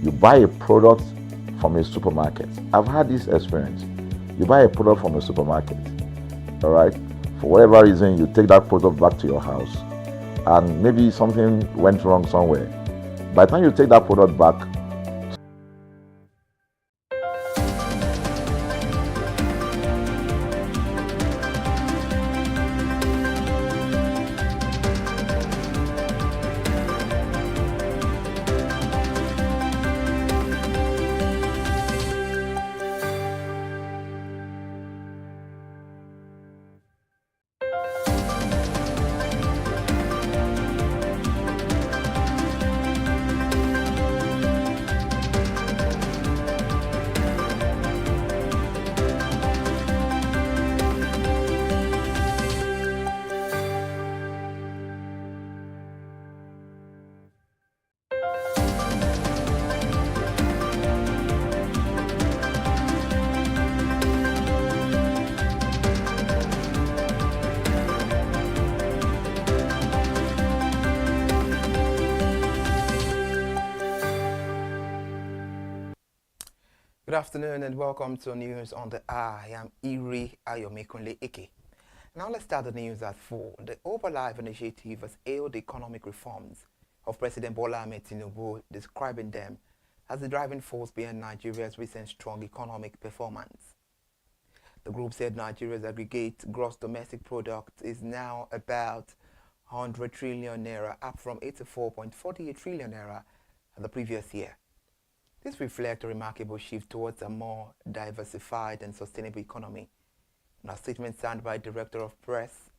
You buy a product from a supermarket. I've had this experience. You buy a product from a supermarket, all right? For whatever reason, you take that product back to your house, and maybe something went wrong somewhere. By the time you take that product back,
Good afternoon and welcome to News on the Hour. I am Iri Ayomekunle Ike. Now let's start the news at 4. The Overlife Initiative has hailed the economic reforms of President Bola Ahmed Tinubu, describing them as the driving force behind Nigeria's recent strong economic performance. The group said Nigeria's aggregate gross domestic product is now about 100 trillion naira, up from 84.48 trillion naira the previous year. This reflects a remarkable shift towards a more diversified and sustainable economy. In a statement signed by Director of Press,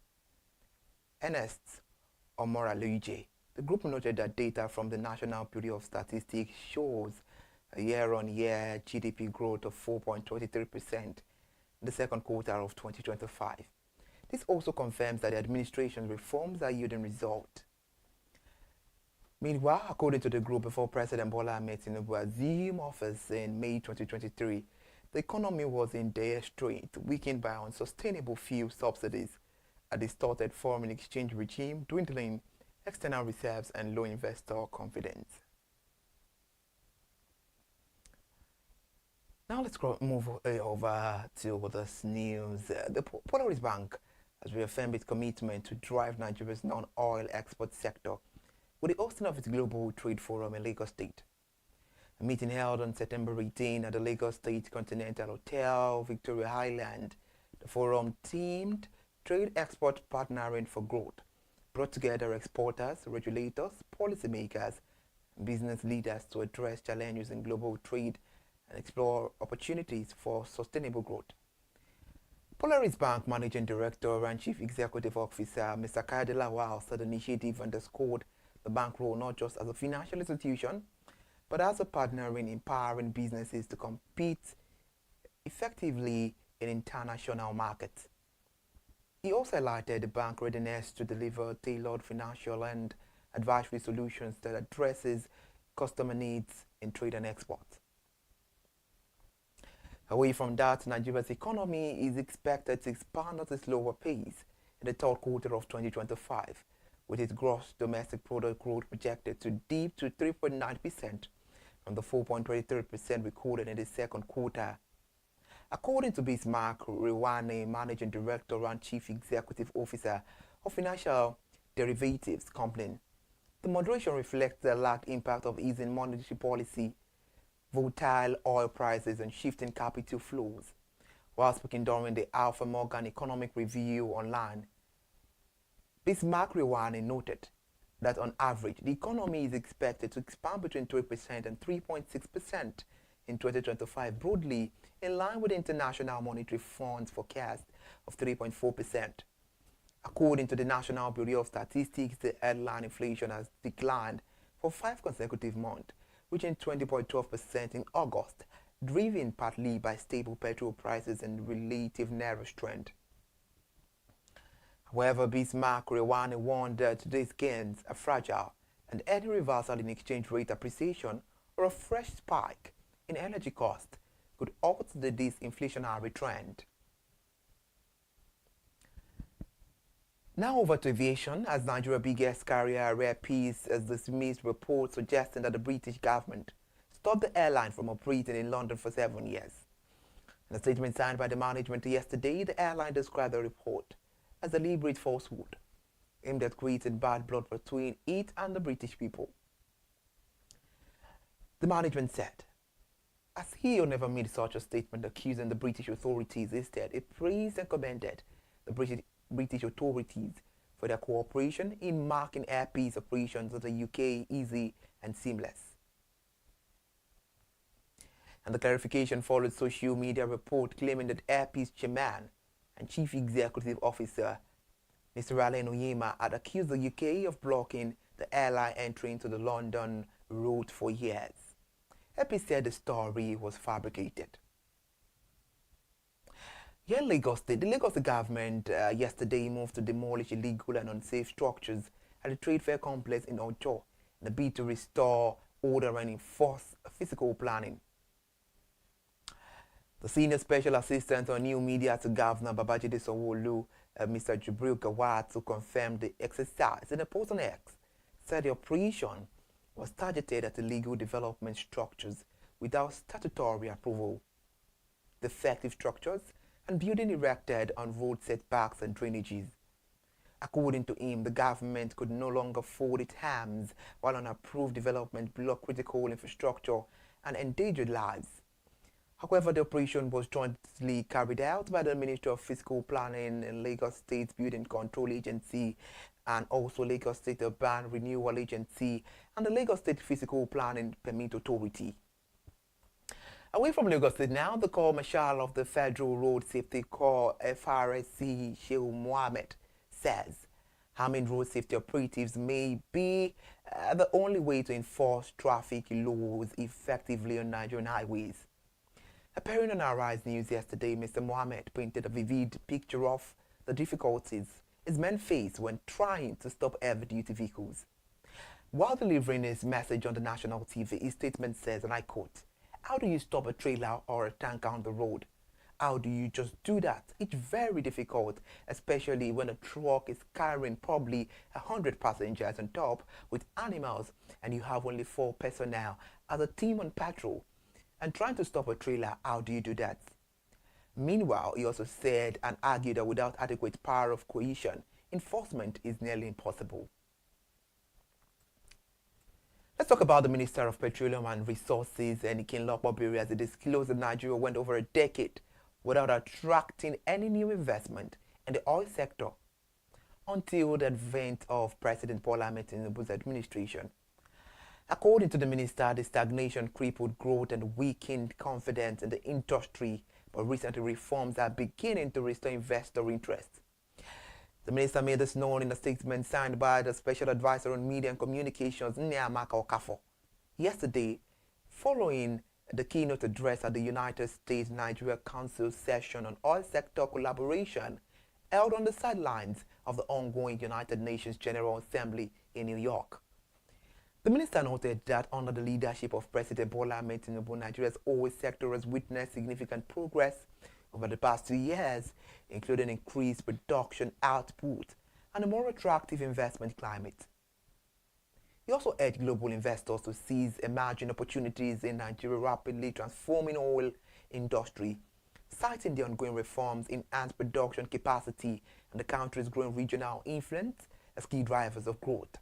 Ernest Omoraluje, the group noted that data from the National Bureau of Statistics shows a year-on-year GDP growth of 4.23% in the second quarter of 2025. This also confirms that the administration's reforms are yielding results. Meanwhile, according to the group, before President Bola Ahmed Tinubu assumed office in May 2023, the economy was in dire straits, weakened by unsustainable fuel subsidies, a distorted foreign exchange regime, dwindling external reserves, and low investor confidence. Now let's move over to this news. The Polaris Bank has reaffirmed its commitment to drive Nigeria's non-oil export sector with the hosting of its Global Trade Forum in Lagos State. A meeting held on September 18 at the Lagos State Continental Hotel, Victoria Island, the forum themed Trade Export Partnering for Growth brought together exporters, regulators, policymakers, and business leaders to address challenges in global trade and explore opportunities for sustainable growth. Polaris Bank Managing Director and Chief Executive Officer Mr. Kayode Lawal said the initiative underscored the bank role not just as a financial institution, but as a partner in empowering businesses to compete effectively in international markets. He also highlighted the bank's readiness to deliver tailored financial and advisory solutions that addresses customer needs in trade and export. Away from that, Nigeria's economy is expected to expand at a slower pace in the third quarter of 2025, with its gross domestic product growth projected to dip to 3.9% from the 4.23% recorded in the second quarter. According to Bismarck Rewane, Managing Director and Chief Executive Officer of Financial Derivatives Company, the moderation reflects the lagged impact of easing monetary policy, volatile oil prices, and shifting capital flows. While speaking during the Alpha Morgan Economic Review online, Bismarck Rewane noted that on average, the economy is expected to expand between 3% and 3.6% in 2025, broadly in line with the International Monetary Fund's forecast of 3.4%. According to the National Bureau of Statistics, the headline inflation has declined for 5 consecutive months, reaching 20.12% in August, driven partly by stable petrol prices and relative narrow strength. However, Bismarck Rewane warned that today's gains are fragile, and any reversal in exchange rate appreciation or a fresh spike in energy costs could alter the disinflationary trend. Now over to aviation, as Nigeria's biggest carrier, Rare Peace, has dismissed reports suggesting that the British government stopped the airline from operating in London for 7 years. In a statement signed by the management yesterday, the airline described the report as a deliberate falsehood aimed at creating bad blood between it and the British people. The management said, as CEO never made such a statement accusing the British authorities. Instead, it praised and commended the British authorities for their cooperation in making Air Peace operations in the UK easy and seamless. And the clarification followed social media report claiming that Air Peace chairman and Chief Executive Officer Mr. Alain Oyema had accused the UK of blocking the airline entry into the London route for years. Air Peace said the story was fabricated. Here in Lagos State, the Lagos government yesterday moved to demolish illegal and unsafe structures at the Trade Fair Complex in Ojo in a bid to restore order and enforce physical planning. The Senior Special Assistant on New Media to Governor Babajide Sanwo-Olu, Mr. Jibril Gawat, who confirmed the exercise in a post on X, said the operation was targeted at illegal development structures without statutory approval, defective structures, and building erected on road setbacks and drainages. According to him, the government could no longer fold its hands while unapproved development blocked critical infrastructure and endangered lives. However, the operation was jointly carried out by the Ministry of Fiscal Planning and Lagos State Building Control Agency, and also Lagos State Urban Renewal Agency and the Lagos State Physical Planning Permit Authority. Away from Lagos State now, the Corps Marshal of the Federal Road Safety Corps, FRSC, Shehu Mohammed, says harming road safety operatives may be the only way to enforce traffic laws effectively on Nigerian highways. Appearing on our Rise News yesterday, Mr. Mohammed painted a vivid picture of the difficulties his men face when trying to stop heavy-duty vehicles. While delivering his message on the national TV, his statement says, and I quote, "How do you stop a trailer or a tanker on the road? How do you just do that? It's very difficult, especially when a truck is carrying probably 100 passengers on top with animals and you have only 4 personnel as a team on patrol. And trying to stop a trailer, how do you do that?" Meanwhile, he also said and argued that without adequate power of coercion, enforcement is nearly impossible. Let's talk about the Minister of Petroleum and Resources, Enikin Lokbobiri, as it disclosed that Nigeria went over a decade without attracting any new investment in the oil sector until the advent of President Bola Ahmed Tinubu's administration. According to the minister, the stagnation crippled growth and weakened confidence in the industry, but recent reforms are beginning to restore investor interest. The minister made this known in a statement signed by the Special Advisor on Media and Communications, Nneamaka Okafor, yesterday, following the keynote address at the United States-Nigeria Council session on oil sector collaboration held on the sidelines of the ongoing United Nations General Assembly in New York. The minister noted that under the leadership of President Bola Ahmed Tinubu, Nigeria's oil sector has witnessed significant progress over the past 2 years, including increased production output and a more attractive investment climate. He also urged global investors to seize emerging opportunities in Nigeria's rapidly transforming oil industry, citing the ongoing reforms, enhanced production capacity, and the country's growing regional influence as key drivers of growth.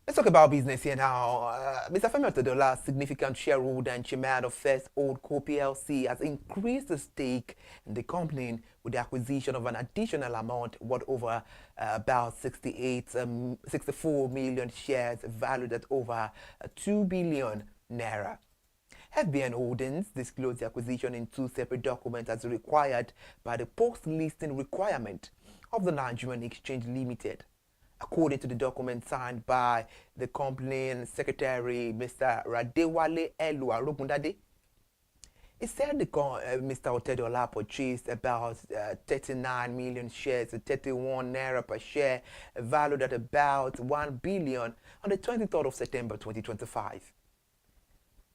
Let's talk about business here now. Mr. Femi Otedola, significant shareholder and chairman of First Holdco PLC, has increased the stake in the company with the acquisition of an additional amount worth over about 64 million shares valued at over 2 billion naira. FBN Holdings disclosed the acquisition in 2 separate documents as required by the post-listing requirement of the Nigerian Exchange Limited. According to the document signed by the company secretary, Mr. Radewale Elu Arobundade, it said Mr. Otedola purchased about 39 million shares at 31 naira per share, valued at about 1 billion on the 23rd of September 2025.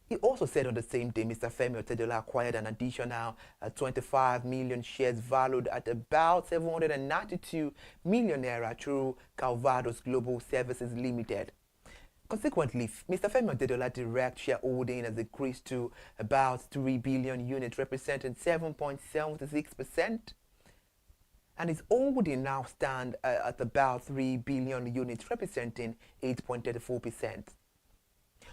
He also said on the same day, Mr. Femi Otedola acquired an additional 25 million shares valued at about 792 million naira through Calvados Global Services Limited. Consequently, Mr. Femi Otedola direct shareholding has increased to about 3 billion units, representing 7.76%, and his holding now stands at about 3 billion units, representing 8.34%.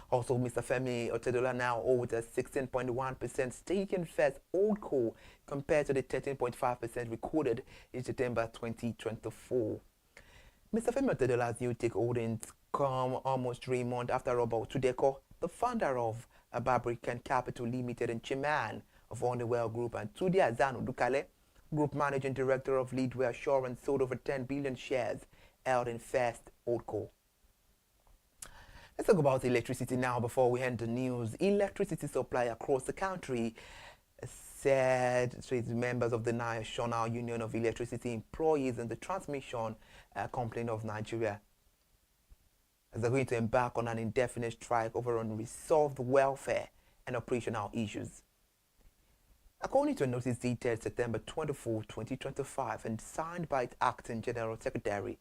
Also, Mr. Femi Otedola now holds a 16.1% stake in First Holdco compared to the 13.5% recorded in September 2024. Mr. Femi Otedola's new take holdings come almost 3 months after Robert Tudeko, the founder of Barbican Capital Limited and chairman of Honeywell Group, and Tudi Azanu Dukale, Group Managing Director of Leadway Assurance, sold over 10 billion shares held in First Holdco. Let's talk about electricity now before we end the news. Electricity supply across the country said to its members of the National Union of Electricity Employees and the Transmission Company of Nigeria, as they're going to embark on an indefinite strike over unresolved welfare and operational issues. According to a notice dated September 24, 2025 and signed by its Acting General Secretary,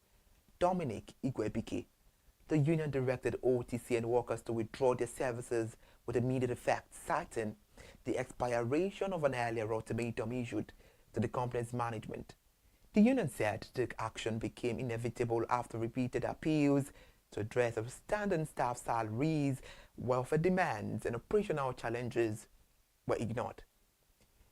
Dominic Igwebike, the union directed OTCN workers to withdraw their services with immediate effect, citing the expiration of an earlier ultimatum issued to the company's management. The union said the action became inevitable after repeated appeals to address outstanding staff salaries, welfare demands, and operational challenges were ignored.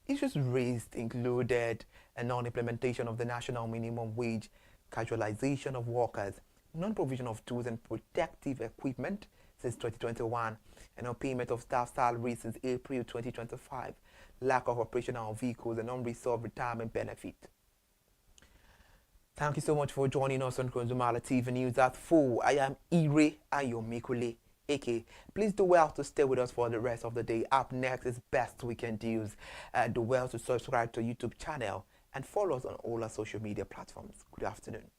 Issues raised included a non-implementation of the national minimum wage, casualization of workers, non-provision of tools and protective equipment, since 2021, and no payment of staff salaries since April 2025, lack of operational vehicles, and unresolved retirement benefit. Thank you so much for joining us on ConsumerHallaTV News at 4. I am Ire Ayomikule, AK. Please do well to stay with us for the rest of the day. Up next is Best Weekend News. Do well to subscribe to our YouTube channel and follow us on all our social media platforms. Good afternoon.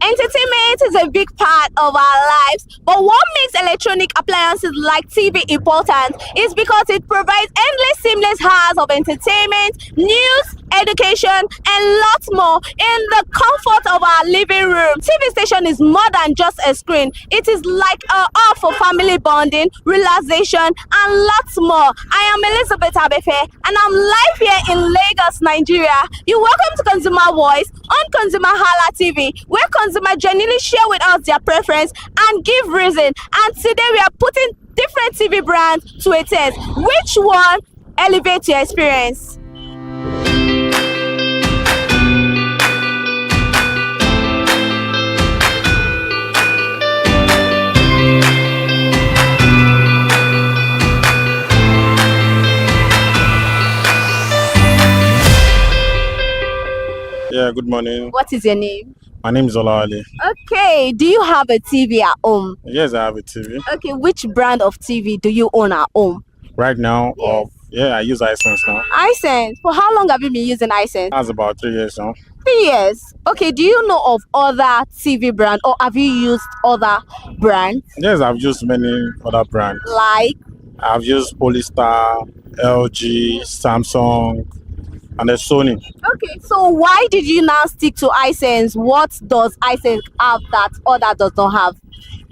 Entertainment is a big part of our lives, but what makes electronic appliances like TV important is because it provides endless seamless hours of entertainment, news, education, and lots more in the comfort of our living room. TV station is more than just a screen. It is like a hub for family bonding, relaxation, and lots more. I am Elizabeth Abefe, and I'm live here in Lagos, Nigeria. You're welcome to Consumer Voice on Consumer Hala TV, where consumer genuinely share with us their preference and give reason. And today we are putting different TV brands to a test. Which one elevates your experience?
Yeah, good morning.
What is your name?
My name is Olawale.
Okay, do you have a TV at home?
Yes, I have a TV.
Okay, which brand of TV do you own at home?
Right now, yeah, I use iSense now.
iSense. For how long have you been using iSense?
That's about 3 years now.
3 years. Okay, do you know of other TV brands, or have you used other brands?
Yes, I've used many other brands.
Like?
I've used Polystar, LG, Samsung, and the Sony.
Okay, so why did you now stick to iSense? What does iSense have that other does not have?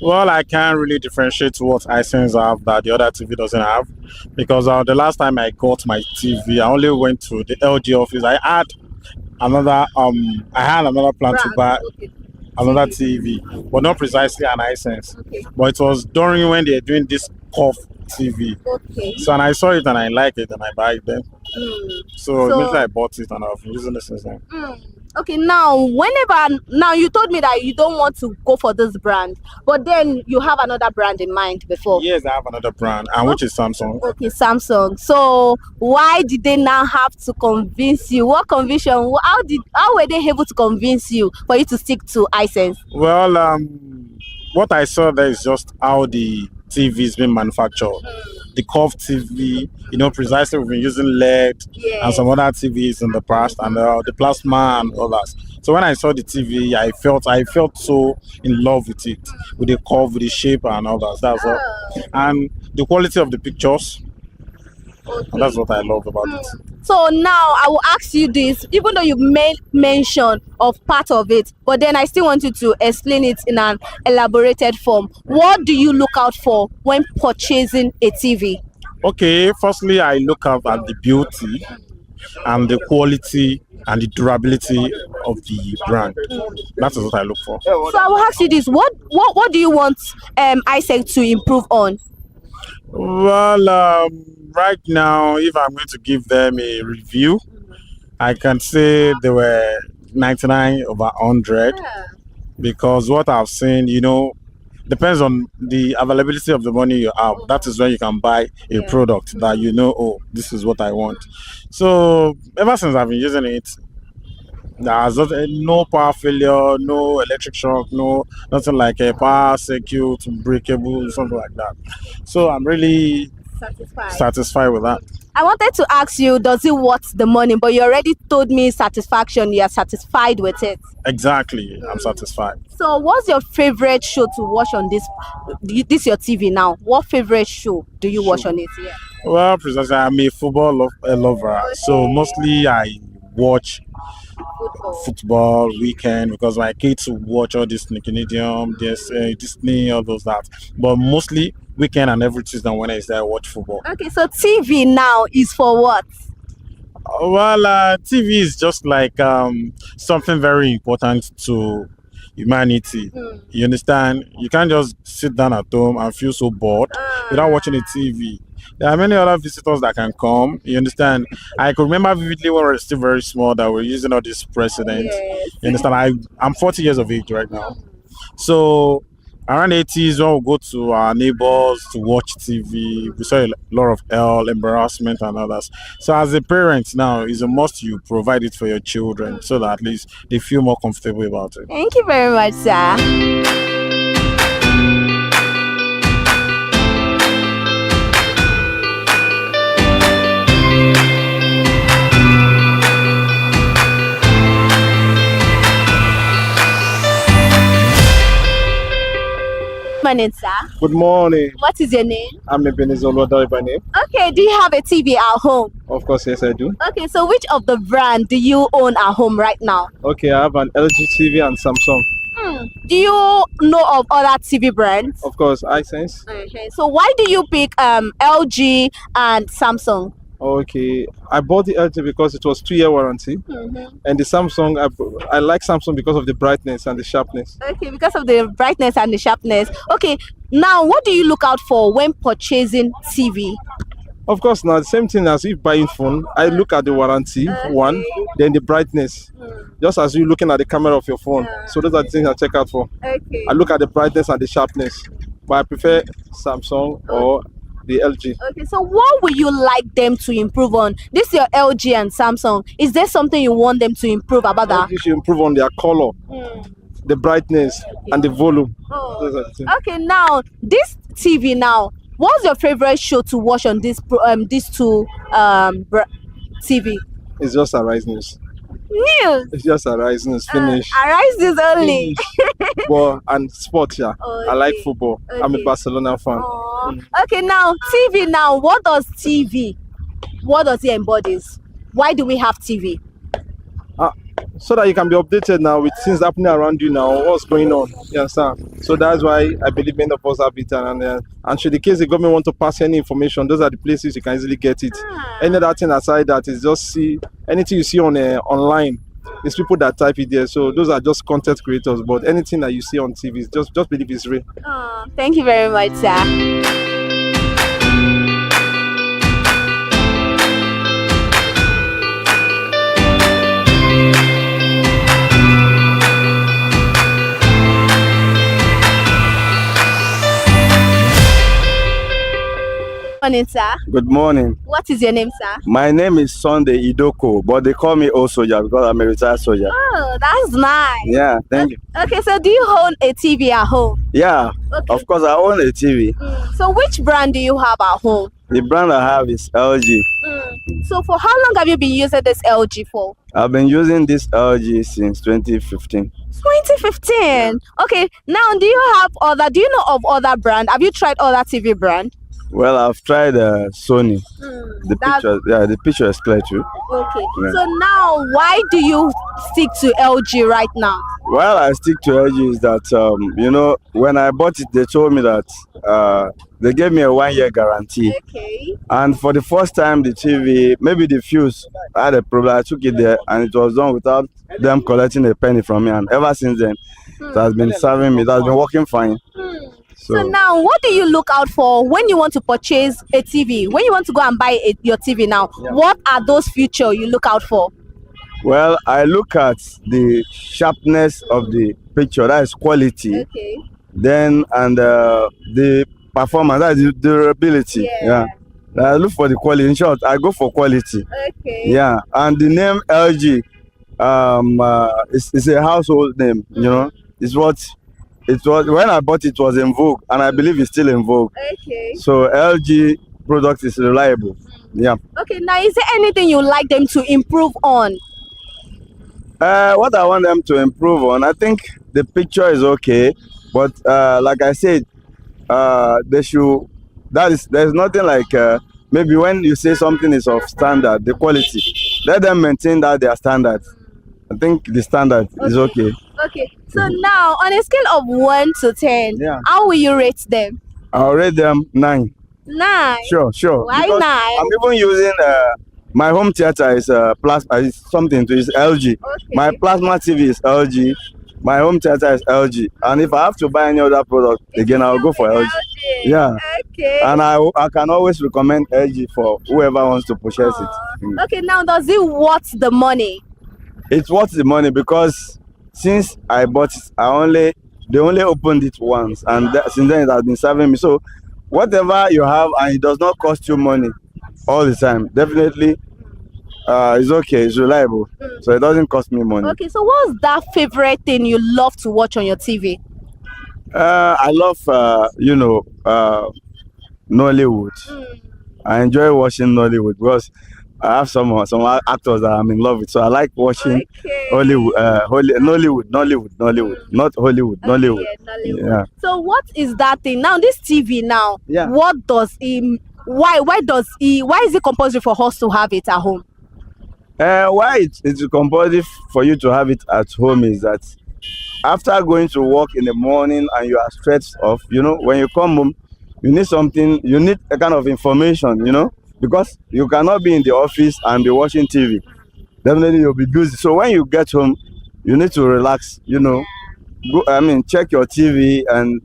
Well, I can't really differentiate what iSense have that the other TV doesn't have, because the last time I got my TV, I only went to the LG office. I had another plan to buy another TV, but not precisely an iSense.
Okay.
But it was during when they're doing this COF TV.
Okay.
So and I saw it and I liked it and I buy it then. So immediately I bought it and I've been using it since then.
Okay, now you told me that you don't want to go for this brand, but then you have another brand in mind before.
Yes, I have another brand, and which is Samsung.
Okay, Samsung. So why did they now have to convince you? What conviction? How were they able to convince you for you to stick to iSense?
Well, what I saw there is just how the TV is being manufactured. the curved TV, precisely we've been using LED and some other TVs in the past, and the plasma and all that. So when I saw the TV, I felt so in love with it, with the curve, with the shape and all that. That's all. And the quality of the pictures, and that's what I love about it.
So now I will ask you this, even though you've made mention of part of it, but then I still want you to explain it in an elaborated form. What do you look out for when purchasing a TV?
Okay, firstly, I look out at the beauty and the quality and the durability of the brand. That is what I look for.
So I will ask you this, what do you want ISEC to improve on?
Well, right now, if I'm going to give them a review, I can say they were 99 over 100, because what I've seen, depends on the availability of the money you have. That is when you can buy a product that oh, this is what I want. So ever since I've been using it, there's no power failure, no electric shock, nothing like a power circuit, breakable, something like that. So I'm really satisfied with that.
I wanted to ask you, does it worth the money? But you already told me satisfaction. You are satisfied with it.
Exactly, I'm satisfied.
So what's your favorite show to watch on this your TV now? What favorite show do you watch on it? Yeah.
Well, precisely, I'm a football lover. So mostly I watch football weekend, because my kids watch all this Nickelodeon, Disney, all those that. But mostly weekend and every Tuesday and Wednesday I watch football.
Okay, so TV now is for what?
Well, TV is just like something very important to humanity. You understand? You can't just sit down at home and feel so bored without watching a TV. There are many other visitors that can come. You understand? I could remember vividly when we were still very small that we're using all these presidents. You understand? I'm 40 years of age right now. So around 80s, when we go to our neighbors to watch TV, we saw a lot of hell, embarrassment and others. So as a parent now, it's a must you provide it for your children so that at least they feel more comfortable about it.
Thank you very much, sir. Morning, sir.
Good morning.
What is your name?
I'm Ebenezer Olodare by name.
Okay, do you have a TV at home?
Of course, yes, I do.
Okay, so which of the brand do you own at home right now?
Okay, I have an LG TV and Samsung.
Do you know of other TV brands?
Of course, iSense.
Okay, so why do you pick LG and Samsung?
Okay, I bought the LG because it was 2-year warranty, and the Samsung, I like Samsung because of the brightness and the sharpness.
Okay, because of the brightness and the sharpness. Okay, now what do you look out for when purchasing TV?
Of course, now the same thing as if buying phone, I look at the warranty, one, then the brightness, just as you looking at the camera of your phone. So those are the things I check out for.
Okay.
I look at the brightness and the sharpness, but I prefer Samsung or the LG.
Okay, so what would you like them to improve on? This is your LG and Samsung. Is there something you want them to improve about that?
LG should improve on their color, the brightness, and the volume. Those are the things.
Okay, now this TV now, what's your favorite show to watch on these two TV?
It's just Arise News.
News.
It's just Arise News. Finish.
Arise News only.
Well, and sports, yeah. I like football. I'm a Barcelona fan.
Okay, now TV. Now, what does TV? What does it embodies? Why do we have TV?
So that you can be updated now with things happening around you now, what's going on. You understand? So that's why I believe many of us have it. And should the case the government want to pass any information, those are the places you can easily get it. Any other thing aside that is just see anything you see on online. It's people that type it there. So those are just content creators. But anything that you see on TV, is just believe it's real.
Thank you very much, sir. Morning, sir.
Good morning.
What is your name, sir?
My name is Sunday Idoko, but they call me old soldier because I'm a retired soldier.
Oh, that's nice.
Yeah, thank you.
Okay, so do you own a TV at home?
Yeah,
Okay.
of course I own a TV.
So which brand do you have at home?
The brand I have is LG.
So for how long have you been using this LG for?
I've been using this LG since 2015.
2015. Okay, now do you know of other brand? Have you tried other TV brand?
Well, I've tried Sony. The picture is clear too.
Okay.
Yeah.
So now why do you stick to LG right now?
Well, I stick to LG is that when I bought it, they told me that they gave me a 1-year guarantee.
Okay.
And for the first time, the TV, maybe the fuse had a problem. I took it there, and it was done without them collecting a penny from me. And ever since then, it has been serving me. It has been working fine.
So now, what do you look out for when you want to purchase a TV? When you want to go and buy your TV now, what are those features you look out for?
Well, I look at the sharpness of the picture, that is quality.
Okay.
Then, and the performance, that is the durability. Yeah. I look for the quality. In short, I go for quality.
Okay.
Yeah. And the name LG, it's a household name, It's what it was when I bought it was in vogue, and I believe it's still in vogue.
Okay.
So LG product is reliable. Yeah.
Okay, now is there anything you like them to improve on?
What I want them to improve on, I think the picture is okay, but like I said, there's nothing like maybe when you say something is of standard, the quality, let them maintain that their standard. I think the standard is okay.
Okay, so now on a scale of 1 to 10, how will you rate them?
I'll rate them 9.
9?
Sure.
Why
Because
9?
I'm even using my home theater is is LG.
Okay.
My plasma TV is LG. My home theater is LG. And if I have to buy any other product, again, I'll go for LG. Yeah.
Okay.
And I can always recommend LG for whoever wants to purchase it.
Okay, now does it worth the money?
It's worth the money because since I bought it, they only opened it once, and since then it has been serving me. So whatever you have and it does not cost you money all the time, definitely it's okay, it's reliable, so it doesn't cost me money.
Okay, so what's that favorite thing you love to watch on your TV?
I love Nollywood. I enjoy watching Nollywood because I have some actors that I'm in love with, so I like watching Nollywood, not Hollywood, Nollywood. Yeah.
So what is that thing now? This TV now.
Yeah.
What does why is it compulsory for us to have it at home?
Why it's compulsory for you to have it at home is that after going to work in the morning and you are stressed off, when you come home, you need a kind of information, because you cannot be in the office and be watching TV. Definitely you'll be busy. So when you get home, you need to relax, check your TV and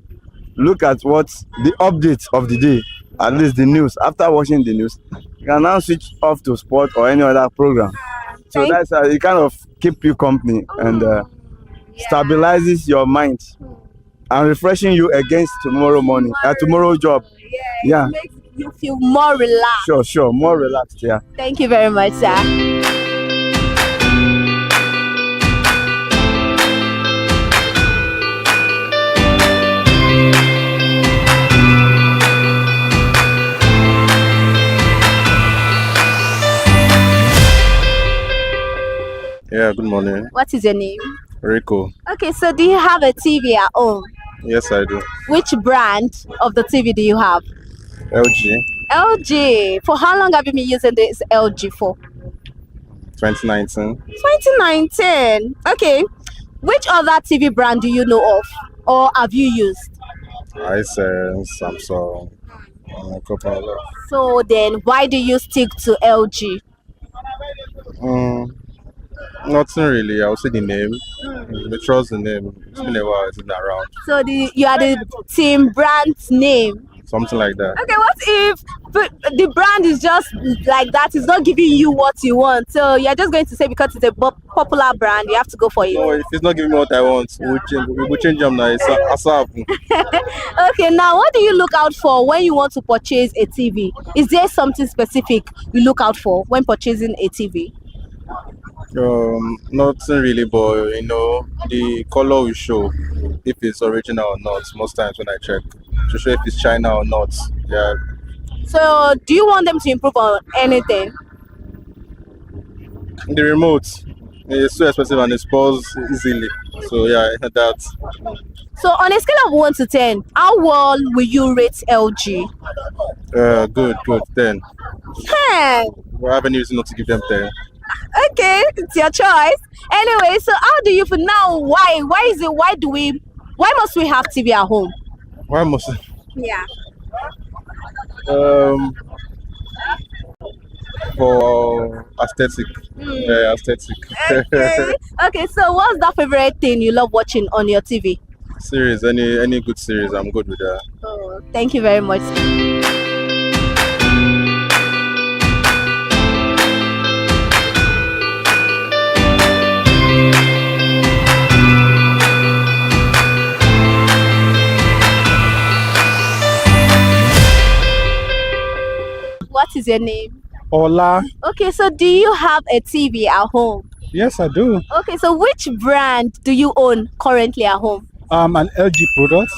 look at what's the updates of the day, at least the news. After watching the news, you can now switch off to sport or any other program. So that's how it kind of keep you company and stabilizes your mind and refreshing you against tomorrow job. Yeah.
It makes you feel more relaxed.
Sure, more relaxed. Yeah.
Thank you very much, sir.
Yeah, good morning.
What is your name?
Rico.
Okay, so do you have a TV at home?
Yes, I do.
Which brand of the TV do you have?
LG.
LG. For how long have you been using this LG for?
2019.
2019. Okay. Which other TV brand do you know of or have you used?
Hisense, Samsung, a couple of them.
So then why do you stick to LG?
Nothing really. I would say the name. I trust the name. It's been a while. It's been around.
So you are the team brand's name.
Something like that.
Okay, what if the brand is just like that? It's not giving you what you want. So you're just going to say because it's a popular brand, you have to go for it.
No, if it's not giving me what I want, we'll change them now. It's ASAP.
Okay, now what do you look out for when you want to purchase a TV? Is there something specific you look out for when purchasing a TV?
Nothing really, but the color will show if it's original or not. Most times when I check to show if it's China or not. Yeah,
So, do you want them to improve on anything?
The remote is too expensive and it spoils easily. So yeah, that.
So, on a scale of 1 to 10, how well will you rate LG?
Good, 10.
10.
We have any reason not to give them 10.
Okay, it's your choice. Anyway, so how do you feel now? Why must we have TV at home?
Why must?
Yeah.
For aesthetic. Yeah, aesthetic.
Okay, so what's that favorite thing you love watching on your TV?
Series, any good series, I'm good with that.
Oh, thank you very much. What is your name?
Ola.
Okay, so do you have a TV at home?
Yes, I do.
Okay, so which brand do you own currently at home?
An LG product.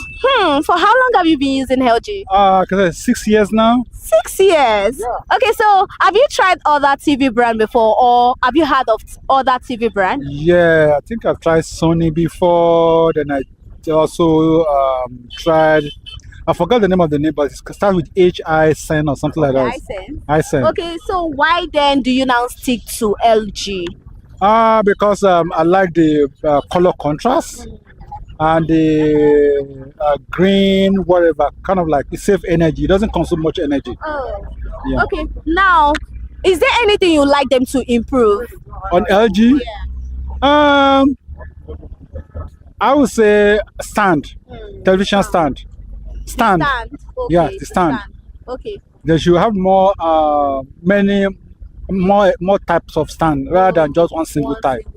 For how long have you been using LG?
6 years now.
6 years? Yeah. Okay, so have you tried other TV brand before, or have you heard of other TV brand?
Yeah, I think I've tried Sony before. Then I also tried. I forgot the name of the name, but it starts with Hisense or something like that. Hisense.
Okay, so why then do you now stick to LG?
Because I like the color contrast and the green, whatever, kind of like it saves energy. It doesn't consume much energy.
Oh,
yeah.
Okay. Now, is there anything you like them to improve?
On LG? Yeah. I would say stand, television stand. Stand.
Okay,
Yeah, the stand.
Okay.
They should have more, more types of stand rather than just one single type.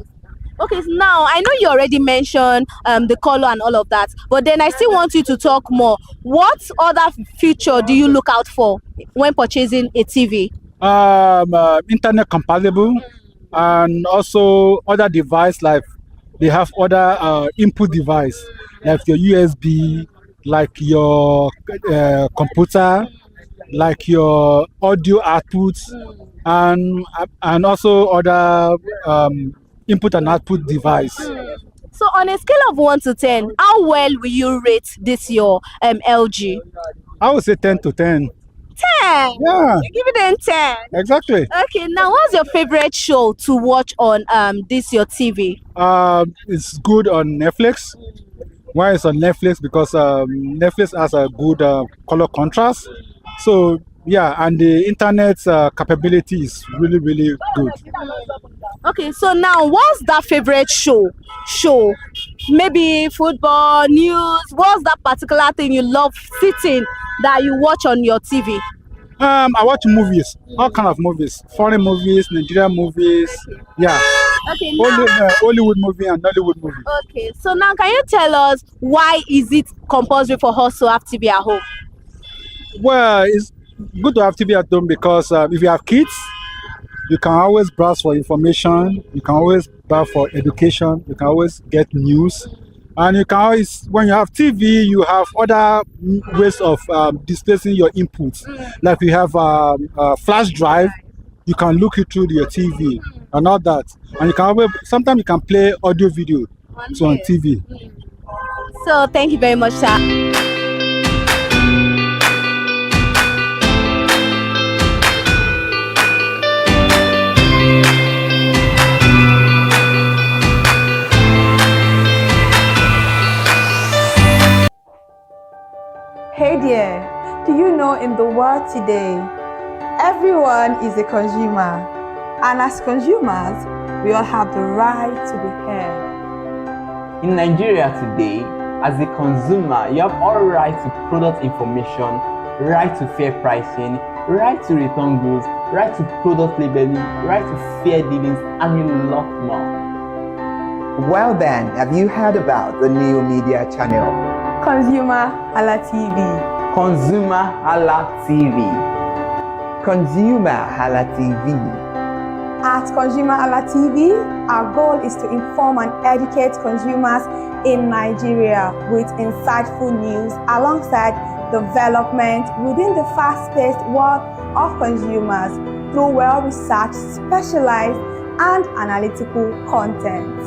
Okay, so now I know you already mentioned the color and all of that, but then I still want you to talk more. What other feature do you look out for when purchasing a TV?
Internet compatible, and also other device like they have other input device like your USB, like your computer, like your audio outputs, and also other input and output device.
So on a scale of 1 to 10, how well will you rate this your LG?
I would say 10 to 10.
10?
Yeah.
You give it a 10?
Exactly.
Okay, now what's your favorite show to watch on this your TV?
It's good on Netflix. Why it's on Netflix? Because Netflix has a good color contrast. So yeah, and the internet's capability is really, really good.
Okay, so now what's that favorite show? Maybe football, news. What's that particular thing you love sitting that you watch on your TV?
I watch movies, all kind of movies, foreign movies, Nigerian movies. Yeah.
Okay, now,
Hollywood movie and Nollywood movie.
Okay, so now can you tell us why is it compulsory for us to have TV at home?
Well, it's good to have TV at home because if you have kids, you can always browse for information, you can always browse for education, you can always get news, and you can always, when you have TV, you have other ways of displacing your inputs. Like we have a flash drive, you can look it through your TV and all that, and you can always, sometimes you can play audio video on TV.
So thank you very much, sir.
Hey there, do you know in the world today, everyone is a consumer, and as consumers, we all have the right to be heard.
In Nigeria today, as a consumer, you have all right to product information, right to fair pricing, right to return goods, right to product labeling, right to fair dealings, and a lot more.
Well then, have you heard about the new media channel?
ConsumerHallaTV.
ConsumerHallaTV. ConsumerHallaTV.
At ConsumerHallaTV, our goal is to inform and educate consumers in Nigeria with insightful news alongside development within the fast-paced world of consumers through well-researched, specialized, and analytical content.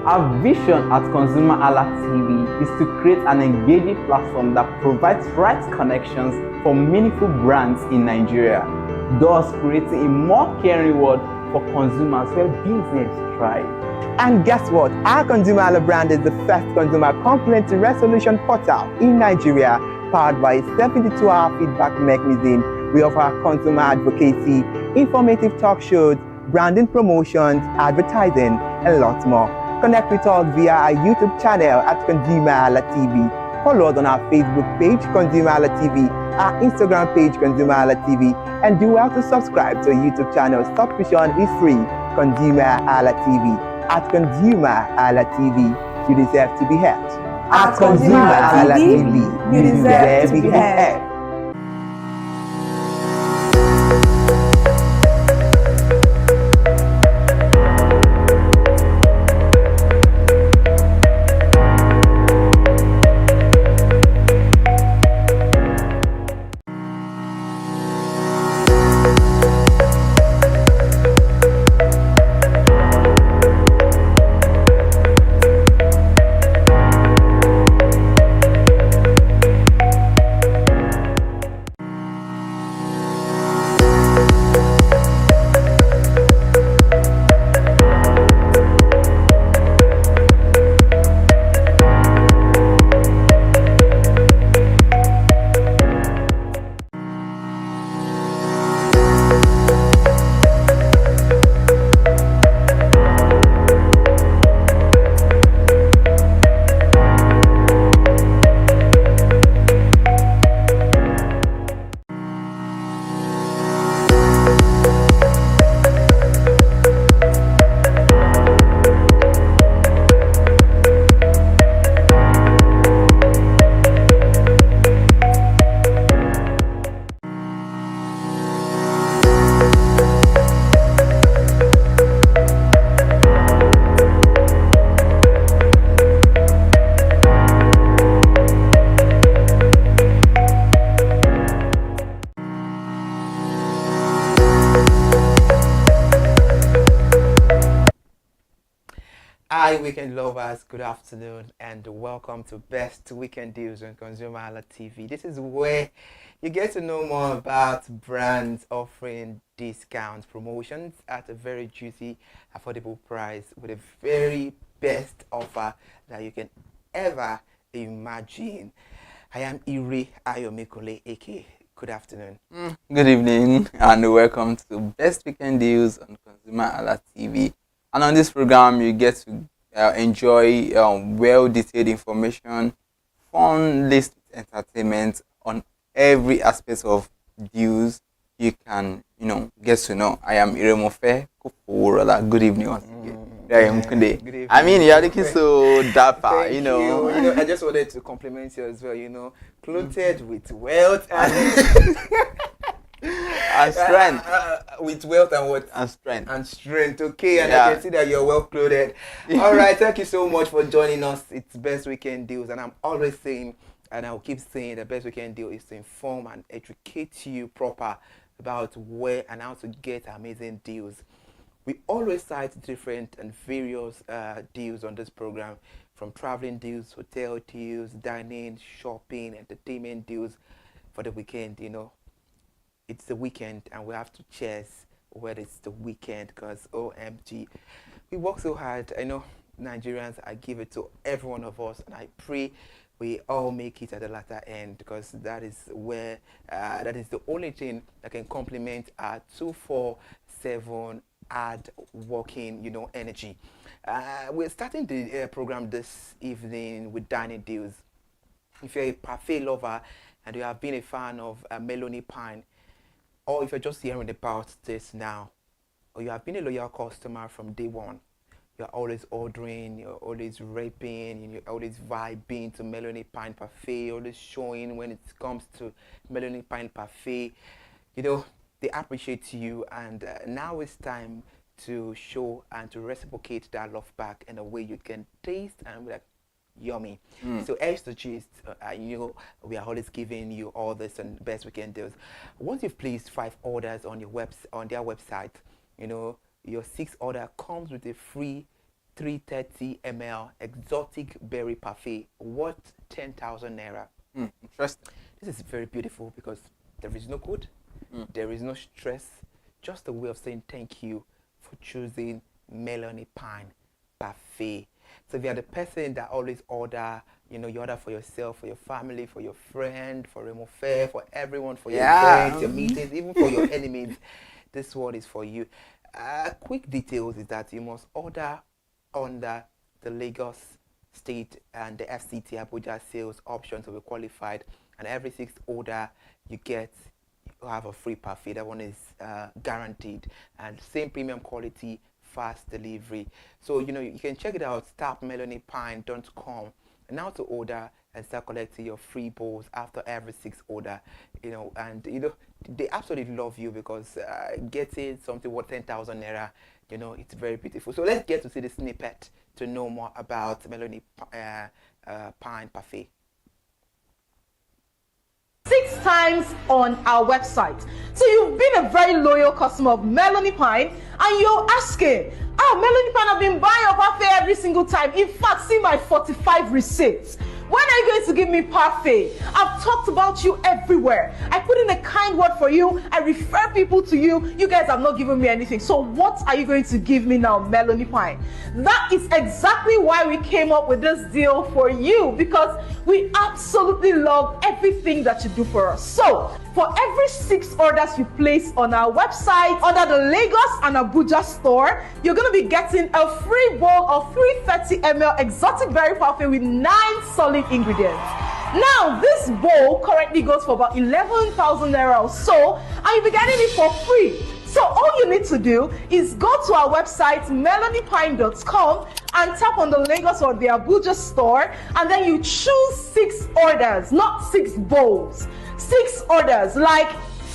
Our vision at ConsumerHallaTV is to create an engaging platform that provides right connections for meaningful brands in Nigeria, thus creating a more caring world for consumers where business thrive.
And guess what? Our ConsumerHalla brand is the first consumer complaint resolution portal in Nigeria, powered by a 72-hour feedback mechanism. We offer consumer advocacy, informative talk shows, branding promotions, advertising, and lots more. Connect with us via our YouTube channel at ConsumerHallaTV. Follow us on our Facebook page, ConsumerHallaTV, our Instagram page, ConsumerHallaTV, and do well to subscribe to our YouTube channel. Subscription is free. ConsumerHallaTV. At ConsumerHallaTV, you deserve to be heard. At ConsumerHallaTV, you deserve to be heard. Hi weekend lovers, good afternoon and welcome to Best Weekend Deals on ConsumerHallaTV. This is where you get to know more about brands offering discounts, promotions at a very juicy, affordable price with a very best offer that you can ever imagine. I am Iri Ayomikole Eke. Good afternoon.
Good evening and welcome to Best Weekend Deals on ConsumerHallaTV. And on this program, you get to enjoy well-detailed information, fun list entertainment on every aspect of deals you can, get to know. I am Iremofe Koforola. Good evening once again. I am Kunde. I mean, you're looking so dapper,
Thank you. I just wanted to compliment you as well, clothed with wealth and
and strength.
With wealth and what?
And strength.
And strength, okay. And I can see that you're well clothed. All right, thank you so much for joining us. It's Best Weekend Deals, and I'm always saying, and I'll keep saying, the best weekend deal is to inform and educate you proper about where and how to get amazing deals. We always cite different and various deals on this program, from traveling deals, hotel deals, dining, shopping, entertainment deals for the weekend. It's the weekend and we have to cheers whether it's the weekend, because OMG, we work so hard. I know Nigerians, I give it to every one of us, and I pray we all make it at the latter end, because that is where that is the only thing that can complement our 24/7 hard working energy. We're starting the program this evening with dining deals. If you're a parfait lover and you have been a fan of Melanie Pine, or if you're just hearing about this now, or you have been a loyal customer from day one, you're always ordering, you're always raping, you're always vibing to Melanie Pine Parfait, always showing when it comes to Melanie Pine Parfait. They appreciate you, and now it's time to show and to reciprocate that love back in a way you can taste and be like,
yummy. So extra gist, you know, we are always giving you all this and best weekend deals. Once you've placed 5 orders on your on their website, you know, your 6th order comes with a free 330 ml exotic berry parfait worth 10,000 naira.
Interesting.
This is very beautiful because there is no code, there is no stress, just a way of saying thank you for choosing Melanie Pine Parfait. So if you're the person that always order, you know, you order for yourself, for your family, for your friend, for Remo Fair, for everyone, for your events, your meetings, even for your enemies, this one is for you. Quick details is that you must order under the Lagos State and the FCT Abuja sales option to be qualified, and every 6th order you have a free parfait. That one is guaranteed, and same premium quality, fast delivery. So you know, you can check it out, tapmelaniepine.com, and now to order and start collecting your free bowls after every 6th order. You know, and you know, they absolutely love you because getting something worth 10,000 naira, you know, it's very beautiful. So let's get to see the snippet to know more about Melanie Pine Parfait.
6 times on our website. So you've been a very loyal customer of Melanie Pine, and you're asking, Melanie Pine, I've been buying your parfait every single time. In fact, see my 45 receipts. When are you going to give me parfait? I've talked about you everywhere. I put in a kind word for you. I refer people to you. You guys have not given me anything. So what are you going to give me now, Melanie Pine? That is exactly why we came up with this deal for you, because we absolutely love everything that you do for us. So for every 6 orders you place on our website under the Lagos and Abuja store, you're going to be getting a free bowl of 330 ml exotic berry parfait with 9 solid ingredients. Now, this bowl currently goes for about 11,000 naira or so, and you'll be getting it for free. So all you need to do is go to our website, melaniepine.com, and tap on the Lagos or the Abuja store, and then you choose 6 orders, not 6 bowls. 6 orders, like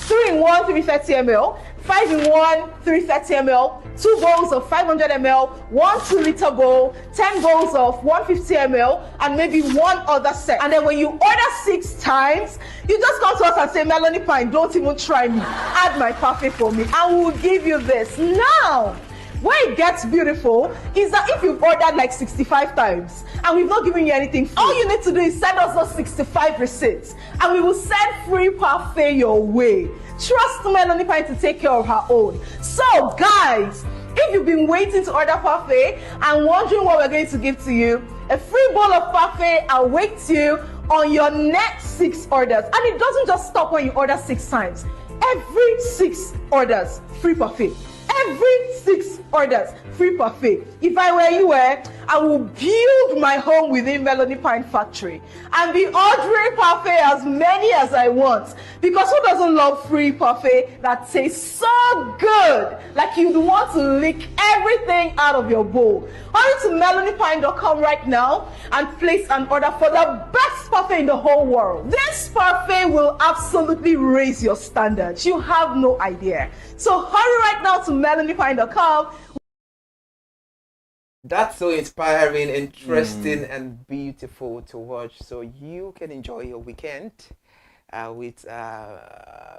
3-in-1 330 ml, 5-in-1 330 ml, 2 bowls of 500 ml, 1 2-liter bowl, 10 bowls of 150 ml, and maybe 1 other set. And then when you order 6 times, you just come to us and say, Melanie Pine, don't even try me. Add my parfait for me, and we'll give you this. Now, where it gets beautiful is that if you've ordered like 65 times and we've not given you anything free, all you need to do is send us those 65 receipts, and we will send free parfait your way. Trust Melanie Pine to take care of her own. So guys, if you've been waiting to order parfait and wondering what we're going to give to you, a free bowl of parfait awaits you on your next 6 orders. And it doesn't just stop when you order 6 times. Every 6 orders, free parfait. Every 6 orders, free parfait. If I were you, I will build my home within Melanie Pine Factory and be ordering parfait as many as I want. Because who doesn't love free parfait that tastes so good, like you'd want to lick everything out of your bowl? Hurry to melaniepine.com right now and place an order for the best parfait in the whole world. This parfait will absolutely raise your standards. You have no idea. So hurry right now to melaniepine.com.
That's so inspiring, interesting, and beautiful to watch. So you can enjoy your weekend with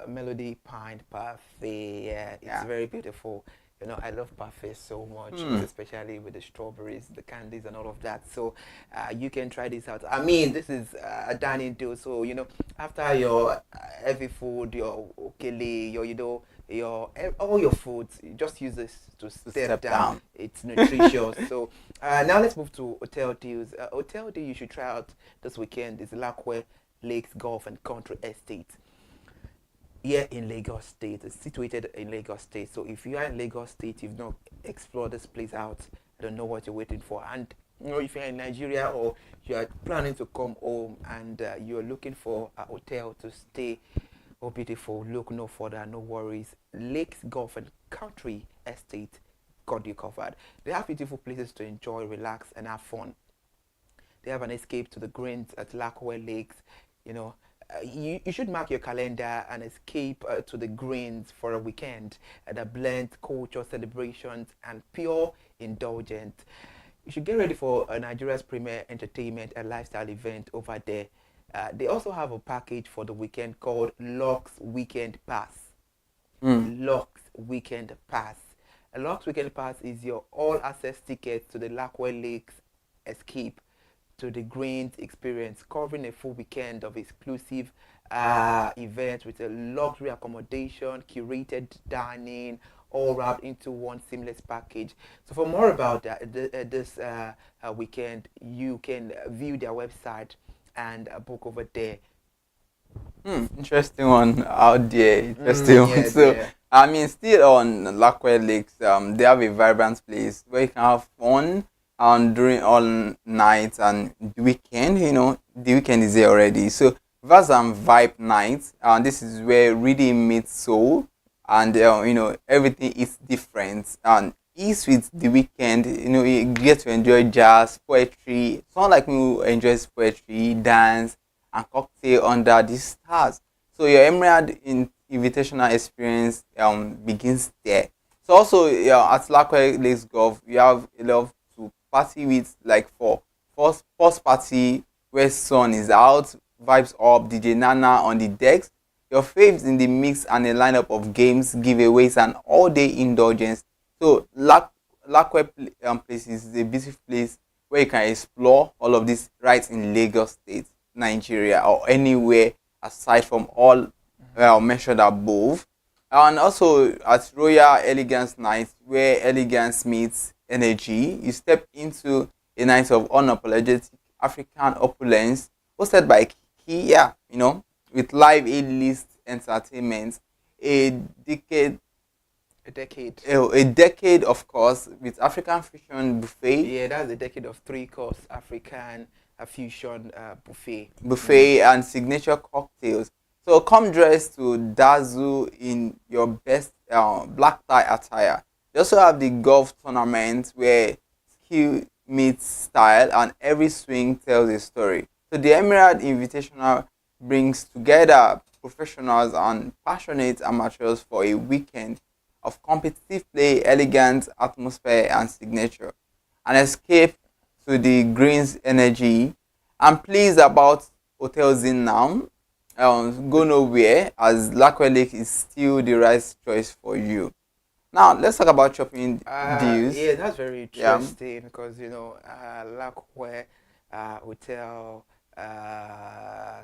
Melody Pine Parfait. Yeah, it's very beautiful. You know, I love parfait so much, especially with the strawberries, the candies, and all of that. So you can try this out. I mean, this is a dining deal. So, you know, after your heavy food, your okele, your, you know, all your foods, you just use this to step down. It's nutritious. So now let's move to hotel deals. Hotel deal you should try out this weekend is Lakwe Lakes Golf and Country Estate here in Lagos State. It's situated in Lagos State. So if you are in Lagos State, you've not explored this place out, I don't know what you're waiting for. And you know, if you're in Nigeria or you are planning to come home and you're looking for a hotel to stay, oh beautiful, look no further, no worries. Lakes Golf and Country Estate got you covered. They have beautiful places to enjoy, relax, and have fun. They have an escape to the greens at Lakwe Lakes. You know, you should mark your calendar and escape to the greens for a weekend that blends culture, celebrations, and pure indulgence. You should get ready for Nigeria's premier entertainment and lifestyle event over there. They also have a package for the weekend called Lux Weekend Pass. Lux Weekend Pass. A Lux Weekend Pass is your all-access ticket to the Lakwe Lakes Escape to the Greens experience, covering a full weekend of exclusive events with a luxury accommodation, curated dining, all wrapped into one seamless package. So for more about this weekend, you can view their website and book over there.
Interesting one out there. Interesting one.
Yes,
So,
yeah.
I mean, still on Lakwe Lakes, they have a vibrant place where you can have fun during all night and the weekend. You know, the weekend is here already. So, that's Vibe Night. This is where reading meets soul, and you know, everything is different. And ease with the weekend, you know, you get to enjoy jazz, poetry. Someone like me who enjoys poetry, dance, and cocktail under the stars. So your Emerald Invitational experience begins there. So also at Lakwe Lakes Golf, you have a lot to party with, like for first party where sun is out, vibes up, DJ Nana on the decks, your faves in the mix, and a lineup of games, giveaways, and all-day indulgence. So Lakwe Place is a beautiful place where you can explore all of this right in Lagos State, Nigeria, or anywhere aside from all mentioned above. And also at Royal Elegance Night, where elegance meets energy, you step into a night of unapologetic African opulence hosted by Kia, you know, with live A-list entertainment, a decade, of course, with African fusion buffet.
Yeah, that's a decade of 3-course African fusion buffet.
And signature cocktails. So come dressed to dazzle in your best black tie attire. They also have the golf tournament where skill meets style and every swing tells a story. So the Emerald Invitational brings together professionals and passionate amateurs for a weekend of competitive play, elegant atmosphere, and signature. An escape to the Greens energy. I'm pleased about Hotels in now. Go nowhere, as Lakwe Lake is still the right choice for you. Now let's talk about shopping deals.
Yeah, that's very interesting because you know Lakwe Hotel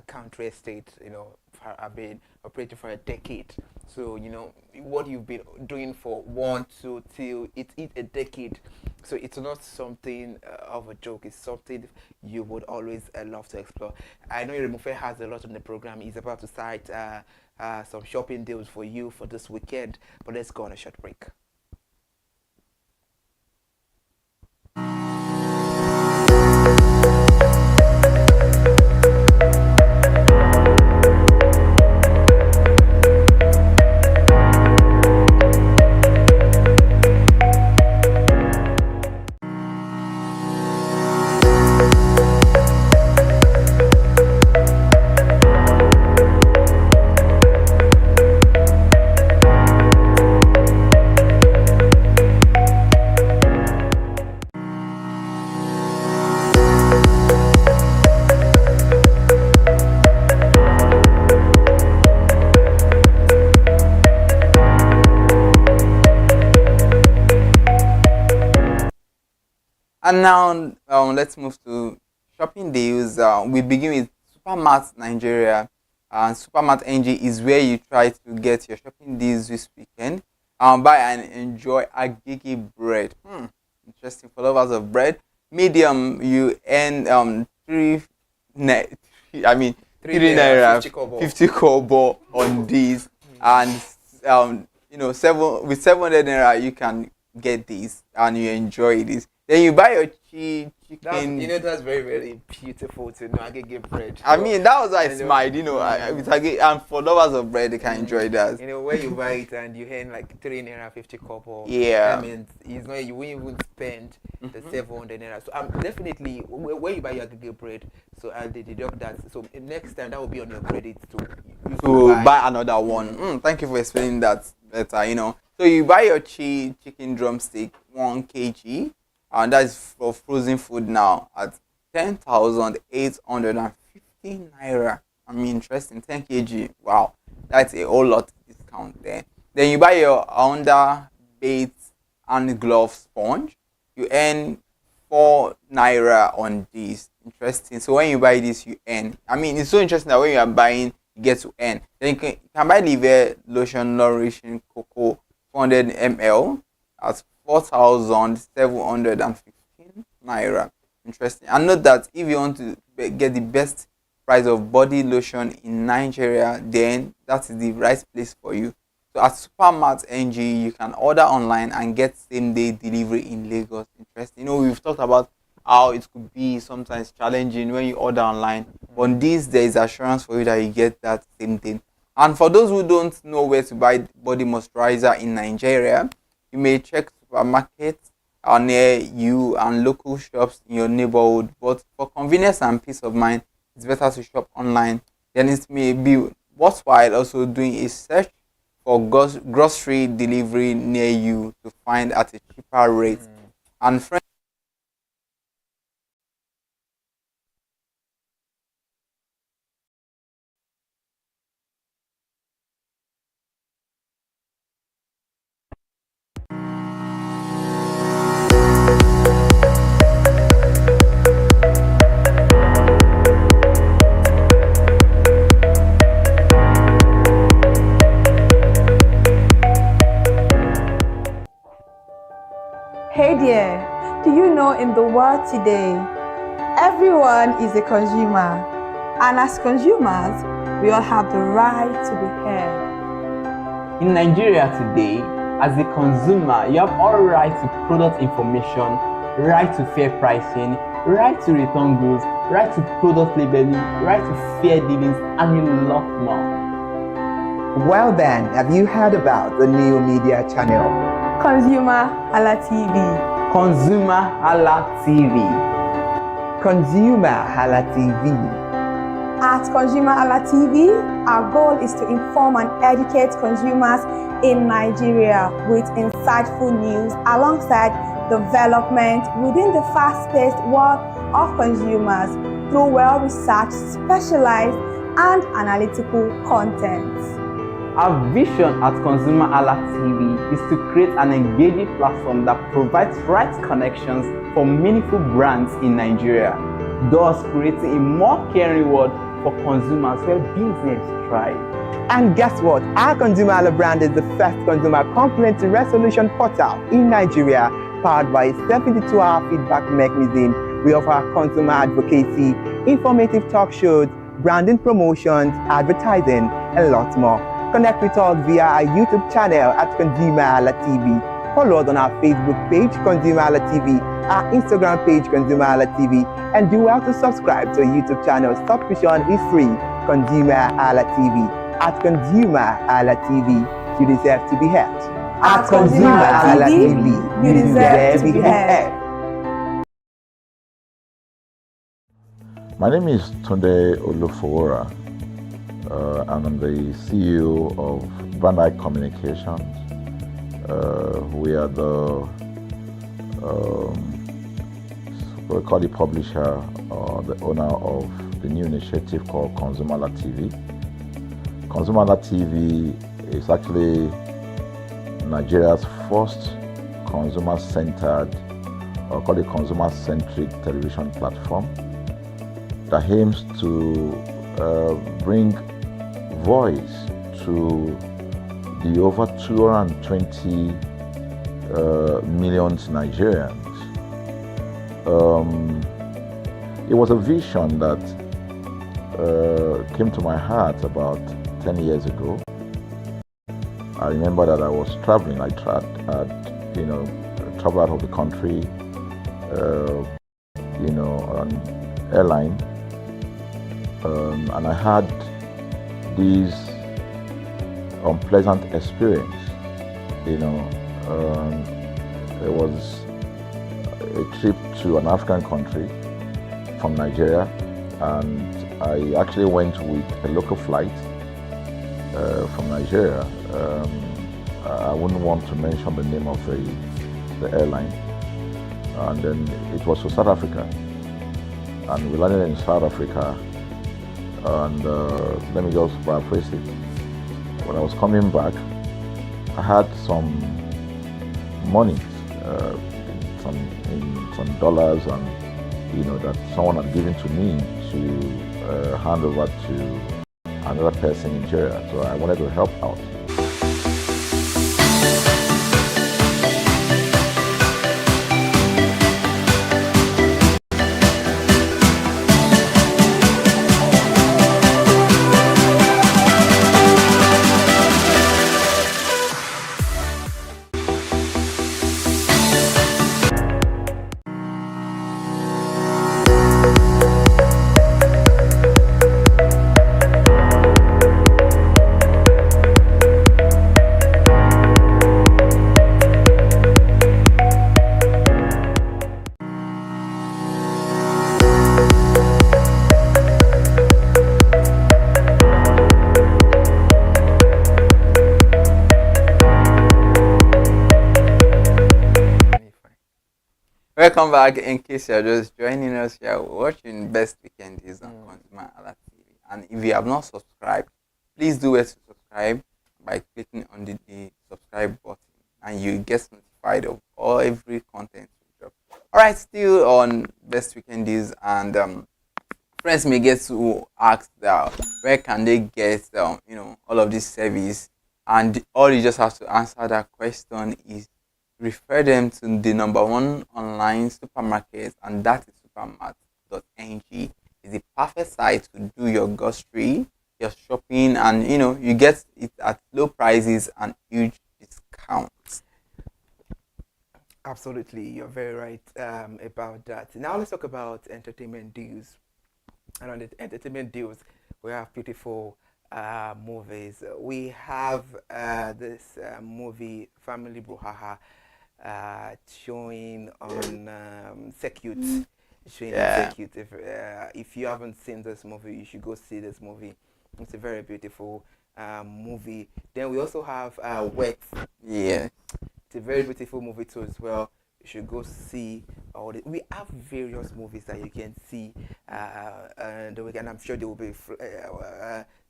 Country Estate, you know, have been operating for a decade. So you know what you've been doing for 1, 2 till it's a decade. So it's not something of a joke. It's something you would always love to explore. I know Remufe has a lot on the program. He's about to cite some shopping deals for you for this weekend. But let's go on a short break.
And now let's move to shopping deals. We begin with Supermart Nigeria. And Supermart NG is where you try to get your shopping deals this weekend. Buy and enjoy agege bread. Interesting for lovers of bread. Medium, you earn 3 naira 50 kobo on these, and you know, 700 naira you can get this and you enjoy this. Then you buy your chicken.
You know, that's very, very beautiful to know agege bread.
I mean, that was why I smiled, you know, with agege, and for lovers of bread, they can enjoy that.
You know, where you buy it and you earn like 3 naira 50 kobo.
Yeah.
I mean, it's not, you won't even spend the 700 naira. So definitely, where you buy your agege bread, so they deduct that. So next time, that will be on your credit
to buy another one. Thank you for explaining that better, you know. So you buy your chicken drumstick, 1 kg, and that is for frozen food now at 10,850 naira. I mean, interesting. 10 kg. Wow, that's a whole lot discount there. Then you buy your under bait and glove sponge. You earn 4 naira on this. Interesting. So when you buy this, you earn. I mean, it's so interesting that when you are buying, you get to earn. Then you can buy liver lotion nourishing cocoa 400 ml at 4,715 naira. Interesting. And note that if you want to get the best price of body lotion in Nigeria, then that is the right place for you. So at Supermart NG, you can order online and get same day delivery in Lagos. Interesting. You know, we've talked about how it could be sometimes challenging when you order online. But on this, there is assurance for you that you get that same thing. And for those who don't know where to buy body moisturizer in Nigeria, you may check supermarkets near you and local shops in your neighborhood. But for convenience and peace of mind, it's better to shop online. Then it may be worthwhile also doing a search for grocery delivery near you to find at a cheaper rate. And friends,
Hey there, do you know in the world today, everyone is a consumer, and as consumers, we all have the right to be heard.
In Nigeria today, as a consumer, you have all right to product information, right to fair pricing, right to return goods, right to product labeling, right to fair dealings, and a lot more.
Well then, have you heard about the new media channel?
ConsumerHallaTV.
ConsumerHallaTV.
ConsumerHallaTV.
At ConsumerHallaTV, our goal is to inform and educate consumers in Nigeria with insightful news alongside development within the fast-paced world of consumers through well-researched, specialized, and analytical content.
Our vision at ConsumerHallaTV is to create an engaging platform that provides right connections for meaningful brands in Nigeria, thus creating a more caring world for consumers where business thrive.
And guess what? Our ConsumerHalla brand is the first consumer complaint resolution portal in Nigeria, powered by a 72-hour feedback mechanism. We offer consumer advocacy, informative talk shows, branding promotions, advertising, and lots more. Connect with us via our YouTube channel at ConsumerHallaTV. Follow us on our Facebook page, ConsumerHallaTV, our Instagram page, ConsumerHallaTV, and do well to subscribe to our YouTube channel. Subscription is free. ConsumerHallaTV. At ConsumerHallaTV, you deserve to be heard.
At ConsumerHallaTV, you deserve to be heard.
My name is Tunde Olufowora, and I'm the CEO of Brand Eye Communications. We are we call the publisher or the owner of the new initiative called ConsumerHallaTV. ConsumerHallaTV is actually Nigeria's first consumer-centered, or call it consumer-centric television platform that aims to bring voice to the over 220 million Nigerians. It was a vision that came to my heart about 10 years ago. I remember that I was traveling. I traveled out of the country, on airline, and I had this unpleasant experience. It was a trip to an African country from Nigeria, and I actually went with a local flight from Nigeria. I wouldn't want to mention the name of the airline. and then it was to South Africa, and we landed in South Africa. And let me just paraphrase it. When I was coming back, I had some money, in some dollars, and that someone had given to me to hand over to another person in Nigeria. So I wanted to help out.
Welcome back. In case you're just joining us, you're watching Best Weekend is on ConsumerHallaTV. And if you have not subscribed, please do it to subscribe by clicking on the subscribe button, and you get notified of every content we drop. Alright, still on Best Weekend is, and friends may get to ask that where can they get all of this service, and all you just have to answer that question is refer them to the #1 online supermarket, and that is supermart.ng. It's the perfect site to do your grocery, your shopping, and you get it at low prices and huge discounts.
Absolutely, you're very right about that. Now let's talk about entertainment deals. And on the entertainment deals, we have beautiful movies. We have this movie Family Brouhaha showing on Secute. Showing on Secute. If you haven't seen this movie, you should go see this movie. It's a very beautiful movie. Then we also have Wet.
Yeah,
it's a very beautiful movie too as well. You should go see all the. We have various movies that you can see, and I'm sure they will be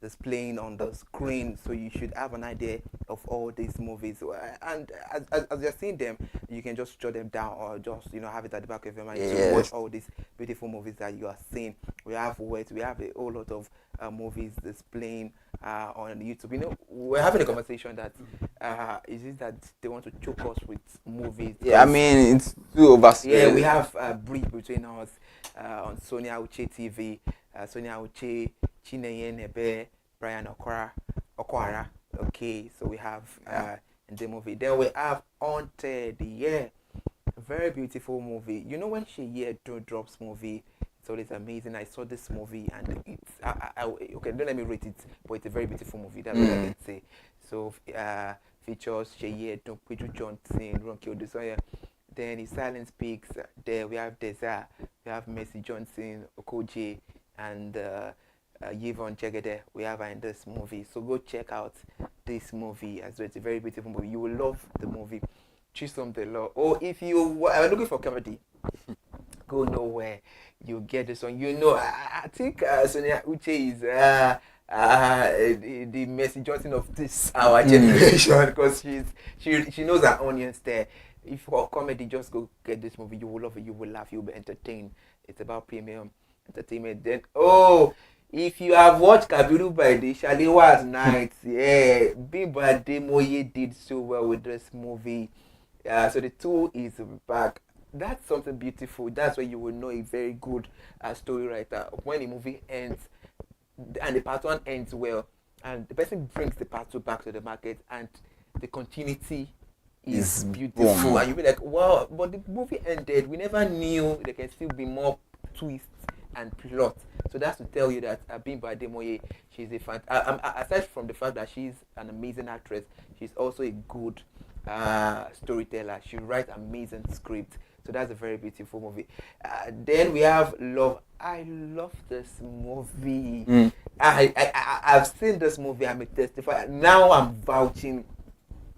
displaying on the screen, so you should have an idea of all these movies. And as you're seeing them, you can just jot them down, or just have it at the back of your mind to watch all these beautiful movies that you are seeing. We have we have a whole lot of movies displaying on YouTube. We're having a conversation that is it that they want to choke us with movies?
Yeah, I mean it's too overspread.
Yeah, we have a brief between us on Sonia Uche TV, Sonia Uche, Chineye Nebe, Brian Okwara. Okay, so we have in the movie. Then we have Haunted, a very beautiful movie. When Sheye drops movie, it's always amazing. I saw this movie and it's okay. Don't let me rate it, but it's a very beautiful movie. That's what I can say. So features Sheye, Pedro Johnson, Ronke Odusoya. Then in Silence Speaks, there we have Deza, we have Mercy Johnson, Okoje, and Yvonne Jegede. We have her in this movie. So go check out this movie as well. It's a very beautiful movie. You will love the movie. Chisom the Law. Or if you are looking for comedy, go nowhere. You get this one. I think Sonia Uche is the Mercy Johnson of this our generation, because she knows her onions there. If for comedy, just go get this movie. You will love it. You will laugh. You will be entertained. It's about premium entertainment. Then if you have watched Kabiru by the Shaliwa's Night, Bimbo Ademoye did so well with this movie. So the two is back. That's something beautiful. That's where you will know a very good story writer. When the movie ends and the part one ends well, and the person brings the part two back to the market, and the continuity is beautiful. Boom. And you'll be like, wow, but the movie ended. We never knew there can still be more twists and plot. So that's to tell you that Bimbo Ademoye, she's a fan. Aside from the fact that she's an amazing actress, she's also a good storyteller. She writes amazing scripts. So that's a very beautiful movie. Then we have Love. I love this movie. I've seen this movie. I'm a testifier. Now I'm vouching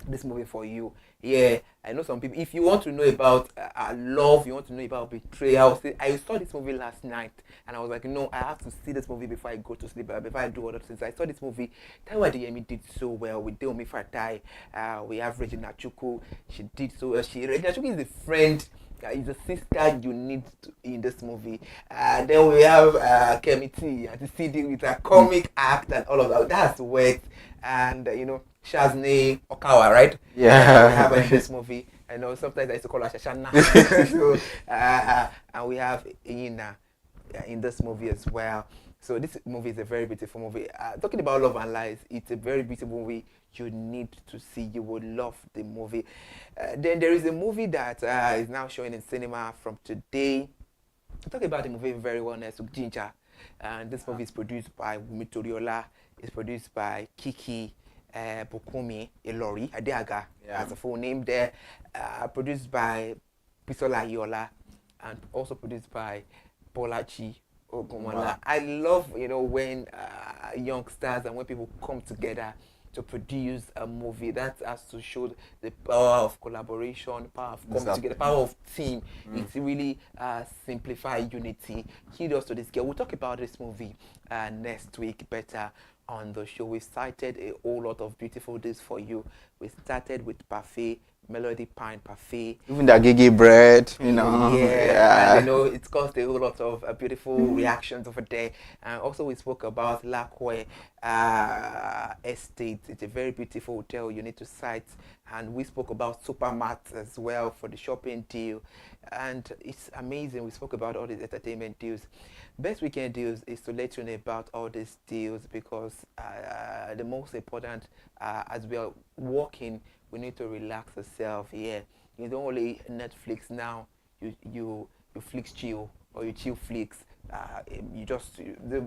this movie for you. Yeah, I know some people. If you want to know about love, you want to know about betrayal. See, I saw this movie last night, and I was like, no, I have to see this movie before I go to sleep, before I do other things. I saw this movie. Taiwa Adeyemi did so well with Deomi Fatai. We have Regina Chuku. She did so well. Regina Chuku is a friend. Is a sister you need in this movie. Then we have Kemi T and the CD with a comic act and all of that. That's wet. And Shaznay Okawa, right?
Yeah.
We have her in this movie. I know sometimes I used to call her Shashana. So, and we have Ina in this movie as well. So this movie is a very beautiful movie. Talking about love and lies, it's a very beautiful movie. You need to see. You will love the movie. Then there is a movie that is now showing in cinema from today. Talk about the movie very well next to Ginger. And this movie is produced by Wumi Toriola. It's produced by Kiki Bokumi Elori Adeaga. Has a full name there. Produced by Bisola Yola, and also produced by Bolachi Ogunmola. Wow. I love when youngsters and when people come together to produce a movie. That has to show the power of collaboration, power of coming together, power of team. It's really simplify unity. Kudos to this girl. We'll talk about this movie next week better on the show. We cited a whole lot of beautiful days for you. We started with Parfait, Melody Pine Parfait.
Even the Gigi bread,
Yeah. And, it's caused a whole lot of beautiful reactions over there. And also we spoke about Lakwe Estate. It's a very beautiful hotel you need to cite. And we spoke about Supermart as well for the shopping deal. And it's amazing. We spoke about all these entertainment deals. Best weekend deals is to let you know about all these deals, because the most important, as we are working, we need to relax yourself. Yeah, you don't only Netflix now. You flicks chill, or you chill flicks.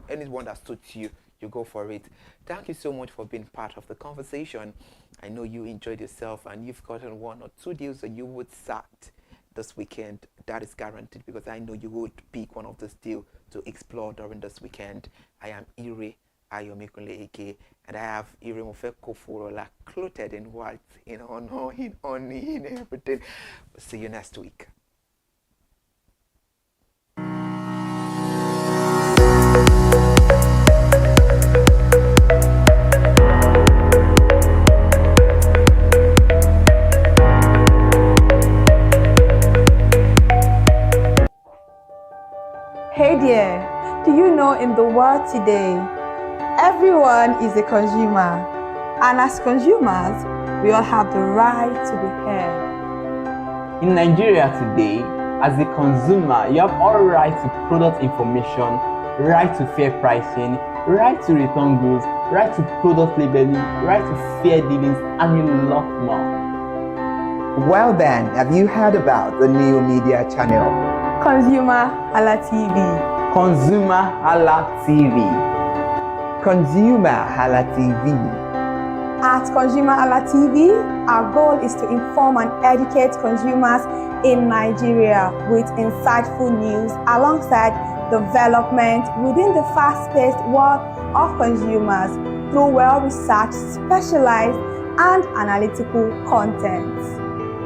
Anyone that suits you, you go for it. Thank you so much for being part of the conversation. I know you enjoyed yourself, and you've gotten one or two deals that you would cite this weekend. That is guaranteed, because I know you would pick one of those deals to explore during this weekend. I am Ire Ayomikunle Eke, and I have Ire Mofe Koforola clothed in white, in honor, in honey, in everything. See you next week.
Hey there, do you know in the world today, everyone is a consumer, and as consumers, we all have the right to be heard.
In Nigeria today, as a consumer, you have all right to product information, right to fair pricing, right to return goods, right to product labeling, right to fair dealings, and a lot more.
Well then, have you heard about the new media channel?
ConsumerHallaTV.
ConsumerHallaTV.
ConsumerHallaTV.
At ConsumerHallaTV, our goal is to inform and educate consumers in Nigeria with insightful news alongside development within the fast-paced world of consumers through well-researched, specialized, and analytical content.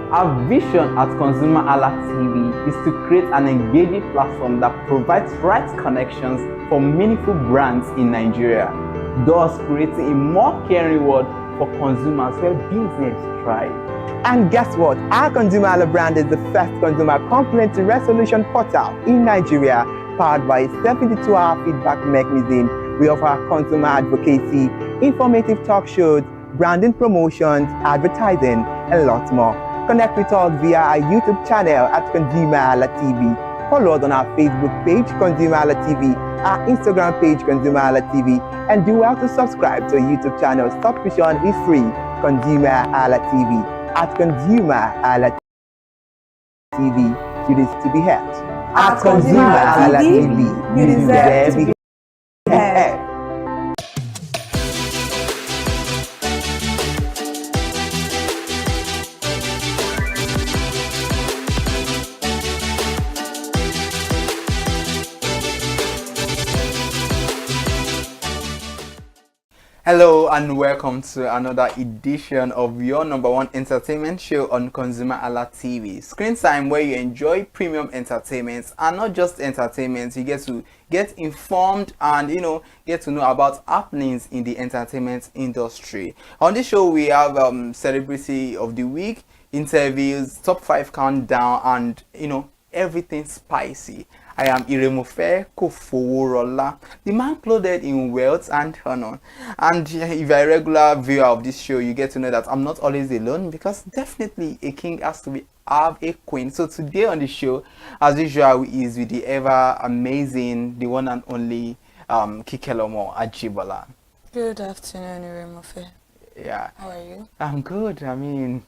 Our vision at ConsumerHallaTV is to create an engaging platform that provides right connections for meaningful brands in Nigeria, thus creating a more caring world for consumers where business thrive.
And guess what? Our Consumer Hala brand is the first consumer complaint resolution portal in Nigeria, powered by a 72-hour feedback mechanism. We offer consumer advocacy, informative talk shows, branding promotions, advertising, and lots more. Connect with us via our YouTube channel at ConsumerHallaTV. Follow us on our Facebook page, ConsumerHallaTV, our Instagram page, ConsumerHallaTV, and do well to subscribe to our YouTube channel. Subscription is free. ConsumerHallaTV. At ConsumerHallaTV, you deserve to be heard. At ConsumerHallaTV, you deserve to be heard.
Hello and welcome to another edition of your number one entertainment show on ConsumerHallaTV. Screen time where you enjoy premium entertainment, and not just entertainment, you get to get informed and get to know about happenings in the entertainment industry. On this show we have celebrity of the week, interviews, top 5 countdown, and everything spicy. I am Iremofe Kofoworola, the man clothed in wealth and honor. And if you're a regular viewer of this show, you get to know that I'm not always alone, because definitely a king has to have a queen. So today on the show, as usual, is with the ever amazing, the one and only Kikelomo Ajibola.
Good afternoon, Iremofe.
Yeah.
How are you?
I'm good. I mean,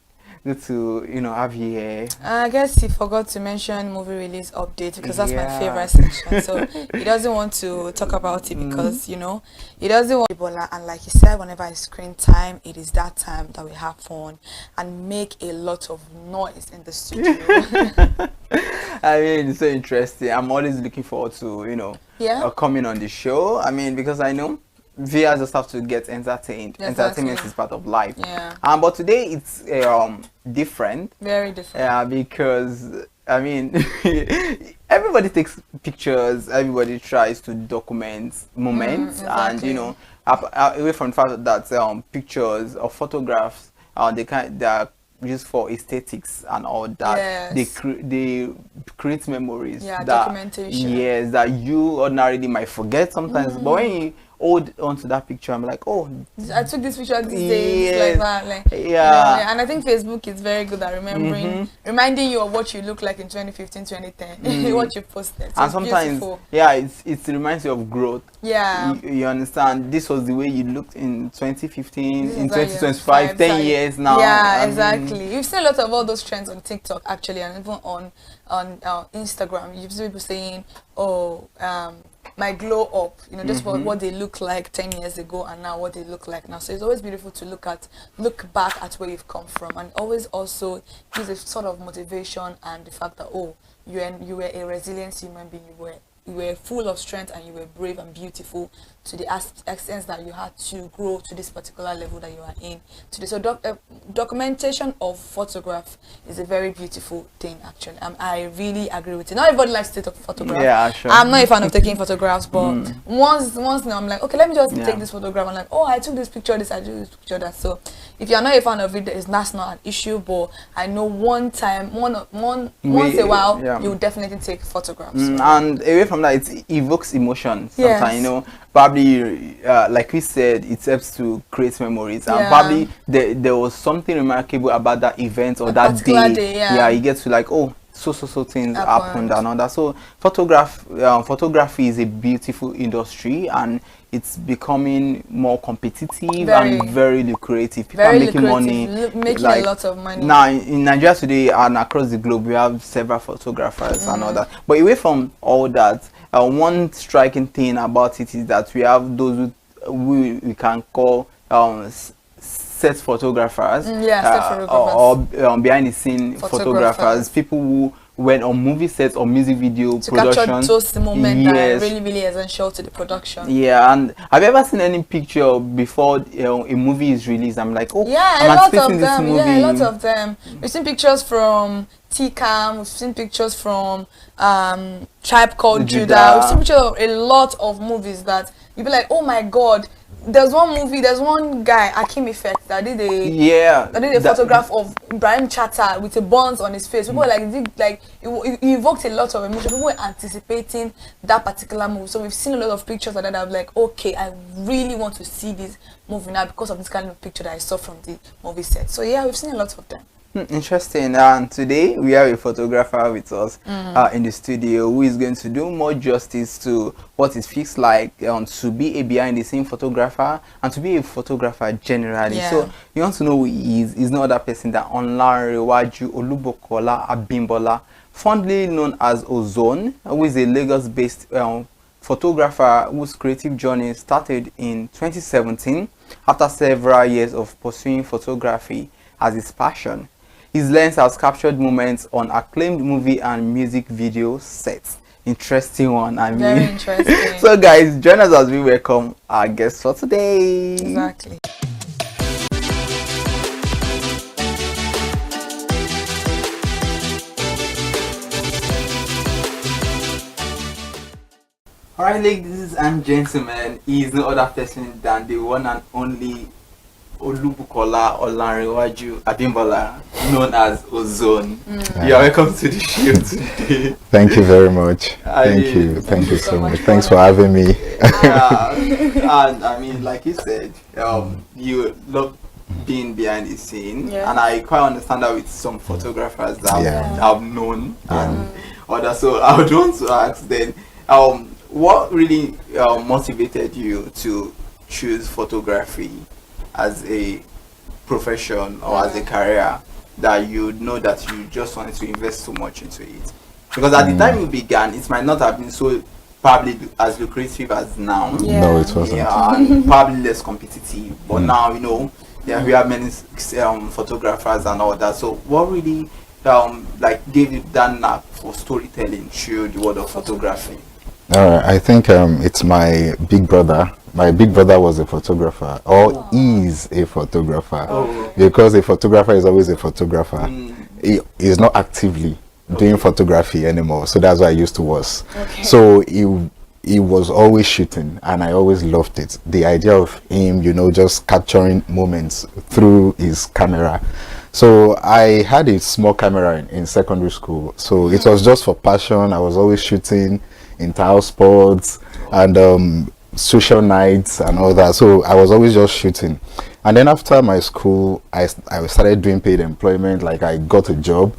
good to have you here.
I guess he forgot to mention movie release update, because that's my favorite section. So he doesn't want to talk about it because he doesn't want Ebola. And like he said, whenever it's screen time, it is that time that we have fun and make a lot of noise in the studio.
I mean, it's so interesting. I'm always looking forward to coming on the show. I mean, because I know viewers just have to get entertained. Exactly. Entertainment is part of life. Yeah. But today it's different.
Very different.
Yeah, because I mean, everybody takes pictures. Everybody tries to document moments, exactly. And away from the fact that pictures or photographs, they are used for aesthetics and all that. Yes. They create memories. Yeah,
documentation.
Yes, that you ordinarily might forget sometimes, but when you hold onto that picture, I'm like, oh,
I took this picture these days, like that, and I think Facebook is very good at reminding you of what you look like in 2015, 2010, what you posted. So
and sometimes, it reminds you of growth.
Yeah,
you understand. This was the way you looked in 2015, in 2025, 10 years now.
Yeah, exactly. You've seen a lot of all those trends on TikTok actually, and even on Instagram. You've seen people saying, oh, my glow up, just what they look like 10 years ago and now what they look like now. So it's always beautiful to look back at where you've come from, and always also gives a sort of motivation and the fact that, oh, you were a resilient human being, you were full of strength, and you were brave and beautiful to the extent that you had to grow to this particular level that you are in today. So documentation of photograph is a very beautiful thing, actually. I really agree with it. Not everybody likes to take photographs.
Yeah, sure.
I'm not a fan of taking photographs, but once now I'm like, okay, let me just take this photograph. I'm like, oh, I took this picture, this, I took this picture, that. So if you're not a fan of it, that's not an issue, but I know once a while, you definitely take photographs.
And away from that, it evokes emotion sometimes, probably like we said, it helps to create memories, and probably there was something remarkable about that event or that day. You get to like, oh, so things happened and all that. So photography is a beautiful industry, and it's becoming more competitive and very lucrative. People are making money,
making a lot of money.
Now in Nigeria today and across the globe, we have several photographers and all that. But away from all that, one striking thing about it is that we have those who we can call set photographers, or behind the scene photographers, people who went on movie sets or music video
to
production.
Capture those moments that are really, really essential to the production.
Yeah, and have you ever seen any picture before a movie is released? I'm like, oh,
yeah,
I'm
a lot of them.
Movie.
Yeah, a lot of them. We've seen pictures from TCAM, we've seen pictures from Tribe Called Judah. We've seen pictures of a lot of movies that you'd be like, oh my god. There's one guy, Akim Effect, that did a photograph of Ibrahim Chatta with a buns on his face. People were like, it evoked a lot of emotion. People were anticipating that particular movie. So we've seen a lot of pictures like that. I'm like, okay, I really want to see this movie now because of this kind of picture that I saw from the movie set. So yeah, we've seen a lot of them.
Interesting. And today we have a photographer with us in the studio who is going to do more justice to what it feels like to be a behind the scene photographer and to be a photographer generally. So you want to know who he is. He's no other person than Olanrewaju Olubokola Abimbola, fondly known as Ozone, who is a Lagos-based photographer whose creative journey started in 2017 after several years of pursuing photography as his passion. His lens has captured moments on acclaimed movie and music video sets, interesting one. I mean,
Very interesting.
So guys, join us as we welcome our guest for today.
Exactly.
Alright, ladies and gentlemen, he is no other person than the one and only Olubukola Olanrewaju Abimbola, known as Ozone. You are welcome to the show today.
Thank you very much. Thank you so much. Thanks for having me.
And I mean, like you said, you love being behind the scene, and I quite understand that with some photographers that I've known and others. So I would want to ask then, what really motivated you to choose photography as a profession or as a career, that you know that you just wanted to invest so much into it? Because at the time you began, it might not have been so probably as lucrative as now.
No, it wasn't.
Yeah, and probably less competitive. But now, you know, we have many photographers and all that. So what really like gave you that knack for storytelling through the world of photography?
I think it's my big brother. My big brother was a photographer, or is a photographer, because a photographer is always a photographer. He is not actively doing photography anymore, so that's why I used to was. So he was always shooting, and I always loved it. The idea of him, you know, just capturing moments through his camera. So I had a small camera in secondary school, so it was just for passion. I was always shooting inter-house sports and social nights and all that, so I was always just shooting. And then after my school, I started doing paid employment, like I got a job.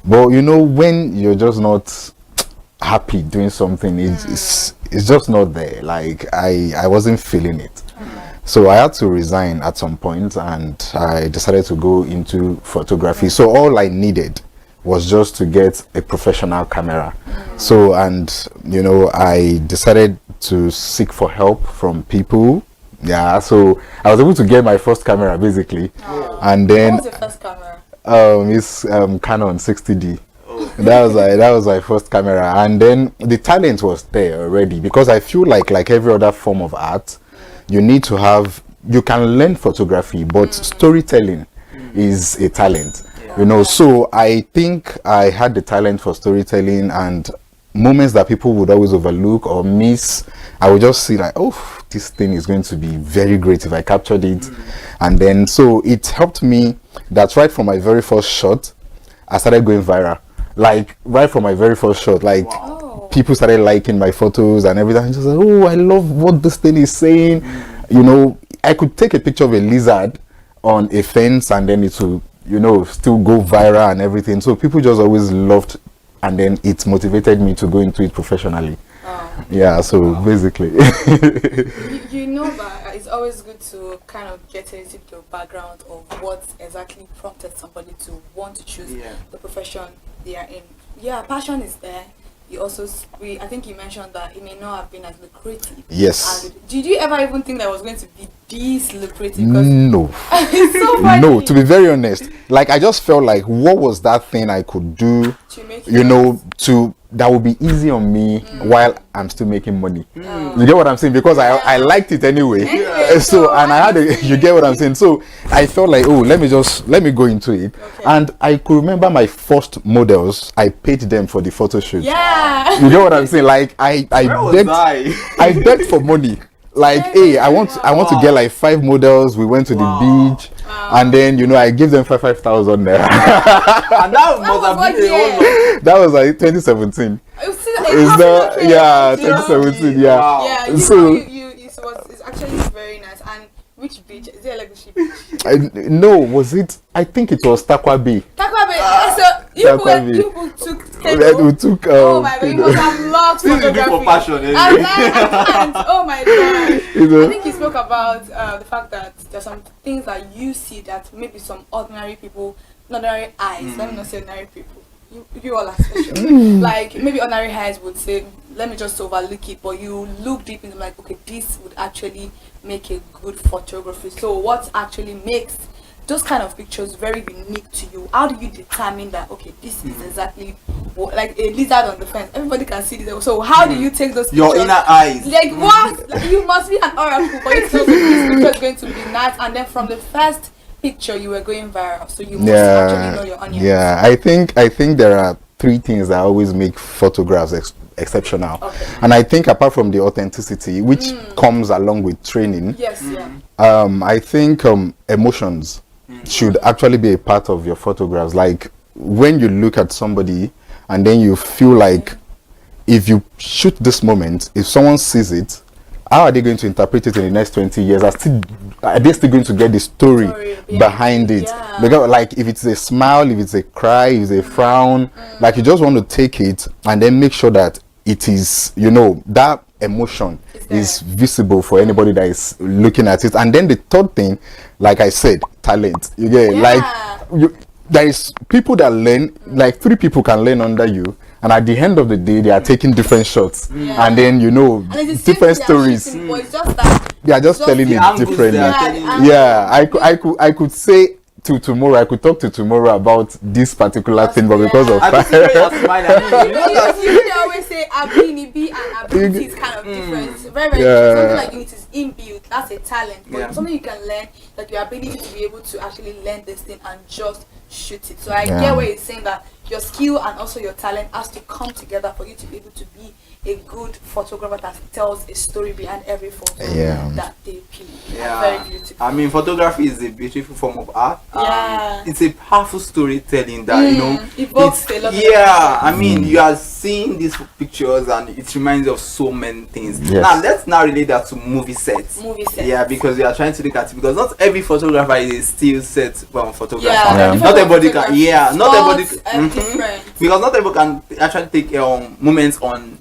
But you know, when you're just not happy doing something, it's just not there. Like I wasn't feeling it. So I had to resign at some point, and I decided to go into photography. So all I needed was just to get a professional camera. So, and you know, I decided to seek for help from people. Yeah, so I was able to get my first camera basically. And then
what was your first camera?
It's Canon 60D. That was my first camera. And then the talent was there already, because I feel like every other form of art, you need to have, you can learn photography, but storytelling is a talent. You know, so I think I had the talent for storytelling, and moments that people would always overlook or miss, I would just see like, oh, this thing is going to be very great if I captured it. And then so it helped me that right from my very first shot, I started going viral. Like right from my very first shot, like people started liking my photos and everything. I just like, oh, I love what this thing is saying. You know, I could take a picture of a lizard on a fence and then it will, you know, still go viral and everything. So people just always loved, and then it motivated me to go into it professionally. Yeah, so basically.
you know that it's always good to kind of get into the background of what exactly prompted somebody to want to choose the profession they are in. Yeah, passion is there. You also, I think you mentioned that it may not have been as lucrative.
Yes.
And did you ever even think that it was going to be this lucrative?
No.
It's so funny.
No, to be very honest, like I just felt like, what was that thing I could do, you know, that would be easy on me while I'm still making money. You get what I'm saying? Because I liked it anyway. So and I had you get what I'm saying? So I felt like, oh, let me go into it. And I could remember my first models, I paid them for the photo shoot.
Yeah.
You get what I'm saying? Like I begged for money. Like, hey, I want to get like 5 models. We went to the beach, and then you know I give them 5,000 there.
And that must have been
that was like 2017. Is that 2017? Yeah.
Yeah.
So
It's actually very nice. And which beach? Is it like a beach?
No, was it? I think it was Takwa Bay.
Takwa Bay. So you took.
We took.
Oh my god, you must have loved photography.
For passion,
I can't. Oh my god.
You know?
I think you spoke about the fact that there's some things that you see that maybe some ordinary people, ordinary eyes. Let me not say ordinary people. You all are special. Like maybe ordinary eyes would say, let me just overlook it, but you look deep into like, okay, this would actually make a good photography. So what actually makes those kind of pictures very unique to you? How do you determine that, okay, this is exactly like a lizard on the fence. Everybody can see this. So how do you take those pictures?
Your inner eyes.
Like what? Like, you must be an oracle for you to know this picture is going to be nice. And then from the first picture, you were going viral. So you must actually know your audience.
Yeah, I think there are 3 things that always make photographs exceptional. And I think apart from the authenticity, which comes along with training, I think emotions should actually be a part of your photographs. Like when you look at somebody and then you feel like if you shoot this moment, if someone sees it, how are they going to interpret it in the next 20 years? Are they still going to get the story behind it? Because like if it's a smile, if it's a cry, if it's a frown, like you just want to take it and then make sure that it is, you know, that emotion is visible for anybody that is looking at it. And then the third thing, like I said, talent. You get like there is people that learn, like 3 people can learn under you, and at the end of the day they are taking different shots, and then you know different stories. They are just telling it differently. I could say to tomorrow, I could talk to tomorrow about this particular thing, but because of
you always say ability and ability is kind of different. It's very something like it is inbuilt. That's a talent, but something you can learn, like your ability to be able to actually learn this thing and just shoot it. So I get where you're saying that your skill and also your talent has to come together for you to be able to be a good photographer that tells a story behind every photo that they click. Very beautiful.
I mean, photography is a beautiful form of art. It's a powerful storytelling that you know
evokes a lot of
I mean, you are seeing these pictures and it reminds you of so many things. Now let's now relate that to movie sets. Yeah, because we are trying to look at it, because not every photographer is a still set photographer. Not everybody can. Not everybody. Because not everybody can actually take moments on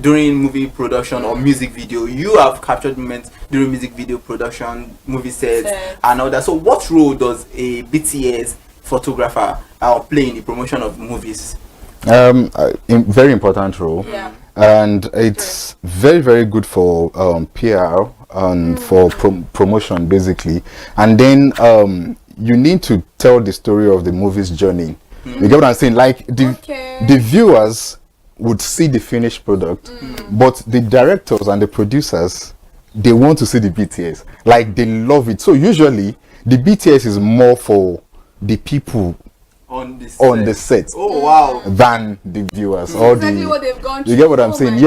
during movie production or music video. You have captured moments during music video production, movie sets and all that. So what role does a BTS photographer play in the promotion of movies?
Very important role, and it's very good for PR and for promotion basically. And then you need to tell the story of the movie's journey. You get what I'm saying? Like the viewers would see the finished product, but the directors and the producers, they want to see the BTS. Like they love it. So usually the BTS is more for the people on the set than the viewers or
exactly what they've gone through.
You get what I'm saying?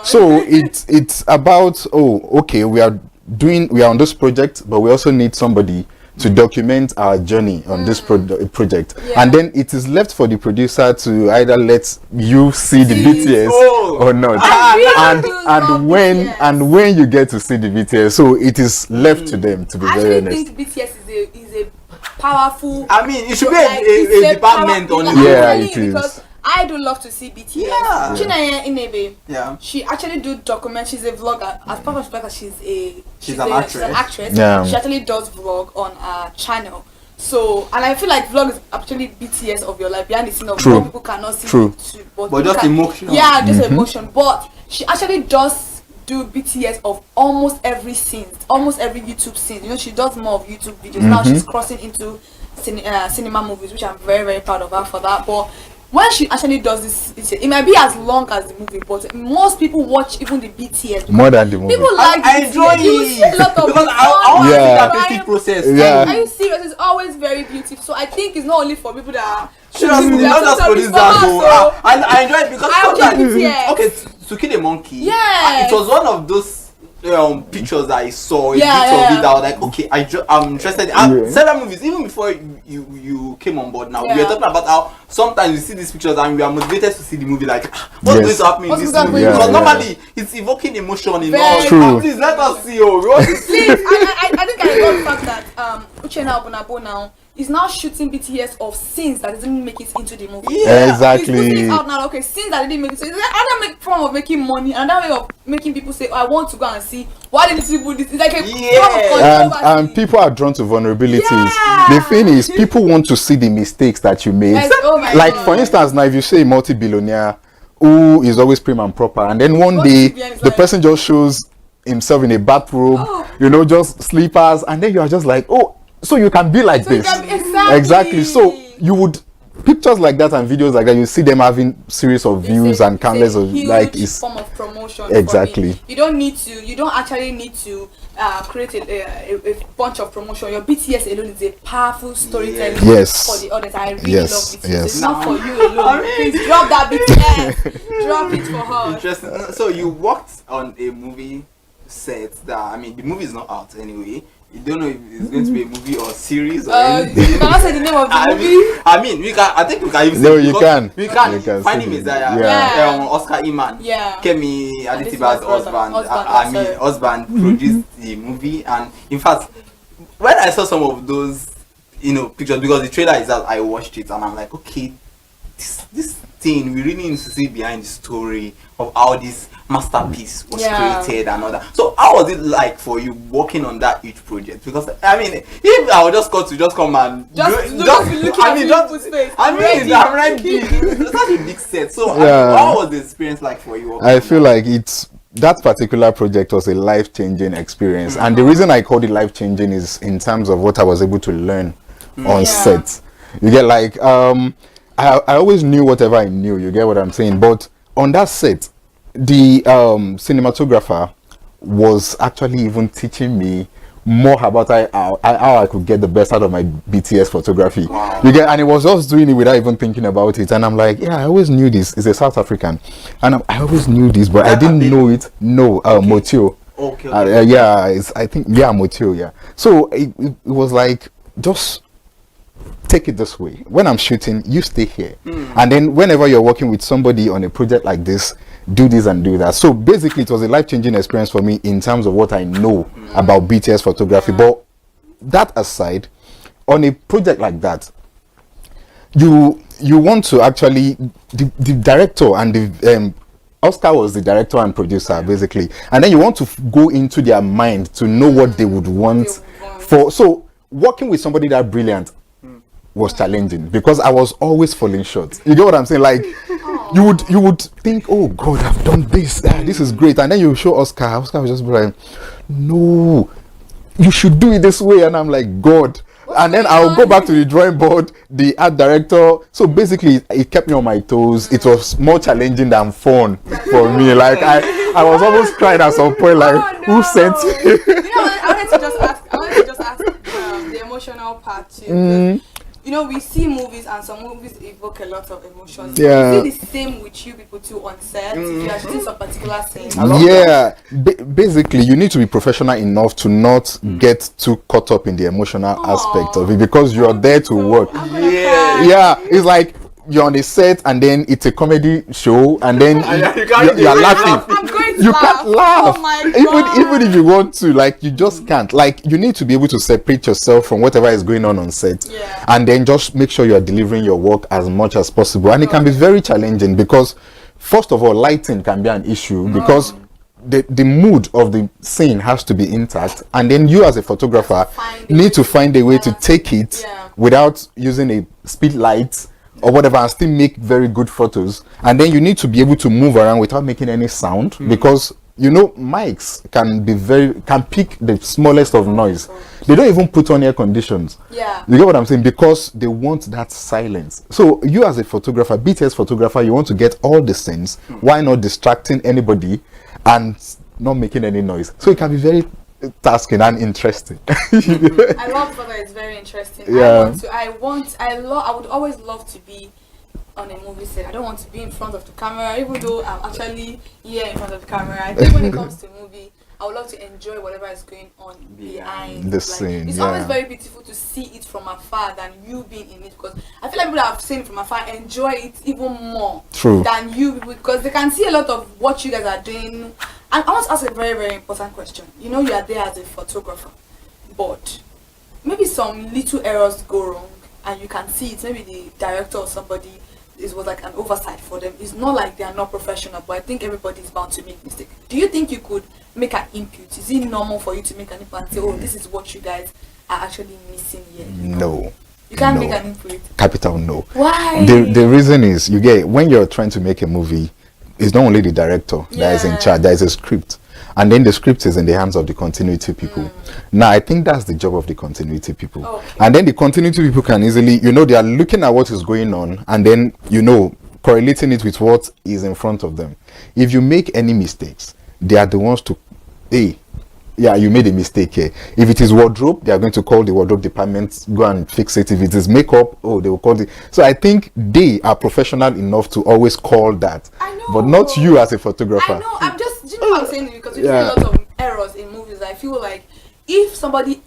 So it's about okay, we are on this project, but we also need somebody to document our journey on this project, and then it is left for the producer to either let you see the BTS or not, and when you get to see the BTS, so it is left to them, to be very honest.
I think BTS is a powerful.
I mean, it should be a department on it.
It is.
Because I do love to see BTS. Chinaya Inebe, she actually do documentaries. She's a vlogger. As part of the fact that she's an actress. She actually does vlog on our channel. So, and I feel like vlog is actually BTS of your life, behind the scene of what people cannot see.
But just emotion.
Yeah, just emotion. But she actually does do BTS of almost every scene, almost every YouTube scene. You know, she does more of YouTube videos. Now she's crossing into cinema movies, which I'm very proud of her for that. But when she actually does this, it might be as long as the movie, but most people watch even the BTS
more than the movie.
People like
I enjoy it.
You see a lot of
because I want to see that creative process.
Are you serious? It's always very beautiful. So I think it's not only for people that are
not just for this that. I enjoy it because
sometimes
okay, to kill a monkey. It was one of those pictures that I saw, a bit of it, I was like, okay, I'm interested. Several movies, even before you came on board now, we were talking about how sometimes you see these pictures and we are motivated to see the movie, like, what's going to happen in this movie? Because normally it's evoking emotion in us. Please let us see.
Please, I think I love the fact that Uchenna Obunabo now is now shooting BTS of scenes that didn't make it into the movie.
Exactly.
He's putting it out now. Okay, scenes that didn't make it. So it's another form of making money, another way of making people say, I want to go and see. Why did people do this? It's like a form of controversy.
And people are drawn to vulnerabilities. The thing is, people want to see the mistakes that you made. Like for instance, now if you say a multi-billionaire who is always prim and proper, and then one day the person just shows himself in a bathrobe, you know, just slippers, and then you are just like, oh, so you can be like this.
Exactly.
So you would pictures like that and videos like that, you see them having series of views and countless of like
it's form of promotion.
Exactly.
You don't actually need to create a bunch of promotion. Your BTS alone is a powerful storytelling for the audience. I really love BTS. It's not for you alone. Please drop that BTS. Drop it for her.
Interesting. So you worked on a movie set that, I mean, the movie is not out anyway. You don't know if it's going to be a movie or series or anything.
You cannot say the name of the movie.
I mean, we can. I think we can even.
No, you can.
We can.
You can
Find him is that Oscar Iman.
Yeah.
Kemi Adetiba's husband produced the movie, and in fact, when I saw some of those, pictures, because the trailer is out, I watched it and I'm like, okay, this thing we really need to see behind the story of how this masterpiece was created and all that. So how was it like for you working on that huge project? Because I mean, if I would just come and I'm ready. It's such a big set. So how was the experience like for you?
I feel like that particular project was a life-changing experience, and the reason I called it life-changing is in terms of what I was able to learn on set. You get like I always knew whatever I knew, you get what I'm saying, but on that set the cinematographer was actually even teaching me more about how I could get the best out of my BTS photography. Wow. You get, and he was just doing it without even thinking about it, and I'm like, yeah, I always knew this. He's a South African, and I always knew this, but I didn't know it. No, Motio.
Okay.
I think Motio. Yeah. So it was like, just take it this way. When I'm shooting, you stay here, and then whenever you're working with somebody on a project like this, do this and do that. So basically it was a life-changing experience for me in terms of what I know about BTS photography. But that aside, on a project like that, you want to actually, the director and the Oscar was the director and producer basically, and then you want to go into their mind to know what they would want for. So working with somebody that brilliant was challenging because I was always falling short. You get what I'm saying? Like you would think, oh God, I've done this. This is great, and then you show Oscar. Oscar was just like, no, you should do it this way, and I'm like, God. And then I'll go back to the drawing board, the art director. So basically, it kept me on my toes. It was more challenging than fun for me. Like I was almost crying at some point. Like, who sent me?
I wanted to just ask the emotional part too. We see movies, and some movies evoke a lot of emotions.
Yeah.
Is it the same with you people too on set? If you are shooting some particular scene?
Yeah. Basically, you need to be professional enough to not get too caught up in the emotional aspect of it, because you're there to work. Yeah. It's like you're on the set, and then it's a comedy show, and then you're laughing. You can't laugh.
Oh my God.
Even if you want to, like, you just can't. Like, you need to be able to separate yourself from whatever is going on set, and then just make sure you're delivering your work as much as possible. And it can be very challenging because, first of all, lighting can be an issue because the mood of the scene has to be intact, and then you as a photographer need to find a way to take it without using a speed light or whatever, and still make very good photos. And then you need to be able to move around without making any sound, because mics can pick the smallest of noise. They don't even put on air conditions. You get what I'm saying? Because they want that silence. So you as a photographer, BTS photographer, you want to get all the scenes. Why not distracting anybody and not making any noise? So it can be very tasking and interesting.
I love that. It's very interesting. I would always love to be on a movie set. I don't want to be in front of the camera, even though I'm actually here in front of the camera. I think when it comes to movie, I would love to enjoy whatever is going on behind
the scene.
It's always very beautiful to see it from afar than you being in it, because I feel like people that have seen it from afar enjoy it even more than you, because they can see a lot of what you guys are doing. And I want to ask a very, very important question. You are there as a photographer, but maybe some little errors go wrong, and you can see it. Maybe the director or somebody, it was like an oversight for them. It's not like they are not professional, but I think everybody is bound to make mistakes. Do you think you could make an input? Is it normal for you to make an input and say, oh, this is what you guys are actually missing here?
No.
You can't make an input.
Capital no.
Why?
The reason is, when you're trying to make a movie, it's not only the director that is in charge. There is a script, and then the script is in the hands of the continuity people. Now I think that's the job of the continuity people. And then the continuity people can easily, you know, they are looking at what is going on and then, you know, correlating it with what is in front of them. If you make any mistakes, they are the ones to, hey, yeah, you made a mistake here. If it is wardrobe, they are going to call the wardrobe department, go and fix it. If it is makeup, oh, they will call the. So I think they are professional enough to always call that, but not you as a photographer.
I know. I'm just, you know what I'm saying? Because we see a lot of errors in movies. I feel like if somebody,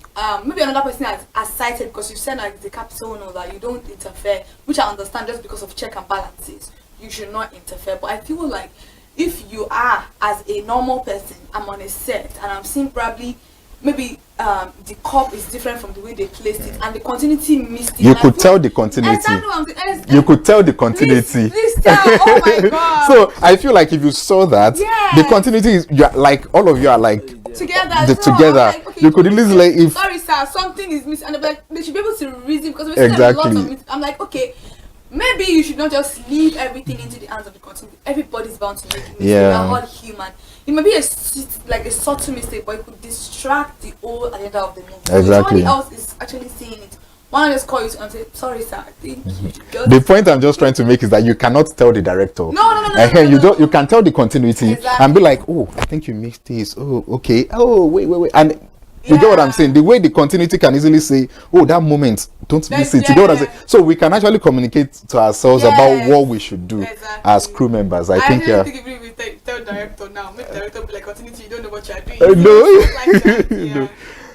maybe another person has cited, because you said like the capital know that you don't interfere, which I understand just because of check and balances, you should not interfere. But I feel like if you are, as a normal person, I'm on a set and I'm seeing probably maybe the cup is different from the way they placed it and the continuity missed it.
You could tell the continuity. You could tell the continuity.
Please tell. Oh my God.
So I feel like if you saw that, the continuity is like all of you are like
together.
Like, okay, you could easily like if
sorry sir, something is missing, and they're like they should be able to reason because we see a lot of it. I'm like, okay, maybe you should not just leave everything into the hands of the continuity. Everybody's bound to make mistakes. We're all human. It may be a subtle mistake, but it could distract the whole agenda of the movie.
Exactly.
If somebody else is actually seeing it, one just call you and say, sorry sir, I think you should just...
The point I'm just trying to make is that you cannot tell the director. No. You can tell the continuity and be like, oh, I think you missed this. Oh, okay. Oh, wait. And you get what I'm saying? The way the continuity can easily say, oh, that moment, don't miss it. You get what I'm saying? So we can actually communicate to ourselves about what we should do as crew members. I think,
think if we tell director now, make director be like, continuity, you don't know what you're doing.
No.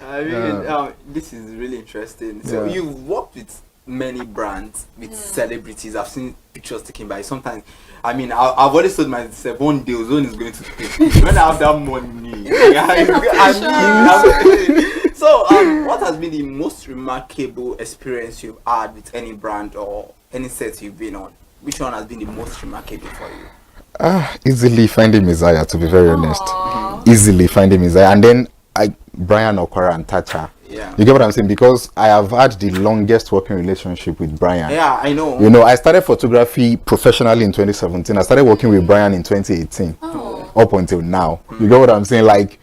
I mean, this is really interesting. So you've worked with many brands, with celebrities. I've seen pictures taken by sometimes. I mean, I've always told myself one day Ozone is going to pay. When I have that money. So, what has been the most remarkable experience you've had with any brand or any set you've been on? Which one has been the most remarkable for you?
Easily finding Messiah, to be very honest. Easily finding Messiah. And then Brian Okora and Tacha. You get what I'm saying? Because I have had the longest working relationship with Brian.
Yeah, I know.
You know, I started photography professionally in 2017. I started working with Brian in 2018. Up until now. You get what I'm saying? Like,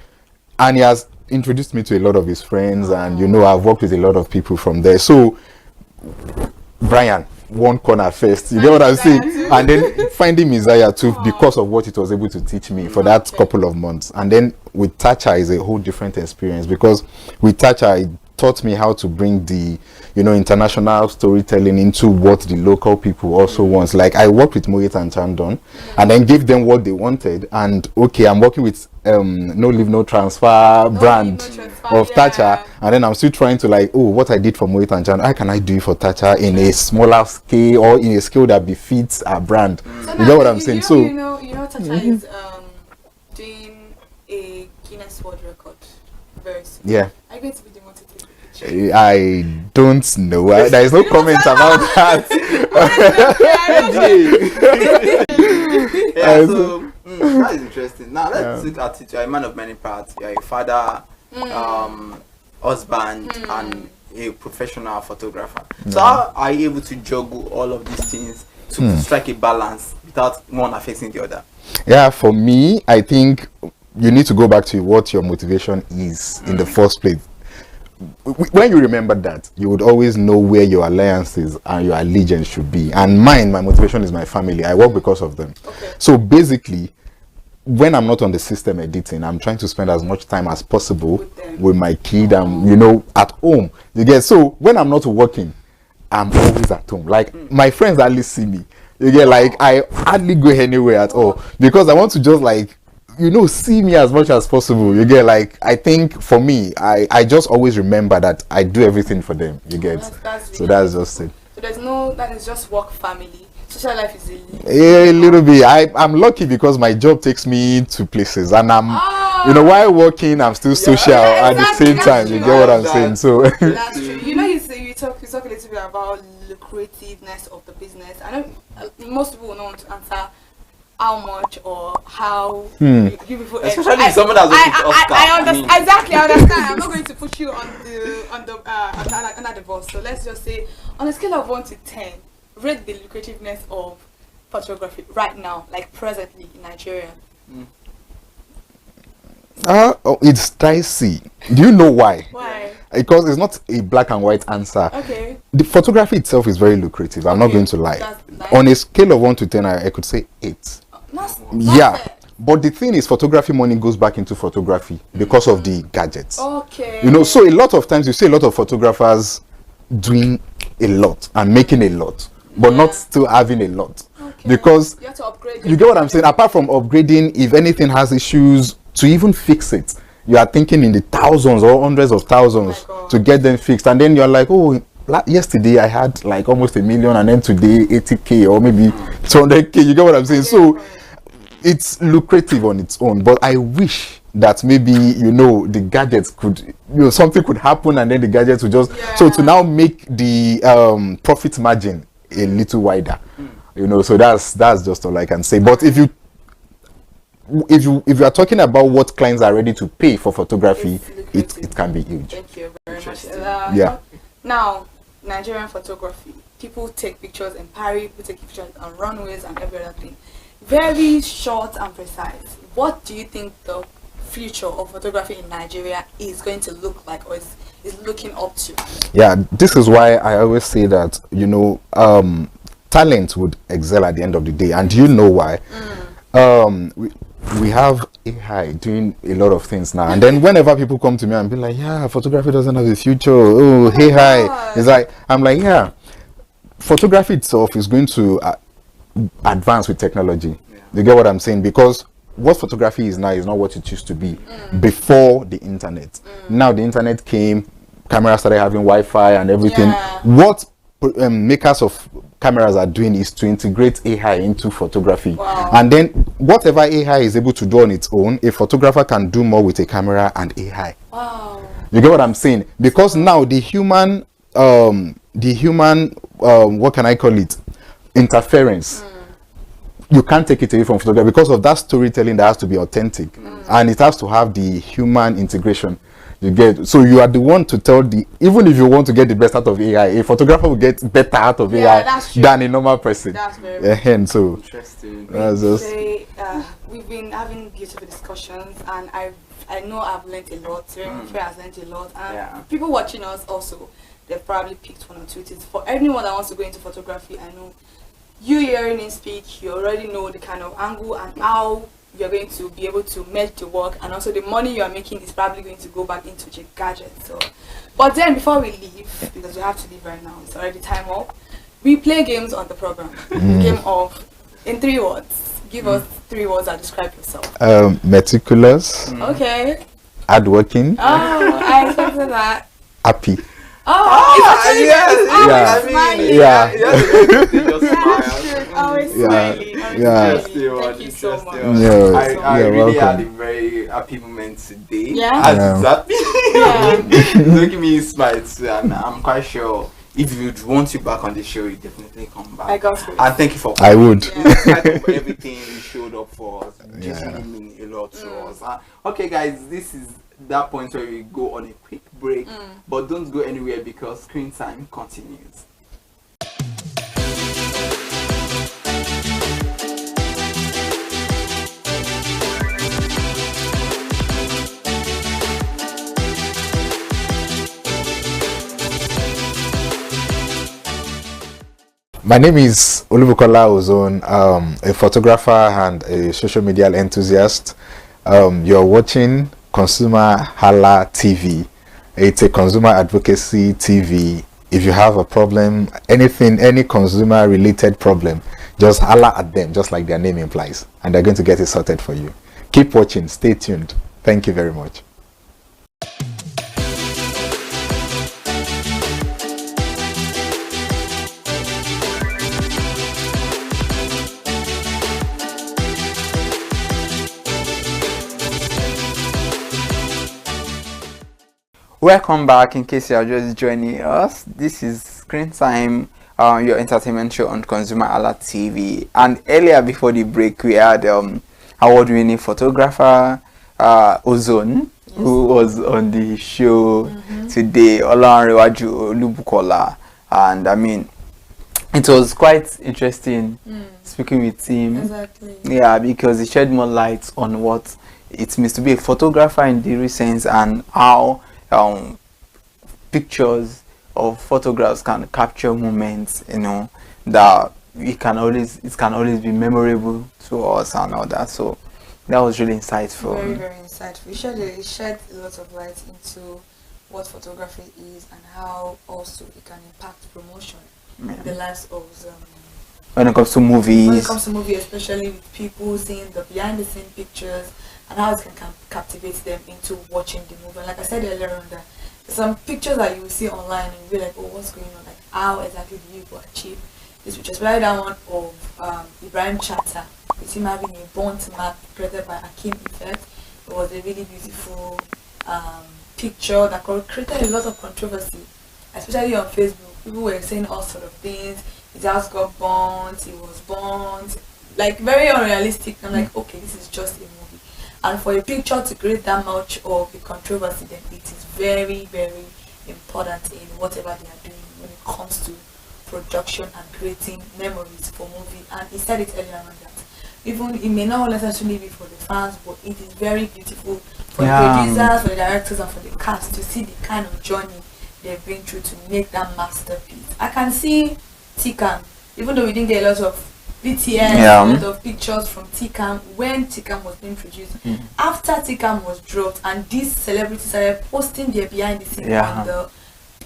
and he has introduced me to a lot of his friends, and you know, I've worked with a lot of people from there. So Brian, one corner first, you get what I'm saying? And then finding Messiah too, because of what it was able to teach me for that couple of months. And then with Tacha is a whole different experience, because with Tacha it taught me how to bring the, you know, international storytelling into what the local people also want. Like, I worked with Moet and Chandon and then gave them what they wanted, and okay, I'm working with No Leave No Transfer brand of Tacha, and then I'm still trying to like, oh, what I did for Moet and Chandon, how can I do it for Tacha in a smaller scale or in a scale that befits our brand? So you know what I'm saying? So
you know Tacha is doing a Guinness World Record very soon.
Yeah.
Are you going to be the one to take the picture?
I don't know. There is no comment about that.
So that is interesting. Now let's look at it. You're a man of many parts. You're a father, husband, and a professional photographer. So how are you able to juggle all of these things to strike a balance without one affecting the other?
Yeah, for me, I think you need to go back to what your motivation is in the first place. When you remember that, you would always know where your alliances and your allegiance should be. And my motivation is my family. I work because of them. So basically, when I'm not on the system editing, I'm trying to spend as much time as possible with my kid and, you know, at home. You get? So when I'm not working, I'm always at home. Like, my friends hardly see me. You get? Like, I hardly go anywhere at all, because I want to just like, you know, see me as much as possible. You get? Like, I think for me, I just always remember that I do everything for them. You get? So that's just it.
So there's no, that is just work, family. Social life is
a little bit. I'm lucky because my job takes me to places, and I'm, you know, while working, I'm still social at the same time. You get what I'm saying? So
that's true. You know, you talk a little bit about lucrativeness of the business. I know most people will not want to answer how much or how you people,
especially if someone has
I understand. Exactly, I understand. I'm not going to put you on the boss. So let's just say, on a scale of 1 to 10, rate the lucrativeness of photography right now, like presently in Nigeria.
It's dicey. Do you know why?
Why?
Because it's not a black and white answer.
Okay.
The photography itself is very lucrative. I'm not going to lie.
That's
On a scale of 1 to 10, I could say 8. Yeah. But the thing is, photography money goes back into photography because of the gadgets.
Okay.
You know, so a lot of times you see a lot of photographers doing a lot and making a lot, but not still having a lot. Because
you have to upgrade.
You get what I'm saying? Apart from upgrading, if anything has issues, to even fix it, you are thinking in the thousands or hundreds of thousands to get them fixed. And then you're like, oh, yesterday I had like almost 1 million, and then today 80k or maybe 200k. You get what I'm saying? So it's lucrative on its own, but I wish that maybe, you know, the gadgets could, you know, something could happen and then the gadgets would just, so to now make the profit margin a little wider, you know. So that's just all I can say. But if you are talking about what clients are ready to pay for photography, it can be huge.
Thank you very much.
Yeah.
Now, Nigerian photography, people take pictures in Paris, people take pictures on runways and every other thing. Very short and precise. What do you think the future of photography in Nigeria is going to look like, or is looking up to?
Yeah, this is why I always say that, you know, talent would excel at the end of the day. And do you know why? We have AI doing a lot of things now, and then whenever people come to me and be like, yeah, photography doesn't have a future, oh, AI, it's like, I'm like, yeah, photography itself is going to advance with technology. You get what I'm saying? Because what photography is now is not what it used to be before the internet. Now the internet came, cameras started having Wi-Fi and everything. What makers of cameras are doing is to integrate AI into photography. And then whatever AI is able to do on its own, a photographer can do more with a camera and AI. You get what I'm saying? Because now the human what can I call it, interference, you can't take it away from photography because of that storytelling that has to be authentic, and it has to have the human integration. You get, so you are the one to tell the, even if you want to get the best out of AI, a photographer will get better out of AI than a normal person.
That's very
so
interesting.
We've been having beautiful discussions, and I know I've learned a lot. Raymond has learned a lot, and people watching us also, they've probably picked 1 or 2 things. For anyone that wants to go into photography, I know you hearing him speak, you already know the kind of angle and how you're going to be able to make the work, and also the money you are making is probably going to go back into the gadget. So, but then before we leave, because we have to leave right now, it's already time up, we play games on the program. Game of, in 3 words, give us 3 words that describe yourself.
Meticulous.
Okay.
Hardworking.
Oh, I expected that.
Happy.
Always smiling. Thank you so much.
I really
welcome.
had a very happy moment today.
Yeah.
It's making me smile too, and I'm quite sure if you'd want you back on the show, you definitely come back.
I got you.
And thank you for
I would.
for everything you showed up for us. Just really mean a lot to us. Okay, guys, this is that point where we go on a quick break, but don't go anywhere because screen time continues.
My name is Olubukola Ozone, a photographer and a social media enthusiast. You're watching ConsumerHallaTV. It's a consumer advocacy TV. If you have a problem, any consumer related problem, just holla at them, just like their name implies, and they're going to get it sorted for you. Keep watching, stay tuned. Thank you very much.
Welcome back. In case you are just joining us, this is Screen Time, your entertainment show on ConsumerHallaTV. And earlier before the break, we had award-winning photographer Ozone, who was on the show today, Olanrewaju Olubukola. And I mean, it was quite interesting speaking with him.
Exactly.
Yeah, because he shed more light on what it means to be a photographer in the sense, and how pictures or photographs can capture moments, that it can always be memorable to us and all that. So that was really insightful.
Very, very insightful. It shed a lot of light into what photography is and how also it can impact promotion in the lives of
when it comes to movies.
When it comes to movies, especially with people seeing the behind the scene pictures and how it can captivate them into watching the movie. And like I said earlier on, that some pictures that you will see online and you'll be like, oh, what's going on? Like, how exactly do you achieve this picture? Especially that one of Ibrahim Chatta, with him having a burnt map created by Akim Effect. It was a really beautiful picture that created a lot of controversy, especially on Facebook. People were saying all sort of things. His house got burnt, he was burnt, like very unrealistic. I'm like, okay, this is just a movie. And for a picture to create that much of a controversy, then it is very, very important in whatever they are doing when it comes to production and creating memories for movie. And he said it earlier on that even it may not necessarily be for the fans, but it is very beautiful for the producers, for the directors, and for the cast to see the kind of journey they've been through to make that masterpiece. I can see T-Cam, even though we didn't get a lot of BTS, a lot of pictures from T-Cam when T-Cam was being produced. After T-Cam was dropped and these celebrities started posting their behind the scenes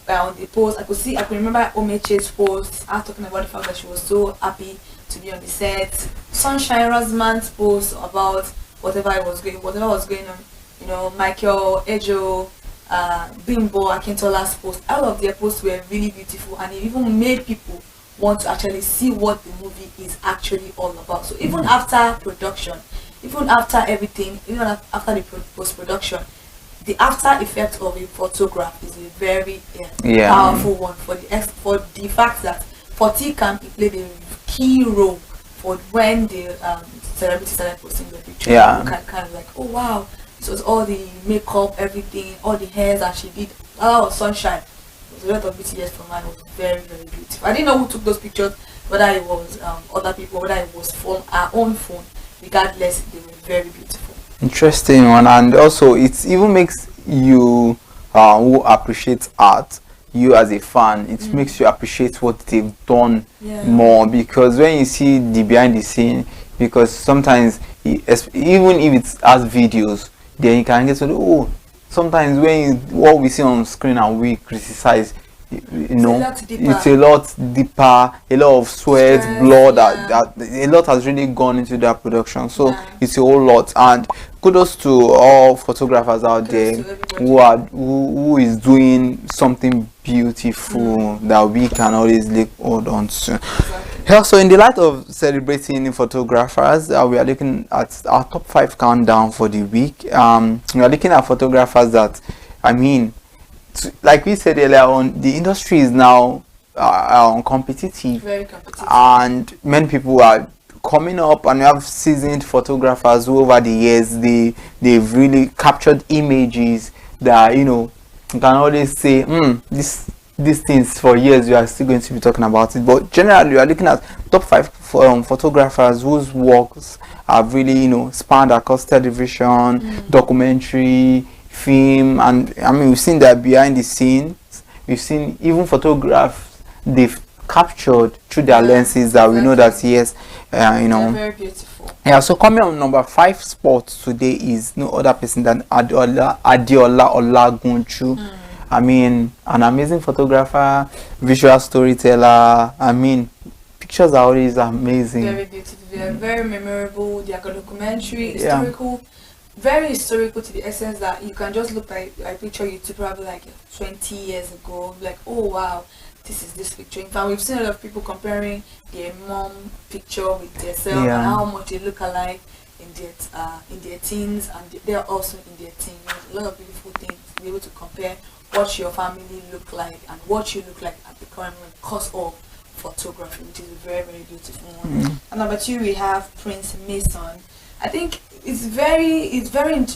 on the post, I could remember Omeche's post. I was talking about the fact that she was so happy to be on the set. Sunshine Rosman's post about whatever was going on. Michael Ejo, Bimbo Akintola's post. All of their posts were really beautiful, and it even made people want to actually see what the movie is actually all about. So even after production, even after everything, even after the post-production, the after effect of a photograph is a very powerful one for the fact that for T-Cam it played a key role for when the celebrity started posting the picture. You can kind of like, oh wow, this was all the makeup, everything, all the hairs that she did. Oh, Sunshine. There was a lot of BTS for man. It was very, very beautiful. I didn't know who took those pictures, whether it was other people, whether it was from our own phone. Regardless, they were very beautiful.
Interesting one, and also it even makes you who appreciate art, you as a fan, it makes you appreciate what they've done more, because when you see the behind the scene, because sometimes even if it's as videos, then you can get to sometimes when what we see on screen and we criticize, it's a lot deeper, a lot of sweat, blood, that a lot has really gone into that production. So it's a whole lot, and kudos to all photographers out there who is doing something beautiful that we can always hold on to. So in the light of celebrating photographers, we are looking at our top 5 countdown for the week. We are looking at photographers that, like we said earlier on, the industry is now competitive.
Very competitive.
And many people are coming up, and we have seasoned photographers who over the years they've really captured images that you can always say these things for years we are still going to be talking about it. But generally we are looking at top 5 photographers whose works have really spanned across television, documentary, film, and we've seen that behind the scenes. We've seen even photographs they've captured through their lenses that we know that
They're very beautiful.
So coming on number 5 spot today is no other person than Adiola Olagunchu. An amazing photographer, visual storyteller. Pictures are always amazing.
Very beautiful. They are very memorable. They are documentary, historical. Very historical to the essence that you can just look at a picture you took probably like 20 years ago, like, oh wow, this is this picture. In fact, we've seen a lot of people comparing their mom picture with themselves and how much they look alike in their teens, and they're also in their teens. A lot of beautiful things to be able to compare what your family look like and what you look like at the current moment because of photography, which is a very, very beautiful one. And number 2, we have Prince Mason. I think it's very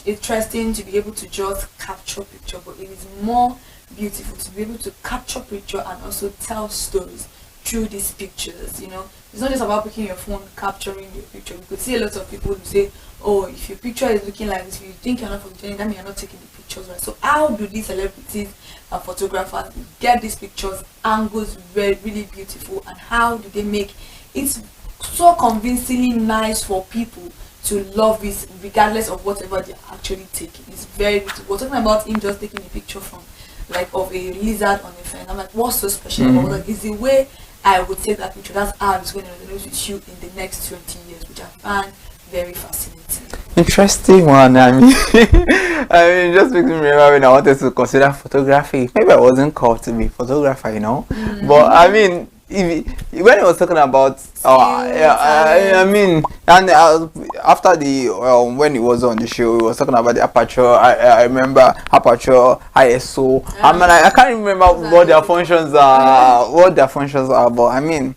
interesting to be able to just capture picture, but it is more beautiful to be able to capture picture and also tell stories through these pictures. You know, it's not just about picking your phone, capturing your picture. We could see a lot of people who say, oh, if your picture is looking like this, if you think you're not photogenic, that means you're not taking the pictures right. So how do these celebrities and photographers get these pictures, angles really beautiful, and how do they make it so convincingly nice for people to love it regardless of whatever they're actually taking? It's very beautiful. We're talking about him just taking a picture from like of a lizard on a fence. I'm like, what's so special about like is the way I would take that picture. That's how it's going to resonate with you in the next 20 years, which I find very fascinating.
Interesting one. I mean, just makes me remember when I wanted to consider photography. Maybe I wasn't called to be a photographer, you know. But I mean, when he was talking about, I mean, and after the when he was on the show, he was talking about the aperture. I remember aperture, ISO. I mean, I can't remember what their functions are. But I mean,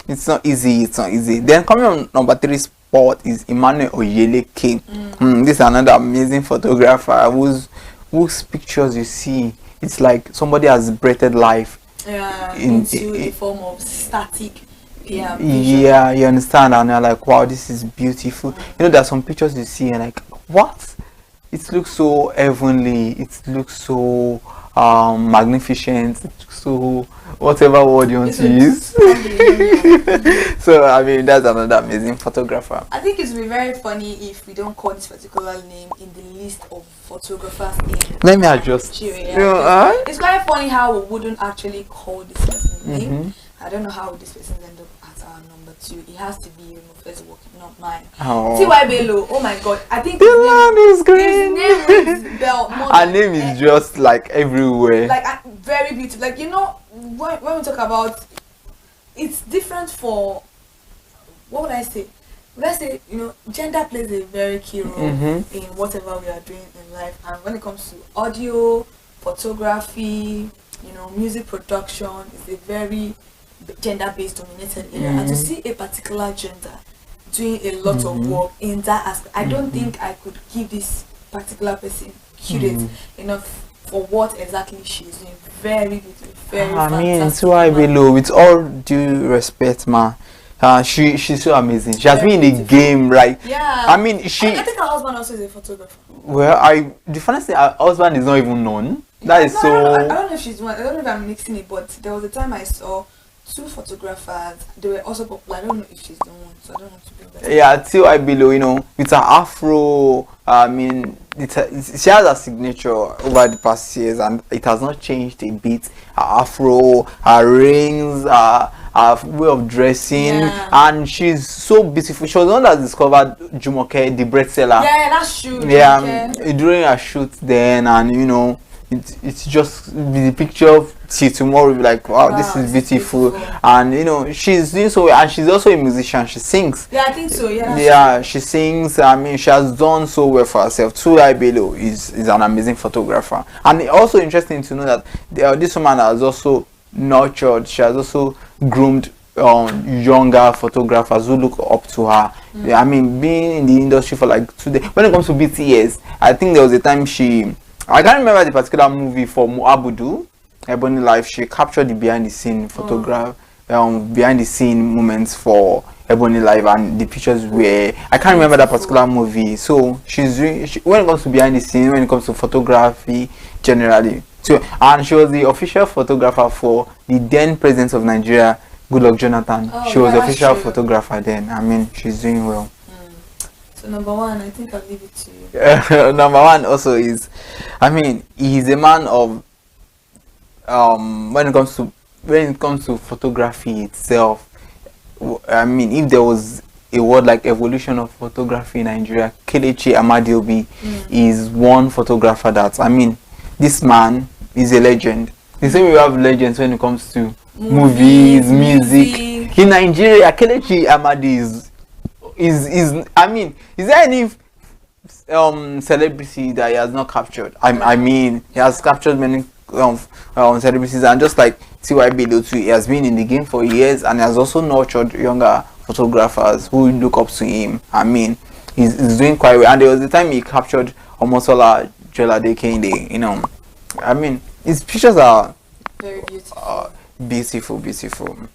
it's not easy. It's not easy. Then coming on number 3 spot is Emmanuel Oyeleke. This is another amazing photographer whose pictures you see, it's like somebody has breathed life
into a form of static
you understand, and you're like, wow, this is beautiful. You know, there's some pictures you see and like, what? It looks so heavenly, it looks so magnificent, it looks so whatever word you want to use. So I mean, that's another amazing photographer.
I think it would be very funny if we don't call this particular name in the list of photographers in
Let me adjust.
Nigeria. It's quite funny how we wouldn't actually call this person's name. I don't know how this person ended up as our number 2. It has to be first working, not mine. T.Y. Bello. Oh my god. I think his name is Bell.
Her name is just like everywhere.
Like very beautiful. Like, you know, when we talk about, it's different for, what would I say? Let's say, you know, gender plays a very key role in whatever we are doing in life. And when it comes to audio, photography, you know, music production, is a very gender-based dominated area. And to see a particular gender doing a lot of work in that aspect, I don't think I could give this particular person credit enough for what exactly she's doing. Very beautiful, very fantastic.
T.Y. Bello, with all due respect, ma, she's so amazing. She has been in the game, right?
Yeah.
I mean,
I think her husband also is a photographer.
Well, the funniest thing, her husband is not even known. That is so.
I don't know if she's one. I don't know if I'm mixing it, but there was a time I saw 2 photographers. They were also popular. I don't know if she's the one, so I don't want to bring that.
Yeah, T.Y. Bello, you know, with her afro, I mean, she has a signature over the past years, and it has not changed a bit. Her afro, her rings, her way of dressing, and she's so beautiful. She was the one that discovered Jumoke, the bread seller.
Yeah, that's true.
Yeah, during her shoot then, and you know, it's just the picture till tomorrow be like, wow, this is beautiful. And you know, she's doing so well, and she's also a musician. She sings.
Yeah, I think so.
Yeah, she sings. I mean, she has done so well for herself. T.Y. Bello is an amazing photographer, and it's also interesting to know that this woman has also nurtured. She has also groomed younger photographers who look up to her. I mean, being in the industry for like today, when it comes to BTS, I think there was a time I can't remember the particular movie for Muabudu, Ebony Life. She captured the behind the scene behind the scene moments for Ebony Life, and the pictures were, I can't remember that particular movie. So she's doing, when it comes to behind the scene, when it comes to photography generally. So, and she was the official photographer for the then president of Nigeria, Goodluck Jonathan. She was the official photographer then. I mean, she's doing well.
So number 1, I think I'll leave it to you.
Number 1 also is, I mean, he's a man of when it comes to photography itself. I mean, if there was a word like evolution of photography in Nigeria, Kelechi Amadiobi is one photographer that, I mean, this man is a legend. The same way we have legends when it comes to movies, music. In Nigeria, Kelechi Amadi is I mean, is there any celebrity that he has not captured? I mean, he has captured many celebrities, and just like T.Y. Bello too, he has been in the game for years, and he has also nurtured younger photographers who look up to him. I mean, he's doing quite well, and there was the time he captured Omotola Jolade Kende. You know, I mean, his pictures are
very beautiful.
Beautiful.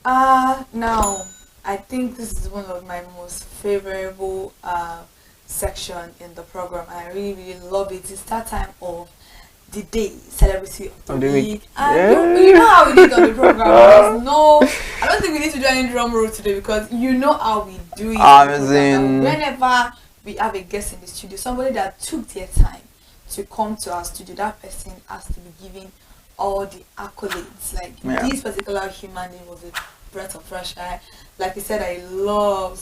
Now, I think this is one of my most favorable section in the program. I really, really love it. It's that time of the day, celebrity of the week. And you know how we did on the program. I don't think we need to do any drum roll today because you know how we do it. Whenever we have a guest in the studio, somebody that took their time to come to our studio, that person has to be given all the accolades. Like this particular human being was a breath of fresh air. Like he said, I love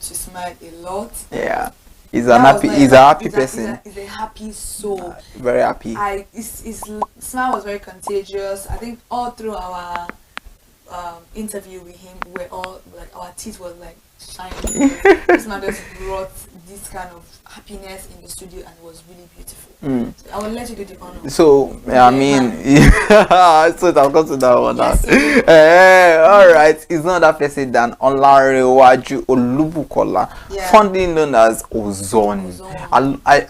to smile a lot.
Yeah, he's a happy person.
He's a happy soul.
Very happy.
His smile was very contagious. I think all through our interview with him, we're all like our teeth were like shining. This man just brought this kind of happiness in the studio and it was really beautiful. So I will let you do the honor.
So I mean, so I'll go to that one now. All right, it's not that person than Olarewaju Olubukola, fondly known as Ozone.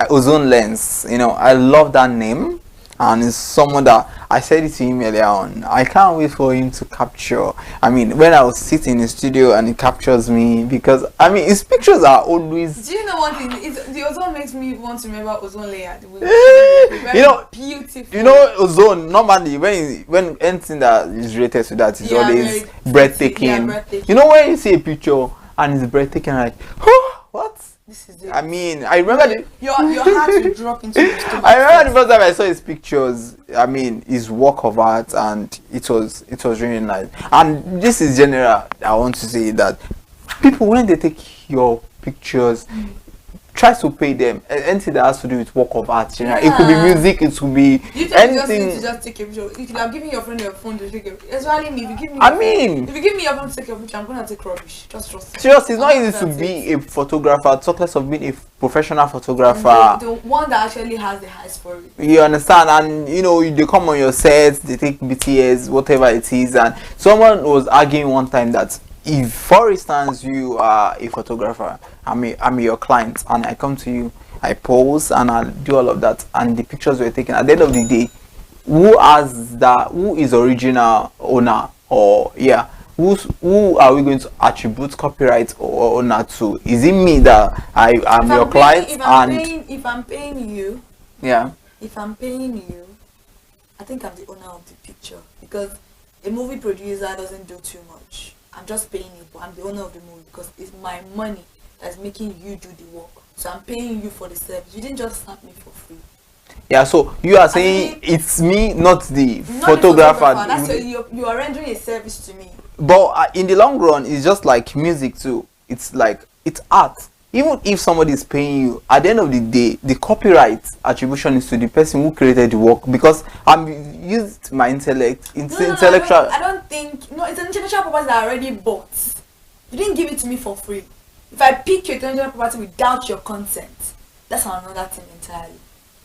Ozone Lens. You know, I love that name. And it's someone that I said it to him earlier on. I can't wait for him to capture. I mean, when I was sitting in the studio and he captures me, because I mean, his pictures are always.
Do you know one thing? The ozone makes me want to remember ozone layer.
You know,
beautiful.
You know, ozone normally when anything that is related to that is always breathtaking. Breathtaking. You know, when you see a picture and it's breathtaking, like, oh, what?
This is it.
I mean, I remember
your heart will drop into your stomach.
I remember the first time I saw his pictures. I mean, his work of art, and it was really nice. And this is general. I want to say that people, when they take your pictures, try to pay them. Anything that has to do with work of art, you know, it could be music, it could be anything.
You just take a picture. You could have given your friend your phone to take a picture. Especially me, if you give me.
If
you give me your phone to take a picture, I'm gonna take rubbish. Just trust me.
Seriously, it's not easy to be a photographer. Talk less of being a professional photographer.
The one that actually has the eyes for it.
You understand, and you know they come on your sets, they take BTS, whatever it is, and someone was arguing one time that if, for instance, you are a photographer, I'm your client, and I come to you, I pose, and I'll do all of that, and the pictures were taken. At the end of the day, who is original owner, or who are we going to attribute copyright or owner to? Is it me that I am your client?
If I'm paying you, if I'm paying you, I think I'm the owner of the picture, because a movie producer doesn't do too much. I'm just paying you, but I'm the owner of the movie because it's my money that's making you do the work. So I'm paying you for the service. You didn't just snap me for free.
Yeah, so you are saying it's me, not the photographer.
That's you are rendering a service to me.
But in the long run, it's just like music too. It's like, it's art. Even if somebody is paying you, at the end of the day, the copyright attribution is to the person who created the work, because I'm used my intellect. Intellectual.
I don't think it's an intellectual property that I already bought. You didn't give it to me for free. If I pick your intellectual property without your consent, that's another thing entirely.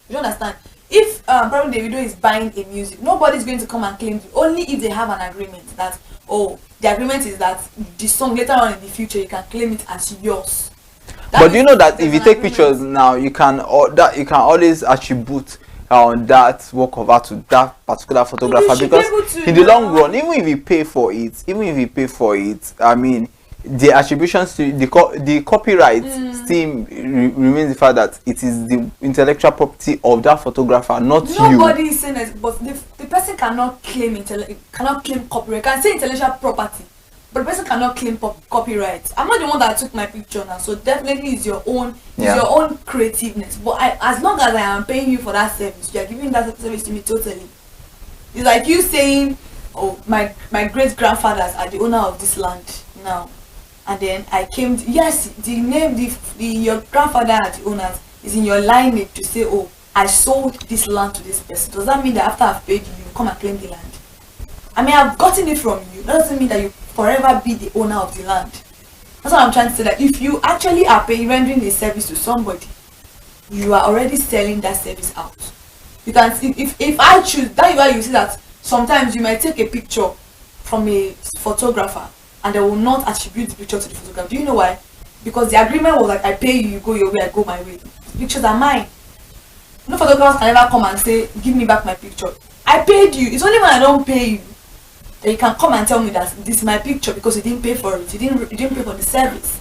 You don't understand? If probably Davido is buying a music, nobody's going to come and claim it. Only if they have an agreement that, the agreement is that the song later on in the future you can claim it as yours.
But do you know that if you take pictures now, you can always attribute that work of art to that particular photographer, because in the long run, even if you pay for it, I mean, the attributions to the copyright still remains the fact that it is the intellectual property of that photographer, not you.
Nobody is saying that, but the person cannot claim copyright. Can say intellectual property, but the person cannot claim copyright. I'm not the one that took my picture now, so definitely it's your own creativeness. But as long as I am paying you for that service, you are giving that service to me totally. It's like you saying, my great grandfathers are the owner of this land now. And then I came to, the name, your grandfather are the owners is in your lineage to say, I sold this land to this person. Does that mean that after I've paid you, you come and claim the land? I mean, I've gotten it from you. That doesn't mean that you forever be the owner of the land. That's what I'm trying to say. That if you actually are rendering a service to somebody, you are already selling that service out. You can see, if I choose, that is why you see that sometimes you might take a picture from a photographer and they will not attribute the picture to the photographer. Do you know why? Because the agreement was like, I pay you, you go your way, I go my way. The pictures are mine. No photographers can ever come and say, give me back my picture. I paid you. It's only when I don't pay you then you can come and tell me that this is my picture because you didn't pay for it. You didn't pay for the service.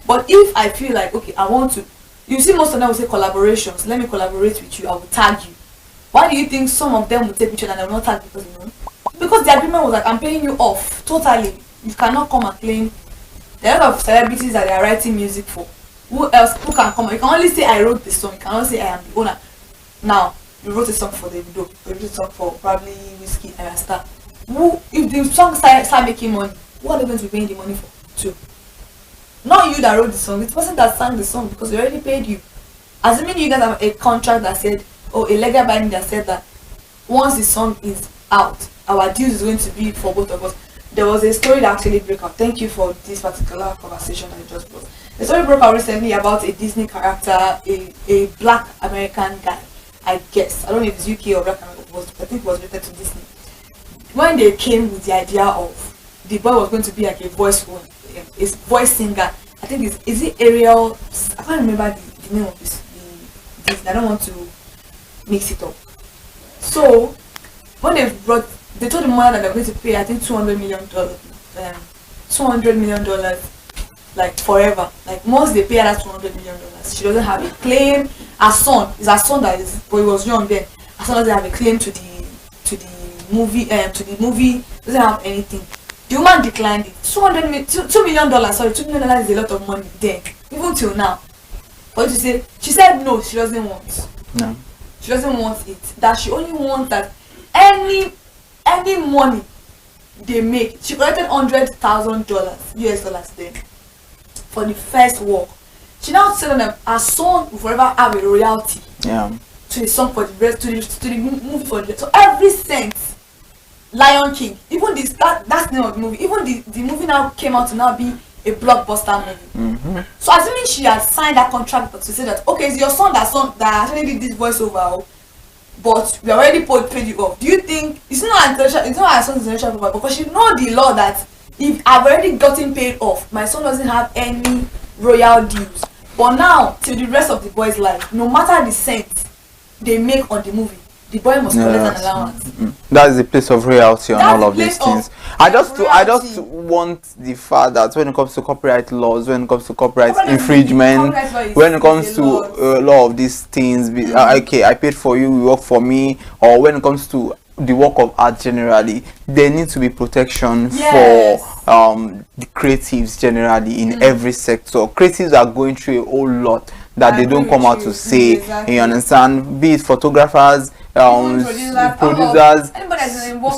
But if I feel like, okay, I want to, you see most of them will say collaborations. Let me collaborate with you. I will tag you. Why do you think some of them will take picture and they will not tag because you know? Because the agreement was like, I'm paying you off totally. You cannot come and claim. There are a lot of celebrities that they are writing music for. Who else? Who can come? You can only say I wrote the song. You cannot say I am the owner. Now you wrote a song for the video. You wrote a song for probably Whiskey and Star. Who, if the song start making money, what are they going to be paying the money for? To not you that wrote the song. It's the person that sang the song because they already paid you. Assuming you guys have a contract that said, or a legal binding that said that once the song is out, our dues is going to be for both of us. There was a story that actually broke out. Thank you for this particular conversation that you just brought. The story broke out recently about a Disney character, a black American guy, I guess. I don't know if it's UK or black American, I think it was related to Disney. When they came with the idea of the boy was going to be like a voice singer, I think is it Ariel? I can't remember the name of this. I don't want to mix it up. So when they told the mother that they're going to pay, I think $200 million, like forever. Like once they pay her that $200 million, she doesn't have a claim. Her son that is, but he was young then. Her son doesn't have a claim to the movie. Doesn't have anything. The woman declined it. $2 million. Sorry, $2 million is a lot of money then, even till now. For you to say, she said no, she doesn't want.
No.
She doesn't want it. That she only wants that any money they make. She collected $100,000 US dollars then for the first work. She now said them her son will forever have a royalty.
Yeah.
To the song for the rest, to the movie for the rest. So every cent. Lion King, even this that's the name of the movie. Even the movie now came out to now be a blockbuster movie. So assuming she has signed that contract to say that okay, it's your son that actually did this voiceover, but we already paid you off. Do you think it's not intentional? It's not her son's intentional property because she know the law that if I've already gotten paid off, my son doesn't have any royal dues. But now till the rest of the boy's life, no matter the cent they make on the movie, the boy must collect an allowance.
That is the place of royalty on all of these things. I just want the fact that when it comes to copyright laws, when it comes to copyright infringement, when it comes to a lot of these things, okay, I paid for you, you work for me, or when it comes to the work of art generally, there needs to be protection for the creatives generally in every sector. Creatives are going through a whole lot that they don't come out to say. You understand? Be it photographers, producers,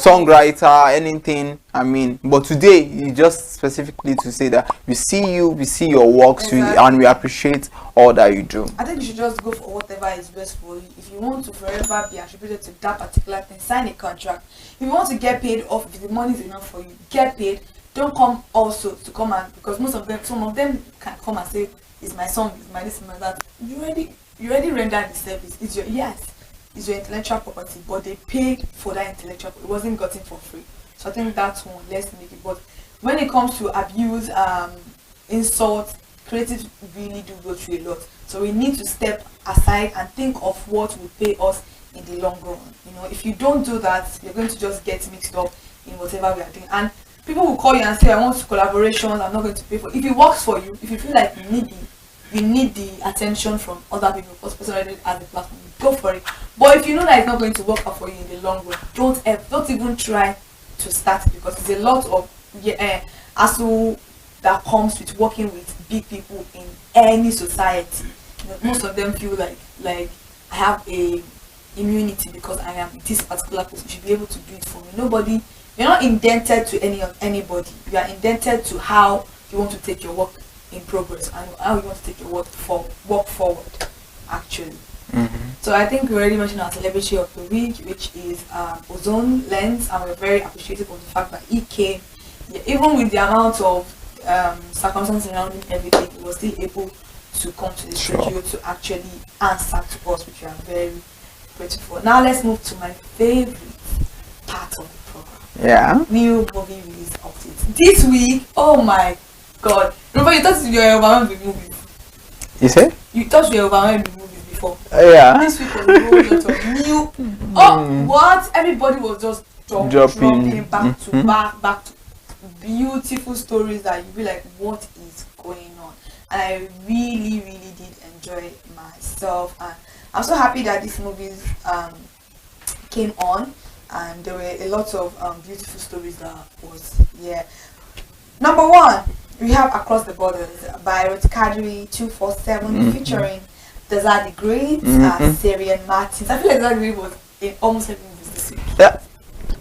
songwriter, anything. I mean, but today you just specifically to say that we see your works, and we appreciate all that you do.
I think you should just go for whatever is best for you. If you want to forever be attributed to that particular thing, sign a contract. If you want to get paid off, if the money is enough for you, get paid. Don't come also to come and, because some of them can come and say, it's my song, it's my this, my that. You already rendered the service. It's your intellectual property, but they paid for that intellectual property. It wasn't gotten for free. So I think that's one. Let's make it. But when it comes to abuse, insult, creatives really do go through a lot. So we need to step aside and think of what will pay us in the long run. You know, if you don't do that, you're going to just get mixed up in whatever we are doing. And people will call you and say, I want collaborations, I'm not going to pay for it. If it works for you, if you feel like you need the attention from other people, because person already has a platform, go for it. But if you know that it's not going to work out for you in the long run, don't even try to start it, because there's a lot of hassle that comes with working with big people in any society. You know, most of them feel like I have a immunity because I am this particular person. You should be able to do it for me. You're not indented to anybody. You are indented to how you want to take your work in progress and how you want to take your work forward, actually. So I think we already mentioned our celebrity of the week, which is Ozone Lens, and we're very appreciative of the fact that he came, even with the amount of circumstances surrounding everything, he was still able to come to the studio to actually answer to us, which we are very grateful for. Now let's move to my favorite part of the program.
Yeah.
New movie release updates. This week, oh my god. Remember you thought you were overwhelmed with movies.
You say?
You thought you were overwhelmed with movies before.
Yeah.
This week was a whole lot of new. Oh, what? Everybody was just dropping back to back to beautiful stories that you be like, what is going on? And I really did enjoy myself, and I'm so happy that these movies came on, and there were a lot of beautiful stories that was Number one, we have Across the Borders by Kadri 247 featuring Desert the Great, Syrian Martins. I feel like Desert the Great was in almost every movie this week.
Yeah.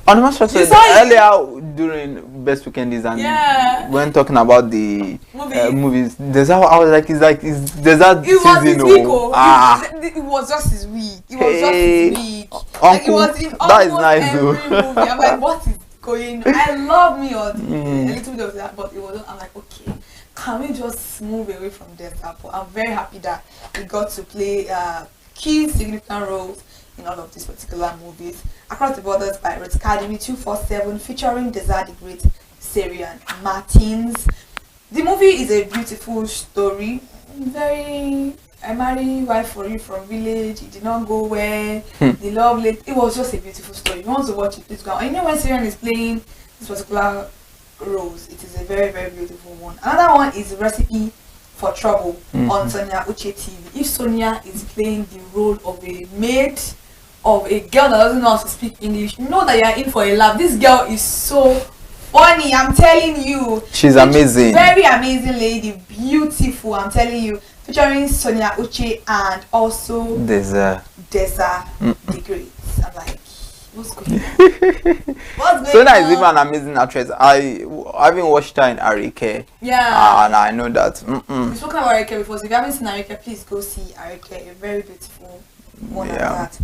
On my show earlier during Best Weekend is and when talking about the movies, there's how I was like, there's that season.
It was just his week. It was just his week. Like it was in almost every movie. I'm like, what is going on? I love me on a little bit of that, but it wasn't. I'm like, okay, can we just move away from that? But I'm very happy that we got to play key significant roles in all of these particular movies. Across the Borders by Kadri 247 featuring Desert the Great, Syrian Martins. The movie is a beautiful story. Very I marry wife for you from village, it did not go well, the love late. It was just a beautiful story. If you want to watch it, please go. And you know when Syrian is playing this particular roles, it is a very beautiful one. Another one is Recipe for Trouble on Sonia Uche TV. If Sonia is playing the role of a maid, of a girl that doesn't know how to speak English, you know that you are in for a laugh. This girl is so funny, I'm telling you.
She's amazing.
Very amazing lady, beautiful, I'm telling you. Featuring Sonia Uche and also Desa the Great. I'm like, what's going on?
Sonia is even an amazing actress. I haven't watched her in Arike.
Yeah.
And I know that.
We've spoken about Arike before, so if you haven't seen Arike, please go see Arike. A very beautiful one like that.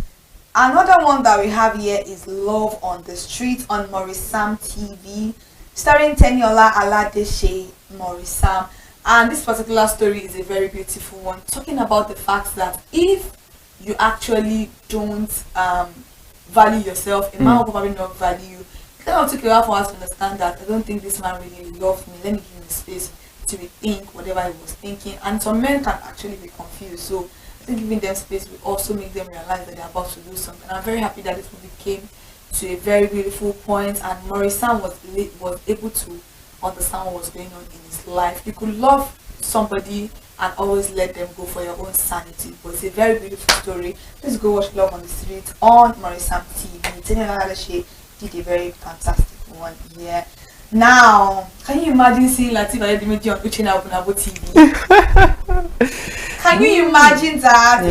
Another one that we have here is Love on the Street on Morisam TV, starring Teniola Aladeshe Morisam. And this particular story is a very beautiful one, talking about the fact that if you actually don't value yourself, a man will probably not value you. It kind of took a while for us to understand that I don't think this man really loved me. Let me give him space to rethink whatever he was thinking. And some men can actually be confused. So I think giving them space will also make them realize that they're about to do something. I'm very happy that this movie came to a very beautiful point, and Morisam was able to understand what was going on in his life. You could love somebody and always let them go for your own sanity, but it's a very beautiful story. Please go watch Love on the Street on Morisam TV. Teniola Aladeshe did a very fantastic one here. Now, can you imagine seeing Lateef Adedimeji on Uchenna Obunabo TV? Can you imagine that?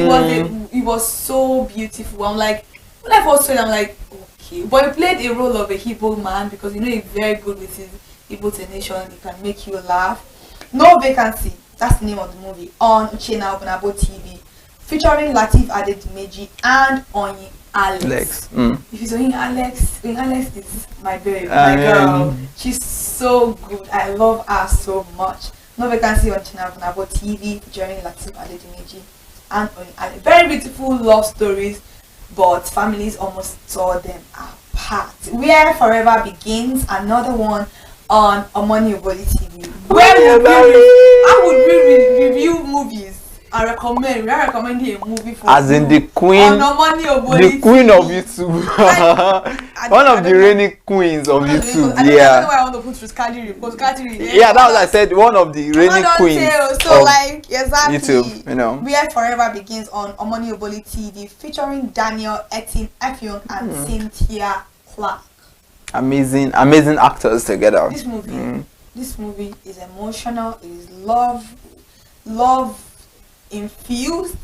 It was so beautiful. I'm like, when I first saw it, I'm like, okay. But he played a role of a Igbo man, because you know he's very good with his Igbo nation. He can make you laugh. No Vacancy, that's the name of the movie, on Uchenna Obunabo TV, featuring Lateef Adedimeji and Oyin Alex. If it's Oyin Alex is my baby, my girl. She's so good. I love her so much. No Vacancy on Uchenna Obunabo TV, featuring Lateef Adedimeji and Oyin Alex. Very beautiful love stories, but families almost tore them apart. Where Forever Begins, another one on Omoni Oboli TV. I would review movies. We are recommending a movie for
as in the queen, the queen of YouTube. One of the reigning queens of YouTube.
I don't know why I want to put through Kadri, because Kadri.
Yeah, that's what I said. One of the reigning queens.
So like exactly.
YouTube, you know.
Where Forever Begins on Omoni Oboli TV, featuring Daniel Etin Effiong and Cynthia Clark.
Amazing actors together.
This movie is emotional. It is love infused,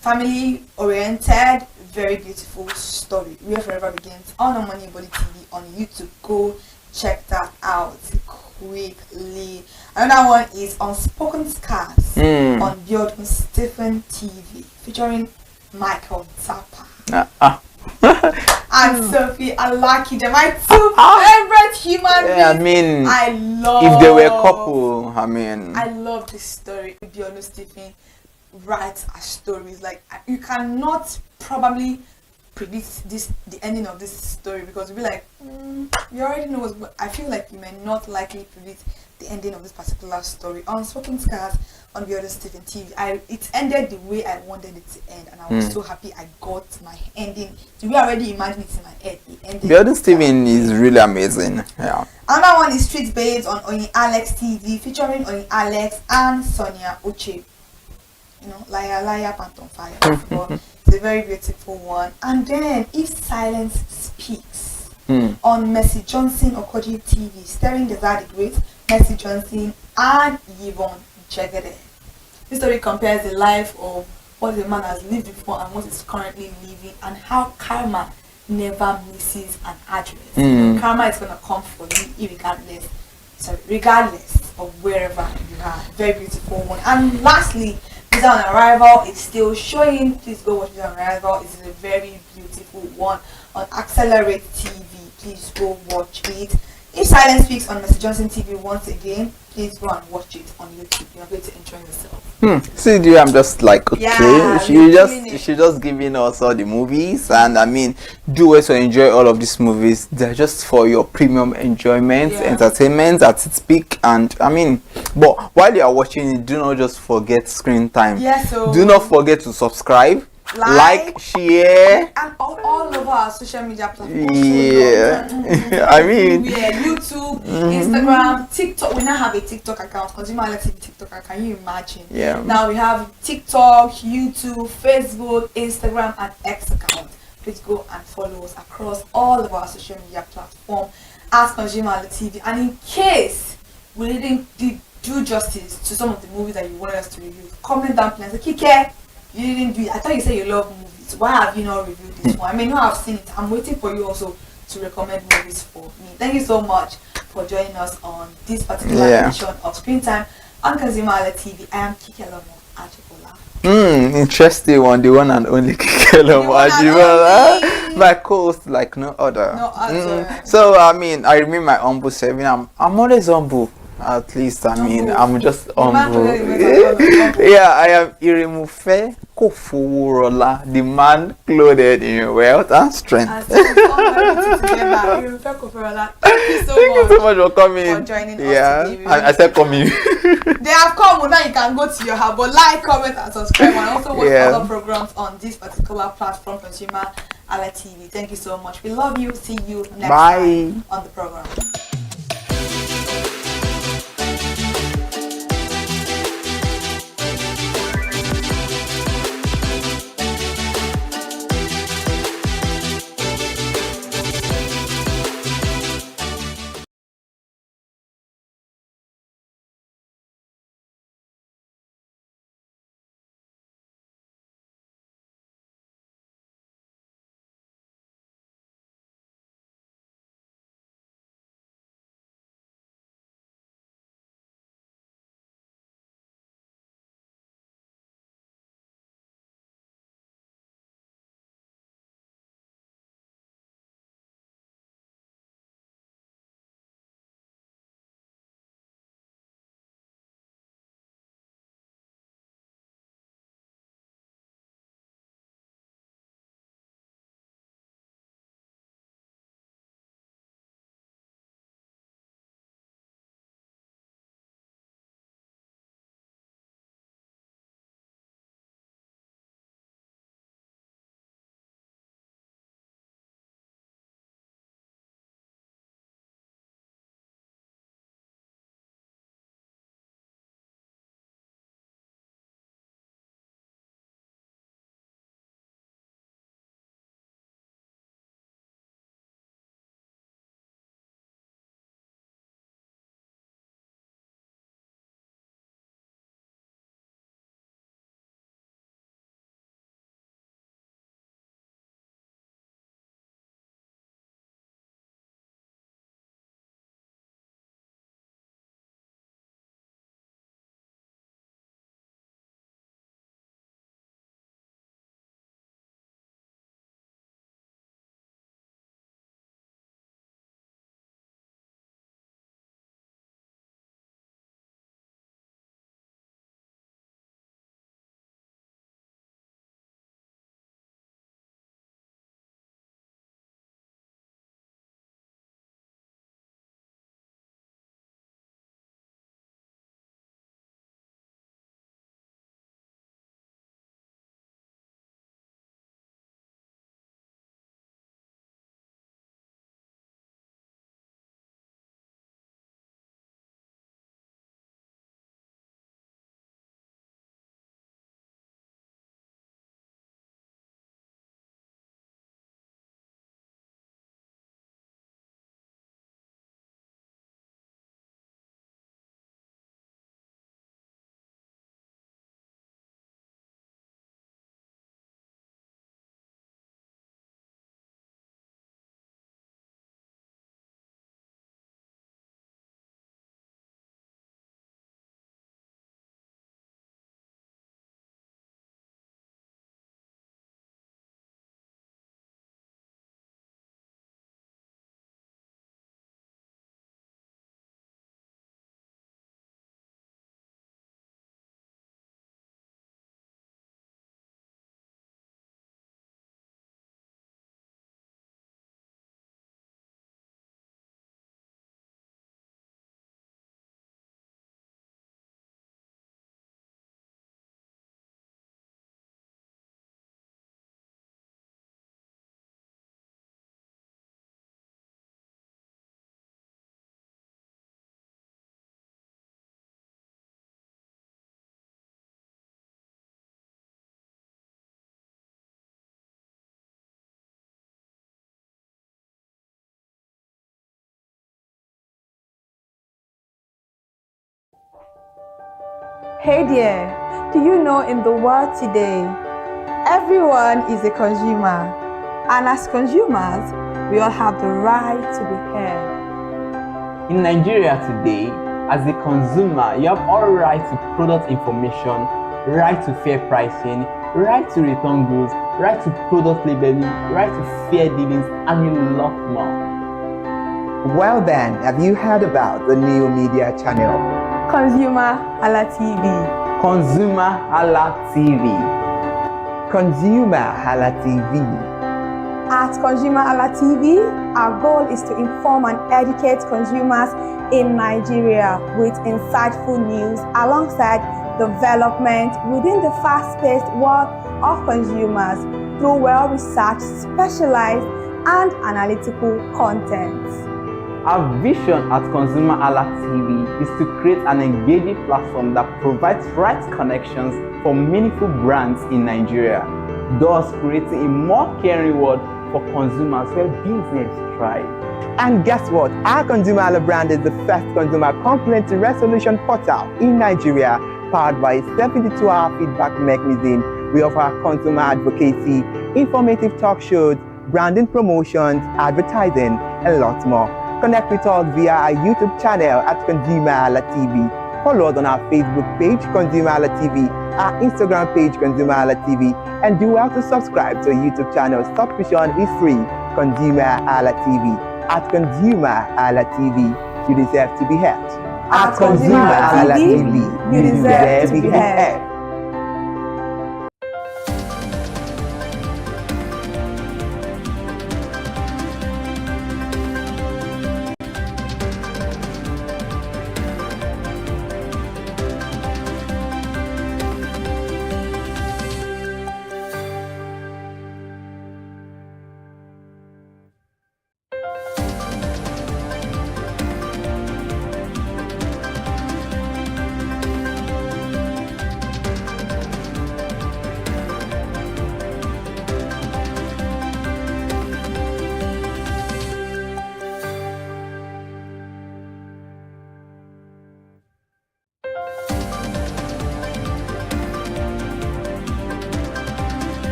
family oriented, very beautiful story. Where Forever Begins on Omoni Oboli TV on YouTube. Go check that out quickly. Another one is Unspoken Scars on Biodun Stephen TV, featuring Michael Zappa. And Sophie Alakija, my two favorite human beings.
I mean,
I love.
If they were a couple, I
love this story. Biodun Stephen writes our stories. Like, you cannot probably predict the ending of this story, because you'll be like, you already know. But I feel like you may not likely predict the ending of this particular story. Unspoken Scars on the other Stephen TV. It ended the way I wanted it to end, and I was so happy I got my ending. The way I already imagined it in my head, it ended.
The other Stephen is really amazing. Yeah.
Another one is Street Babes on Oni Alex TV, featuring Oni Alex and Sonia Oche. You know, Liar Liar Phantom Fire. It's a very beautiful one. And then If Silence Speaks on Mercy Johnson Okoji TV, starring the Zaddy Great, Mercy Johnson and Yvonne Jegede. This story compares the life of what the man has lived before and what he's currently living, and how karma never misses an address. Karma is gonna come for you regardless of wherever you are. Very beautiful one. And lastly, Visa on Arrival is still showing. Please go watch Visa on Arrival. It's a very beautiful one on Accelerate TV. Please go watch it. If Silence Speaks on Mr. Johnson TV once again, please go and watch it on YouTube. You're going to enjoy yourself.
See, dear, I'm just like, okay,
Yeah,
she just giving us all the movies, and I mean, do also enjoy all of these movies. They're just for your premium enjoyment, entertainment at its peak. And I mean, but while you are watching it, do not just forget screen time. Do not forget to subscribe, like, share,
and all over our social media platforms.
I mean,
YouTube, Instagram, TikTok. We now have a TikTok account, ConsumerHallaTV TikTok account. Can you imagine?
Yeah.
Now we have TikTok, YouTube, Facebook, Instagram, and X account. Please go and follow us across all of our social media platforms as ConsumerHallaTV. And in case we didn't do justice to some of the movies that you wanted us to review, comment down below and say, Kike, you didn't do it. I thought you said you love movies. Why have you not reviewed this one? I may not have seen it. I'm waiting for you also to recommend movies for me. Thank you so much for joining us on this particular edition of Screen Time on ConsumerHallaTV. I am Kike Lomo Ajibola.
Interesting one, the one and only Kike Lomo Ajibola. My co-host like no other. So I mean, I remain my humble self. I'm always humble. At least I mean, I'm just humble. Yeah, I am Irimufe Kofurola, the man clothed in wealth and strength.
Thank you so much
for coming.
For joining us today.
I said coming.
They have come, now you can go to your house, but like, comment, and subscribe, and also watch other programs on this particular platform, ConsumerHallaTV. Thank you so much. We love you. See you next time on the program.
Hey there, do you know in the world today, everyone is a consumer, and as consumers, we all have the right to be heard.
In Nigeria today, as a consumer, you have all right to product information, right to fair pricing, right to return goods, right to product labeling, right to fair dealings, and a lot more.
Well then, have you heard about the new media channel?
ConsumerHallaTV.
ConsumerHallaTV.
ConsumerHallaTV.
At ConsumerHallaTV, our goal is to inform and educate consumers in Nigeria with insightful news alongside development within the fast-paced world of consumers through well-researched, specialized, and analytical content.
Our vision at ConsumerHallaTV is to create an engaging platform that provides right connections for meaningful brands in Nigeria, thus creating a more caring world for consumers where business thrive.
And guess what? Our ConsumerHalla brand is the first consumer complaint resolution portal in Nigeria, powered by a 72-hour feedback mechanism. We offer consumer advocacy, informative talk shows, branding promotions, advertising, and lots more. Connect with us via our YouTube channel at ConsumerHallaTV. Follow us on our Facebook page, ConsumerHallaTV, our Instagram page, ConsumerHallaTV, and do well to subscribe to our YouTube channel. Subscription is free. ConsumerHallaTV. At ConsumerHallaTV, you deserve to be heard.
At ConsumerHallaTV, you deserve to be heard.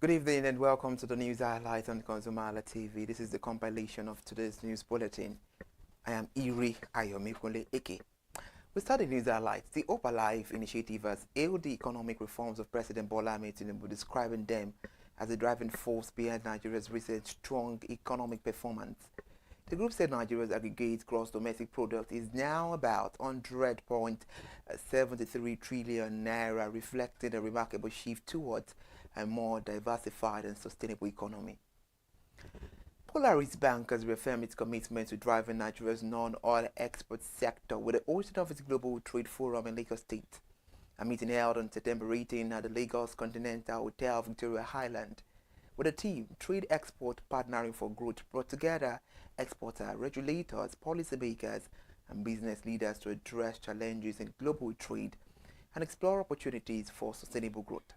Good evening and welcome to the news highlights on ConsumerHallaTV. This is the compilation of today's news bulletin. I am Iri Ayomikunle Eke. We start the news highlights. The Upper Life Initiative has hailed the economic reforms of President Bola Ahmed Tinubu, describing them as the driving force behind Nigeria's recent strong economic performance. The group said Nigeria's aggregate gross domestic product is now about 100.73 trillion naira, reflecting a remarkable shift towards a more diversified and sustainable economy. Polaris Bank has reaffirmed its commitment to driving Nigeria's non-oil export sector with the hosting of its Global Trade Forum in Lagos State. A meeting held on September 18 at the Lagos Continental Hotel, Victoria Highland, with the team Trade Export Partnering for Growth brought together exporters, regulators, policymakers, and business leaders to address challenges in global trade and explore opportunities for sustainable growth.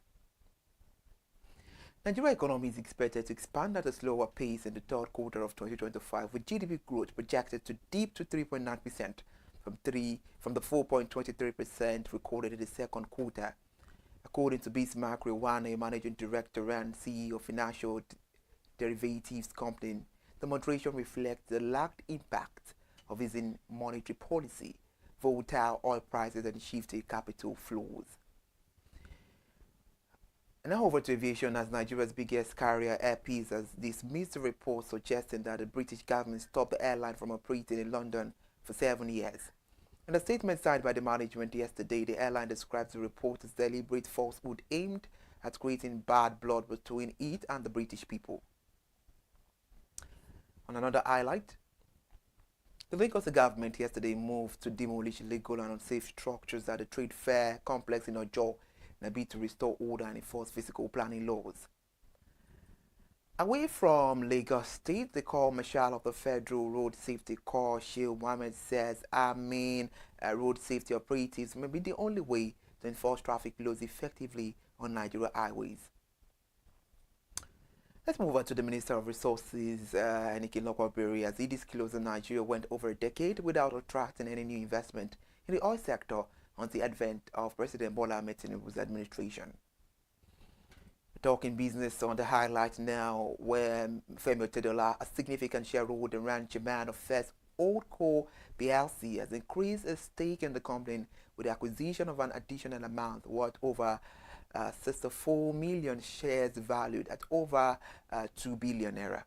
Nigeria's economy is expected to expand at a slower pace in the third quarter of 2025, with GDP growth projected to dip to 3.9% from the 4.23% recorded in the second quarter. According to Bismarck Rewane, Managing Director and CEO of Financial Derivatives Company, the moderation reflects the lagged impact of easing monetary policy, volatile oil prices, and shifting capital flows. And now over to aviation, as Nigeria's biggest carrier, Air Peace, has dismissed a report suggesting that the British government stopped the airline from operating in London for 7 years. In a statement signed by the management yesterday, the airline describes the report as deliberate falsehood aimed at creating bad blood between it and the British people. On another highlight, The Lagos government yesterday moved to demolish illegal and unsafe structures at the Trade Fair complex in Ojo in a bid to restore order and enforce physical planning laws. Away from Lagos State, the Corps Marshal of the Federal Road Safety Corps, Sheil Mohammed, says road safety operatives may be the only way to enforce traffic laws effectively on Nigeria highways. Let's move on to the Minister of Resources, Enike Lokobiri, as he disclosed that Nigeria went over a decade without attracting any new investment in the oil sector on the advent of President Bola Ahmed Tinubu's administration. Talking business on the highlight now, where Femi Otedola, a significant shareholder and chairman of First Old Co PLC, has increased his stake in the company with the acquisition of an additional amount worth over 64 million shares valued at over 2 billion naira.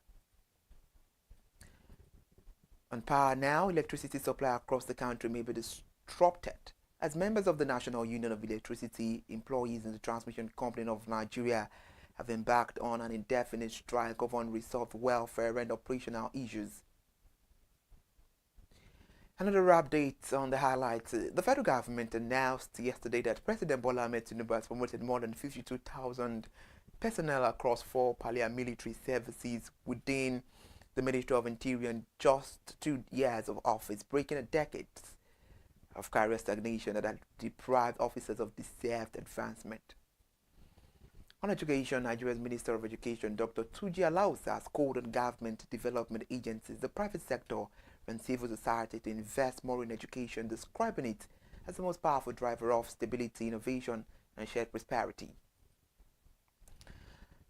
On power now, electricity supply across the country may be disrupted as members of the National Union of Electricity Employees in the Transmission Company of Nigeria have embarked on an indefinite strike of unresolved welfare and operational issues. Another update on the highlights. The federal government announced yesterday that President Bola Ahmed Tinubu has promoted more than 52,000 personnel across 4 paramilitary services within the Ministry of Interior in just 2 years of office, breaking a decade of career stagnation that had deprived officers of deserved advancement. On education, Nigeria's Minister of Education, Dr. Tuji Alausa, has called on government development agencies, the private sector, and civil society to invest more in education, describing it as the most powerful driver of stability, innovation, and shared prosperity.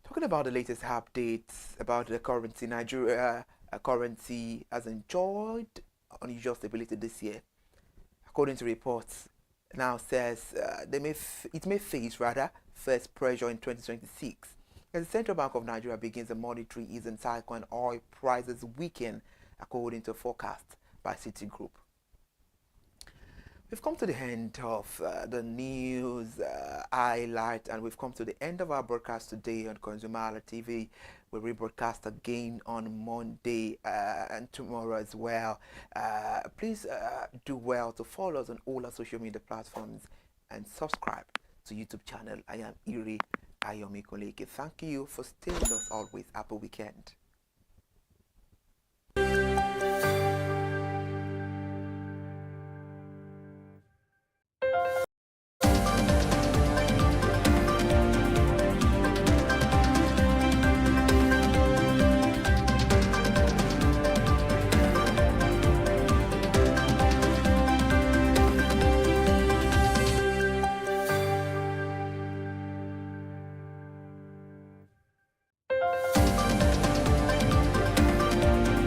Talking about the latest updates about the currency, Nigeria currency has enjoyed unusual stability this year. According to reports, now says it may face first pressure in 2026 as the Central Bank of Nigeria begins a monetary easing cycle and oil prices weaken, according to a forecast by Citigroup. We've come to the end of the news highlight, and we've come to the end of our broadcast today on ConsumerHallaTV. We'll rebroadcast again on Monday and tomorrow as well. Please do well to follow us on all our social media platforms and subscribe to YouTube channel. I am Iri Ayomi Koleke. Thank you for staying with us always. Happy weekend.